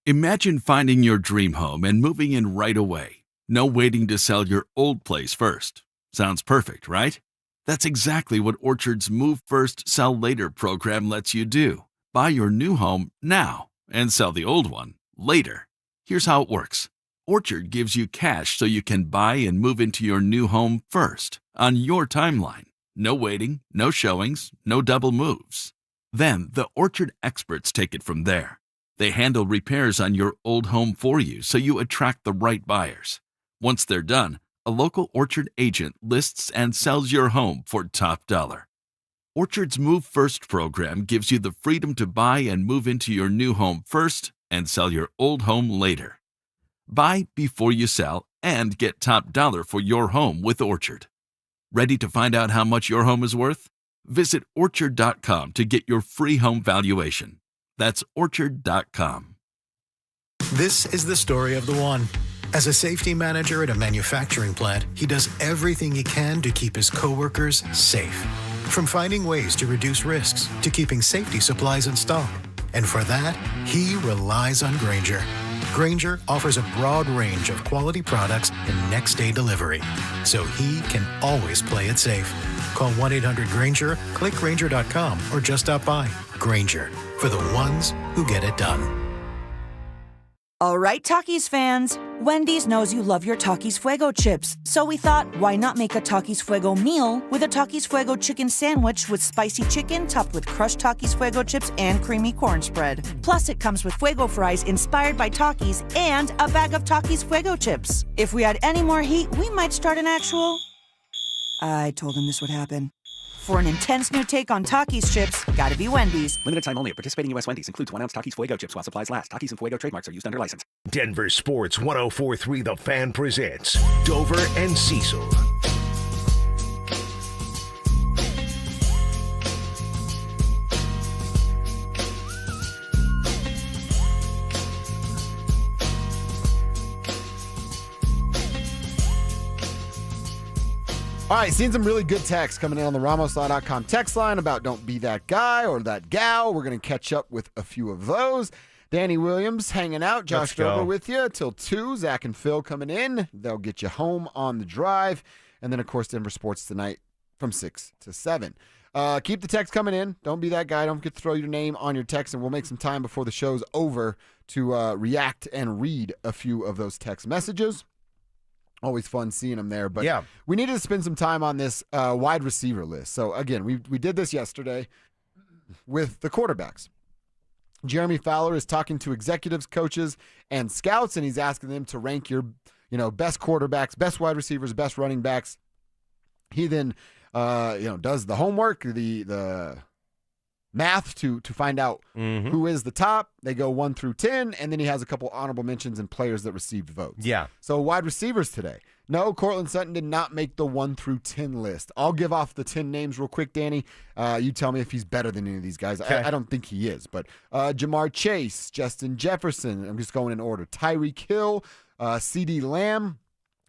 Imagine finding your dream home and moving in right away. No waiting to sell your old place first. Sounds perfect, right? That's exactly what Orchard's Move First, Sell Later program lets you do. Buy your new home now and sell the old one later. Here's how it works. Orchard gives you cash so you can buy and move into your new home first on your timeline. No waiting, no showings, no double moves. Then the Orchard experts take it from there. They handle repairs on your old home for you so you attract the right buyers. Once they're done, a local Orchard agent lists and sells your home for top dollar. Orchard's Move First program gives you the freedom to buy and move into your new home first and sell your old home later. Buy before you sell and get top dollar for your home with Orchard. Ready to find out how much your home is worth? Visit Orchard.com to get your free home valuation. That's Orchard.com. This is the story of the one. As a safety manager at a manufacturing plant, he does everything he can to keep his coworkers safe. From finding ways to reduce risks to keeping safety supplies in stock. And for that, he relies on Grainger. Grainger offers a broad range of quality products and next-day delivery, so he can always play it safe. Call 1-800-GRAINGER, click Grainger.com, or just stop by. Grainger, for the ones who get it done. All right, Takis fans. Wendy's knows you love your Takis Fuego chips, so we thought, why not make a Takis Fuego meal with a Takis Fuego chicken sandwich with spicy chicken topped with crushed Takis Fuego chips and creamy corn spread. Plus, it comes with Fuego fries inspired by Takis and a bag of Takis Fuego chips. If we had any more heat, we might start an actual... I told him this would happen. For an intense new take on Takis chips, gotta be Wendy's. Limited time only at participating U.S. Wendy's. Includes 1 ounce Takis Fuego chips while supplies last. Takis and Fuego trademarks are used under license. Denver Sports 104.3 The Fan presents Dover and Cecil. All right, seeing some really good texts coming in on the RamosLaw.com text line about don't be that guy or that gal. We're going to catch up with a few of those. Danny Williams hanging out. Josh Dover with you till 2. Zach and Phil coming in. They'll get you home on the drive. And then, of course, Denver Sports tonight from 6 to 7. Keep the text coming in. Don't be that guy. Don't forget to throw your name on your text, and we'll make some time before the show's over to react and read a few of those text messages. Always fun seeing them there. But yeah, we needed to spend some time on this wide receiver list. So, again, we did this yesterday with the quarterbacks. Jeremy Fowler is talking to executives, coaches, and scouts, and he's asking them to rank your best quarterbacks, best wide receivers, best running backs. He then does the homework, the math to find out who is the top. They go 1 through 10, and then he has a couple honorable mentions and players that received votes. Yeah. So wide receivers today. No, Cortland Sutton did not make the 1 through 10 list. I'll give off the 10 names real quick, Danny. You tell me if he's better than any of these guys. Okay. I don't think he is, but Jamar Chase, Justin Jefferson, I'm just going in order. Tyreek Hill, CeeDee Lamb,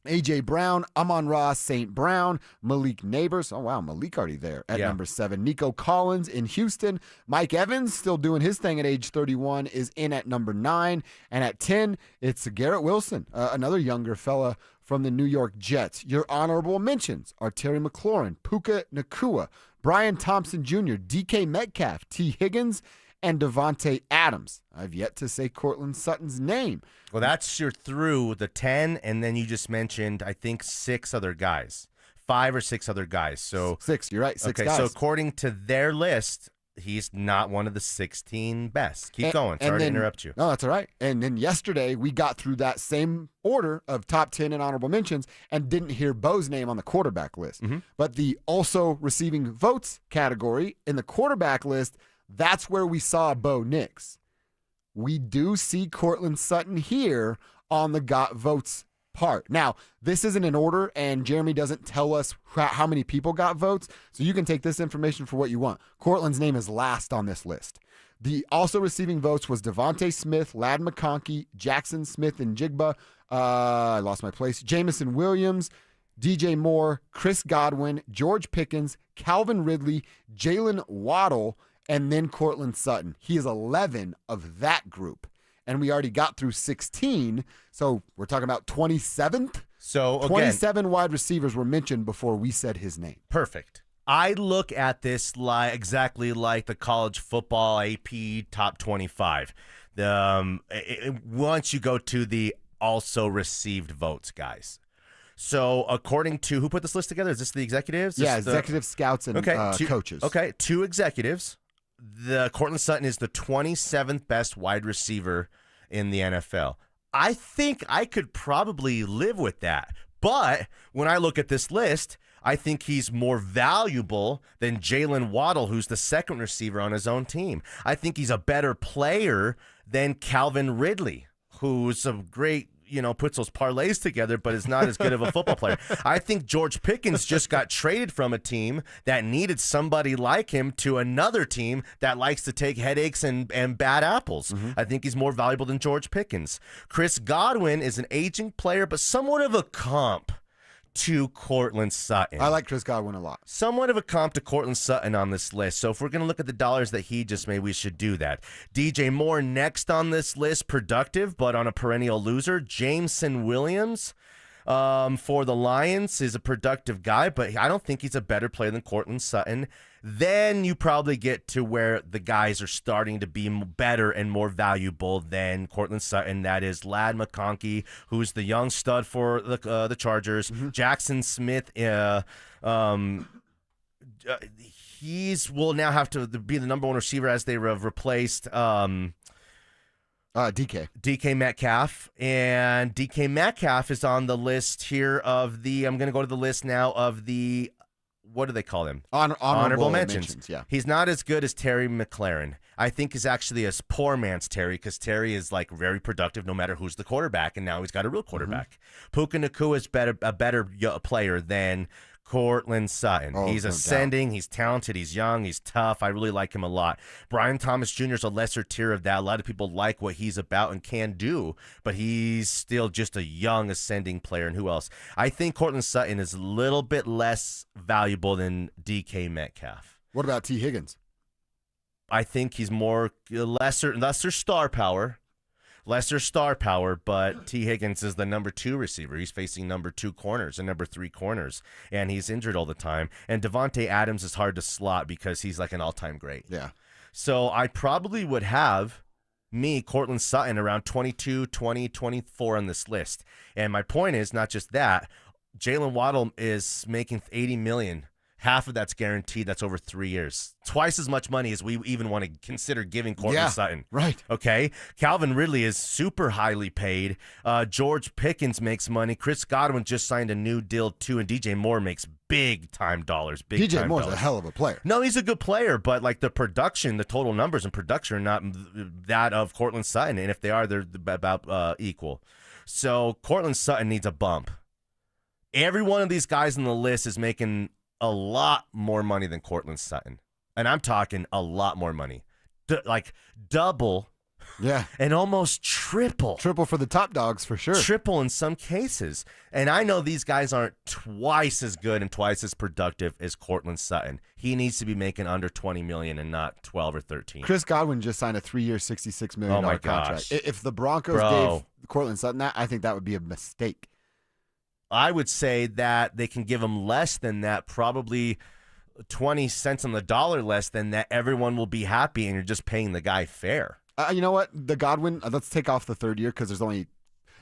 A.J. Brown, Amon-Ra St. Brown, Malik Neighbors. Oh, wow, Malik already there at number 7. Nico Collins in Houston. Mike Evans, still doing his thing at age 31, is in at number 9. And at 10, it's Garrett Wilson, another younger fella from the New York Jets. Your honorable mentions are Terry McLaurin, Puka Nacua, Brian Thompson Jr., DK Metcalf, T. Higgins, and Devontae Adams. I've yet to say Cortland Sutton's name. Well, that's your through the 10, and then you just mentioned, I think, 6 other guys. 5 or 6 other guys. So 6, you're right, 6 guys. So according to their list, he's not one of the 16 best. Keep going. Sorry to interrupt you. No, that's all right. And then yesterday, we got through that same order of top 10 and honorable mentions and didn't hear Bo's name on the quarterback list. But the also receiving votes category in the quarterback list, that's where we saw Bo Nix. We do see Cortland Sutton here on the got votes part. Now, this isn't in order, and Jeremy doesn't tell us how many people got votes, so you can take this information for what you want. Cortland's name is last on this list. The also receiving votes was Devontae Smith, Ladd McConkey, Jackson Smith and Jigba. I lost my place. Jamison Williams, DJ Moore, Chris Godwin, George Pickens, Calvin Ridley, Jalen Waddle, and then Courtland Sutton. He is 11 of that group. And we already got through 16, so we're talking about 27th? So again, 27 wide receivers were mentioned before we said his name. Perfect. I look at this exactly like the college football AP top 25. Once you go to the also received votes, guys. So according to, who put this list together? Is this the executives? Yeah, executive scouts and coaches. Okay, 2 executives. The Courtland Sutton is the 27th best wide receiver in the NFL. I think I could probably live with that. But when I look at this list, I think he's more valuable than Jalen Waddle, who's the second receiver on his own team. I think he's a better player than Calvin Ridley, who's a great, puts those parlays together, but is not as good of a football player. I think George Pickens just got traded from a team that needed somebody like him to another team that likes to take headaches and bad apples. I think he's more valuable than George Pickens. Chris Godwin is an aging player, but somewhat of a comp to Courtland Sutton. I like Chris Godwin a lot. Somewhat of a comp to Courtland Sutton on this list. So if we're going to look at the dollars that he just made, we should do that. DJ Moore next on this list, productive, but on a perennial loser. Jameson Williams for the Lions is a productive guy, but I don't think he's a better player than Courtland Sutton. Then you probably get to where the guys are starting to be better and more valuable than Courtland Sutton. That is Ladd McConkey, who's the young stud for the Chargers. Jackson Smith, he's will now have to be the number 1 receiver as they have replaced DK Metcalf. And DK Metcalf is on the list here of the, I'm going to go to the list now of the, what do they call them? Honorable mentions. Yeah. He's not as good as Terry McLaurin. I think he's actually a poor man's Terry, because Terry is like very productive no matter who's the quarterback, and now he's got a real quarterback. Puka Nacua is a better player than Courtland Sutton. He's ascending. He's talented. He's young. He's tough. I really like him a lot. Brian Thomas Jr. is a lesser tier of that. A lot of people like what he's about and can do, but he's still just a young ascending player. And who else? I think Courtland Sutton is a little bit less valuable than DK Metcalf. What about T. Higgins? I think he's lesser star power. But T. Higgins is the number 2 receiver. He's facing number 2 corners and number 3 corners, and he's injured all the time. And Devontae Adams is hard to slot because he's like an all-time great. Yeah. So I probably would have Courtland Sutton, around 22, 20, 24 on this list. And my point is not just that. Jalen Waddle is making $80 million. Half of that's guaranteed. That's over 3 years. Twice as much money as we even want to consider giving Courtland Sutton. Right. Okay. Calvin Ridley is super highly paid. George Pickens makes money. Chris Godwin just signed a new deal too, and DJ Moore makes big time dollars. DJ Moore's a hell of a player. No, he's a good player, but like the production, the total numbers in production are not that of Courtland Sutton, and if they are, they're about equal. So Courtland Sutton needs a bump. Every one of these guys on the list is making a lot more money than Courtland Sutton. And I'm talking a lot more money. Like double. Yeah. And almost triple. Triple for the top dogs, for sure. Triple in some cases. And I know these guys aren't twice as good and twice as productive as Courtland Sutton. He needs to be making under $20 million and not 12 or 13. Chris Godwin just signed a 3-year, $66 million contract. Gosh. If the Broncos gave Courtland Sutton that, I think that would be a mistake. I would say that they can give him less than that, probably 20 cents on the dollar less than that. Everyone will be happy, and you're just paying the guy fair. You know what? The Godwin, let's take off the 3rd year because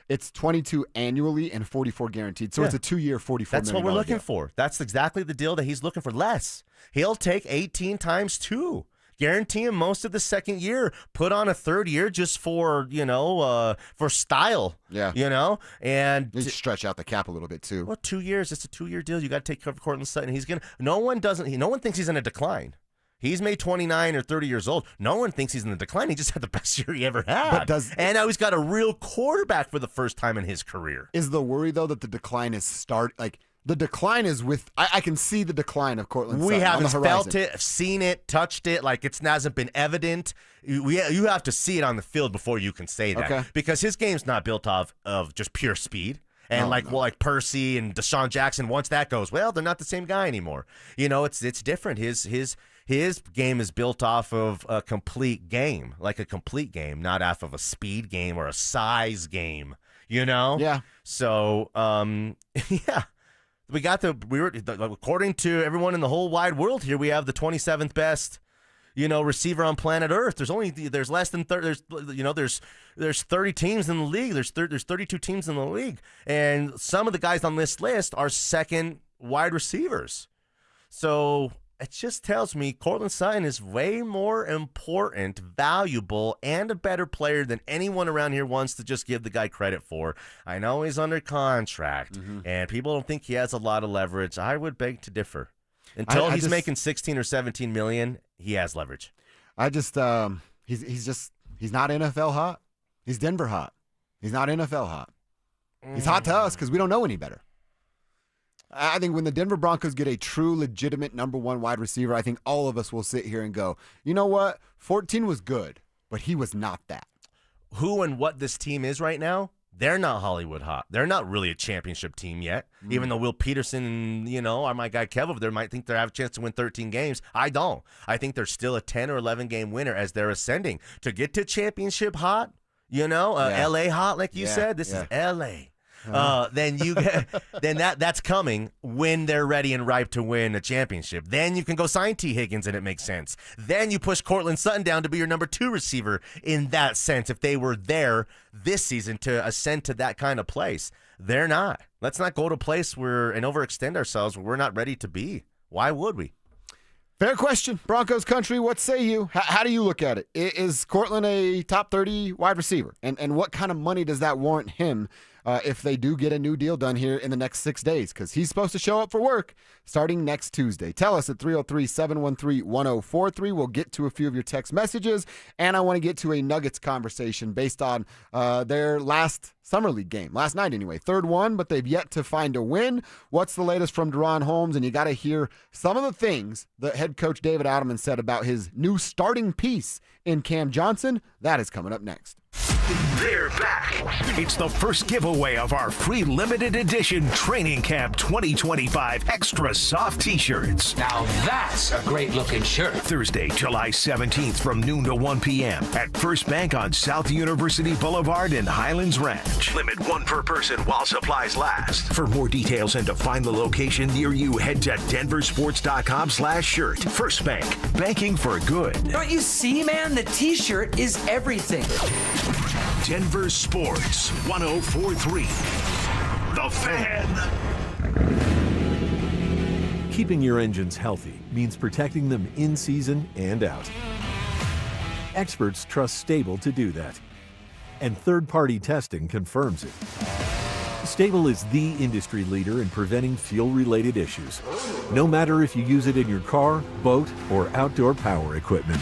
it's 22 annually and 44 guaranteed. So it's a 2-year, $44 million. That's what we're looking for. That's exactly the deal that he's looking for. Less. He'll take 18 times 2. Guarantee him most of the 2nd year. Put on a 3rd year just for, for style. Yeah. And stretch out the cap a little bit too. Well, 2 years. It's a 2-year deal. You got to take care of Courtland Sutton. No one thinks he's in a decline. He's made 29 or 30 years old. No one thinks he's in the decline. He just had the best year he ever had. And now he's got a real quarterback for the first time in his career. Is the worry, though, that the decline is the decline is with, I can see the decline of Courtland Sutton. We haven't felt it, seen it, touched it, like it hasn't been evident. You have to see it on the field before you can say that. Okay. Because his game's not built off of just pure speed. And like Percy and Deshaun Jackson, once that goes, well, they're not the same guy anymore. It's different. His game is built off of a complete game, not off of a speed game or a size game. Yeah. So, yeah. According to everyone in the whole wide world here, we have the 27th best, receiver on planet Earth. There's less than 30. There's 30 teams in the league. There's 32 teams in the league, and some of the guys on this list are second wide receivers. So it just tells me Courtland Sutton is way more important, valuable, and a better player than anyone around here wants to just give the guy credit for. I know he's under contract, and people don't think he has a lot of leverage. I would beg to differ. Until he's making 16 or 17 million, he has leverage. He's not NFL hot. He's Denver hot. He's not NFL hot. He's hot to us because we don't know any better. I think when the Denver Broncos get a true, legitimate number one wide receiver, I think all of us will sit here and go, you know what? 14 was good, but he was not that. Who and what this team is right now, they're not Hollywood hot. They're not really a championship team yet, even though Will Peterson and, or my guy Kev over there might think they have a chance to win 13 games. I don't. I think they're still a 10 or 11 game winner as they're ascending. To get to championship hot, LA hot, like you said, this is LA. Then that's coming when they're ready and ripe to win a championship. Then you can go sign T. Higgins and it makes sense. Then you push Courtland Sutton down to be your number 2 receiver in that sense if they were there this season to ascend to that kind of place. They're not. Let's not go to a place and overextend ourselves where we're not ready to be. Why would we? Fair question. Broncos country, what say you? How do you look at it? Is Courtland a top 30 wide receiver? And what kind of money does that warrant him if they do get a new deal done here in the next 6 days? Because he's supposed to show up for work starting next Tuesday. Tell us at 303-713-1043. We'll get to a few of your text messages. And I want to get to a Nuggets conversation based on their last Summer League game. Last night anyway. Third one, but they've yet to find a win. What's the latest from Deron Holmes? And you got to hear some of the things that head coach David Adelman said about his new starting piece in Cam Johnson. That is coming up next. They're back. It's the first giveaway of our free limited edition Training Camp 2025 Extra Soft T-shirts. Now that's a great looking shirt. Thursday, July 17th from noon to 1 p.m. at First Bank on South University Boulevard in Highlands Ranch. Limit 1 per person while supplies last. For more details and to find the location near you, head to DenverSports.com/shirt. First Bank, banking for good. Don't you see, man? The T-shirt is everything. Denver Sports 104.3. The Fan. Keeping your engines healthy means protecting them in season and out. Experts trust Stable to do that. And third-party testing confirms it. Stable is the industry leader in preventing fuel-related issues, no matter if you use it in your car, boat, or outdoor power equipment.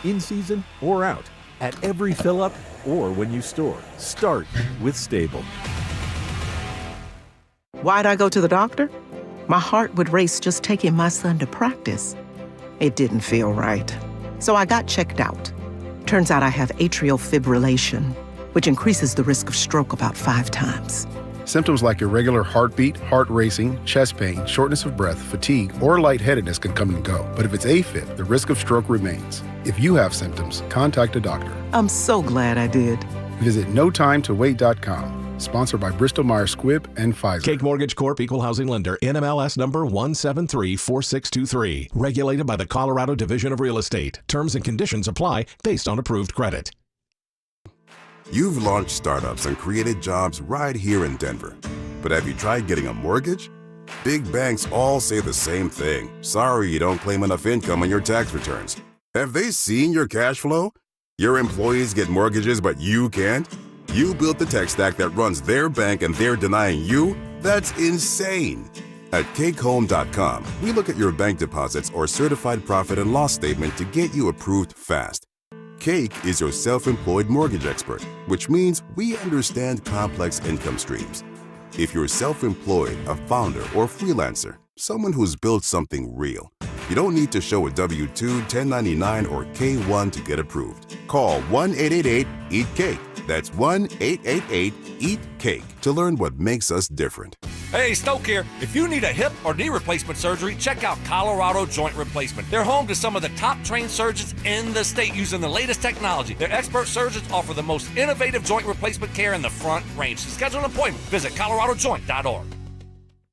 In season or out, at every fill-up or when you store, start with Stable. Why'd I go to the doctor? My heart would race just taking my son to practice. It didn't feel right. So I got checked out. Turns out I have atrial fibrillation, which increases the risk of stroke about 5 times. Symptoms like irregular heartbeat, heart racing, chest pain, shortness of breath, fatigue, or lightheadedness can come and go. But if it's AFib, the risk of stroke remains. If you have symptoms, contact a doctor. I'm so glad I did. Visit NoTimeToWait.com. Sponsored by Bristol-Myers Squibb and Pfizer. Cake Mortgage Corp. Equal Housing Lender. NMLS number 1734623. Regulated by the Colorado Division of Real Estate. Terms and conditions apply based on approved credit. You've launched startups and created jobs right here in Denver. But have you tried getting a mortgage? Big banks all say the same thing. Sorry you don't claim enough income on your tax returns. Have they seen your cash flow? Your employees get mortgages, but you can't? You built the tech stack that runs their bank and they're denying you? That's insane. At CakeHome.com, we look at your bank deposits or certified profit and loss statement to get you approved fast. Cake is your self-employed mortgage expert, which means we understand complex income streams. If you're self-employed, a founder, or freelancer, someone who's built something real, You don't need to show a W-2, 1099, or K-1 to get approved. Call 1-888-EAT-CAKE. That's 1-888-EAT-CAKE to learn what makes us different. Hey, Stoke here. If you need a hip or knee replacement surgery, check out Colorado Joint Replacement. They're home to some of the top trained surgeons in the state using the latest technology. Their expert surgeons offer the most innovative joint replacement care in the Front Range. To schedule an appointment, visit coloradojoint.org.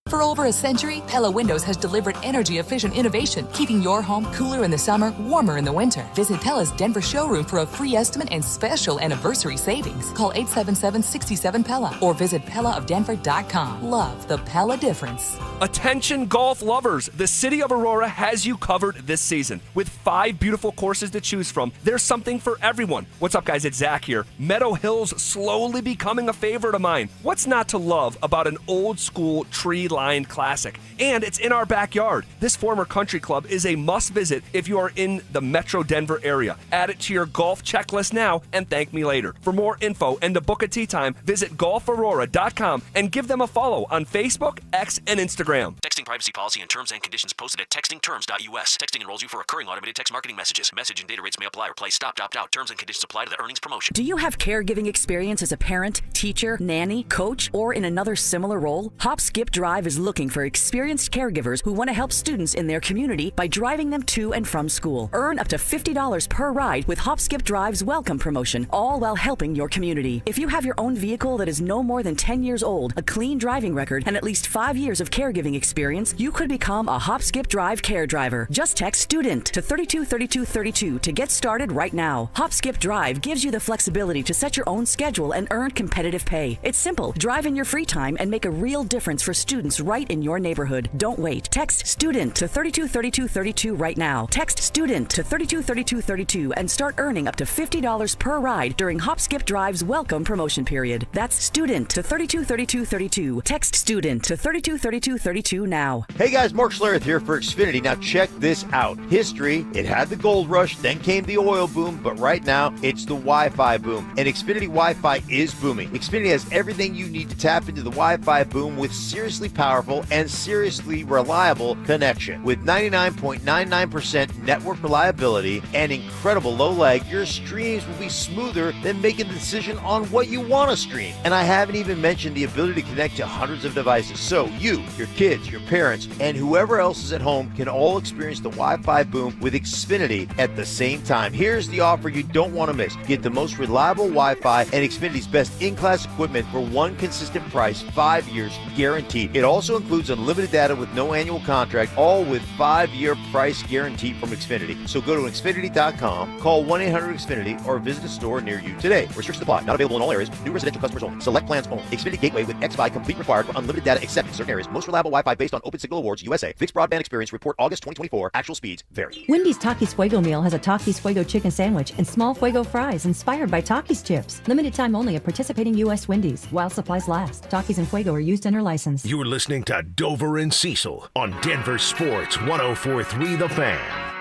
For over a century, Pella Windows has delivered energy-efficient innovation, keeping your home cooler in the summer, warmer in the winter. Visit Pella's Denver showroom for a free estimate and special anniversary savings. Call 877-67-PELLA or visit PellaofDenver.com. Love the Pella difference. Attention golf lovers, the city of Aurora has you covered this season. With 5 beautiful courses to choose from, there's something for everyone. What's up, guys? It's Zach here. Meadow Hill's slowly becoming a favorite of mine. What's not to love about an old-school tree-lined classic? And it's in our backyard. This former country club is a must-visit if you are in the Metro Denver area. Add it to your golf checklist now and thank me later. For more info and to book a tee time, visit golfaurora.com and give them a follow on Facebook, X, and Instagram. Texting privacy policy and terms and conditions posted at textingterms.us. Texting enrolls you for recurring automated text marketing messages. Message and data rates may apply or play stop, opt out. Terms and conditions apply to the earnings promotion. Do you have caregiving experience as a parent, teacher, nanny, coach, or in another similar role? Hop Skip Drive is looking for experienced caregivers who want to help students in their community by driving them to and from school. Earn up to $50 per ride with Hop Skip Drive's welcome promotion, all while helping your community. If you have your own vehicle that is no more than 10 years old, a clean driving record, and at least 5 years of caregiving experience, you could become a Hop Skip Drive care driver. Just text STUDENT to 323232 to get started right now. Hop Skip Drive gives you the flexibility to set your own schedule and earn competitive pay. It's simple. Drive in your free time and make a real difference for students right in your neighborhood. Don't wait. Text STUDENT to 323232 right now. Text STUDENT to 323232 and start earning up to $50 per ride during Hop Skip Drive's welcome promotion period. That's STUDENT to 323232. Text STUDENT to 323232 now. Hey guys, Mark Schlereth here for Xfinity. Now check this out. History, it had the gold rush, then came the oil boom, but right now it's the Wi-Fi boom. And Xfinity Wi-Fi is booming. Xfinity has everything you need to tap into the Wi-Fi boom with seriously powerful and seriously reliable connection. With 99.99% network reliability and incredible low lag, your streams will be smoother than making the decision on what you want to stream. And I haven't even mentioned the ability to connect to hundreds of devices. So you, your kids, your parents, and whoever else is at home can all experience the Wi-Fi boom with Xfinity at the same time. Here's the offer you don't want to miss. Get the most reliable Wi-Fi and Xfinity's best in-class equipment for one consistent price, 5 years guaranteed. It also includes unlimited data with no annual contract, all with 5-year price guarantee from Xfinity. So go to Xfinity.com, call 1-800-XFINITY, or visit a store near you today. Restrictions apply. Not available in all areas. New residential customers only. Select plans only. Xfinity Gateway with XFi complete required for unlimited data except in certain areas. Most reliable Wi-Fi based on Open Signal Awards USA. Fixed broadband experience report August 2024. Actual speeds vary. Wendy's Takis Fuego meal has a Takis Fuego chicken sandwich and small Fuego fries inspired by Takis chips. Limited time only at participating U.S. Wendy's while supplies last. Takis and Fuego are used under license. You're listening to Dover and Cecil on Denver Sports 104.3 The Fan.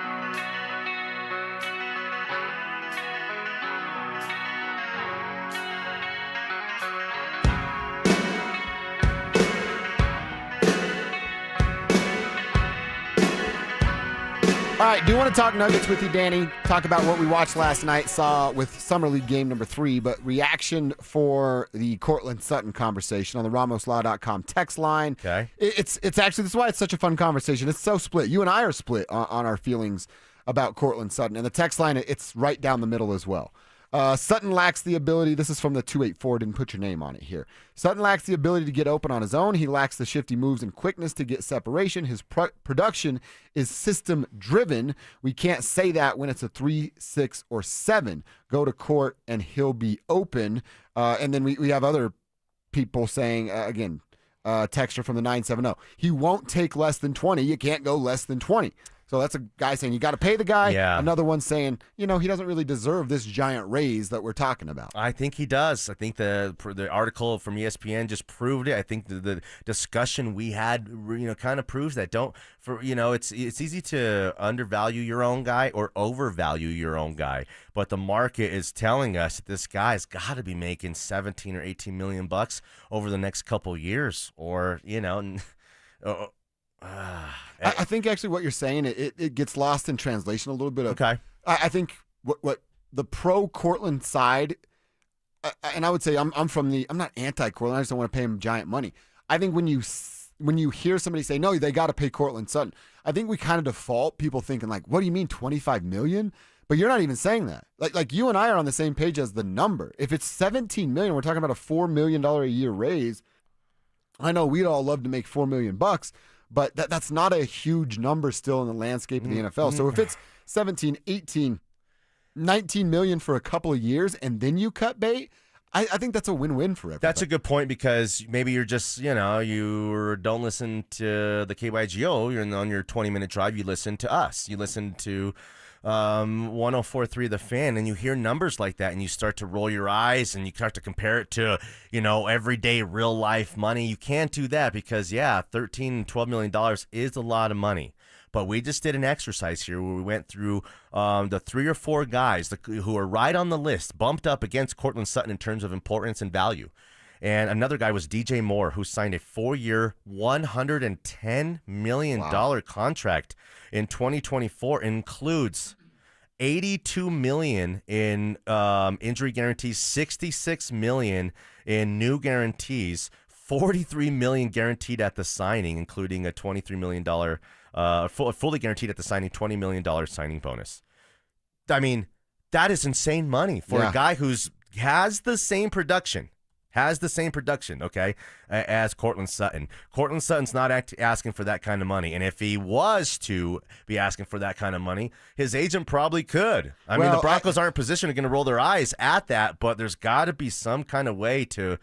All right, do want to talk Nuggets with you, Danny. Talk about what we watched last night, saw with Summer League game number 3, but reaction for the Cortland Sutton conversation on the RamosLaw.com text line. Okay. It's actually, this is why it's such a fun conversation. It's so split. You and I are split on our feelings about Cortland Sutton. And the text line, it's right down the middle as well. Sutton lacks the ability, this is from the 284, didn't put your name on it here. Sutton lacks the ability to get open on his own. He lacks the shifty moves and quickness to get separation. His production is system driven. We can't say that when it's a 3, 6, or 7. Go to court and he'll be open. And then we have other people saying, again, texture from the 970. He won't take less than 20. You can't go less than 20. So that's a guy saying you got to pay the guy. Yeah. Another one saying, he doesn't really deserve this giant raise that we're talking about. I think he does. I think the article from ESPN just proved it. I think the discussion we had, kind of proves that. It's easy to undervalue your own guy or overvalue your own guy, but the market is telling us that this guy's got to be making 17 or 18 million bucks over the next couple years, or I think actually what you're saying, it gets lost in translation a little bit. Okay. I think what the pro Cortland side, and I would say I'm not anti-Cortland. I just don't want to pay him giant money. I think when you hear somebody say, no, they got to pay Cortland Sutton, I think we kind of default people thinking like, what do you mean $25 million? But you're not even saying that. Like you and I are on the same page as the number. If it's $17 million, we're talking about a $4 million a year raise. I know we'd all love to make $4 million, but that's not a huge number still in the landscape of the NFL. So if it's 17, 18, 19 million for a couple of years and then you cut bait, I think that's a win-win for everybody. That's a good point because maybe you're just, you don't listen to the KYGO. You're on your 20-minute drive. You listen to us. You listen to 104.3 The Fan, and you hear numbers like that, and you start to roll your eyes, and you start to compare it to, everyday real-life money. You can't do that because, $13, $12 million is a lot of money. But we just did an exercise here where we went through the 3 or 4 guys who are right on the list, bumped up against Cortland Sutton in terms of importance and value. And another guy was DJ Moore, who signed a 4-year, $110 million contract in 2024. It includes $82 million in injury guarantees, $66 million in new guarantees, $43 million guaranteed at the signing, including a $23 million fully guaranteed at the signing, $20 million signing bonus. I mean, that is insane money for a guy who's has the same production, okay, as Cortland Sutton. Cortland Sutton's not asking for that kind of money, and if he was to be asking for that kind of money, his agent probably could. I mean, the Broncos aren't in position to roll their eyes at that, but there's got to be some kind of way to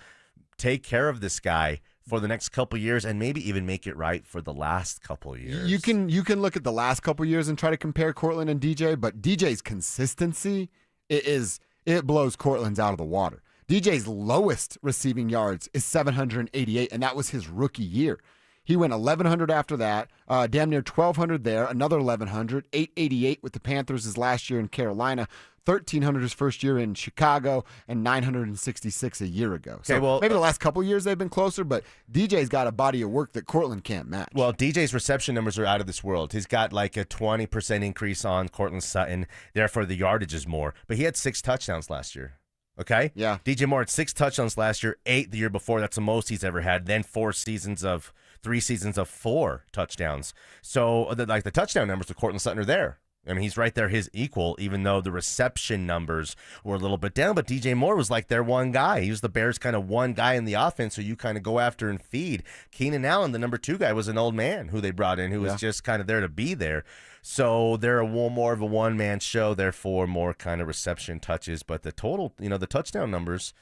take care of this guy for the next couple years and maybe even make it right for the last couple years. You can look at the last couple years and try to compare Cortland and DJ, but DJ's consistency it blows Cortland's out of the water. DJ's lowest receiving yards is 788, and that was his rookie year. He went 1,100 after that, damn near 1,200 there, another 1,100, 888 with the Panthers his last year in Carolina, 1,300 his first year in Chicago, and 966 a year ago. So maybe the last couple years they've been closer, but DJ's got a body of work that Cortland can't match. Well, DJ's reception numbers are out of this world. He's got like a 20% increase on Cortland Sutton, therefore the yardage is more. But he had 6 touchdowns last year. Okay? Yeah. DJ Moore had 6 touchdowns last year, 8 the year before. That's the most he's ever had. Then 3 seasons of 4 touchdowns. So the touchdown numbers of Cortland Sutton are there. I mean, he's right there, his equal, even though the reception numbers were a little bit down. But DJ Moore was like their one guy. He was the Bears' kind of one guy in the offense who you kind of go after and feed. Keenan Allen, the number 2 guy, was an old man who they brought in who was just kind of there to be there. So they're more of a one-man show, therefore more kind of reception touches. But the total, the touchdown numbers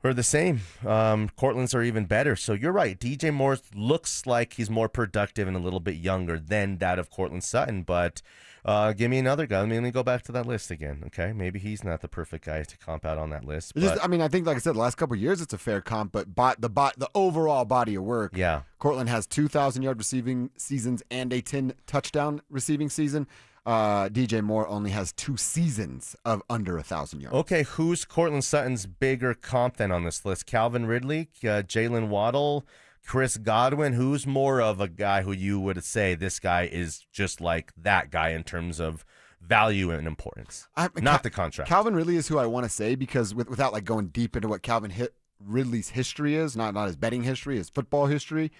are the same. Cortland's are even better. So you're right. DJ Moore looks like he's more productive and a little bit younger than that of Cortland Sutton. But give me another guy. Let me go back to that list again. Okay, maybe he's not the perfect guy to comp out on that list. But I think, like I said, the last couple of years it's a fair comp. But the overall body of work. Yeah. Cortland has 2,000-yard receiving seasons and a 10-touchdown receiving season. DJ Moore only has 2 seasons of under 1,000 yards. Okay, who's Cortland Sutton's bigger comp then on this list? Calvin Ridley, Jalen Waddle, Chris Godwin? Who's more of a guy who you would say this guy is just like that guy in terms of value and importance? Not the contract. Calvin Ridley is who I want to say because without like going deep into what Calvin Ridley's history is, not his betting history, his football history,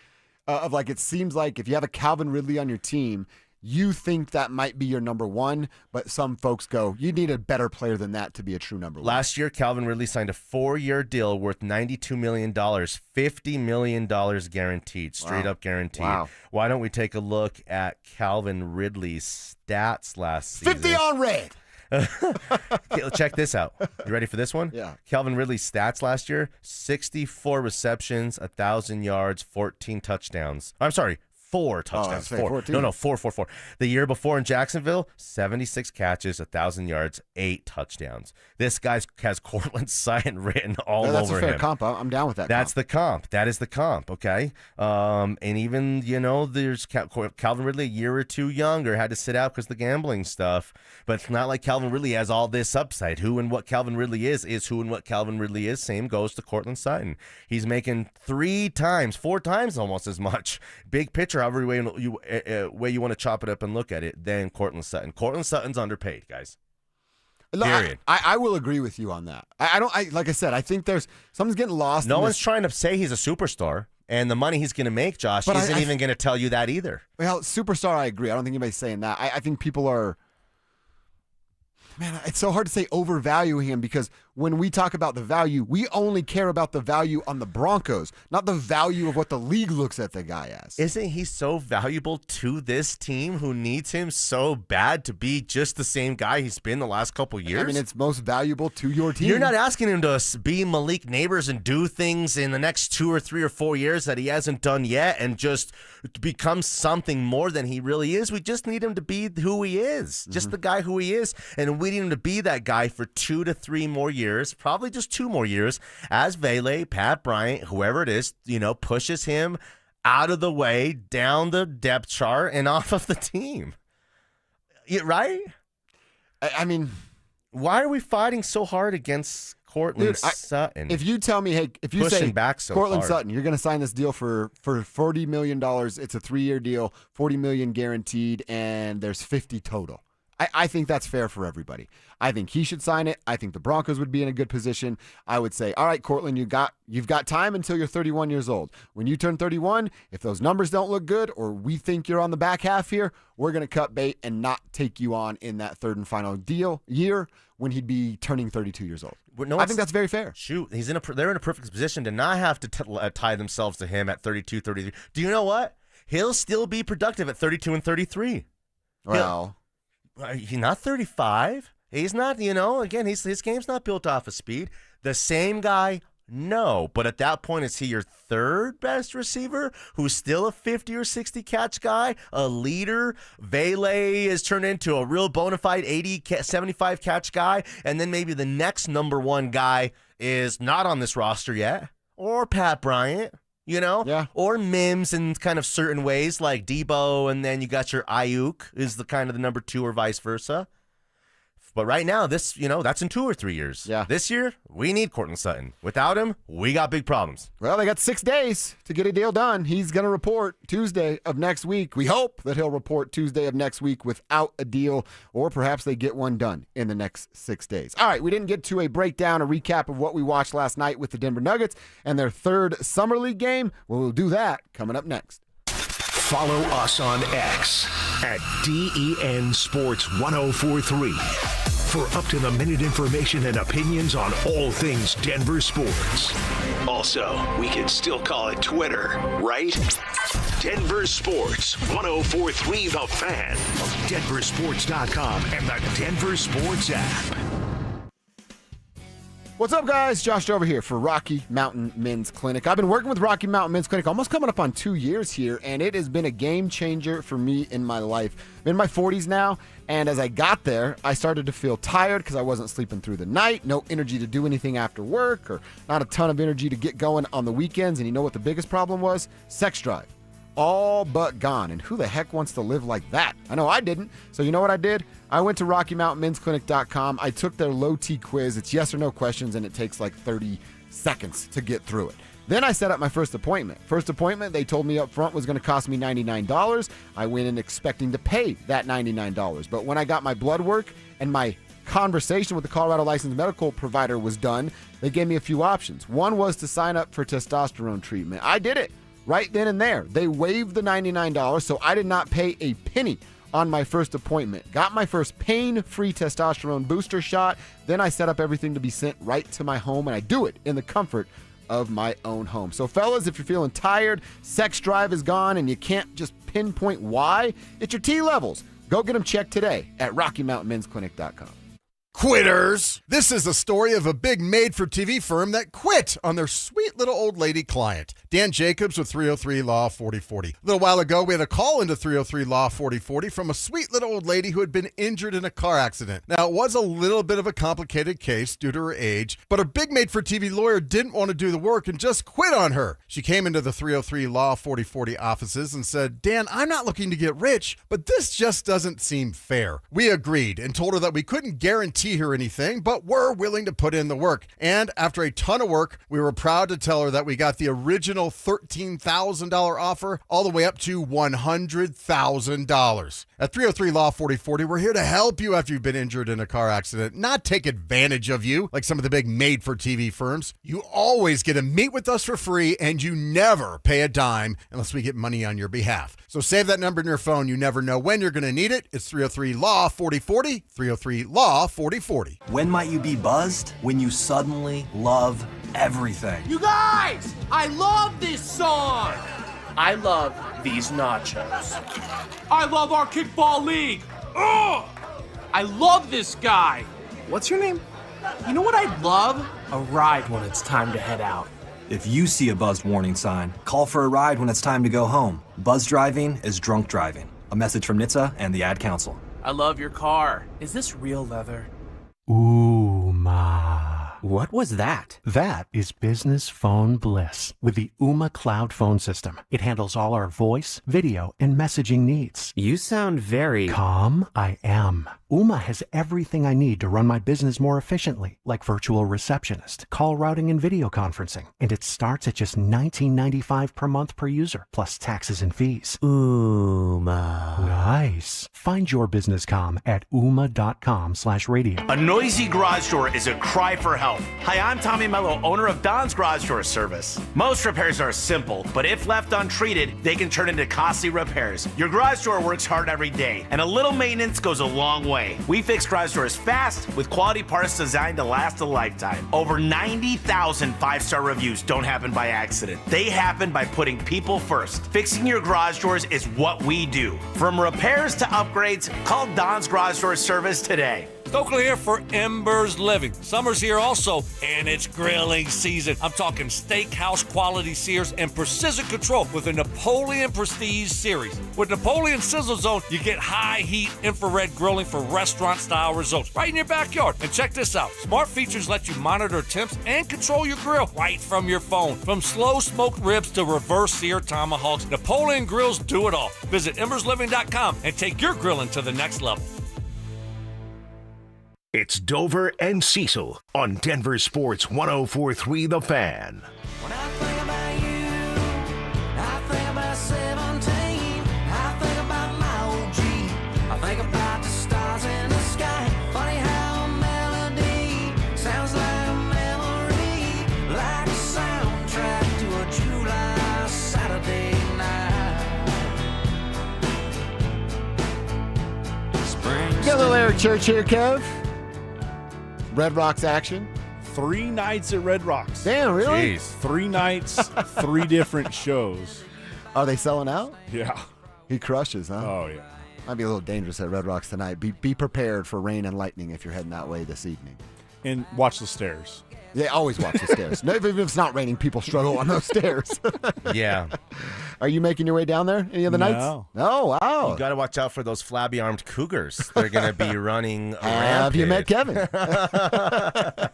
of like it seems like if you have a Calvin Ridley on your team, you think that might be your number 1, but some folks go, you need a better player than that to be a true number 1. Last year, Calvin Ridley signed a 4-year deal worth $92 million, $50 million guaranteed, straight up guaranteed. Wow. Why don't we take a look at Calvin Ridley's stats last season? 50 on red. Okay, check this out. You ready for this one? Yeah. Calvin Ridley's stats last year, 64 receptions, 1,000 yards, 14 touchdowns. I'm sorry. 4 touchdowns. 4. No, 4. The year before in Jacksonville, 76 catches, 1,000 yards, 8 touchdowns. This guy has Cortland Sutton written all over him. That's a fair comp. I'm down with that. That's the comp. That is the comp, okay? And even, there's Calvin Ridley a year or 2 younger, had to sit out because of the gambling stuff. But it's not like Calvin Ridley has all this upside. Who and what Calvin Ridley is who and what Calvin Ridley is. Same goes to Cortland Sutton. He's making 4 times almost as much. Big picture or however way you want to chop it up and look at it, than Courtland Sutton. Courtland Sutton's underpaid, guys. Period. I will agree with you on that. Like I said, I think there's something's getting lost. No one's trying to say he's a superstar, and the money he's going to make, Josh, isn't even going to tell you that either. Well, superstar, I agree. I don't think anybody's saying that. I think people are. Man, it's so hard to say overvaluing him because when we talk about the value, we only care about the value on the Broncos, not the value of what the league looks at the guy as. Isn't he so valuable to this team who needs him so bad to be just the same guy he's been the last couple years? I mean, it's most valuable to your team. You're not asking him to be Malik Neighbors and do things in the next 2 or 3 or 4 years that he hasn't done yet and just become something more than he really is. We just need him to be who he is, just the guy who he is, and we need him to be that guy for 2 to 3 more years. Probably just 2 more years, as Vele, Pat Bryant, whoever it is, pushes him out of the way, down the depth chart, and off of the team. Right? I mean, why are we fighting so hard against Courtland Sutton? If you tell me, hey, if you pushing say back so Courtland hard. Sutton, you're going to sign this deal for $40 million. It's a 3-year deal, $40 million guaranteed, and there's 50 total. I think that's fair for everybody. I think he should sign it. I think the Broncos would be in a good position. I would say, all right, Courtland, you've got time until you're 31 years old. When you turn 31, if those numbers don't look good or we think you're on the back half here, we're going to cut bait and not take you on in that third and final year when he'd be turning 32 years old. I think that's very fair. Shoot, they're in a perfect position to not have to tie themselves to him at 32, 33. Do you know what? He'll still be productive at 32 and 33. Well, he's not 35. He's not, again, his game's not built off of speed. The same guy, no. But at that point, is he your third best receiver who's still a 50 or 60 catch guy, a leader? Vele has turned into a real bona fide 80, 75 catch guy. And then maybe the next number one guy is not on this roster yet. Or Pat Bryant. Or Mims in kind of certain ways like Debo, and then you got your Ayuk is the kind of the number 2 or vice versa. But right now, that's in 2 or 3 years. Yeah. This year, we need Courtland Sutton. Without him, we got big problems. Well, they got 6 days to get a deal done. He's going to report Tuesday of next week. We hope that he'll report Tuesday of next week without a deal, or perhaps they get one done in the next 6 days. All right, we didn't get to a breakdown, a recap of what we watched last night with the Denver Nuggets and their third Summer League game. Well, we'll do that coming up next. Follow us on X at DEN Sports 1043 for up-to-the-minute information and opinions on all things Denver sports. Also, we can still call it Twitter, right? Denver Sports 1043 The Fan, DenverSports.com, and the Denver Sports app. What's up, guys? Josh Dover here for Rocky Mountain Men's Clinic. I've been working with Rocky Mountain Men's Clinic almost coming up on 2 years here, and it has been a game changer for me in my life. I'm in my 40s now, and as I got there, I started to feel tired because I wasn't sleeping through the night, no energy to do anything after work, or not a ton of energy to get going on the weekends. And you know what the biggest problem was? Sex drive. All but gone. And who the heck wants to live like that? I know I didn't. So you know what I did? I went to RockyMountainMen'sClinic.com. I took their low T quiz. It's yes or no questions, and it takes like 30 seconds to get through it. Then I set up my first appointment. First appointment, they told me up front was going to cost me $99. I went in expecting to pay that $99. But when I got my blood work and my conversation with the Colorado licensed medical provider was done, they gave me a few options. One was to sign up for testosterone treatment. I did it right then and there. They waived the $99, so I did not pay a penny on my first appointment. Got my first pain-free testosterone booster shot. Then I set up everything to be sent right to my home, and I do it in the comfort of my own home. So fellas, if you're feeling tired, sex drive is gone, and you can't just pinpoint why, it's your T levels. Go get them checked today at RockyMountainMen'sClinic.com. Quitters! This is the story of a big made-for-TV firm that quit on their sweet little old lady client. Dan Jacobs with 303 Law 4040. A little while ago, we had a call into 303 Law 4040 from a sweet little old lady who had been injured in a car accident. Now, it was a little bit of a complicated case due to her age, but her big made-for-TV lawyer didn't want to do the work and just quit on her. She came into the 303 Law 4040 offices and said, Dan, I'm not looking to get rich, but this just doesn't seem fair. We agreed and told her that we couldn't guarantee guarantee her anything, but we're willing to put in the work. And after a ton of work, we were proud to tell her that we got the original $13,000 offer all the way up to $100,000. At 303 Law 4040, we're here to help you after you've been injured in a car accident, not take advantage of you like some of the big made-for-TV firms. You always get to meet with us for free, and you never pay a dime unless we get money on your behalf. So save that number in your phone. You never know when you're going to need it. It's 303 Law 4040, 303 Law 4040. When might you be buzzed? When you suddenly love everything. You guys, I love this song. I love these nachos. I love our kickball league. Ugh! I love this guy. What's your name? You know what I'd love? A ride when it's time to head out. If you see a buzzed warning sign, call for a ride when it's time to go home. Buzz driving is drunk driving. A message from NHTSA and the Ad Council. I love your car. Is this real leather? Uma. What was that? That is business phone bliss with the Uma Cloud phone system. It handles all our voice, video, and messaging needs. You sound very... Calm? I am. Uma has everything I need to run my business more efficiently, like virtual receptionist, call routing, and video conferencing. And it starts at just $19.95 per month per user, plus taxes and fees. Uma. Nice. Find your business comm at uma.com/radio. A noisy garage door is a cry for help. Hi, I'm Tommy Mello, owner of Don's Garage Door Service. Most repairs are simple, but if left untreated, they can turn into costly repairs. Your garage door works hard every day, and a little maintenance goes a long way. We fix garage doors fast with quality parts designed to last a lifetime. Over 90,000 five-star reviews don't happen by accident. They happen by putting people first. Fixing your garage doors is what we do. From repairs to upgrades, call Don's Garage Door Service today. Stokley here for Embers Living. Summer's here also, and it's grilling season. I'm talking steakhouse quality sears and precision control with the Napoleon Prestige series. With Napoleon Sizzle Zone, you get high heat infrared grilling for restaurant style results right in your backyard. And check this out. Smart features let you monitor temps and control your grill right from your phone. From slow smoked ribs to reverse sear tomahawks, Napoleon grills do it all. Visit embersliving.com and take your grilling to the next level. It's Dover and Cecil on Denver Sports 104.3 The Fan. When I think about you, I think about 17. I think about my OG. I think about the stars in the sky. Funny how a melody sounds like a memory, like a soundtrack to a July Saturday night. Spring. Got a little Eric Church here, Kev. Red Rocks action. 3 nights at Red Rocks. Damn, really? Jeez. 3 nights, 3 different shows. Are they selling out? Yeah. He crushes, huh? Oh, yeah. Might be a little dangerous at Red Rocks tonight. Be prepared for rain and lightning if you're heading that way this evening. And watch the stairs. Yeah, always watch the stairs. No, even if it's not raining, people struggle on those stairs. Yeah. Are you making your way down there any other nights? No. Wow. You got to watch out for those flabby-armed cougars. They're going to be running a Have you met rampage. Kevin?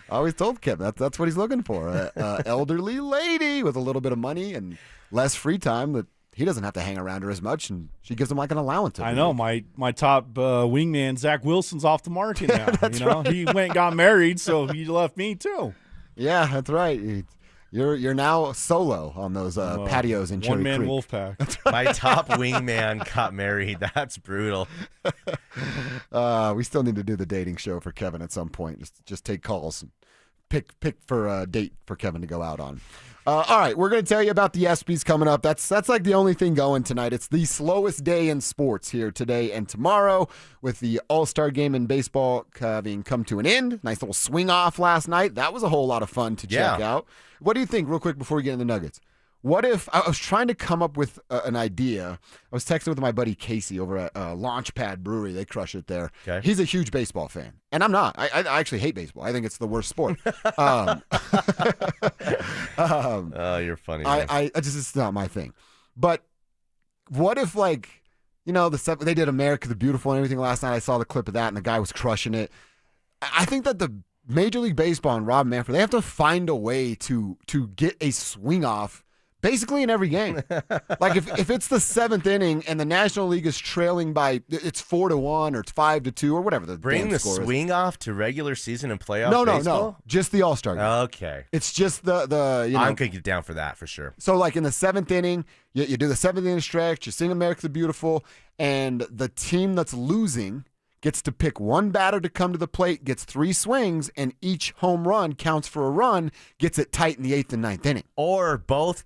I always told Kevin that's what he's looking for. An elderly lady with a little bit of money and less free time that he doesn't have to hang around her as much, and she gives him like an allowance. I know. My top wingman, Zach Wilson's off the market now. That's right. He went and got married, so he left me too. Yeah, that's right. You're now solo on those patios in Cherry Creek. One-man wolf pack. My top wingman got married. That's brutal. We still need to do the dating show for Kevin at some point. Just take calls and pick for a date for Kevin to go out on. All right, we're going to tell you about the ESPYs coming up. That's like the only thing going tonight. It's the slowest day in sports here today and tomorrow with the All-Star game in baseball having come to an end. Nice little swing off last night. That was a whole lot of fun to check out. What do you think, real quick, before we get into the Nuggets? What if I was trying to come up with an idea? I was texting with my buddy Casey over at Launchpad Brewery. They crush it there. Okay. He's a huge baseball fan, and I'm not. I actually hate baseball. I think it's the worst sport. You're funny. I just it's not my thing. But what if they did America the Beautiful and everything last night? I saw the clip of that, and the guy was crushing it. I think that the Major League Baseball and Rob Manfred, they have to find a way to get a swing off Basically in every game. Like if it's the 7th inning and the National League is trailing by, it's 4-1 or it's 5-2 or whatever the Bring the score swing off to regular season and playoff baseball? No. Just the All-Star game. Okay. It's just the you know. I'm going to get down for that for sure. So like in the 7th inning, you do the 7th inning stretch, you sing America the Beautiful, and the team that's losing gets to pick one batter to come to the plate, gets 3 swings, and each home run counts for a run, gets it tight in the 8th and 9th inning. Or both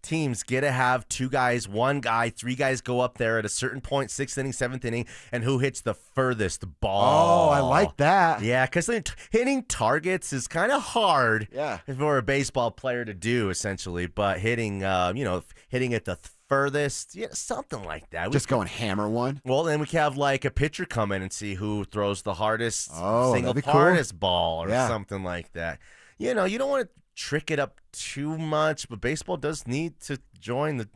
teams get to have 2 guys, 1 guy, 3 guys go up there at a certain point, 6th inning, 7th inning, and who hits the furthest ball. Oh, I like that. Yeah, because hitting targets is kind of hard for a baseball player to do, essentially, but hitting at the furthest, something like that. Just going hammer one. Well, then we can have like a pitcher come in and see who throws the hardest hardest cool. Ball or something like that. You don't want to trick it up too much, but baseball does need to join the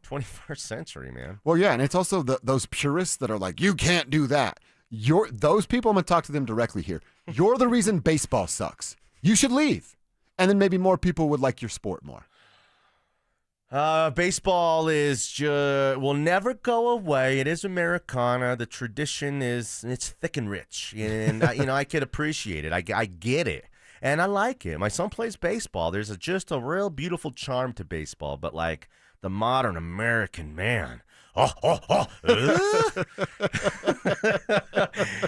21st century, man. Well, yeah, and it's also those purists that are like, you can't do that. Those people, I'm going to talk to them directly here. You're the reason baseball sucks. You should leave. And then maybe more people would like your sport more. Baseball will never go away. It is Americana. The tradition it's thick and rich, and I could appreciate it. I get it, and I like it. My son plays baseball. There's just a real beautiful charm to baseball, but like the modern American man.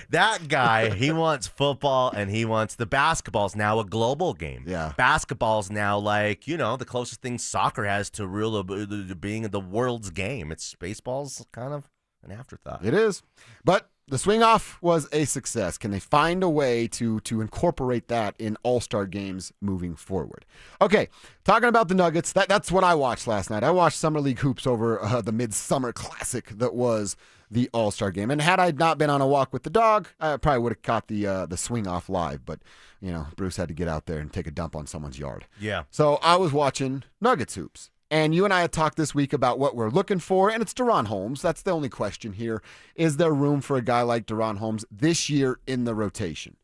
That guy, he wants football and he wants the basketball's now a global game. Yeah. Basketball's now like, the closest thing soccer has to real being the world's game. Baseball's kind of an afterthought. It is. But the swing off was a success. Can they find a way to incorporate that in all-star games moving forward? Okay, talking about the Nuggets, that's what I watched last night. I watched Summer League hoops over the Midsummer Classic that was the all-star game. And had I not been on a walk with the dog, I probably would have caught the swing off live. But, Bruce had to get out there and take a dump on someone's yard. Yeah. So I was watching Nuggets hoops. And you and I had talked this week about what we're looking for, and it's DaRon Holmes. That's the only question here. Is there room for a guy like DaRon Holmes this year in the rotation?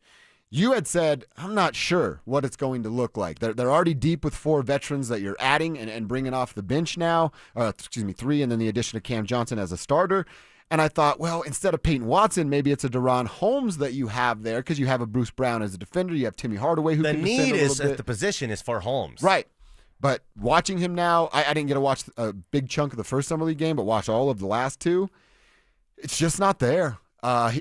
You had said, I'm not sure what it's going to look like. They're already deep with 4 veterans that you're adding and bringing off the bench now. 3, and then the addition of Cam Johnson as a starter. And I thought, well, instead of Peyton Watson, maybe it's a DaRon Holmes that you have there because you have a Bruce Brown as a defender. You have Timmy Hardaway who can defend a little bit. The need at the position is for Holmes. Right. But watching him now, I didn't get to watch a big chunk of the first Summer League game, but watch all of the last 2. It's just not there.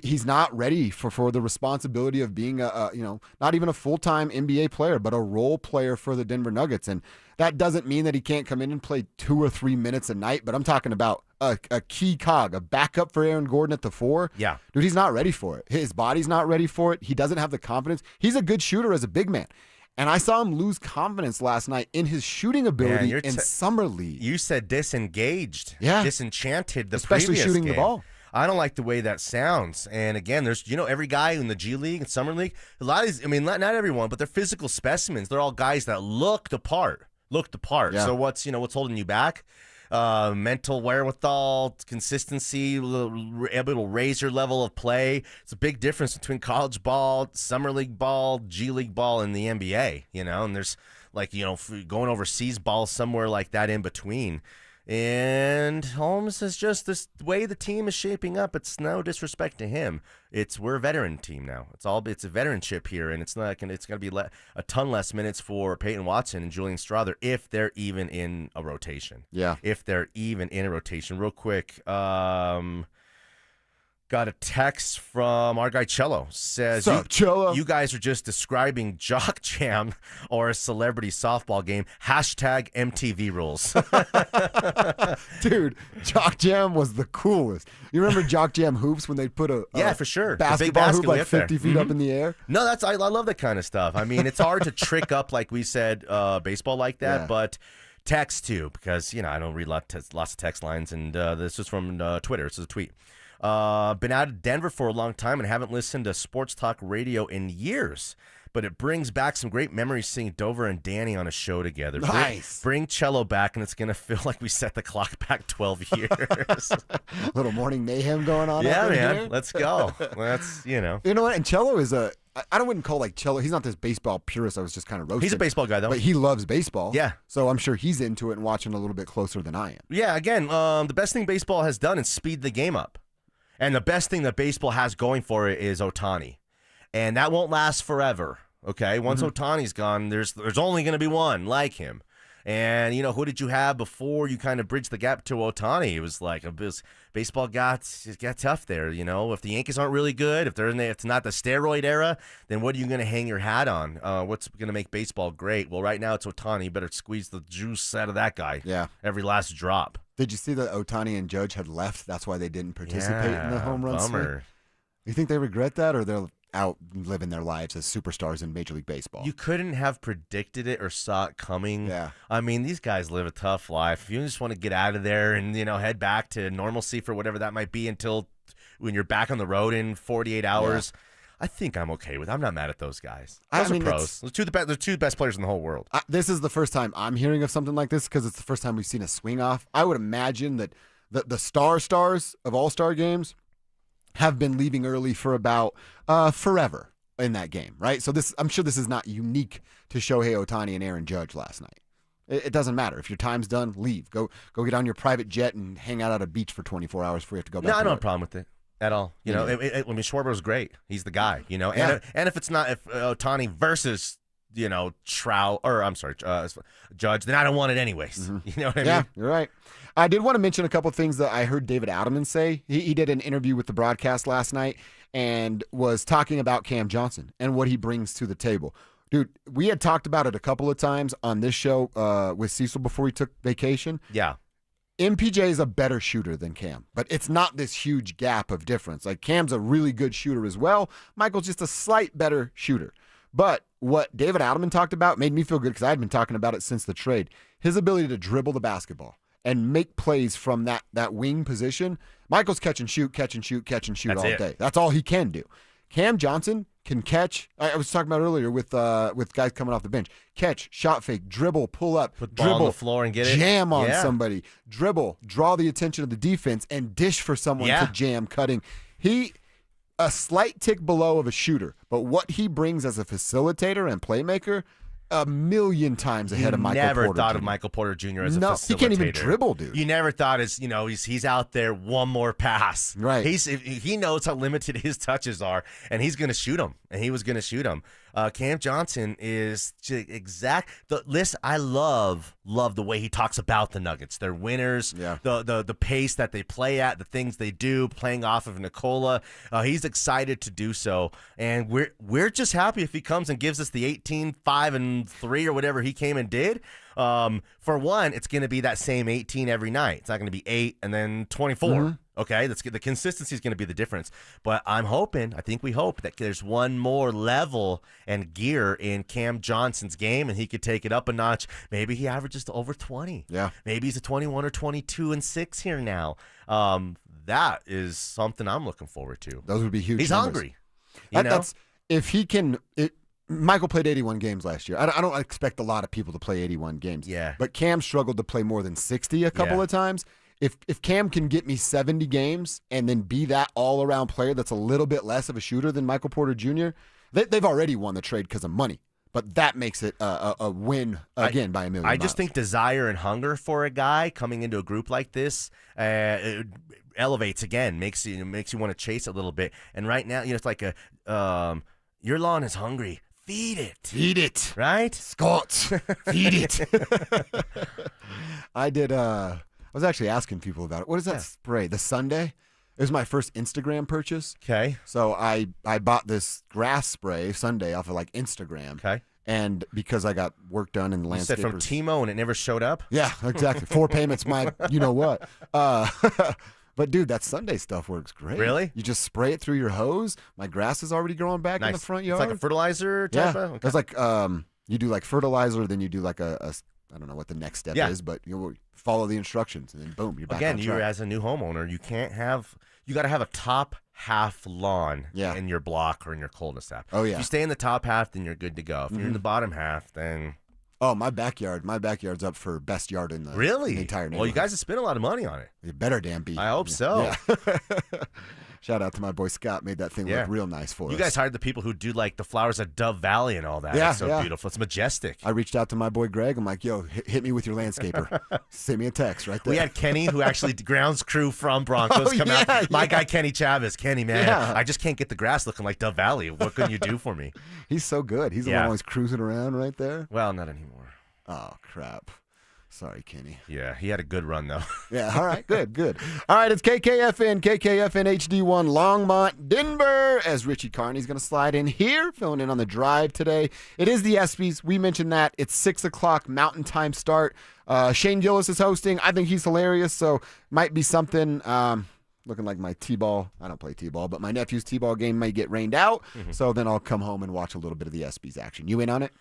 He's not ready for the responsibility of being not even a full-time NBA player, but a role player for the Denver Nuggets. And that doesn't mean that he can't come in and play 2 or 3 minutes a night, but I'm talking about a key cog, a backup for Aaron Gordon at the 4. Yeah. Dude, he's not ready for it. His body's not ready for it. He doesn't have the confidence. He's a good shooter as a big man. And I saw him lose confidence last night in his shooting ability in Summer League. You said disengaged, disenchanted the especially previous shooting game. the ball. I don't like the way that sounds. And again, there's every guy in the G League and Summer League, a lot of these, not everyone, but they're physical specimens. They're all guys that look the part. Yeah. So what's holding you back? Mental wherewithal, consistency, able to raise your level of play. It's a big difference between college ball, Summer League ball, G League ball, and the NBA, and there's going overseas ball somewhere like that in between. And Holmes is just this way the team is shaping up. It's no disrespect to him. We're a veteran team now. It's a veteranship here, and it's going to be a ton less minutes for Peyton Watson and Julian Strawther if they're even in a rotation. Yeah. If they're even in a rotation. Real quick, got a text from our guy Cello. Says, Cello? You guys are just describing Jock Jam or a celebrity softball game. #MTV rules. Dude, Jock Jam was the coolest. You remember Jock Jam hoops when they put a for sure. basketball hoop like 50 feet up in the air? No, I love that kind of stuff. It's hard to trick up, like we said, baseball like that, but text too, because I don't read lots of text lines, and this is from Twitter. This is a tweet. Been out of Denver for a long time and haven't listened to sports talk radio in years, but it brings back some great memories seeing Dover and Danny on a show together. Nice. Bring Cello back, and it's going to feel like we set the clock back 12 years. Little morning mayhem going on. Yeah, man. Here. Let's go. You know what? And Cello is I wouldn't call like Cello. He's not this baseball purist. I was just kind of roasting. He's a baseball guy, though. But he loves baseball. Yeah. So I'm sure he's into it and watching a little bit closer than I am. Yeah, again, the best thing baseball has done is speed the game up. And the best thing that baseball has going for it is Ohtani. And that won't last forever, okay? Once Ohtani's gone, there's only going to be one like him. And, who did you have before you kind of bridged the gap to Ohtani? It was like baseball got tough there, If the Yankees aren't really good, if it's not the steroid era, then what are you going to hang your hat on? What's going to make baseball great? Well, right now it's Ohtani. Better squeeze the juice out of that guy. Yeah. Every last drop. Did you see that Ohtani and Judge had left? That's why they didn't participate in the home run bummer. swing. You think they regret that, or they're out living their lives as superstars in Major League Baseball? You couldn't have predicted it or saw it coming. Yeah. I mean, these guys live a tough life. If you just want to get out of there and, head back to normalcy for whatever that might be until when you're back on the road in 48 hours, I think I'm okay with it. I'm not mad at those guys. Those are pros. They're two best players in the whole world. This is the first time I'm hearing of something like this because it's the first time we've seen a swing off. I would imagine that the stars of all-star games have been leaving early for about forever in that game, right? So I'm sure this is not unique to Shohei Ohtani and Aaron Judge last night. It doesn't matter. If your time's done, leave. Go get on your private jet and hang out at a beach for 24 hours before you have to go back. No, I to don't have work. a problem with it at all. Schwarber's great. He's the guy, And if it's not Ohtani versus Trout, or I'm sorry, Judge, then I don't want it anyways. You know what I mean? Yeah, you're right. I did want to mention a couple of things that I heard David Adelman say. He did an interview with the broadcast last night and was talking about Cam Johnson and what he brings to the table. Dude, we had talked about it a couple of times on this show with Cecil before he took vacation. Yeah. MPJ is a better shooter than Cam, but it's not this huge gap of difference. Like, Cam's a really good shooter as well. Michael's just a slight better shooter. But what David Adelman talked about made me feel good because I had been talking about it since the trade. His ability to dribble the basketball and make plays from that wing position. Michael's catch and shoot all day. That's all he can do. Cam Johnson can catch. I was talking about earlier with guys coming off the bench. Catch, shot fake, dribble, pull up, dribble on the floor and get it. Jam on somebody, dribble, draw the attention of the defense, and dish for someone to jam, cutting. A slight tick below of a shooter, but what he brings as a facilitator and playmaker, a million times ahead of Michael Porter. Never thought of Michael Porter Jr. as a facilitator. He can't even dribble, dude. You never thought he's out there one more pass. Right. He knows how limited his touches are, and he's going to shoot them, and he was going to shoot them. Cam Johnson is the list. I love the way he talks about the Nuggets. They're winners. Yeah. The pace that they play at, the things they do, playing off of Nikola. He's excited to do so, and we're just happy if he comes and gives us the 18, 5, and 3 or whatever he came and did. For one, it's going to be that same 18 every night. It's not going to be 8 and then 24. Mm-hmm. Okay, the consistency is going to be the difference. But I think we hope that there's one more level and gear in Cam Johnson's game, and he could take it up a notch. Maybe he averages to over 20. Yeah. Maybe he's a 21 or 22 and 6 here now. That is something I'm looking forward to. Those would be huge. He's numbers. hungry. That's if he can. Michael played 81 games last year. I don't expect a lot of people to play 81 games. Yeah. But Cam struggled to play more than 60 a couple of times. If Cam can get me 70 games and then be that all-around player that's a little bit less of a shooter than Michael Porter Jr., they've already won the trade because of money. But that makes it a win again by a million. I just think desire and hunger for a guy coming into a group like this it elevates again, makes you want to chase a little bit. And right now, it's like your lawn is hungry. Feed it. Feed it. Right? Scott, feed it. I was actually asking people about it. What is that spray? The Sunday? It was my first Instagram purchase. Okay. So I bought this grass spray Sunday off of like Instagram. Okay. And because I got work done in the landscapers. You said from Timo and it never showed up? Yeah, exactly. 4 payments, my you-know-what. But, dude, that Sunday stuff works great. Really? You just spray it through your hose. My grass is already growing back in the front yard. It's like a fertilizer type of? Okay. It's like you do like fertilizer, then you do like I don't know what the next step is, but you follow the instructions, and then boom, you're back on track. Again, you as a new homeowner, you got to have a top half lawn in your block or in your cul-de-sac. Oh, yeah. If you stay in the top half, then you're good to go. If you're in the bottom half, then... Oh, my backyard's up for best yard in the, really? in the entire neighborhood. Well, you guys have spent a lot of money on it. You better damn be. I hope so. Yeah. Shout out to my boy Scott. Made that thing look real nice for us. You guys hired the people who do like the flowers at Dove Valley and all that. Yeah, It's so beautiful. It's majestic. I reached out to my boy Greg. I'm like, yo, hit me with your landscaper. Send me a text right there. We had Kenny, who actually grounds crew from Broncos, come out. My guy Kenny Chavez. Kenny, man, I just can't get the grass looking like Dove Valley. What can you do for me? He's so good. He's the one always cruising around right there. Well, not anymore. Oh, crap. Sorry, Kenny. Yeah, he had a good run, though. Yeah, all right, good. All right, it's KKFN HD1, Longmont, Denver, as Richie Carney's going to slide in here, filling in on the drive today. It is the ESPYs. We mentioned that. It's 6 o'clock Mountain Time start. Shane Gillis is hosting. I think he's hilarious, so might be something looking like my T-ball. I don't play T-ball, but my nephew's T-ball game may get rained out, so then I'll come home and watch a little bit of the ESPYs action. You in on it?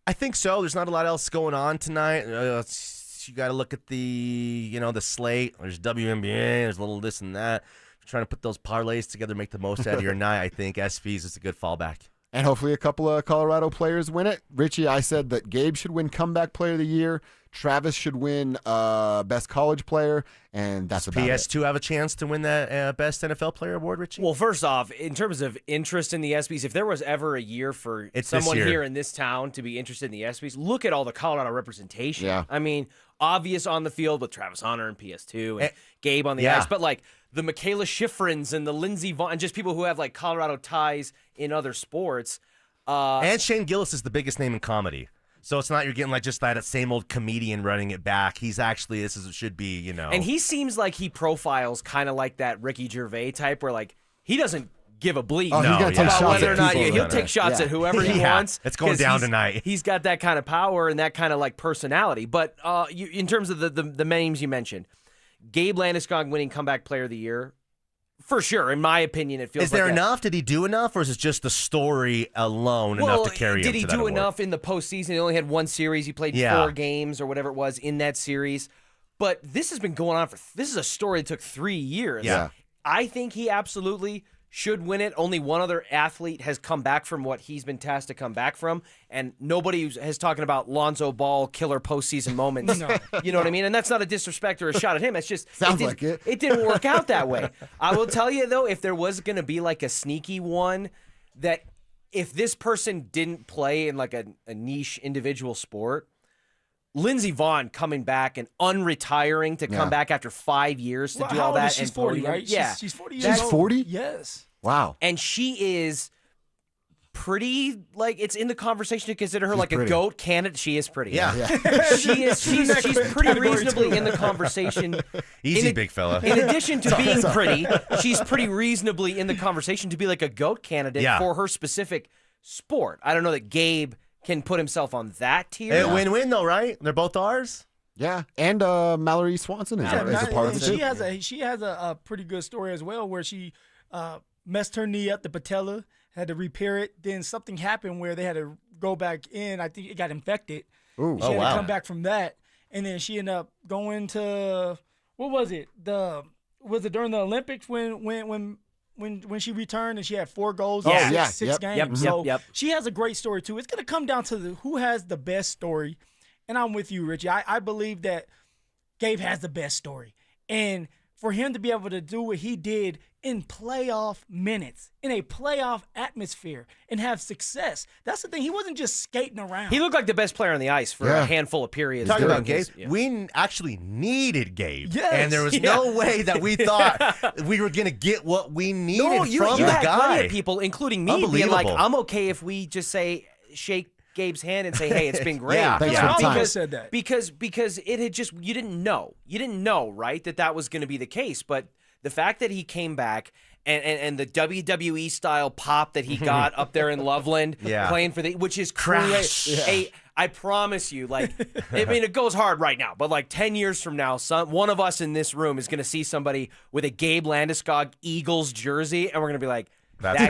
I think so. There's not a lot else going on tonight. You got to look at the slate. There's WNBA. There's a little this and that. Trying to put those parlays together, make the most out of your night. I think ESPYs is a good fallback. And hopefully a couple of Colorado players win it. Richie, I said that Gabe should win Comeback Player of the Year. Travis should win Best College Player, and that's about it. PS2 have a chance to win that Best NFL Player award, Richie? Well, first off, in terms of interest in the ESPYs, if there was ever a year for someone here in this town to be interested in the ESPYs, look at all the Colorado representation. Yeah. I mean, obvious on the field with Travis Hunter and PS2 and Gabe on the ice, but like the Michaela Schifrins and the Lindsay Vaughn, and just people who have like Colorado ties in other sports. And Shane Gillis is the biggest name in comedy. So it's not you're getting like just that same old comedian running it back. He's actually, should be. And he seems like he profiles kind of like that Ricky Gervais type where like he doesn't give a bleep about whether or not he'll take shots at whoever he wants. It's going down tonight. He's got that kind of power and that kind of like personality. But in terms of the names you mentioned, Gabe Landeskog winning Comeback Player of the Year, for sure. In my opinion, it feels. Is there enough? Did he do enough, or is it just the story alone enough to carry him to that Did he do award? enough in the postseason? He only had one series. He played 4 games or whatever it was in that series. But this has been going on this is a story that took 3 years. Yeah. I think he absolutely should win it. Only one other athlete has come back from what he's been tasked to come back from, and nobody has talking about Lonzo Ball killer postseason moments. You know what I mean? And that's not a disrespect or a shot at him. It's just it didn't work out that way. I will tell you though, if there was going to be like a sneaky one, that if this person didn't play in like a niche individual sport, Lindsay Vaughn coming back and unretiring to come back after 5 years to do all that. She's 40, right? Yeah. She's 40 years She's old. 40? Yes. Wow. And she is pretty, like, it's in the conversation to consider her like pretty. a GOAT candidate. She is pretty. Yeah. She's pretty reasonably in the conversation. Easy, big fella. In addition to being pretty, she's pretty reasonably in the conversation to be like a GOAT candidate for her specific sport. I don't know that Gabe can put himself on that tier. Win-win though, right? They're both ours. Yeah, and Mallory Swanson is a part of it. She has a pretty good story as well, where she messed her knee up, the patella, had to repair it. Then something happened where they had to go back in. I think it got infected. Ooh. She had to come back from that, and then she ended up going to what was it? Was it during the Olympics when she returned and she had 4 goals in 6 games? So she has a great story too. It's going to come down to who has the best story. And I'm with you, Richie. I believe that Gabe has the best story. And for him to be able to do what he did in playoff minutes, in a playoff atmosphere, and have success, that's the thing. He wasn't just skating around. He looked like the best player on the ice for a handful of periods. Talking about Gabe, we actually needed Gabe. Yes. And there was no way that we thought we were going to get what we needed from you the had guy. plenty of people, including me, being like, I'm okay if we just shake Gabe's hand and say, hey, it's been great. Thanks for the time. Said that. Because it had just, you didn't know, right, that was going to be the case. But the fact that he came back and the WWE style pop that he got up there in Loveland playing for which is Crash. I promise you, like, I mean, it goes hard right now, but like 10 years from now, one of us in this room is going to see somebody with a Gabe Landeskog Eagles jersey, and we're going to be like, That's that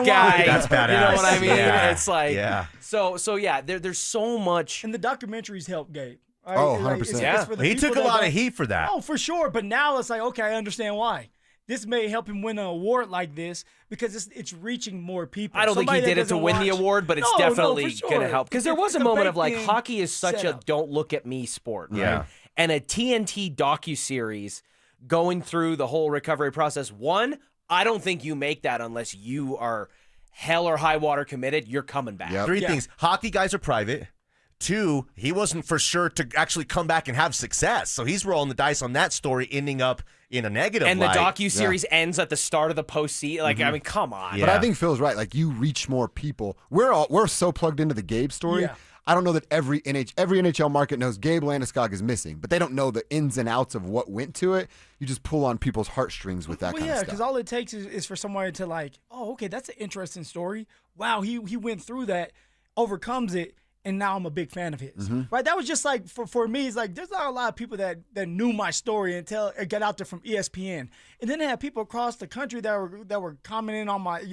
guy. That's badass. You know what I mean? Yeah. It's like, so yeah, there's so much. And the documentaries help Gabe. Right? Oh, 100%. He took a lot of heat for that. Oh, for sure. But now it's like, okay, I understand why. This may help him win an award like this because it's reaching more people. I don't think he did it to win the award, but it's definitely going to help. Because there was a moment of like, hockey is such a don't look at me sport, right? Yeah. And a TNT docuseries going through the whole recovery process. One, I don't think you make that unless you are hell or high water committed. You're coming back. Three things. Hockey guys are private. 2, he wasn't for sure to actually come back and have success. So he's rolling the dice on that story ending up in a negative and light. the docuseries ends at the start of the postseason. Like, I mean, come on. But I think Phil's right. Like, you reach more people. We're so plugged into the Gabe story. Yeah. I don't know that every NHL market knows Gabe Landeskog is missing, but they don't know the ins and outs of what went to it. You just pull on people's heartstrings with that kind of stuff. because all it takes is for somebody to like, oh, okay, that's an interesting story. Wow, he went through that, overcomes it, and now I'm a big fan of his. Right? That was just like, for me, it's like there's not a lot of people that knew my story until it got out there from ESPN. And then they had people across the country that were commenting on my,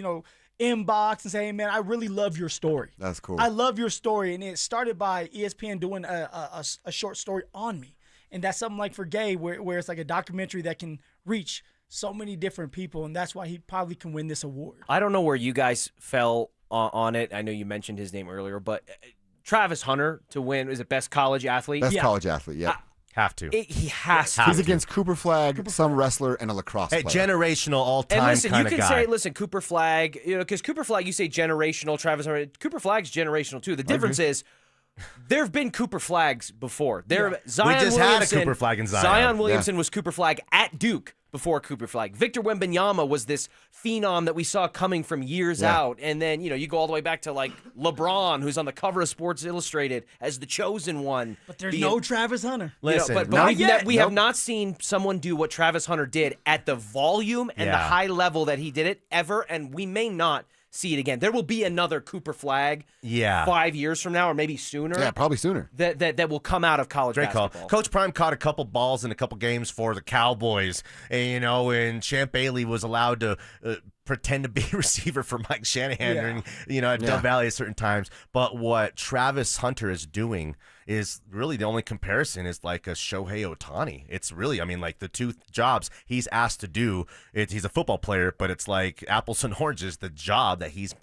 inbox and saying, man, I really love your story. That's cool. I love your story. And it started by ESPN doing a short story on me. And that's something like for Gabe, where it's like a documentary that can reach so many different people. And that's why he probably can win this award. I don't know where you guys fell on it. I know you mentioned his name earlier, but Travis Hunter to win, is it best college athlete? Best college athlete, yeah. Have to. He has to. He's against Cooper Flagg, some wrestler, and a lacrosse player. Generational, all-time and listen, kind you of can guy. say, Cooper Flagg, because Cooper Flagg, you say generational, Travis Hunter. Cooper Flagg's generational too. The difference is there have been Cooper Flaggs before. Zion we just Williamson, had a Cooper Flagg in Zion. Zion Williamson was Cooper Flagg at Duke before Cooper Flagg. Victor Wembanyama was this phenom that we saw coming from years out. And then, you go all the way back to like LeBron, who's on the cover of Sports Illustrated as the chosen one. But there's no Travis Hunter. Listen, but we have not seen someone do what Travis Hunter did at the volume and the high level that he did it ever, and we may not see it again. There will be another Cooper Flagg 5 years from now, or maybe sooner. Yeah, probably sooner. That will come out of college basketball. Call. Coach Prime caught a couple balls in a couple games for the Cowboys, and Champ Bailey was allowed to pretend to be a receiver for Mike Shanahan at Dove Valley at certain times. But what Travis Hunter is doing is really the only comparison is like a Shohei Ohtani. It's really, like the two jobs he's asked to do. He's a football player, but it's like apples and oranges, the job that he's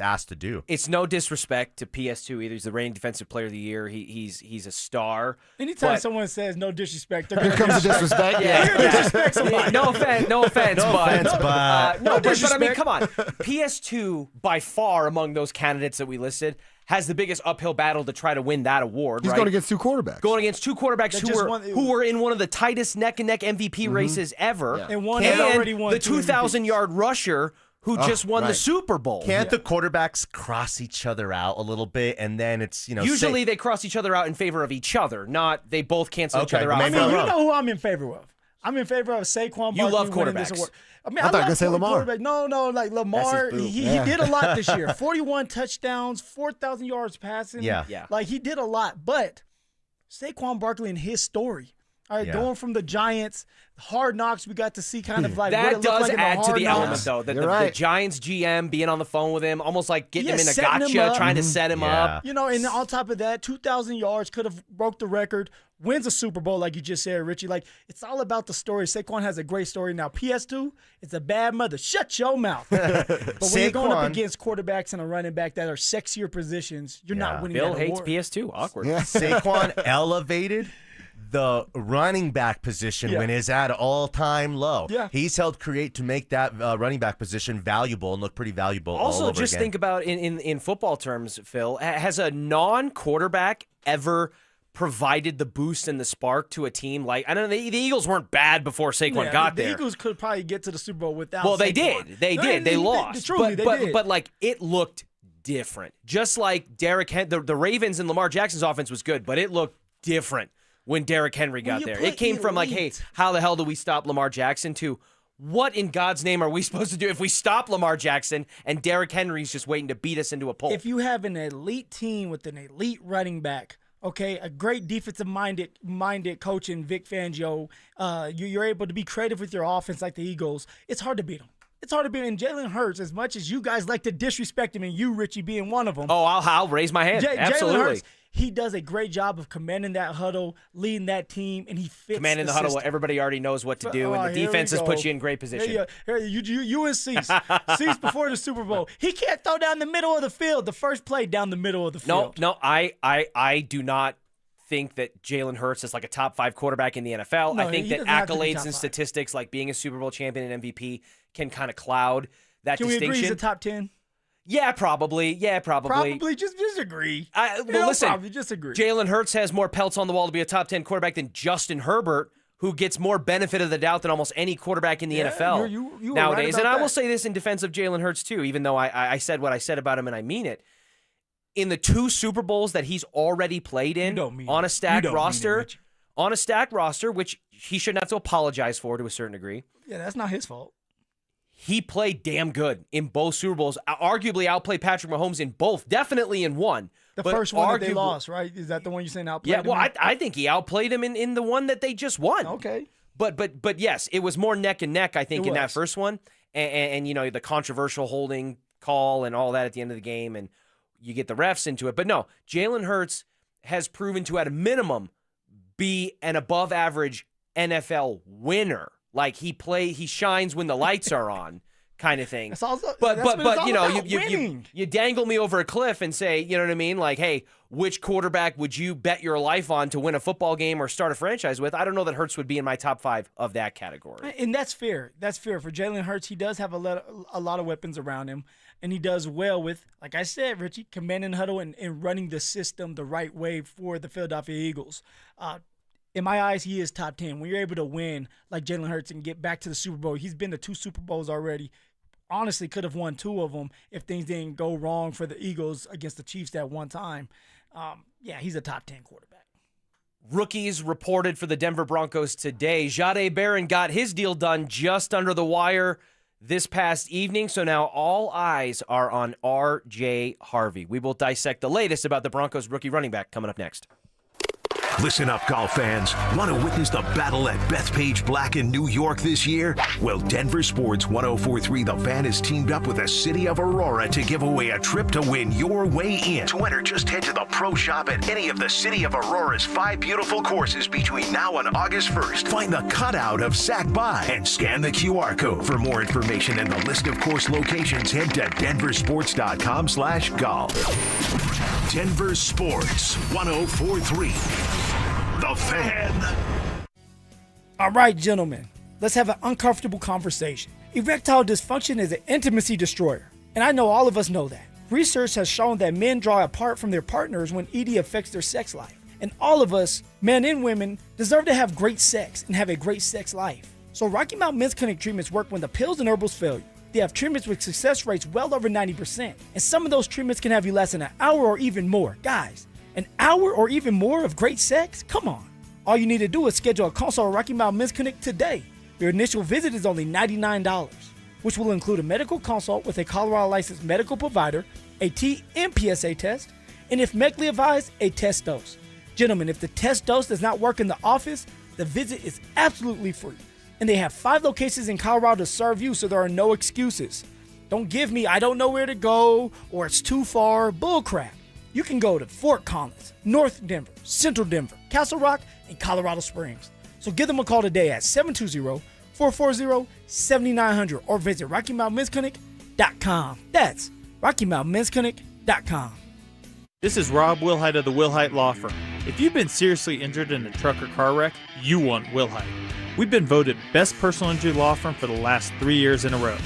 asked to do. It's no disrespect to PS2 either. He's the reigning defensive player of the year. He's a star. Anytime someone says no disrespect, here comes the disrespect. Disrespect somebody. No offense, but I mean, come on. PS2 by far among those candidates that we listed has the biggest uphill battle to try to win that award. He's going against two quarterbacks. Going against two quarterbacks who were in one of the tightest neck-and-neck MVP races ever. And one had already won the 2,000-yard rusher who just won the Super Bowl. Can't the quarterbacks cross each other out a little bit, and then it's, Usually they cross each other out in favor of each other, not they both cancel each other out. I mean, you know who I'm in favor of. I'm in favor of Saquon Barkley. You love winning this quarterbacks. award. I thought you were going to say Lamar. No, like Lamar, he did a lot this year. 41 touchdowns, 4,000 yards passing. Yeah. Like, he did a lot. But Saquon Barkley and his story, going from the Giants, Hard Knocks, we got to see kind of like that what it does like in add to the Knocks. element, though. The Giants GM being on the phone with him, almost like getting him in a gotcha, trying to set him up. And on top of that, 2,000 yards, could have broke the record, wins a Super Bowl, like you just said, Richie. Like, it's all about the story. Saquon has a great story. Now, PS2, it's a bad mother. Shut your mouth. But when you're going up against quarterbacks and a running back that are sexier positions, you're not winning Bill that hates award. PS2. Awkward. Saquon elevated the running back position when it's at an all-time low. He's helped create to make that running back position valuable and look pretty valuable. Also, all over just again. think about in football terms, Phil, has a non-quarterback ever provided the boost and the spark to a team? Like, I don't know, the Eagles weren't bad before Saquon got there. The Eagles could probably get to the Super Bowl without Well, they Saquon. did. They lost. Truly, they did. But like, it looked different. Just like Derrick Henry, the Ravens and Lamar Jackson's offense was good, but it looked different when Derrick Henry got there. It came from like, hey, how the hell do we stop Lamar Jackson to what in God's name are we supposed to do if we stop Lamar Jackson and Derrick Henry's just waiting to beat us into a pole? If you have an elite team with an elite running back, okay, a great defensive-minded coach in Vic Fangio, you're able to be creative with your offense like the Eagles, it's hard to beat them. It's hard to beat him. And Jalen Hurts, as much as you guys like to disrespect him, and you, Richie, being one of them. Oh, I'll raise my hand. Absolutely. Jalen Hurts, he does a great job of commanding that huddle, leading that team, and he fits commanding the huddle. Everybody already knows what to do, and the defense has put you in great position. You and Cease. Cease before the Super Bowl. He can't throw down the middle of the field. The first play down the middle of the field. No, I do not think that Jalen Hurts is like a top 5 quarterback in the NFL. No, I think he that doesn't have to be accolades top and 5. statistics like being a Super Bowl champion and MVP can kind of cloud that Can we distinction. agree he's a top 10? Yeah, probably. Probably. Just disagree. But listen, probably disagree. Jalen Hurts has more pelts on the wall to be a top 10 quarterback than Justin Herbert, who gets more benefit of the doubt than almost any quarterback in the NFL you were nowadays. right about And I will that. say this in defense of Jalen Hurts, too, even though I said what I said about him and I mean it. In the 2 Super Bowls that he's already played in on a stacked roster, which he shouldn't have to apologize for to a certain degree. Yeah, that's not his fault. He played damn good in both Super Bowls. Arguably outplayed Patrick Mahomes in both. Definitely in one. The but first one that they arguably- lost, right? Is that the one you're saying outplayed? Yeah, well, him in? I think he outplayed him in the one that they just won. Okay. But yes, it was more neck and neck, I think, It in that was. first one. And you know, the controversial holding call and all that at the end of the game, and you get the refs into it. But no, Jalen Hurts has proven to, at a minimum, be an above average NFL winner. Like he shines when the lights are on. Kind of thing. That's also, but that's what it's all you know, about, you winning. dangle me over a cliff and say, you know what I mean? Like, hey, which quarterback would you bet your life on to win a football game or start a franchise with? I don't know that Hurts would be in my top 5 of that category. And that's fair. That's fair. For Jalen Hurts, he does have a lot of weapons around him, and he does well with, like I said, Richie, commanding huddle and running the system the right way for the Philadelphia Eagles. In my eyes, he is top 10. When you're able to win like Jalen Hurts and get back to the Super Bowl, he's been to 2 Super Bowls already. Honestly, could have won 2 of them if things didn't go wrong for the Eagles against the Chiefs that one time. Yeah, he's a top 10 quarterback. Rookies reported for the Denver Broncos today. Jahdae Barron got his deal done just under the wire this past evening, so now all eyes are on R.J. Harvey. We will dissect the latest about the Broncos rookie running back coming up next. Listen up, golf fans. Want to witness the battle at Bethpage Black in New York this year? Well, Denver Sports 104.3 The Fan has teamed up with the City of Aurora to give away a trip to win your way in. To enter, just head to the pro shop at any of the City of Aurora's 5 beautiful courses between now and August 1st. Find the cutout of Sac By and scan the QR code. For more information and the list of course locations, head to denversports.com/golf. Denver Sports 104.3 The Fan. All right, gentlemen, let's have an uncomfortable conversation. Erectile dysfunction is an intimacy destroyer, and I know all of us know that. Research has shown that men draw apart from their partners when ED affects their sex life. And all of us, men and women, deserve to have great sex and have a great sex life. So Rocky Mountain Men's Clinic treatments work when the pills and herbals fail you. They have treatments with success rates well over 90%. And some of those treatments can have you last an hour or even more. Guys, an hour or even more of great sex? Come on. All you need to do is schedule a consult at Rocky Mountain Men's Clinic today. Your initial visit is only $99, which will include a medical consult with a Colorado licensed medical provider, a TMPSA test, and if medically advised, a test dose. Gentlemen, if the test dose does not work in the office, the visit is absolutely free. And they have 5 locations in Colorado to serve you, so there are no excuses. Don't give me, I don't know where to go, or it's too far, bullcrap. You can go to Fort Collins, North Denver, Central Denver, Castle Rock, and Colorado Springs. So give them a call today at 720-440-7900 or visit RockyMountainMen'sClinic.com. That's RockyMountainMen'sClinic.com. This is Rob Wilhite of the Wilhite Law Firm. If you've been seriously injured in a truck or car wreck, you want Wilhite. We've been voted Best Personal Injury Law Firm for the last 3 years in a row.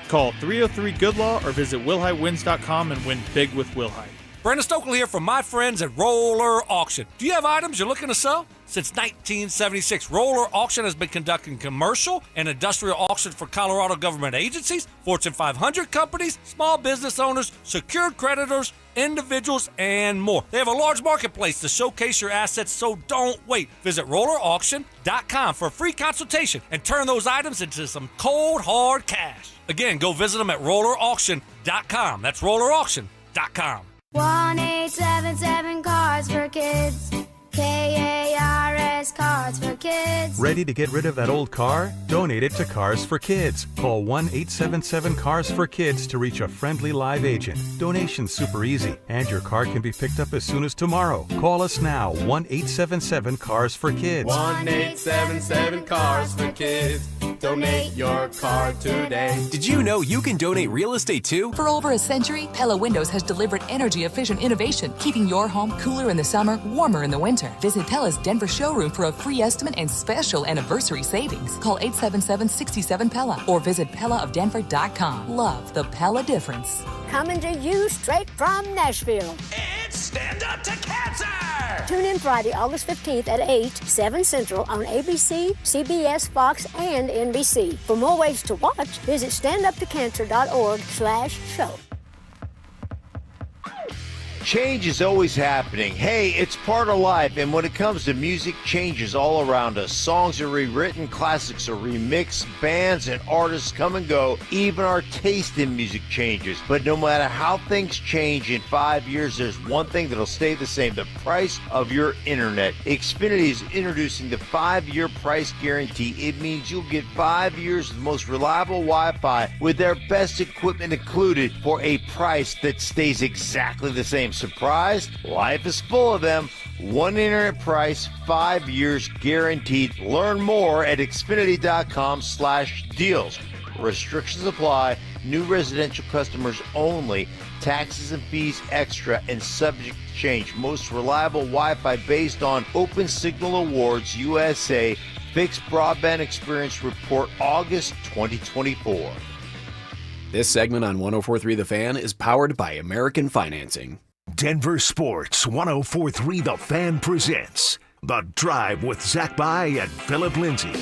Call 303-GOOD-LAW or visit WilhiteWins.com and win big with Wilhite. Brandon Stokley here from my friends at Roller Auction. Do you have items you're looking to sell? Since 1976, Roller Auction has been conducting commercial and industrial auctions for Colorado government agencies, Fortune 500 companies, small business owners, secured creditors, individuals, and more. They have a large marketplace to showcase your assets, so don't wait. Visit rollerauction.com for a free consultation and turn those items into some cold, hard cash. Again, go visit them at rollerauction.com. That's rollerauction.com. 1-877 Cards for Kids. KARS Cards for Kids. Ready to get rid of that old car? Donate it to Cars for Kids. Call 1-877-CARS-FOR-KIDS to reach a friendly live agent. Donation's super easy, and your car can be picked up as soon as tomorrow. Call us now, 1-877-CARS-FOR-KIDS. 1-877 Cars for Kids. Donate your car today. Did you know you can donate real estate too? For over a century, Pella Windows has delivered energy-efficient innovation, keeping your home cooler in the summer, warmer in the winter. Cantor. Visit Pella's Denver showroom for a free estimate and special anniversary savings. Call 877-67-PELLA or visit PellaofDenver.com. Love the Pella difference. Coming to you straight from Nashville. It's Stand Up to Cancer! Tune in Friday, August 15th at 8, 7 Central on ABC, CBS, Fox, and NBC. For more ways to watch, visit standuptocancer.org/show. Change is always happening. Hey, it's part of life, and when it comes to music, change is all around us. Songs are rewritten, classics are remixed, bands and artists come and go. Even our taste in music changes. But no matter how things change in 5 years, there's one thing that'll stay the same: the price of your internet. Xfinity is introducing the 5-year price guarantee. It means you'll get 5 years of the most reliable Wi-Fi with their best equipment included for a price that stays exactly the same. Surprised? Life is full of them. One internet price, 5 years guaranteed. Learn more at Xfinity.com/deals. Restrictions apply. New residential customers only. Taxes and fees extra and subject to change. Most reliable Wi-Fi based on Open Signal Awards USA. Fixed Broadband Experience Report August 2024. This segment on 104.3 The Fan is powered by American Financing. Denver Sports 104.3 The Fan presents The Drive with Zach By and Phillip Lindsay.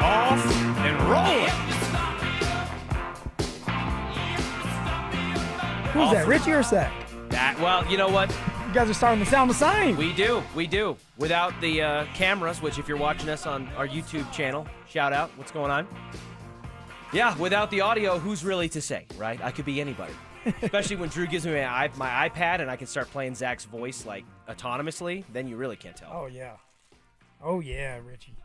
Off and rolling. Who's that, Richie or Zach? Well, you know what? You guys are starting to sound the same. We do. Without the cameras, which if you're watching us on our YouTube channel, shout out, what's going on? Yeah, without the audio, who's really to say, right? I could be anybody. Especially when Drew gives me my iPad and I can start playing Zach's voice like autonomously, then you really can't tell. Oh, yeah, Richie.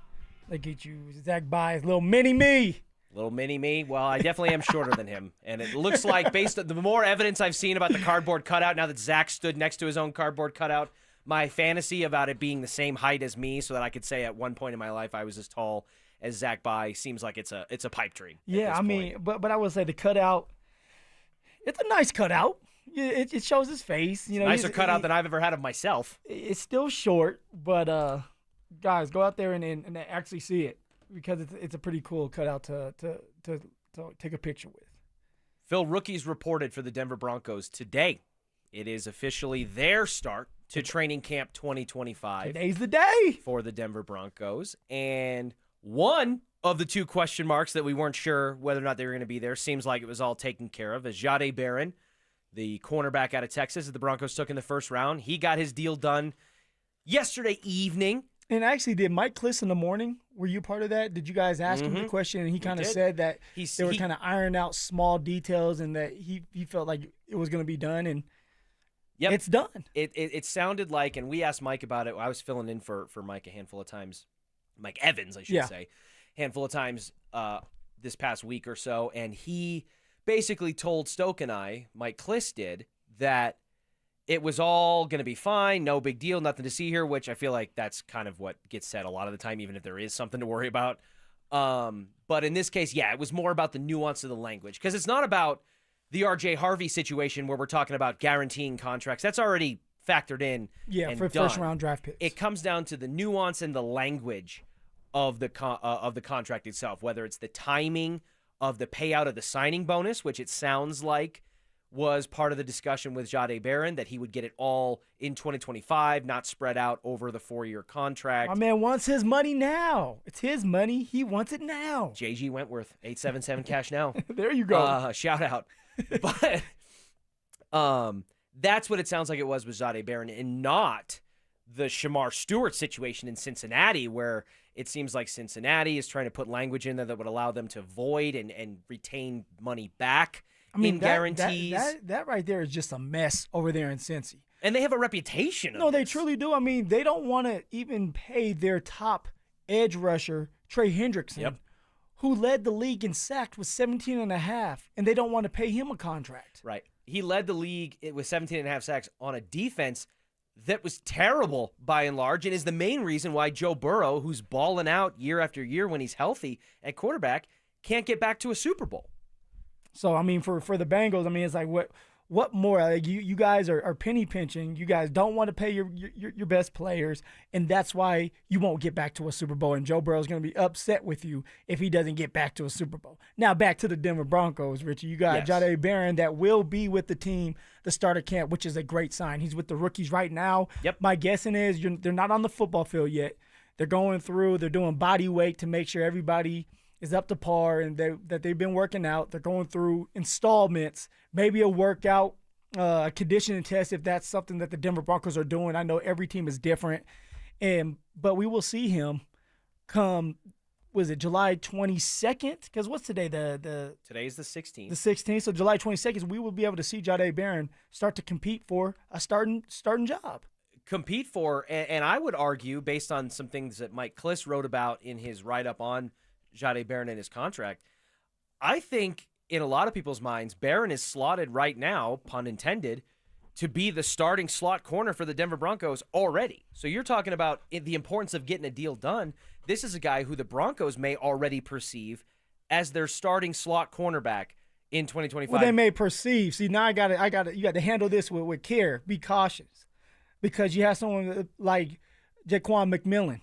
Look at you, Zach By's little mini-me. Little mini-me? Well, I definitely am shorter than him. And it looks like, based on the more evidence I've seen about the cardboard cutout, now that Zach stood next to his own cardboard cutout, my fantasy about it being the same height as me so that I could say at one point in my life I was as tall as Zach By seems like it's a pipe dream. Yeah, I mean, but I would say the cutout, it's a nice cutout. It shows his face. You know, nicer cutout than I've ever had of myself. It's still short, but guys, go out there and actually see it, because it's a pretty cool cutout to take a picture with. Phil, rookies reported for the Denver Broncos today. It is officially their start to training camp 2025. Today's the day for the Denver Broncos. And one of the two question marks that we weren't sure whether or not they were going to be there seems like it was all taken care of, as Jahdae Barron, the cornerback out of Texas that the Broncos took in the first round. He got his deal done yesterday evening. And actually, did Mike Kliss in the morning, were you part of that? Did you guys ask him the question? And he kind of said that they were kind of ironing out small details and that he felt like it was going to be done. And it's done. It sounded like, and we asked Mike about it. I was filling in for Mike a handful of times. Mike Evans, I should say. Handful of times this past week or so. And he basically told Stoke and I, Mike Kliss did, that it was all going to be fine, no big deal, nothing to see here, which I feel like that's kind of what gets said a lot of the time, even if there is something to worry about. But in this case, it was more about the nuance of the language, because it's not about the R.J. Harvey situation where we're talking about guaranteeing contracts. That's already factored in and for done. first-round draft picks. It comes down to the nuance and the language of the contract itself, whether it's the timing of the payout of the signing bonus, which it sounds like was part of the discussion with Jahdae Barron, that he would get it all in 2025, not spread out over the 4-year contract. My man wants his money now. It's his money. He wants it now. JG Wentworth, 877 cash now. There you go. Shout out. But that's what it sounds like it was with Jahdae Barron, and not the Shamar Stewart situation in Cincinnati, where it seems like Cincinnati is trying to put language in there that would allow them to void and retain money back. I mean, guarantees. That right there is just a mess over there in Cincy. And they have a reputation. No, they truly do. I mean, they don't want to even pay their top edge rusher, Trey Hendrickson, who led the league in sacks with 17.5, and they don't want to pay him a contract. Right. He led the league with 17.5 sacks on a defense that was terrible by and large, and is the main reason why Joe Burrow, who's balling out year after year when he's healthy at quarterback, can't get back to a Super Bowl. So, I mean, for the Bengals, I mean, it's like what more? Like you guys are penny pinching. You guys don't want to pay your best players, and that's why you won't get back to a Super Bowl. And Joe Burrow's going to be upset with you if he doesn't get back to a Super Bowl. Now back to the Denver Broncos, Richie. You got Jahdae Barron that will be with the team the start of camp, which is a great sign. He's with the rookies right now. Yep. My guessing is they're not on the football field yet. They're going through. They're doing body weight to make sure everybody is up to par and that they've been working out. They're going through installments, maybe a workout, a conditioning test if that's something that the Denver Broncos are doing. I know every team is different, but we will see him come, was it July 22nd? Because what's today? Today's the 16th. The 16th, so July 22nd, we will be able to see Jahdae Barron start to compete for a starting job. Compete for, and I would argue, based on some things that Mike Kliss wrote about in his write-up on Jahdae Barron and his contract, I think in a lot of people's minds, Barron is slotted right now, pun intended, to be the starting slot corner for the Denver Broncos already. So you're talking about the importance of getting a deal done. This is a guy who the Broncos may already perceive as their starting slot cornerback in 2025. Well, they may perceive. See, now you got to handle this with care. Be cautious, because you have someone like Jaquan McMillan,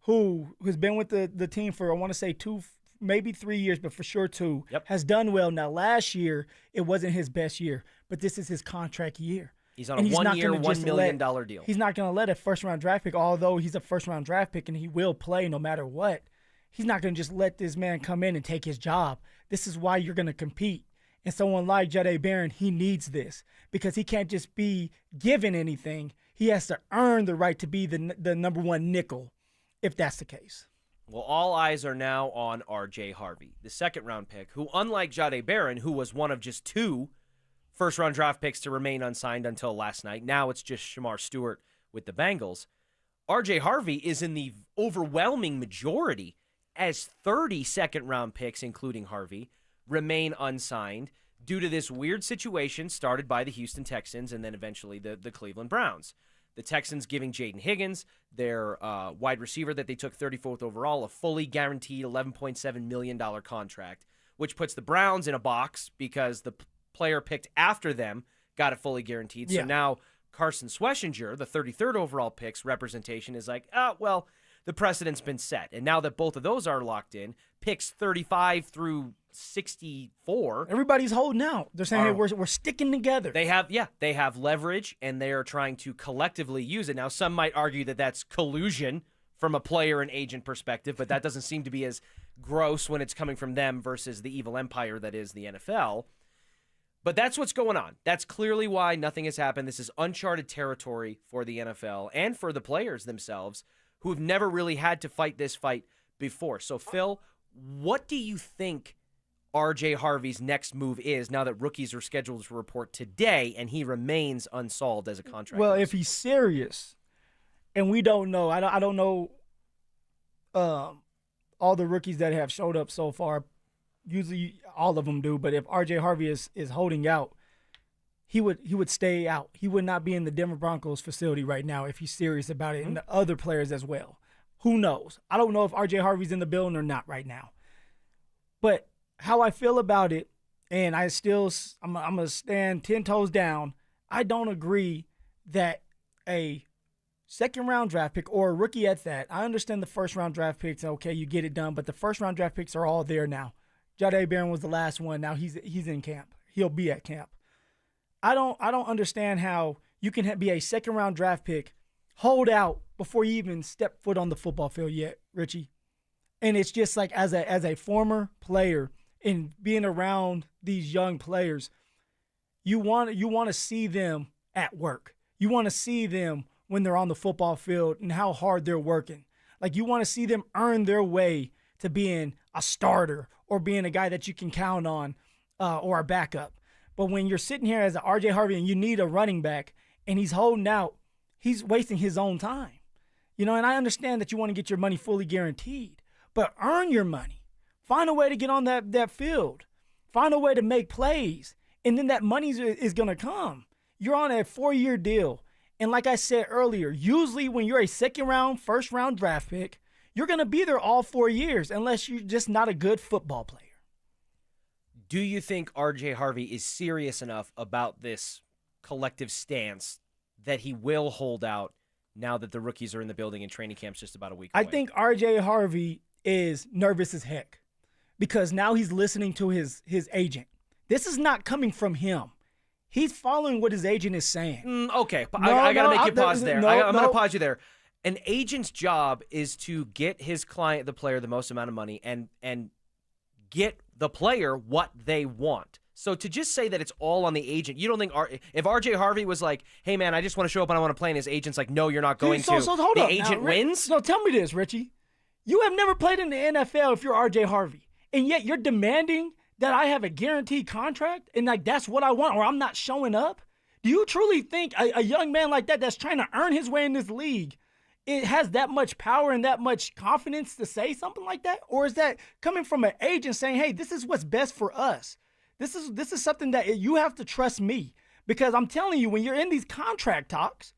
who has been with the team for, I want to say 2, maybe 3 years, but for sure 2, has done well. Now, last year, it wasn't his best year, but this is his contract year. He's on a 1-year, $1 million deal. He's not going to let a first-round draft pick, although he's a first-round draft pick and he will play no matter what. He's not going to just let this man come in and take his job. This is why you're going to compete. And someone like Jahdae Barron, he needs this because he can't just be given anything. He has to earn the right to be the number one nickel, if that's the case. Well, all eyes are now on R.J. Harvey, the second-round pick, who, unlike Jahdae Barron, who was one of just 2 first-round draft picks to remain unsigned until last night, now it's just Shamar Stewart with the Bengals, R.J. Harvey is in the overwhelming majority as 30 second-round picks, including Harvey, remain unsigned due to this weird situation started by the Houston Texans and then eventually the Cleveland Browns. The Texans giving Jaden Higgins, their wide receiver that they took 34th overall, a fully guaranteed $11.7 million contract, which puts the Browns in a box because the player picked after them got it fully guaranteed. Yeah. So now Carson Schwessinger, the 33rd overall pick's representation is like, well, the precedent's been set. And now that both of those are locked in, picks 35 through 64. Everybody's holding out. They're saying, hey, we're sticking together. They have leverage, and they are trying to collectively use it. Now, some might argue that that's collusion from a player and agent perspective, but that doesn't seem to be as gross when it's coming from them versus the evil empire that is the NFL. But that's what's going on. That's clearly why nothing has happened. This is uncharted territory for the NFL and for the players themselves, who have never really had to fight this fight before. So, Phil, what do you think R.J. Harvey's next move is now that rookies are scheduled to report today and he remains unsolved as a contract? Well, if he's serious, and we don't know, I don't know all the rookies that have showed up so far. Usually all of them do, but if R.J. Harvey is holding out, he would stay out. He would not be in the Denver Broncos facility right now if he's serious about it, and the other players as well. Who knows? I don't know if R.J. Harvey's in the building or not right now. But how I feel about it, and I'm going to stand 10 toes down, I don't agree that a second-round draft pick or a rookie at that, I understand the first-round draft picks, okay, you get it done, but the first-round draft picks are all there now. Jahdae Barron was the last one. Now he's in camp. He'll be at camp. I don't understand how you can be a second-round draft pick, hold out before you even step foot on the football field yet, Richie. And it's just like as a former player and being around these young players, you want to see them at work. You want to see them when they're on the football field and how hard they're working. Like you want to see them earn their way to being a starter or being a guy that you can count on or a backup. But when you're sitting here as an R.J. Harvey and you need a running back and he's holding out, he's wasting his own time. You know, and I understand that you want to get your money fully guaranteed, but earn your money. Find a way to get on that field. Find a way to make plays, and then that money is going to come. You're on a 4-year deal. And like I said earlier, usually when you're a second-round, first-round draft pick, you're going to be there all 4 years unless you're just not a good football player. Do you think R.J. Harvey is serious enough about this collective stance that he will hold out now that the rookies are in the building and training camp's just about a week away? I think R.J. Harvey is nervous as heck because now he's listening to his agent. This is not coming from him. He's following what his agent is saying. Okay, I got to make you pause there. I'm going to pause you there. An agent's job is to get his client, the player, the most amount of money and get the player what they want. So to just say that it's all on the agent, you don't think if R.J. Harvey was like, hey, man, I just want to show up and I want to play, and his agent's like, no, you're not going to. So hold the up. agent wins? No, tell me this, Richie. You have never played in the NFL if you're R.J. Harvey, and yet you're demanding that I have a guaranteed contract and like that's what I want or I'm not showing up? Do you truly think a young man like that's trying to earn his way in this league, it has that much power and that much confidence to say something like that? Or is that coming from an agent saying, hey, this is what's best for us? This is something that you have to trust me. Because I'm telling you, when you're in these contract talks,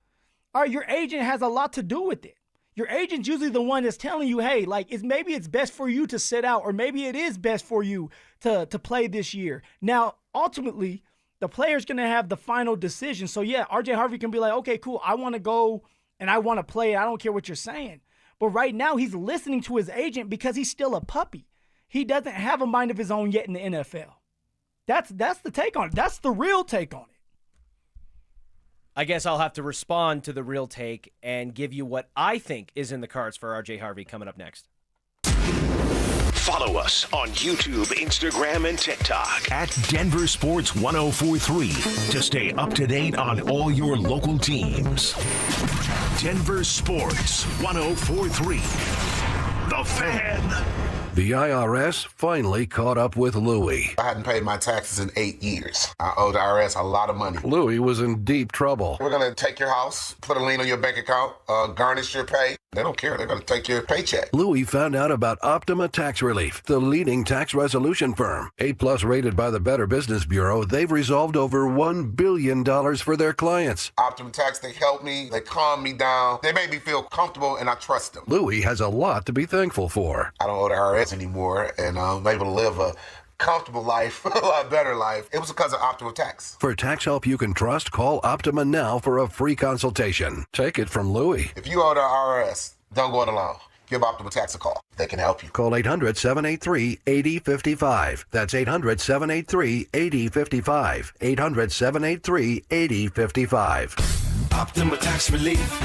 your agent has a lot to do with it. Your agent's usually the one that's telling you, hey, like maybe it's best for you to sit out, or maybe it is best for you to play this year. Now, ultimately, the player's going to have the final decision. So, yeah, R.J. Harvey can be like, okay, cool, I want to go and I want to play. I don't care what you're saying. But right now, he's listening to his agent because he's still a puppy. He doesn't have a mind of his own yet in the NFL. That's the take on it. That's the real take on it. I guess I'll have to respond to the real take and give you what I think is in the cards for R.J. Harvey coming up next. Follow us on YouTube, Instagram, and TikTok at Denver Sports 1043 to stay up to date on all your local teams. Denver Sports 1043. The Fan. The IRS finally caught up with Louie. I hadn't paid my taxes in 8 years. I owe the IRS a lot of money. Louie was in deep trouble. We're going to take your house, put a lien on your bank account, garnish your pay. They don't care. They're going to take your paycheck. Louie found out about Optima Tax Relief, the leading tax resolution firm. A+ rated by the Better Business Bureau, they've resolved over $1 billion for their clients. Optima Tax, they help me. They calm me down. They make me feel comfortable, and I trust them. Louie has a lot to be thankful for. I don't owe the IRS anymore, and I'm able to live a comfortable life, a lot better life. It was because of Optima Tax. For tax help you can trust, call Optima now for a free consultation. Take it from Louie. If you owe the IRS, don't go it alone. Give Optima Tax a call. They can help you. Call 800-783-8055. That's 800-783-8055. 800-783-8055. Optima Tax Relief.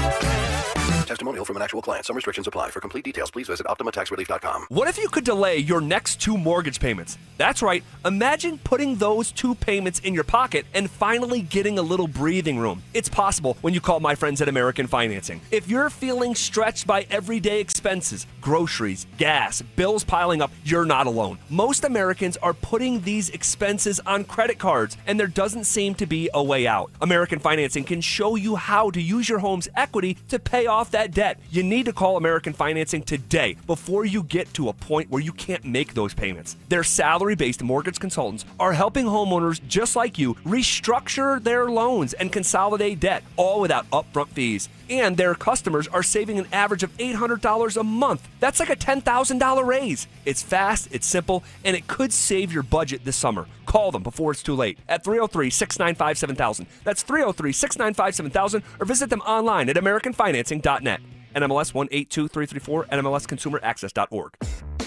Testimonial from an actual client. Some restrictions apply. For complete details, please visit OptimaTaxRelief.com. What if you could delay your next 2 mortgage payments? That's right. Imagine putting those 2 payments in your pocket and finally getting a little breathing room. It's possible when you call my friends at American Financing. If you're feeling stretched by everyday expenses, groceries, gas, bills piling up, you're not alone. Most Americans are putting these expenses on credit cards, and there doesn't seem to be a way out. American Financing can show you how to use your home's equity to pay off that debt. You need to call American Financing today before you get to a point where you can't make those payments. Their salary-based mortgage consultants are helping homeowners just like you restructure their loans and consolidate debt, all without upfront fees. And their customers are saving an average of $800 a month. That's like a $10,000 raise. It's fast, it's simple, and it could save your budget this summer. Call them before it's too late at 303-695-7000. That's 303-695-7000, or visit them online at AmericanFinancing.net. NMLS 182334, NMLSConsumerAccess.org.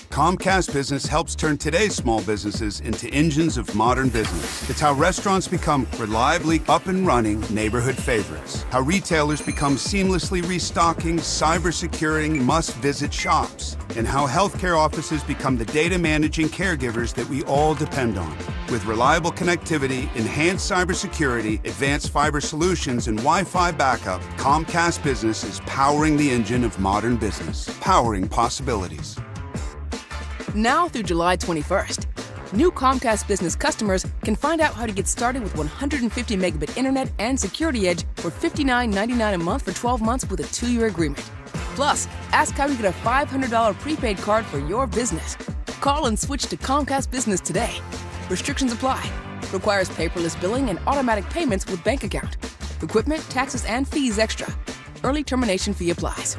Comcast Business helps turn today's small businesses into engines of modern business. It's how restaurants become reliably up and running neighborhood favorites. How retailers become seamlessly restocking, cyber-securing, must-visit shops. And how healthcare offices become the data managing caregivers that we all depend on. With reliable connectivity, enhanced cybersecurity, advanced fiber solutions, and Wi-Fi backup, Comcast Business is powering the engine of modern business. Powering possibilities. Now through July 21st, new Comcast Business customers can find out how to get started with 150 megabit internet and Security Edge for $59.99 a month for 12 months with a 2-year agreement. Plus, ask how you get a $500 prepaid card for your business. Call and switch to Comcast Business today. Restrictions apply. Requires paperless billing and automatic payments with bank account. Equipment, taxes, and fees extra. Early termination fee applies.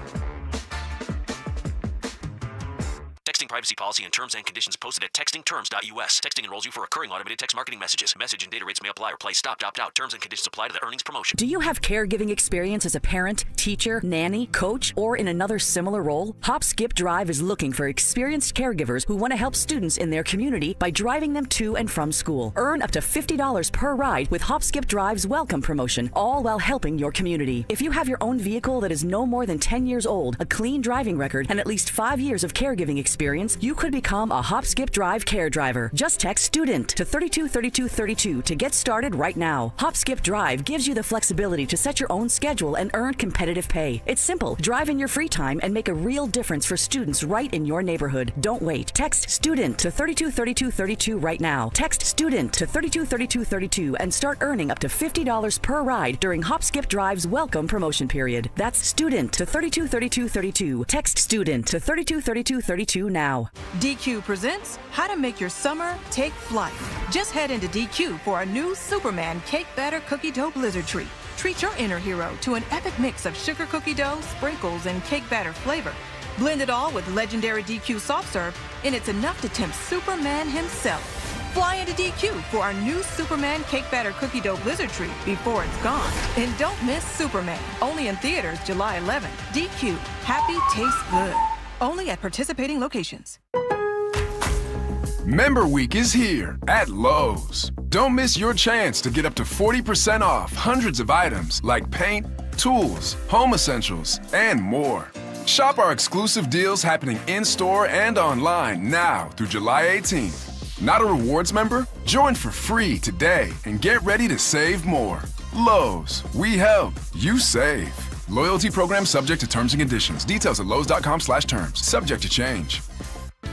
privacy policy and terms and conditions posted at textingterms.us. Texting enrolls you for recurring automated text marketing messages. Message and data rates may apply or place stop, opt out. Terms and conditions apply to the earnings promotion. Do you have caregiving experience as a parent, teacher, nanny, coach, or in another similar role? Hop Skip Drive is looking for experienced caregivers who want to help students in their community by driving them to and from school. Earn up to $50 per ride with Hop Skip Drive's welcome promotion, all while helping your community. If you have your own vehicle that is no more than 10 years old, a clean driving record, and at least 5 years of caregiving experience, you could become a Hop Skip Drive care driver. Just text STUDENT to 323232 to get started right now. Hop Skip Drive gives you the flexibility to set your own schedule and earn competitive pay. It's simple. Drive in your free time and make a real difference for students right in your neighborhood. Don't wait. Text STUDENT to 323232 right now. Text STUDENT to 323232 and start earning up to $50 per ride during Hop Skip Drive's welcome promotion period. That's STUDENT to 323232. Text STUDENT to 323232 now. DQ presents How to Make Your Summer Take Flight. Just head into DQ for our new Superman Cake Batter Cookie Dough Blizzard Treat. Treat your inner hero to an epic mix of sugar cookie dough, sprinkles, and cake batter flavor. Blend it all with legendary DQ soft serve, and it's enough to tempt Superman himself. Fly into DQ for our new Superman Cake Batter Cookie Dough Blizzard Treat before it's gone. And don't miss Superman, only in theaters July 11th. DQ, happy tastes good. Only at participating locations. Member Week is here at Lowe's. Don't miss your chance to get up to 40% off hundreds of items like paint, tools, home essentials, and more. Shop our exclusive deals happening in-store and online now through July 18th. Not a rewards member? Join for free today and get ready to save more. Lowe's, we help, you save. Loyalty program subject to terms and conditions. Details at lowes.com/terms. Subject to change.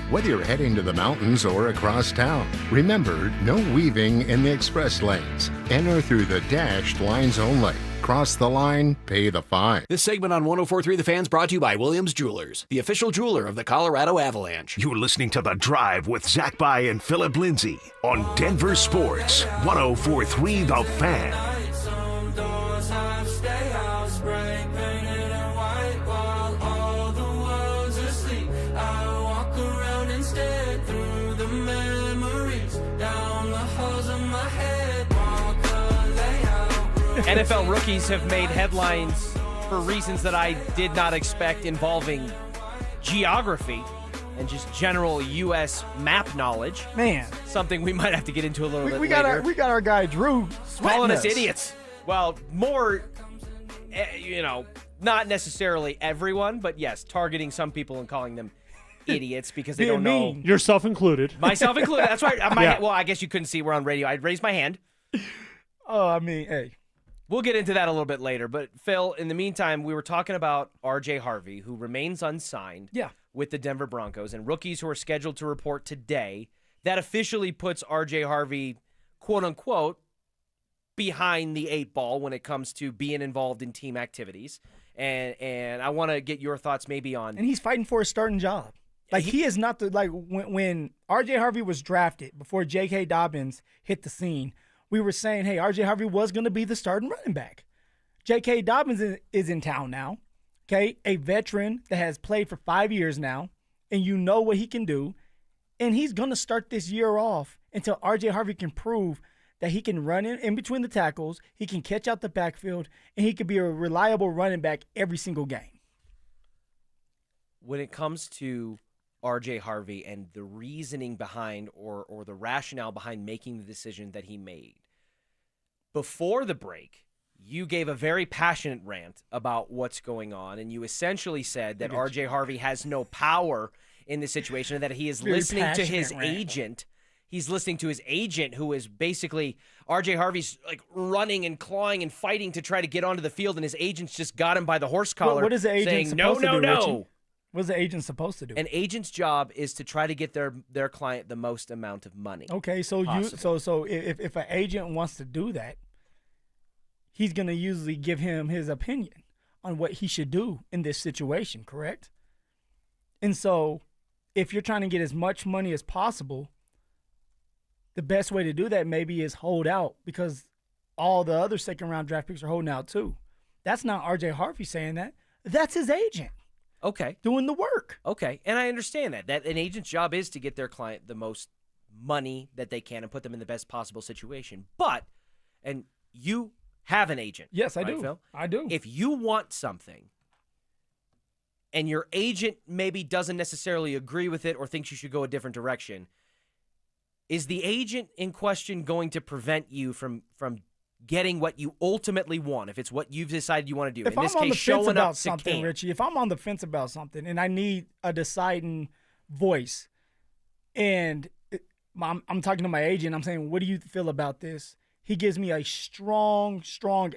Whether you're heading to the mountains or across town, remember, no weaving in the express lanes. Enter through the dashed lines only. Cross the line, pay the fine. This segment on 104.3 The Fan's brought to you by Williams Jewelers, the official jeweler of the Colorado Avalanche. You're listening to The Drive with Zach By and Phillip Lindsay on Denver Sports, 104.3 The Fan. NFL rookies have made headlines for reasons that I did not expect, involving geography and just general U.S. map knowledge. Man. Something we might have to get into a little bit we later. We got our guy Drew calling us us idiots. Well, more, not necessarily everyone, but yes, targeting some people and calling them idiots because they don't know. Yourself included. Myself included. That's right. Yeah. Well, I guess you couldn't see we're on radio. I'd raise my hand. Oh, I mean, hey. We'll get into that a little bit later. But, Phil, in the meantime, we were talking about R.J. Harvey, who remains unsigned with the Denver Broncos, and rookies who are scheduled to report today. That officially puts R.J. Harvey, quote-unquote, behind the 8 ball when it comes to being involved in team activities. And I want to get your thoughts maybe on... And he's fighting for a starting job. Like, he is not the... Like, when R.J. Harvey was drafted, before J.K. Dobbins hit the scene, we were saying, hey, R.J. Harvey was going to be the starting running back. J.K. Dobbins is in town now, okay? A veteran that has played for 5 years now, and you know what he can do. And he's going to start this year off until R.J. Harvey can prove that he can run in between the tackles, he can catch out the backfield, and he could be a reliable running back every single game. When it comes to R.J. Harvey and the reasoning behind or the rationale behind making the decision that he made, before the break, you gave a very passionate rant about what's going on, and you essentially said that R.J. Harvey has no power in this situation and that he is Very listening to his passionate rant. agent. He's listening to his agent, who is basically R.J. Harvey's like running and clawing and fighting to try to get onto the field, and his agent's just got him by the horse collar. What is the agent saying, supposed no, to do, no, Richie? no. What's the agent supposed to do? An agent's job is to try to get their client the most amount of money. Okay, so possible. if an agent wants to do that, he's going to usually give him his opinion on what he should do in this situation, correct? And so if you're trying to get as much money as possible, the best way to do that maybe is hold out, because all the other second-round draft picks are holding out too. That's not R.J. Harvey saying that. That's his agent. doing the work. Okay, and I understand that an agent's job is to get their client the most money that they can and put them in the best possible situation. But, and you have an agent. Yes, I right, do. Phil? I do. If you want something and your agent maybe doesn't necessarily agree with it or thinks you should go a different direction, is the agent in question going to prevent you from getting what you ultimately want, if it's what you've decided you want to do? If in this I'm on case, the fence showing about up to something, camp. Richie, if I'm on the fence about something and I need a deciding voice, and I'm talking to my agent, I'm saying, what do you feel about this? He gives me a strong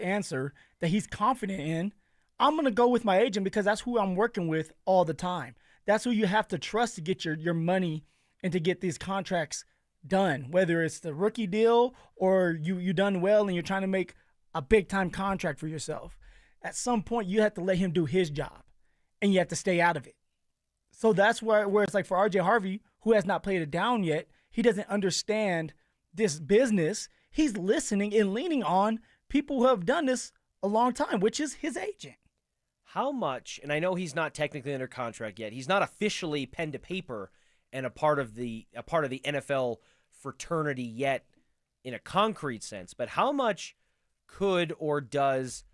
answer that he's confident in. I'm going to go with my agent because that's who I'm working with all the time. That's who you have to trust to get your money and to get these contracts done, whether it's the rookie deal or you done well and you're trying to make a big-time contract for yourself. At some point, you have to let him do his job, and you have to stay out of it. So that's where it's like for R.J. Harvey, who has not played it down yet, he doesn't understand this business. He's listening and leaning on people who have done this a long time, which is his agent. How much, and I know he's not technically under contract yet, he's not officially pen to paper and a part of the NFL fraternity yet in a concrete sense, but how much could or does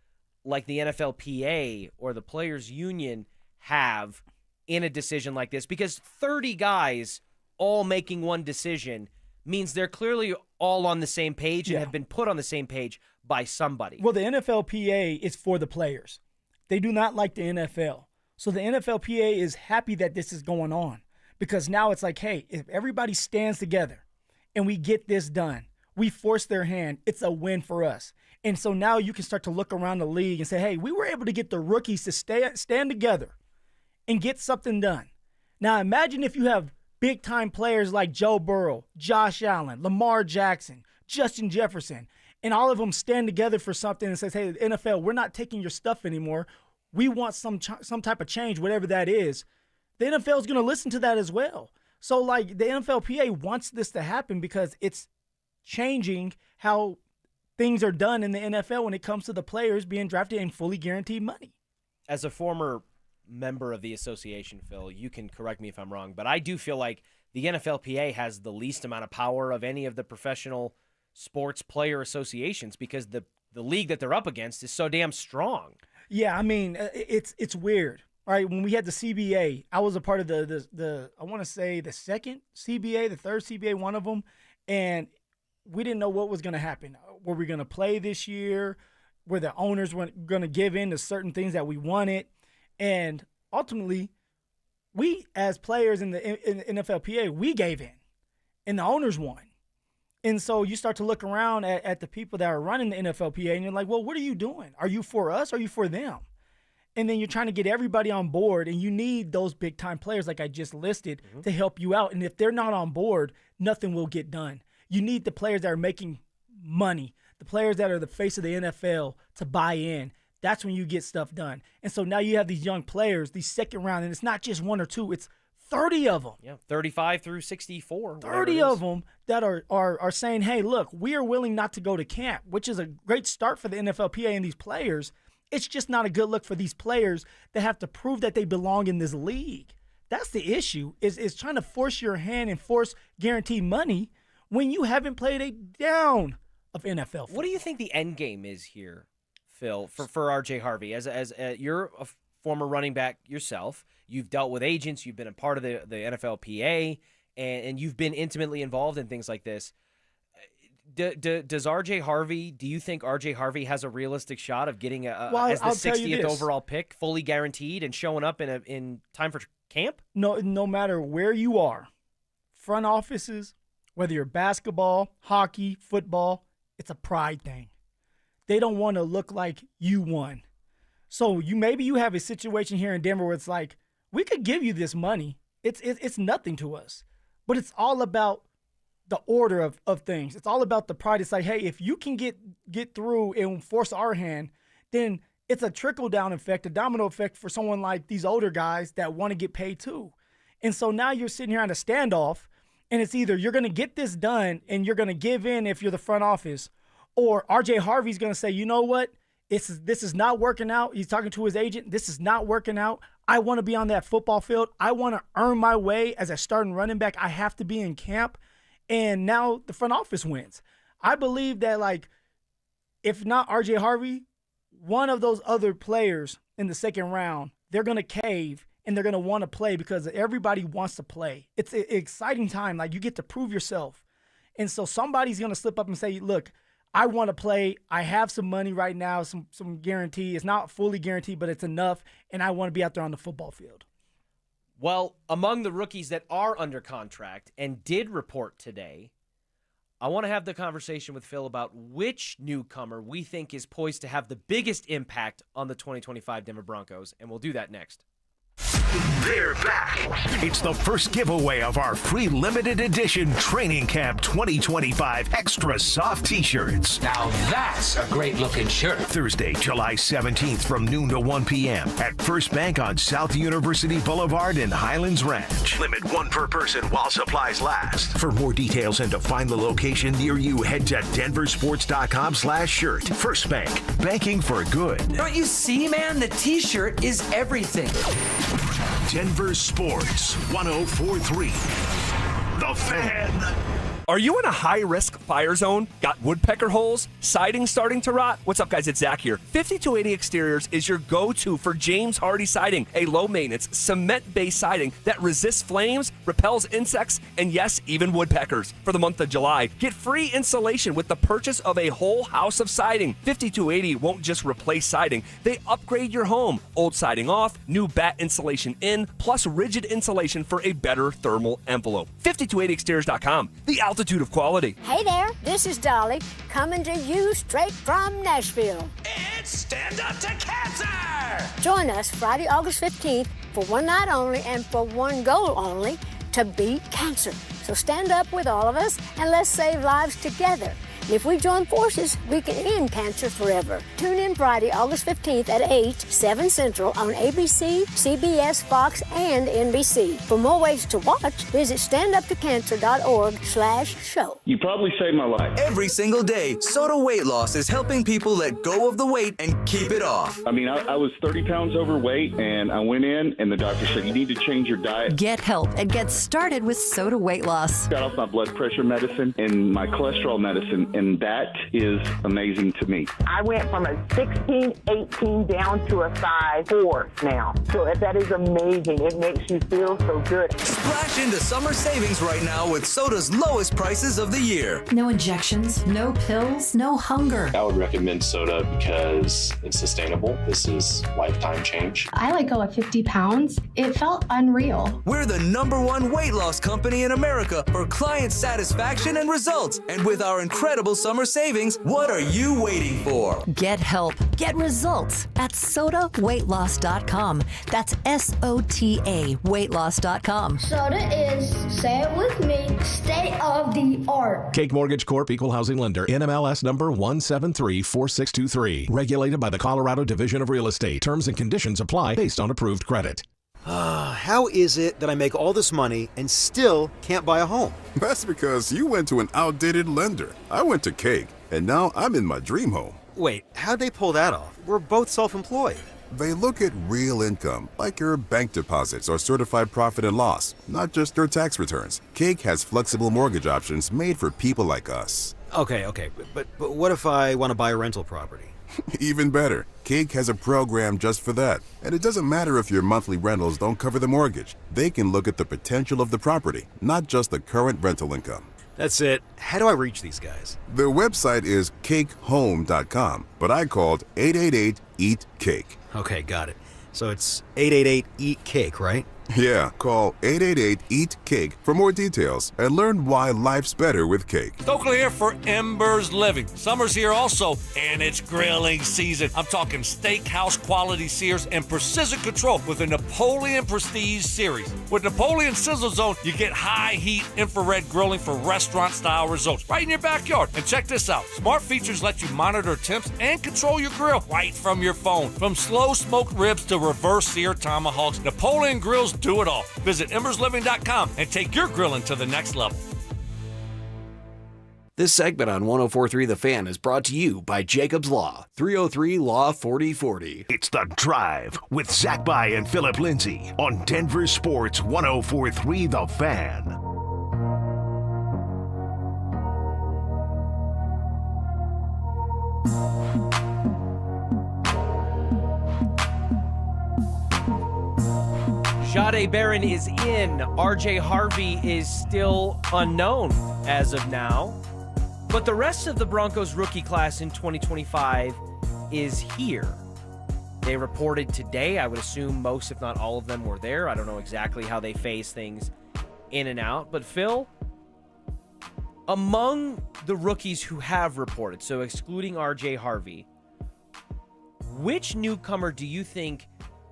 like the NFLPA or the Players Union have in a decision like this? Because 30 guys all making one decision means they're clearly all on the same page and have been put on the same page by somebody. Well, the NFLPA is for the players. They do not like the NFL. So the NFLPA is happy that this is going on because now it's like, hey, if everybody stands together and we get this done, we force their hand, it's a win for us. And so now you can start to look around the league and say, hey, we were able to get the rookies to stand together and get something done. Now imagine if you have big-time players like Joe Burrow, Josh Allen, Lamar Jackson, Justin Jefferson, and all of them stand together for something and says, hey, the NFL, we're not taking your stuff anymore. We want some type of change, whatever that is. The NFL is going to listen to that as well. So, like, the NFLPA wants this to happen because it's changing how things are done in the NFL when it comes to the players being drafted and fully guaranteed money. As a former member of the association, Phil, you can correct me if I'm wrong, but I do feel like the NFLPA has the least amount of power of any of the professional sports player associations because the league that they're up against is so damn strong. Yeah, I mean, it's weird. All right, when we had the CBA, I was a part of the I want to say the second CBA, the third CBA, one of them, and we didn't know what was going to happen. Were we going to play this year? Were the owners going to give in to certain things that we wanted? And ultimately, we as players in the NFLPA, we gave in, and the owners won. And so you start to look around at the people that are running the NFLPA, and you're like, well, what are you doing? Are you for us or are you for them? And then you're trying to get everybody on board, and you need those big-time players like I just listed to help you out. And if they're not on board, nothing will get done. You need the players that are making money, the players that are the face of the NFL to buy in. That's when you get stuff done. And so now you have these young players, these second round, and it's not just one or two, it's 30 of them. Yeah, 35 through 64. 30 of them that are saying, hey, look, we are willing not to go to camp, which is a great start for the NFLPA and these players. It's just not a good look for these players that have to prove that they belong in this league. That's the issue, is trying to force your hand and force guaranteed money when you haven't played a down of NFL football. What do you think the end game is here, Phil, for R.J. Harvey? As you're a former running back yourself, you've dealt with agents, you've been a part of the NFLPA, and you've been intimately involved in things like this. Does R.J. Harvey, do you think R.J. Harvey has a realistic shot of getting as the 60th overall pick, fully guaranteed, and showing up in time for camp? No matter where you are, front offices, whether you're basketball, hockey, football, it's a pride thing. They don't want to look like you won. So maybe you have a situation here in Denver where it's like, we could give you this money. It's nothing to us. But it's all about the order of things. It's all about the pride. It's like, hey, if you can get through and force our hand, then it's a trickle-down effect, a domino effect for someone like these older guys that want to get paid too. And so now you're sitting here on a standoff, and it's either you're going to get this done and you're going to give in if you're the front office, or R.J. Harvey's going to say, you know what? this is not working out. He's talking to his agent. This is not working out. I want to be on that football field. I want to earn my way as a starting running back. I have to be in camp. And now the front office wins. I believe that, like, if not RJ Harvey, one of those other players in the second round, they're going to cave and they're going to want to play because everybody wants to play. It's an exciting time. Like, you get to prove yourself. And so somebody's going to slip up and say, look, I want to play. I have some money right now, some guarantee. It's not fully guaranteed, but it's enough, and I want to be out there on the football field. Well, among the rookies that are under contract and did report today, I want to have the conversation with Phil about which newcomer we think is poised to have the biggest impact on the 2025 Denver Broncos, and we'll do that next. They're back. It's the first giveaway of our free limited edition Training Camp 2025 Extra Soft T-shirts. Now that's a great looking shirt. Thursday, July 17th from noon to 1 p.m. at First Bank on South University Boulevard in Highlands Ranch. Limit 1 per person while supplies last. For more details and to find the location near you, head to denversports.com/shirt. First Bank, banking for good. Don't you see, man? The T-shirt is everything. Denver Sports 1043. The Fan. Are you in a high-risk fire zone? Got woodpecker holes? Siding starting to rot? What's up, guys? It's Zach here. 5280 Exteriors is your go-to for James Hardy siding, a low-maintenance, cement-based siding that resists flames, repels insects, and yes, even woodpeckers. For the month of July, get free installation with the purchase of a whole house of siding. 5280 won't just replace siding. They upgrade your home. Old siding off, new bat insulation in, plus rigid insulation for a better thermal envelope. 5280exteriors.com. The altitude of quality. Hey there, this is Dolly, coming to you straight from Nashville. It's Stand Up to Cancer! Join us Friday, August 15th for one night only and for one goal only, to beat cancer. So stand up with all of us and let's save lives together. And if we join forces, we can end cancer forever. Tune in Friday, August 15th at 8, 7 Central on ABC, CBS, Fox, and NBC. For more ways to watch, visit standuptocancer.org/show. You probably saved my life. Every single day, Soda Weight Loss is helping people let go of the weight and keep it off. I mean, I was 30 pounds overweight, and I went in, and the doctor said, you need to change your diet. Get help and get started with Soda Weight Loss. Got off my blood pressure medicine and my cholesterol medicine, and that is amazing to me. I went from a 16, 18 down to a size 4 now. So that is amazing. It makes you feel so good. Splash into summer savings right now with Soda's lowest prices of the year. No injections, no pills, no hunger. I would recommend Soda because it's sustainable. This is lifetime change. I let go of 50 pounds. It felt unreal. We're the #1 weight loss company in America for client satisfaction and results. And with our incredible summer savings, what are you waiting for? Get help, get results at SodaWeightLoss.com. That's SOTA weightloss.com. Soda is, say it with me, state of the art. Cake Mortgage Corp. Equal Housing Lender. NMLS number 1734623. Regulated by the Colorado Division of Real Estate. Terms and conditions apply based on approved credit. How is it that I make all this money and still can't buy a home? That's because you went to an outdated lender. I went to Cake, and now I'm in my dream home. Wait, how'd they pull that off? We're both self-employed. They look at real income, like your bank deposits or certified profit and loss, not just your tax returns. Cake has flexible mortgage options made for people like us. Okay, but what if I want to buy a rental property? Even better, Cake has a program just for that. And it doesn't matter if your monthly rentals don't cover the mortgage. They can look at the potential of the property, not just the current rental income. That's it. How do I reach these guys? Their website is cakehome.com, but I called 888-EAT-CAKE. Okay, got it. So it's 888-EAT-CAKE, right? Yeah, call 888-EAT-CAKE for more details and learn why life's better with Cake. Stokley here for Embers Living. Summer's here also, and it's grilling season. I'm talking steakhouse quality sears and precision control with the Napoleon Prestige Series. With Napoleon Sizzle Zone, you get high heat infrared grilling for restaurant-style results right in your backyard. And check this out. Smart features let you monitor temps and control your grill right from your phone. From slow smoked ribs to reverse sear tomahawks, Napoleon Grills do it all. Visit embersliving.com and take your grilling to the next level. This segment on 104.3 The Fan is brought to you by Jacob's Law, 303 Law 4040. It's The Drive with Zach By and Phillip Lindsay on Denver Sports 104.3 The Fan. Jahdae Barron is in. RJ Harvey is still unknown as of now. But the rest of the Broncos rookie class in 2025 is here. They reported today. I would assume most, if not all of them, were there. I don't know exactly how they phase things in and out. But Phil, among the rookies who have reported, so excluding RJ Harvey, which newcomer do you think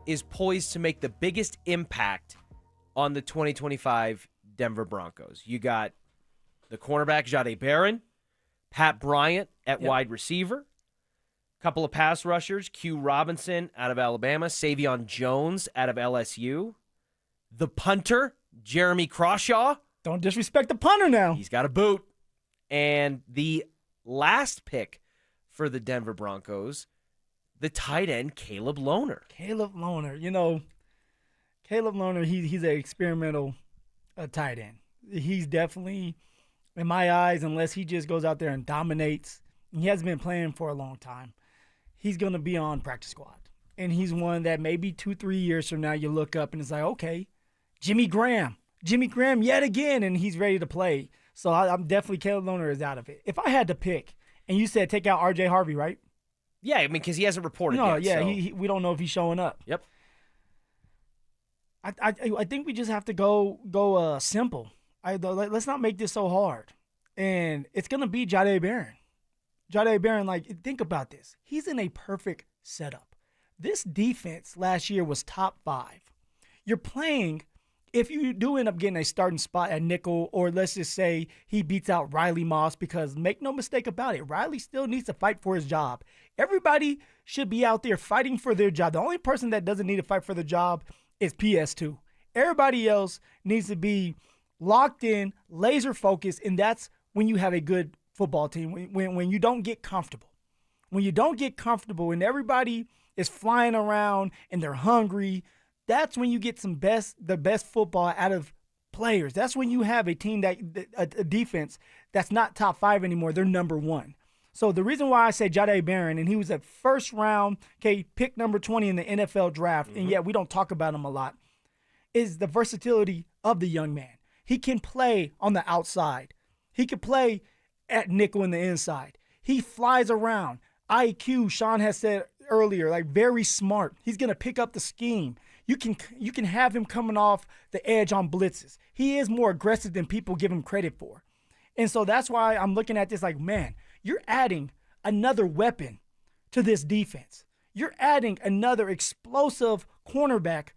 is poised to make the biggest impact on the 2025 Denver Broncos? You got the cornerback, Jahdae Barron, Pat Bryant at wide receiver, a couple of pass rushers, Q Robinson out of Alabama, Savion Jones out of LSU, the punter, Jeremy Crawshaw. Don't disrespect the punter now. He's got a boot. And the last pick for the Denver Broncos, the tight end, Caleb Lohner. Caleb Lohner. You know, Caleb Lohner, he's an experimental tight end. He's definitely, in my eyes, unless he just goes out there and dominates, he hasn't been playing for a long time, he's going to be on practice squad. And he's one that maybe 2-3 years from now you look up and it's like, okay, Jimmy Graham yet again, and he's ready to play. So I'm definitely, Caleb Lohner is out of it. If I had to pick, and you said take out RJ Harvey, right? Yeah, I mean, because he hasn't reported yet. Yeah, so. we don't know if he's showing up. Yep. I think we just have to go simple. Let's not make this so hard. And it's going to be Jahdae Barron. Jahdae Barron, like, think about this. He's in a perfect setup. This defense last year was top 5. You're playing, if you do end up getting a starting spot at nickel, or let's just say he beats out Riley Moss, because make no mistake about it, Riley still needs to fight for his job. Everybody should be out there fighting for their job. The only person that doesn't need to fight for the job is PS2. Everybody else needs to be locked in, laser focused, and that's when you have a good football team, when you don't get comfortable. When you don't get comfortable and everybody is flying around and they're hungry, that's when you get the best football out of players. That's when you have a team a defense that's not top 5 anymore. They're number 1. So the reason why I say Jahdae Barron, and he was a first round, pick number 20 in the NFL draft, and yet we don't talk about him a lot, is the versatility of the young man. He can play on the outside. He can play at nickel in the inside. He flies around. IQ, Sean has said earlier, like, very smart. He's going to pick up the scheme. You can have him coming off the edge on blitzes. He is more aggressive than people give him credit for. And so that's why I'm looking at this like, man, you're adding another weapon to this defense. You're adding another explosive cornerback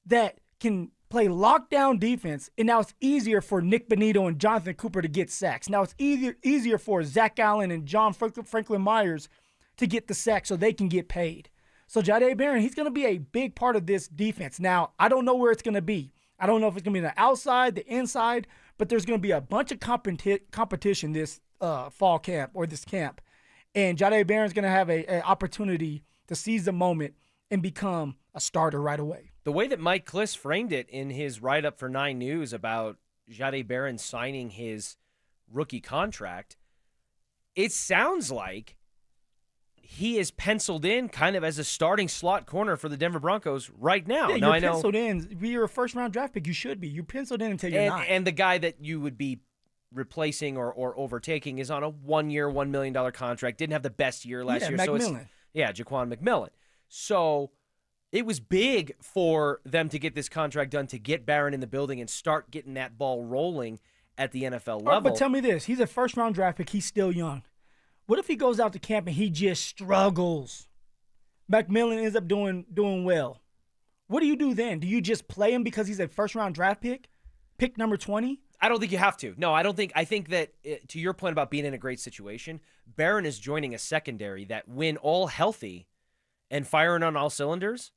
that can play lockdown defense, and now it's easier for Nick Bonito and Jonathan Cooper to get sacks. Now it's easier for Zach Allen and John Franklin Myers to get the sack so they can get paid. So Jahdae Barron, he's going to be a big part of this defense. Now, I don't know where it's going to be. I don't know if it's going to be the outside, the inside, but there's going to be a bunch of competition this fall camp or this camp. And Jahdae Barron's going to have an opportunity to seize the moment and become a starter right away. The way that Mike Kliss framed it in his write-up for 9 News about Jahdae Barron signing his rookie contract, it sounds like he is penciled in kind of as a starting slot corner for the Denver Broncos right now. Yeah, now, you're penciled in. If you're a first-round draft pick, you should be. You're penciled in until you're not. And the guy that you would be replacing or overtaking is on a 1-year, $1 million contract. Didn't have the best year last year. McMillan. Jaquan McMillan. So it was big for them to get this contract done, to get Barron in the building and start getting that ball rolling at the NFL level. But tell me this. He's a first-round draft pick. He's still young. What if he goes out to camp and he just struggles? McMillan ends up doing well. What do you do then? Do you just play him because he's a first-round draft pick number 20? I don't think you have to. No, I don't think. I think that, to your point about being in a great situation, Barron is joining a secondary that, when all healthy and firing on all cylinders,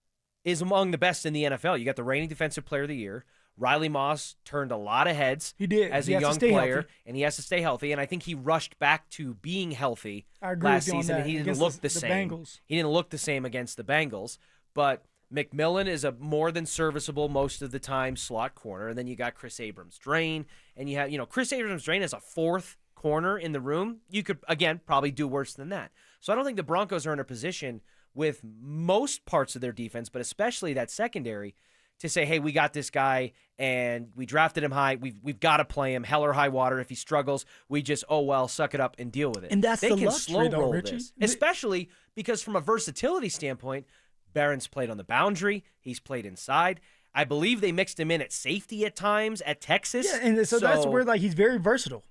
is among the best in the NFL. You got the reigning Defensive Player of the Year, Riley Moss turned a lot of heads as a young player, and he has to stay healthy. And I think he rushed back to being healthy last season, and he didn't look the same. Bengals. He didn't look the same against the Bengals. But McMillan is a more than serviceable most of the time slot corner, and then you got Chris Abrams-Drain, and you have Chris Abrams-Drain as a fourth corner in the room. You could again probably do worse than that. So I don't think the Broncos are in a position with most parts of their defense, but especially that secondary, to say, hey, we got this guy and we drafted him high. We've got to play him hell or high water. If he struggles, we just, suck it up and deal with it. And that's they the can luxury, slow though, roll Richie. this, especially because from a versatility standpoint, Barron's played on the boundary. He's played inside. I believe they mixed him in at safety at times at Texas. Yeah, and so that's where he's very versatile.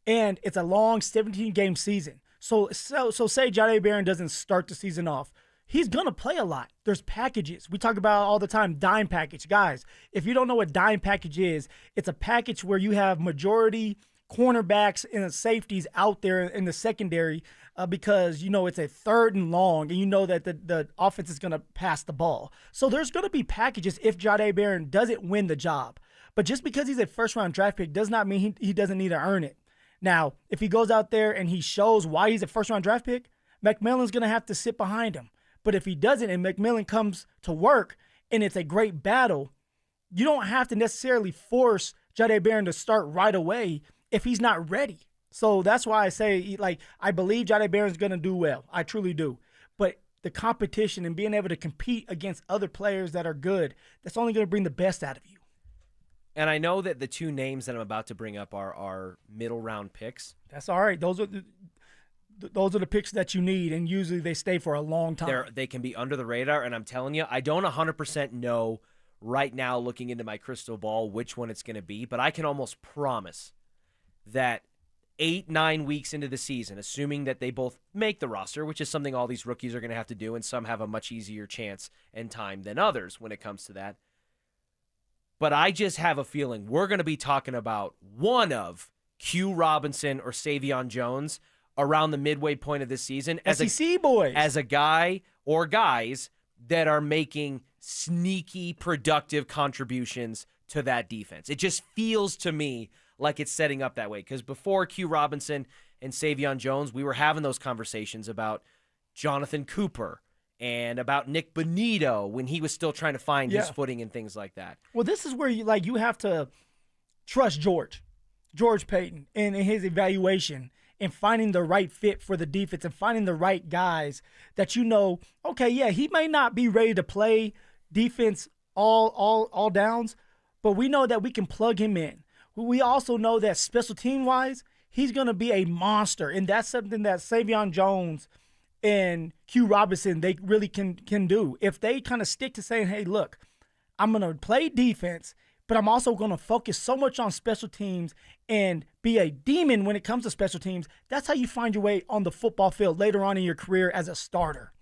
And it's a long 17-game season. So say Jahdae Barron doesn't start the season off. He's going to play a lot. There's packages. We talk about all the time, dime package. Guys, if you don't know what dime package is, it's a package where you have majority cornerbacks and safeties out there in the secondary because it's a 3rd and long, and that the offense is going to pass the ball. So there's going to be packages if Jahdae Barron doesn't win the job. But just because he's a first-round draft pick does not mean he doesn't need to earn it. Now, if he goes out there and he shows why he's a first-round draft pick, McMillan's going to have to sit behind him. But if he doesn't and McMillan comes to work and it's a great battle, you don't have to necessarily force Jahdae Barron to start right away if he's not ready. So that's why I say, I believe Jahdae Barron's going to do well. I truly do. But the competition and being able to compete against other players that are good, that's only going to bring the best out of you. And I know that the two names that I'm about to bring up are middle-round picks. That's all right. Those are the picks that you need, and usually they stay for a long time. They can be under the radar, and I'm telling you, I don't 100% know right now looking into my crystal ball which one it's going to be, but I can almost promise that 8-9 weeks into the season, assuming that they both make the roster, which is something all these rookies are going to have to do, and some have a much easier chance and time than others when it comes to that. But I just have a feeling we're going to be talking about one of Q Robinson or Savion Jones around the midway point of this season as a guy or guys that are making sneaky, productive contributions to that defense. It just feels to me like it's setting up that way, because before Q Robinson and Savion Jones, we were having those conversations about Jonathan Cooper and about Nick Bonito when he was still trying to find his footing and things like that. Well, this is where you have to trust George Payton in his evaluation and finding the right fit for the defense and finding the right guys that he may not be ready to play defense all downs, but we know that we can plug him in. We also know that special team-wise, he's going to be a monster, and that's something that Savion Jones and Q Robinson, they really can do. If they kind of stick to saying, hey, look, I'm going to play defense, but I'm also going to focus so much on special teams and be a demon when it comes to special teams, that's how you find your way on the football field later on in your career as a starter.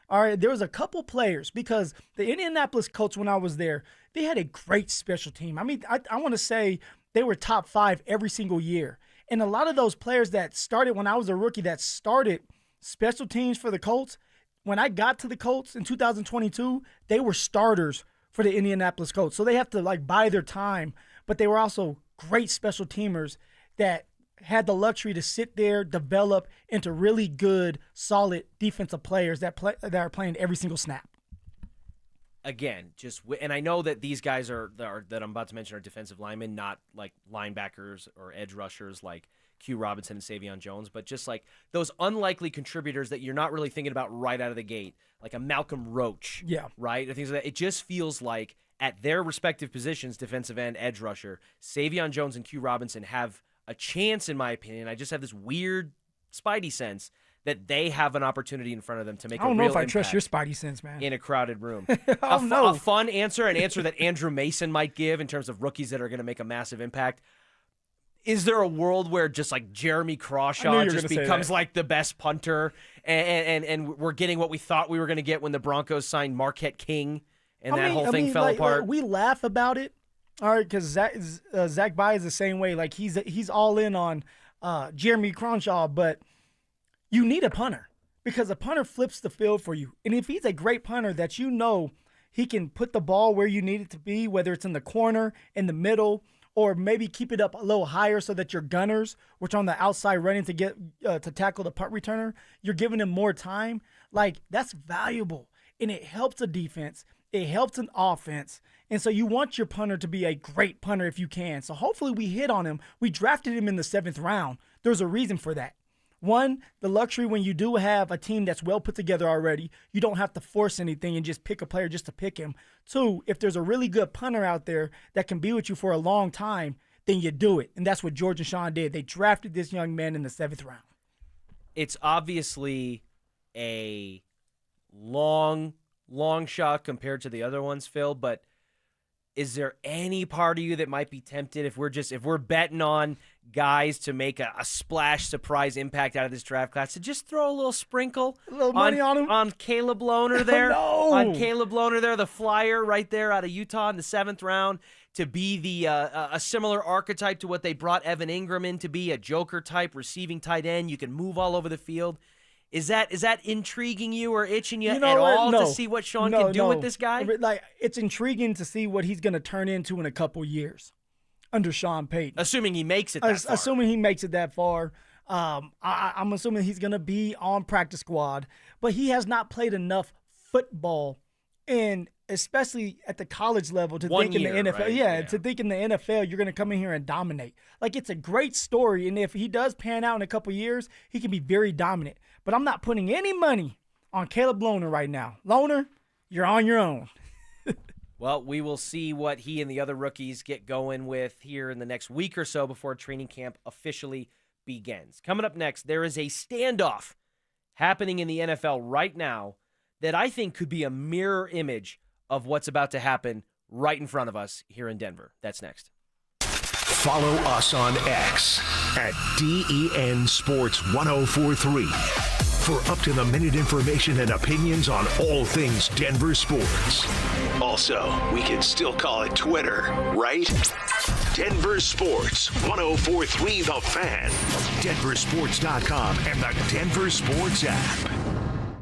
All right, there was a couple players, because the Indianapolis Colts, when I was there, they had a great special team. I mean, I want to say they were top 5 every single year. And a lot of those players that started when I was a rookie that started special teams for the Colts, when I got to the Colts in 2022, they were starters for the Indianapolis Colts. So they have to buy their time, but they were also great special teamers that had the luxury to sit there, develop into really good, solid defensive players that are playing every single snap. Again, and I know that these guys that I'm about to mention are defensive linemen, not like linebackers or edge rushers like Q Robinson and Savion Jones, but just like those unlikely contributors that you're not really thinking about right out of the gate, like a Malcolm Roach. Yeah. Right? Things like that. It just feels like at their respective positions, defensive end, edge rusher, Savion Jones and Q Robinson have a chance, in my opinion. I just have this weird spidey sense that they have an opportunity in front of them to make a real impact. I don't know if I trust your spidey sense, man. In a crowded room. A fun answer, an answer that Andrew Mason might give in terms of rookies that are going to make a massive impact. Is there a world where just like Jeremy Crawshaw just becomes like the best punter and we're getting what we thought we were going to get when the Broncos signed Marquette King and that whole thing fell apart? We laugh about it, all right, because Zach Bye is the same way. Like he's all in on Jeremy Crawshaw, but you need a punter because a punter flips the field for you. And if he's a great punter that He can put the ball where you need it to be, whether it's in the corner, in the middle, or maybe keep it up a little higher so that your gunners, which are on the outside running to get to tackle the punt returner, you're giving them more time. Like, that's valuable, and it helps a defense. It helps an offense, and so you want your punter to be a great punter if you can. So hopefully we hit on him. We drafted him in the 7th round. There's a reason for that. One, the luxury when you do have a team that's well put together already, you don't have to force anything and just pick a player just to pick him. Two, if there's a really good punter out there that can be with you for a long time, then you do it. And that's what George and Sean did. They drafted this young man in the 7th round. It's obviously a long shot compared to the other ones, Phil, but is there any part of you that might be tempted if we're betting on guys to make a splash surprise impact out of this draft class to just throw a little sprinkle, a little money on him? On Caleb Lohner there? No. On Caleb Lohner there, the flyer right there out of Utah in the 7th round, to be the a similar archetype to what they brought Evan Ingram in to be, a joker type receiving tight end. You can move all over the field. Is that intriguing you or itching you, at all to see what Sean can do with this guy? Like, it's intriguing to see what he's going to turn into in a couple years under Sean Payton. Assuming he makes it that far. Assuming he makes it that far. I'm assuming he's going to be on practice squad, but he has not played enough football, and especially at the college level to think in the NFL. Right? Yeah, to think in the NFL, you're going to come in here and dominate. Like, it's a great story, and if he does pan out in a couple years, he can be very dominant. But I'm not putting any money on Caleb Lohner right now. Lohner, you're on your own. Well, we will see what he and the other rookies get going with here in the next week or so before training camp officially begins. Coming up next, there is a standoff happening in the NFL right now that I think could be a mirror image of what's about to happen right in front of us here in Denver. That's next. Follow us on X at DEN Sports 1043 for up-to-the-minute information and opinions on all things Denver sports. Also, we can still call it Twitter, right? Denver Sports 1043 The Fan, DenverSports.com, and the Denver Sports app.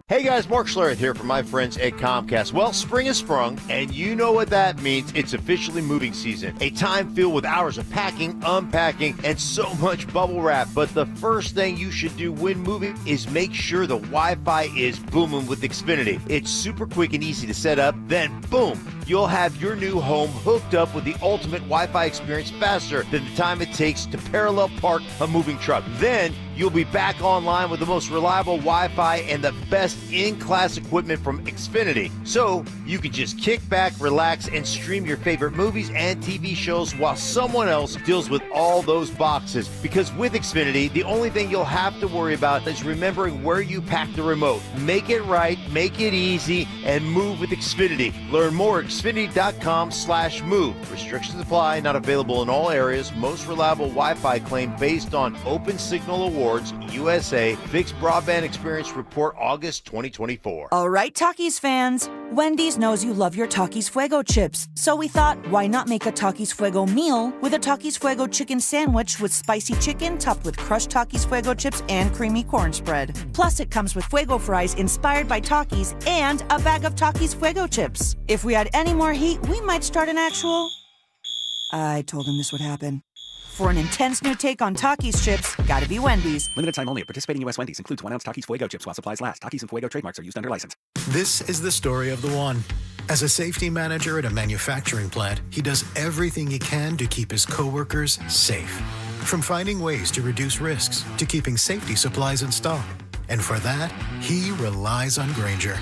Hey guys, Mark Schlereth here from my friends at Comcast. Well, spring has sprung, and you know what that means. It's officially moving season. A time filled with hours of packing, unpacking, and so much bubble wrap. But the first thing you should do when moving is make sure the Wi-Fi is booming with Xfinity. It's super quick and easy to set up. Then, boom, you'll have your new home hooked up with the ultimate Wi-Fi experience faster than the time it takes to parallel park a moving truck. Then, you'll be back online with the most reliable Wi-Fi and the best in-class equipment from Xfinity. So you can just kick back, relax, and stream your favorite movies and TV shows while someone else deals with all those boxes. Because with Xfinity, the only thing you'll have to worry about is remembering where you pack the remote. Make it right, make it easy, and move with Xfinity. Learn more at Xfinity.com/move. Restrictions apply, not available in all areas. Most reliable Wi-Fi claim based on Open Signal Awards, USA, Fixed Broadband Experience Report, August 2024. All right, Takis fans. Wendy's knows you love your Takis Fuego chips. So we thought, why not make a Takis Fuego meal with a Takis Fuego chicken sandwich with spicy chicken topped with crushed Takis Fuego chips and creamy corn spread. Plus, it comes with Fuego fries inspired by Takis and a bag of Takis Fuego chips. If we had any more heat, we might start an actual... I told him this would happen. For an intense new take on Takis chips, gotta be Wendy's. Limited time only at participating U.S. Wendy's. Includes 1 ounce Takis Fuego chips while supplies last. Takis and Fuego trademarks are used under license. This is the story of the one. As a safety manager at a manufacturing plant, he does everything he can to keep his coworkers safe. From finding ways to reduce risks to keeping safety supplies in stock. And for that, he relies on Grainger.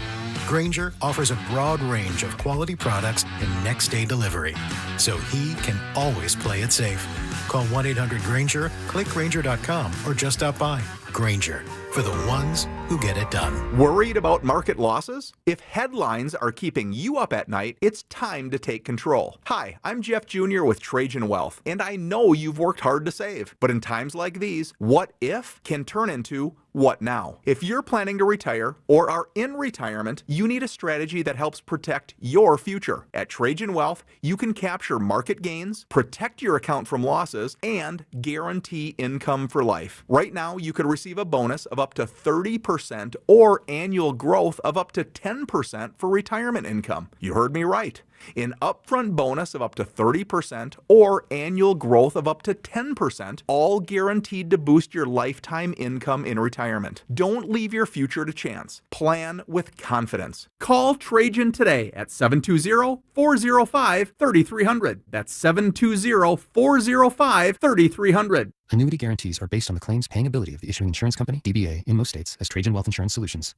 Grainger offers a broad range of quality products and next-day delivery, so he can always play it safe. Call 1-800-GRAINGER, click Grainger.com, or just stop by. Grainger, for the ones who get it done. Worried about market losses? If headlines are keeping you up at night, it's time to take control. Hi, I'm Jeff Jr. with Trajan Wealth, and I know you've worked hard to save. But in times like these, what if can turn into what now? If you're planning to retire or are in retirement, you need a strategy that helps protect your future. At Trajan Wealth, you can capture market gains, protect your account from losses, and guarantee income for life. Right now, you could receive a bonus of up up to 30% or annual growth of up to 10% for retirement income. You heard me right. An upfront bonus of up to 30% or annual growth of up to 10%, all guaranteed to boost your lifetime income in retirement. Don't leave your future to chance. Plan with confidence. Call Trajan today at 720-405-3300. That's 720-405-3300. Annuity guarantees are based on the claims paying ability of the issuing insurance company, DBA, in most states as Trajan Wealth Insurance Solutions.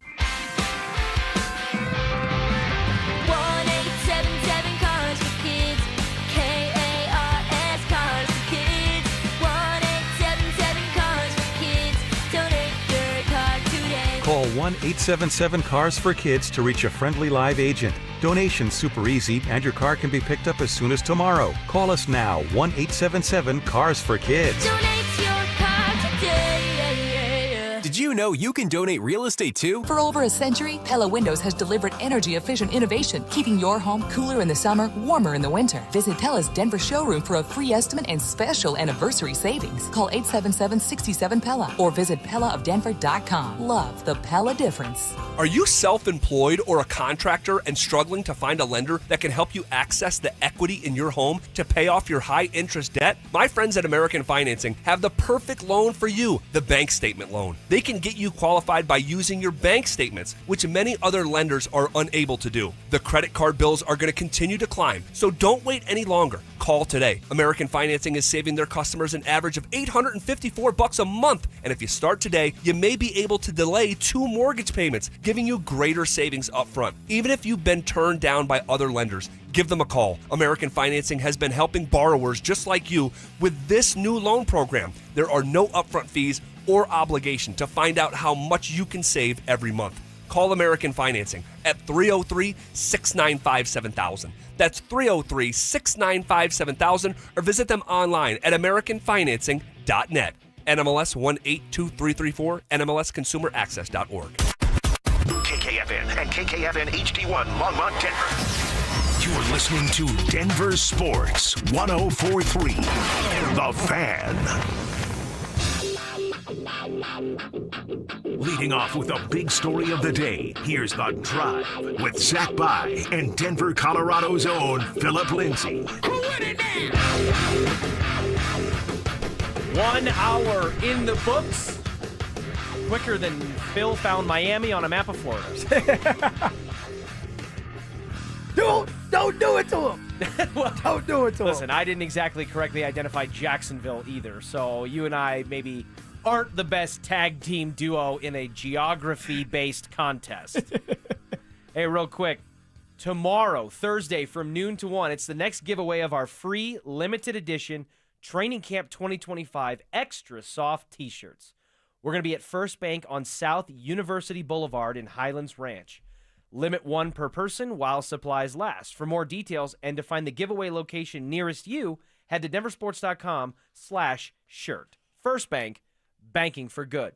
1-877 Cars for Kids. K-A-R-S Cars for Kids. 1-877 Cars for Kids. Donate your car today. Call 1-877-CARS for Kids to reach a friendly live agent. Donation's super easy, and your car can be picked up as soon as tomorrow. Call us now, 1-877-CARS for Kids. Donate your car today. Did you know you can donate real estate too? For over a century, Pella Windows has delivered energy-efficient innovation, keeping your home cooler in the summer, warmer in the winter. Visit Pella's Denver showroom for a free estimate and special anniversary savings. Call 877-67-PELLA or visit PellaofDenver.com. Love the Pella difference. Are you self-employed or a contractor and struggling to find a lender that can help you access the equity in your home to pay off your high-interest debt? My friends at American Financing have the perfect loan for you, the bank statement loan. They can get you qualified by using your bank statements, which many other lenders are unable to do. The credit card bills are going to continue to climb, so don't wait any longer. Call today. American Financing is saving their customers an average of $854 a month, and if you start today, you may be able to delay 2 mortgage payments, giving you greater savings up front. Even if you've been turned down by other lenders, give them a call. American Financing has been helping borrowers just like you with this new loan program. There are no upfront fees or obligation to find out how much you can save every month. Call American Financing at 303-695-7000. That's 303-695-7000, or visit them online at americanfinancing.net. NMLS 182334, NMLSconsumeraccess.org. KKFN and KKFN HD1 Longmont, Denver. You're listening to Denver Sports 104.3. The Fan. Leading off with a big story of the day, here's The Drive with Zach By and Denver, Colorado's own Phillip Lindsay. 1 hour in the books. Quicker than Phil found Miami on a map of Florida. Don't do it to him. Well, don't do it to him. Listen, I didn't exactly correctly identify Jacksonville either, so you and I maybe aren't the best tag team duo in a geography-based contest. Hey, real quick. Tomorrow, Thursday, from noon to 1, it's the next giveaway of our free limited edition Training Camp 2025 Extra Soft T-shirts. We're going to be at First Bank on South University Boulevard in Highlands Ranch. Limit 1 per person while supplies last. For more details and to find the giveaway location nearest you, head to DenverSports.com/shirt. First Bank, banking for good.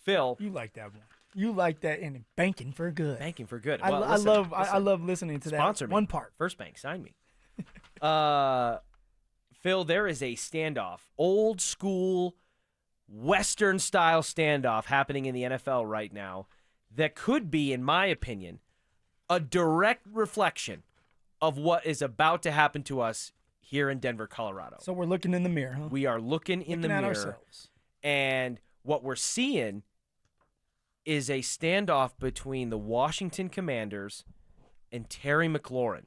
Phil. You like that one. You like that in banking for good. Banking for good. I love listening to that. Sponsor me. One part. First Bank, sign me. Phil, there is a standoff. Old school, Western-style standoff happening in the NFL right now that could be, in my opinion, a direct reflection of what is about to happen to us here in Denver, Colorado. So we're looking in the mirror, huh? We are looking in the mirror. Ourselves. And what we're seeing is a standoff between the Washington Commanders and Terry McLaurin.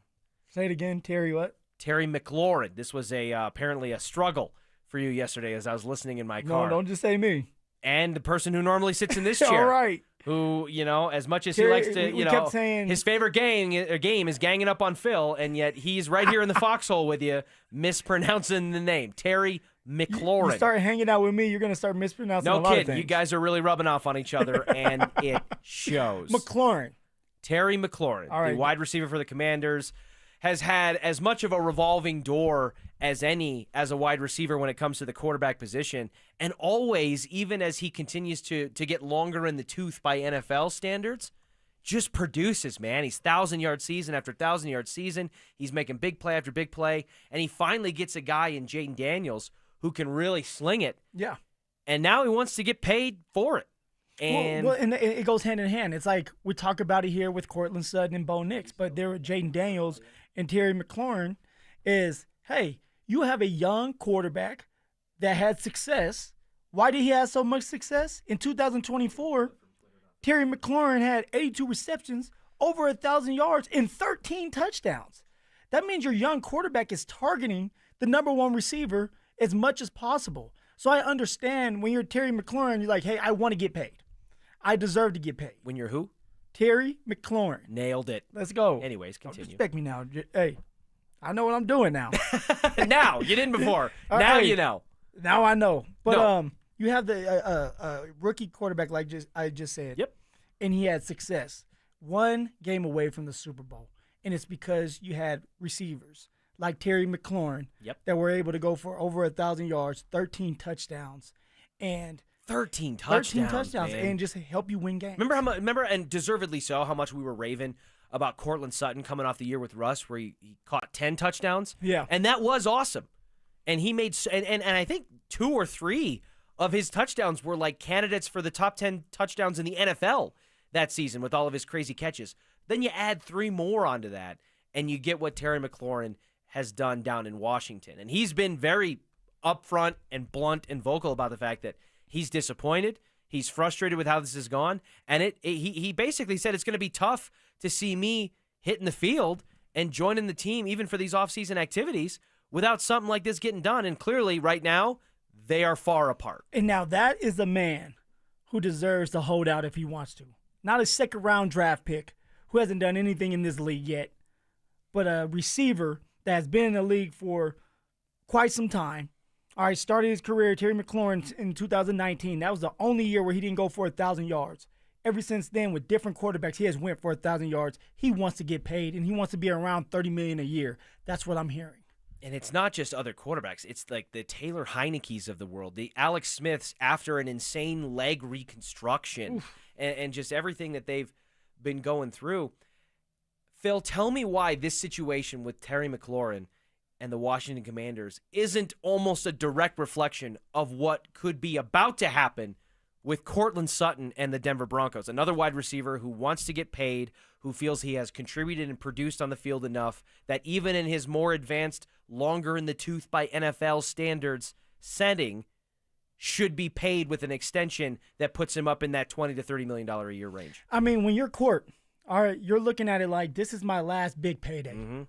Say it again, Terry what? Terry McLaurin. This was apparently a struggle for you yesterday as I was listening in my car. No, don't just say me. And the person who normally sits in this chair. All right. Who, as much as Terry, he likes to, kept saying, his favorite game is ganging up on Phil, and yet he's right here in the foxhole with you, mispronouncing the name. Terry McLaurin. You start hanging out with me, you're going to start mispronouncing a lot of things. You guys are really rubbing off on each other, and it shows. McLaurin. Terry McLaurin, the wide receiver for the Commanders, has had as much of a revolving door as any as a wide receiver when it comes to the quarterback position. And always, even as he continues to get longer in the tooth by NFL standards, just produces, man. He's 1,000-yard season after 1,000-yard season. He's making big play after big play. And he finally gets a guy in Jaden Daniels who can really sling it. Yeah. And now he wants to get paid for it. And and it goes hand in hand. It's like we talk about it here with Cortland Sutton and Bo Nix, but there with Jaden Daniels and Terry McLaurin is, hey, you have a young quarterback that had success. Why did he have so much success? In 2024, Terry McLaurin had 82 receptions, over 1,000 yards, and 13 touchdowns. That means your young quarterback is targeting the number one receiver as much as possible. So I understand when you're Terry McLaurin, you're like, hey, I want to get paid. I deserve to get paid. When you're who? Terry McLaurin. Nailed it. Let's go. Anyways, continue. Respect me now. Hey, I know what I'm doing now. Now. You didn't before. Now you know. Now I know. But you have the rookie quarterback like I just said. Yep. And he had success. One game away from the Super Bowl. And it's because you had receivers like Terry McLaurin that were able to go for over 1,000 yards, 13 touchdowns, and 13 touchdowns, man. and just help you win games. Remember, and deservedly so, how much we were raving about Cortland Sutton coming off the year with Russ, where he caught 10 touchdowns. Yeah, and that was awesome. And he made and I think 2 or 3 of his touchdowns were like candidates for the top 10 touchdowns in the NFL that season with all of his crazy catches. Then you add 3 more onto that, and you get what Terry McLaurin has done down in Washington. And he's been very upfront and blunt and vocal about the fact that he's disappointed, he's frustrated with how this has gone, and he basically said it's going to be tough to see me hitting the field and joining the team even for these offseason activities without something like this getting done. And clearly right now they are far apart. And now that is a man who deserves to hold out if he wants to. Not a second-round draft pick who hasn't done anything in this league yet, but a receiver that has been in the league for quite some time. All right, started his career, Terry McLaurin, in 2019. That was the only year where he didn't go for 1,000 yards. Ever since then, with different quarterbacks, he has went for 1,000 yards. He wants to get paid, and he wants to be around $30 million a year. That's what I'm hearing. And it's not just other quarterbacks. It's like the Taylor Heineke's of the world, the Alex Smiths after an insane leg reconstruction, and just everything that they've been going through. Phil, tell me why this situation with Terry McLaurin and the Washington Commanders isn't almost a direct reflection of what could be about to happen with Cortland Sutton and the Denver Broncos, another wide receiver who wants to get paid, who feels he has contributed and produced on the field enough that even in his more advanced, longer in the tooth by NFL standards setting, should be paid with an extension that puts him up in that $20 to $30 million a year range. I mean, when you're Court, all right, you're looking at it like this is my last big payday. Mm-hmm.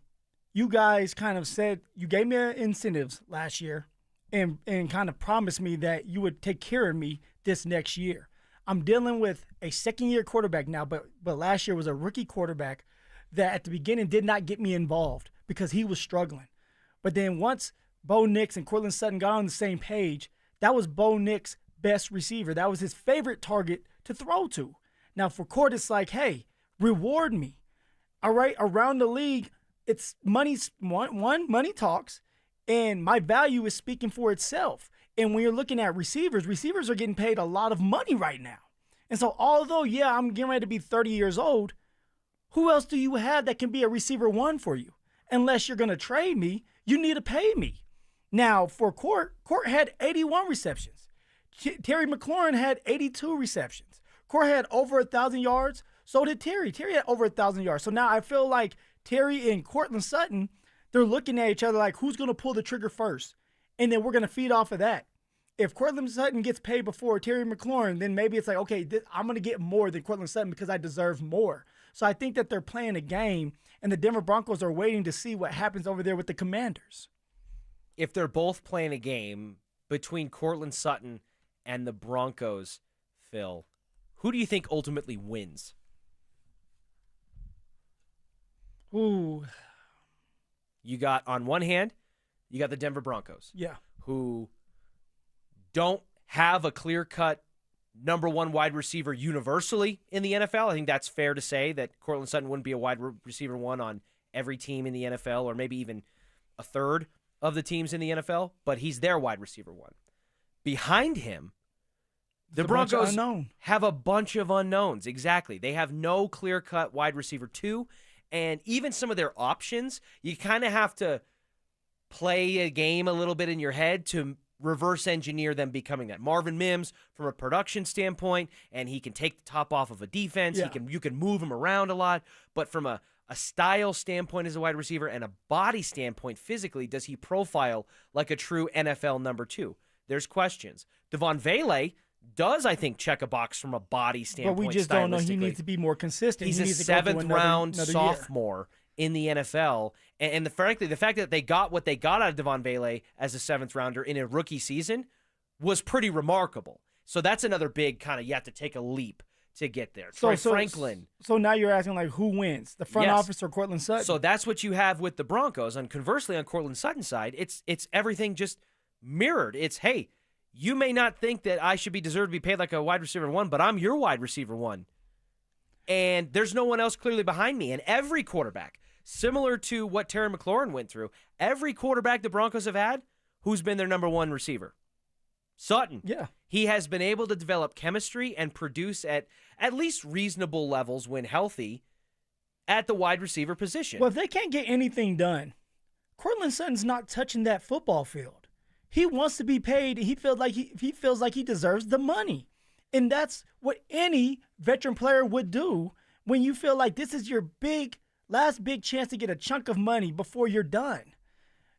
You guys kind of said, you gave me incentives last year and kind of promised me that you would take care of me this next year. I'm dealing with a second-year quarterback now, but last year was a rookie quarterback that at the beginning did not get me involved because he was struggling. But then once Bo Nix and Cortland Sutton got on the same page, that was Bo Nix' best receiver. That was his favorite target to throw to. Now for Court, it's like, hey, reward me. All right, around the league, it's money talks, and my value is speaking for itself. And when you're looking at receivers are getting paid a lot of money right now. And so although, yeah, I'm getting ready to be 30 years old, who else do you have that can be a receiver one for you? Unless you're going to trade me, you need to pay me. Now, for Court had 81 receptions. Terry McLaurin had 82 receptions. Court had over 1,000 yards. So did Terry. Terry had over 1,000 yards. So now I feel like Terry and Cortland Sutton, they're looking at each other like, who's going to pull the trigger first? And then we're going to feed off of that. If Cortland Sutton gets paid before Terry McLaurin, then maybe it's like, okay, I'm going to get more than Cortland Sutton because I deserve more. So I think that they're playing a game, and the Denver Broncos are waiting to see what happens over there with the Commanders. If they're both playing a game between Cortland Sutton and the Broncos, Phil, who do you think ultimately wins? Ooh. You got, on one hand, you got the Denver Broncos. Yeah. Who don't have a clear-cut number one wide receiver universally in the NFL. I think that's fair to say that Cortland Sutton wouldn't be a wide receiver one on every team in the NFL, or maybe even a third of the teams in the NFL, but he's their wide receiver one. Behind him, the Broncos have a bunch of unknowns. Exactly. They have no clear-cut wide receiver two, and even some of their options, you kind of have to play a game a little bit in your head to reverse engineer them becoming that. Marvin Mims, from a production standpoint, and he can take the top off of a defense. Yeah. You can move him around a lot. But from a style standpoint as a wide receiver and a body standpoint physically, does he profile like a true NFL number 2? There's questions. Devon Vele does, I think, check a box from a body standpoint. But we just don't know. He needs to be more consistent. He's he a needs to go through seventh-round another sophomore in the NFL. And frankly, the fact that they got what they got out of Devon Vele as a 7th-rounder in a rookie season was pretty remarkable. So that's another big kind of, you have to take a leap to get there. Troy Franklin. So now you're asking, like, who wins, the front office or Courtland Sutton? So that's what you have with the Broncos. And conversely, on Courtland Sutton's side, it's everything just mirrored. It's, hey, you may not think that I should be deserved to be paid like a wide receiver 1, but I'm your wide receiver 1. And there's no one else clearly behind me. And every quarterback, similar to what Terry McLaurin went through, every quarterback the Broncos have had, who's been their number 1 receiver? Sutton. Yeah. He has been able to develop chemistry and produce at least reasonable levels when healthy at the wide receiver position. Well, if they can't get anything done, Courtland Sutton's not touching that football field. He wants to be paid. He feels like he deserves the money. And that's what any veteran player would do when you feel like this is your last big chance to get a chunk of money before you're done.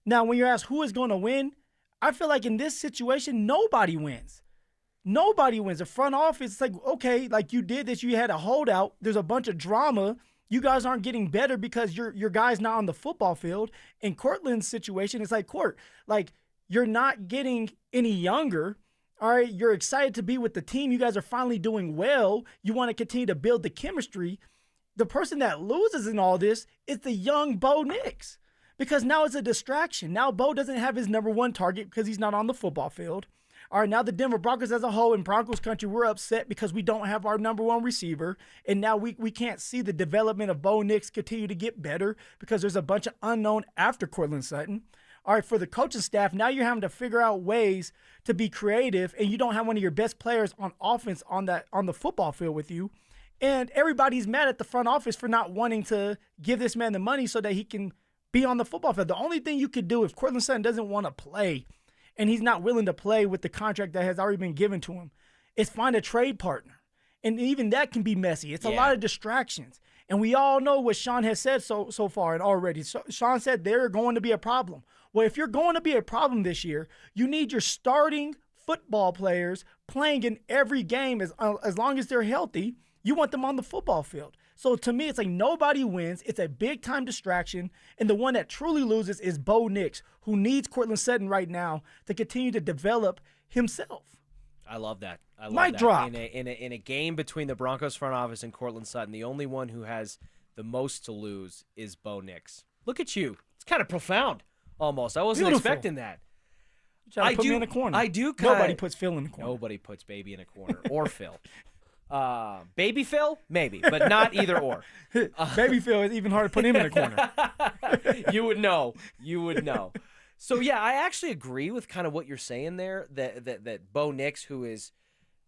Now, when you're asked who is going to win, I feel like in this situation, nobody wins. Nobody wins. The front office, it's like, okay, like you did this, you had a holdout. There's a bunch of drama. You guys aren't getting better because your guy's not on the football field. In Courtland's situation, it's like, Court, like, you're not getting any younger. All right, you're excited to be with the team. You guys are finally doing well. You want to continue to build the chemistry. The person that loses in all this is the young Bo Nix, because now it's a distraction. Now Bo doesn't have his number 1 target because he's not on the football field. All right, now the Denver Broncos as a whole in Broncos country, we're upset because we don't have our number 1 receiver, and now we can't see the development of Bo Nix continue to get better because there's a bunch of unknown after Courtland Sutton. All right, for the coaching staff, now you're having to figure out ways to be creative, and you don't have one of your best players on offense on the football field with you. And everybody's mad at the front office for not wanting to give this man the money so that he can be on the football field. The only thing you could do if Courtland Sutton doesn't want to play and he's not willing to play with the contract that has already been given to him is find a trade partner. And even that can be messy. It's a lot of distractions. And we all know what Sean has said so far and already. So Sean said they're going to be a problem. Well, if you're going to be a problem this year, you need your starting football players playing in every game as long as they're healthy. You want them on the football field. So to me, it's like nobody wins. It's a big-time distraction. And the one that truly loses is Bo Nix, who needs Courtland Sutton right now to continue to develop himself. I love that. I love Mic that. drop. In a game between the Broncos front office and Courtland Sutton, the only one who has the most to lose is Bo Nix. Look at you. It's kind of profound, almost. I wasn't expecting that. You try to put me in a corner. I do. Nobody puts Phil in the corner. Nobody puts Baby in a corner or Phil. Baby Phil, maybe, but not either or. Baby Phil is even hard to put him in a corner. You would know. So yeah, I actually agree with kind of what you're saying there. That Bo Nix, who is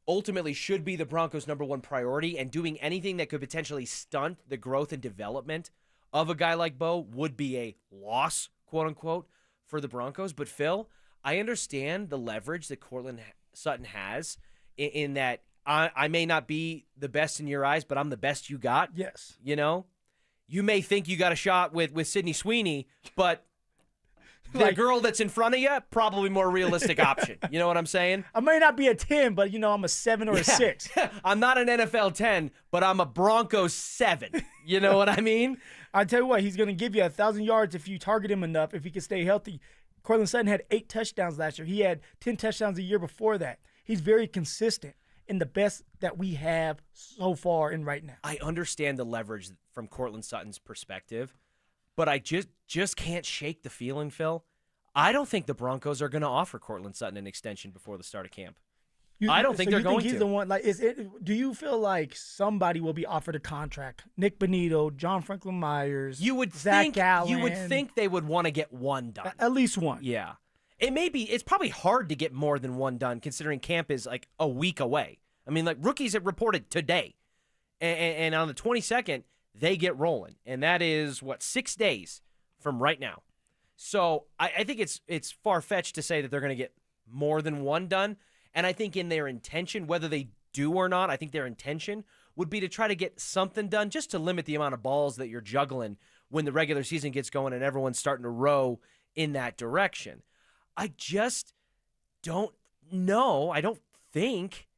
ultimately should be the Broncos' number 1 priority, and doing anything that could potentially stunt the growth and development of a guy like Bo would be a loss, quote unquote, for the Broncos. But Phil, I understand the leverage that Courtland Sutton has in that I may not be the best in your eyes, but I'm the best you got. Yes. You know, you may think you got a shot with Sydney Sweeney, but the girl that's in front of you, probably more realistic option. You know what I'm saying? I may not be a 10, but, I'm a 7 or a 6. I'm not an NFL 10, but I'm a Broncos 7. You know what I mean? I tell you what, he's going to give you 1,000 yards if you target him enough, if he can stay healthy. Courtland Sutton had 8 touchdowns last year. He had 10 touchdowns a year before that. He's very consistent and the best that we have so far and right now. I understand the leverage from Courtland Sutton's perspective, but I just can't shake the feeling, Phil. I don't think the Broncos are going to offer Courtland Sutton an extension before the start of camp. I don't think they're going to. He's the one. Like, do you feel like somebody will be offered a contract? Nick Bonito, John Franklin Myers, Zach Allen. You would think they would want to get one done. At least one. Yeah. It's probably hard to get more than one done, considering camp is like a week away. I mean, like, rookies have reported today, and on the 22nd they get rolling, and that is 6 days from right now. So I think it's far-fetched to say that they're going to get more than one done. And I think in their intention, whether they do or not, I think their intention would be to try to get something done just to limit the amount of balls that you're juggling when the regular season gets going and everyone's starting to row in that direction. I just don't know. I don't think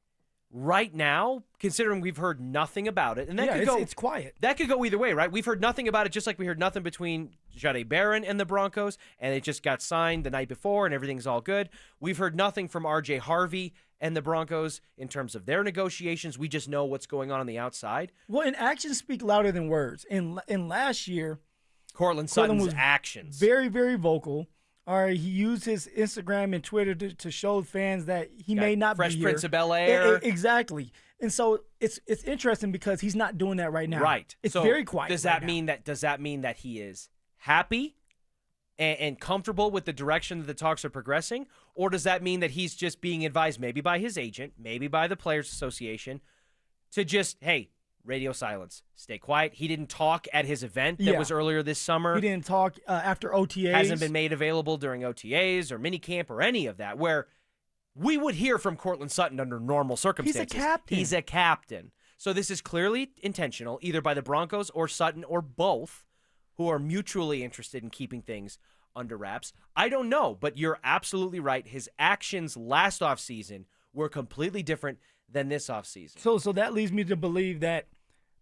right now, considering we've heard nothing about it, and that could go, it's quiet. That could go either way, right? We've heard nothing about it, just like we heard nothing between Jahdae Barron and the Broncos, and it just got signed the night before, and everything's all good. We've heard nothing from R.J. Harvey and the Broncos in terms of their negotiations. We just know what's going on the outside. Well, and actions speak louder than words. In last year, Courtland Sutton's was actions. Very, very vocal. All right, he used his Instagram and Twitter to show fans that he may not Fresh be here. Prince of Bel-Air. Exactly. And so it's interesting because he's not doing that right now. Right. It's so very quiet. Does that mean that he is happy and comfortable with the direction that the talks are progressing? Or does that mean that he's just being advised, maybe by his agent, maybe by the Players Association, to just, hey, radio silence, stay quiet? He didn't talk at his event that was earlier this summer. He didn't talk after OTAs. Hasn't been made available during OTAs or minicamp or any of that, where we would hear from Courtland Sutton under normal circumstances. He's a captain. He's a captain. So this is clearly intentional, either by the Broncos or Sutton or both, who are mutually interested in keeping things under wraps. I don't know, but you're absolutely right. His actions last offseason were completely different than this offseason. So that leads me to believe that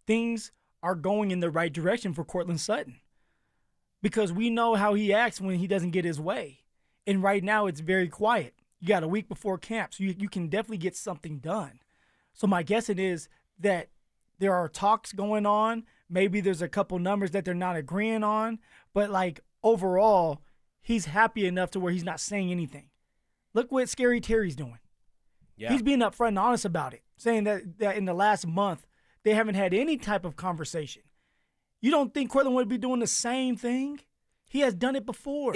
things are going in the right direction for Courtland Sutton, because we know how he acts when he doesn't get his way. And right now it's very quiet. You got a week before camp, so you can definitely get something done. So my guessing is that there are talks going on. Maybe there's a couple numbers that they're not agreeing on, but like overall, he's happy enough to where he's not saying anything. Look what Scary Terry's doing. Yeah. He's being upfront and honest about it, saying that in the last month, they haven't had any type of conversation. You don't think Courtland would be doing the same thing? He has done it before.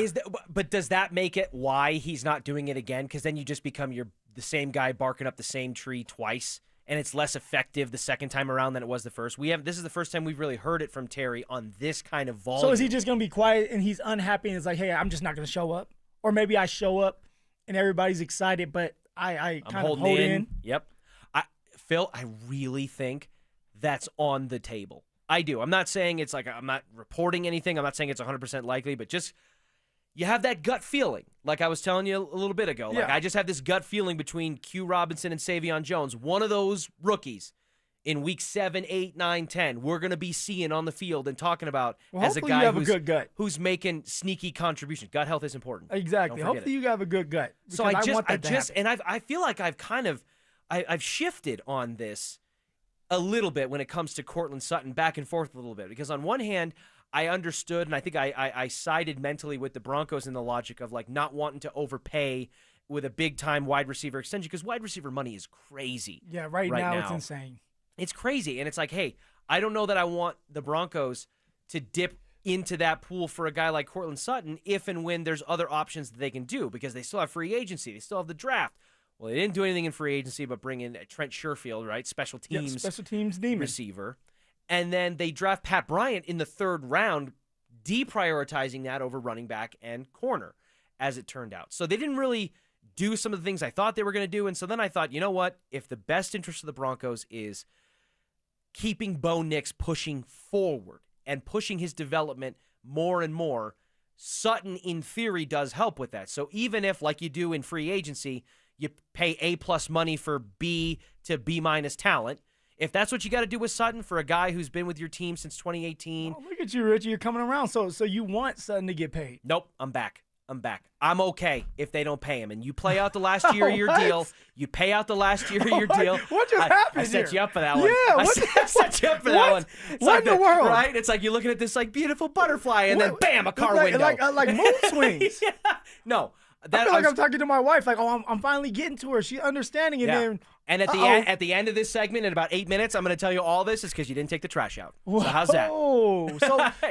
But does that make it why he's not doing it again? Because then you just become the same guy barking up the same tree twice, and it's less effective the second time around than it was the first. This is the first time we've really heard it from Terry on this kind of volume. So is he just going to be quiet and he's unhappy and it's like, hey, I'm just not going to show up? Or maybe I show up and everybody's excited, but I kind of hold in. Yep. Phil, I really think that's on the table. I do. I'm not saying it's like I'm not reporting anything. I'm not saying it's 100% likely, but just you have that gut feeling, like I was telling you a little bit ago. Like I just have this gut feeling between Q Robinson and Savion Jones, one of those rookies in week 7, 8, 9, 10, we're going to be seeing on the field and talking about as a guy who's making sneaky contributions. Gut health is important. Exactly. Hopefully you have a good gut. So I feel like I've shifted on this a little bit when it comes to Courtland Sutton, back and forth a little bit, because on one hand, I understood, and I think I sided mentally with the Broncos in the logic of like not wanting to overpay with a big-time wide receiver extension, because wide receiver money is crazy. Yeah, right now it's insane. It's crazy, and it's like, hey, I don't know that I want the Broncos to dip into that pool for a guy like Courtland Sutton if and when there's other options that they can do, because they still have free agency, they still have the draft. Well, they didn't do anything in free agency but bring in Trent Sherfield, right? Special teams demon receiver. And then they draft Pat Bryant in the 3rd round, deprioritizing that over running back and corner, as it turned out. So they didn't really do some of the things I thought they were going to do. And so then I thought, you know what? If the best interest of the Broncos is keeping Bo Nix pushing forward and pushing his development more and more, Sutton, in theory, does help with that. So even if, like you do in free agency, you pay A+ money for B to B- talent, if that's what you got to do with Sutton for a guy who's been with your team since 2018. Oh, look at you, Richie. You're coming around. So you want Sutton to get paid? Nope, I'm back. I'm okay if they don't pay him. And you play out the last year of your deal. You pay out the last year of your deal. What just happened I set here? you up for that one. Yeah, I set you up for that one. It's what in the world? Right? It's like you're looking at this like beautiful butterfly, and then bam, a car window. Like mood swings. Yeah. No. I feel like I'm talking to my wife. Like, oh, I'm finally getting to her. She's understanding. And then, at the end of this segment, in about 8 minutes, I'm going to tell you all this is because you didn't take the trash out. So how's that? Oh,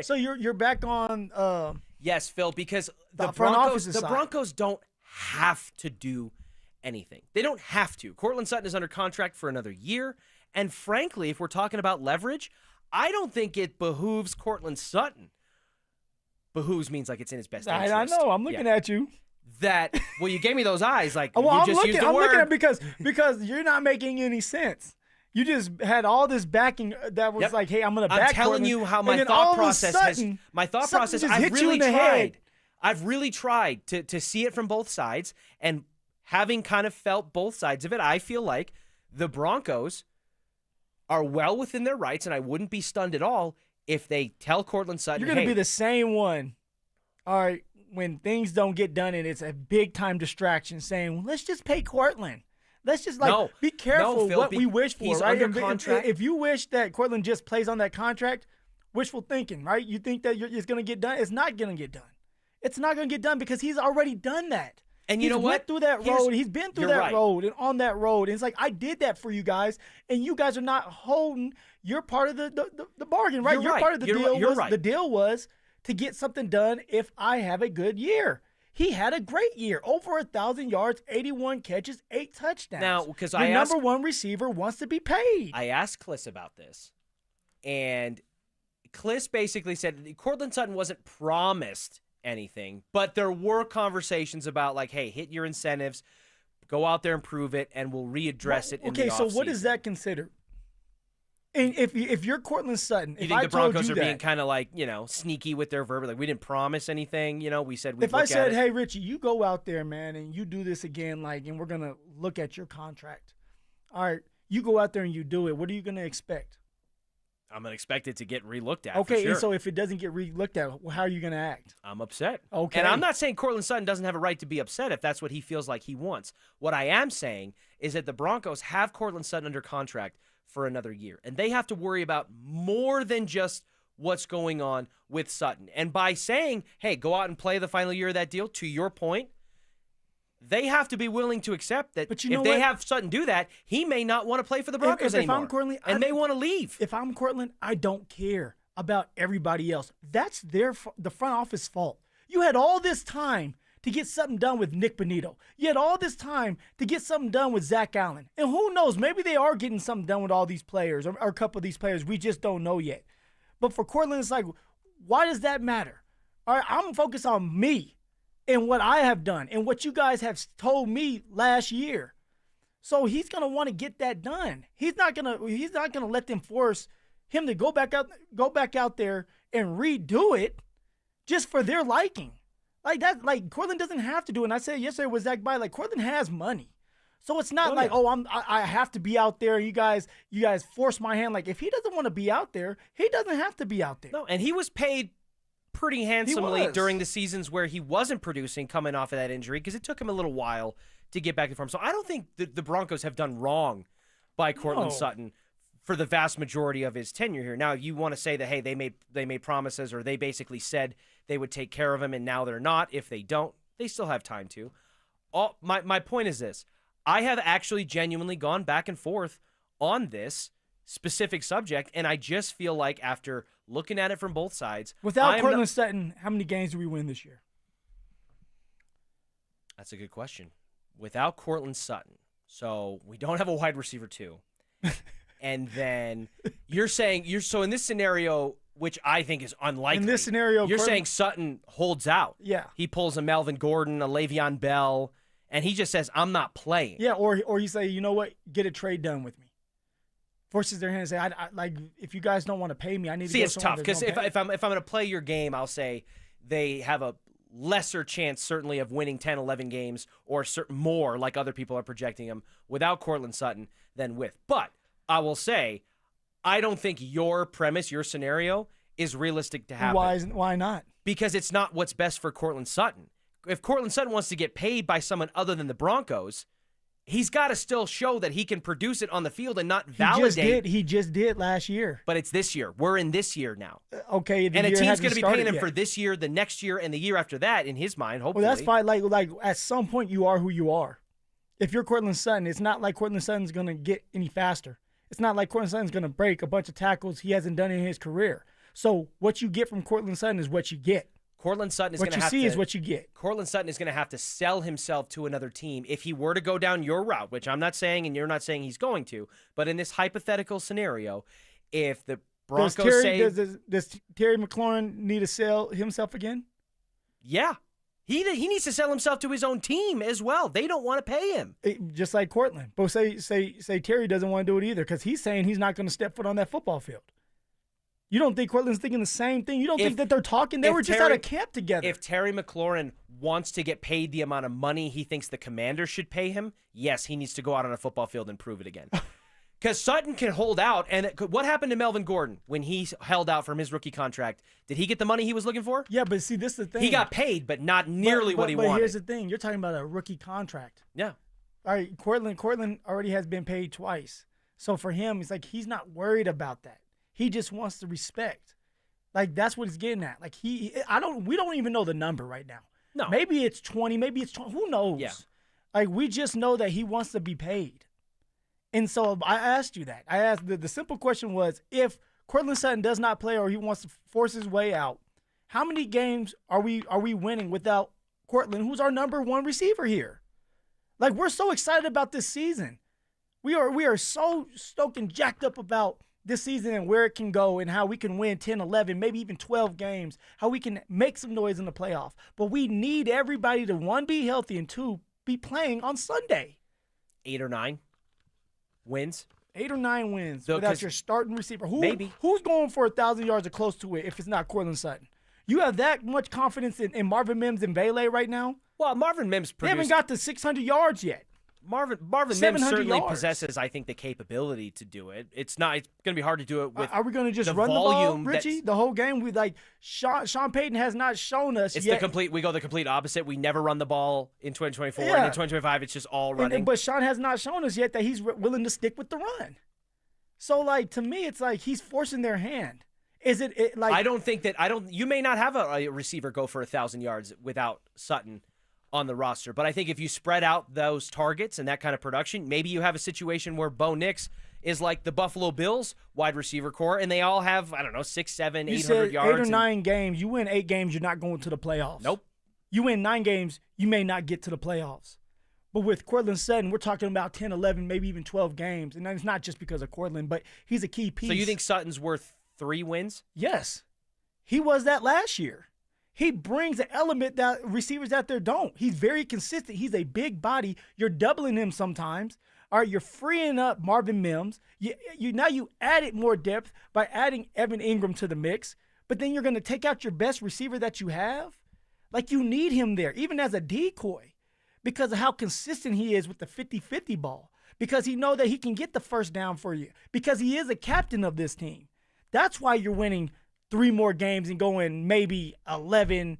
so you're back on. Yes, Phil, because the Broncos don't have to do anything. They don't have to. Courtland Sutton is under contract for another year, and frankly, if we're talking about leverage, I don't think it behooves Courtland Sutton. Behooves means like it's in his best interest. I know. I'm looking at you. that, well, you gave me those eyes. Like, Well, you I'm just looking. used the I'm word. looking at because you're not making any sense. You just had all this backing that was like, hey, I'm going to back. I'm telling Portland. you how And my then thought all of a process sudden, something just I've hit you really in the tried. head. I've really tried to see it from both sides, and having kind of felt both sides of it, I feel like the Broncos are well within their rights, and I wouldn't be stunned at all if they tell Cortland Sutton, You're going to hey, be the same one. All right, when things don't get done and it's a big time distraction, saying, well, let's just pay Cortland. Let's just be careful Phil, what we wish for. he's right? under contract. If you wish that Cortland just plays on that contract, wishful thinking, right? You think that it's going to get done. It's not going to get done. It's not going to get done because he's already done that. And you know what? Went through that road. He's been through that road and on that road. And it's like, I did that for you guys, and you guys are not holding your part of the bargain, right? Your part of the deal the deal was to get something done if I have a good year. He had a great year. Over 1,000 yards, 81 catches, 8 touchdowns. Now, because your number one receiver wants to be paid. I asked Kliss about this, and Kliss basically said Cortland Sutton wasn't promised anything, but there were conversations about like, hey, hit your incentives, go out there and prove it, and we'll readdress it in the offseason. Okay, so what is that considered? And if you're Cortland Sutton, you think the Broncos are being kind of like, sneaky with their verb? Like, we didn't promise anything, we said we'd if look I said, at it. hey, Richie, you go out there, man, and you do this again, and we're going to look at your contract. All right, you go out there and you do it. What are you going to expect? I'm going to expect it to get re-looked at. Okay, for sure. and so if it doesn't get re-looked at, how are you going to act? I'm upset. Okay. And I'm not saying Cortland Sutton doesn't have a right to be upset if that's what he feels like he wants. What I am saying is that the Broncos have Cortland Sutton under contract for another year, and they have to worry about more than just what's going on with Sutton. And by saying, hey, go out and play the final year of that deal, to your point, they have to be willing to accept that if they have Sutton do that, he may not want to play for the Broncos anymore. If I'm Cortland, and may want to leave. If I'm Cortland, I don't care about everybody else. That's the front office fault. You had all this time to get something done with Nick Bonito. You had all this time to get something done with Zach Allen. And who knows, maybe they are getting something done with all these players or a couple of these players. We just don't know yet. But for Cortland, it's like, why does that matter? All right, I'm focused on me and what I have done and what you guys have told me last year. So he's going to want to get that done. He's not going to let them force him to go back out there and redo it just for their liking. Like that, like Cortland doesn't have to do it. And I said yesterday with Zach By, like Cortland has money. So it's not I have to be out there. You guys force my hand. Like if he doesn't want to be out there, he doesn't have to be out there. No, and he was paid pretty handsomely during the seasons where he wasn't producing coming off of that injury because it took him a little while to get back in form. So I don't think the Broncos have done wrong by Cortland Sutton for the vast majority of his tenure here. Now you want to say that, hey, they made promises or they basically said they would take care of him and now they're not. If they don't, they still have time to. My point is this. I have actually genuinely gone back and forth on this specific subject, and I just feel like after looking at it from both sides, without Cortland Sutton, how many games do we win this year? That's a good question. Without Cortland Sutton, so we don't have a wide receiver too, and then you're so in this scenario, which I think is unlikely. In this scenario, you're saying Sutton holds out. Yeah, he pulls a Melvin Gordon, a Le'Veon Bell. And he just says, I'm not playing. Yeah, or you say, you know what, get a trade done with me. Forces their hand and say, I like, if you guys don't want to pay me, I need to go it's tough because if I'm going to play your game, I'll say they have a lesser chance certainly of winning 10, 11 games or more like other people are projecting them without Cortland Sutton than with. But I will say, I don't think your premise, your scenario is realistic to happen. Why not? Because it's not what's best for Cortland Sutton. If Cortland Sutton wants to get paid by someone other than the Broncos, he's got to still show that he can produce it on the field and not validate. He just did last year. But it's this year. We're in this year now. Okay. And a team's going to be paying him for this year, the next year, and the year after that, in his mind, hopefully. Well, that's fine. Like at some point, you are who you are. If you're Cortland Sutton, it's not like Cortland Sutton's going to get any faster. It's not like Cortland Sutton's going to break a bunch of tackles he hasn't done in his career. So what you get from Cortland Sutton is what you get. Cortland Sutton is going to have to. What you see is what you get. Cortland Sutton is going to have to sell himself to another team if he were to go down your route, which I'm not saying and you're not saying he's going to. But in this hypothetical scenario, if the Broncos does Terry McLaurin need to sell himself again? Yeah, He needs to sell himself to his own team as well. They don't want to pay him. Just like Cortland. But say Terry doesn't want to do it either because he's saying he's not going to step foot on that football field. You don't think Cortland's thinking the same thing? You don't think that they're talking? They were just out of camp together. If Terry McLaurin wants to get paid the amount of money he thinks the Commanders should pay him, yes, he needs to go out on a football field and prove it again. Because Sutton can hold out. And what happened to Melvin Gordon when he held out from his rookie contract? Did he get the money he was looking for? Yeah, but see, this is the thing. He got paid, but not nearly what he wanted. But here's the thing. You're talking about a rookie contract. Yeah. All right, Cortland already has been paid twice. So for him, it's like he's not worried about that. He just wants the respect. Like, that's what he's getting at. Like, we don't even know the number right now. No. Maybe it's 20, maybe it's 20. Who knows? Yeah. Like, we just know that he wants to be paid. And so I asked you that. I asked the simple question was, if Cortland Sutton does not play or he wants to force his way out, how many games are we winning without Cortland, who's our number one receiver here? Like, we're so excited about this season. We are so stoked and jacked up about this season and where it can go and how we can win 10, 11, maybe even 12 games, how we can make some noise in the playoff. But we need everybody to, one, be healthy, and two, be playing on Sunday. 8 or 9 wins. 8 or 9 wins So, without your starting receiver. Maybe. Who's going for 1,000 yards or close to it if it's not Cortland Sutton? You have that much confidence in Marvin Mims and Vele right now? Well, Marvin Mims They haven't got to 600 yards yet. Marvin Mims certainly yards. possesses, I think, the capability to do it. It's going to be hard to do it with. Are we going to just run the ball, Richie, the whole game? We Sean Payton has not shown us yet. We go the complete opposite. We never run the ball in 2024, Yeah. and in 2025 it's just all running. But Sean has not shown us yet that he's willing to stick with the run. So, to me, it's like he's forcing their hand. Is it like? I don't think that you may not have a receiver go for 1,000 yards without Sutton on the roster, but I think if you spread out those targets and that kind of production, maybe you have a situation where Bo Nix is like the Buffalo Bills wide receiver core, and they all have 6, 7, 800 yards. 8 or 9 games. You win 8 games, you're not going to the playoffs. Nope. You win 9 games, you may not get to the playoffs. But with Cortland Sutton, we're talking about 10, 11, maybe even 12 games, and it's not just because of Cortland, but he's a key piece. So you think Sutton's worth 3 wins? Yes. He was that last year. He brings an element that receivers out there don't. He's very consistent. He's a big body. You're doubling him sometimes. All right, you're freeing up Marvin Mims. Now you added more depth by adding Evan Ingram to the mix, but then you're going to take out your best receiver that you have? Like, you need him there, even as a decoy, because of how consistent he is with the 50-50 ball, because he knows that he can get the first down for you, because he is a captain of this team. That's why you're winning 3 more games and going maybe 11.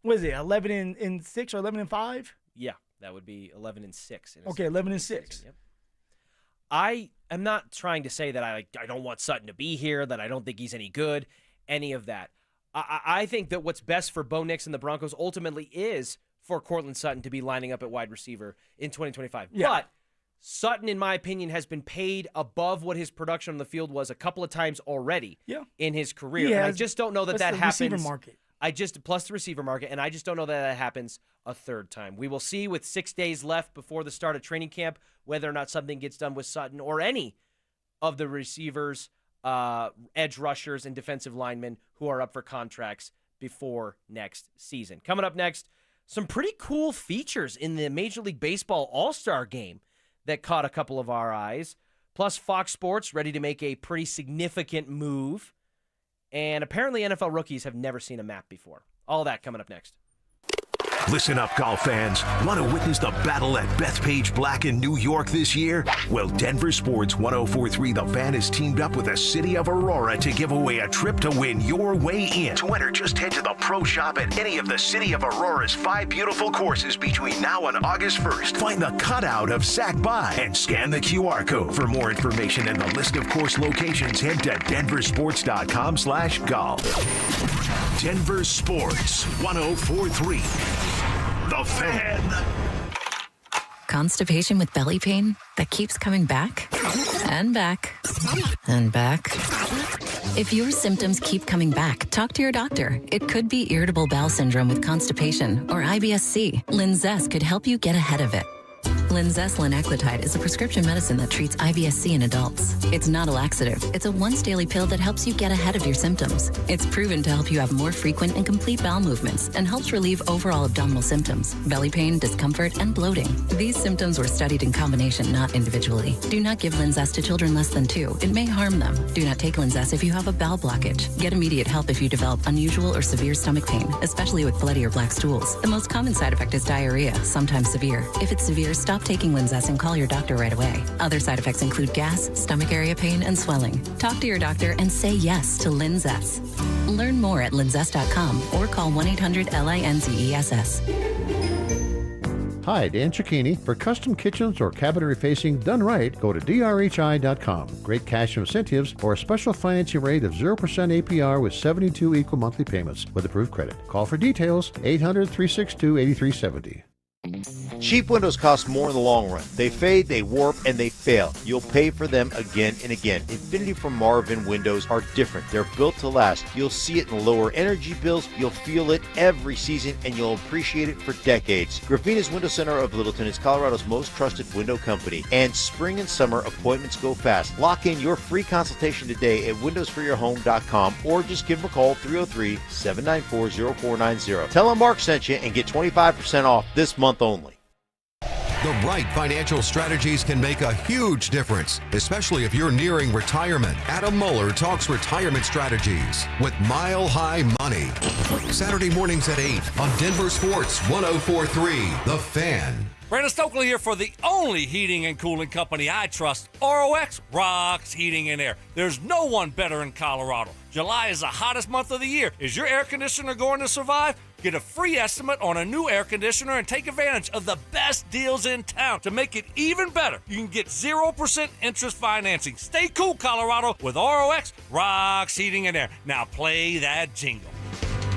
What is it? 11-6 or 11-5? Yeah, that would be 11-6. Okay, 11-6. Yep. I am not trying to say that I don't want Sutton to be here, that I don't think he's any good, any of that. I think that what's best for Bo Nix and the Broncos ultimately is for Cortland Sutton to be lining up at wide receiver in 2025. Yeah. But Sutton, in my opinion, has been paid above what his production on the field was a couple of times already in his career. And I just don't know that happens. Receiver market. Plus the receiver market, and I just don't know that happens a third time. We will see with 6 days left before the start of training camp whether or not something gets done with Sutton or any of the receivers, edge rushers, and defensive linemen who are up for contracts before next season. Coming up next, some pretty cool features in the Major League Baseball All-Star Game that caught a couple of our eyes. Plus, Fox Sports ready to make a pretty significant move. And apparently NFL rookies have never seen a map before. All that coming up next. Listen up, golf fans. Want to witness the battle at Bethpage Black in New York this year? Well, Denver Sports 104.3 The Fan is teamed up with the City of Aurora to give away a trip to win your way in. To enter, just head to the pro shop at any of the City of Aurora's 5 beautiful courses between now and August 1st. Find the cutout of Sac By and scan the QR code. For more information and the list of course locations, head to denversports.com/golf. Denver Sports 104.3 The Fan. Constipation with belly pain that keeps coming back and back and back. If your symptoms keep coming back, talk to your doctor. It could be irritable bowel syndrome with constipation or IBS-C. Linzess could help you get ahead of it. Linzess linaclotide is a prescription medicine that treats IBS-C in adults. It's not a laxative. It's a once-daily pill that helps you get ahead of your symptoms. It's proven to help you have more frequent and complete bowel movements and helps relieve overall abdominal symptoms, belly pain, discomfort, and bloating. These symptoms were studied in combination, not individually. Do not give Linzess to children less than 2. It may harm them. Do not take Linzess if you have a bowel blockage. Get immediate help if you develop unusual or severe stomach pain, especially with bloody or black stools. The most common side effect is diarrhea, sometimes severe. If it's severe, stop taking Linzess and call your doctor right away. Other side effects include gas, stomach area pain, and swelling. Talk to your doctor and say yes to Linzess. Learn more at linzess.com or call 1-800-LINZESS. Hi, Dan Cicchini. For custom kitchens or cabinetry facing done right, go to drhi.com. Great cash incentives or a special financing rate of 0% APR with 72 equal monthly payments with approved credit. Call for details, 800-362-8370. Cheap windows cost more in the long run. They fade, they warp, and they fail. You'll pay for them again and again. Infinity from Marvin windows are different. They're built to last. You'll see it in lower energy bills. You'll feel it every season, and you'll appreciate it for decades. Gravina's Window Center of Littleton is Colorado's most trusted window company, and spring and summer appointments go fast. Lock in your free consultation today at windowsforyourhome.com or just give them a call, 303-794-0490. Tell them Mark sent you and get 25% off this month only. The right financial strategies can make a huge difference, especially if you're nearing retirement. Adam Mueller talks retirement strategies with Mile High Money. Saturday mornings at 8 on Denver Sports 104.3, The Fan. Brandon Stokley here for the only heating and cooling company I trust. ROX rocks heating and air. There's no one better in Colorado. July is the hottest month of the year. Is your air conditioner going to survive? Get a free estimate on a new air conditioner and take advantage of the best deals in town. To make it even better, you can get 0% interest financing. Stay cool, Colorado, with ROX rocks heating and air. Now play that jingle.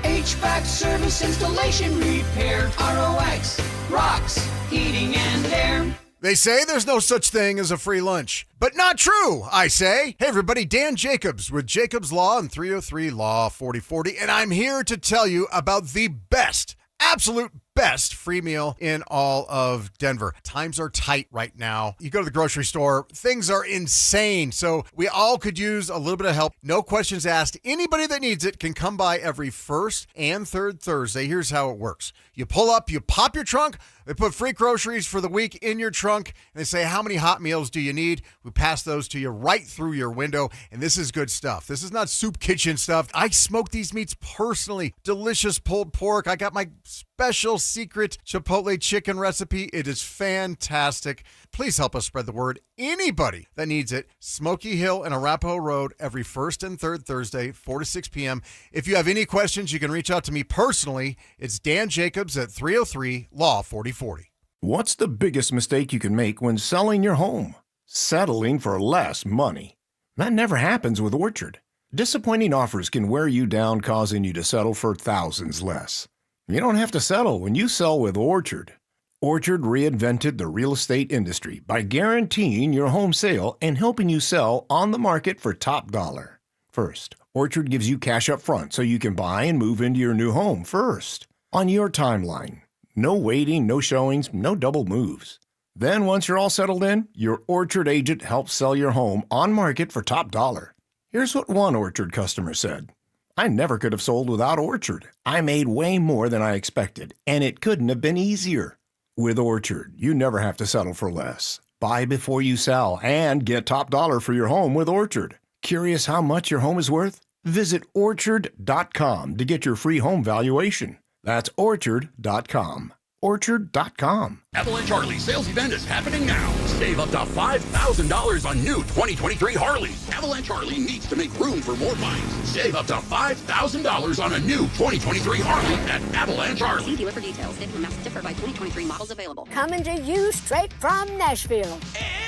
HVAC service, installation, repair. ROX rocks heating and air. They say there's no such thing as a free lunch, but not true, I say. Hey everybody, Dan Jacobs with Jacobs Law and 303 Law 4040, and I'm here to tell you about the best, absolute best free meal in all of Denver. Times are tight right now. You go to the grocery store, things are insane. So we all could use a little bit of help. No questions asked. Anybody that needs it can come by every first and third Thursday. Here's how it works. You pull up, you pop your trunk. They put free groceries for the week in your trunk, and they say, how many hot meals do you need? We pass those to you right through your window, and this is good stuff. This is not soup kitchen stuff. I smoke these meats personally. Delicious pulled pork. I got my special secret Chipotle chicken recipe. It is fantastic. Please help us spread the word. Anybody that needs it, Smoky Hill and Arapahoe Road every first and third Thursday, 4 to 6 p.m. If you have any questions, you can reach out to me personally. It's Dan Jacobs at 303 Law 4040. What's the biggest mistake you can make when selling your home? Settling for less money. That never happens with Orchard. Disappointing offers can wear you down, causing you to settle for thousands less. You don't have to settle when you sell with Orchard. Orchard reinvented the real estate industry by guaranteeing your home sale and helping you sell on the market for top dollar. First, Orchard gives you cash up front so you can buy and move into your new home first, on your timeline. No waiting, no showings, no double moves. Then once you're all settled in, your Orchard agent helps sell your home on market for top dollar. Here's what one Orchard customer said. I never could have sold without Orchard. I made way more than I expected, and it couldn't have been easier. With Orchard, you never have to settle for less. Buy before you sell and get top dollar for your home with Orchard. Curious how much your home is worth? Visit Orchard.com to get your free home valuation. That's Orchard.com. Orchard.com. Avalanche Harley sales event is happening now. Save up to $5,000 on new 2023 Harley. Avalanche Harley needs to make room for more buyers. Save up to $5,000 on a new 2023 Harley at Avalanche Harley. See dealer for details. Amounts differ by 2023 models available. Coming to you straight from Nashville.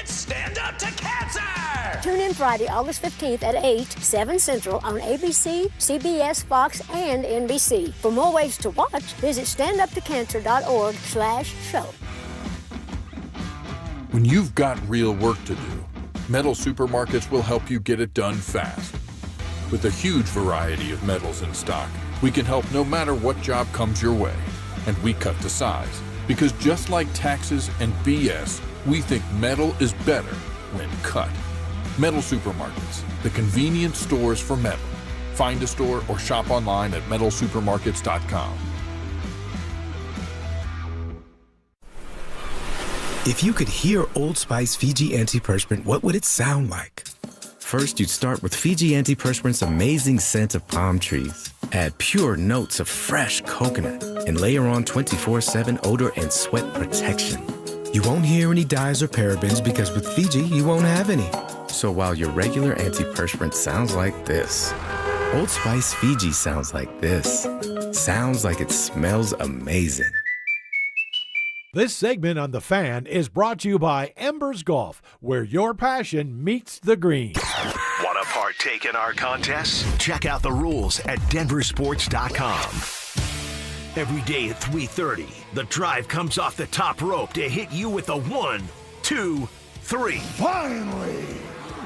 It's Stand Up to Cancer! Tune in Friday, August 15th at 8, 7 Central on ABC, CBS, Fox, and NBC. For more ways to watch, visit standuptocancer.org/show. When you've got real work to do, Metal Supermarkets will help you get it done fast. With a huge variety of metals in stock, we can help no matter what job comes your way, and we cut to size, Because just like taxes and BS, we think metal is better when cut. Metal Supermarkets, the convenient stores for metal. Find a store or shop online at metalsupermarkets.com. If you could hear Old Spice Fiji Antiperspirant, what would it sound like? First, you'd start with Fiji Antiperspirant's amazing scent of palm trees. Add pure notes of fresh coconut and layer on 24/7 odor and sweat protection. You won't hear any dyes or parabens because with Fiji, you won't have any. So while your regular antiperspirant sounds like this, Old Spice Fiji sounds like this. Sounds like it smells amazing. This segment on The Fan is brought to you by Embers Golf, where your passion meets the green. Want to partake in our contests? Check out the rules at DenverSports.com. Every day at 3:30, the drive comes off the top rope to hit you with a 1, 2, 3. Finally,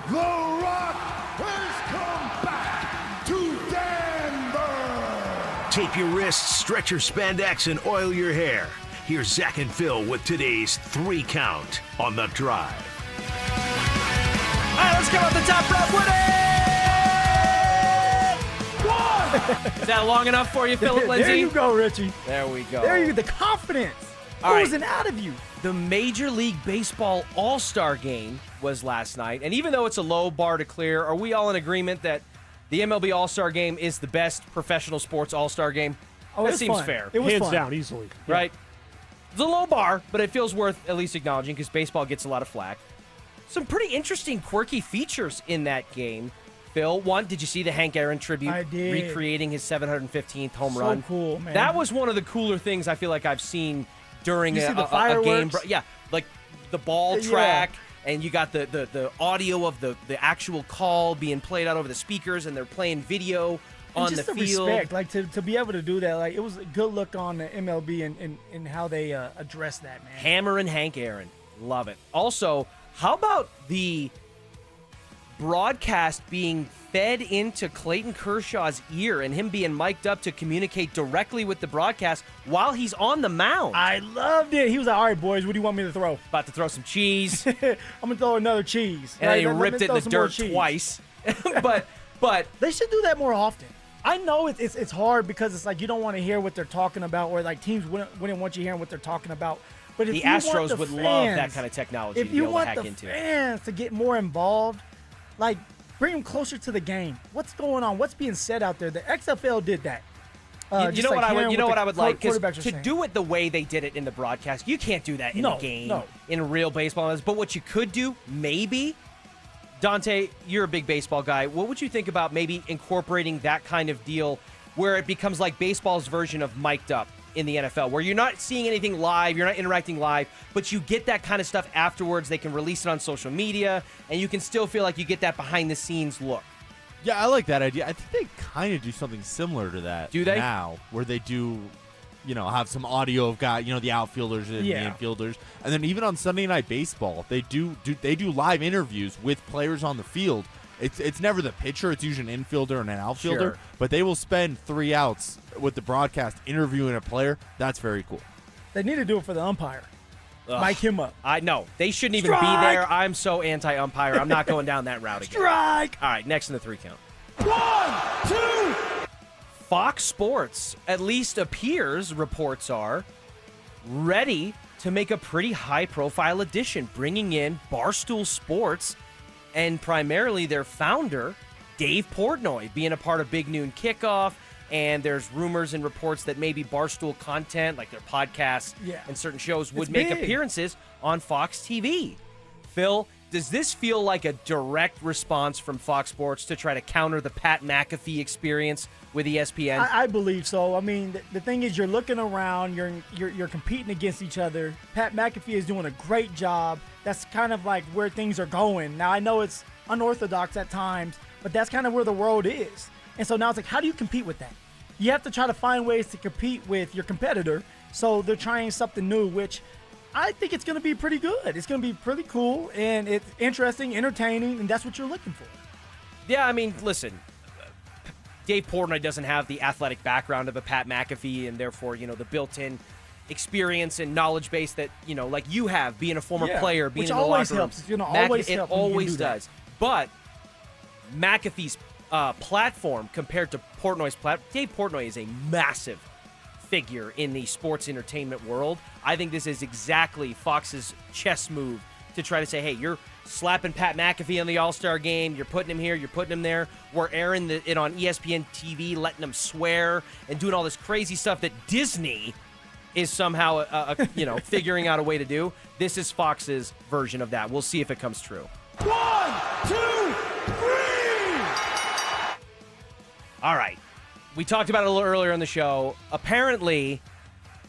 the Rock has come back to Denver. Tape your wrists, stretch your spandex, and oil your hair. Here's Zach and Phil with today's 3 count on the drive. All right, let's go off the top rope with it! 1! Is that long enough for you, Phillip, Lindsay? There you go, Richie. There we go. There you go. The confidence. All right. Oozing out of you. The Major League Baseball All-Star Game was last night, and even though it's a low bar to clear, are we all in agreement that the MLB All-Star Game is the best professional sports All-Star Game? Oh, that it's seems fun. fair. It was Hands fun. down, easily. Right? It's a low bar, but it feels worth at least acknowledging because baseball gets a lot of flack. Some pretty interesting, quirky features in that game. Phil, one, did you see the Hank Aaron tribute? I did. Recreating his 715th home So run. cool, man. That was one of the cooler things I feel like I've seen during You see the a game. fireworks? Yeah, like the ball Yeah. track, and you got the audio of the actual call being played out over the speakers, and they're playing video And on just the the field. respect, like to be able to do that, like it was a good look on the MLB and how they address that, man. Hammer and Hank Aaron. Love it. Also, how about the broadcast being fed into Clayton Kershaw's ear and him being mic'd up to communicate directly with the broadcast while he's on the mound? I loved it. He was like, all right, boys, what do you want me to throw? About to throw some cheese. I'm going to throw another cheese. And right? then he Let me ripped it in throw the some more dirt cheese. twice. but they should do that more often. I know it's hard because it's like you don't want to hear what they're talking about, or like teams wouldn't want you hearing what they're talking about. But if the you want Astros the would fans, love that kind of technology to if be you able to want hack the into. fans to get more involved, like bring them closer to the game. What's going on? What's being said out there? The XFL did that. You know what I would? You know what I would like? 'Cause Quarterbacks are to saying. do it the way they did it in the broadcast, you can't do that in No, a game, no. in real baseball. But what you could do, maybe, Dante, you're a big baseball guy. What would you think about maybe incorporating that kind of deal where it becomes like baseball's version of mic'd up in the NFL, where you're not seeing anything live, you're not interacting live, but you get that kind of stuff afterwards. They can release it on social media, and you can still feel like you get that behind-the-scenes look. Yeah, I like that idea. I think they kind of do something similar to that. Do they? Now, where they do, have some audio of the outfielders and Yeah. the infielders, and then even on Sunday Night Baseball, they do live interviews with players on the field. It's never the pitcher; it's usually an infielder and an outfielder. Sure. But they will spend 3 outs with the broadcast interviewing a player. That's very cool. They need to do it for the umpire. Ugh. Mic him up. I know. They shouldn't even be Strike! there. I'm so anti-umpire. I'm not going down that route again. Strike! All right, next in the 3 count. 1, 2. Fox Sports at least appears, reports are, ready to make a pretty high-profile addition, bringing in Barstool Sports and primarily their founder, Dave Portnoy, being a part of Big Noon Kickoff. And there's rumors and reports that maybe Barstool content, like their podcasts and certain shows, would make big. appearances on Fox TV. Phil, does this feel like a direct response from Fox Sports to try to counter the Pat McAfee experience with ESPN? I believe so. I mean, the thing is, you're looking around, you're competing against each other. Pat McAfee is doing a great job. That's kind of like where things are going. Now, I know it's unorthodox at times, but that's kind of where the world is. And so now it's like, how do you compete with that? You have to try to find ways to compete with your competitor. So they're trying something new, which I think it's going to be pretty good. It's going to be pretty cool, and it's interesting, entertaining, and that's what you're looking for. Yeah, I mean, listen, Dave Portnoy doesn't have the athletic background of a Pat McAfee, and therefore, the built-in experience and knowledge base that, like you have, being a former player, being which in the always locker room. helps. Always it helps when you always do that. does. But McAfee's platform compared to Portnoy's platform, Dave Portnoy is a massive figure in the sports entertainment world. I think this is exactly Fox's chess move to try to say, hey, you're slapping Pat McAfee on the All-Star game, you're putting him here, you're putting him there, we're airing it on ESPN TV, letting him swear and doing all this crazy stuff that Disney is somehow figuring out a way to do. This is Fox's version of that. We'll see if it comes true. 1, 2, 3. All right. We talked about it a little earlier in the show. Apparently,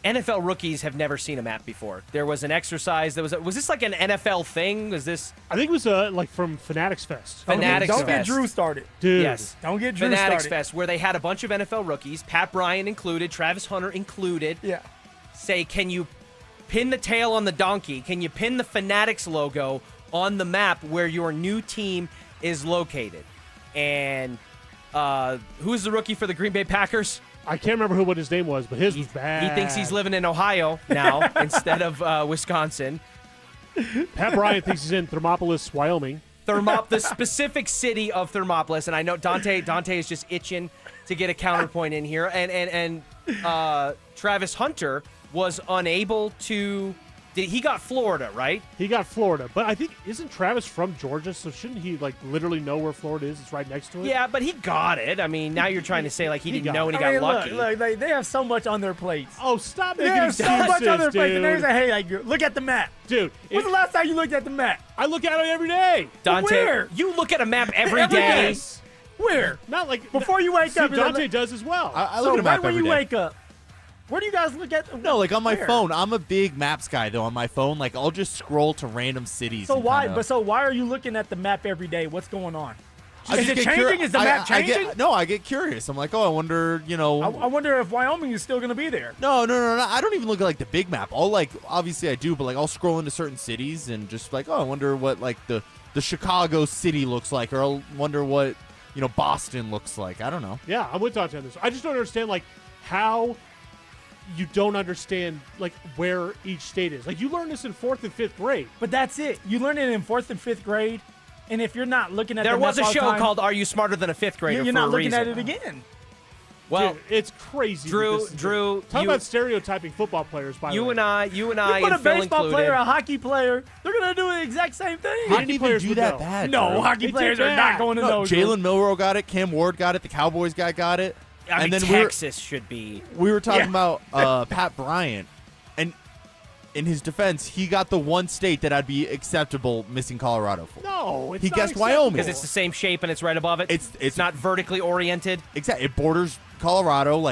NFL rookies have never seen a map before. There was an exercise. Was this like an NFL thing? Was this? I think it was like from Fanatics Fest. Don't get Drew started. Dude. Yes. Don't get Drew Fanatics started. Fest, where they had a bunch of NFL rookies, Pat Bryant included, Travis Hunter included. Yeah. Say, can you pin the tail on the donkey? Can you pin the Fanatics logo on the map where your new team is located? And who's the rookie for the Green Bay Packers? I can't remember what his name was, but his was bad. He thinks he's living in Ohio now instead of Wisconsin. Pat Bryant thinks he's in Thermopolis, Wyoming. The specific city of Thermopolis, and I know Dante is just itching to get a counterpoint in here, and Travis Hunter was unable to. He got Florida, right? He got Florida, but I think isn't Travis from Georgia? So shouldn't he literally know where Florida is? It's right next to it. Yeah, but he got it. I mean, now you're trying to say he didn't know and he got lucky. Look, they have so much on their plates. Oh, stop They making have excuses, so much on their plates. And they dude. say, hey, look at the map, dude. When's the last time you looked at the map? I look at it every day. Dante, Where? you look at a map every Every day. day. Where? Not like Before you wake up. Dante does as well. I So look at a map when every you day. wake up, where do you guys look at? No, like on my where? phone. I'm a big maps guy though. On my phone, like I'll just scroll to random cities. So and why? kinda- But why are you looking at the map every day? What's going on? I Is just it get changing? Is the map I changing? I get curious. I'm like, oh, I wonder, I wonder if Wyoming is still going to be there. No. I don't even look at the big map. I'll obviously I do, but I'll scroll into certain cities and just I wonder what the Chicago city looks like, or I'll wonder what Boston looks like. I don't know. Yeah, I'm with Dante on this. I just don't understand how you don't understand where each state is. You learn this in 4th and 5th grade. But that's it. You learn it in 4th and 5th grade, and if you're not looking at There the was a map all the show time, called "Are You Smarter Than a Fifth Grader?" You're for not a looking reason. at it again. Well, Dude, it's crazy. Drew, talk about stereotyping football players. By the way, you and I, You put and a Phil baseball included. player, a hockey player, they're going to do the exact same thing. Hockey players do that bad. No, Drew. hockey They players did are not bad. going to No, those. Jalen Milroe got it. Cam Ward got it. The Cowboys guy got it. I mean, and then Texas should be. we were talking about Pat Bryant, and in his defense, he got the one state that I'd be acceptable missing Colorado for. No, it's he not guessed acceptable. Wyoming Because it's the same shape and it's right above it. It's not vertically oriented. Exactly. It borders Colorado,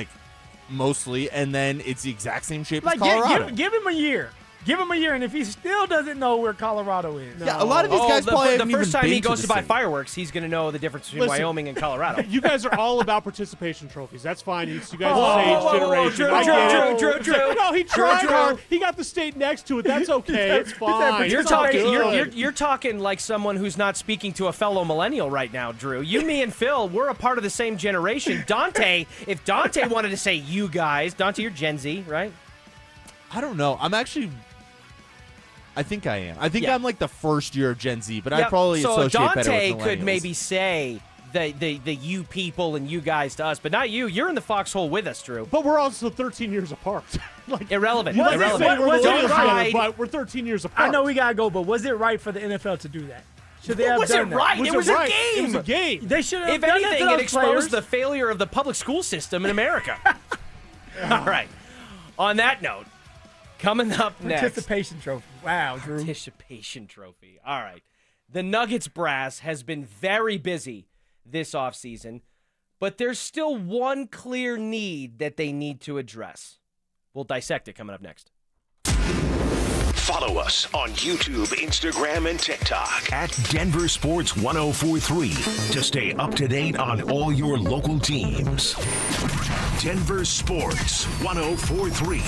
mostly, and then it's the exact same shape as Like, Colorado. give him a year. Give him a year, and if he still doesn't know where Colorado is. Yeah, a lot of these guys probably the haven't first even time he been to goes the to buy city. fireworks, he's going to know the difference between Listen. Wyoming and Colorado. You guys are all about participation trophies. That's fine. You guys Whoa, are sage whoa, whoa, whoa, generation. Drew, I get Drew, it. Drew, It's Drew. like, no, he tried Drew. hard. He got the state next to it. That's okay. It's fine. You're It's all talking. good. You're talking like someone who's not speaking to a fellow millennial right now, Drew. You, me, and Phil, we're a part of the same generation. Dante, if Dante wanted to say you guys, Dante, you're Gen Z, right? I don't know. I think I am. I think Yeah. I'm the first year of Gen Z, but I Yep. probably so associate better Dante with millennials. could maybe say the you people and you guys to us, but not you. You're in the foxhole with us, Drew. But we're also 13 years apart. Irrelevant. You like to Irrelevant. say we're Was it millennials right? together, but we're 13 years apart. I know we got to go, but was it right for the NFL to do that? Should they have Was it done that? right? It was a right? game. It was a game. They should have If done that anything, to it those exposed players. the failure of the public school system in America. All right. On that note, coming up next. Participation trophy. Wow, Drew. Participation trophy. All right. The Nuggets brass has been very busy this offseason, but there's still one clear need that they need to address. We'll dissect it coming up next. Follow us on YouTube, Instagram, and TikTok at Denver Sports 1043 to stay up to date on all your local teams. Denver Sports 1043.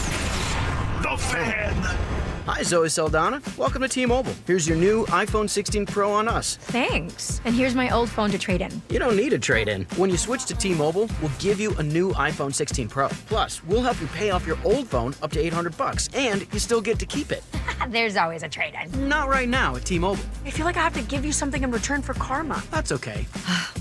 The Fan. Hi, Zoe Saldana. Welcome to T-Mobile. Here's your new iPhone 16 Pro on us. Thanks. And here's my old phone to trade in. You don't need a trade-in. When you switch to T-Mobile, we'll give you a new iPhone 16 Pro. Plus, we'll help you pay off your old phone up to $800, and you still get to keep it. There's always a trade-in. Not right now at T-Mobile. I feel like I have to give you something in return for karma. That's okay.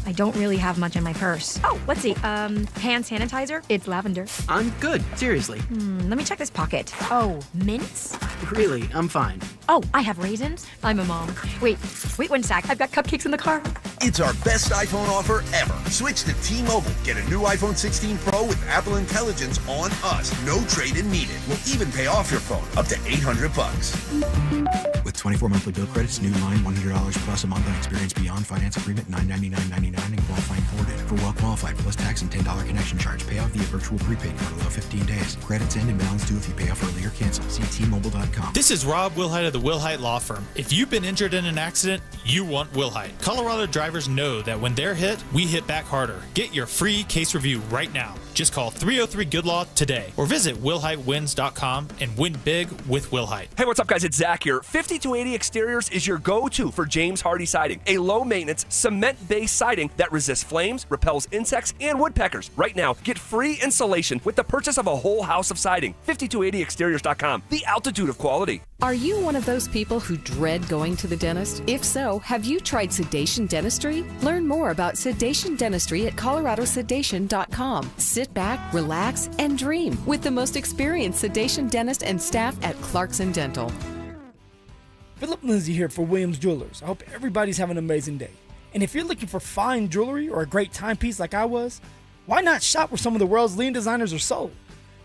I don't really have much in my purse. Oh, let's see. Hand sanitizer. It's lavender. I'm good. Seriously. Let me check this pocket. Oh, mints? Really, I'm fine. Oh, I have raisins. I'm a mom. Wait 1 sec. I've got cupcakes in the car. It's our best iPhone offer ever. Switch to T-Mobile. Get a new iPhone 16 Pro with Apple Intelligence on us. No trade-in needed. We'll even pay off your phone up to $800. With 24 monthly bill credits, new line $100 plus a month on experience beyond finance agreement $999.99 and qualifying forwarded. For well qualified plus tax and $10 connection charge. Pay off via virtual prepaid card below 15 days. Credits end and balance due if you pay off early or cancel. See T-Mobile.com. This is Rob Wilhite of the Wilhite Law Firm. If you've been injured in an accident, you want Wilhite. Colorado drivers know that when they're hit, we hit back harder. Get your free case review right now. Just call 303-GOOD-LAW today or visit WilhiteWins.com and win big with Wilhite. Hey, what's up, guys? It's Zach here. 5280 Exteriors is your go-to for James Hardy siding, a low-maintenance, cement-based siding that resists flames, repels insects, and woodpeckers. Right now, get free installation with the purchase of a whole house of siding. 5280exteriors.com, the altitude of quality. Are you one of those people who dread going to the dentist? If so, have you tried sedation dentistry? Learn more about sedation dentistry at coloradosedation.com. Sit back, relax, and dream with the most experienced sedation dentist and staff at Clarkson Dental. Phillip, Lindsay here for Williams Jewelers. I hope everybody's having an amazing day. And if you're looking for fine jewelry or a great timepiece like I was, why not shop where some of the world's leading designers are sold?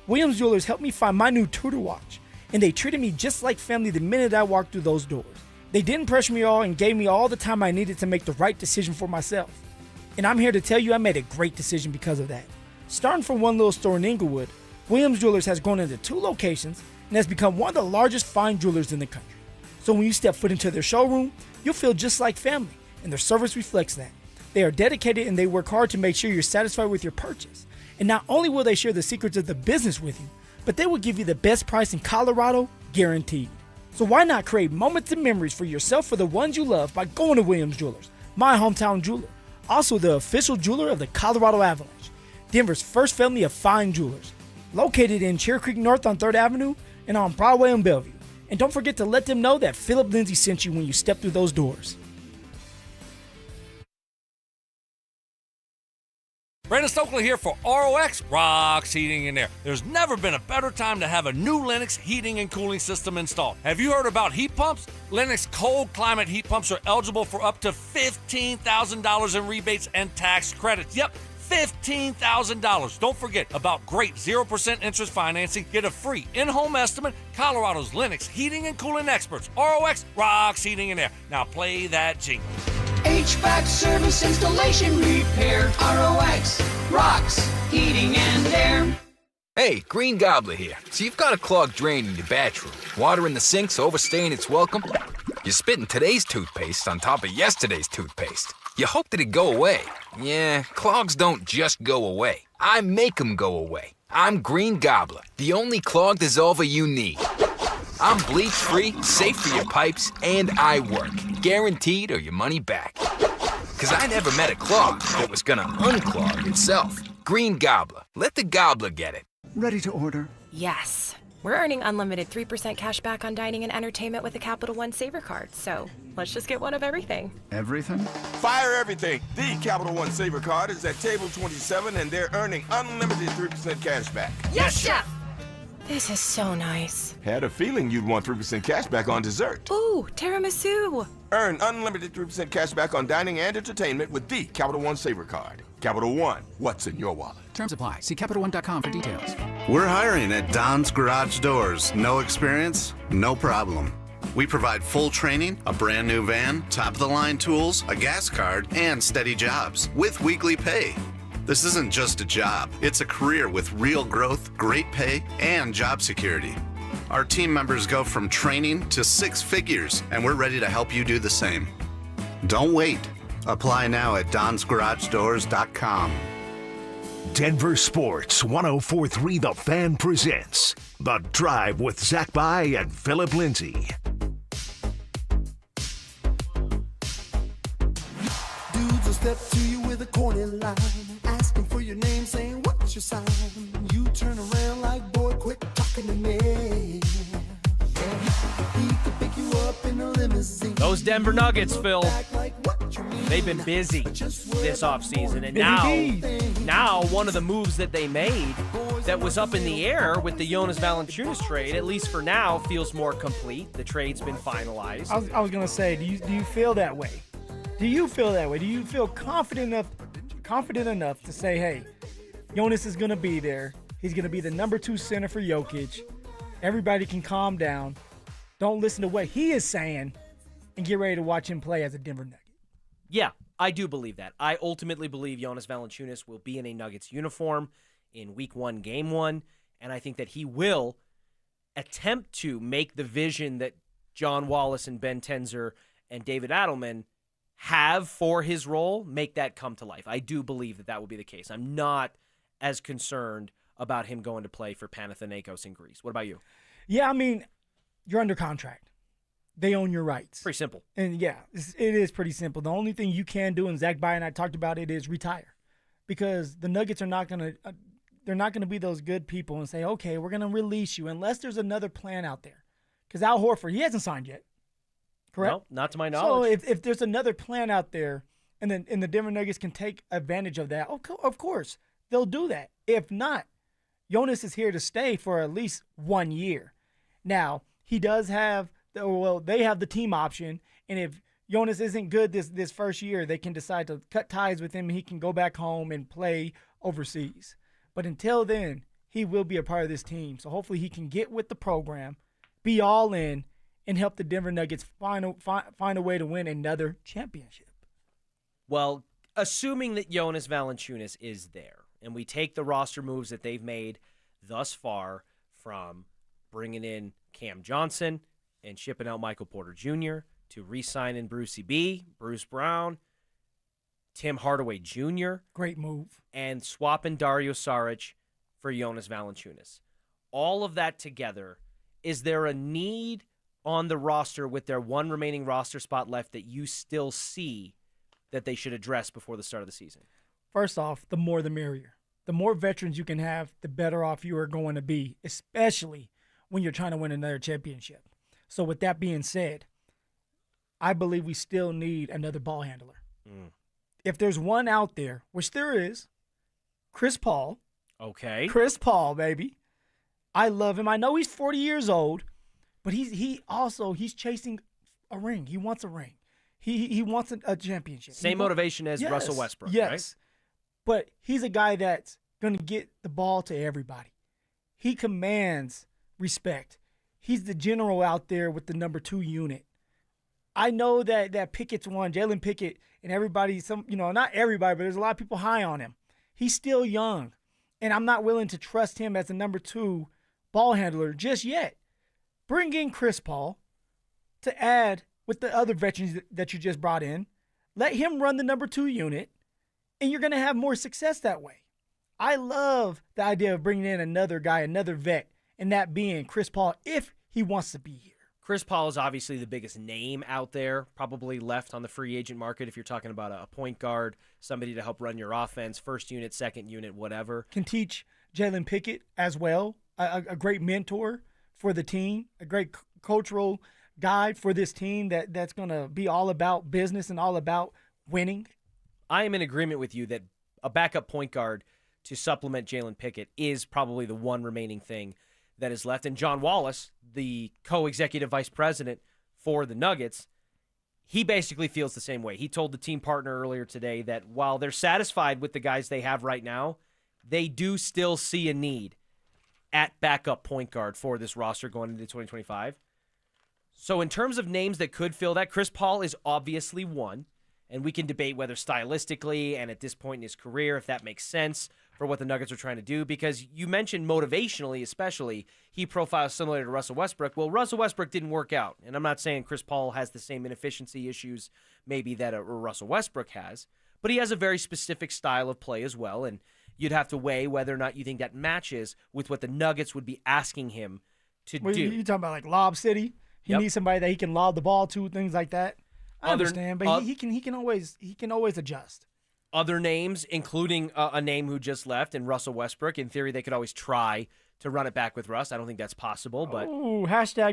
Williams Jewelers helped me find my new Tudor watch, and they treated me just like family the minute I walked through those doors. They didn't pressure me all and gave me all the time I needed to make the right decision for myself. And I'm here to tell you I made a great decision because of that. Starting from one little store in Inglewood, Williams Jewelers has grown into 2 locations and has become one of the largest fine jewelers in the country. So when you step foot into their showroom, you'll feel just like family, and their service reflects that. They are dedicated and they work hard to make sure you're satisfied with your purchase. And not only will they share the secrets of the business with you, but they will give you the best price in Colorado, guaranteed. So why not create moments and memories for yourself for the ones you love by going to Williams Jewelers, my hometown jeweler, also the official jeweler of the Colorado Avalanche, Denver's first family of fine jewelers, located in Cherry Creek North on 3rd Avenue and on Broadway and Bellevue. And don't forget to let them know that Phillip Lindsay sent you when you step through those doors. Brandon Stokley here for ROX Rocks Heating and Air. There's never been a better time to have a new Lennox heating and cooling system installed. Have you heard about heat pumps? Lennox cold climate heat pumps are eligible for up to $15,000 in rebates and tax credits. Yep, $15,000. Don't forget about great 0% interest financing. Get a free in-home estimate. Colorado's Lennox heating and cooling experts. ROX Rocks Heating and Air. Now play that jingle. HVAC service, installation, repair. ROX rocks heating and air. Hey, Green Gobbler here. So you've got a clogged drain in your bathroom. Water in the sink's overstaying its welcome. You're spitting today's toothpaste on top of yesterday's toothpaste. You hope that it'd go away. Yeah, clogs don't just go away. I make them go away. I'm Green Gobbler, the only clog dissolver you need. I'm bleach-free, safe for your pipes, and I work. Guaranteed or your money back. Because I never met a clog that was gonna unclog itself. Green Gobbler. Let the gobbler get it. Ready to order? Yes. We're earning unlimited 3% cash back on dining and entertainment with a Capital One Saver card, so let's just get one of everything. Everything? Fire everything. The Capital One Saver card is at table 27, and they're earning unlimited 3% cash back. Yes, Chef! This is so nice. Had a feeling you'd want 3% cash back on dessert. Ooh, tiramisu. Earn unlimited 3% cash back on dining and entertainment with the Capital One Saver card. Capital One, what's in your wallet? Terms apply. See CapitalOne.com for details. We're hiring at Don's Garage Doors. No experience? No problem. We provide full training, a brand new van, top-of-the-line tools, a gas card, and steady jobs with weekly pay. This isn't just a job. It's a career with real growth, great pay, and job security. Our team members go from training to 6 figures, and we're ready to help you do the same. Don't wait. Apply now at donsgaragedoors.com. Denver Sports 104.3 The Fan presents The Drive with Zach By and Phillip Lindsay. Dudes will step to you with a corny line, asking for your name, saying, what's your sign? You turn around like, boy, quit talking to me. He could pick you up in a limousine. Those Denver Nuggets, Phil, they've been busy this offseason. And now one of the moves that they made that was up in the air with the Jonas Valanciunas trade, at least for now, feels more complete. The trade's been finalized. I was going to say, do you feel that way? Do you feel that way? Do you feel confident enough to say, hey, Jonas is going to be there. He's going to be the number 2 center for Jokic. Everybody can calm down. Don't listen to what he is saying and get ready to watch him play as a Denver Nugget. Yeah, I do believe that. I ultimately believe Jonas Valanciunas will be in a Nuggets uniform in Week 1, Game 1, and I think that he will attempt to make the vision that John Wallace and Ben Tenzer and David Adelman have for his role, make that come to life. I do believe that will be the case. I'm not as concerned about him going to play for Panathinaikos in Greece. What about you? Yeah, I mean, you're under contract. They own your rights. Pretty simple. And yeah, it is pretty simple. The only thing you can do, and Zach By and I talked about it, is retire. Because the Nuggets are not going to they're not going to be those good people and say, okay, we're going to release you unless there's another plan out there. Because Al Horford, he hasn't signed yet. Correct? No, not to my knowledge. So if there's another plan out there and the Denver Nuggets can take advantage of that, of course, they'll do that. If not, Jonas is here to stay for at least 1 year. Now, he does have they have the team option, and if Jonas isn't good this first year, they can decide to cut ties with him and he can go back home and play overseas. But until then, he will be a part of this team. So hopefully he can get with the program, be all in, and help the Denver Nuggets find a way to win another championship. Well, assuming that Jonas Valanciunas is there, and we take the roster moves that they've made thus far, from bringing in Cam Johnson and shipping out Michael Porter Jr., to re-signing Brucey B, Bruce Brown, Tim Hardaway Jr. Great move. And swapping Dario Saric for Jonas Valanciunas. All of that together, is there a need on the roster with their one remaining roster spot left that you still see that they should address before the start of the season? First off, the more the merrier. The more veterans you can have, the better off you are going to be, especially when you're trying to win another championship. So with that being said, I believe we still need another ball handler. If there's one out there, which there is, Chris Paul. Okay. Chris Paul, baby. I love him. I know he's 40 years old, but he's chasing a ring. He wants a ring. He wants a championship. Same motivation as Russell Westbrook, yes. Right? But he's a guy that's going to get the ball to everybody. He commands respect. He's the general out there with the number 2 unit. I know that Pickett's one, Jalen Pickett, and everybody, not everybody, but there's a lot of people high on him. He's still young, and I'm not willing to trust him as a number 2 ball handler just yet. Bring in Chris Paul to add with the other veterans that you just brought in. Let him run the number 2 unit, and you're going to have more success that way. I love the idea of bringing in another guy, another vet, and that being Chris Paul if he wants to be here. Chris Paul is obviously the biggest name out there, probably left on the free agent market if you're talking about a point guard, somebody to help run your offense, first unit, second unit, whatever. Can teach Jalen Pickett as well, a great mentor for the team, a great cultural guide for this team that's going to be all about business and all about winning. I am in agreement with you that a backup point guard to supplement Jalen Pickett is probably the one remaining thing that is left. And John Wallace, the co-executive vice president for the Nuggets, he basically feels the same way. He told the team partner earlier today that while they're satisfied with the guys they have right now, they do still see a need at backup point guard for this roster going into 2025. So in terms of names that could fill that, Chris Paul is obviously one, and we can debate whether stylistically and at this point in his career, if that makes sense for what the Nuggets are trying to do, because you mentioned motivationally especially, he profiles similar to Russell Westbrook. Well, Russell Westbrook didn't work out, and I'm not saying Chris Paul has the same inefficiency issues maybe that Russell Westbrook has, but he has a very specific style of play as well, and you'd have to weigh whether or not you think that matches with what the Nuggets would be asking him to do. You talking about like Lob City? He needs somebody that he can lob the ball to, things like that. I understand, but he can always adjust. Other names, including a name who just left, and Russell Westbrook. In theory, they could always try to run it back with Russ. I don't think that's possible, but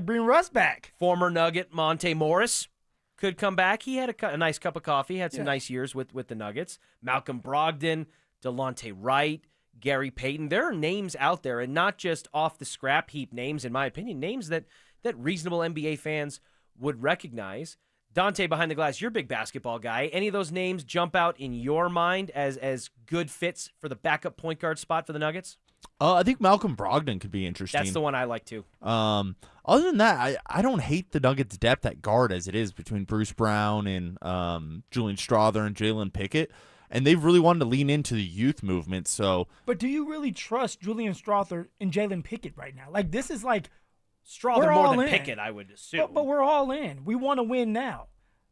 Bring Russ back. Former Nugget Monte Morris could come back. He had a nice cup of coffee, had some nice years with the Nuggets. Malcolm Brogdon, Delonte Wright, Gary Payton. There are names out there, and not just off the scrap heap names, in my opinion, names that reasonable NBA fans would recognize. Dante, behind the glass, you're a big basketball guy. Any of those names jump out in your mind as good fits for the backup point guard spot for the Nuggets? I think Malcolm Brogdon could be interesting. That's the one I like, too. Other than that, I don't hate the Nuggets' depth at guard as it is between Bruce Brown and Julian Strawther and Jalen Pickett. And they've really wanted to lean into the youth movement. But do you really trust Julian Strawther and Jalen Pickett right now? Like, this is like Strawther more than Pickett, I would assume. But we're all in. We want to win now.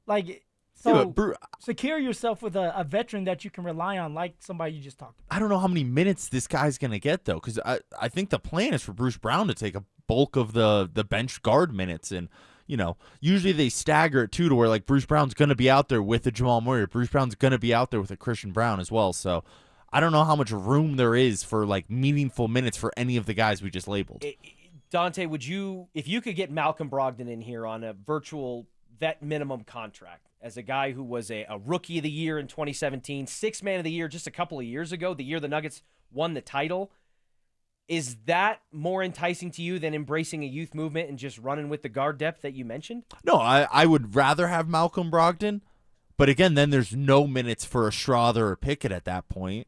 Like, so secure yourself with a veteran that you can rely on, like somebody you just talked about. I don't know how many minutes this guy's going to get, though, because I think the plan is for Bruce Brown to take a bulk of the bench guard minutes. And, usually they stagger it, too, to where, like, Bruce Brown's going to be out there with a Jamal Murray. Bruce Brown's going to be out there with a Christian Brown as well. So I don't know how much room there is for, like, meaningful minutes for any of the guys we just labeled. Dante, if you could get Malcolm Brogdon in here on a virtual vet minimum contract as a guy who was a rookie of the year in 2017, sixth man of the year just a couple of years ago, the year the Nuggets won the title, is that more enticing to you than embracing a youth movement and just running with the guard depth that you mentioned? No, I would rather have Malcolm Brogdon, but again, then there's no minutes for a Strawther or Pickett at that point.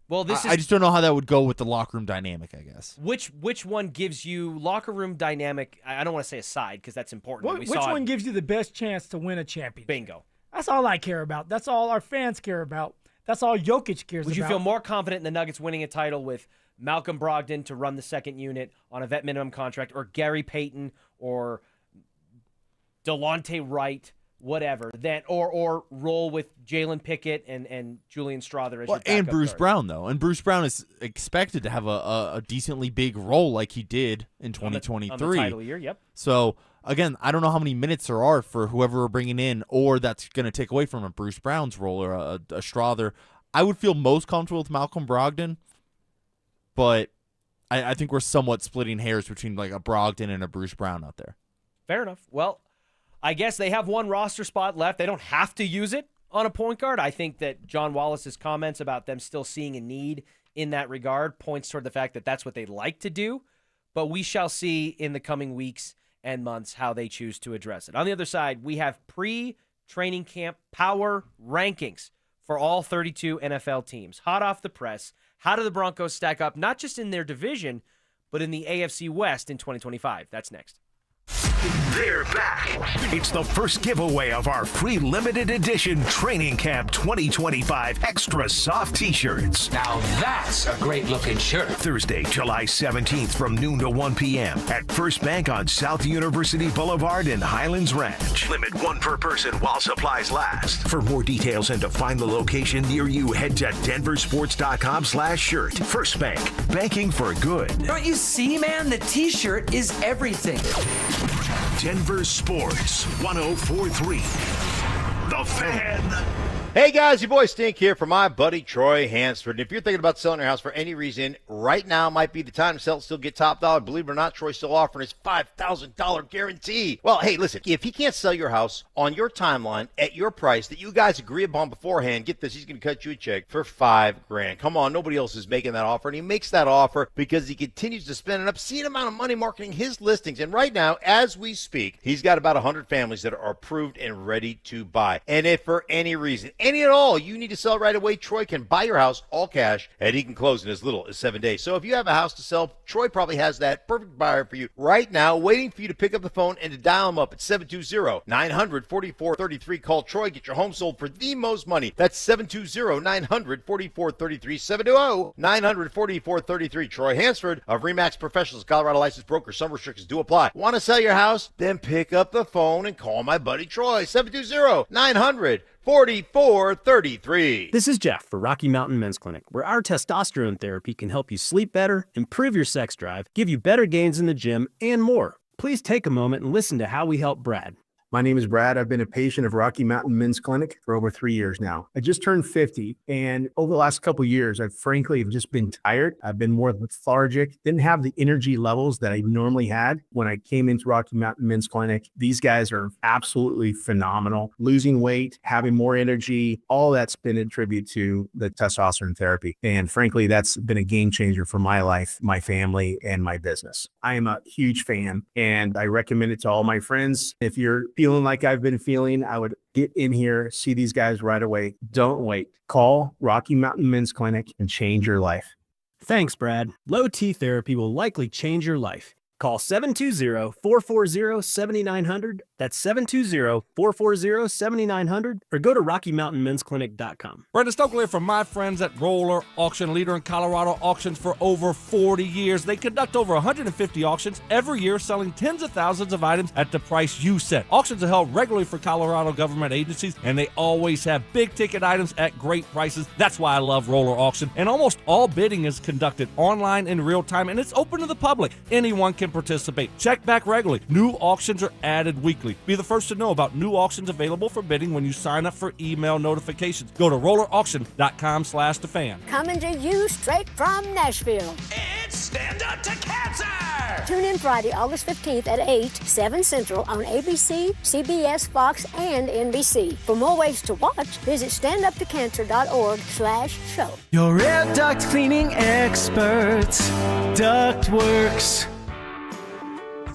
Well, I just don't know how that would go with the locker room dynamic, I guess. Which one gives you locker room dynamic? I don't want to say aside because that's important. Which one gives you the best chance to win a championship? Bingo. That's all I care about. That's all our fans care about. That's all Jokic cares about. Would you feel more confident in the Nuggets winning a title with Malcolm Brogdon to run the second unit on a vet minimum contract, or Gary Payton or Delonte Wright, whatever, or roll with Jalen Pickett and Julian Strawther as your backup and Bruce guard? Brown, though. And Bruce Brown is expected to have a decently big role like he did in 2023. On the title year, yep. So, again, I don't know how many minutes there are for whoever we're bringing in, or that's going to take away from a Bruce Brown's role or a Strawther. I would feel most comfortable with Malcolm Brogdon, but I think we're somewhat splitting hairs between like a Brogdon and a Bruce Brown out there. Fair enough. Well, I guess they have one roster spot left. They don't have to use it on a point guard. I think that John Wallace's comments about them still seeing a need in that regard points toward the fact that that's what they like to do. But we shall see in the coming weeks and months how they choose to address it. On the other side, we have pre-training camp power rankings for all 32 NFL teams. Hot off the press, how do the Broncos stack up, not just in their division, but in the AFC West in 2025? That's next. They're back. It's the first giveaway of our free limited edition Training Camp 2025 Extra Soft T-shirts. Now that's a great looking shirt. Thursday, July 17th from noon to 1 p.m. at First Bank on South University Boulevard in Highlands Ranch. Limit one per person while supplies last. For more details and to find the location near you, head to denversports.com/shirt. First Bank, banking for good. Don't you see, man? The T-shirt is everything. Denver Sports 104.3. The Fan. Hey guys, your boy Stink here for my buddy Troy Hansford. And if you're thinking about selling your house for any reason, right now might be the time to sell it, still get top dollar. Believe it or not, Troy's still offering his $5,000 guarantee. Well, hey, listen, if he can't sell your house on your timeline at your price that you guys agree upon beforehand, get this, he's going to cut you a check for $5,000. Come on, nobody else is making that offer, and he makes that offer because he continues to spend an obscene amount of money marketing his listings. And right now, as we speak, he's got about 100 families that are approved and ready to buy. And if for any reason, any at all, you need to sell right away, Troy can buy your house all cash, and he can close in as little as 7 days. So if you have a house to sell, Troy probably has that perfect buyer for you right now, waiting for you to pick up the phone and to dial him up at 720-900-4433. Call Troy, get your home sold for the most money. That's 720-900-4433. 720-900-4433. Troy Hansford of RE/MAX Professionals, Colorado licensed broker. Some restrictions do apply. Want to sell your house? Then pick up the phone and call my buddy Troy. 720-900-4433. 4433. This is Jeff for Rocky Mountain Men's Clinic, where our testosterone therapy can help you sleep better, improve your sex drive, give you better gains in the gym, and more. Please take a moment and listen to how we help Brad. My name is Brad. I've been a patient of Rocky Mountain Men's Clinic for over 3 years now. I just turned 50, and over the last couple of years, I've frankly just been tired. I've been more lethargic, didn't have the energy levels that I normally had when I came into Rocky Mountain Men's Clinic. These guys are absolutely phenomenal. Losing weight, having more energy, all that's been a tribute to the testosterone therapy. And frankly, that's been a game changer for my life, my family, and my business. I am a huge fan, and I recommend it to all my friends. If you're feeling like I've been feeling, I would get in here, see these guys right away. Don't wait. Call Rocky Mountain Men's Clinic and change your life. Thanks, Brad. Low T therapy will likely change your life. Call 720-440-7900. That's 720-440-7900. Or go to RockyMountainMen'sClinic.com. Brandon Stokley from my friends at Roller Auction, leader in Colorado auctions for over 40 years. They conduct over 150 auctions every year, selling tens of thousands of items at the price you set. Auctions are held regularly for Colorado government agencies, and they always have big-ticket items at great prices. That's why I love Roller Auction. And almost all bidding is conducted online in real time, and it's open to the public. Anyone can participate. Check back regularly. New auctions are added weekly. Be the first to know about new auctions available for bidding when you sign up for email notifications. Go to rollerauction.com/thefan. Coming to you straight from Nashville. It's Stand Up to Cancer! Tune in Friday, August 15th at 8, 7 Central on ABC, CBS, Fox, and NBC. For more ways to watch, visit standuptocancer.org/show. Your air duct cleaning experts, Ductworks.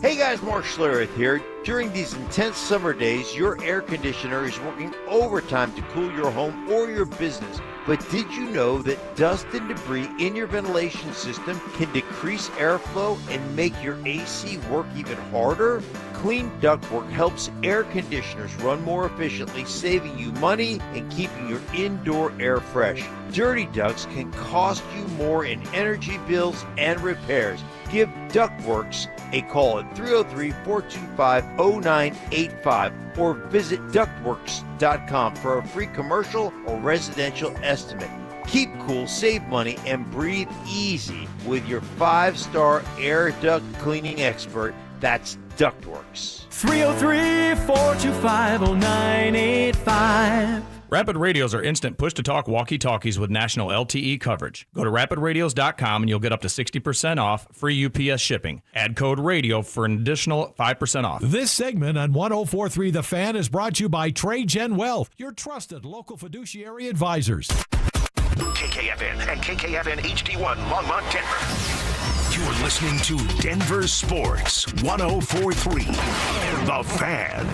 Hey guys, Mark Schlereth here. During these intense summer days, your air conditioner is working overtime to cool your home or your business. But did you know that dust and debris in your ventilation system can decrease airflow and make your AC work even harder? Clean ductwork helps air conditioners run more efficiently, saving you money and keeping your indoor air fresh. Dirty ducts can cost you more in energy bills and repairs. Give Ductworks a call at 303-425-0985 or visit ductworks.com for a free commercial or residential estimate. Keep cool, save money, and breathe easy with your 5-star air duct cleaning expert. That's Ductworks. 303-425-0985. Rapid Radios are instant push-to-talk walkie-talkies with national LTE coverage. Go to rapidradios.com and you'll get up to 60% off, free UPS shipping. Add code RADIO for an additional 5% off. This segment on 104.3 The Fan is brought to you by TradeGen Wealth, your trusted local fiduciary advisors. KKFN and KKFN HD1 Longmont, Denver. You're listening to Denver Sports 104.3 The Fan.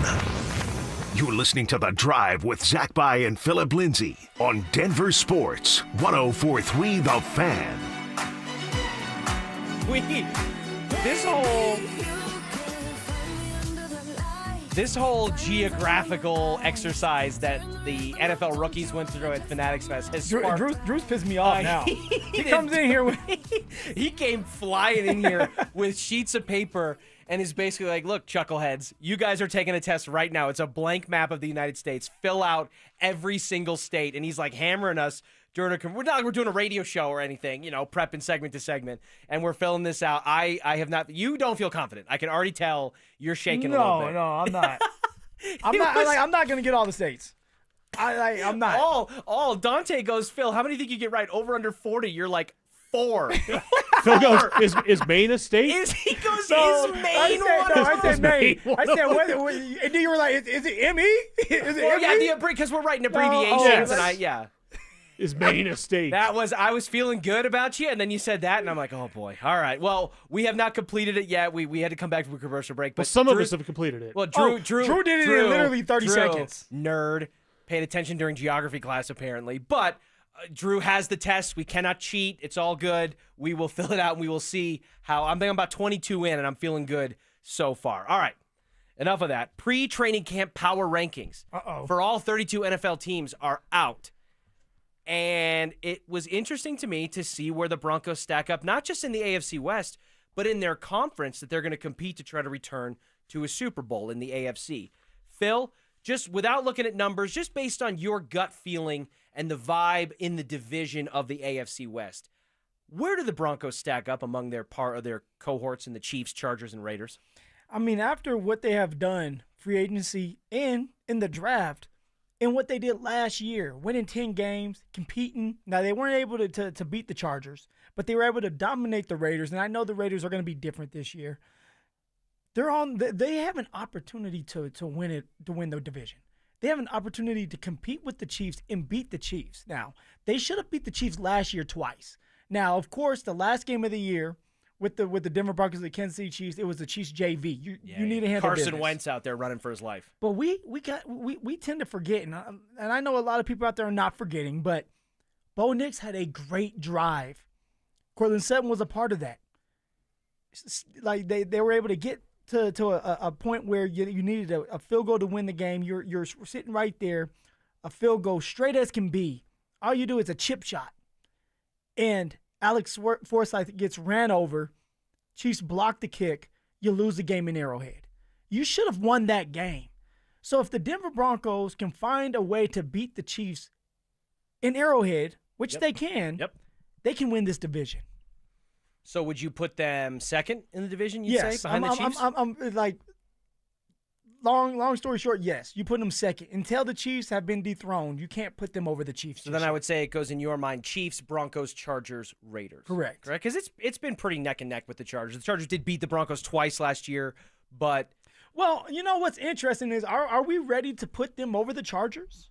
You're listening to The Drive with Zach By and Phillip Lindsay on Denver Sports 104.3 The Fan. This whole geographical exercise that the NFL rookies went through at Fanatics Fest has sparked. Drew's pissed me off now. He comes in here with he came flying in here with sheets of paper and is basically like, look, chuckleheads, you guys are taking a test right now. It's a blank map of the United States. Fill out every single state. And he's like hammering us during we're doing a radio show or anything, prepping segment to segment, and we're filling this out. I have not. You don't feel confident. I can already tell you're shaking a little bit. No, I'm not. I'm not going to get all the states. I'm not. All Dante goes, Phil, how many do you think you get right? Over under 40. You're like 4. Phil goes, is Maine a state? Is Maine I said Maine. I said, what, and you were like, is it ME? Is it ME? Yeah, because we're writing abbreviations, and Is Maine a state? I was feeling good about you, and then you said that, and I'm like, oh boy. All right. Well, we have not completed it yet. We had to come back to a commercial break. But some of us have completed it. Well, Drew did it in literally 30 seconds. Nerd. Paid attention during geography class, apparently. But Drew has the test. We cannot cheat. It's all good. We will fill it out, and we will see how. I'm about 22 in, and I'm feeling good so far. All right. Enough of that. Pre-training camp power rankings for all 32 NFL teams are out. And it was interesting to me to see where the Broncos stack up, not just in the AFC West, but in their conference that they're going to compete to try to return to a Super Bowl in the AFC. Phil, just without looking at numbers, just based on your gut feeling and the vibe in the division of the AFC West, where do the Broncos stack up among their cohorts in the Chiefs, Chargers, and Raiders? I mean, after what they have done, free agency and in the draft, and what they did last year, winning 10 games, competing. Now, they weren't able to beat the Chargers, but they were able to dominate the Raiders, and I know the Raiders are going to be different this year. They have an opportunity to win the division. They have an opportunity to compete with the Chiefs and beat the Chiefs. Now, they should have beat the Chiefs last year twice. Now, of course, the last game of the year with the Denver Broncos and the Kansas City Chiefs, it was the Chiefs JV. You need to handle Carson business. Wentz out there running for his life. But we tend to forget, and I know a lot of people out there are not forgetting, but Bo Nix had a great drive. Cortland Sutton was a part of that. Like they were able to get to a point where you needed a field goal to win the game. You're sitting right there, a field goal straight as can be. All you do is a chip shot, and Alex Forsythe gets ran over. Chiefs block the kick. You lose the game in Arrowhead. You should have won that game. So if the Denver Broncos can find a way to beat the Chiefs in Arrowhead, which they can, they can win this division. So would you put them second in the division, you'd Yes. say, behind the Chiefs? I'm like, long story short, yes. You put them second. Until the Chiefs have been dethroned, you can't put them over the Chiefs. So then I would say it goes in your mind, Chiefs, Broncos, Chargers, Raiders. Correct. Because it's been pretty neck and neck with the Chargers. The Chargers did beat the Broncos twice last year, but... Well, you know what's interesting is, are we ready to put them over the Chargers?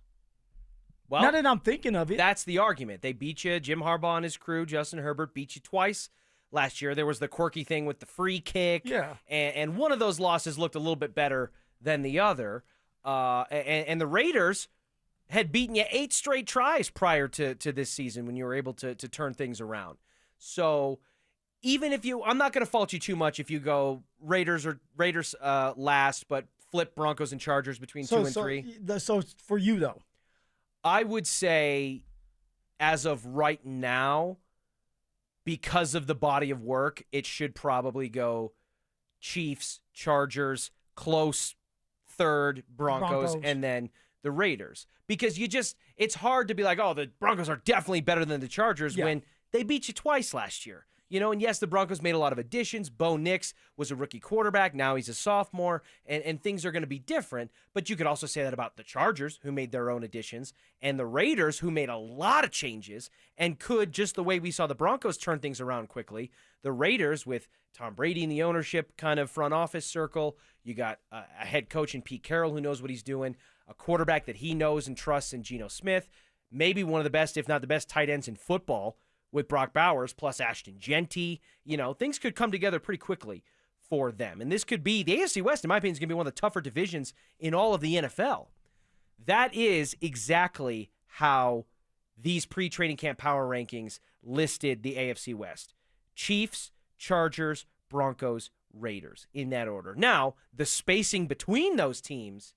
Well, now that I'm thinking of it. That's the argument. They beat you. Jim Harbaugh and his crew, Justin Herbert, beat you twice last year. There was the quirky thing with the free kick. Yeah. And one of those losses looked a little bit better than the other. And the Raiders had beaten you 8 straight tries prior to this season when you were able to turn things around. So even if I'm not going to fault you too much if you go Raiders last, but flip Broncos and Chargers between 2 and 3. So for you, though? I would say as of right now, because of the body of work, it should probably go Chiefs, Chargers, close third, Broncos, and then the Raiders. Because it's hard to be like, oh, the Broncos are definitely better than the Chargers when they beat you twice last year. And yes, the Broncos made a lot of additions. Bo Nix was a rookie quarterback. Now he's a sophomore, and things are going to be different. But you could also say that about the Chargers, who made their own additions, and the Raiders, who made a lot of changes and could, just the way we saw the Broncos turn things around quickly. The Raiders, with Tom Brady in the ownership kind of front office circle, you got a head coach in Pete Carroll who knows what he's doing, a quarterback that he knows and trusts in Geno Smith, maybe one of the best, if not the best, tight ends in football, with Brock Bowers plus Ashton Genty. Things could come together pretty quickly for them. And this could be, the AFC West, in my opinion, is going to be one of the tougher divisions in all of the NFL. That is exactly how these pre-training camp power rankings listed the AFC West. Chiefs, Chargers, Broncos, Raiders, in that order. Now, the spacing between those teams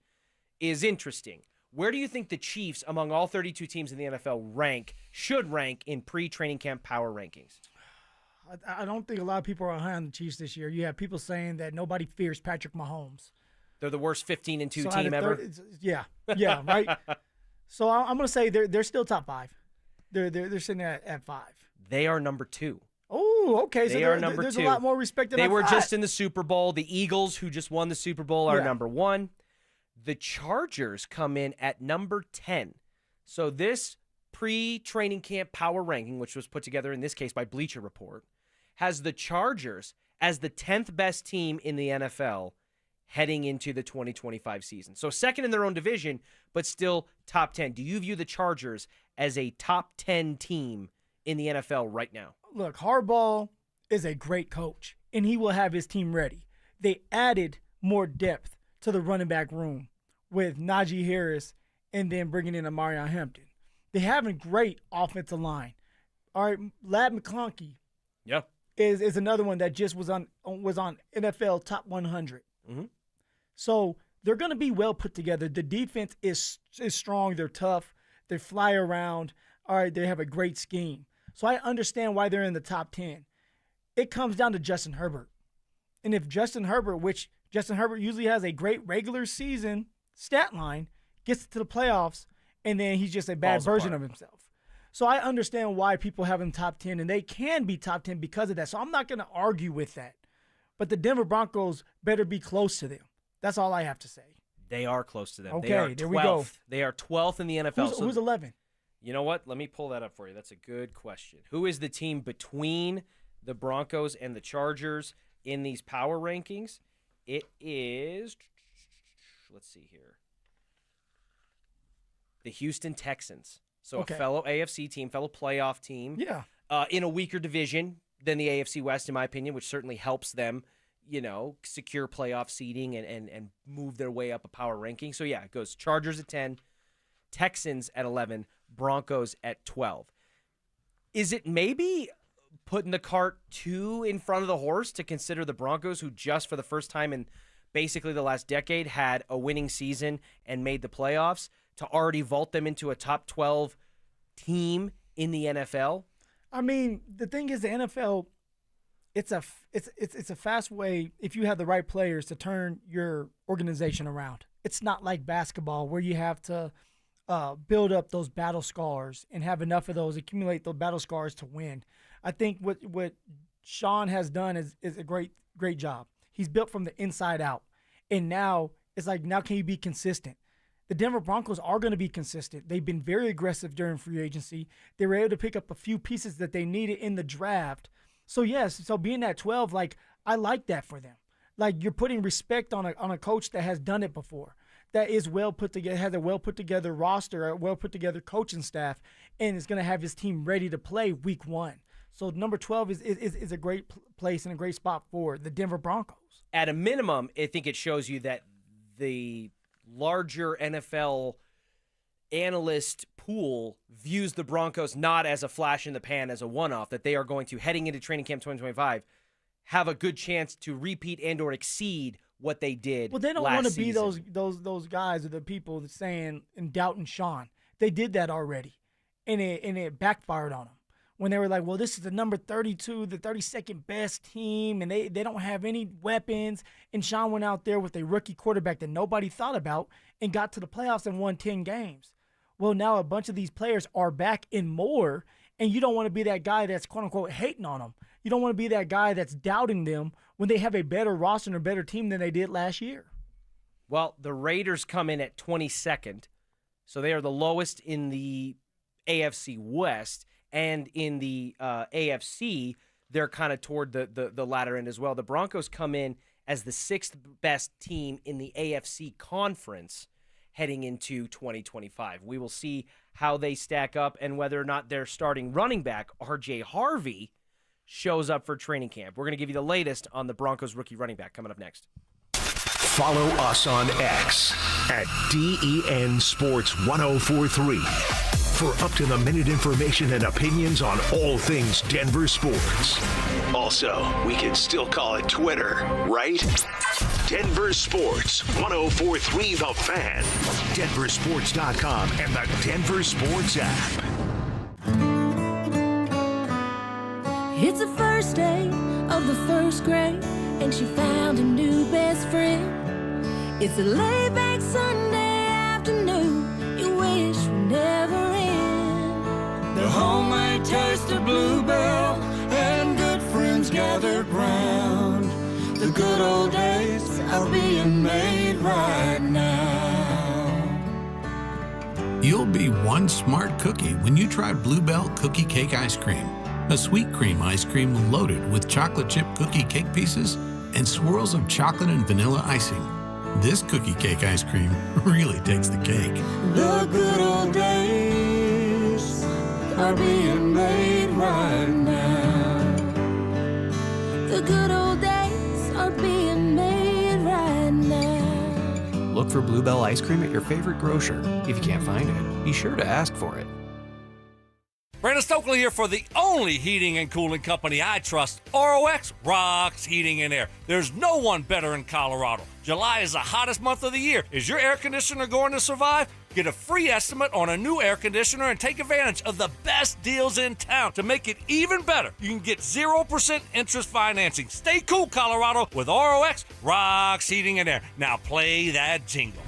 is interesting. Where do you think the Chiefs, among all 32 teams in the NFL, should rank in pre-training camp power rankings? I don't think a lot of people are high on the Chiefs this year. You have people saying that nobody fears Patrick Mahomes. They're the worst 15-2 team ever? Yeah, right? So I'm going to say they're still top 5. They're sitting at 5. They are number 2. Oh, okay. They are number 2. There's a lot more respect than I thought. They were just in the Super Bowl. The Eagles, who just won the Super Bowl, are number 1. The Chargers come in at number 10. So this pre-training camp power ranking, which was put together in this case by Bleacher Report, has the Chargers as the 10th best team in the NFL heading into the 2025 season. So second in their own division, but still top 10. Do you view the Chargers as a top 10 team in the NFL right now? Look, Harbaugh is a great coach, and he will have his team ready. They added more depth to the running back room with Najee Harris and then bringing in Amarion Hampton. They have a great offensive line. All right, Ladd McConkey is another one that just was on NFL top 100. Mm-hmm. So they're going to be well put together. The defense is strong. They're tough. They fly around. All right, they have a great scheme. So I understand why they're in the top 10. It comes down to Justin Herbert. And if Justin Herbert, which Justin Herbert usually has a great regular season stat line, gets to the playoffs, and then he's just a bad version of himself. So I understand why people have him top 10, and they can be top 10 because of that. So I'm not going to argue with that. But the Denver Broncos better be close to them. That's all I have to say. They are close to them. Okay, they are 12th. there we go. They are 12th in the NFL. Who's 11? You know what? Let me pull that up for you. That's a good question. Who is the team between the Broncos and the Chargers in these power rankings? It is, let's see here, the Houston Texans. So a fellow AFC team, fellow playoff team. Yeah. In a weaker division than the AFC West, in my opinion, which certainly helps them, secure playoff seeding and move their way up a power ranking. So, yeah, it goes Chargers at 10, Texans at 11, Broncos at 12. Is it maybe putting the cart too in front of the horse to consider the Broncos, who just for the first time in basically the last decade had a winning season and made the playoffs, to already vault them into a top 12 team in the NFL? I mean, the thing is, the NFL, it's a fast way, if you have the right players, to turn your organization around. It's not like basketball where you have to build up those battle scars and have enough of those, accumulate those battle scars to win. I think what Sean has done is a great job. He's built from the inside out. And now it's like, now can you be consistent? The Denver Broncos are going to be consistent. They've been very aggressive during free agency. They were able to pick up a few pieces that they needed in the draft. So, yes, being at 12, I like that for them. Like, you're putting respect on a coach that has done it before, that is well put together, has a well put together roster, a well put together coaching staff, and is going to have his team ready to play week 1. So, number 12 is a great place and a great spot for the Denver Broncos. At a minimum, I think it shows you that the larger NFL analyst pool views the Broncos not as a flash in the pan, as a one-off, that they are going to, heading into training camp 2025, have a good chance to repeat and or exceed what they did. Well, they don't want to be those guys or the people saying and doubting Sean. They did that already, and it backfired on them when they were like, well, this is the number 32, the 32nd best team, and they don't have any weapons. And Sean went out there with a rookie quarterback that nobody thought about and got to the playoffs and won 10 games. Well, now a bunch of these players are back and more, and you don't want to be that guy that's quote-unquote hating on them. You don't want to be that guy that's doubting them when they have a better roster and a better team than they did last year. Well, the Raiders come in at 22nd, so they are the lowest in the AFC West. And in the AFC, they're kind of toward the latter end as well. The Broncos come in as the 6th best team in the AFC conference heading into 2025. We will see how they stack up and whether or not their starting running back, R.J. Harvey, shows up for training camp. We're going to give you the latest on the Broncos rookie running back coming up next. Follow us on X at DEN Sports 1043 for up-to-the-minute information and opinions on all things Denver sports. Also, we can still call it Twitter, right? Denver Sports 1043 The Fan, DenverSports.com, and the Denver Sports app. It's the first day of the first grade, and she found a new best friend. It's a laid-back Sunday afternoon you wish would never end. The homemade taste of Bluebell and good friends gathered round. The good old days are being made right now. You'll be one smart cookie when you try Bluebell Cookie Cake Ice Cream. A sweet cream ice cream loaded with chocolate chip cookie cake pieces and swirls of chocolate and vanilla icing. This cookie cake ice cream really takes the cake. The good old days are being made right now. The good old days are being made right now. Look for Bluebell ice cream at your favorite grocer. If you can't find it, be sure to ask for it. Brandon Stokley here for the only heating and cooling company I trust, ROX Rocks Heating and Air. There's no one better in Colorado. July is the hottest month of the year. Is your air conditioner going to survive? Get a free estimate on a new air conditioner and take advantage of the best deals in town. To make it even better, you can get 0% interest financing. Stay cool, Colorado, with ROX Rocks Heating and Air. Now play that jingle.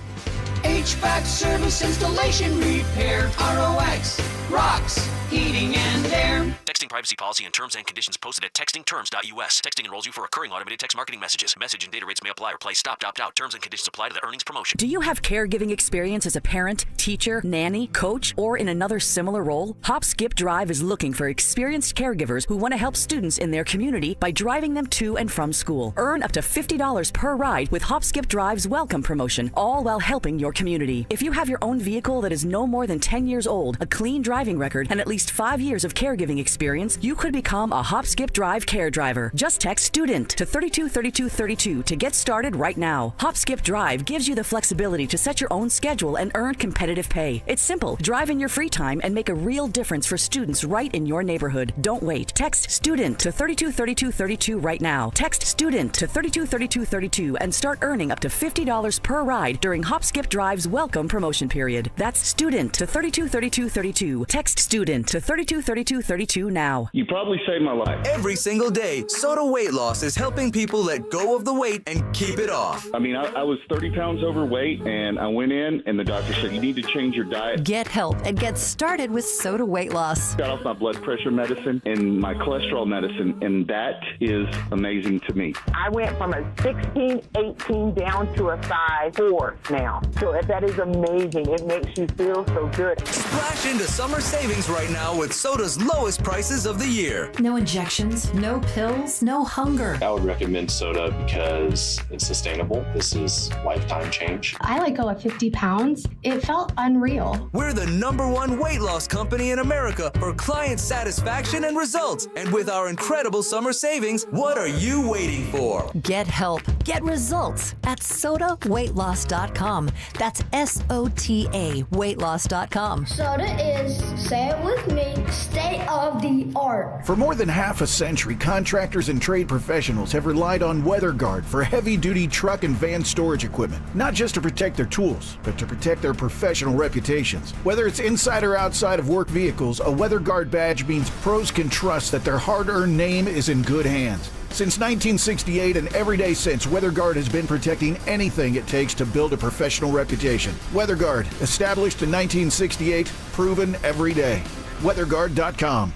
HVAC service, installation, repair, ROX, rocks, heating and air. Texting privacy policy and terms and conditions posted at textingterms.us. Texting enrolls you for recurring automated text marketing messages. Message and data rates may apply or play stop, opt out. Terms and conditions apply to the earnings promotion. Do you have caregiving experience as a parent, teacher, nanny, coach, or in another similar role? Hop Skip Drive is looking for experienced caregivers who want to help students in their community by driving them to and from school. Earn up to $50 per ride with Hop Skip Drive's welcome promotion, all while helping your community. If you have your own vehicle that is no more than 10 years old, a clean driving record, and at least 5 years of caregiving experience, you could become a Hop Skip Drive care driver. Just text STUDENT to 323232 to get started right now. Hop Skip Drive gives you the flexibility to set your own schedule and earn competitive pay. It's simple. Drive in your free time and make a real difference for students right in your neighborhood. Don't wait. Text STUDENT to 323232 right now. Text STUDENT to 323232 and start earning up to $50 per ride during Hop Skip Drive's welcome promotion period. That's STUDENT to 323232. Text STUDENT to 323232 now. You probably saved my life. Every single day, Soda Weight Loss is helping people let go of the weight and keep it off. I mean, I was 30 pounds overweight, and I went in, and the doctor said, you need to change your diet. Get help and get started with Soda Weight Loss. Got off my blood pressure medicine and my cholesterol medicine, and that is amazing to me. I went from a 16, 18 down to a size 4 now. So that is amazing. It makes you feel so good. Splash into summer savings right now with Soda's lowest prices of the year. No injections, no pills, no hunger. I would recommend Soda because it's sustainable. This is lifetime change. I let go of 50 pounds. It felt unreal. We're the #1 weight loss company in America for client satisfaction and results. And with our incredible summer savings, what are you waiting for? Get help. Get results at sodaweightloss.com. That's SOTA weightloss.com. Soda is, say it with me, state of the art. For more than half a century, contractors and trade professionals have relied on WeatherGuard for heavy-duty truck and van storage equipment, not just to protect their tools, but to protect their professional reputations. Whether it's inside or outside of work vehicles, a WeatherGuard badge means pros can trust that their hard-earned name is in good hands. Since 1968 and every day since, WeatherGuard has been protecting anything it takes to build a professional reputation. WeatherGuard, established in 1968, proven every day. WeatherGuard.com.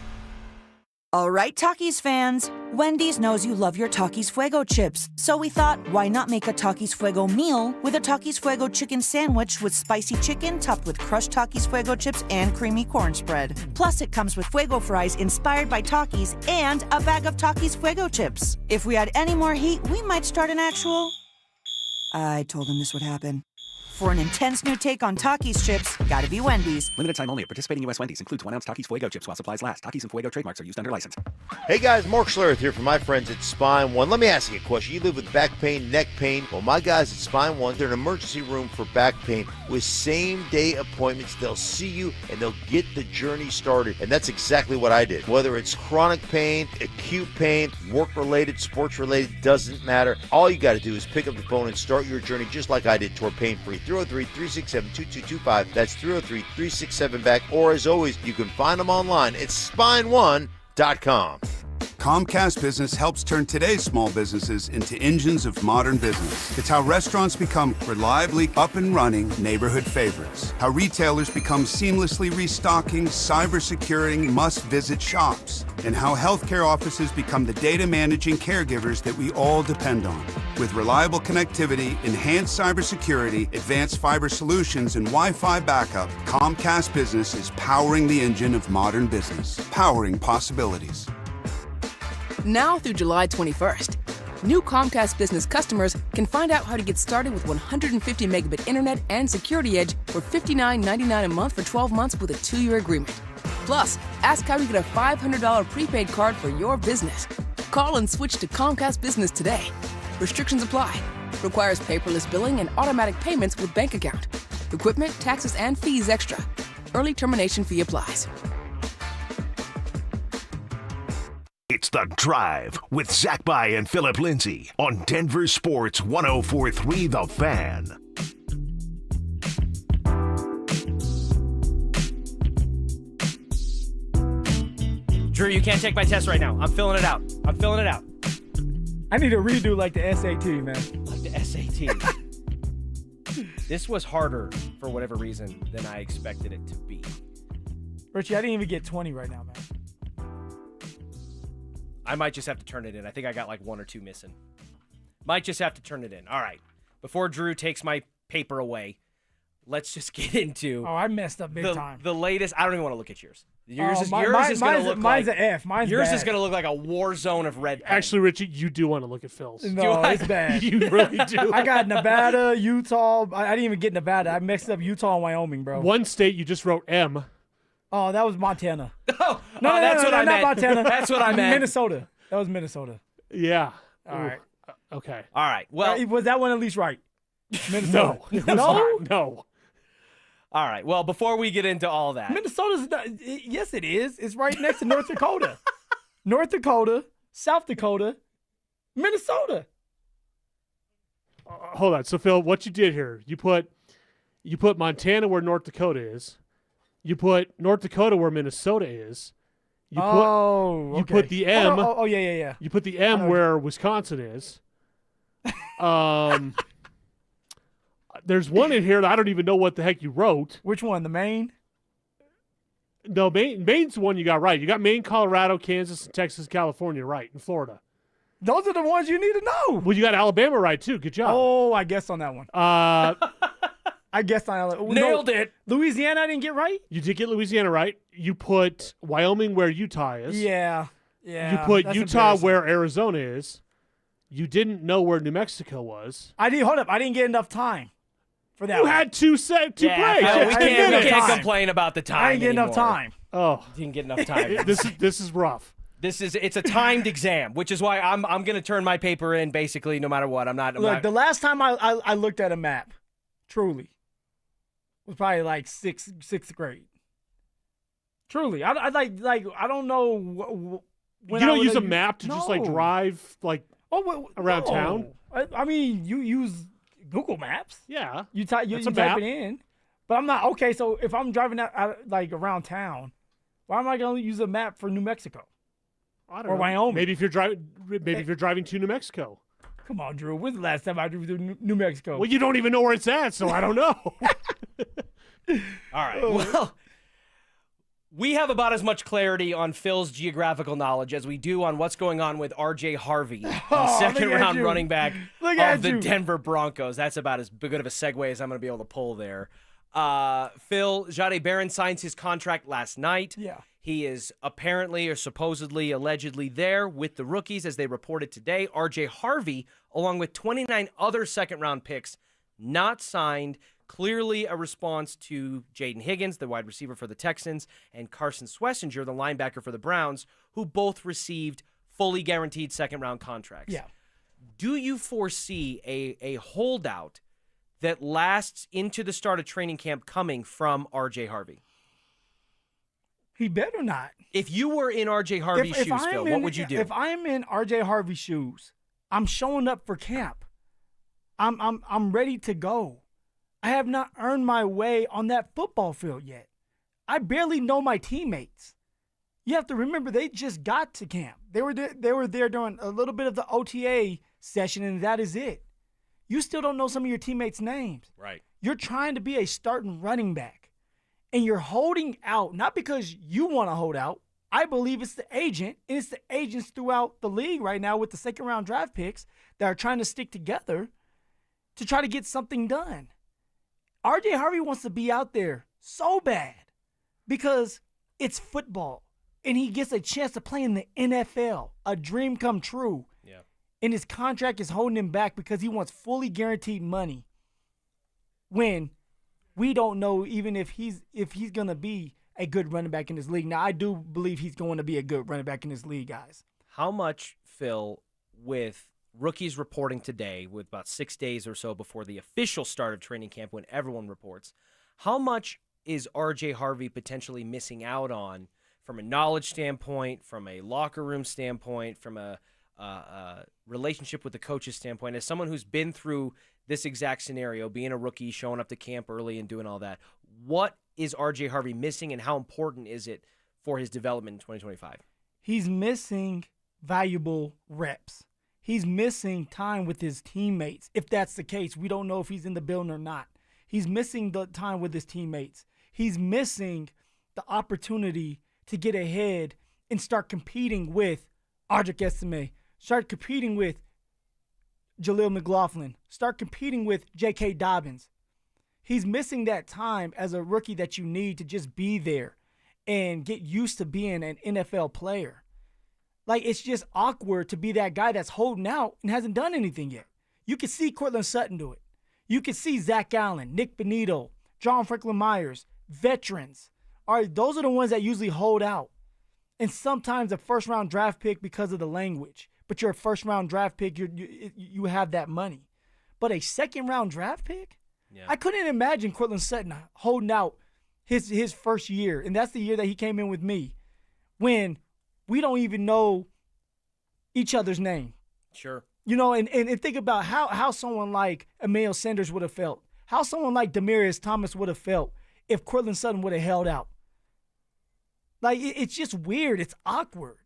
All right, Takis fans. Wendy's knows you love your Takis Fuego chips, so we thought, why not make a Takis Fuego meal with a Takis Fuego chicken sandwich with spicy chicken topped with crushed Takis Fuego chips and creamy corn spread. Plus, it comes with Fuego fries inspired by Takis and a bag of Takis Fuego chips. If we had any more heat, we might start an actual... I told him this would happen. For an intense new take on Takis chips, gotta be Wendy's. Limited time only at participating U.S. Wendy's. Includes 1 ounce Takis Fuego chips while supplies last. Takis and Fuego trademarks are used under license. Hey guys, Mark Schlereth here from my friends at Spine One. Let me ask you a question. You live with back pain, neck pain. Well, my guys at Spine One, they're an emergency room for back pain with same-day appointments. They'll see you and they'll get the journey started. And that's exactly what I did. Whether it's chronic pain, acute pain, work-related, sports-related, doesn't matter. All you got to do is pick up the phone and start your journey just like I did toward pain-free. 303-367-2225. That's 303-367-BACK. Or as always, you can find them online at spine1.com. Comcast Business helps turn today's small businesses into engines of modern business. It's how restaurants become reliably up and running neighborhood favorites. How retailers become seamlessly restocking, cyber-securing, must-visit shops. And how healthcare offices become the data-managing caregivers that we all depend on. With reliable connectivity, enhanced cybersecurity, advanced fiber solutions, and Wi-Fi backup, Comcast Business is powering the engine of modern business. Powering possibilities. Now through July 21st, new Comcast Business customers can find out how to get started with 150 megabit internet and Security Edge for $59.99 a month for 12 months with a 2-year agreement. Plus, ask how to get a $500 prepaid card for your business. Call and switch to Comcast Business today. Restrictions apply. Requires paperless billing and automatic payments with bank account. Equipment, taxes, and fees extra. Early termination fee applies. It's The Drive with Zach By and Phillip Lindsay on Denver Sports 104.3 The Fan. Drew, you can't take my test right now. I'm filling it out. I need a redo like the SAT, man. Like the SAT. This was harder for whatever reason than I expected it to be. Richie, I didn't even get 20 right now, man. I might just have to turn it in. I think I got like 1 or 2 missing. Might just have to turn it in. All right. Before Drew takes my paper away, let's just get into. Oh, I messed up big time. The latest. I don't even want to look at yours. Yours is mine's going to look mine's like an F. Mine's yours bad. is going to look like a war zone of red pen. Actually, Richie, you do want to look at Phil's. No, it's bad. You really do. I got Nevada, Utah. I didn't even get Nevada. I mixed up Utah and Wyoming, bro. One state you just wrote M. Oh, that was Montana. No, that's what I meant. Not Montana. That's what I meant. Minnesota. That was Minnesota. Yeah. All right. Okay. All right. Well, was that one at least right? Minnesota. No. It was not. No. All right. Well, before we get into all that. Minnesota's not, yes, it is. It's right next to North Dakota. North Dakota, South Dakota, Minnesota. Hold on. So, Phil, what you did here, you put Montana where North Dakota is. You put North Dakota where Minnesota is. You put the M. Oh, yeah. You put the M where Wisconsin is. There's one in here that I don't even know what the heck you wrote. Which one? The Maine? No, Maine's the one you got right. You got Maine, Colorado, Kansas, Texas, California right, and Florida. Those are the ones you need to know. Well, you got Alabama right, too. Good job. Oh, I guessed on that one. I guessed on Alabama. Nailed it. Louisiana I didn't get right? You did get Louisiana right. You put Wyoming where Utah is. Yeah. You put Utah where Arizona is. You didn't know where New Mexico was. Hold up. I didn't get enough time for that. You had two plays. We can't complain about the time. I didn't get enough time. Oh, didn't get enough time. This is rough. It's a timed exam, which is why I'm going to turn my paper in basically no matter what. I'm not. The last time I looked at a map, truly, was probably like sixth grade. Truly, I don't know. You don't use a map to just like drive around town. I mean, you use Google Maps. Yeah, you type it in. But I'm not okay. So if I'm driving out like around town, why am I going to use a map for New Mexico? I don't or know. Wyoming? Maybe if you're driving to New Mexico. Come on, Drew. When's the last time I drove to New Mexico? Well, you don't even know where it's at, so I don't know. All right. Well, we have about as much clarity on Phil's geographical knowledge as we do on what's going on with R.J. Harvey, the second-round running back of the Denver Broncos. That's about as good of a segue as I'm going to be able to pull there. Phil, Jahdae Barron signs his contract last night. Yeah. He is apparently or supposedly, allegedly there with the rookies, as they reported today. R.J. Harvey, along with 29 other second-round picks, not signed. Clearly a response to Jaden Higgins, the wide receiver for the Texans, and Carson Swessinger, the linebacker for the Browns, who both received fully guaranteed second-round contracts. Yeah. Do you foresee a holdout that lasts into the start of training camp coming from R.J. Harvey? He better not. If you were in R.J. Harvey's shoes, Phil, what would you do? If I'm in R.J. Harvey's shoes, I'm showing up for camp. I'm ready to go. I have not earned my way on that football field yet. I barely know my teammates. You have to remember they just got to camp. They were there during a little bit of the OTA session, and that is it. You still don't know some of your teammates' names. Right. You're trying to be a starting running back, and you're holding out, not because you want to hold out. I believe it's the agent, and it's the agents throughout the league right now with the second-round draft picks that are trying to stick together to try to get something done. R.J. Harvey wants to be out there so bad because it's football, and he gets a chance to play in the NFL, a dream come true. Yeah. And his contract is holding him back because he wants fully guaranteed money when we don't know even if he's going to be a good running back in this league. Now, I do believe he's going to be a good running back in this league, guys. How much, Phil, with rookies reporting today, with about 6 days or so before the official start of training camp when everyone reports, how much is R.J. Harvey potentially missing out on from a knowledge standpoint, from a locker room standpoint, from a relationship with the coaches standpoint, as someone who's been through this exact scenario, being a rookie, showing up to camp early and doing all that, what is R.J. Harvey missing, and how important is it for his development in 2025? He's missing valuable reps. He's missing time with his teammates. If that's the case, we don't know if he's in the building or not. He's missing the time with his teammates. He's missing the opportunity to get ahead and start competing with Audric Estime, start competing with Jaleel McLaughlin, start competing with J.K. Dobbins. He's missing that time as a rookie that you need to just be there and get used to being an NFL player. Like, it's just awkward to be that guy that's holding out and hasn't done anything yet. You can see Cortland Sutton do it. You can see Zach Allen, Nick Benito, John Franklin Myers, veterans. All right, those are the ones that usually hold out. And sometimes a first-round draft pick because of the language. But you're a first-round draft pick, you have that money. But a second-round draft pick? Yeah. I couldn't imagine Cortland Sutton holding out his first year, and that's the year that he came in with me, when we don't even know each other's name. Sure. You know, and think about how someone like Emmanuel Sanders would have felt, how someone like Demaryius Thomas would have felt if Cortland Sutton would have held out. Like, it's just weird. It's awkward.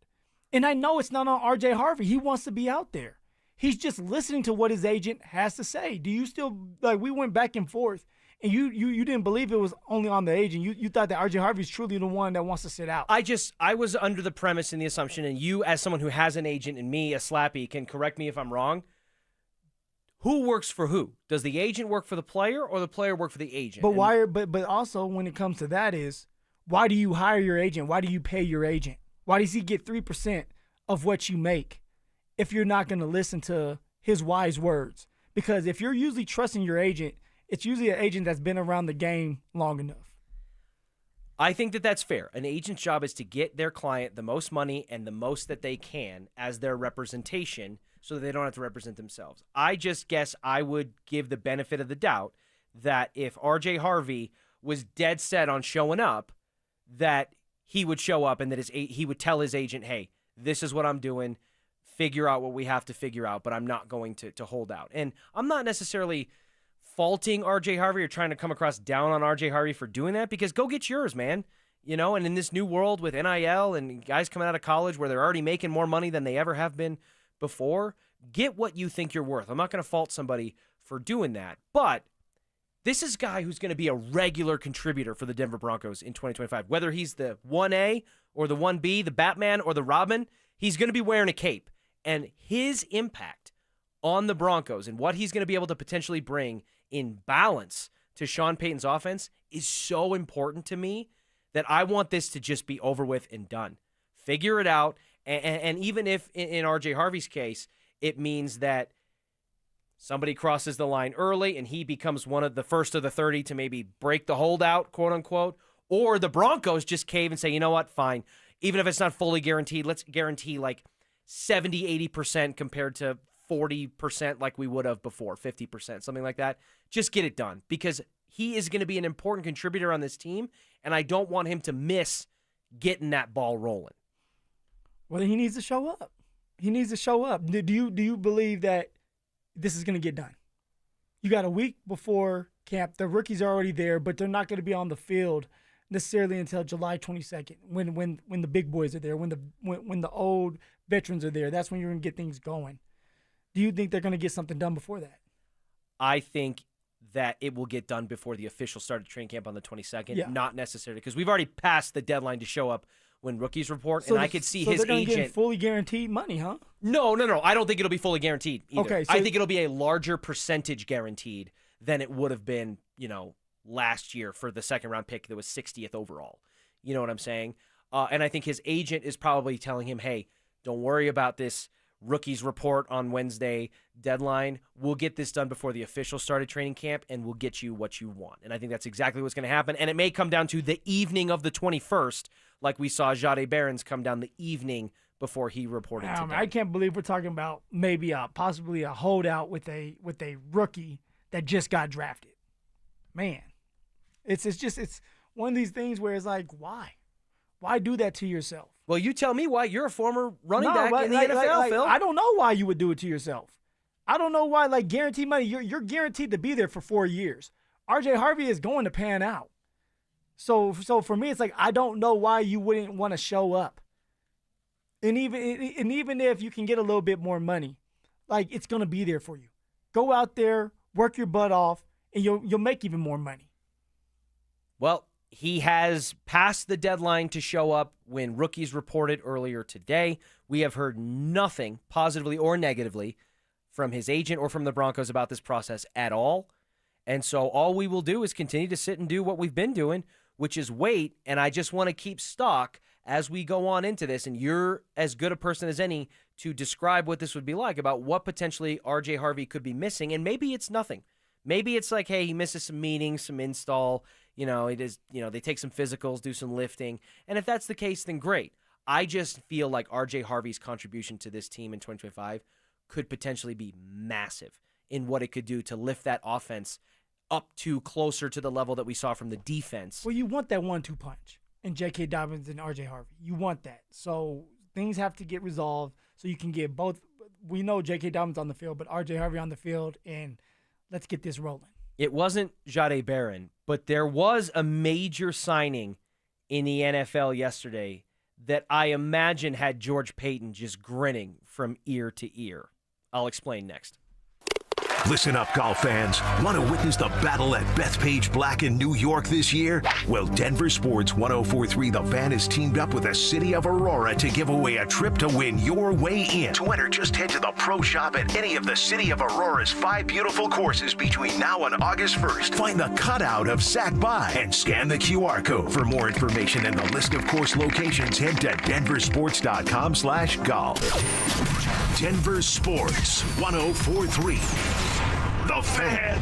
And I know it's not on R.J. Harvey. He wants to be out there. He's just listening to what his agent has to say. Do you still, like, we went back and forth, and you didn't believe it was only on the agent. You thought that R.J. Harvey's truly the one that wants to sit out. I was under the premise and the assumption, and you as someone who has an agent and me, a slappy, can correct me if I'm wrong. Who works for who? Does the agent work for the player or the player work for the agent? But also when it comes to that is, why do you hire your agent? Why do you pay your agent? Why does he get 3% of what you make if you're not going to listen to his wise words? Because if you're usually trusting your agent, it's usually an agent that's been around the game long enough. I think that that's fair. An agent's job is to get their client the most money and the most that they can as their representation so that they don't have to represent themselves. I just guess I would give the benefit of the doubt that if R.J. Harvey was dead set on showing up, that he would show up and that he would tell his agent, hey, this is what I'm doing, figure out what we have to figure out, but I'm not going to hold out. And I'm not necessarily faulting R.J. Harvey or trying to come across down on R.J. Harvey for doing that, because go get yours, man. You know, and in this new world with NIL and guys coming out of college where they're already making more money than they ever have been before, get what you think you're worth. I'm not going to fault somebody for doing that, but this is a guy who's going to be a regular contributor for the Denver Broncos in 2025. Whether he's the 1A or the 1B, the Batman or the Robin, he's going to be wearing a cape. And his impact on the Broncos and what he's going to be able to potentially bring in balance to Sean Payton's offense is so important to me that I want this to just be over with and done. Figure it out. And even if in R.J. Harvey's case, it means that somebody crosses the line early and he becomes one of the first of the 30 to maybe break the holdout, quote unquote, or the Broncos just cave and say, you know what, fine. Even if it's not fully guaranteed, let's guarantee like 70, 80% compared to 40% like we would have before, 50%, something like that. Just get it done, because he is going to be an important contributor on this team, and I don't want him to miss getting that ball rolling. Well, he needs to show up. He needs to show up. Do you believe that this is going to get done? You got a week before camp. The rookies are already there, but they're not going to be on the field necessarily until July 22nd, when the big boys are there, when the old veterans are there. That's when you're going to get things going. Do you think they're going to get something done before that? I think that it will get done before the official start of training camp on the 22nd. Yeah. Not necessarily, because we've already passed the deadline to show up when rookies report, and I could see his agent. Get fully guaranteed money, huh? No. I don't think it'll be fully guaranteed either. Okay, so I think it'll be a larger percentage guaranteed than it would have been, last year for the second-round pick that was 60th overall. You know what I'm saying? And I think his agent is probably telling him, hey, don't worry about this rookies report on Wednesday deadline. We'll get this done before the official start of training camp, and we'll get you what you want. And I think that's exactly what's going to happen. And it may come down to the evening of the 21st, like we saw Jahdae Barons come down the evening before he reported today. I can't believe we're talking about maybe possibly a holdout with a rookie that just got drafted. Man, it's one of these things where it's like, why do that to yourself? Well, you tell me why. You're a former running back in the NFL, Phil. I don't know why you would do it to yourself. I don't know why, guaranteed money. You're guaranteed to be there for 4 years. R.J. Harvey is going to pan out. So for me, it's like, I don't know why you wouldn't want to show up. And even if you can get a little bit more money, it's going to be there for you. Go out there, work your butt off, and you'll make even more money. Well, he has passed the deadline to show up when Rookies reported earlier today. We have heard nothing positively or negatively from his agent or from the Broncos about this process at all. And so all we will do is continue to sit and do what we've been doing, which is wait. And I just want to keep stock as we go on into this. And you're as good a person as any to describe what this would be like, about what potentially RJ Harvey could be missing. And maybe it's nothing. Maybe it's like, hey, he misses some meetings, some install. They take some physicals, do some lifting. And if that's the case, then great. I just feel like RJ Harvey's contribution to this team in 2025 could potentially be massive in what it could do to lift that offense up to closer to the level that we saw from the defense. Well, you want that 1-2 punch in J.K. Dobbins and RJ Harvey. You want that. So things have to get resolved so you can get both. We know J.K. Dobbins on the field, but RJ Harvey on the field, and let's get this rolling. It wasn't Jahdae Barron, but there was a major signing in the NFL yesterday that I imagine had George Payton just grinning from ear to ear. I'll explain next. Listen up, golf fans. Want to witness the battle at Bethpage Black in New York this year? Well, Denver Sports 104.3 The Fan has teamed up with the City of Aurora to give away a trip to win your way in. To enter, just head to the Pro Shop at any of the City of Aurora's 5 beautiful courses between now and August 1st. Find the cutout of Sac By and scan the QR code. For more information and the list of course locations, head to denversports.com/golf. Denver Sports 104.3 The Fan.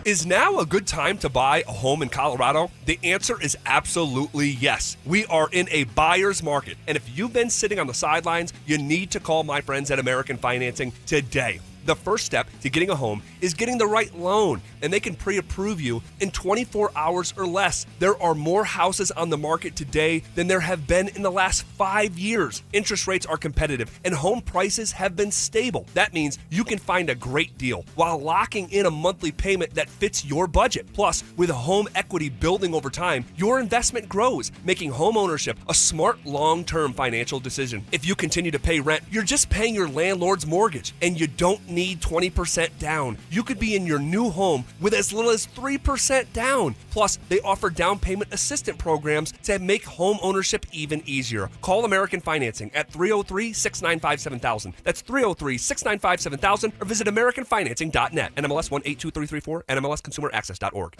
Is now a good time to buy a home in Colorado? The answer is absolutely yes. We are in a buyer's market, and if you've been sitting on the sidelines, you need to call my friends at American Financing today. The first step to getting a home is getting the right loan, and they can pre-approve you in 24 hours or less. There are more houses on the market today than there have been in the last 5 years. Interest rates are competitive, and home prices have been stable. That means you can find a great deal while locking in a monthly payment that fits your budget. Plus, with home equity building over time, your investment grows, making home ownership a smart long-term financial decision. If you continue to pay rent, you're just paying your landlord's mortgage, and you don't need 20% down. You could be in your new home with as little as 3% down. Plus, they offer down payment assistance programs to make home ownership even easier. Call American Financing at 303-695-7000. That's 303-695-7000, or visit AmericanFinancing.net. NMLS 182334, NMLSConsumerAccess.org.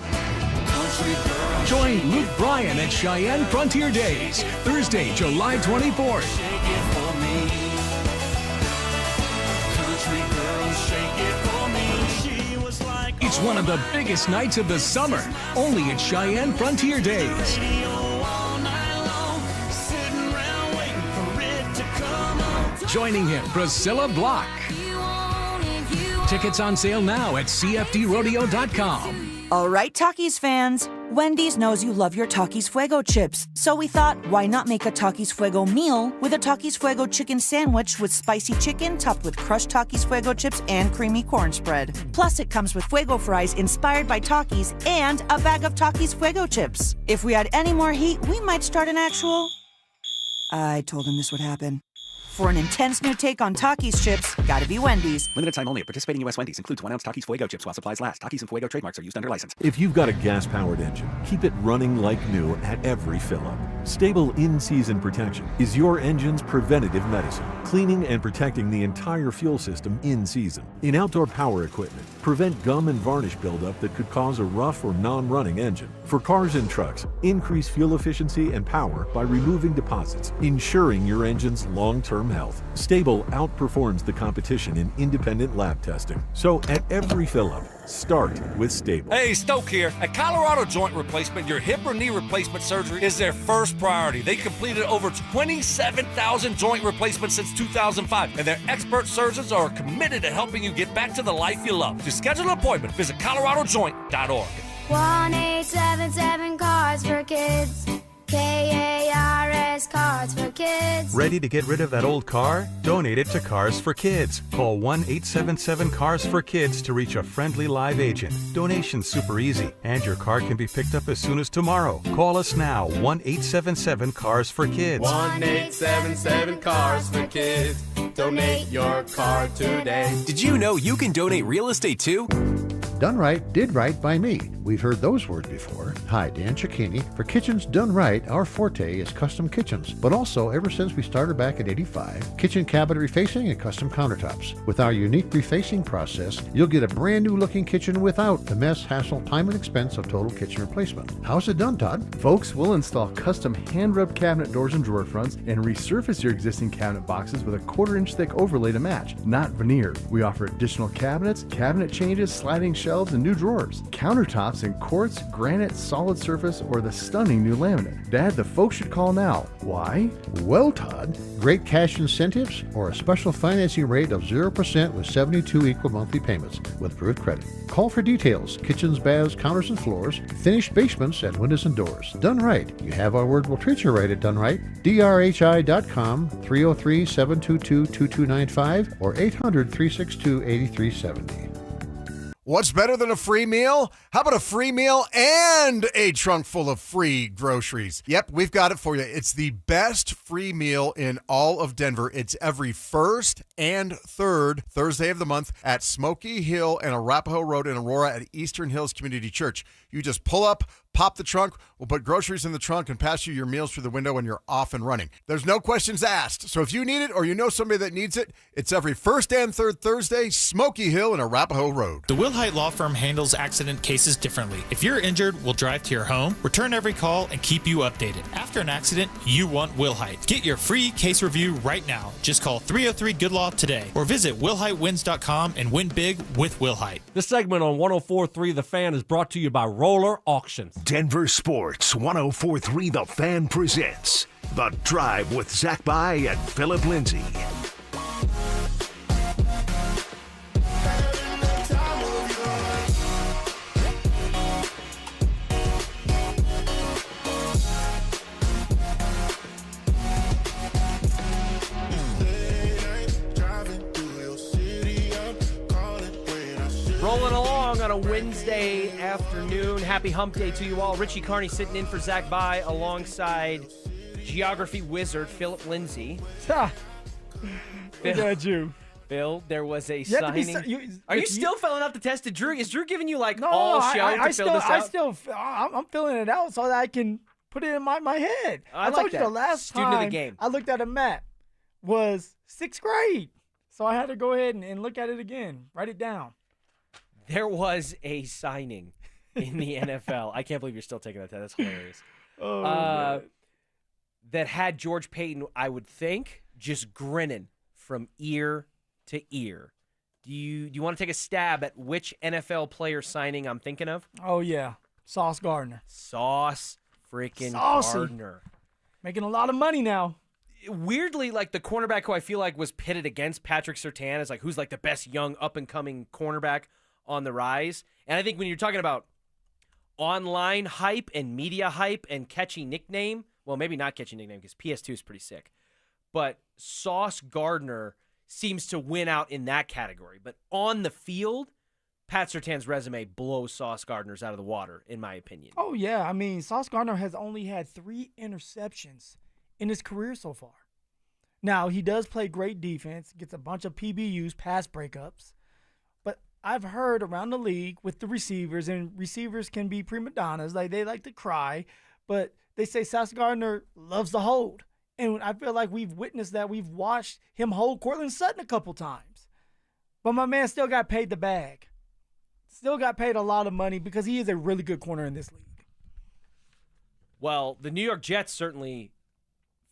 Join Luke Bryan at Cheyenne Frontier Days, Thursday, July 24th. It's one of the biggest nights of the summer, only at Cheyenne Frontier Days. Joining him, Priscilla Block. Tickets on sale now at CFDrodeo.com. All right, Takis fans. Wendy's knows you love your Takis Fuego chips, so we thought, why not make a Takis Fuego meal with a Takis Fuego chicken sandwich with spicy chicken topped with crushed Takis Fuego chips and creamy corn spread. Plus, it comes with Fuego fries inspired by Takis and a bag of Takis Fuego chips. If we had any more heat, we might start an actual... I told him this would happen. For an intense new take on Takis chips, gotta be Wendy's. Limited time only at participating U.S. Wendy's. Includes 1-ounce Takis Fuego chips while supplies last. Takis and Fuego trademarks are used under license. If you've got a gas-powered engine, keep it running like new at every fill-up. Stable in-season protection is your engine's preventative medicine, cleaning and protecting the entire fuel system in season. In outdoor power equipment, prevent gum and varnish buildup that could cause a rough or non-running engine. For cars and trucks, increase fuel efficiency and power by removing deposits, ensuring your engine's long-term health. Stable outperforms the competition in independent lab testing. So at every fill-up, start with Stable. Hey, Stoke here. At Colorado Joint Replacement, your hip or knee replacement surgery is their first priority. They completed over 27,000 joint replacements since 2005, and their expert surgeons are committed to helping you get back to the life you love. To schedule an appointment, visit coloradojoint.org. 1-877 Cards for Kids. KARS Cards for Kids. Ready to get rid of that old car? Donate it to Cars for Kids. Call 1-877-CARS for Kids to reach a friendly live agent. Donation's super easy, and your car can be picked up as soon as tomorrow. Call us now, 1-877-CARS for Kids. 1-877 Cars for Kids. Donate your car today. Did you know you can donate real estate too? Done right, did right by me. We've heard those words before. Hi, Dan Cicchini. For kitchens done right, our forte is custom kitchens, but also ever since we started back in '85, kitchen cabinet refacing and custom countertops. With our unique refacing process, you'll get a brand new looking kitchen without the mess, hassle, time, and expense of total kitchen replacement. How's it done, Todd? Folks, we'll install custom hand-rubbed cabinet doors and drawer fronts and resurface your existing cabinet boxes with a 1/4-inch thick overlay to match, not veneer. We offer additional cabinets, cabinet changes, sliding shelves, and new drawers. Countertops in quartz, granite, solid surface, or the stunning new laminate. Dad, the folks should call now. Why? Well, Todd, great cash incentives or a special financing rate of 0% with 72 equal monthly payments with approved credit. Call for details. Kitchens, baths, counters, and floors. Finished basements and windows and doors. Done right. You have our word. We'll treat you right at Done Right. DRHI.com, 303-722-2295 or 800-362-8370. What's better than a free meal? How about a free meal and a trunk full of free groceries? Yep, we've got it for you. It's the best free meal in all of Denver. It's every first and third Thursday of the month at Smoky Hill and Arapahoe Road in Aurora at Eastern Hills Community Church. You just pull up, pop the trunk, we'll put groceries in the trunk and pass you your meals through the window and you're off and running. There's no questions asked. So if you need it or you know somebody that needs it, it's every first and third Thursday, Smoky Hill and Arapahoe Road. The Wilhite Law Firm handles accident cases differently. If you're injured, we'll drive to your home, return every call, and keep you updated. After an accident, you want Wilhite. Get your free case review right now. Just call 303-GOOD-LAW today or visit WilhiteWins.com and win big with Wilhite. This segment on 104.3 The Fan is brought to you by Roller Auctions. Denver Sports 104.3 The Fan presents The Drive with Zach By and Phillip Lindsay. Rolling along on a Wednesday afternoon. Happy hump day to you all. Richie Carney sitting in for Zach By alongside geography wizard Phillip Lindsay. Look at you. Phil, there was a signing. Are you still filling out the test? Is Drew giving you like no, all show to fill this out? I'm filling it out so that I can put it in my head. I told like you that. the last Student time of the game. I looked at a map was 6th grade. So I had to go ahead and look at it again. Write it down. There was a signing in the NFL. I can't believe you're still taking that test. That's hilarious. That had George Payton, I would think, just grinning from ear to ear. Do you want to take a stab at which NFL player signing I'm thinking of? Oh, yeah. Sauce Gardner. Sauce freaking Saucy. Gardner. Making a lot of money now. Weirdly, like the cornerback who I feel like was pitted against Patrick Surtain as like who's like the best young up-and-coming cornerback on the rise. And I think when you're talking about online hype and media hype and catchy nickname, well, maybe not catchy nickname because PS2 is pretty sick, but Sauce Gardner seems to win out in that category. But on the field, Pat Surtain's resume blows Sauce Gardner's out of the water, in my opinion. Oh, yeah. I mean, Sauce Gardner has only had 3 interceptions in his career so far. Now, he does play great defense, gets a bunch of PBUs, pass breakups. But I've heard around the league with the receivers, and receivers can be prima donnas, like they like to cry, but they say Sauce Gardner loves to hold. And I feel like we've witnessed that. We've watched him hold Cortland Sutton a couple times. But my man still got paid the bag. Still got paid a lot of money because he is a really good corner in this league. Well, the New York Jets certainly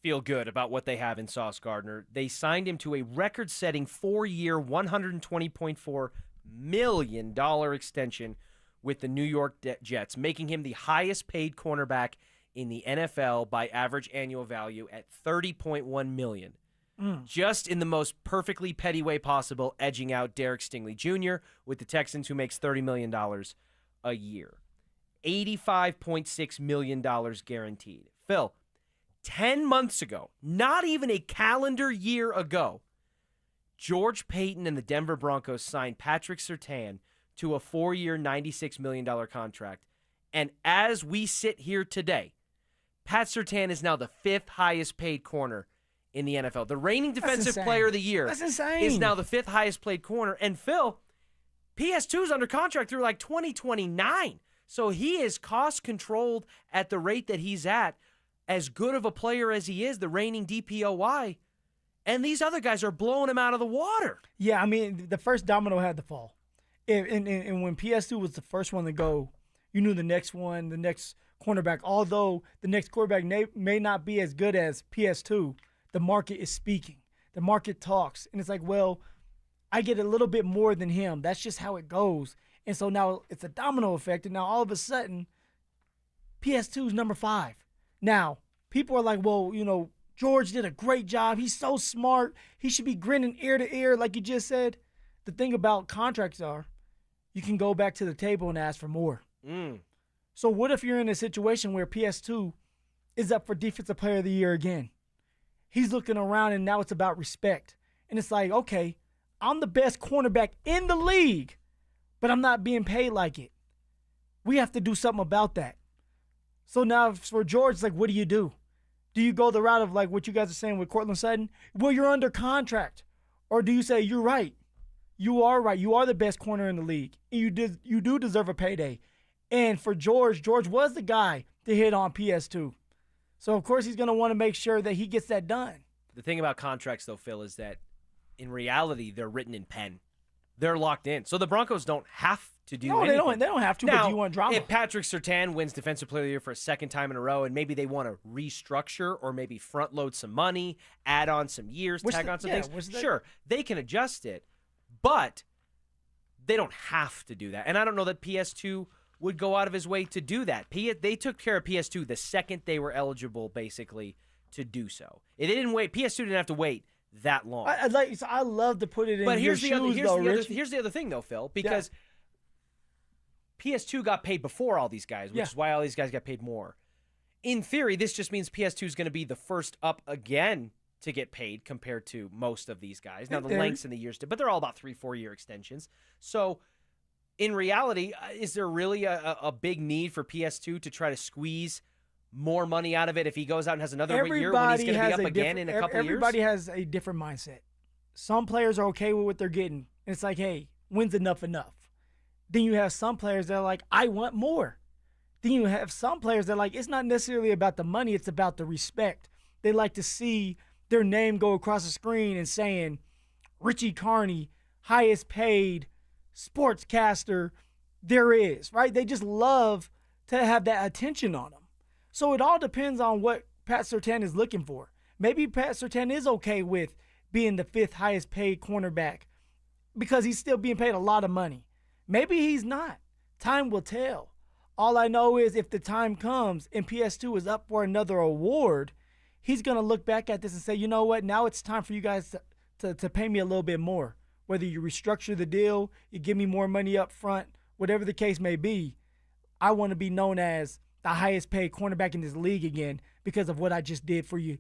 feel good about what they have in Sauce Gardner. They signed him to a record-setting 4-year, $120.4 million extension with the New York Jets, making him the highest-paid cornerback in the NFL by average annual value at $30.1 million. Just in the most perfectly petty way possible, edging out Derek Stingley Jr. with the Texans, who makes $30 million a year. $85.6 million guaranteed. Phil, 10 months ago, not even a calendar year ago, George Payton and the Denver Broncos signed Patrick Surtain to a 4-year, $96 million contract. And as we sit here today, Pat Surtain is now the 5th highest paid corner in the NFL. The reigning defensive player of the year That's insane. is now the 5th highest paid corner. And Phil, PS2's under contract through like 2029. So he is cost controlled at the rate that he's at, as good of a player as he is, the reigning DPOY. And these other guys are blowing him out of the water. Yeah, I mean, the first domino had to fall. And when PS2 was the first one to go, you knew the next one, the next cornerback, although the next quarterback may not be as good as PS2, the market is speaking. The market talks. And it's like, well, I get a little bit more than him. That's just how it goes. And so now it's a domino effect. And now all of a sudden, PS2 is number 5. Now, people are like, well, George did a great job. He's so smart. He should be grinning ear to ear, like you just said. The thing about contracts are, you can go back to the table and ask for more. So what if you're in a situation where PS2 is up for Defensive Player of the Year again? He's looking around, and now it's about respect. And it's like, okay, I'm the best cornerback in the league, but I'm not being paid like it. We have to do something about that. So now for George, it's like, what do you do? Do you go the route of like what you guys are saying with Cortland Sutton? Well, you're under contract. Or do you say, you're right. You are right. You are the best corner in the league. And you do deserve a payday. And for George was the guy to hit on PS2. So, of course, he's going to want to make sure that he gets that done. The thing about contracts, though, Phil, is that in reality, they're written in pen. They're locked in. So the Broncos don't have to do anything. No, they don't have to, now, but do you want drama? If Patrick Surtain wins Defensive Player of the Year for a second time in a row, and maybe they want to restructure or maybe front load some money, add on some years, tag on some things, sure, they can adjust it. But they don't have to do that. And I don't know that PS2 would go out of his way to do that. They took care of PS2 the second they were eligible, basically, to do so. It didn't wait. PS2 didn't have to wait that long. I love to put it in your shoes, here's the other thing, though, Phil, because PS2 got paid before all these guys, which is why all these guys got paid more. In theory, this just means PS2 is going to be the first up again to get paid compared to most of these guys. Now, the lengths and the years, but they're all about 3-4 year extensions. So, in reality, is there really a big need for PS2 to try to squeeze more money out of it if he goes out and has another year when he's going to be up again in a couple years? Everybody has a different mindset. Some players are okay with what they're getting. And it's like, hey, when's enough? Then you have some players that are like, I want more. Then you have some players that are like, it's not necessarily about the money, it's about the respect. They like to see their name go across the screen and saying, Richie Carney, highest paid sportscaster there is, right? They just love to have that attention on them. So it all depends on what Pat Surtain is looking for. Maybe Pat Surtain is okay with being the 5th highest paid cornerback because he's still being paid a lot of money. Maybe he's not. Time will tell. All I know is if the time comes and PS2 is up for another award, he's going to look back at this and say, you know what, now it's time for you guys to pay me a little bit more. Whether you restructure the deal, you give me more money up front, whatever the case may be, I want to be known as the highest paid cornerback in this league again because of what I just did for you,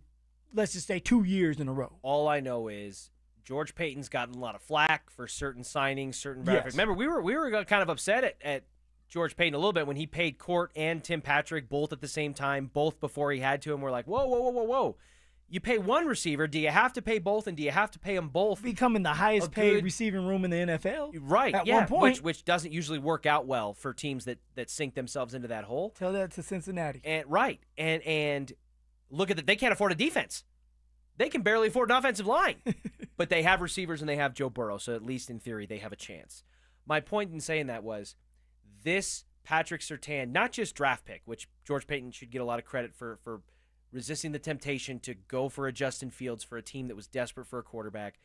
let's just say 2 years in a row. All I know is George Payton's gotten a lot of flack for certain signings, certain graphics. Yes. Remember, we were kind of upset at George Payton a little bit when he paid Court and Tim Patrick both at the same time, both before he had to, and we're like, whoa. You pay one receiver, do you have to pay both, and do you have to pay them both? Becoming the highest paid receiving room in the NFL. Right, at one point. Which doesn't usually work out well for teams that sink themselves into that hole. Tell that to Cincinnati. And look at that. They can't afford a defense. They can barely afford an offensive line. But they have receivers and they have Joe Burrow, so at least in theory they have a chance. My point in saying that was this Patrick Surtain, not just draft pick, which George Payton should get a lot of credit for resisting the temptation to go for a Justin Fields for a team that was desperate for a quarterback.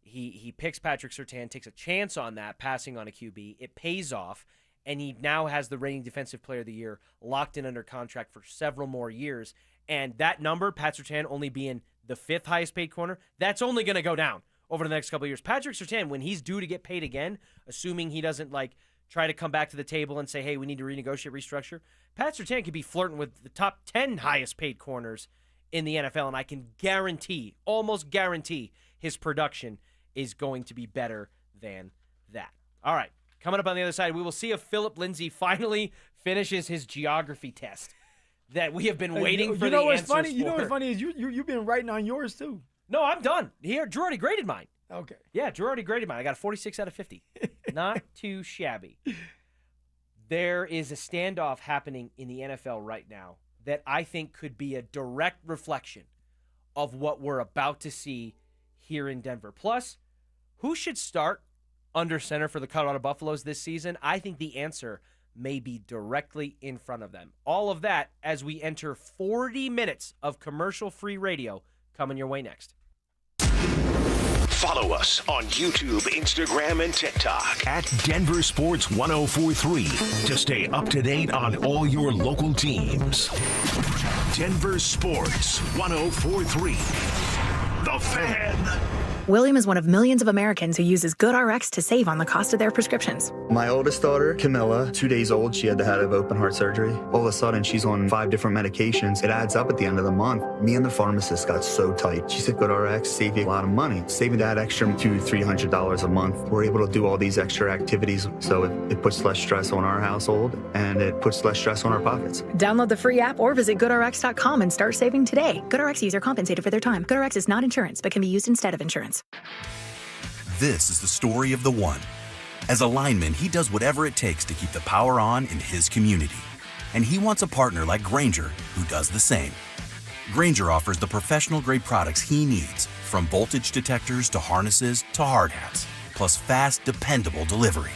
He picks Patrick Surtain, takes a chance on that, passing on a QB. It pays off, and he now has the reigning Defensive Player of the Year locked in under contract for several more years. And that number, Pat Surtain only being the 5th highest paid corner, that's only going to go down over the next couple of years. Patrick Surtain, when he's due to get paid again, assuming he doesn't try to come back to the table and say, hey, we need to renegotiate, restructure, Pat Surtain could be flirting with the top 10 highest paid corners in the NFL, and I can almost guarantee his production is going to be better than that. All right, coming up on the other side, we will see if Phillip Lindsay finally finishes his geography test that we have been waiting for the answers for. You know what's funny is you've been writing on yours too. No, I'm done. Here, Drew already graded mine. Okay. Yeah, Drew already graded mine. I got a 46 out of 50. Not too shabby. There is a standoff happening in the NFL right now that I think could be a direct reflection of what we're about to see here in Denver. Plus, who should start under center for the Colorado Buffaloes this season? I think the answer may be directly in front of them. All of that as we enter 40 minutes of commercial-free radio coming your way next. Follow us on YouTube, Instagram, and TikTok at Denver Sports 1043 to stay up to date on all your local teams. Denver Sports 1043. The Fan. William is one of millions of Americans who uses GoodRx to save on the cost of their prescriptions. My oldest daughter, Camilla, 2 days old, she had to have open heart surgery. All of a sudden, she's on 5 different medications. It adds up at the end of the month. Me and the pharmacist got so tight. She said, GoodRx save you a lot of money. Saving that extra $200-300 a month. We're able to do all these extra activities, so it puts less stress on our household, and it puts less stress on our pockets. Download the free app or visit GoodRx.com and start saving today. GoodRx user compensated for their time. GoodRx is not insurance, but can be used instead of insurance. This is the story of the one. As a lineman, he does whatever it takes to keep the power on in his community. And he wants a partner like Grainger who does the same. Grainger offers the professional-grade products he needs, from voltage detectors to harnesses to hard hats, plus fast, dependable delivery,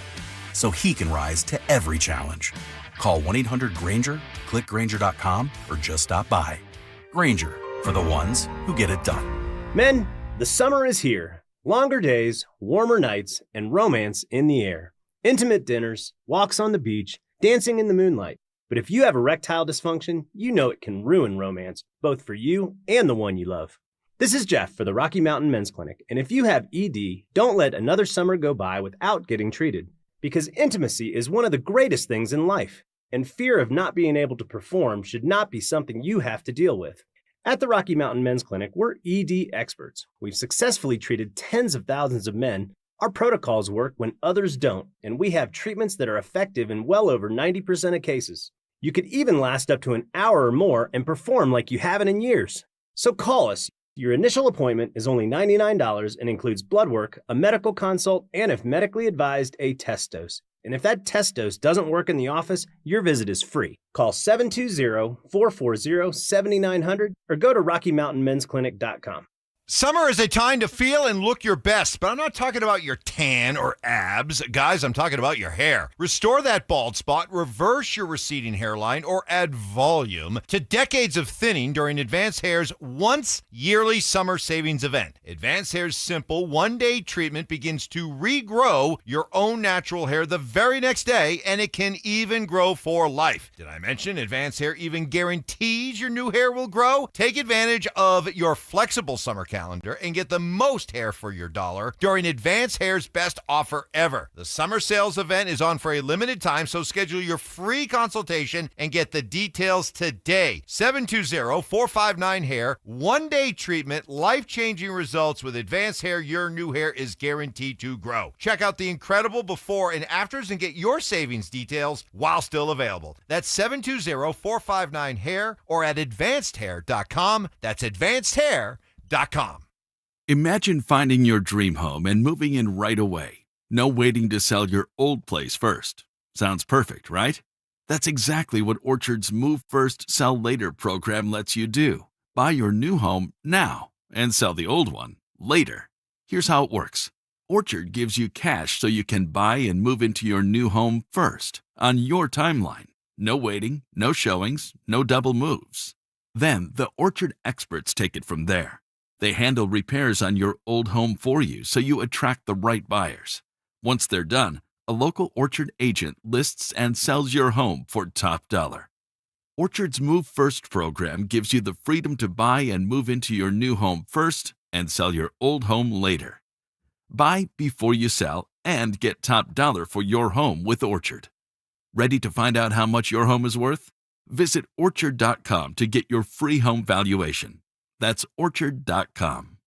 so he can rise to every challenge. Call 1-800-GRAINGER, click Grainger.com, or just stop by. Grainger, for the ones who get it done. Men, the summer is here. Longer days, warmer nights, and romance in the air. Intimate dinners, walks on the beach, dancing in the moonlight. But if you have erectile dysfunction, you know it can ruin romance, both for you and the one you love. This is Jeff for the Rocky Mountain Men's Clinic, and if you have ED, don't let another summer go by without getting treated. Because intimacy is one of the greatest things in life, and fear of not being able to perform should not be something you have to deal with. At the Rocky Mountain Men's Clinic, we're ED experts. We've successfully treated tens of thousands of men. Our protocols work when others don't, and we have treatments that are effective in well over 90% of cases. You could even last up to an hour or more and perform like you haven't in years. So call us. Your initial appointment is only $99 and includes blood work, a medical consult, and if medically advised, a test dose. And if that test dose doesn't work in the office, your visit is free. Call 720-440-7900 or go to RockyMountainMen'sClinic.com. Summer is a time to feel and look your best, but I'm not talking about your tan or abs. Guys, I'm talking about your hair. Restore that bald spot, reverse your receding hairline, or add volume to decades of thinning during Advanced Hair's once-yearly summer savings event. Advanced Hair's simple one-day treatment begins to regrow your own natural hair the very next day, and it can even grow for life. Did I mention Advanced Hair even guarantees your new hair will grow? Take advantage of your flexible summer calendar and get the most hair for your dollar during Advanced Hair's best offer ever. The summer sales event is on for a limited time, so schedule your free consultation and get the details today. 720-459-HAIR. One-day treatment, life-changing results with Advanced Hair. Your new hair is guaranteed to grow. Check out the incredible before and afters and get your savings details while still available. That's 720-459-HAIR or at advancedhair.com. That's advancedhair.com. Imagine finding your dream home and moving in right away. No waiting to sell your old place first. Sounds perfect, right? That's exactly what Orchard's Move First, Sell Later program lets you do. Buy your new home now and sell the old one later. Here's how it works. Orchard gives you cash so you can buy and move into your new home first on your timeline. No waiting, no showings, no double moves. Then the Orchard experts take it from there. They handle repairs on your old home for you so you attract the right buyers. Once they're done, a local Orchard agent lists and sells your home for top dollar. Orchard's Move First program gives you the freedom to buy and move into your new home first and sell your old home later. Buy before you sell and get top dollar for your home with Orchard. Ready to find out how much your home is worth? Visit Orchard.com to get your free home valuation. That's Orchard.com.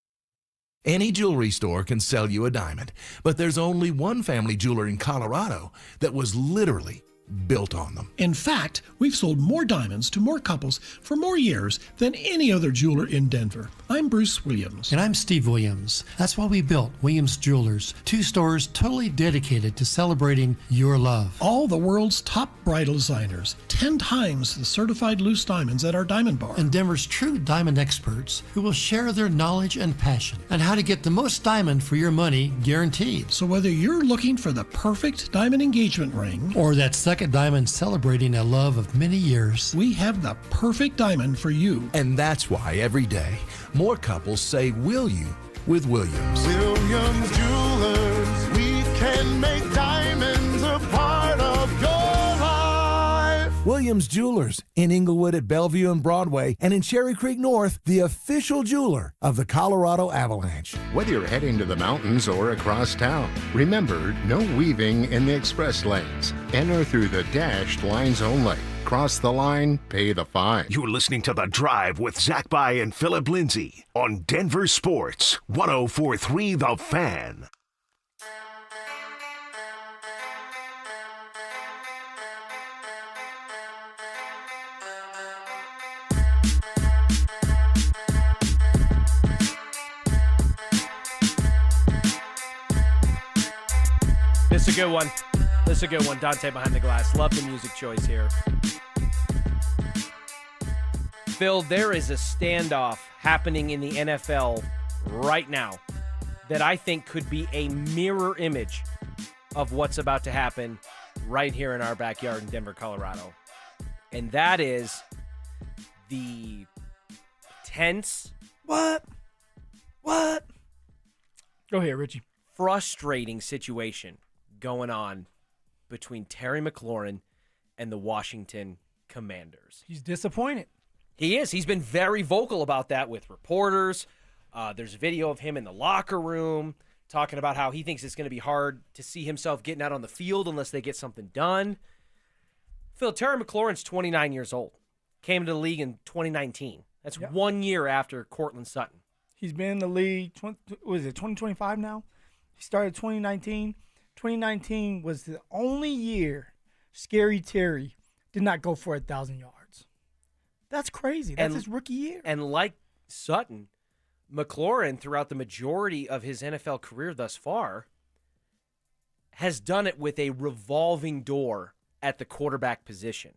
Any jewelry store can sell you a diamond, but there's only one family jeweler in Colorado that was literally built on them. In fact, we've sold more diamonds to more couples for more years than any other jeweler in Denver. I'm Bruce Williams. And I'm Steve Williams. That's why we built Williams Jewelers, 2 stores totally dedicated to celebrating your love. All the world's top bridal designers, 10 times the certified loose diamonds at our diamond bar. And Denver's true diamond experts who will share their knowledge and passion on how to get the most diamond for your money guaranteed. So whether you're looking for the perfect diamond engagement ring or that second diamond celebrating a love of many years, we have the perfect diamond for you. And that's why every day more couples say will you with Williams. Williams Jewelers, we can make diamonds a part of your life. Williams Jewelers in Inglewood at Bellevue and Broadway, and in Cherry Creek North, the official jeweler of the Colorado Avalanche. Whether you're heading to the mountains or across town, remember, no weaving in the express lanes. Enter through the dashed lines only. Cross the line, pay the fine. You're listening to The Drive with Zach By and Phillip Lindsay on Denver Sports 104.3 The Fan. This is a good one. This is a good one. Dante behind the glass. Love the music choice here. Phil, there is a standoff happening in the NFL right now that I think could be a mirror image of what's about to happen right here in our backyard in Denver, Colorado. And that is the tense. What? Go ahead, Richie. Frustrating situation going on between Terry McLaurin and the Washington Commanders. He's disappointed. He is. He's been very vocal about that with reporters. There's a video of him in the locker room talking about how he thinks it's going to be hard to see himself getting out on the field unless they get something done. Phil, Terry McLaurin's 29 years old. Came to the league in 2019. That's 1 year after Cortland Sutton. He's been in the league, 2025 now? He started 2019. 2019 was the only year Scary Terry did not go for 1,000 yards. That's crazy. That's his rookie year. And like Sutton, McLaurin, throughout the majority of his NFL career thus far, has done it with a revolving door at the quarterback position.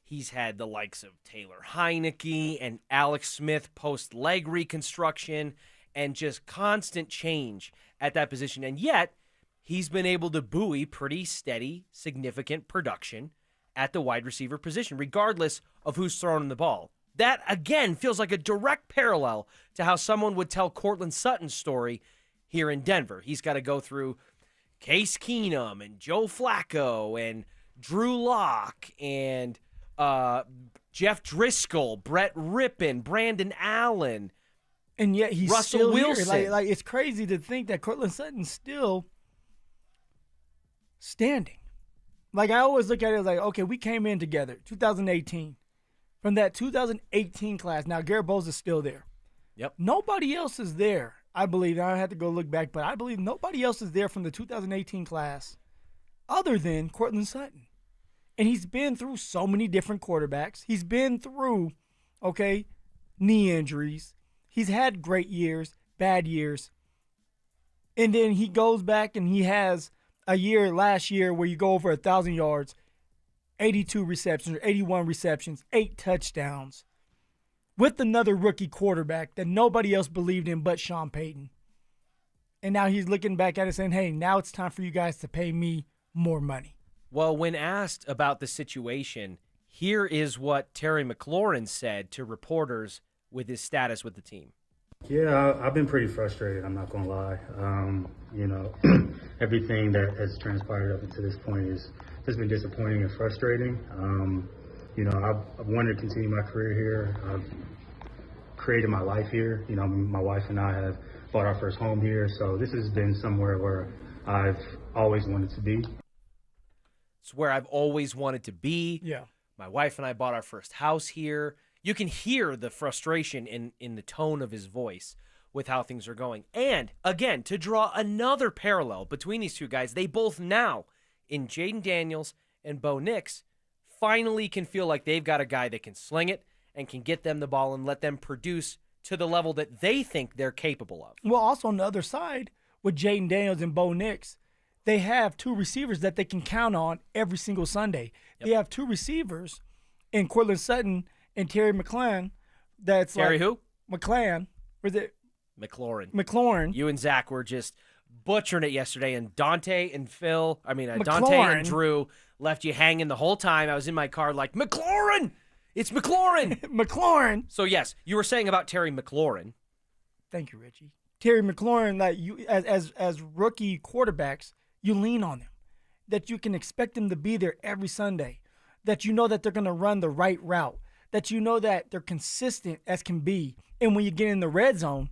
He's had the likes of Taylor Heineke and Alex Smith post-leg reconstruction and just constant change at that position. And yet, he's been able to buoy pretty steady, significant production at the wide receiver position, regardless of who's throwing the ball. That, again, feels like a direct parallel to how someone would tell Cortland Sutton's story here in Denver. He's got to go through Case Keenum and Joe Flacco and Drew Lock and Jeff Driscoll, Brett Rippon, Brandon Allen, and yet he's Russell still Wilson. Here. Like it's crazy to think that Cortland Sutton's still standing. Like, I always look at it as like, okay, we came in together, 2018. From that 2018 class, now Garrett Bowles is still there. Yep. Nobody else is there, I believe. I had to go look back, but I believe nobody else is there from the 2018 class other than Cortland Sutton. And he's been through so many different quarterbacks. He's been through, knee injuries. He's had great years, bad years. And then he goes back and he has a year last year where you go over 1,000 yards, 82 receptions or 81 receptions, 8 touchdowns with another rookie quarterback that nobody else believed in but Sean Payton. And now he's looking back at it saying, hey, now it's time for you guys to pay me more money. Well, when asked about the situation, here is what Terry McLaurin said to reporters with his status with the team. Yeah, I've been pretty frustrated, I'm not going to lie. Everything that has transpired up until this point has just been disappointing and frustrating. I've wanted to continue my career here. I've created my life here. My wife and I have bought our first home here, so this has been somewhere where I've always wanted to be. It's where I've always wanted to be. Yeah. My wife and I bought our first house here. You can hear the frustration in the tone of his voice with how things are going. And, again, to draw another parallel between these two guys, they both now, in Jaden Daniels and Bo Nix finally can feel like they've got a guy that can sling it and can get them the ball and let them produce to the level that they think they're capable of. Well, also on the other side, with Jaden Daniels and Bo Nix, they have two receivers that they can count on every single Sunday. Yep. They have two receivers in Cortland Sutton and Terry McLaurin. Terry who? McLaurin. Was it? McLaurin. You and Zach were just butchering it yesterday, and Dante and Drew left you hanging the whole time. I was in my car like, McLaurin! It's McLaurin! McLaurin! So, yes, you were saying about Terry McLaurin. Thank you, Richie. Terry McLaurin, like you, as rookie quarterbacks, you lean on them, that you can expect them to be there every Sunday, that you know that they're going to run the right route, that you know that they're consistent as can be. And when you get in the red zone,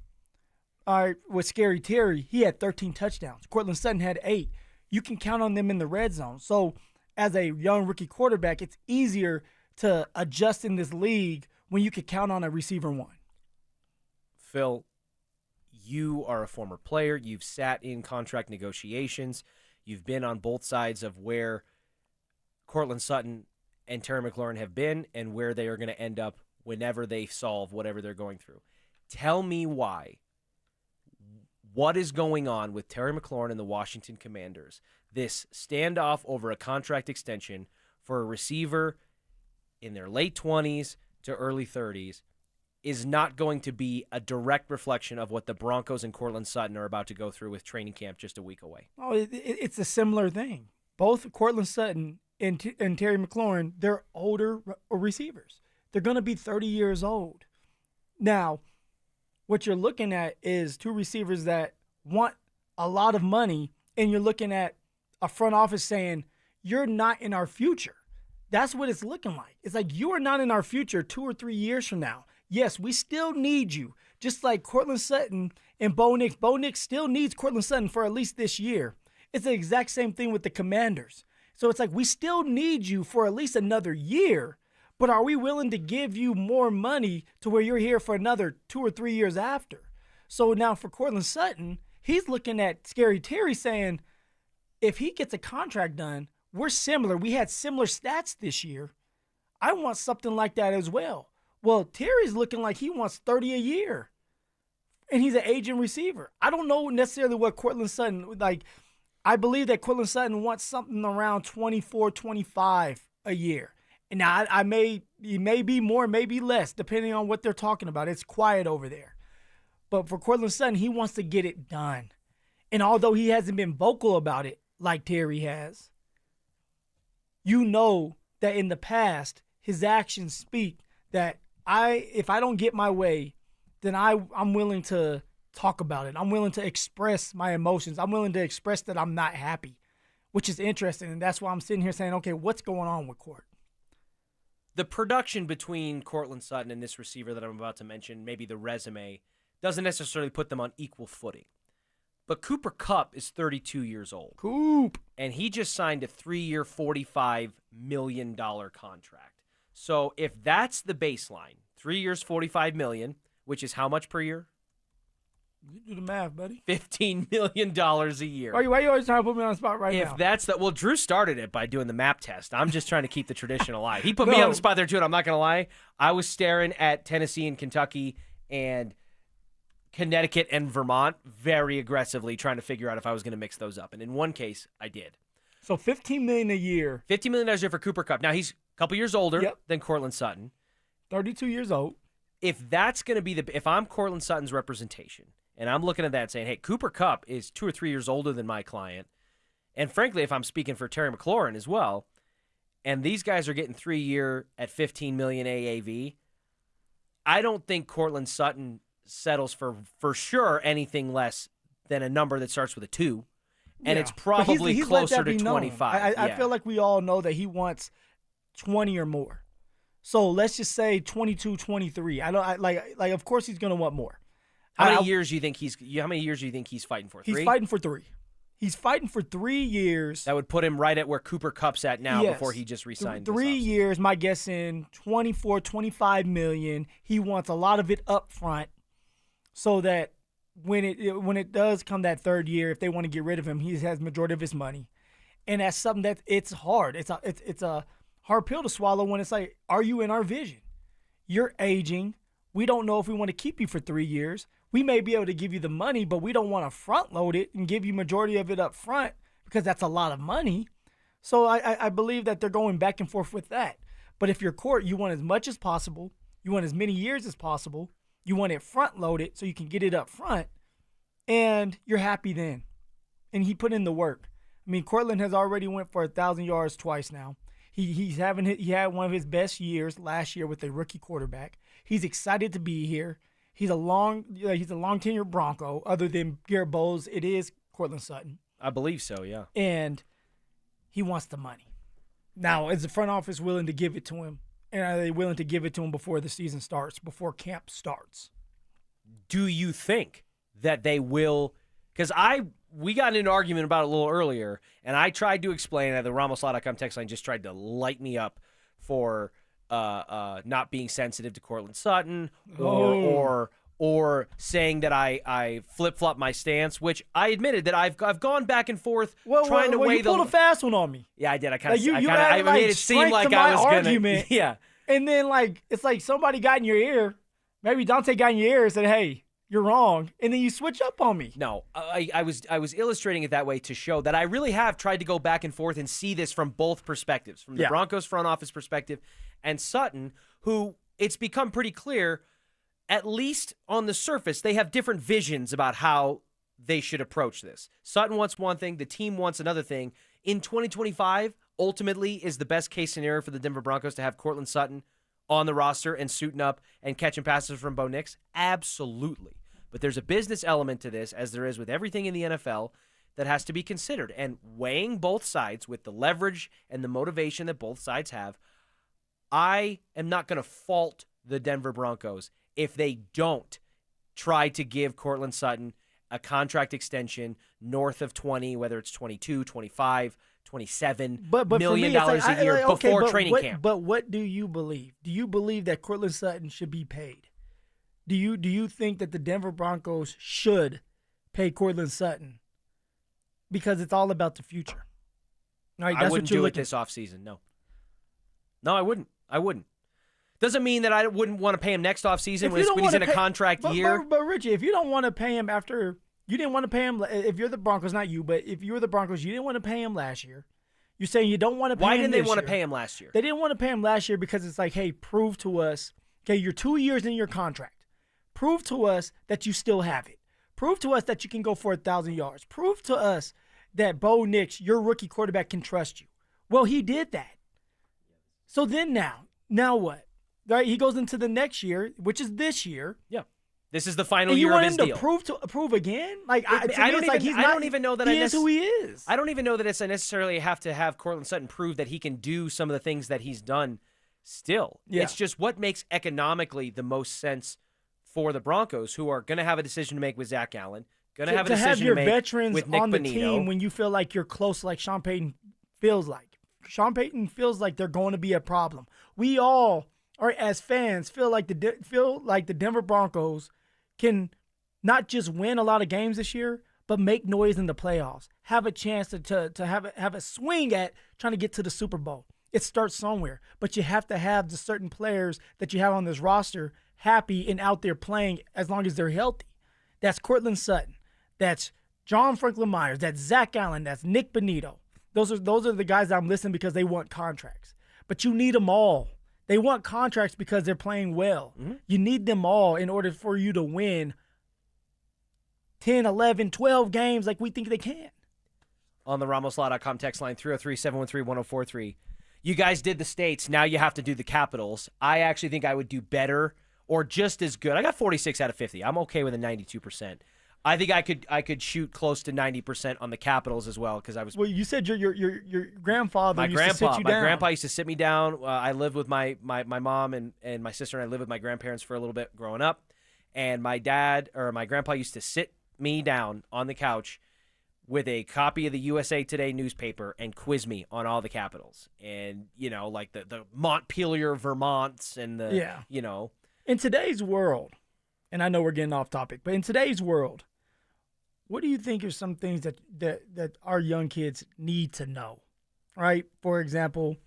with Scary Terry, he had 13 touchdowns. Cortland Sutton had 8. You can count on them in the red zone. So as a young rookie quarterback, it's easier to adjust in this league when you can count on a receiver one. Phil, you are a former player. You've sat in contract negotiations. You've been on both sides of where Cortland Sutton and Terry McLaurin have been and where they are going to end up whenever they solve whatever they're going through. Tell me why. What is going on with Terry McLaurin and the Washington Commanders? This standoff over a contract extension for a receiver in their late 20s to early 30s is not going to be a direct reflection of what the Broncos and Cortland Sutton are about to go through with training camp just a week away. Oh, it's a similar thing. Both Cortland Sutton and Terry McLaurin, they're older receivers. They're going to be 30 years old. Now, what you're looking at is two receivers that want a lot of money, and you're looking at a front office saying, you're not in our future. That's what it's looking like. It's like you are not in our future 2 or 3 years from now. Yes, we still need you, just like Cortland Sutton and Bo Nix. Bo Nix still needs Cortland Sutton for at least this year. It's the exact same thing with the Commanders. So it's like we still need you for at least another year, but are we willing to give you more money to where you're here for another 2 or 3 years after? So now for Cortland Sutton, he's looking at Scary Terry saying, if he gets a contract done, we're similar. We had similar stats this year. I want something like that as well. Well, Terry's looking like he wants 30 a year, and he's an aging receiver. I don't know necessarily what Cortland Sutton, like, I believe that Cortland Sutton wants something around 24, 25 a year. And now it may be more, maybe less, depending on what they're talking about. It's quiet over there. But for Cortland Sutton, he wants to get it done. And although he hasn't been vocal about it like Terry has, you know that in the past, his actions speak that if I don't get my way, then I'm willing to talk about it. I'm willing to express my emotions. I'm willing to express that I'm not happy, which is interesting. And that's why I'm sitting here saying, okay, what's going on with Court? The production between Cortland Sutton and this receiver that I'm about to mention, maybe the resume, doesn't necessarily put them on equal footing. But Cooper Kupp is 32 years old. Coop. And he just signed a 3-year, $45 million contract. So if that's the baseline, 3 years, $45 million, which is how much per year? You do the math, buddy. $15 million a year. Why are you always trying to put me on the spot now? If that's well, Drew started it by doing the map test. I'm just trying to keep the tradition alive. He put me on the spot there, too, and I'm not going to lie. I was staring at Tennessee and Kentucky and Connecticut and Vermont very aggressively trying to figure out if I was going to mix those up. And in one case, I did. So $15 million a year. $15 million a year for Cooper Kupp. Now, he's a couple years older than Cortland Sutton. 32 years old. If that's going to be if I'm Cortland Sutton's representation, and I'm looking at that and saying, hey, Cooper Kupp is 2 or 3 years older than my client, and frankly, if I'm speaking for Terry McLaurin as well, and these guys are getting 3-year at $15 million AAV, I don't think Cortland Sutton settles for sure anything less than a number that starts with a 2, and it's probably he's closer to 25. I feel like we all know that he wants 20 or more. So let's just say 22, 23. Of course he's going to want more. How many years do you think he's fighting for? 3? He's fighting for 3. He's fighting for 3 years. That would put him right at where Cooper Kupp's at now before he just re-signed. 3 years, my guess in 24, 25 million. He wants a lot of it up front so that when it does come that third year, if they want to get rid of him, he has majority of his money. And that's something that it's hard. It's a hard pill to swallow when it's like, are you in our vision? You're aging. We don't know if we want to keep you for 3 years. We may be able to give you the money, but we don't want to front load it and give you majority of it up front because that's a lot of money. So I believe that they're going back and forth with that. But if you're Court, you want as much as possible. You want as many years as possible. You want it front loaded so you can get it up front, and you're happy then. And he put in the work. I mean, Cortland has already went for 1,000 yards twice now. He had one of his best years last year with a rookie quarterback. He's excited to be here. He's a long tenured Bronco. Other than Garrett Bowles, it is Cortland Sutton. I believe so, yeah. And he wants the money. Now, is the front office willing to give it to him? And are they willing to give it to him before the season starts, before camp starts? Do you think that they will? Because we got in an argument about it a little earlier, and I tried to explain that the RamosLaw.com text line just tried to light me up for not being sensitive to Cortland Sutton or saying that I flip-flop my stance, which I admitted that I've gone back and forth trying to weigh you pulled a fast one on me. Yeah, I did. I You made it seem like I was argument, gonna. Yeah. And then it's like somebody got in your ear. Maybe Dante got in your ear and said, "Hey, you're wrong," and then you switch up on me. No, I was illustrating it that way to show that I really have tried to go back and forth and see this from both perspectives, from the Broncos front office perspective and Sutton, who it's become pretty clear, at least on the surface, they have different visions about how they should approach this. Sutton wants one thing, the team wants another thing. In 2025, ultimately, is the best case scenario for the Denver Broncos to have Cortland Sutton on the roster and suiting up and catching passes from Bo Nix? Absolutely. But there's a business element to this, as there is with everything in the NFL, that has to be considered. And weighing both sides with the leverage and the motivation that both sides have, I am not going to fault the Denver Broncos if they don't try to give Cortland Sutton a contract extension north of 20, whether it's 22, 25, 27 million dollars a year before training camp. But what do you believe? Do you believe that Cortland Sutton should be paid? Do you think that the Denver Broncos should pay Cortland Sutton? Because it's all about the future. Right, I wouldn't do it this offseason, no. No, I wouldn't. Doesn't mean that I wouldn't want to pay him next offseason when he's in a contract year. But Richie, if you don't want to pay him after – you didn't want to pay him – if you're the Broncos, not you, but if you were the Broncos, you didn't want to pay him last year. You're saying you don't want to pay him Why didn't they want to pay him last year? They didn't want to pay him last year because it's like, hey, prove to us – okay, you're 2 years in your contract. Prove to us that you still have it. Prove to us that you can go for 1,000 yards. Prove to us that Bo Nix, your rookie quarterback, can trust you. Well, he did that. So then now what? Right? He goes into the next year, which is this year. Yeah. This is the final year of his deal. You want him to prove again? Like I don't even know that he is who he is. I don't even know that it's necessarily have to have Cortland Sutton prove that he can do some of the things that he's done still. Yeah. It's just what makes economically the most sense for the Broncos, who are going to have a decision to make with Zach Allen, going to have a decision to make veterans with Nick on the Bonito. Team when you feel like you're close, like Sean Payton feels like. Sean Payton feels like they're going to be a problem. We all, or as fans, feel like the Denver Broncos can not just win a lot of games this year, but make noise in the playoffs. Have a chance to have a swing at trying to get to the Super Bowl. It starts somewhere, but you have to have the certain players that you have on this roster happy and out there playing as long as they're healthy. That's Cortland Sutton. That's John Franklin Myers. That's Zach Allen. That's Nick Bonito. Those are the guys I'm listing because they want contracts. But you need them all. They want contracts because they're playing well. Mm-hmm. You need them all in order for you to win 10, 11, 12 games like we think they can. On the RamosLaw.com text line, 303-713-1043. You guys did the states. Now you have to do the capitals. I actually think I would do better or just as good. I got 46 out of 50. I'm okay with a 92%. I think I could shoot close to 90% on the Capitals as well because I was. Well, you said your grandfather used to sit you down. My grandpa used to sit me down. I lived with my mom and my sister, and I lived with my grandparents for a little bit growing up. And my grandpa used to sit me down on the couch with a copy of the USA Today newspaper and quiz me on all the Capitals and like the Montpelier Vermonts and In today's world, and I know we're getting off topic, but in today's world, what do you think are some things that our young kids need to know? Right? For example,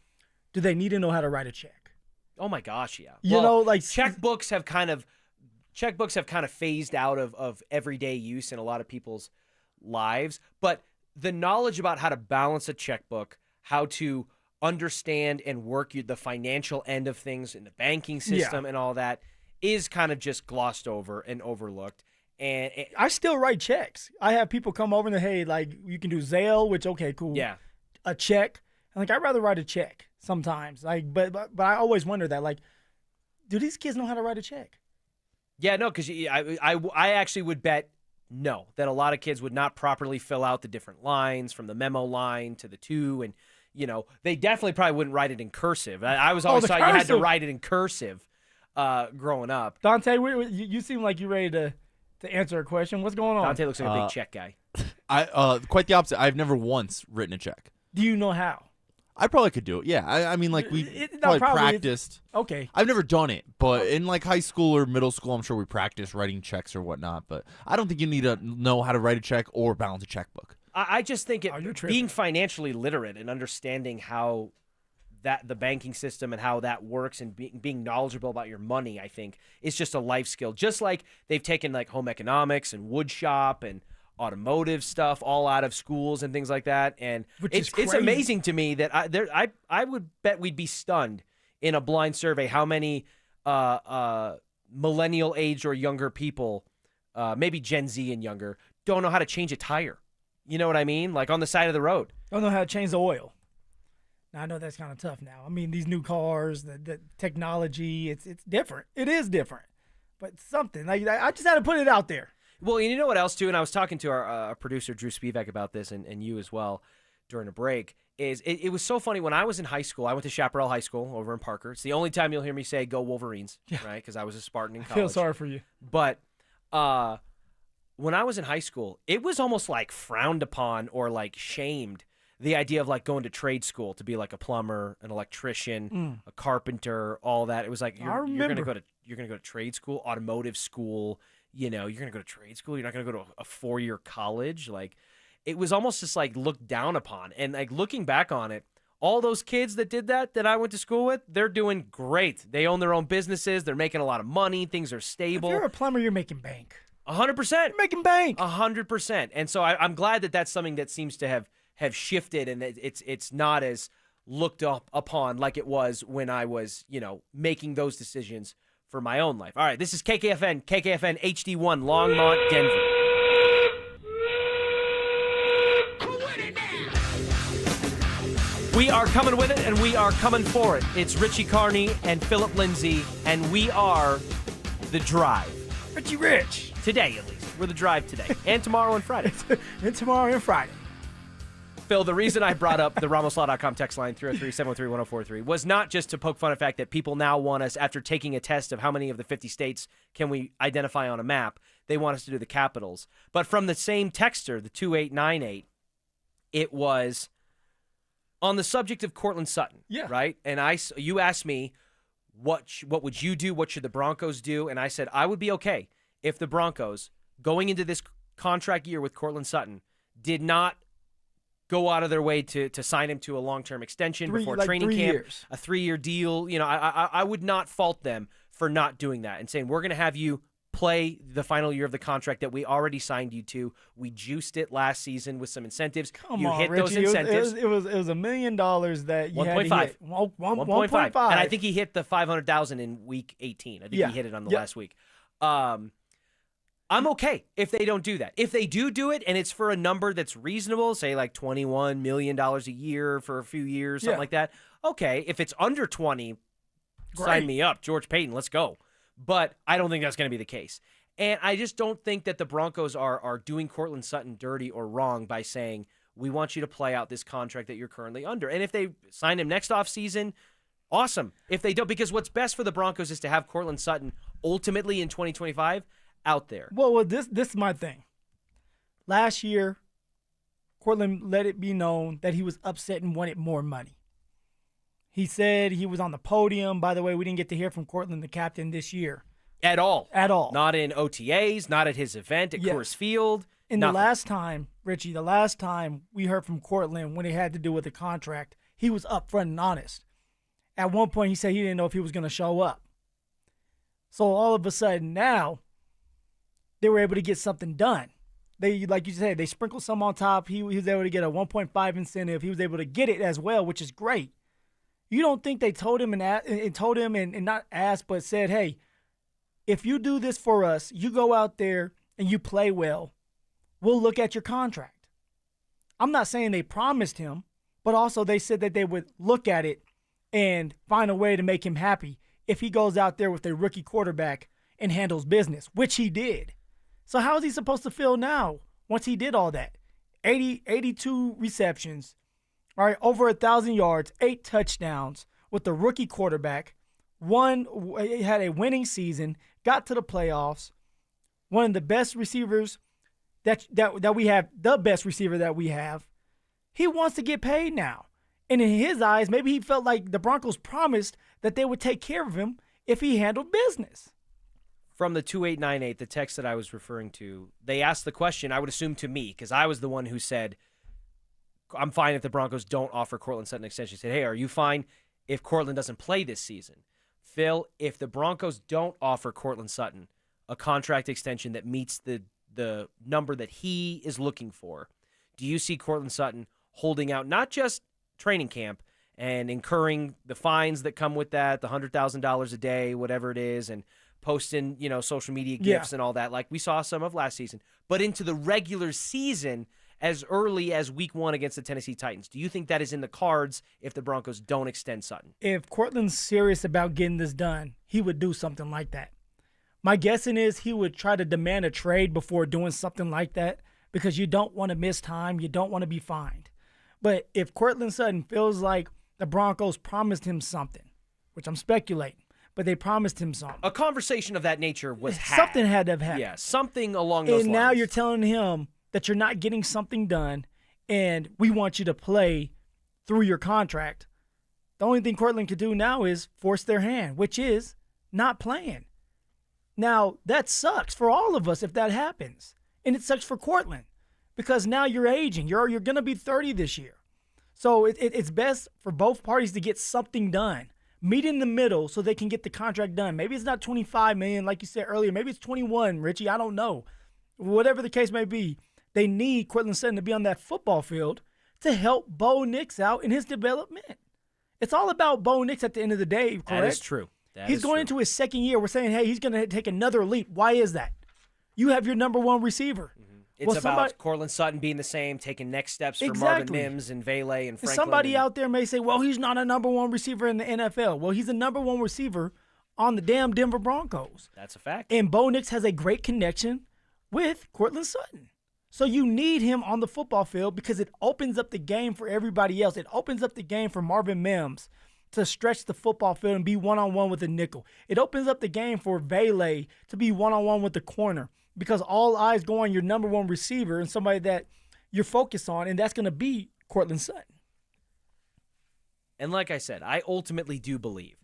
do they need to know how to write a check? Oh my gosh, yeah. You know, like checkbooks have kind of phased out of everyday use in a lot of people's lives, but the knowledge about how to balance a checkbook, how to understand and work the financial end of things in the banking system and all that is kind of just glossed over and overlooked. And I still write checks. I have people come over and hey, like you can do Zelle, which okay, cool. Yeah. A check. And like I'd rather write a check sometimes. Like, but I always wonder that, like, do these kids know how to write a check? Yeah, no, because I actually would bet no, that a lot of kids would not properly fill out the different lines from the memo line to the to, and they definitely probably wouldn't write it in cursive. I was always taught you had to write it in cursive growing up. Dante, you seem like you're ready to answer a question. What's going on? Dante looks like a big check guy. Quite the opposite. I've never once written a check. Do you know how? I probably could do it. Yeah, I mean, like we probably practiced. Okay. I've never done it, but in like high school or middle school, I'm sure we practiced writing checks or whatnot. But I don't think you need to know how to write a check or balance a checkbook. I just think being financially literate and understanding how the banking system and how that works and being knowledgeable about your money, I think, is just a life skill. Just like they've taken like home economics and wood shop and automotive stuff all out of schools and things like that, and it's amazing to me that I would bet we'd be stunned in a blind survey how many millennial age or younger people, maybe Gen Z and younger, don't know how to change a tire. You know what I mean? Like on the side of the road. Don't know how to change the oil. Now, I know that's kind of tough now. I mean, these new cars, the technology, it's different. It is different, but something like I just had to put it out there. Well, you know what else, too, and I was talking to our producer, Drew Spivak, about this, and you as well during a break, is it was so funny. When I was in high school, I went to Chaparral High School over in Parker. It's the only time you'll hear me say, go Wolverines, right, because I was a Spartan in college. I feel sorry for you. But when I was in high school, it was almost like frowned upon or like shamed, the idea of like going to trade school to be like a plumber, an electrician, a carpenter, all that. It was like you're going to go to trade school, automotive school. You're going to go to trade school. You're not going to go to a 4-year college. Like, it was almost just like looked down upon. And like looking back on it, all those kids that did that I went to school with, they're doing great. They own their own businesses. They're making a lot of money. Things are stable. If you're a plumber, you're making bank. 100%. You're making bank. 100%. And so I'm glad that that's something that seems to have shifted, and it's not as looked upon like it was when I was, making those decisions for my own life. All right, this is KKFN HD1, Longmont, Denver. We are coming with it, and we are coming for it. It's Richie Carney and Phillip Lindsay, and we are The Drive. Richie Rich. Today, at least. We're The Drive today. And tomorrow and Friday. And tomorrow and Friday. Phil, the reason I brought up the RamosLaw.com text line 303-713-1043 was not just to poke fun at the fact that people now want us, after taking a test of how many of the 50 states can we identify on a map, they want us to do the capitals. But from the same texter, the 2898, it was on the subject of Cortland Sutton, right? And you asked me, what would you do? What should the Broncos do? And I said, I would be okay if the Broncos, going into this contract year with Cortland Sutton, did not go out of their way to sign him to a long-term extension before training camp, years. A 3-year deal. I would not fault them for not doing that and saying, we're going to have you play the final year of the contract that we already signed you to. We juiced it last season with some incentives. You hit Richie, those incentives. It was $1 million that you had to hit. 1.5. And I think he hit the $500,000 in week 18. I think he hit it on the last week. I'm okay if they don't do that. If they do it and it's for a number that's reasonable, say like $21 million a year for a few years, something like that, okay. If it's under 20, sign me up. George Payton, let's go. But I don't think that's going to be the case. And I just don't think that the Broncos are doing Cortland Sutton dirty or wrong by saying, we want you to play out this contract that you're currently under. And if they sign him next offseason, awesome. If they don't, because what's best for the Broncos is to have Cortland Sutton ultimately in 2025 out there. Well, this is my thing. Last year, Cortland let it be known that he was upset and wanted more money. He said he was on the podium. By the way, we didn't get to hear from Cortland, the captain, this year. At all. At all. Not in OTAs, not at his event at Coors Field. And the last time, Richie, we heard from Cortland when it had to do with the contract, he was upfront and honest. At one point, he said he didn't know if he was going to show up. So all of a sudden now, they were able to get something done. They, like you said, they sprinkled some on top. He was able to get a 1.5 incentive. He was able to get it as well, which is great. You don't think they told him and not asked, but said, hey, if you do this for us, you go out there and you play well, we'll look at your contract. I'm not saying they promised him, but also they said that they would look at it and find a way to make him happy if he goes out there with a rookie quarterback and handles business, which he did. So how is he supposed to feel now once he did all that? 82 receptions, all right, over 1,000 yards, 8 touchdowns with the rookie quarterback, had a winning season, got to the playoffs, one of the best receivers that we have, the best receiver that we have. He wants to get paid now. And in his eyes, maybe he felt like the Broncos promised that they would take care of him if he handled business. From the 2898, the text that I was referring to, they asked the question, I would assume to me, because I was the one who said, I'm fine if the Broncos don't offer Courtland Sutton an extension. He said, hey, are you fine if Courtland doesn't play this season? Phil, if the Broncos don't offer Courtland Sutton a contract extension that meets the number that he is looking for, do you see Courtland Sutton holding out not just training camp and incurring the fines that come with that, the $100,000 a day, whatever it is, and posting, social media gifs and all that, like we saw some of last season, but into the regular season as early as week 1 against the Tennessee Titans? Do you think that is in the cards if the Broncos don't extend Sutton? If Courtland's serious about getting this done, he would do something like that. My guessing is he would try to demand a trade before doing something like that because you don't want to miss time. You don't want to be fined. But if Courtland Sutton feels like the Broncos promised him something, which I'm speculating, but they promised him something. A conversation of that nature was had. Something had to have happened. Yeah, something along those lines. And now you're telling him that you're not getting something done and we want you to play through your contract. The only thing Courtland could do now is force their hand, which is not playing. Now, that sucks for all of us if that happens. And it sucks for Courtland because now you're aging. You're going to be 30 this year. So it's best for both parties to get something done. Meet in the middle so they can get the contract done. Maybe it's not $25 million like you said earlier. Maybe it's 21, Richie. I don't know. Whatever the case may be, they need Courtland Sutton to be on that football field to help Bo Nix out in his development. It's all about Bo Nix at the end of the day, correct? That is true. He's going into his second year. We're saying, hey, he's going to take another leap. Why is that? You have your number one receiver. It's about Courtland Sutton being the same, taking next steps for Marvin Mims and Vele and Franklin. Somebody out there may say, well, he's not a number one receiver in the NFL. Well, he's a number one receiver on the damn Denver Broncos. That's a fact. And Bo Nix has a great connection with Courtland Sutton. So you need him on the football field because it opens up the game for everybody else. It opens up the game for Marvin Mims to stretch the football field and be one-on-one with the nickel. It opens up the game for Vele to be one-on-one with the corner because all eyes go on your number one receiver and somebody that you're focused on, and that's going to be Courtland Sutton. And like I said, I ultimately do believe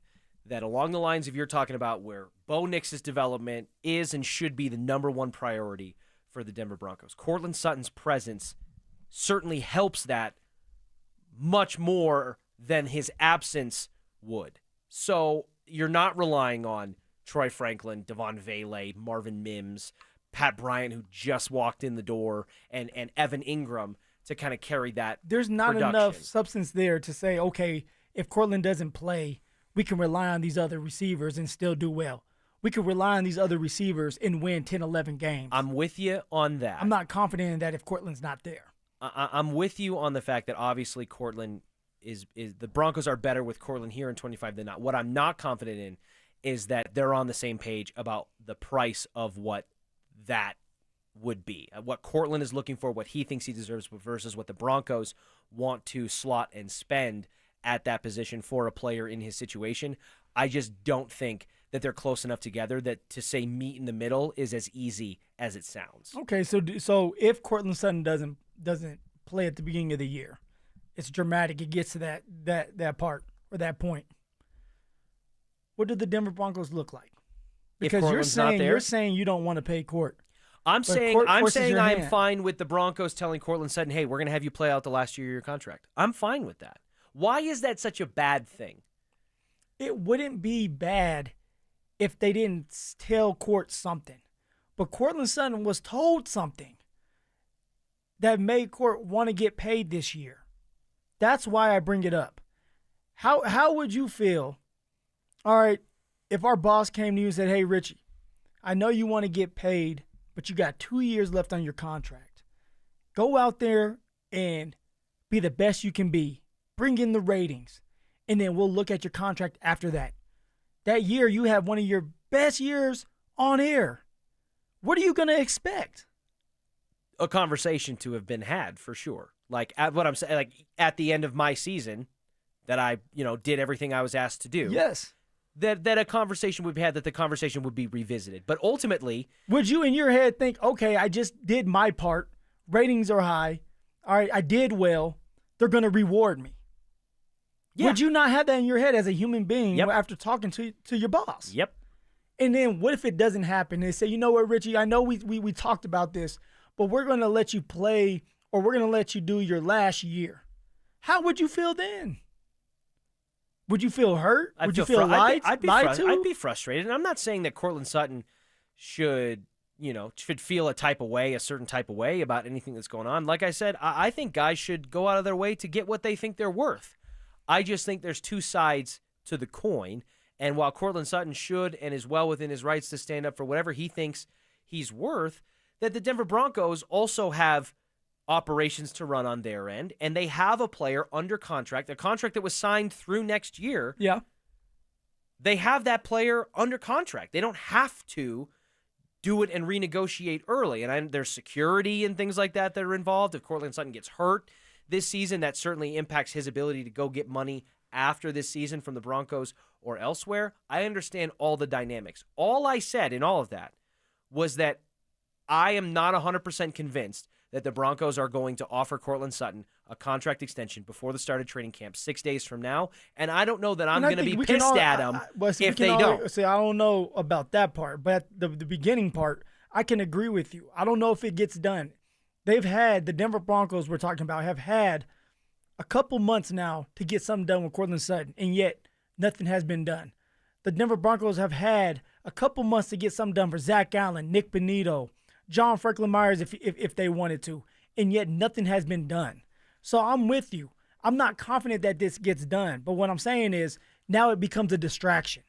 that along the lines of you're talking about where Bo Nix's development is and should be the number one priority for the Denver Broncos, Courtland Sutton's presence certainly helps that much more than his absence would. So you're not relying on Troy Franklin, Devon Vele, Marvin Mims, Pat Bryant, who just walked in the door, and Evan Ingram to kind of carry that There's not production. enough substance there to say, okay, if Courtland doesn't play, we can rely on these other receivers and still do well. We can rely on these other receivers and win 10, 11 games. I'm with you on that. I'm not confident in that if Courtland's not there. I'm with you on the fact that obviously Courtland is the Broncos are better with Courtland here in 25 than not. What I'm not confident in is that they're on the same page about the price of what that would be, what Courtland is looking for, what he thinks he deserves versus what the Broncos want to slot and spend at that position for a player in his situation. I just don't think that they're close enough together that to say meet in the middle is as easy as it sounds. Okay, so if Courtland Sutton doesn't play at the beginning of the year, it's dramatic. It gets to that part or that point. What do the Denver Broncos look like? Because you're saying you don't want to pay Court. I'm But saying court I'm forces saying your I'm hand. fine with the Broncos telling Cortland Sutton, "Hey, we're going to have you play out the last year of your contract." I'm fine with that. Why is that such a bad thing? It wouldn't be bad if they didn't tell Court something. But Cortland Sutton was told something that made Court want to get paid this year. That's why I bring it up. How would you feel, all right, if our boss came to you and said, "Hey, Richie, I know you want to get paid, but you got 2 years left on your contract. Go out there and be the best you can be. Bring in the ratings, and then we'll look at your contract after that. That year, you have one of your best years on air. What are you going to expect?" A conversation to have been had for sure. Like at what I'm saying, like at the end of my season, that I did everything I was asked to do. Yes. That a conversation would be had. That the conversation would be revisited. But ultimately, would you in your head think, okay, I just did my part. Ratings are high. All right, I did well. They're going to reward me. Yeah. Would you not have that in your head as a human being after talking to your boss? Yep. And then what if it doesn't happen? They say, you know what, Richie, I know we talked about this, but we're going to let you play or we're going to let you do your last year. How would you feel then? Would you feel hurt? Would you feel lied to? I'd be frustrated. And I'm not saying that Cortland Sutton should feel a certain type of way about anything that's going on. Like I said, I think guys should go out of their way to get what they think they're worth. I just think there's two sides to the coin. And while Cortland Sutton should and is well within his rights to stand up for whatever he thinks he's worth, that the Denver Broncos also have operations to run on their end, and they have a player under contract, a contract that was signed through next year. Yeah. They have that player under contract. They don't have to do it and renegotiate early. And there's security and things like that are involved. If Cortland Sutton gets hurt this season, that certainly impacts his ability to go get money after this season from the Broncos or elsewhere. I understand all the dynamics. All I said in all of that was that I am not 100% convinced that the Broncos are going to offer Cortland Sutton a contract extension before the start of training camp 6 days from now. And I don't know that I'm going to be pissed at them if they don't. See, I don't know about that part, but the beginning part, I can agree with you. I don't know if it gets done. The Denver Broncos we're talking about have had a couple months now to get something done with Cortland Sutton, and yet nothing has been done. The Denver Broncos have had a couple months to get something done for Zach Allen, Nick Bonito, John Franklin Myers if they wanted to, and yet nothing has been done. So I'm with you. I'm not confident that this gets done, but what I'm saying is now it becomes a distraction.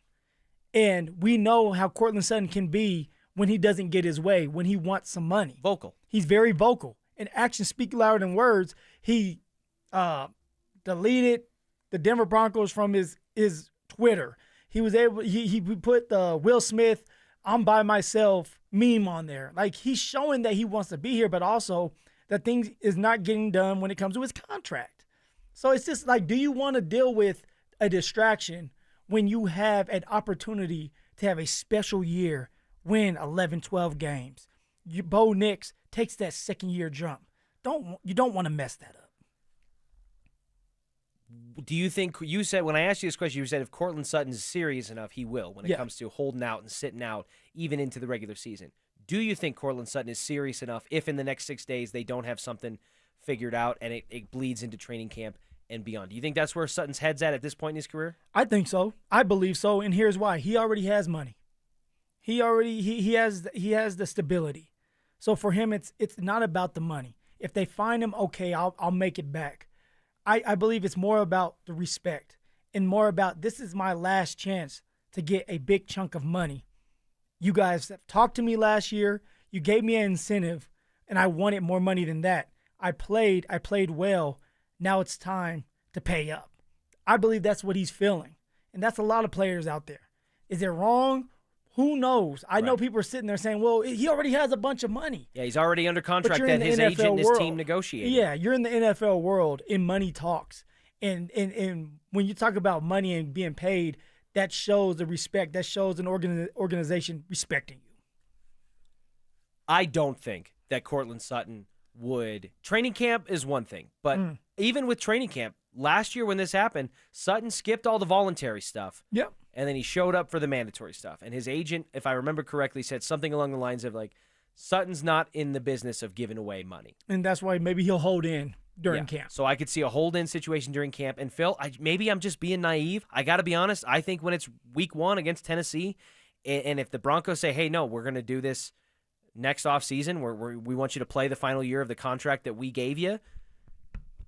And we know how Cortland Sutton can be when he doesn't get his way, when he wants some money. Vocal. He's very vocal. And actions speak louder than words. He deleted the Denver Broncos from his Twitter. He put the Will Smith "I'm by myself" meme on there. Like, he's showing that he wants to be here, but also that things is not getting done when it comes to his contract. So it's just like, do you want to deal with a distraction when you have an opportunity to have a special year, win 11, 12 games? Bo Nix takes that second-year jump. You don't want to mess that up. Do you think, you said, when I asked you this question, you said if Cortland Sutton is serious enough, he will when it comes to holding out and sitting out even into the regular season. Do you think Cortland Sutton is serious enough if in the next 6 days they don't have something figured out and it bleeds into training camp and beyond? Do you think that's where Sutton's head's at this point in his career? I think so. I believe so, and here's why. He already has money. He has the stability. So for him, it's not about the money. If they find him, okay, I'll make it back. I believe it's more about the respect and more about, this is my last chance to get a big chunk of money. You guys have talked to me last year. You gave me an incentive, and I wanted more money than that. I played well. Now it's time to pay up. I believe that's what he's feeling, and that's a lot of players out there. Is it wrong? Who knows? I know people are sitting there saying, well, he already has a bunch of money. Yeah, he's already under contract that his agent and his team negotiated. Yeah, you're in the NFL world, and money talks. And when you talk about money and being paid, that shows the respect. That shows an organization respecting you. I don't think that Cortland Sutton would. Training camp is one thing, but even with training camp, last year when this happened, Sutton skipped all the voluntary stuff. Yep. And then he showed up for the mandatory stuff. And his agent, if I remember correctly, said something along the lines of, like, Sutton's not in the business of giving away money. And that's why maybe he'll hold in during camp. So I could see a hold-in situation during camp. And Phil, maybe I'm just being naive. I got to be honest. I think when it's week 1 against Tennessee, and if the Broncos say, hey, no, we're going to do this next offseason, we want you to play the final year of the contract that we gave you,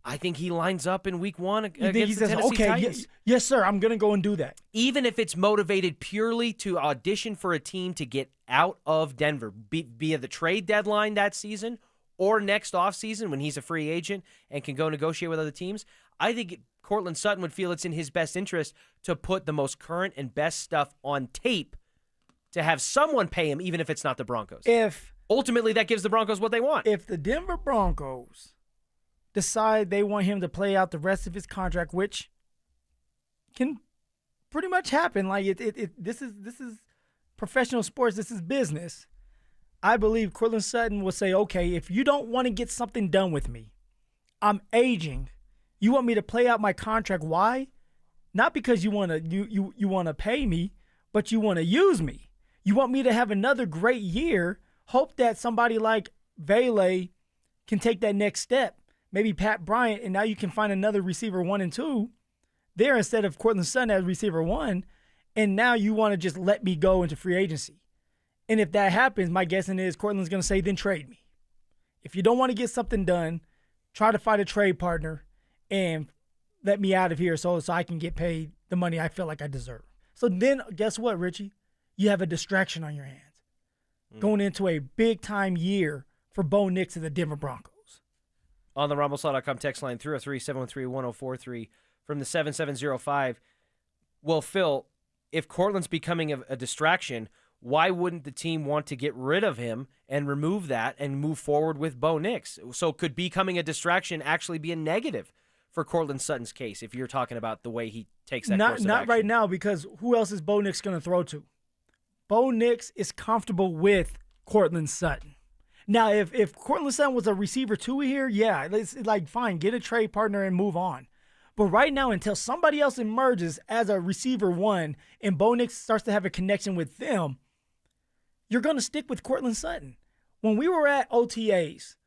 I think he lines up in week 1 against the Tennessee Titans. Yes, sir, I'm going to go and do that. Even if it's motivated purely to audition for a team to get out of Denver, via the trade deadline that season or next offseason when he's a free agent and can go negotiate with other teams, I think Courtland Sutton would feel it's in his best interest to put the most current and best stuff on tape to have someone pay him, even if it's not the Broncos. Ultimately, that gives the Broncos what they want. If the Denver Broncos decide they want him to play out the rest of his contract, which can pretty much happen. Like this is professional sports. This is business. I believe Courtland Sutton will say, okay, if you don't want to get something done with me, I'm aging. You want me to play out my contract. Why? Not because you want to pay me, but you want to use me. You want me to have another great year. Hope that somebody like Vele can take that next step. Maybe Pat Bryant, and now you can find another receiver 1 and 2 there instead of Courtland Sutton as receiver 1, and now you want to just let me go into free agency. And if that happens, my guessing is Courtland's going to say, then trade me. If you don't want to get something done, try to find a trade partner and let me out of here so I can get paid the money I feel like I deserve. So then guess what, Richie? You have a distraction on your hands going into a big-time year for Bo Nix and the Denver Broncos. On the RumbleSaw.com text line, 303-713-1043 from the 7705. Well, Phil, if Courtland's becoming a distraction, why wouldn't the team want to get rid of him and remove that and move forward with Bo Nix? So could becoming a distraction actually be a negative for Courtland Sutton's case if you're talking about the way he takes that course of Not action? right now, because who else is Bo Nix going to throw to? Bo Nix is comfortable with Courtland Sutton. Now, if Courtland Sutton was a receiver 2 here, yeah, it's like, fine, get a trade partner and move on. But right now, until somebody else emerges as a receiver 1 and Bo Nix starts to have a connection with them, you're going to stick with Courtland Sutton. When we were at OTAs,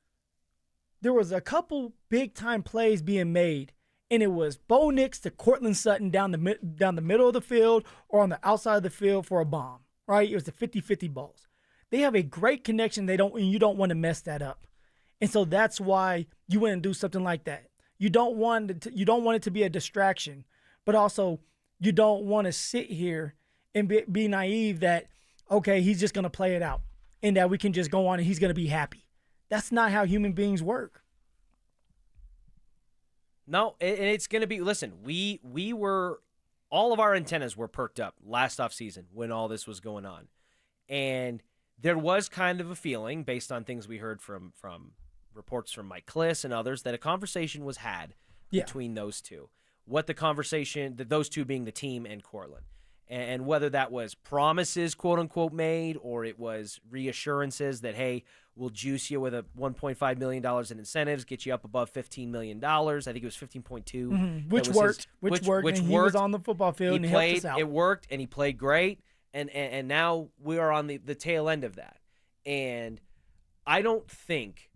there was a couple big-time plays being made, and it was Bo Nix to Courtland Sutton down the middle of the field or on the outside of the field for a bomb, right? It was the 50-50 balls. They have a great connection. You don't want to mess that up. And so that's why you wouldn't do something like that. You don't want it to be a distraction, but also you don't want to sit here and be naive that, okay, he's just going to play it out and that we can just go on and he's going to be happy. That's not how human beings work. No, and it's going to be, listen, we were, all of our antennas were perked up last offseason when all this was going on. And there was kind of a feeling, based on things we heard from reports from Mike Kliss and others, that a conversation was had between those two. What the conversation, those two being the team and Courtland. And whether that was promises, quote-unquote, made, or it was reassurances that, hey, we'll juice you with a $1.5 million in incentives, get you up above $15 million. I think it was 15.2. Mm-hmm. Which worked. And he was on the football field and he helped us out. It worked, and he played great. And now we are on the tail end of that. And I don't think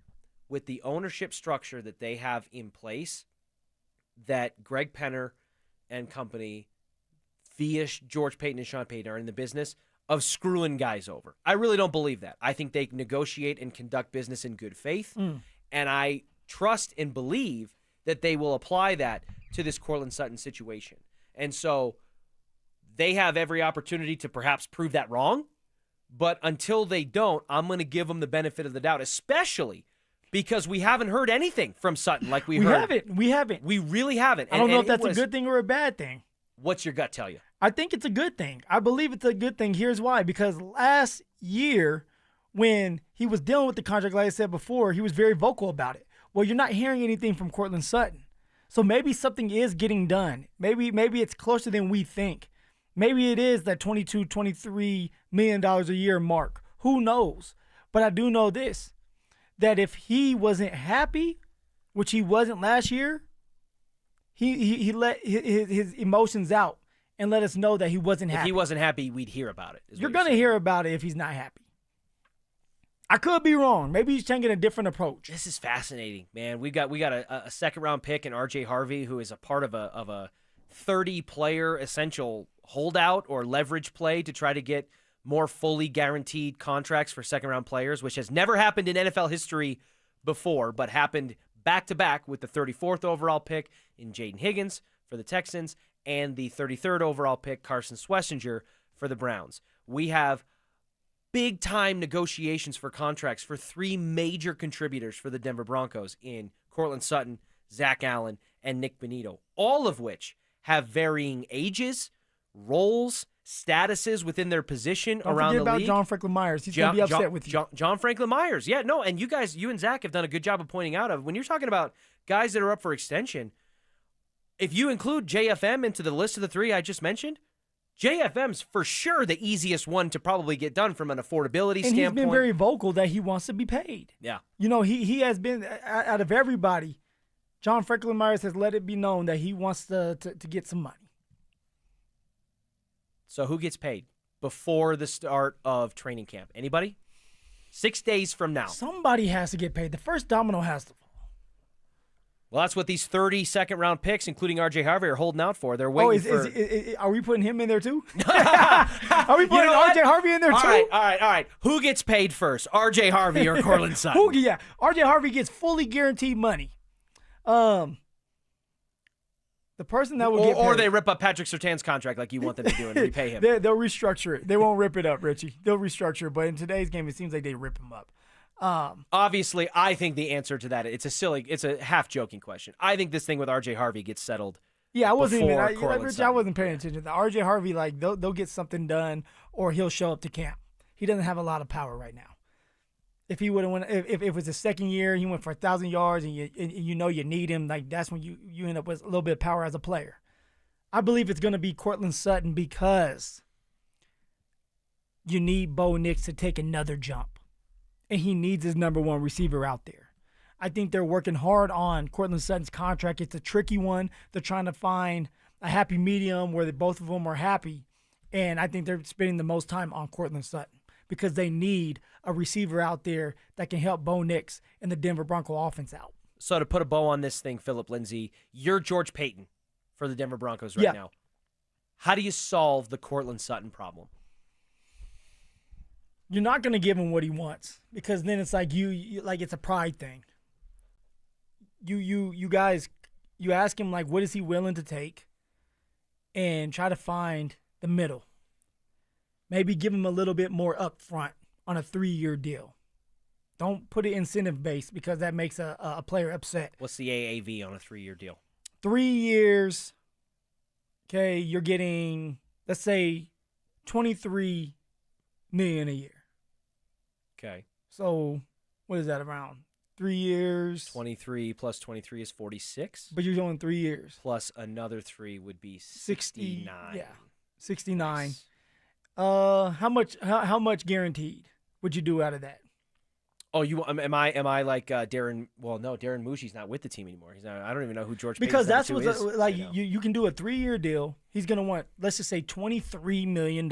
with the ownership structure that they have in place that Greg Penner and company via George Payton and Sean Payton are in the business of screwing guys over. I really don't believe that. I think they negotiate and conduct business in good faith. And I trust and believe that they will apply that to this Courtland Sutton situation. And so they have every opportunity to perhaps prove that wrong. But until they don't, I'm going to give them the benefit of the doubt, especially because we haven't heard anything from Sutton like we heard. We haven't. We really haven't. I don't know if that's a good thing or a bad thing. What's your gut tell you? I think it's a good thing. I believe it's a good thing. Here's why. Because last year, when he was dealing with the contract, like I said before, he was very vocal about it. Well, you're not hearing anything from Courtland Sutton. So maybe something is getting done. Maybe it's closer than we think. Maybe it is that $22, $23 million a year mark. Who knows? But I do know this, that if he wasn't happy, which he wasn't last year, he let his emotions out and let us know that he wasn't happy. If he wasn't happy, we'd hear about it. You're going to hear about it if he's not happy. I could be wrong. Maybe he's taking a different approach. This is fascinating, man. We got a second round pick in RJ Harvey, who is a part of a 30-player essential holdout or leverage play to try to get more fully guaranteed contracts for second round players, which has never happened in NFL history before, but happened back to back with the 34th overall pick in Jaden Higgins for the Texans and the 33rd overall pick Carson Schlesinger for the Browns. We have big-time negotiations for contracts for 3 major contributors for the Denver Broncos in Courtland Sutton, Zach Allen, and Nick Bonitto, all of which have varying ages, roles, statuses within their position around the league. Don't forget about John Franklin Myers. He's going to be upset with you. John Franklin Myers. Yeah, no, and you and Zach have done a good job of pointing out when you're talking about guys that are up for extension, if you include JFM into the list of the 3 I just mentioned, JFM's for sure the easiest one to probably get done from an affordability standpoint. He's been very vocal that he wants to be paid. Yeah. He has been, out of everybody, John Franklin Myers has let it be known that he wants to get some money. So who gets paid before the start of training camp? Anybody? 6 days from now. Somebody has to get paid. The first domino has to fall. Well, that's what these 30 second-round picks, including R.J. Harvey, are holding out for. They're waiting for... Are we putting him in there too? Are we putting R.J. Harvey in there too? All right. Who gets paid first, R.J. Harvey or Courtland Sutton? R.J. Harvey gets fully guaranteed money. The person that will get paid. Or they rip up Patrick Surtain's contract like you want them to do and repay him. They'll restructure it. They won't rip it up, Richie. They'll restructure it. But in today's game, it seems like they rip him up. Obviously, I think the answer to that, it's a half-joking question. I think this thing with R.J. Harvey gets settled. Yeah, I wasn't even. I wasn't paying attention. R.J. Harvey, they'll get something done, or he'll show up to camp. He doesn't have a lot of power right now. If he would have went, if it was his second year, he went for 1,000 yards, and you need him. That's when you end up with a little bit of power as a player. I believe it's going to be Courtland Sutton because you need Bo Nix to take another jump. And he needs his number 1 receiver out there. I think they're working hard on Courtland Sutton's contract. It's a tricky one. They're trying to find a happy medium where both of them are happy. And I think they're spending the most time on Courtland Sutton because they need a receiver out there that can help Bo Nix and the Denver Bronco offense out. So to put a bow on this thing, Phillip, Lindsay, you're George Payton for the Denver Broncos right now. How do you solve the Courtland Sutton problem? You're not going to give him what he wants because then it's like it's a pride thing. You guys, you ask him what is he willing to take, and try to find the middle. Maybe give him a little bit more up front on a 3-year deal. Don't put it incentive based because that makes a player upset. What's the AAV on a 3-year deal? 3 years. Okay, you're getting, let's say, $23 million a year. Okay. So, what is that around? 3 years. 23 plus 23 is 46. But you're going 3 years. Plus another 3 would be 69. Yeah, 69. Nice. How much guaranteed would you do out of that? Oh, am I like Darren? Well, no, Darren Mushi's not with the team anymore. He's not. I don't even know who George. Because Payton's that's is, like you can do a 3-year deal. He's gonna want, let's just say, $23 million.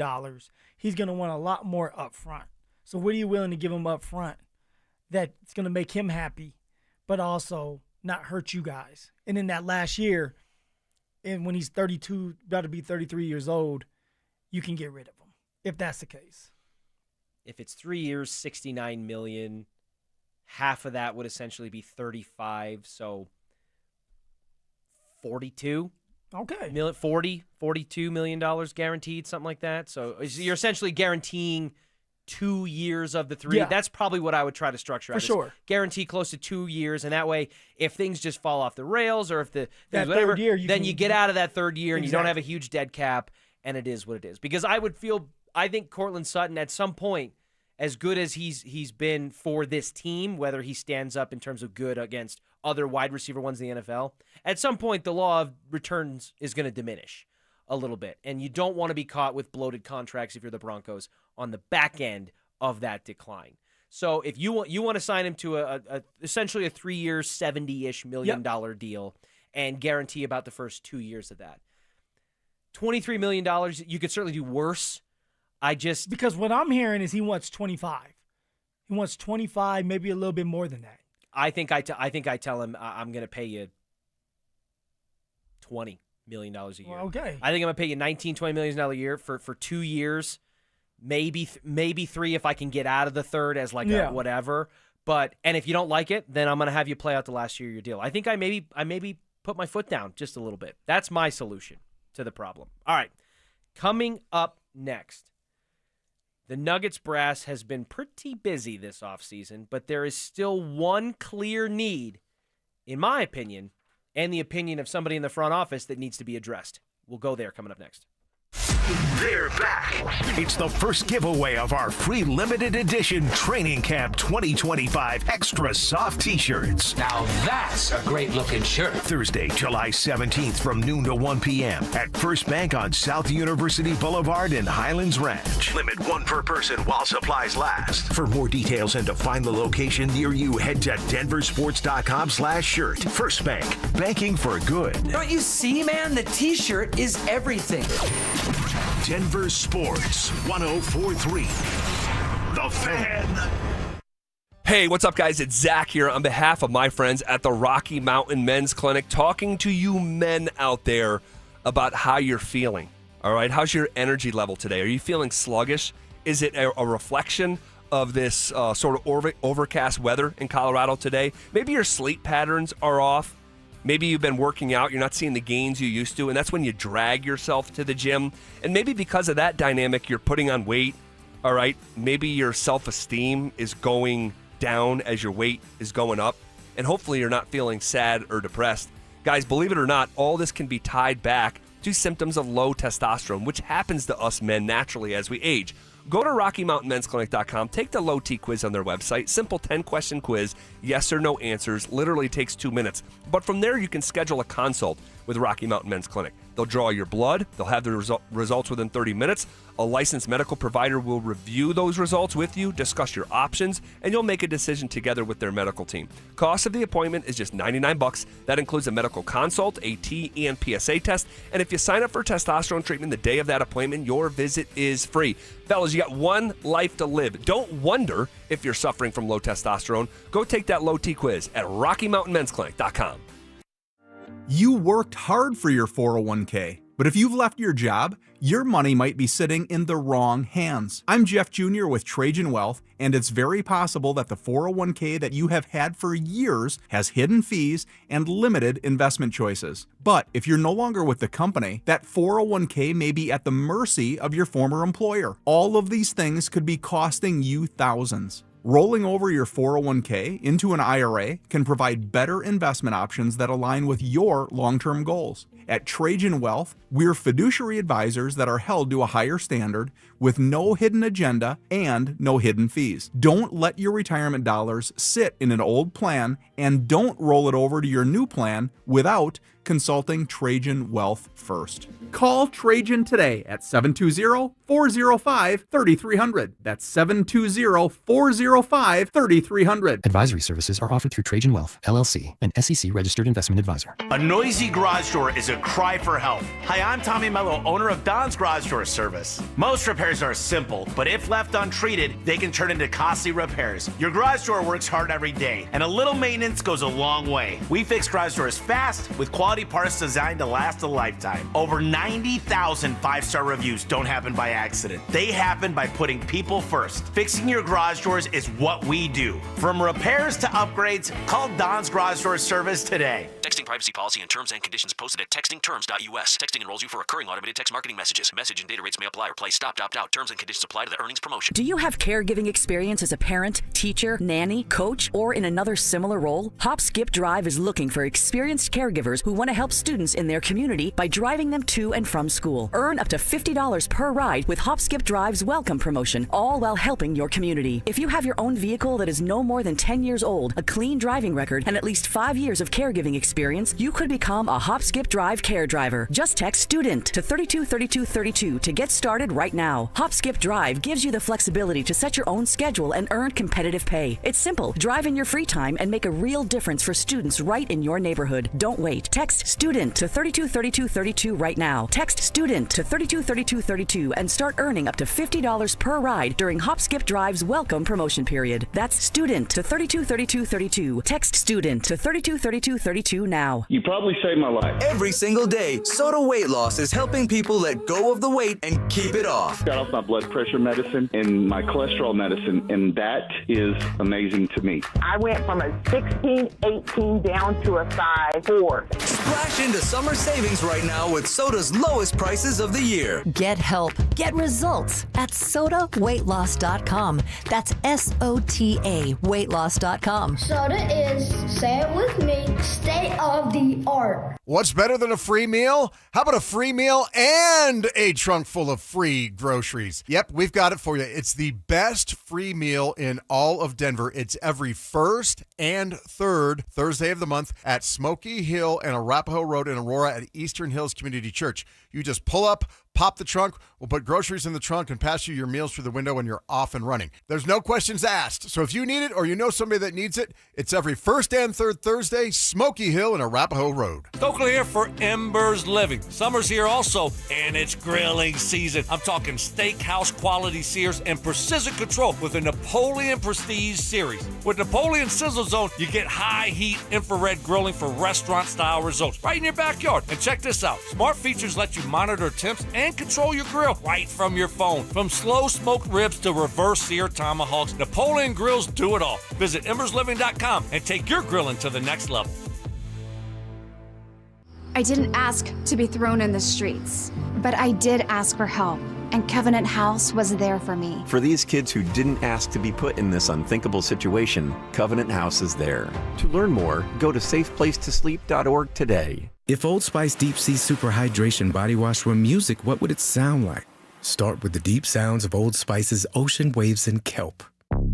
He's gonna want a lot more up front. So what are you willing to give him up front that's going to make him happy, but also not hurt you guys? And in that last year, and when he's 32, about to be 33 years old, you can get rid of him, if that's the case. If it's 3 years, $69 million, half of that would essentially be 35, so 42. Okay. $42 million guaranteed, something like that. So you're essentially guaranteeing 2 years of the 3. Yeah. That's probably what I would try to structure. For sure. Guarantee close to 2 years, and that way, if things just fall off the rails or if that third year, you get out of that third year and you don't have a huge dead cap, and it is what it is. Because I think Courtland Sutton at some point, as good as he's been for this team, whether he stands up in terms of good against other wide receiver ones in the NFL, at some point the law of returns is going to diminish a little bit. And you don't want to be caught with bloated contracts if you're the Broncos on the back end of that decline. So if you want to sign him to essentially a 3-year, $70-ish million deal and guarantee about the first 2 years of that. $23 million, you could certainly do worse. Because what I'm hearing is he wants 25. He wants 25, maybe a little bit more than that. I think I tell him I'm going to pay you $20 million a year. Well, okay. I think I'm going to pay you $19-20 million a year for 2 years, maybe 3 if I can get out of the third as like a whatever. And if you don't like it, then I'm going to have you play out the last year of your deal. I think I maybe put my foot down just a little bit. That's my solution to the problem. All right, coming up next. The Nuggets brass has been pretty busy this offseason, but there is still one clear need, in my opinion, and the opinion of somebody in the front office that needs to be addressed. We'll go there coming up next. They're back. It's the first giveaway of our free limited edition Training Camp 2025 Extra Soft T-shirts. Now that's a great looking shirt. Thursday, July 17th from noon to 1 p.m. at First Bank on South University Boulevard in Highlands Ranch. Limit 1 per person while supplies last. For more details and to find the location near you, head to DenverSports.com/shirt. First Bank, banking for good. Don't you see, man? The T-shirt is everything. Denver Sports 104.3. The Fan. Hey, what's up, guys? It's Zach here on behalf of my friends at the Rocky Mountain Men's Clinic, talking to you men out there about how you're feeling. All right, how's your energy level today? Are you feeling sluggish? Is it a reflection of this sort of overcast weather in Colorado today? Maybe your sleep patterns are off. Maybe you've been working out, you're not seeing the gains you used to, and that's when you drag yourself to the gym. And maybe because of that dynamic, you're putting on weight, all right? Maybe your self-esteem is going down as your weight is going up, and hopefully you're not feeling sad or depressed. Guys, believe it or not, all this can be tied back to symptoms of low testosterone, which happens to us men naturally as we age. Go to RockyMountainMen'sClinic.com, take the low T quiz on their website, simple 10-question quiz, yes or no answers, literally takes 2 minutes. But from there, you can schedule a consult with Rocky Mountain Men's Clinic. They'll draw your blood, they'll have the results within 30 minutes. A licensed medical provider will review those results with you, discuss your options, and you'll make a decision together with their medical team. Cost of the appointment is just $99. That includes a medical consult, a T and PSA test, and if you sign up for testosterone treatment the day of that appointment, your visit is free. Fellas, you got one life to live. Don't wonder if you're suffering from low testosterone. Go take that low T quiz at RockyMountainMen'sClinic.com. You worked hard for your 401k, but if you've left your job, your money might be sitting in the wrong hands. I'm Jeff Jr. with Trajan Wealth, and it's very possible that the 401k that you have had for years has hidden fees and limited investment choices. But if you're no longer with the company, that 401k may be at the mercy of your former employer. All of these things could be costing you thousands. Rolling over your 401k into an IRA can provide better investment options that align with your long-term goals. At Trajan Wealth, we're fiduciary advisors that are held to a higher standard with no hidden agenda and no hidden fees. Don't let your retirement dollars sit in an old plan, and don't roll it over to your new plan without consulting Trajan Wealth first. Call Trajan today at 720-405-3300. That's 720-405-3300. Advisory services are offered through Trajan Wealth, LLC, an SEC-registered investment advisor. A noisy garage door is a cry for help. Hi, I'm Tommy Mello, owner of Don's Garage Door Service. Most repairs are simple, but if left untreated, they can turn into costly repairs. Your garage door works hard every day, and a little maintenance goes a long way. We fix garage doors fast with quality parts designed to last a lifetime. Over 90,000 five-star reviews don't happen by accident. They happen by putting people first. Fixing your garage doors is what we do. From repairs to upgrades, call Don's Garage Door Service today. Texting privacy policy and terms and conditions posted at textingterms.us. Texting enrolls you for recurring automated text marketing messages. Message and data rates may apply or place stop, opt out. Terms and conditions apply to the earnings promotion. Do you have caregiving experience as a parent, teacher, nanny, coach, or in another similar role? Hop Skip Drive is looking for experienced caregivers who want to help students in their community by driving them to and from school. Earn up to $50 per ride with Hop Skip Drive's welcome promotion, all while helping your community. If you have your own vehicle that is no more than 10 years old, a clean driving record, and at least 5 years of caregiving experience, experience, you could become a Hop Skip Drive care driver. Just text STUDENT to 323232 to get started right now. Hop Skip Drive gives you the flexibility to set your own schedule and earn competitive pay. It's simple. Drive in your free time and make a real difference for students right in your neighborhood. Don't wait. Text STUDENT to 323232 right now. Text STUDENT to 323232 and start earning up to $50 per ride during Hop Skip Drive's welcome promotion period. That's STUDENT to 323232. Text STUDENT to 323232 now. You probably saved my life. Every single day, Soda Weight Loss is helping people let go of the weight and keep it off. Got off my blood pressure medicine and my cholesterol medicine, and that is amazing to me. I went from a 16, 18 down to a size 4. Splash into summer savings right now with Soda's lowest prices of the year. Get help. Get results at SodaWeightLoss.com. That's SOTA weightloss.com. Soda is, say it with me, state of the art. What's better than a free meal? How about a free meal and a trunk full of free groceries? Yep, we've got it for you. It's the best free meal in all of Denver. It's every first and third Thursday of the month at Smoky Hill and Arapahoe Road in Aurora at Eastern Hills Community Church. You just pull up, pop the trunk, we'll put groceries in the trunk and pass you your meals through the window and you're off and running. There's no questions asked. So if you need it or you know somebody that needs it, it's every first and third Thursday, Smoky Hill and Arapahoe Road. Stokley here for Embers Living. Summer's here also, and it's grilling season. I'm talking steakhouse quality sears and precision control with the Napoleon Prestige series. With Napoleon Sizzle Zone, you get high heat infrared grilling for restaurant style results right in your backyard. And check this out. Smart features let you monitor temps and control your grill right from your phone. From slow smoked ribs to reverse sear tomahawks, Napoleon Grills do it all. Visit embersliving.com and take your grilling to the next level. I didn't ask to be thrown in the streets, but I did ask for help, and Covenant House was there for me. For these kids who didn't ask to be put in this unthinkable situation, Covenant House is there. To learn more, go to safeplacetosleep.org today. If Old Spice Deep Sea Super Hydration Body Wash were music, what would it sound like? Start with the deep sounds of Old Spice's ocean waves and kelp.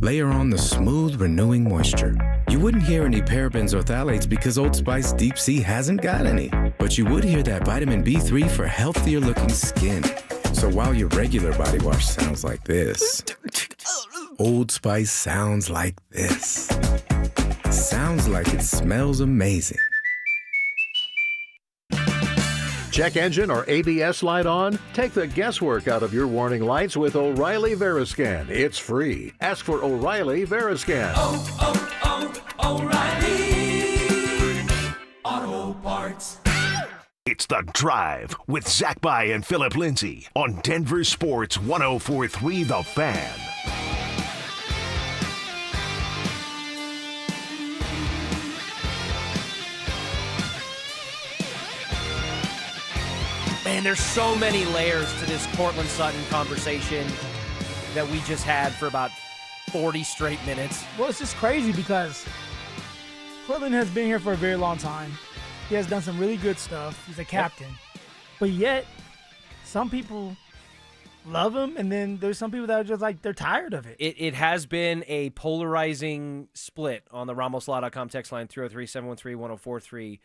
Layer on the smooth, renewing moisture. You wouldn't hear any parabens or phthalates because Old Spice Deep Sea hasn't got any. But you would hear that vitamin B3 for healthier looking skin. So while your regular body wash sounds like this, Old Spice sounds like this. Sounds like it smells amazing. Check engine or ABS light on? Take the guesswork out of your warning lights with O'Reilly Veriscan. It's free. Ask for O'Reilly Veriscan. O'Reilly Auto Parts. It's The Drive with Zach By and Phillip Lindsay on Denver Sports 104.3 The Fan. Man, there's so many layers to this Cortland Sutton conversation that we just had for about 40 straight minutes. Well, it's just crazy because Cortland has been here for a very long time. He has done some really good stuff. He's a captain. Yep. But yet, some people love him, and then there's some people that are just like, they're tired of it. It has been a polarizing split on the RamosLaw.com text line 303-713-1043.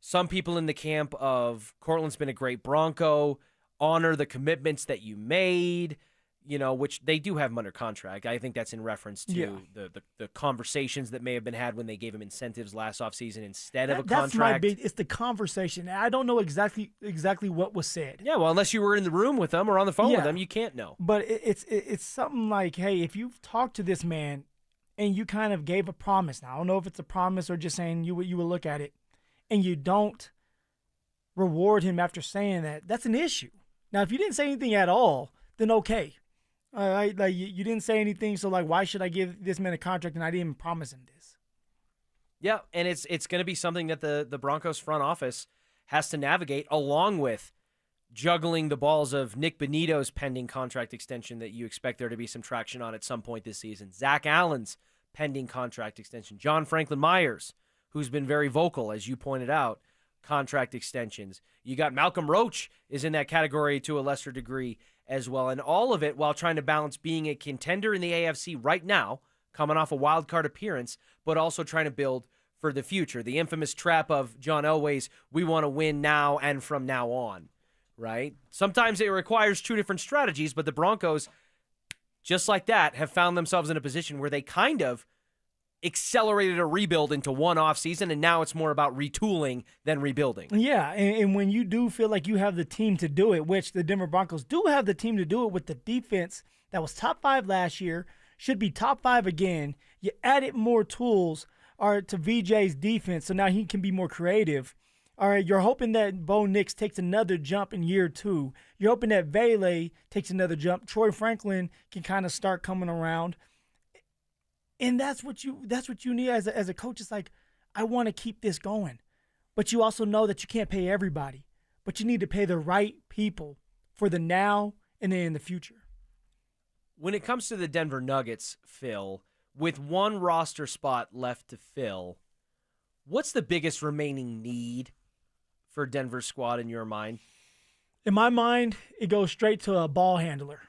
Some people in the camp of Cortland's been a great Bronco, honor the commitments that you made, which they do have him under contract. I think that's in reference to the conversations that may have been had when they gave him incentives last offseason instead of a contract. That's my big, it's the conversation. I don't know exactly what was said. Yeah, well, unless you were in the room with them or on the phone with them, you can't know. But it's something like, hey, if you've talked to this man and you kind of gave a promise, now I don't know if it's a promise or just saying you will look at it, and you don't reward him after saying that, that's an issue. Now, if you didn't say anything at all, then okay. All right, like you didn't say anything, so like, why should I give this man a contract and I didn't even promise him this? Yeah, and it's going to be something that the Broncos front office has to navigate, along with juggling the balls of Nick Benito's pending contract extension that you expect there to be some traction on at some point this season, Zach Allen's pending contract extension, John Franklin Myers, who's been very vocal, as you pointed out, contract extensions. You got Malcolm Roach is in that category to a lesser degree as well. And all of it while trying to balance being a contender in the AFC right now, coming off a wild card appearance, but also trying to build for the future. The infamous trap of John Elway's, we want to win now and from now on, right? Sometimes it requires two different strategies, but the Broncos, just like that, have found themselves in a position where they kind of accelerated a rebuild into one offseason, and now it's more about retooling than rebuilding. Yeah, and when you do feel like you have the team to do it, which the Denver Broncos do have the team to do it with the defense that was top 5 last year, should be top 5 again. You added more tools to VJ's defense, so now he can be more creative. All right, you're hoping that Bo Nix takes another jump in year 2. You're hoping that Vele takes another jump. Troy Franklin can kind of start coming around. And that's what you need as a coach. It's like, I want to keep this going. But you also know that you can't pay everybody. But you need to pay the right people for the now and then in the future. When it comes to the Denver Nuggets, Phil, with one roster spot left to fill, what's the biggest remaining need for Denver's squad in your mind? In my mind, it goes straight to a ball handler.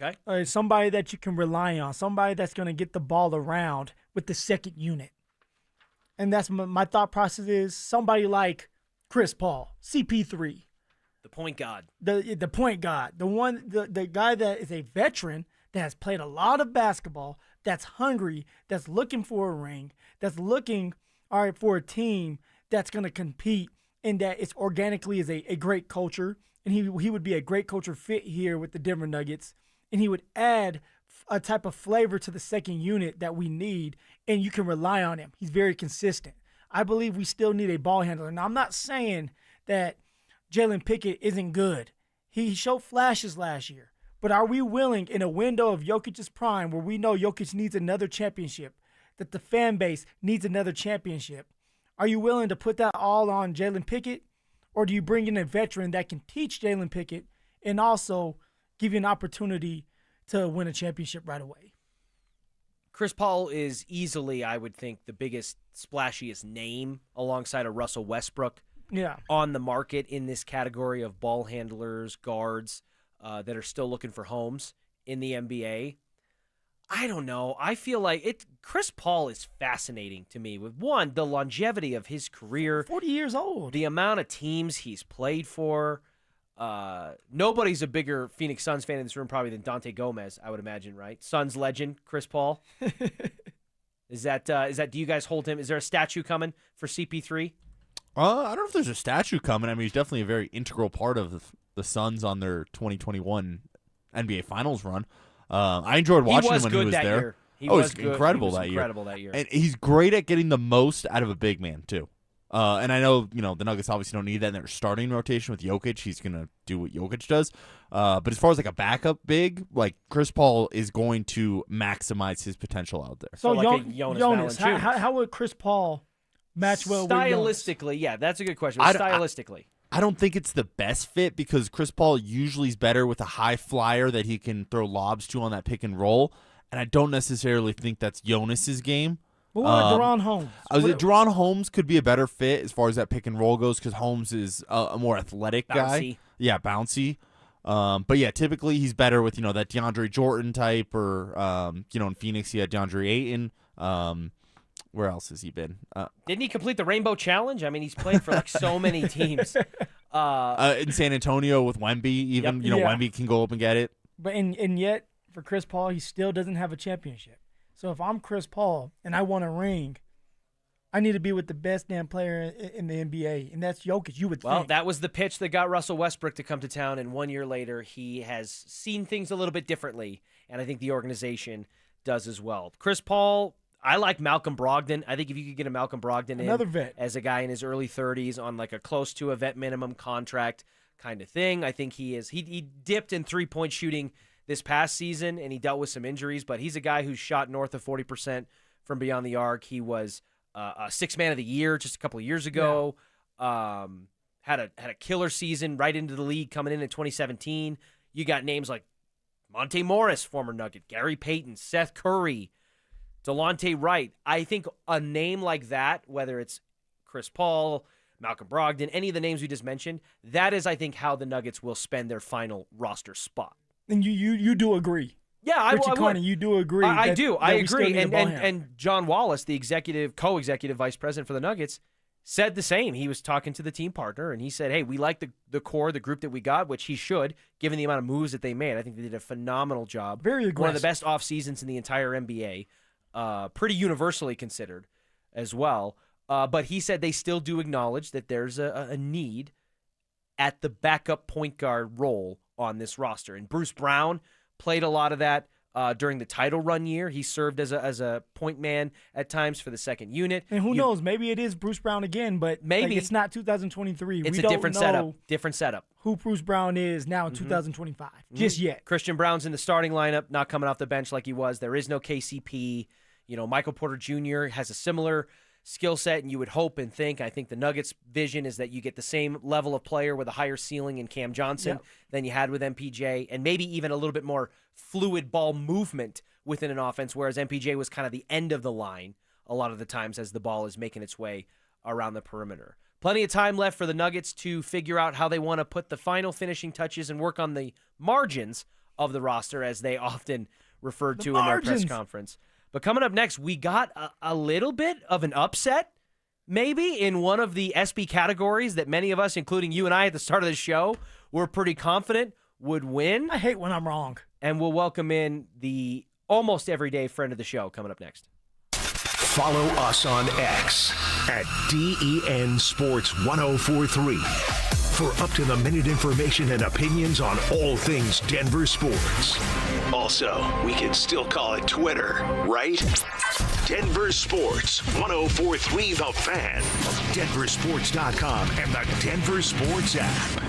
Okay. Somebody that you can rely on, somebody that's going to get the ball around with the second unit. And that's my thought process is somebody like Chris Paul, CP3. The point guard. The point guard. The guy that is a veteran that has played a lot of basketball, that's hungry, that's looking for a ring, that's looking for a team that's going to compete, and that it's organically is a great culture. And he would be a great culture fit here with the Denver Nuggets. And he would add a type of flavor to the second unit that we need, and you can rely on him. He's very consistent. I believe we still need a ball handler. Now, I'm not saying that Jalen Pickett isn't good. He showed flashes last year. But are we willing, in a window of Jokic's prime, where we know Jokic needs another championship, that the fan base needs another championship, are you willing to put that all on Jalen Pickett? Or do you bring in a veteran that can teach Jalen Pickett and also give you an opportunity to win a championship right away? Chris Paul is easily, I would think, the biggest, splashiest name alongside of Russell Westbrook on the market in this category of ball handlers, guards that are still looking for homes in the NBA. I don't know. I feel like Chris Paul is fascinating to me with, one, the longevity of his career. 40 years old. The amount of teams he's played for. Nobody's a bigger Phoenix Suns fan in this room probably than Dante Gomez, I would imagine, right? Suns legend, Chris Paul. Is that do you guys hold him? Is there a statue coming for CP3? I don't know if there's a statue coming. I mean, he's definitely a very integral part of the Suns on their 2021 NBA Finals run. I enjoyed watching him when he was there. Year. He was incredible that year. And he's great at getting the most out of a big man, too. And I know, the Nuggets obviously don't need that in their starting rotation with Jokic. He's going to do what Jokic does. But as far as like a backup big, like Chris Paul is going to maximize his potential out there. So like Jonas, how would Chris Paul match well with stylistically? Yeah, that's a good question. Stylistically. I don't think it's the best fit because Chris Paul usually is better with a high flyer that he can throw lobs to on that pick and roll. And I don't necessarily think that's Jonas's game. What about Deron Holmes? Deron Holmes could be a better fit as far as that pick and roll goes because Holmes is a more athletic guy. Yeah, bouncy. But yeah, typically he's better with, that DeAndre Jordan type or, in Phoenix he had DeAndre Ayton. Where else has he been? Didn't he complete the Rainbow Challenge? I mean, he's played for like so many teams. In San Antonio with Wemby, even, Wemby can go up and get it. But and yet, for Chris Paul, he still doesn't have a championship. So if I'm Chris Paul and I want a ring, I need to be with the best damn player in the NBA, and that's Jokic, you would think. Well, that was the pitch that got Russell Westbrook to come to town, and 1 year later, he has seen things a little bit differently, and I think the organization does as well. Chris Paul, I like Malcolm Brogdon. I think if you could get a Malcolm Brogdon another vet as a guy in his early 30s on like a close to a vet minimum contract kind of thing, I think he is. He dipped in three-point shooting this past season, and he dealt with some injuries, but he's a guy who's shot north of 40% from beyond the arc. He was a sixth man of the year just a couple of years ago. Yeah. Had a killer season right into the league coming in 2017. You got names like Monte Morris, former Nugget, Gary Payton, Seth Curry, Delonte Wright. I think a name like that, whether it's Chris Paul, Malcolm Brogdon, any of the names we just mentioned, that is, I think, how the Nuggets will spend their final roster spot. And you do agree? Yeah, Richie Carney, you do agree. I agree. And And John Wallace, the co-executive vice president for the Nuggets, said the same. He was talking to the team partner, and he said, hey, we like the core, the group that we got, which he should, given the amount of moves that they made. I think they did a phenomenal job. Very aggressive. One of the best off seasons in the entire NBA, pretty universally considered as well. But he said they still do acknowledge that there's a need at the backup point guard role on this roster. And Bruce Brown played a lot of that during the title run year. He served as a point man at times for the second unit. And who knows? Maybe it is Bruce Brown again, but maybe it's not 2023. It's we a don't different know setup. Different setup. Who Bruce Brown is now in 2025. Just yet. Christian Brown's in the starting lineup, not coming off the bench like he was. There is no KCP. Michael Porter Jr. has a similar skill set, and you would hope and think. I think the Nuggets' vision is that you get the same level of player with a higher ceiling in Cam Johnson than you had with MPJ, and maybe even a little bit more fluid ball movement within an offense, whereas MPJ was kind of the end of the line a lot of the times as the ball is making its way around the perimeter. Plenty of time left for the Nuggets to figure out how they want to put the final finishing touches and work on the margins of the roster, as they often referred to in their press conference. But coming up next, we got a little bit of an upset, maybe, in one of the SB categories that many of us, including you and I at the start of the show, were pretty confident would win. I hate when I'm wrong. And we'll welcome in the almost everyday friend of the show coming up next. Follow us on X at DEN Sports 1043 for up-to-the-minute information and opinions on all things Denver sports. Also, we can still call it Twitter, right? Denver Sports 1043 The Fan, DenverSports.com, and the Denver Sports app.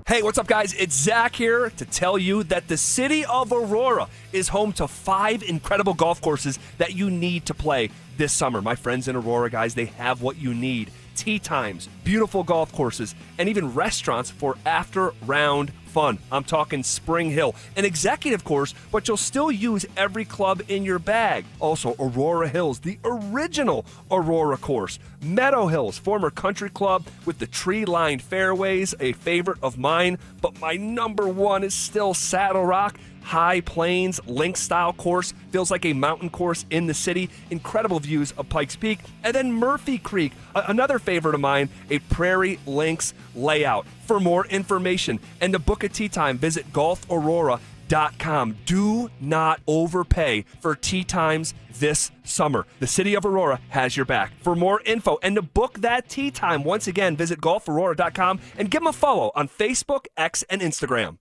Hey, what's up, guys? It's Zach here to tell you that the city of Aurora is home to 5 incredible golf courses that you need to play this summer. My friends in Aurora, guys, they have what you need. Tee times, beautiful golf courses, and even restaurants for after-round fun. I'm talking Spring Hill, an executive course, but you'll still use every club in your bag. Also, Aurora Hills, the original Aurora course. Meadow Hills, former country club with the tree-lined fairways, a favorite of mine, but my number one is still Saddle Rock. High Plains link-style course, feels like a mountain course in the city. Incredible views of Pikes Peak. And then Murphy Creek, another favorite of mine, a prairie links layout. For more information and to book a tee time, visit golfaurora.com. Do not overpay for tee times this summer. The city of Aurora has your back. For more info and to book that tee time, once again, visit golfaurora.com and give them a follow on Facebook, X, and Instagram.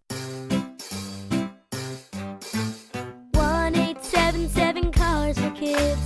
1-877 Cars for Kids.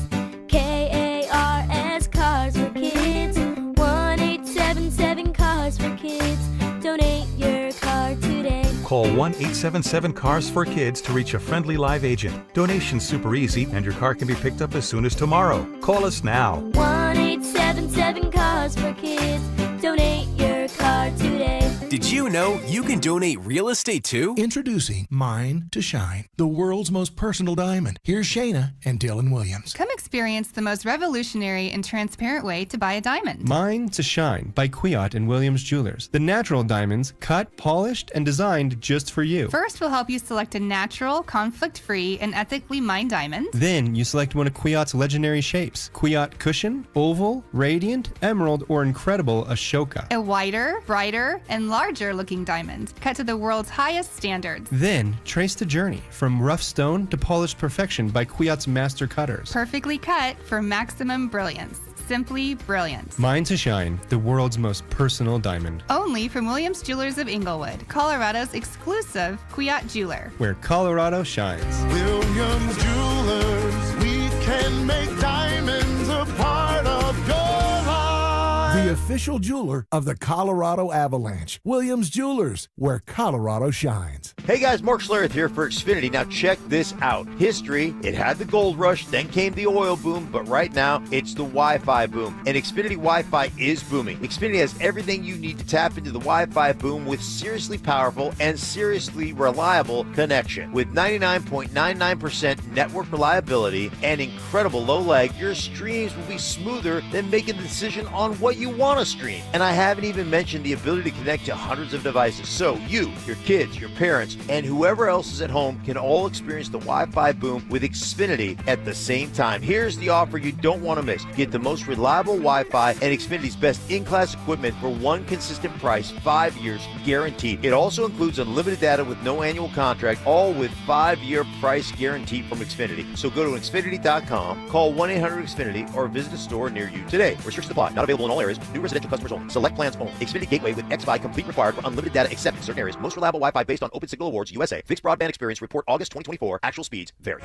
KARS Cars for Kids. 1-877 Cars for Kids. Donate your car today. Call 1-877-CARS-FOR-KIDS to reach a friendly live agent. Donation's super easy, and your car can be picked up as soon as tomorrow. Call us now. 1-877 Cars for Kids. Donate your car today. Did you know you can donate real estate too? Introducing Mine to Shine, the world's most personal diamond. Here's Shayna and Dylan Williams. Come experience the most revolutionary and transparent way to buy a diamond. Mine to Shine by Kwiat and Williams Jewelers. The natural diamonds cut, polished, and designed just for you. First, we'll help you select a natural, conflict-free, and ethically mined diamond. Then you select one of Kwiat's legendary shapes. Kwiat Cushion, Oval, Radiant, Emerald, or Incredible Ashoka. A whiter, brighter, and larger looking diamond, cut to the world's highest standards. Then trace the journey from rough stone to polished perfection by Kwiat's master cutters. Perfectly cut for maximum brilliance. Simply brilliant. Mine to Shine, the world's most personal diamond. Only from Williams Jewelers of Inglewood, Colorado's exclusive Kwiat jeweler. Where Colorado shines. Williams Jewelers, we can make diamonds a part of your life. The official jeweler of the Colorado Avalanche. Williams Jewelers, where Colorado shines. Hey guys, Mark Schlereth here for Xfinity. Now check this out. History, it had the gold rush, then came the oil boom, but right now it's the Wi-Fi boom. And Xfinity Wi-Fi is booming. Xfinity has everything you need to tap into the Wi-Fi boom with seriously powerful and seriously reliable connection. With 99.99% network reliability and incredible low lag, your streams will be smoother than making the decision on what you want to stream. And I haven't even mentioned the ability to connect to hundreds of devices. So you, your kids, your parents, parents, and whoever else is at home can all experience the Wi-Fi boom with Xfinity at the same time. Here's the offer you don't want to miss. Get the most reliable Wi-Fi and Xfinity's best in-class equipment for one consistent price, 5 years guaranteed. It also includes unlimited data with no annual contract, all with 5-year price guarantee from Xfinity. So go to Xfinity.com, call 1-800-XFINITY, or visit a store near you today. Restrictions apply. Not available in all areas. New residential customers only. Select plans only. Xfinity Gateway with XFi complete required for unlimited data except in certain areas. Most reliable Wi-Fi based on Open Signal Awards USA. Fixed broadband experience report August 2024. Actual speeds vary.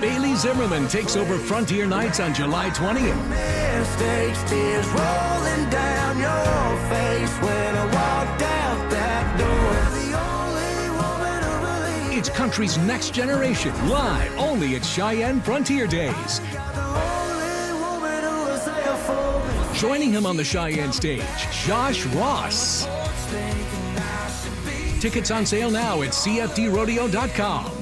Bailey Zimmerman takes over Frontier Nights on July 20th. Mistakes, tears rolling down your face when I walked out that door. The only woman who believes. It's country's next generation, live only at Cheyenne Frontier Days. Joining him on the Cheyenne stage, Josh Ross. Tickets on sale now at CFDrodeo.com.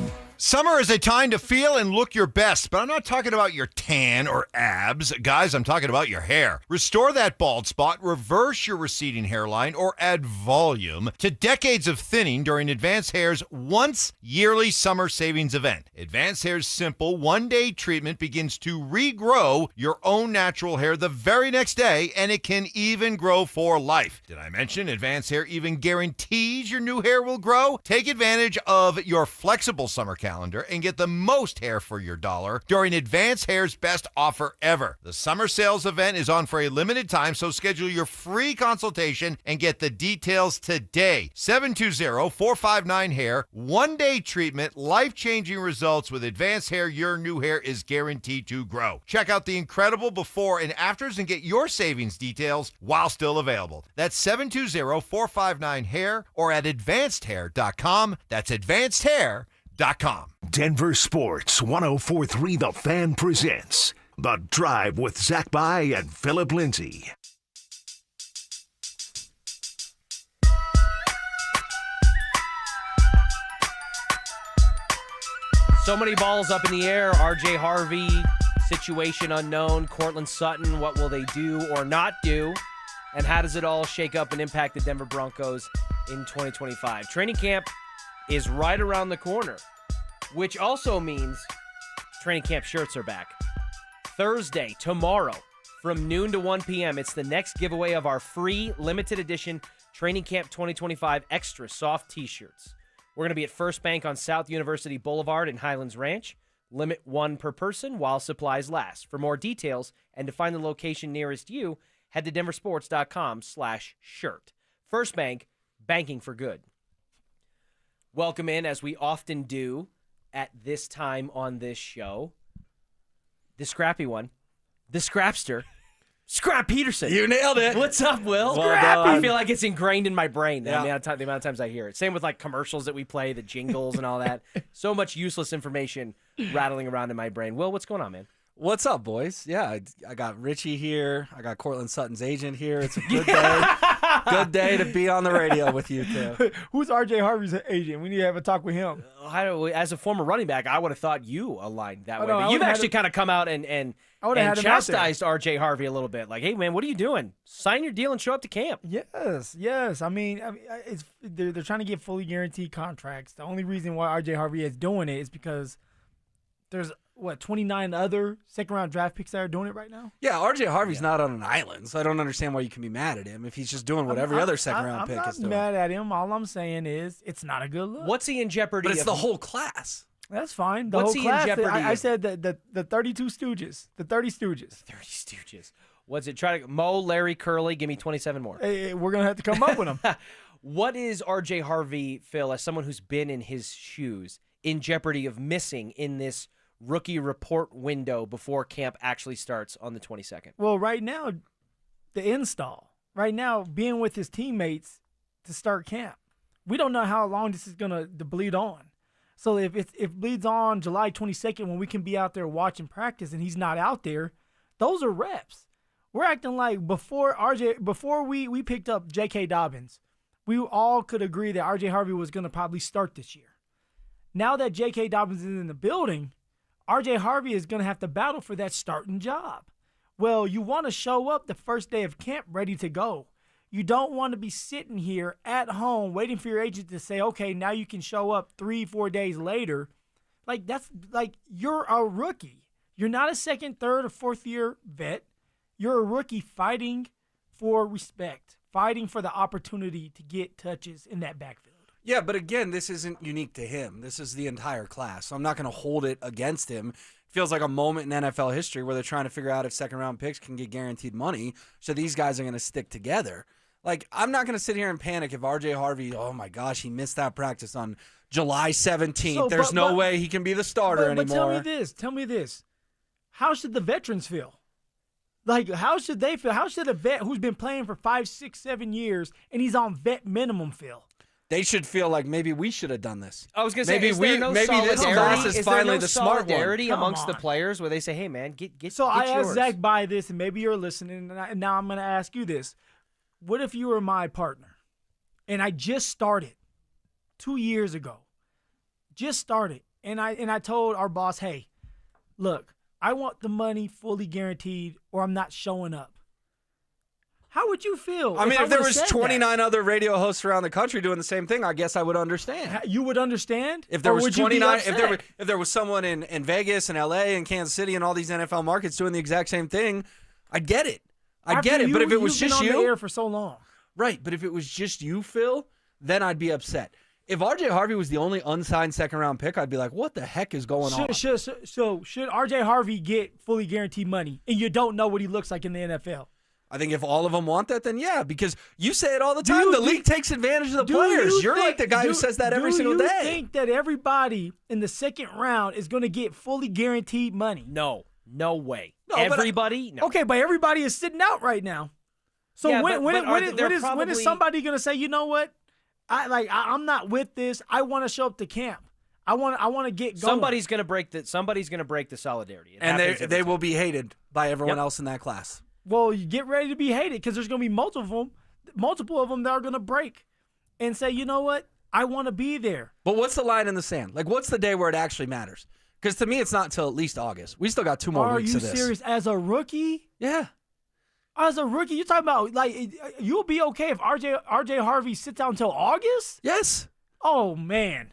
Summer is a time to feel and look your best, but I'm not talking about your tan or abs. Guys, I'm talking about your hair. Restore that bald spot, reverse your receding hairline, or add volume to decades of thinning during Advanced Hair's once yearly summer savings event. Advanced Hair's simple one-day treatment begins to regrow your own natural hair the very next day, and it can even grow for life. Did I mention Advanced Hair even guarantees your new hair will grow? Take advantage of your flexible summer calendar and get the most hair for your dollar during Advanced Hair's best offer ever. The summer sales event is on for a limited time, so schedule your free consultation and get the details today. 720-459-HAIR. One-day treatment, life-changing results with Advanced Hair. Your new hair is guaranteed to grow. Check out the incredible before and afters and get your savings details while still available. That's 720-459-HAIR or at advancedhair.com. That's advancedhair.com. Denver Sports 1043 The Fan presents The Drive with Zach By and Phillip Lindsay. So many balls up in the air. RJ Harvey, situation unknown. Cortland Sutton, what will they do or not do? And how does it all shake up and impact the Denver Broncos in 2025? Training camp is right around the corner, which also means training camp shirts are back. Thursday, tomorrow, from noon to 1 p.m., it's the next giveaway of our free limited edition Training Camp 2025 Extra Soft T-shirts. We're going to be at First Bank on South University Boulevard in Highlands Ranch. Limit 1 per person while supplies last. For more details and to find the location nearest you, head to denversports.com/shirt. First Bank, banking for good. Welcome in, as we often do at this time on this show, the scrappy one, the scrapster, Scrap Peterson. You nailed it. What's up, Will? Scrappy. I feel like it's ingrained in my brain, Yeah. the amount of times I hear it. Same with like commercials that we play, the jingles and all that. So much useless information rattling around in my brain. Will, what's going on, man? What's up, boys? Yeah, I got Richie here. I got Cortland Sutton's agent here. It's a good day. Good day to be on the radio with you two. Who's RJ Harvey's agent? We need to have a talk with him. As a former running back, I would have thought you aligned that way. no, But you've actually kind of come out and I would've had him out there. chastised RJ Harvey a little bit. Like, hey, man, what are you doing? Sign your deal and show up to camp. Yes. I mean, they're trying to get fully guaranteed contracts. The only reason why RJ Harvey is doing it is because there's 29 other second-round draft picks that are doing it right now? Yeah, RJ Harvey's not on an island, so I don't understand why you can be mad at him if he's just doing what every other second-round pick is doing. I'm not mad at him. All I'm saying is it's not a good look. What's he in jeopardy But it's of? the whole class. That's fine. What's whole he in class, jeopardy I of? said the 32 Stooges, the 30 Stooges. 30 Stooges. What's it? Try to Mo, Larry, Curly. Give me 27 more. Hey, we're gonna have to come up with them. What is RJ Harvey, Phil, as someone who's been in his shoes, in jeopardy of missing in this rookie report window before camp actually starts on the 22nd? Well, right now, the install. Right now, being with his teammates to start camp. We don't know how long this is gonna bleed on. So if it bleeds on July 22nd when we can be out there watching practice and he's not out there, those are reps. We're acting like before we picked up J.K. Dobbins, we all could agree that RJ Harvey was going to probably start this year. Now that J.K. Dobbins is in the building, RJ Harvey is going to have to battle for that starting job. Well, you want to show up the first day of camp ready to go. You don't want to be sitting here at home waiting for your agent to say, okay, now you can show up 3-4 days later. Like, that's like, you're a rookie. You're not a second, third, or fourth year vet. You're a rookie fighting for respect, fighting for the opportunity to get touches in that backfield. Yeah, but again, this isn't unique to him. This is the entire class. So I'm not going to hold it against him. It feels like a moment in NFL history where they're trying to figure out if second-round picks can get guaranteed money, so these guys are going to stick together. Like, I'm not going to sit here and panic if R.J. Harvey, oh my gosh, he missed that practice on July 17th. So, There's no way he can be the starter anymore. But tell me this. How should the veterans feel? Like, how should they feel? How should a vet who's been playing for 5, 6, 7 years and he's on vet minimum feel? They should feel like maybe we should have done this. I was going to say, maybe this class is finally the smart one. Solidarity amongst the players where they say, hey, man, get So I yours. asked Zach by this, and maybe you're listening, and now I'm going to ask you this. What if you were my partner, and I just started 2 years ago, and I told our boss, hey, look, I want the money fully guaranteed or I'm not showing up. How would you feel? I mean, if there was said 29 other radio hosts around the country doing the same thing, I guess I would understand. You would understand? If there Or was would you be 29, upset? if there was someone in Vegas and LA and Kansas City and all these NFL markets doing the exact same thing, I'd get it. I'd get it. But if it was You've just been on you, the air for so long. right? But if it was just you, Phil, then I'd be upset. If R.J. Harvey was the only unsigned second-round pick, I'd be like, what the heck is going on? So should R.J. Harvey get fully guaranteed money, and you don't know what he looks like in the NFL? I think if all of them want that, then yeah, because you say it all the time. The league takes advantage of the players. You're like the guy who says that every single day. Do you think that everybody in the second round is going to get fully guaranteed money? No way. No, Everybody? No. Okay, but everybody is sitting out right now. So Yeah, when is probably somebody going to say, you know what? I'm not with this. I want to show up to camp. I want to get going. Somebody's going to break the solidarity. And they will be hated by everyone else in that class. Well, you get ready to be hated because there's going to be multiple of them that are going to break and say, you know what? I want to be there. But what's the line in the sand? Like, what's the day where it actually matters? Because to me, it's not until at least August. We still got 2 more weeks of this. Are you serious? As a rookie? Yeah. As a rookie, you're talking about, like, you'll be okay if RJ Harvey sits out until August? Yes. Oh, man.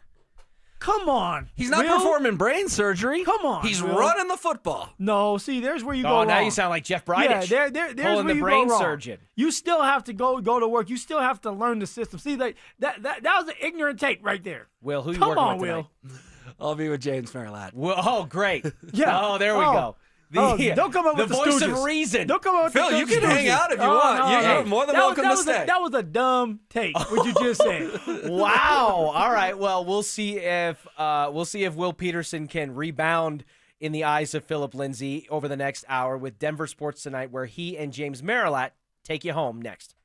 Come on. He's not performing brain surgery. Come on. He's Will. running the football. No, see, there's where you go Oh, wrong. now you sound like Jeff Bridich. Yeah, there's pulling where the you brain go wrong. surgeon. You still have to go to work. You still have to learn the system. See, that was an ignorant take right there. Will, who you Come working on, with Will. tonight? I'll be with James Merrilat. Well, oh, great. Yeah. Oh, there we go. Don't come up with the voice Stooges. of reason. Don't come up with Phil, the you can Stooges. hang out if you want. You're more than welcome to stay. That was a dumb take. What you just said. Wow. All right. Well, we'll see if Will Peterson can rebound in the eyes of Phillip Lindsay over the next hour with Denver Sports Tonight, where he and James Merrilat take you home next.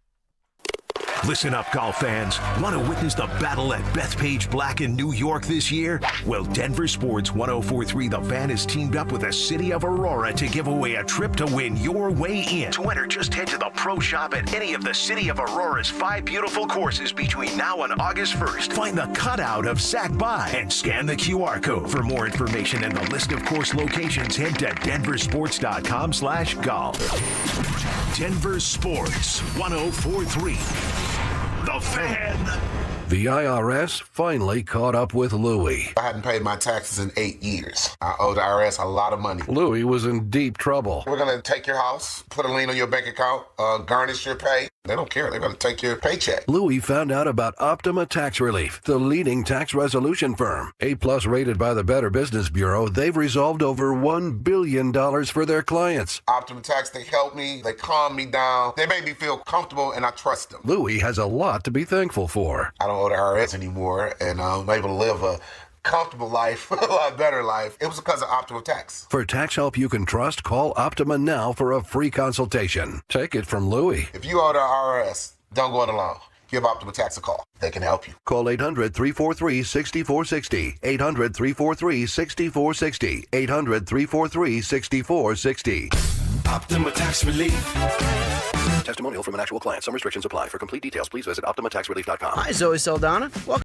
Listen up, golf fans. Want to witness the battle at Bethpage Black in New York this year? Well, Denver Sports 104.3 The Fan has teamed up with the City of Aurora to give away a trip to win your way in. To enter, just head to the pro shop at any of the City of Aurora's 5 beautiful courses between now and August 1st. Find the cutout of Sac By and scan the QR code. For more information and the list of course locations, head to denversports.com/golf. Denver Sports 104.3 The Fan. The IRS finally caught up with Louie. I hadn't paid my taxes in 8 years. I owe the IRS a lot of money. Louie was in deep trouble. We're going to take your house, put a lien on your bank account, garnish your pay. They don't care. They're going to take your paycheck. Louie found out about Optima Tax Relief, the leading tax resolution firm. A+ rated by the Better Business Bureau, they've resolved over $1 billion for their clients. Optima Tax, they help me. They calm me down. They make me feel comfortable, and I trust them. Louie has a lot to be thankful for. I don't owe the IRS anymore, and I'm able to live a comfortable life, a lot better life. It was because of Optima Tax. For tax help you can trust, call Optima now for a free consultation. Take it from Louie. If you owe the IRS, don't go it alone. Give Optima Tax a call. They can help you. Call 800-343-6460. 800-343-6460. 800-343-6460. Optima Tax Relief. Testimonial from an actual client. Some restrictions apply. For complete details, please visit OptimaTaxRelief.com. Hi, Zoe Saldana. Welcome